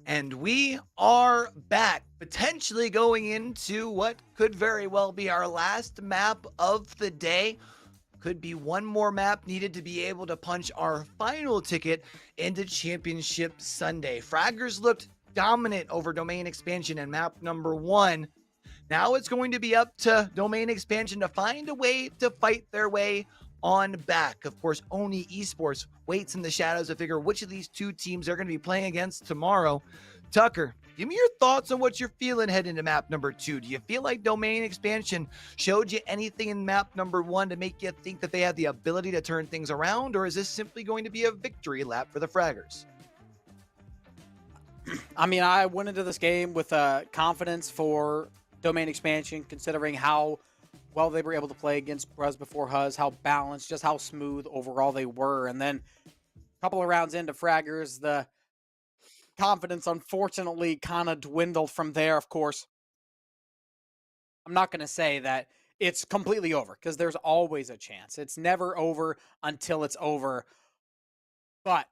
And we are back, potentially going into what could very well be our last map of the day. Could be one more map needed to be able to punch our final ticket into Championship Sunday. Fraggers looked dominant over Domain Expansion in map number 1. Now it's going to be up to Domain Expansion to find a way to fight their way on back. Of course, Oni Esports waits in the shadows to figure which of these two teams they're going to be playing against tomorrow. Tucker, give me your thoughts on what you're feeling heading into map number 2. Do you feel like Domain Expansion showed you anything in map number 1 to make you think that they have the ability to turn things around, or is this simply going to be a victory lap for the Fraggers? I mean, I went into this game with confidence for Domain Expansion, considering how well they were able to play against Bruz before Huz, how balanced, just how smooth overall they were. And then a couple of rounds into Fraggers, the confidence unfortunately kind of dwindled from there. Of course, I'm not going to say that it's completely over, because there's always a chance. It's never over until it's over. But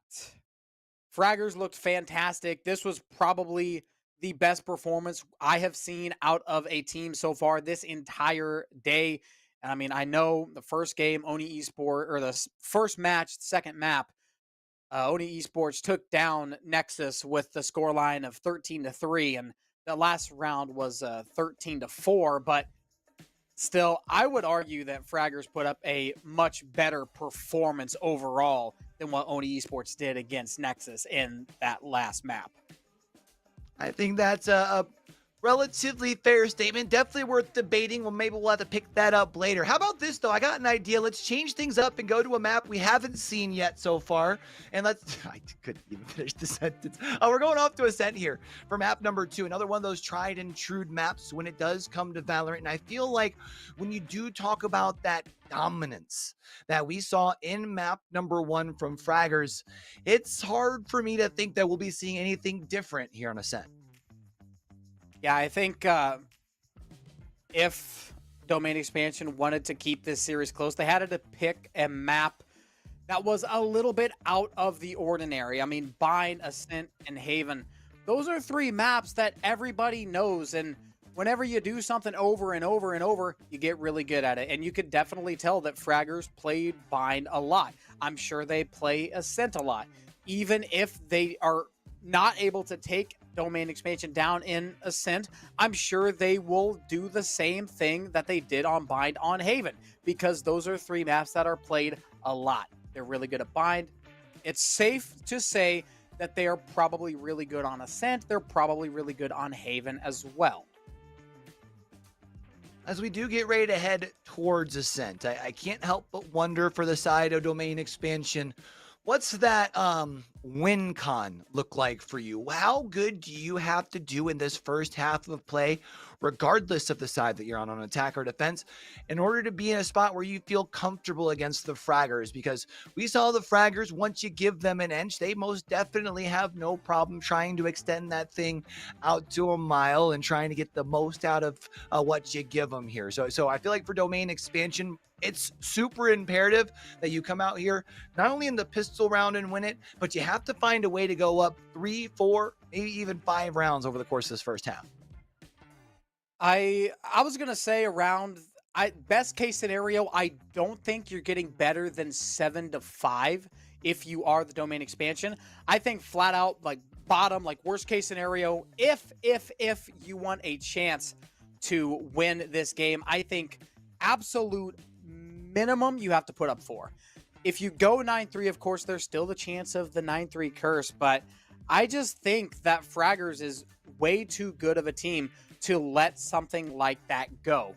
Fraggers looked fantastic. This was probably the best performance I have seen out of a team so far this entire day. I mean, I know the first game, Oni Esports, or the first match, second map, Oni Esports took down Nexus with the scoreline of 13-3, and the last round was 13-4. But still, I would argue that Fraggers put up a much better performance overall than what Oni Esports did against Nexus in that last map. I think that's a relatively fair statement. Definitely worth debating. Well, maybe we'll have to pick that up later. How about this, though? I got an idea. Let's change things up and go to a map we haven't seen yet so far. And let's... I couldn't even finish the sentence. We're going off to Ascent here for map number 2. Another one of those tried and true maps when it does come to Valorant. And I feel like when you do talk about that dominance that we saw in map number 1 from Fraggers, it's hard for me to think that we'll be seeing anything different here on Ascent. Yeah, I think if Domain Expansion wanted to keep this series close, they had to pick a map that was a little bit out of the ordinary. I mean, Bind, Ascent, and Haven, those are 3 maps that everybody knows, and whenever you do something over and over and over, you get really good at it. And you could definitely tell that Fraggers played Bind a lot. I'm sure they play Ascent a lot. Even if they are not able to take Domain Expansion down in Ascent, I'm sure they will do the same thing that they did on Bind on Haven, because those are 3 maps that are played a lot. They're really good at Bind. It's safe to say that they are probably really good on Ascent. They're probably really good on Haven as well. As we do get ready to head towards Ascent, I can't help but wonder for the side of Domain Expansion, what's that win con look like for you? How good do you have to do in this first half of play, regardless of the side that you're on attack or defense, in order to be in a spot where you feel comfortable against the Fraggers? Because we saw the Fraggers, once you give them an inch, they most definitely have no problem trying to extend that thing out to a mile and trying to get the most out of what you give them here. So I feel like for Domain Expansion, it's super imperative that you come out here, not only in the pistol round and win it, but you have to find a way to go up 3, 4, maybe even 5 rounds over the course of this first half. I was going to say around best case scenario, I don't think you're getting better than 7-5 if you are the Domain Expansion. I think flat out, like bottom, like worst case scenario, if you want a chance to win this game, I think absolute minimum you have to put up 4. If you go 9-3, of course, there's still the chance of the 9-3 curse, but I just think that Fraggers is way too good of a team to let something like that go.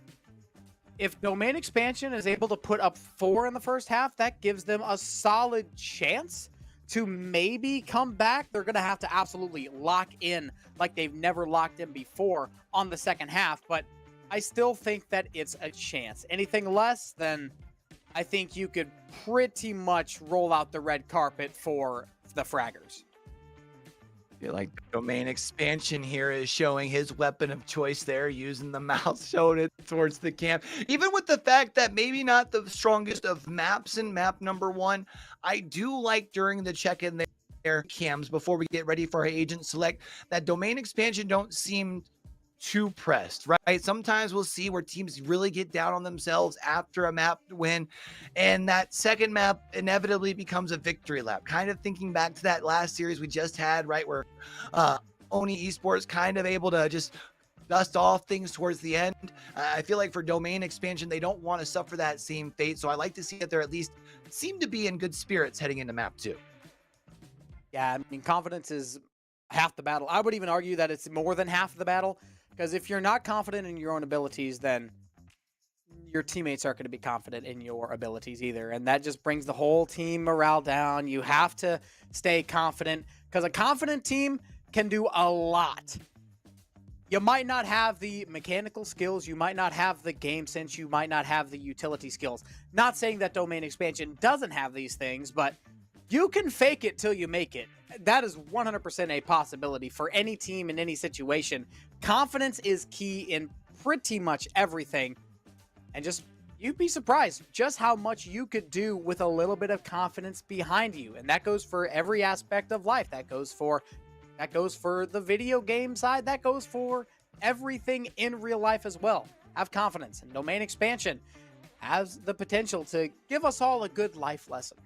If Domain Expansion is able to put up 4 in the first half, that gives them a solid chance to maybe come back. They're going to have to absolutely lock in like they've never locked in before on the second half, but I still think that it's a chance. Anything less, then I think you could pretty much roll out the red carpet for the Fraggers. I feel like Domain Expansion here is showing his weapon of choice there, using the mouse, showing it towards the camp. Even with the fact that maybe not the strongest of maps in map number 1, I do like during the check-in there cams before we get ready for our agent select, that domain expansion don't seem too pressed, right? Sometimes we'll see where teams really get down on themselves after a map win, and that second map inevitably becomes a victory lap. Kind of thinking back to that last series we just had, right, where Oni Esports kind of able to just dust off things towards the end. I feel like for domain expansion, they don't want to suffer that same fate, so I like to see that they're at least seem to be in good spirits heading into map 2. Yeah, I mean, confidence is half the battle. I would even argue that it's more than half the battle, because if you're not confident in your own abilities, then your teammates aren't going to be confident in your abilities either. And that just brings the whole team morale down. You have to stay confident, because a confident team can do a lot. You might not have the mechanical skills, you might not have the game sense, you might not have the utility skills. Not saying that domain expansion doesn't have these things, but you can fake it till you make it. That is 100% a possibility for any team in any situation. Confidence is key in pretty much everything. And just, you'd be surprised just how much you could do with a little bit of confidence behind you. And that goes for every aspect of life. That goes for the video game side. That goes for everything in real life as well. Have confidence. And domain expansion has the potential to give us all a good life lesson.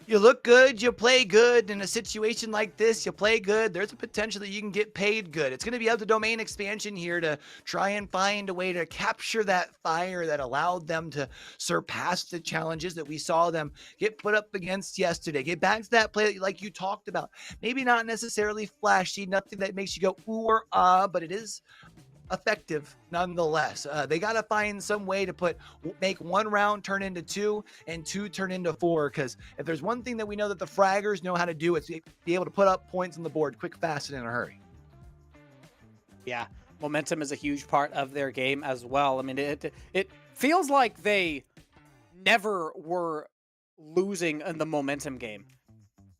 You look good, you play good. In a situation like this, you play good, there's a potential that you can get paid good. It's going to be up to domain expansion here to try and find a way to capture that fire that allowed them to surpass the challenges that we saw them get put up against yesterday. Get back to that play like you talked about. Maybe not necessarily flashy, nothing that makes you go ooh or ah, but it is effective nonetheless. They got to find some way to make one round turn into 2 and 2 turn into 4, because if there's one thing that we know that the fraggers know how to do, it's be able to put up points on the board quick, fast, and in a hurry. Yeah, momentum is a huge part of their game as well. I mean, it feels like they never were losing in the momentum game.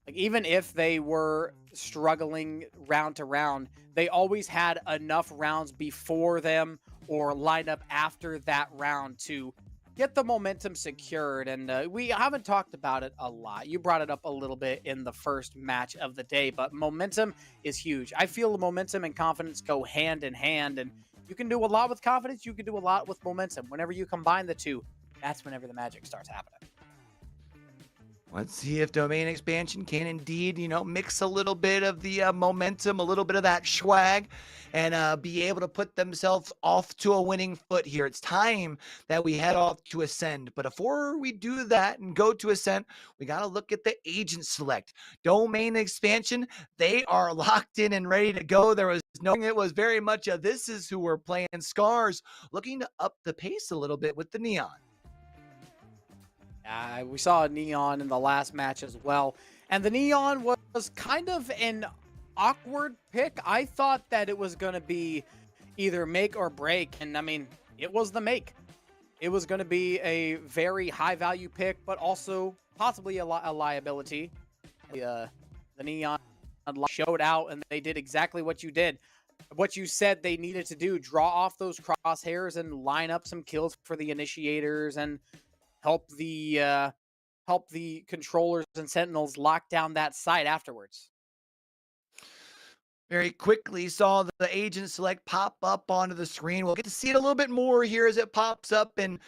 Like, even if they were struggling round to round, they always had enough rounds before them or line up after that round to get the momentum secured. And we haven't talked about it a lot. You brought it up a little bit in the first match of the day, but momentum is huge. I feel momentum and confidence go hand in hand, and you can do a lot with confidence. You can do a lot with momentum. Whenever you combine the two, that's whenever the magic starts happening. Let's see if domain expansion can indeed, mix a little bit of the momentum, a little bit of that swag, and be able to put themselves off to a winning foot here. It's time that we head off to Ascend. But before we do that and go to Ascend, we got to look at the agent select. Domain expansion, they are locked in and ready to go. There was knowing it was very much a this is who we're playing. Scars looking to up the pace a little bit with the Neon. We saw a Neon in the last match as well. And the Neon was kind of an awkward pick. I thought that it was going to be either make or break. And I mean, it was the make. It was going to be a very high value pick, but also possibly a liability. The Neon showed out, and they did exactly what you did. What you said they needed to do, draw off those crosshairs and line up some kills for the initiators and help the controllers and sentinels lock down that site afterwards. Very quickly saw the agent select pop up onto the screen. We'll get to see it a little bit more here as it pops up, and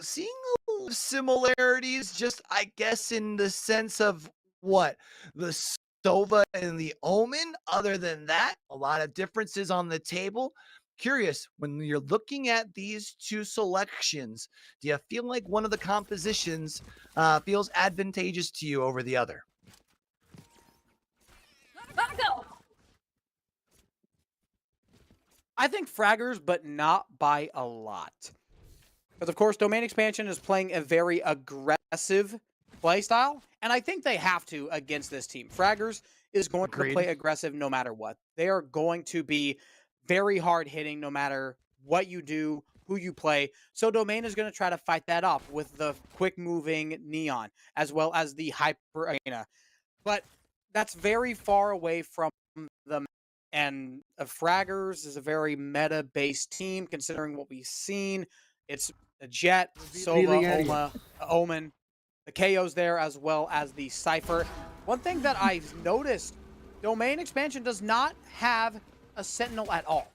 seeing a little similarities, just I guess in the sense of what the Sova and the Omen. Other than that, a lot of differences on the table. Curious, when you're looking at these two selections, do you feel like one of the compositions feels advantageous to you over the other? I think fraggers, but not by a lot. Because, of course, domain expansion is playing a very aggressive playstyle, and I think they have to against this team. Fraggers is going to play aggressive no matter what. They are going to be very hard hitting no matter what you do, who you play. So domain is going to try to fight that off with the quick moving Neon as well as the hyper arena. But that's very far away from them. And fraggers is a very meta based team considering what we've seen. It's a Jet, Sova, Omen, the KO's there as well as the Cypher. One thing that I've noticed, Domain Expansion does not have a Sentinel at all.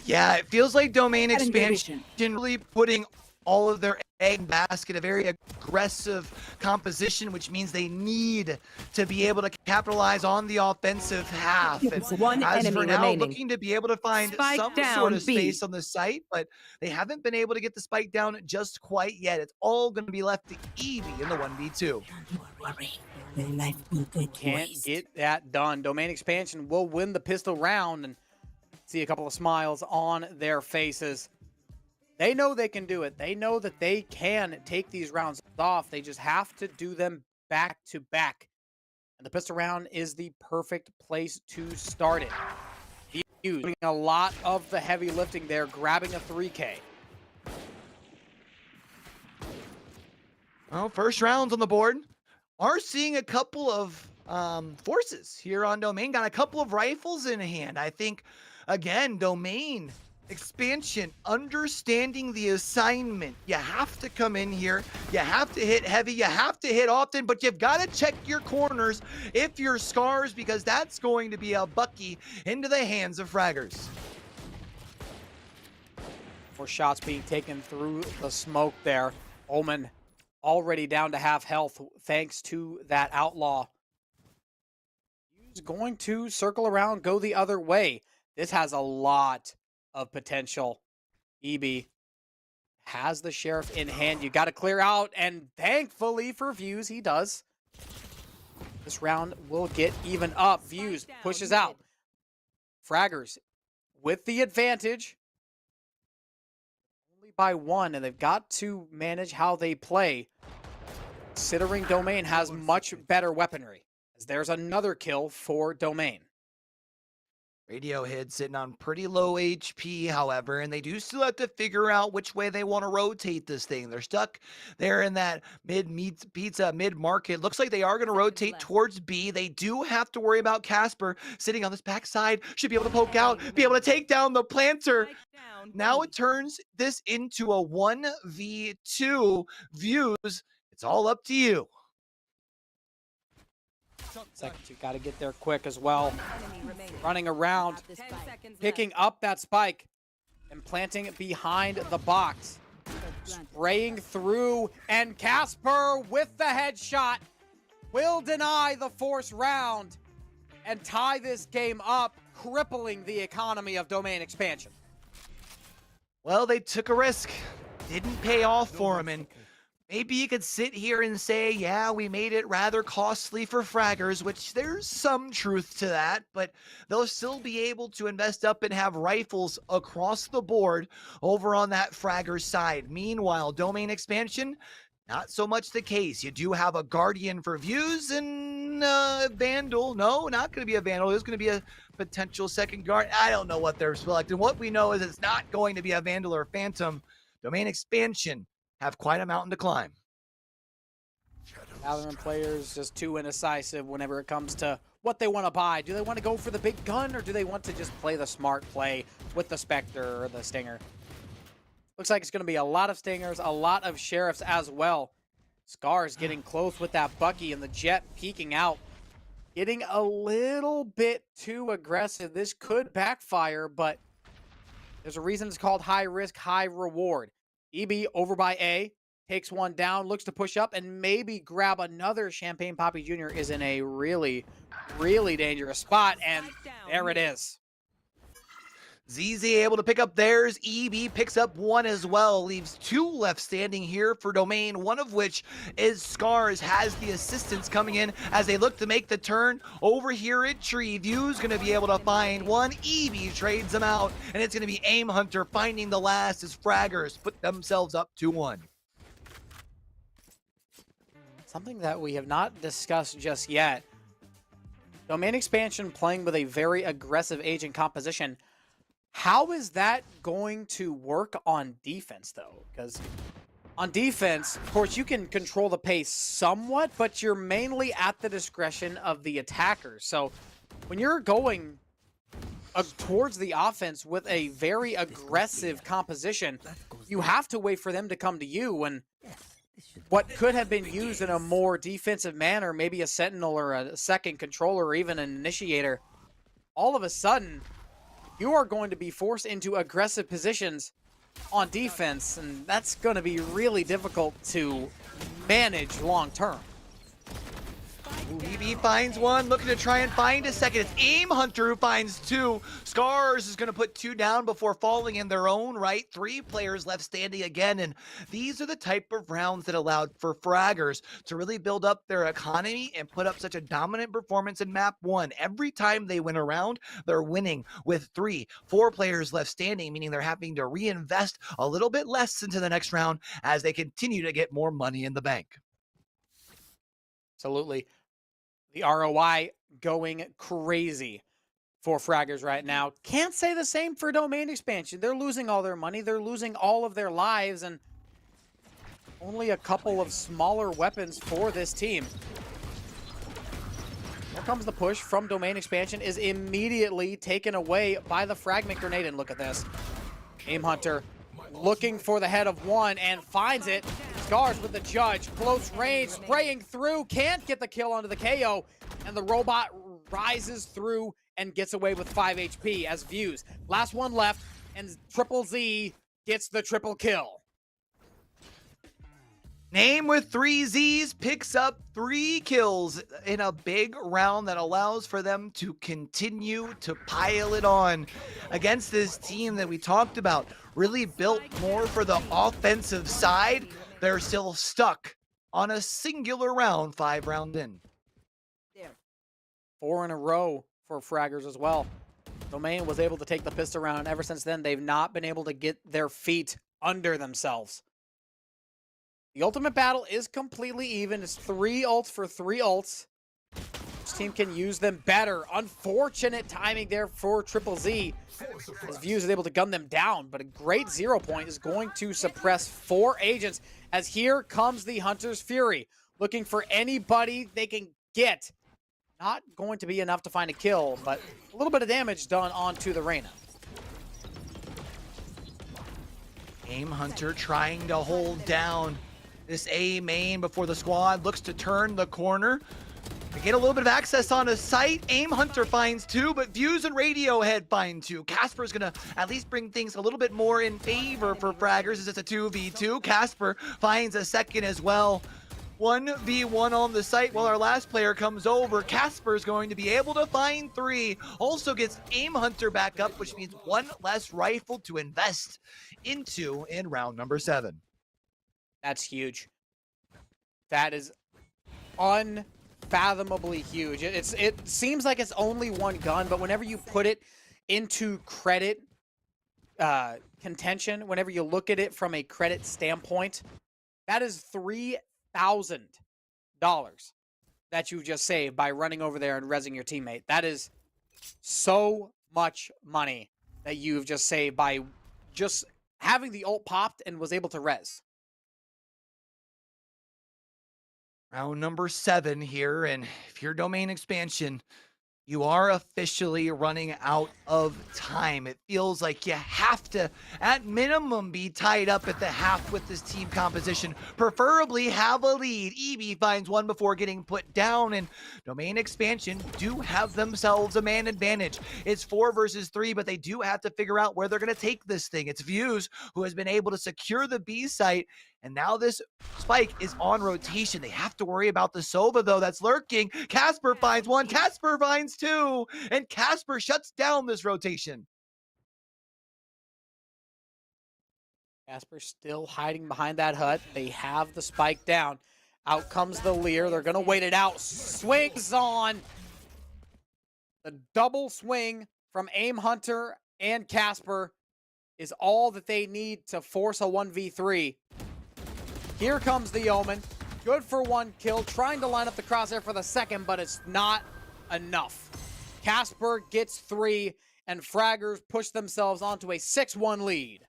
Yeah, it feels like Domain Expansion really putting all of their egg in basket, a very aggressive composition, which means they need to be able to capitalize on the offensive half. And One as enemy for now, remaining. looking to be able to find Spike some down sort of B. space on the site, but they haven't been able to get the spike down just quite yet. It's all going to be left to Evie in the 1v2. Can't get that done. Domain Expansion will win the pistol round, and see a couple of smiles on their faces. They know they can do it. They know that they can take these rounds off. They just have to do them back to back. And the pistol round is the perfect place to start it. Doing a lot of the heavy lifting there, grabbing a 3K. Well, first rounds on the board. Are seeing a couple of forces here on Domain. Got a couple of rifles in hand. I think, again, Domain Expansion, understanding the assignment. You have to come in here. You have to hit heavy. You have to hit often, but you've got to check your corners if you're Scars, because that's going to be a bucky into the hands of fraggers. More shots being taken through the smoke there. Omen already down to half health thanks to that outlaw. He's going to circle around, go the other way. This has a lot of potential. EB has the sheriff in hand. You got to clear out, and thankfully for Views, he does. This round will get even up. Views pushes out. Fraggers with the advantage. Only by one, and they've got to manage how they play. Considering Domain has much better weaponry, as there's another kill for Domain. Radiohead sitting on pretty low HP, however, and they do still have to figure out which way they want to rotate this thing. They're stuck there in that mid-market. Looks like they are going to rotate towards B. They do have to worry about Casper sitting on this backside. Should be able to poke out, be able to take down the planter. Now it turns this into a 1v2. Views, it's all up to you. Seconds, you got to get there quick as well. Running around, picking up that spike and planting it behind the box. Spraying through, and Casper with the headshot will deny the force round and tie this game up, crippling the economy of Domain Expansion. Well, they took a risk. Didn't pay off for him, and maybe you could sit here and say, yeah, we made it rather costly for fraggers, which there's some truth to that, but they'll still be able to invest up and have rifles across the board over on that fragger side. Meanwhile, Domain Expansion, not so much the case. You do have a Guardian for Views and Vandal. No, not going to be a Vandal. It's going to be a potential second guard. I don't know what they're selecting. What we know is it's not going to be a Vandal or Phantom. Domain Expansion have quite a mountain to climb. Valorant players just too indecisive whenever it comes to what they want to buy. Do they want to go for the big gun, or do they want to just play the smart play with the Spectre or the Stinger? Looks like it's going to be a lot of Stingers, a lot of Sheriffs as well. Scars getting close with that Bucky, and the Jet peeking out. Getting a little bit too aggressive. This could backfire, but there's a reason it's called high risk, high reward. EB over by A, takes one down, looks to push up, and maybe grab another. Champagne Poppy Jr. is in a really, really dangerous spot, and there it is. ZZ able to pick up theirs. EB picks up one as well. Leaves two left standing here for Domain, one of which is Scars. Has the assistance coming in as they look to make the turn over here at Tree. View's going to be able to find one. EB trades them out, and it's going to be Aim Hunter finding the last as fraggers put themselves up 2-1. Something that we have not discussed just yet. Domain Expansion playing with a very aggressive agent composition. How is that going to work on defense, though? Because on defense, of course, you can control the pace somewhat, but you're mainly at the discretion of the attackers. So when you're going towards the offense with a very aggressive composition, you have to wait for them to come to you. And what could have been used in a more defensive manner, maybe a sentinel or a second controller or even an initiator, all of a sudden, you are going to be forced into aggressive positions on defense, and that's going to be really difficult to manage long term. EB finds one, looking to try and find a second. It's Aim Hunter who finds two. Scars is going to put two down before falling in their own right. 3 players left standing again, and these are the type of rounds that allowed for Fraggers to really build up their economy and put up such a dominant performance in map 1. Every time they win a round, they're winning with 3, 4 players left standing, meaning they're having to reinvest a little bit less into the next round as they continue to get more money in the bank. Absolutely. The ROI going crazy for Fraggers right now. Can't say the same for Domain Expansion. They're losing all their money. They're losing all of their lives, and only a couple of smaller weapons for this team. Here comes the push from Domain Expansion, is immediately taken away by the Fragment Grenade, and look at this. Aim Hunter looking for the head of one and finds it. Scars with the judge, close range, spraying through, can't get the kill onto the KO, and the robot rises through and gets away with 5 HP as views. Last one left, and Triple Z gets the triple kill. Name with 3 Z's picks up 3 kills in a big round that allows for them to continue to pile it on against this team that we talked about, really built more for the offensive side. They're still stuck on a singular round, 5 round in. 4 in a row for Fraggers as well. Domain was able to take the pistol round, and ever since then, they've not been able to get their feet under themselves. The ultimate battle is completely even. It's 3 ults for 3 ults. This team can use them better. Unfortunate timing there for Triple Z, as Views is able to gun them down, but a great 0 point is going to suppress 4 agents, as here comes the Hunter's Fury, looking for anybody they can get. Not going to be enough to find a kill, but a little bit of damage done onto the Reyna. Aim Hunter trying to hold down this A main before the squad looks to turn the corner. They get a little bit of access on a site. Aim Hunter finds 2, but Views and Radiohead find 2. Casper's gonna at least bring things a little bit more in favor for Fraggers as it's a 2v2. Casper finds a second as well. 1v1 on the site while our last player comes over. Casper's going to be able to find 3. Also gets Aim Hunter back up, which means 1 less rifle to invest into in round number 7. That's huge. That is unfathomably huge. It seems like it's only 1 gun, but whenever you put it into credit contention, whenever you look at it from a credit standpoint, that is $3,000 that you just saved by running over there and rezzing your teammate. That is so much money that you've just saved by just having the ult popped and was able to res. Round number 7 here, and if you're Domain Expansion, you are officially running out of time. It feels like you have to, at minimum, be tied up at the half with this team composition. Preferably have a lead. EB finds 1 before getting put down, and Domain Expansion do have themselves a man advantage. It's 4 versus 3, but they do have to figure out where they're going to take this thing. It's Views who has been able to secure the B site, and now this spike is on rotation. They have to worry about the Sova, though, that's lurking. Casper finds 1, Casper finds 2, and Casper shuts down this rotation. Casper still hiding behind that hut. They have the spike down. Out comes the Lear. They're going to wait it out. Swings on. The double swing from Aim Hunter and Casper is all that they need to force a 1v3. Here comes the Omen. Good for 1 kill. Trying to line up the crosshair for the second, but it's not enough. Casper gets 3, and Fraggers push themselves onto a 6-1 lead.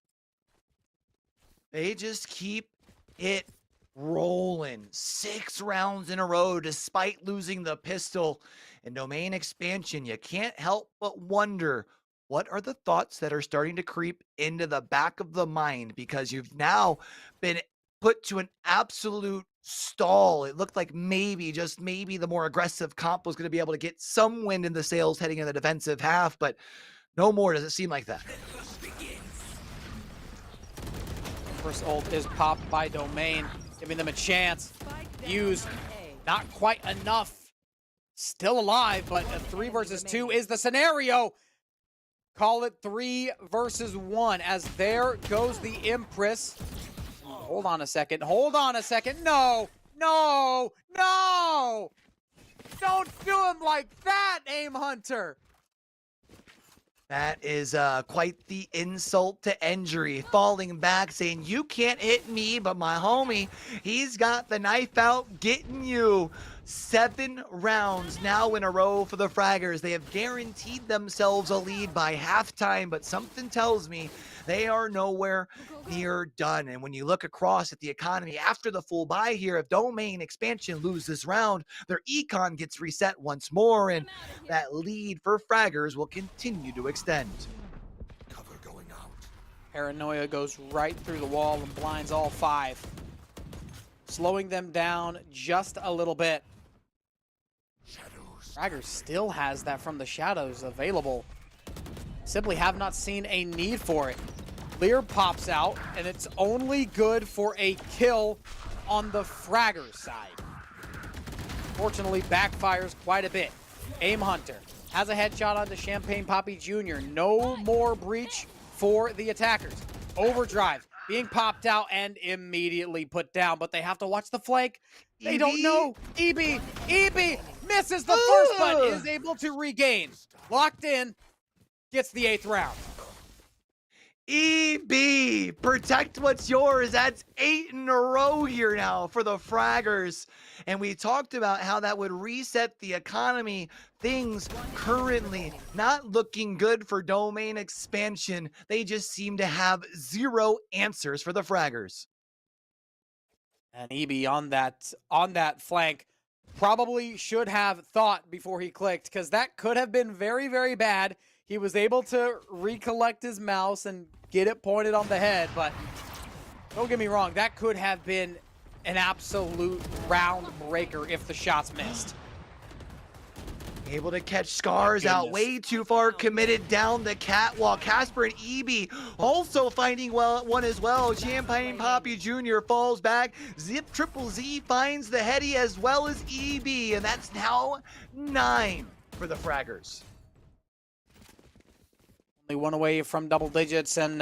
They just keep it rolling. 6 rounds in a row despite losing the pistol. In Domain Expansion, you can't help but wonder, what are the thoughts that are starting to creep into the back of the mind? Because you've now been put to an absolute stall. It looked like maybe, just maybe, the more aggressive comp was going to be able to get some wind in the sails heading in the defensive half, but no more does it seem like that. First ult is popped by Domain, giving them a chance. Use not quite enough. Still alive, but a 3 versus 2 is the scenario. Call it 3 versus 1 as there goes the Empress. Hold on a second. Hold on a second. No, no, no. Don't do him like that, Aim Hunter. That is quite the insult to injury. Falling back, saying, you can't hit me, but my homie, he's got the knife out, getting you. 7 rounds now in a row for the Fraggers. They have guaranteed themselves a lead by halftime, but something tells me they are nowhere near done. And when you look across at the economy after the full buy here, if Domain Expansion lose this round, their econ gets reset once more, and that lead for Fraggers will continue to extend. Paranoia goes right through the wall and blinds all 5, slowing them down just a little bit. Fraggers still has that from the shadows available. Simply have not seen a need for it. Lear pops out, and it's only good for a kill on the Fraggers side. Fortunately, backfires quite a bit. Aim Hunter has a headshot onto Champagne Poppy Jr. No more breach for the attackers. Overdrive being popped out and immediately put down, but they have to watch the flank. They don't know. EB misses the first, but is able to regain. Locked in, gets the 8th round. EB, protect what's yours. That's 8 in a row here now for the Fraggers. And we talked about how that would reset the economy. Things currently not looking good for Domain Expansion. They just seem to have 0 answers for the Fraggers. And EB on that flank probably should have thought before he clicked, because that could have been very, very bad. He was able to recollect his mouse and get it pointed on the head, but don't get me wrong, that could have been an absolute round breaker if the shots missed. Able to catch Scars out way too far, committed down the catwalk. Casper and EB also finding one as well. Champagne Poppy Jr. falls back. Zip Triple Z finds the heady as well as EB, and that's now 9 for the Fraggers. Only 1 away from double digits, and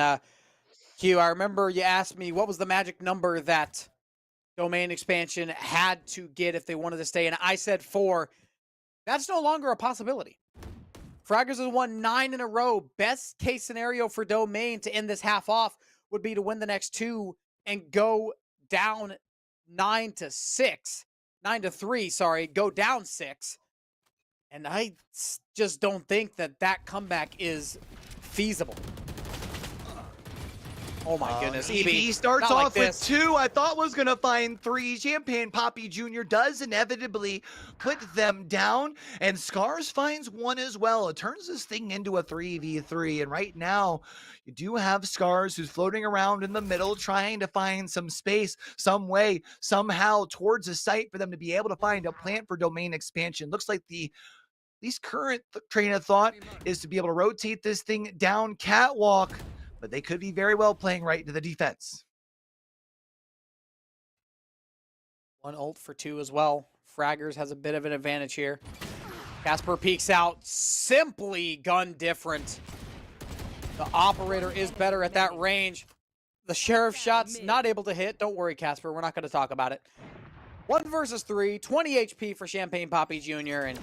Q, I remember you asked me what was the magic number that Domain Expansion had to get if they wanted to stay, and I said 4. That's no longer a possibility. Fraggers has won 9 in a row. Best case scenario for Domain to end this half off would be to win the next 2 and go down 9-3, sorry, go down 6. And I just don't think that comeback is feasible. Oh my goodness. EB starts off with 2. I thought was going to find 3. Champagne Poppy Jr. does inevitably put them down, and Scars finds 1 as well. It turns this thing into a 3v3, and right now you do have Scars who's floating around in the middle trying to find some space, some way, somehow towards a site for them to be able to find a plant for Domain Expansion. Looks like the least current train of thought is to be able to rotate this thing down catwalk, but they could be very well playing right into the defense. 1 ult for 2 as well. Fraggers has a bit of an advantage here. Casper peeks out, simply gun different. The operator is better at that range. The sheriff shot's not able to hit. Don't worry, Casper, we're not going to talk about it. 1 versus 3, 20 HP for Champagne Poppy Jr., and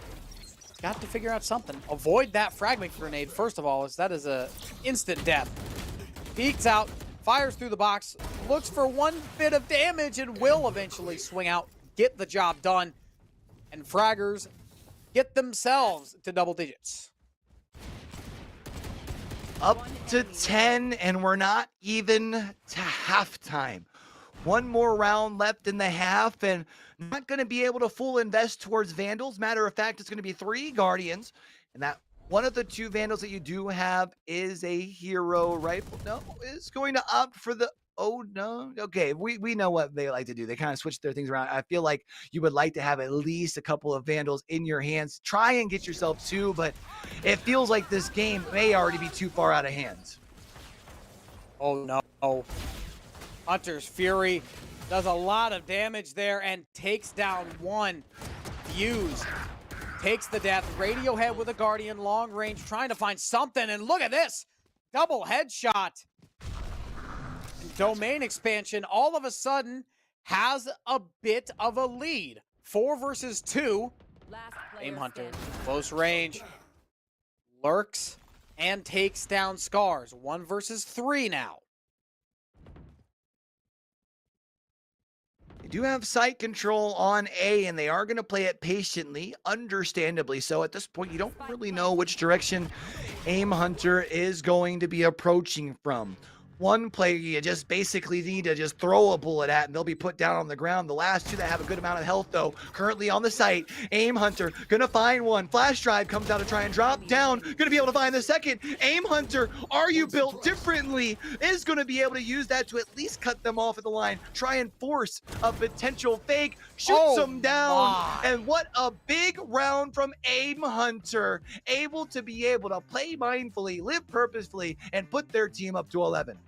got to figure out something. Avoid that fragment grenade, first of all, as that is a instant death. Peeks out, fires through the box, looks for 1 bit of damage, and will eventually swing out, get the job done. And Fraggers get themselves to double digits. Up to 10, and we're not even to halftime. 1 more round left in the half, and not going to be able to full invest towards Vandals. Matter of fact, it's going to be 3 Guardians, and that one of the 2 Vandals that you do have is a hero rifle. No, is going to opt for the Oh no. Okay, we know what they like to do. They kind of switch their things around. I feel like you would like to have at least a couple of Vandals in your hands. Try and get yourself two, but it feels like this game may already be too far out of hand. Oh no. Hunter's Fury does a lot of damage there and takes down one. Fuse takes the death. Radiohead with a Guardian long range trying to find something, and look at this. Double headshot. Domain expansion all of a sudden has a bit of a lead. 4 versus 2. Aim Hunter, close range, lurks and takes down Scars. 1 versus 3 now. They do have site control on A, and they are going to play it patiently, understandably so. At this point, you don't really know which direction Aim Hunter is going to be approaching from. One player you just basically need to just throw a bullet at, and they'll be put down on the ground. The last two that have a good amount of health, though, currently on the site. Aim Hunter gonna find one. Flash Drive comes out to try and drop down. Gonna be able to find the second. Aim Hunter, are you built differently? Is gonna be able to use that to at least cut them off at the line. Try and force a potential fake. Shoots them down. And what a big round from Aim Hunter. Able to play mindfully, live purposefully, and put their team up to 11.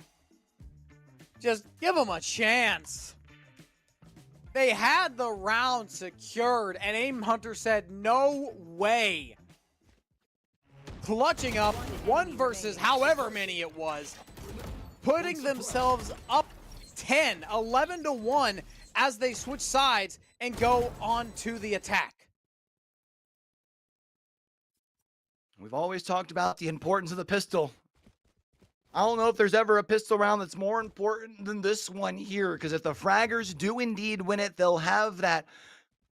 Just give them a chance. They had the round secured, and Aim Hunter said, no way. Clutching up 1 versus however many it was, putting themselves up 10, 11-1 as they switch sides and go on to the attack. We've always talked about the importance of the pistol. I don't know if there's ever a pistol round that's more important than this one here, because if the fraggers do indeed win it, they'll have that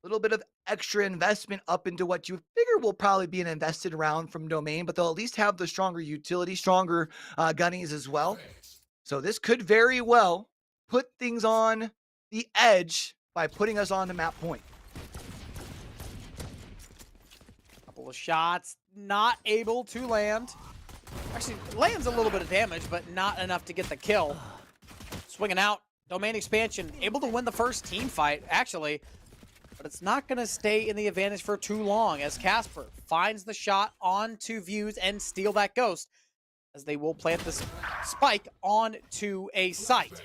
little bit of extra investment up into what you figure will probably be an invested round from Domain, but they'll at least have the stronger utility, stronger gunnies as well. So this could very well put things on the edge by putting us on to map point. Couple of shots, not able to land. Actually, lands a little bit of damage, but not enough to get the kill. Swinging out, Domain expansion, able to win the first team fight, actually. But it's not going to stay in the advantage for too long as Casper finds the shot onto Views and steal that ghost, as they will plant the spike onto a site.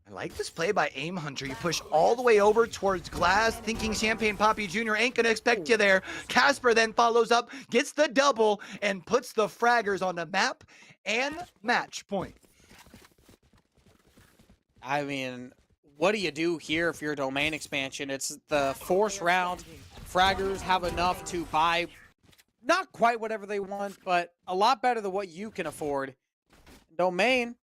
I like this play by Aim Hunter. You push all the way over towards glass, thinking Champagne Poppy Jr. ain't gonna expect you there. Casper then follows up, gets the double, and puts the fraggers on the map and match point. I mean, what do you do here if you're Domain expansion? It's the force round. Fraggers have enough to buy not quite whatever they want, but a lot better than what you can afford. Domain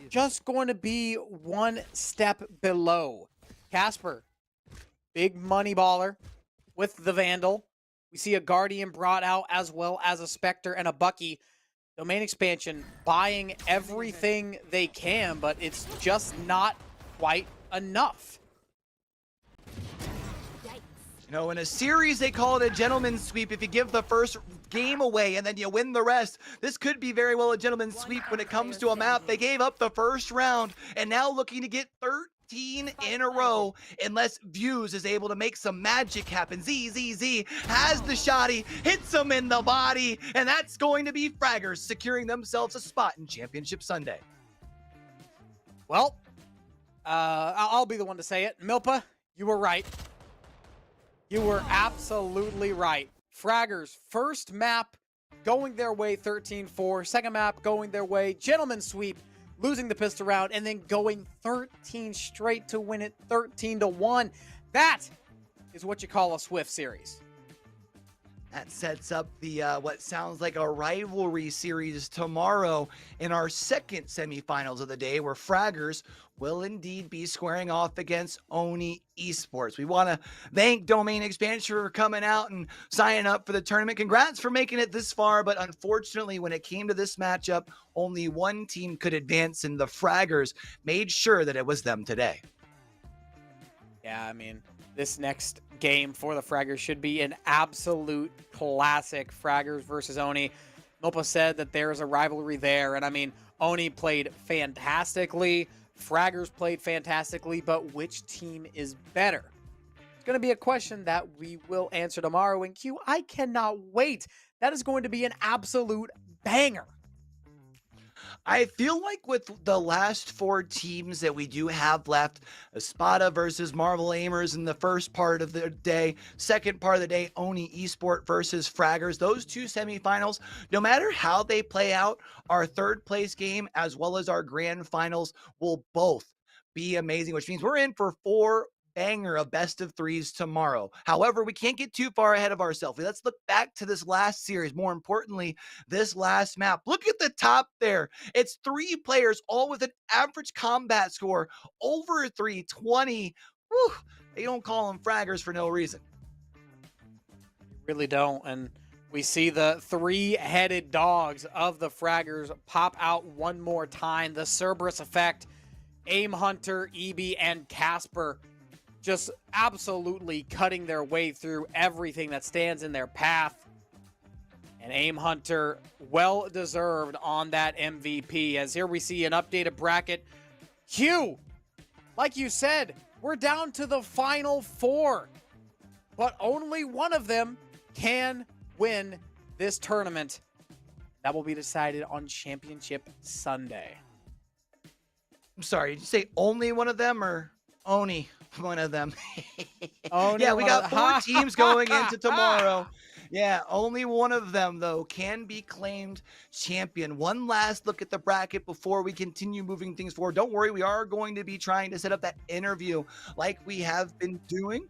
just going to be one step below. Casper, big money baller with the Vandal. We see a Guardian brought out as well as a Spectre and a Bucky. Domain expansion buying everything they can, but it's just not quite enough. You know, in a series, they call it a gentleman's sweep if you give the first game away and then you win the rest. This could be very well a gentleman's sweep when it comes to a map. They gave up the first round and now looking to get 13 in a row unless Views is able to make some magic happen. ZZZ has the shotty, hits him in the body, and that's going to be fraggers securing themselves a spot in Championship Sunday. Well, I'll be the one to say it. Milpa, you were right. You were absolutely right. Fraggers, first map going their way 13-4. Second map going their way. Gentleman's sweep, losing the pistol round, and then going 13 straight to win it 13-1. That is what you call a swift series. That sets up the what sounds like a rivalry series tomorrow in our second semifinals of the day, where fraggers will indeed be squaring off against Oni Esports. We want to thank Domain Expansion for coming out and signing up for the tournament. Congrats for making it this far, but unfortunately, when it came to this matchup, only one team could advance, and the fraggers made sure that it was them today. Yeah, I mean, this next game for the fraggers should be an absolute classic. Fraggers versus Oni. Mopa said that there's a rivalry there. And I mean, Oni played fantastically. Fraggers played fantastically. But which team is better? It's going to be a question that we will answer tomorrow in Q. I cannot wait. That is going to be an absolute banger. I feel like with the last 4 teams that we do have left, Espada versus Marvel Aimers in the first part of the day, second part of the day, Oni Esport versus Fraggers, those 2 semifinals, no matter how they play out, our third place game as well as our grand finals will both be amazing, which means we're in for 4 banger of best of 3s tomorrow. However, we can't get too far ahead of ourselves. Let's look back to this last series. More importantly, this last map. Look at the top there. It's 3 players, all with an average combat score over 320. Whew, they don't call them fraggers for no reason. Really don't. And we see the 3-headed dogs of the fraggers pop out one more time. The Cerberus effect, Aim Hunter, EB, and Casper just absolutely cutting their way through everything that stands in their path. And Aim Hunter, well deserved on that MVP. As here we see an updated bracket. Q, like you said, we're down to the final 4. But only one of them can win this tournament. That will be decided on Championship Sunday. I'm sorry, did you say only one of them or Oni one of them? Only yeah, we one of got 4 teams going into tomorrow. Yeah, only one of them, though, can be claimed champion. One last look at the bracket before we continue moving things forward. Don't worry, we are going to be trying to set up that interview like we have been doing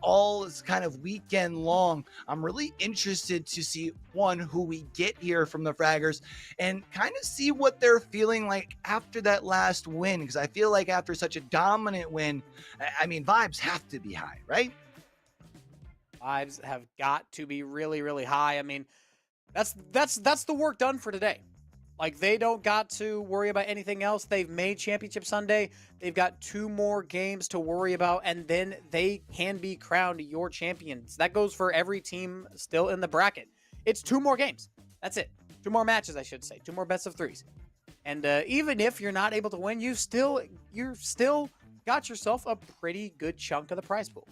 all this kind of weekend long. I'm really interested to see, one, who we get here from the Fraggers and kind of see what they're feeling like after that last win, because I feel like after such a dominant win, I mean, vibes have to be high, right? Vibes have got to be really, really high. I mean, that's the work done for today. Like, they don't got to worry about anything else. They've made Championship Sunday. They've got 2 more games to worry about, and then they can be crowned your champions. That goes for every team still in the bracket. It's 2 more games. That's it. 2 more matches, I should say. 2 more best of 3s. And even if you're not able to win, you're still got yourself a pretty good chunk of the prize pool.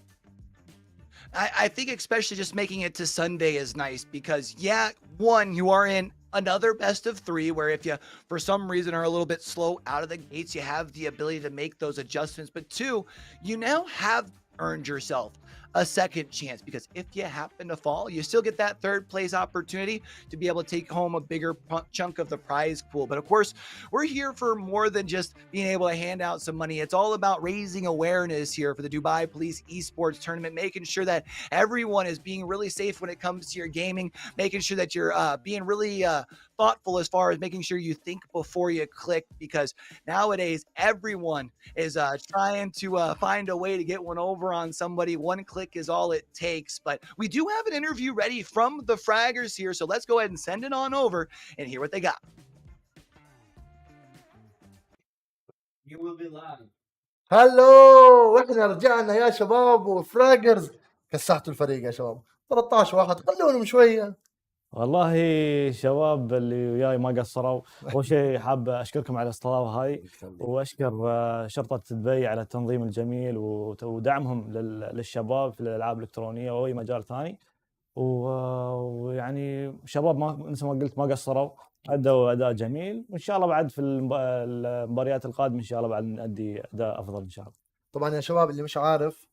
I think especially just making it to Sunday is nice because, yeah, one, you are in another best of 3 where if you, for some reason, are a little bit slow out of the gates, you have the ability to make those adjustments. But 2, you now have earned yourself a second chance because if you happen to fall, you still get that 3rd place opportunity to be able to take home a bigger chunk of the prize pool. But of course, we're here for more than just being able to hand out some money. It's all about raising awareness here for the Dubai Police Esports Tournament, making sure that everyone is being really safe when it comes to your gaming, making sure that you're being really thoughtful as far as making sure you think before you click, because nowadays everyone is trying to find a way to get one over on somebody. One click is all it takes. But we do have an interview ready from the Fraggers here, so let's go ahead and send it on over and hear what they got. You will be live. هلو، واحنا رجعنا يا شباب وفراجرز كسحتوا الفريق يا شباب 13 واحد، خلونهم شويه. والله شباب اللي وياي ما قصروا. اول شيء حاب اشكركم على الاستضافه هاي، واشكر شرطه دبي على التنظيم الجميل ودعمهم للشباب في الالعاب الالكترونيه واي مجال ثاني. ويعني شباب ما مثل ما قلت ما قصروا، ادوا اداء جميل، وان شاء الله بعد في المباريات القادمه ان شاء الله بعد نؤدي اداء افضل ان شاء الله. طبعا يا شباب اللي مش عارف،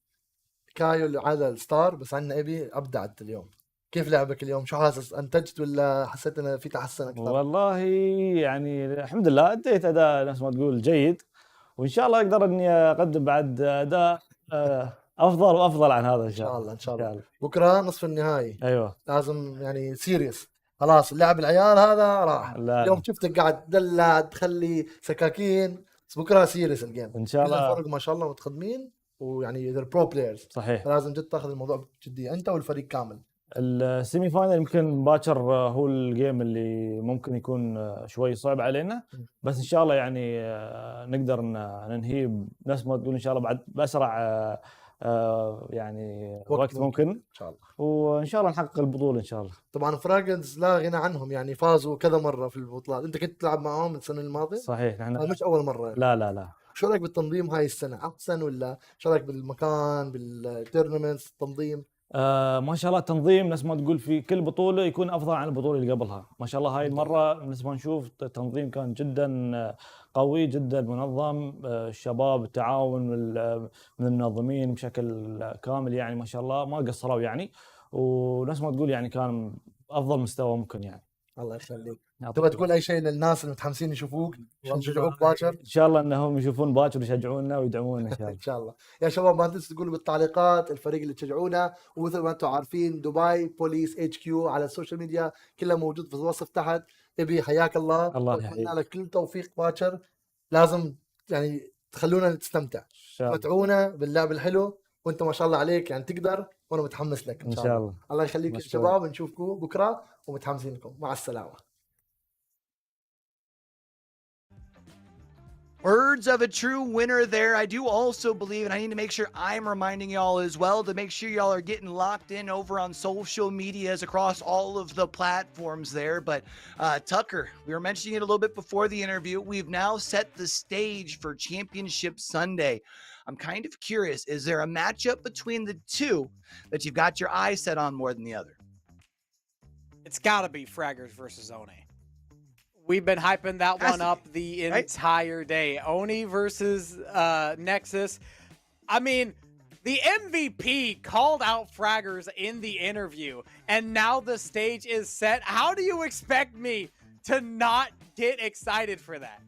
كايو على الستار بس عندنا ابي ابدعت اليوم. كيف لعبك اليوم؟ شو حاسس؟ انتجت ولا حسيت انه في تحسن اكثر؟ والله يعني الحمد لله اديت اداء نفس ما تقول جيد، وان شاء الله اقدر اني اقدم بعد اداء افضل وافضل عن هذا ان شاء الله. ان شاء الله. بكره نصف النهائي. ايوه لازم يعني سيريس. خلاص اللعب العيال هذا راح. اليوم شفتك قاعد تدلع تخلي سكاكين، بس بكره سيريس الجيم ان شاء الله. الفرق ما شاء الله متقدمين، ويعني they're pro players. صحيح. لازم جد تاخذ الموضوع بجديه انت والفريق كامل. السيمي فاينل يمكن باكر هو الجيم اللي ممكن يكون شوي صعب علينا، بس ان شاء الله يعني نقدر ننهيه نفس ما تقول ان شاء الله بعد باسرع يعني وقت ممكن ان شاء الله، وان شاء الله نحقق البطوله ان شاء الله. طبعا فراجنز لا غنى عنهم، يعني فازوا كذا مره في البطولات. انت كنت تلعب معاهم السنه الماضيه؟ صحيح. نحن مش اول مره يعني. لا شو رايك بالتنظيم هاي السنه؟ احسن ولا شو رايك بالمكان بالتورنمنتس التنظيم؟ ما شاء الله التنظيم نفس ما تقول في كل بطولة يكون أفضل عن البطولة اللي قبلها. ما شاء الله هاي المرة نفس ما نشوف التنظيم كان جدا قوي جدا منظم. الشباب التعاون من المنظمين بشكل كامل يعني ما شاء الله ما قصروا يعني، ونفس ما تقول يعني كان أفضل مستوى ممكن يعني. الله يخليك. تبغى تقول اي شيء للناس المتحمسين يشوفوك يشجعوك باكر؟ ان شاء الله انهم يشوفون باكر ويشجعونا ويدعمونا ان شاء الله. ان شاء الله. يا شباب ما تنسوا تقولوا بالتعليقات الفريق اللي تشجعونا، ومثل ما انتم عارفين دبي بوليس HQ على السوشيال ميديا كلها موجود في الوصف تحت. ابي حياك الله، الله اتمنى يحييك. لك كل توفيق باكر. لازم يعني تخلونا نستمتع، متعونا باللعب الحلو، وانت ما شاء الله عليك يعني تقدر، وانا متحمس لك ان شاء الله. الله يخليك يا مشكور. شباب، نشوفكم بكره ومتحمسين لكم. مع السلامه. Words of a true winner there. I do also believe, and I need to make sure I'm reminding y'all as well to make sure y'all are getting locked in over on social medias across all of the platforms there. But Tucker, we were mentioning it a little bit before the interview. We've now set the stage for Championship Sunday. I'm kind of curious, is there a matchup between the two that you've got your eye set on more than the other? It's got to be Fraggers versus One. We've been hyping that one up the entire day. Oni versus Nexus. I mean, the MVP called out Fraggers in the interview, and now the stage is set. How do you expect me to not get excited for that?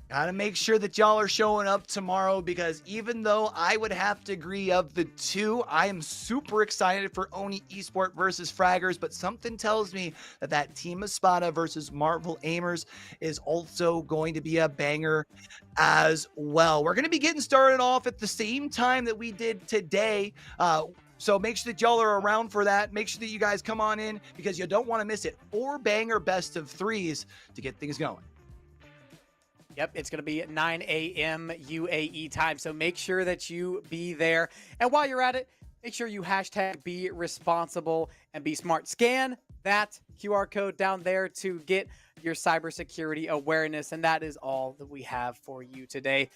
Gotta make sure that y'all are showing up tomorrow, because even though I would have to agree of the two, I am super excited for Oni Esport versus Fraggers, but something tells me that that Team Espada versus Marvel Aimers is also going to be a banger as well. We're going to be getting started off at the same time that we did today. So make sure that y'all are around for that. Make sure that you guys come on in, because you don't want to miss it. 4 banger best of 3s to get things going. Yep, it's going to be at 9 a.m. UAE time, so make sure that you be there. And while you're at it, make sure you hashtag be responsible and be smart. Scan that QR code down there to get your cybersecurity awareness, and that is all that we have for you today.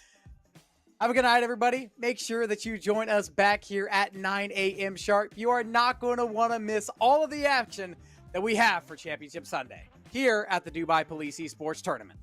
Have a good night, everybody. Make sure that you join us back here at 9 a.m. sharp. You are not going to want to miss all of the action that we have for Championship Sunday here at the Dubai Police Esports Tournament.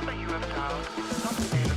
number you have dialed is not available.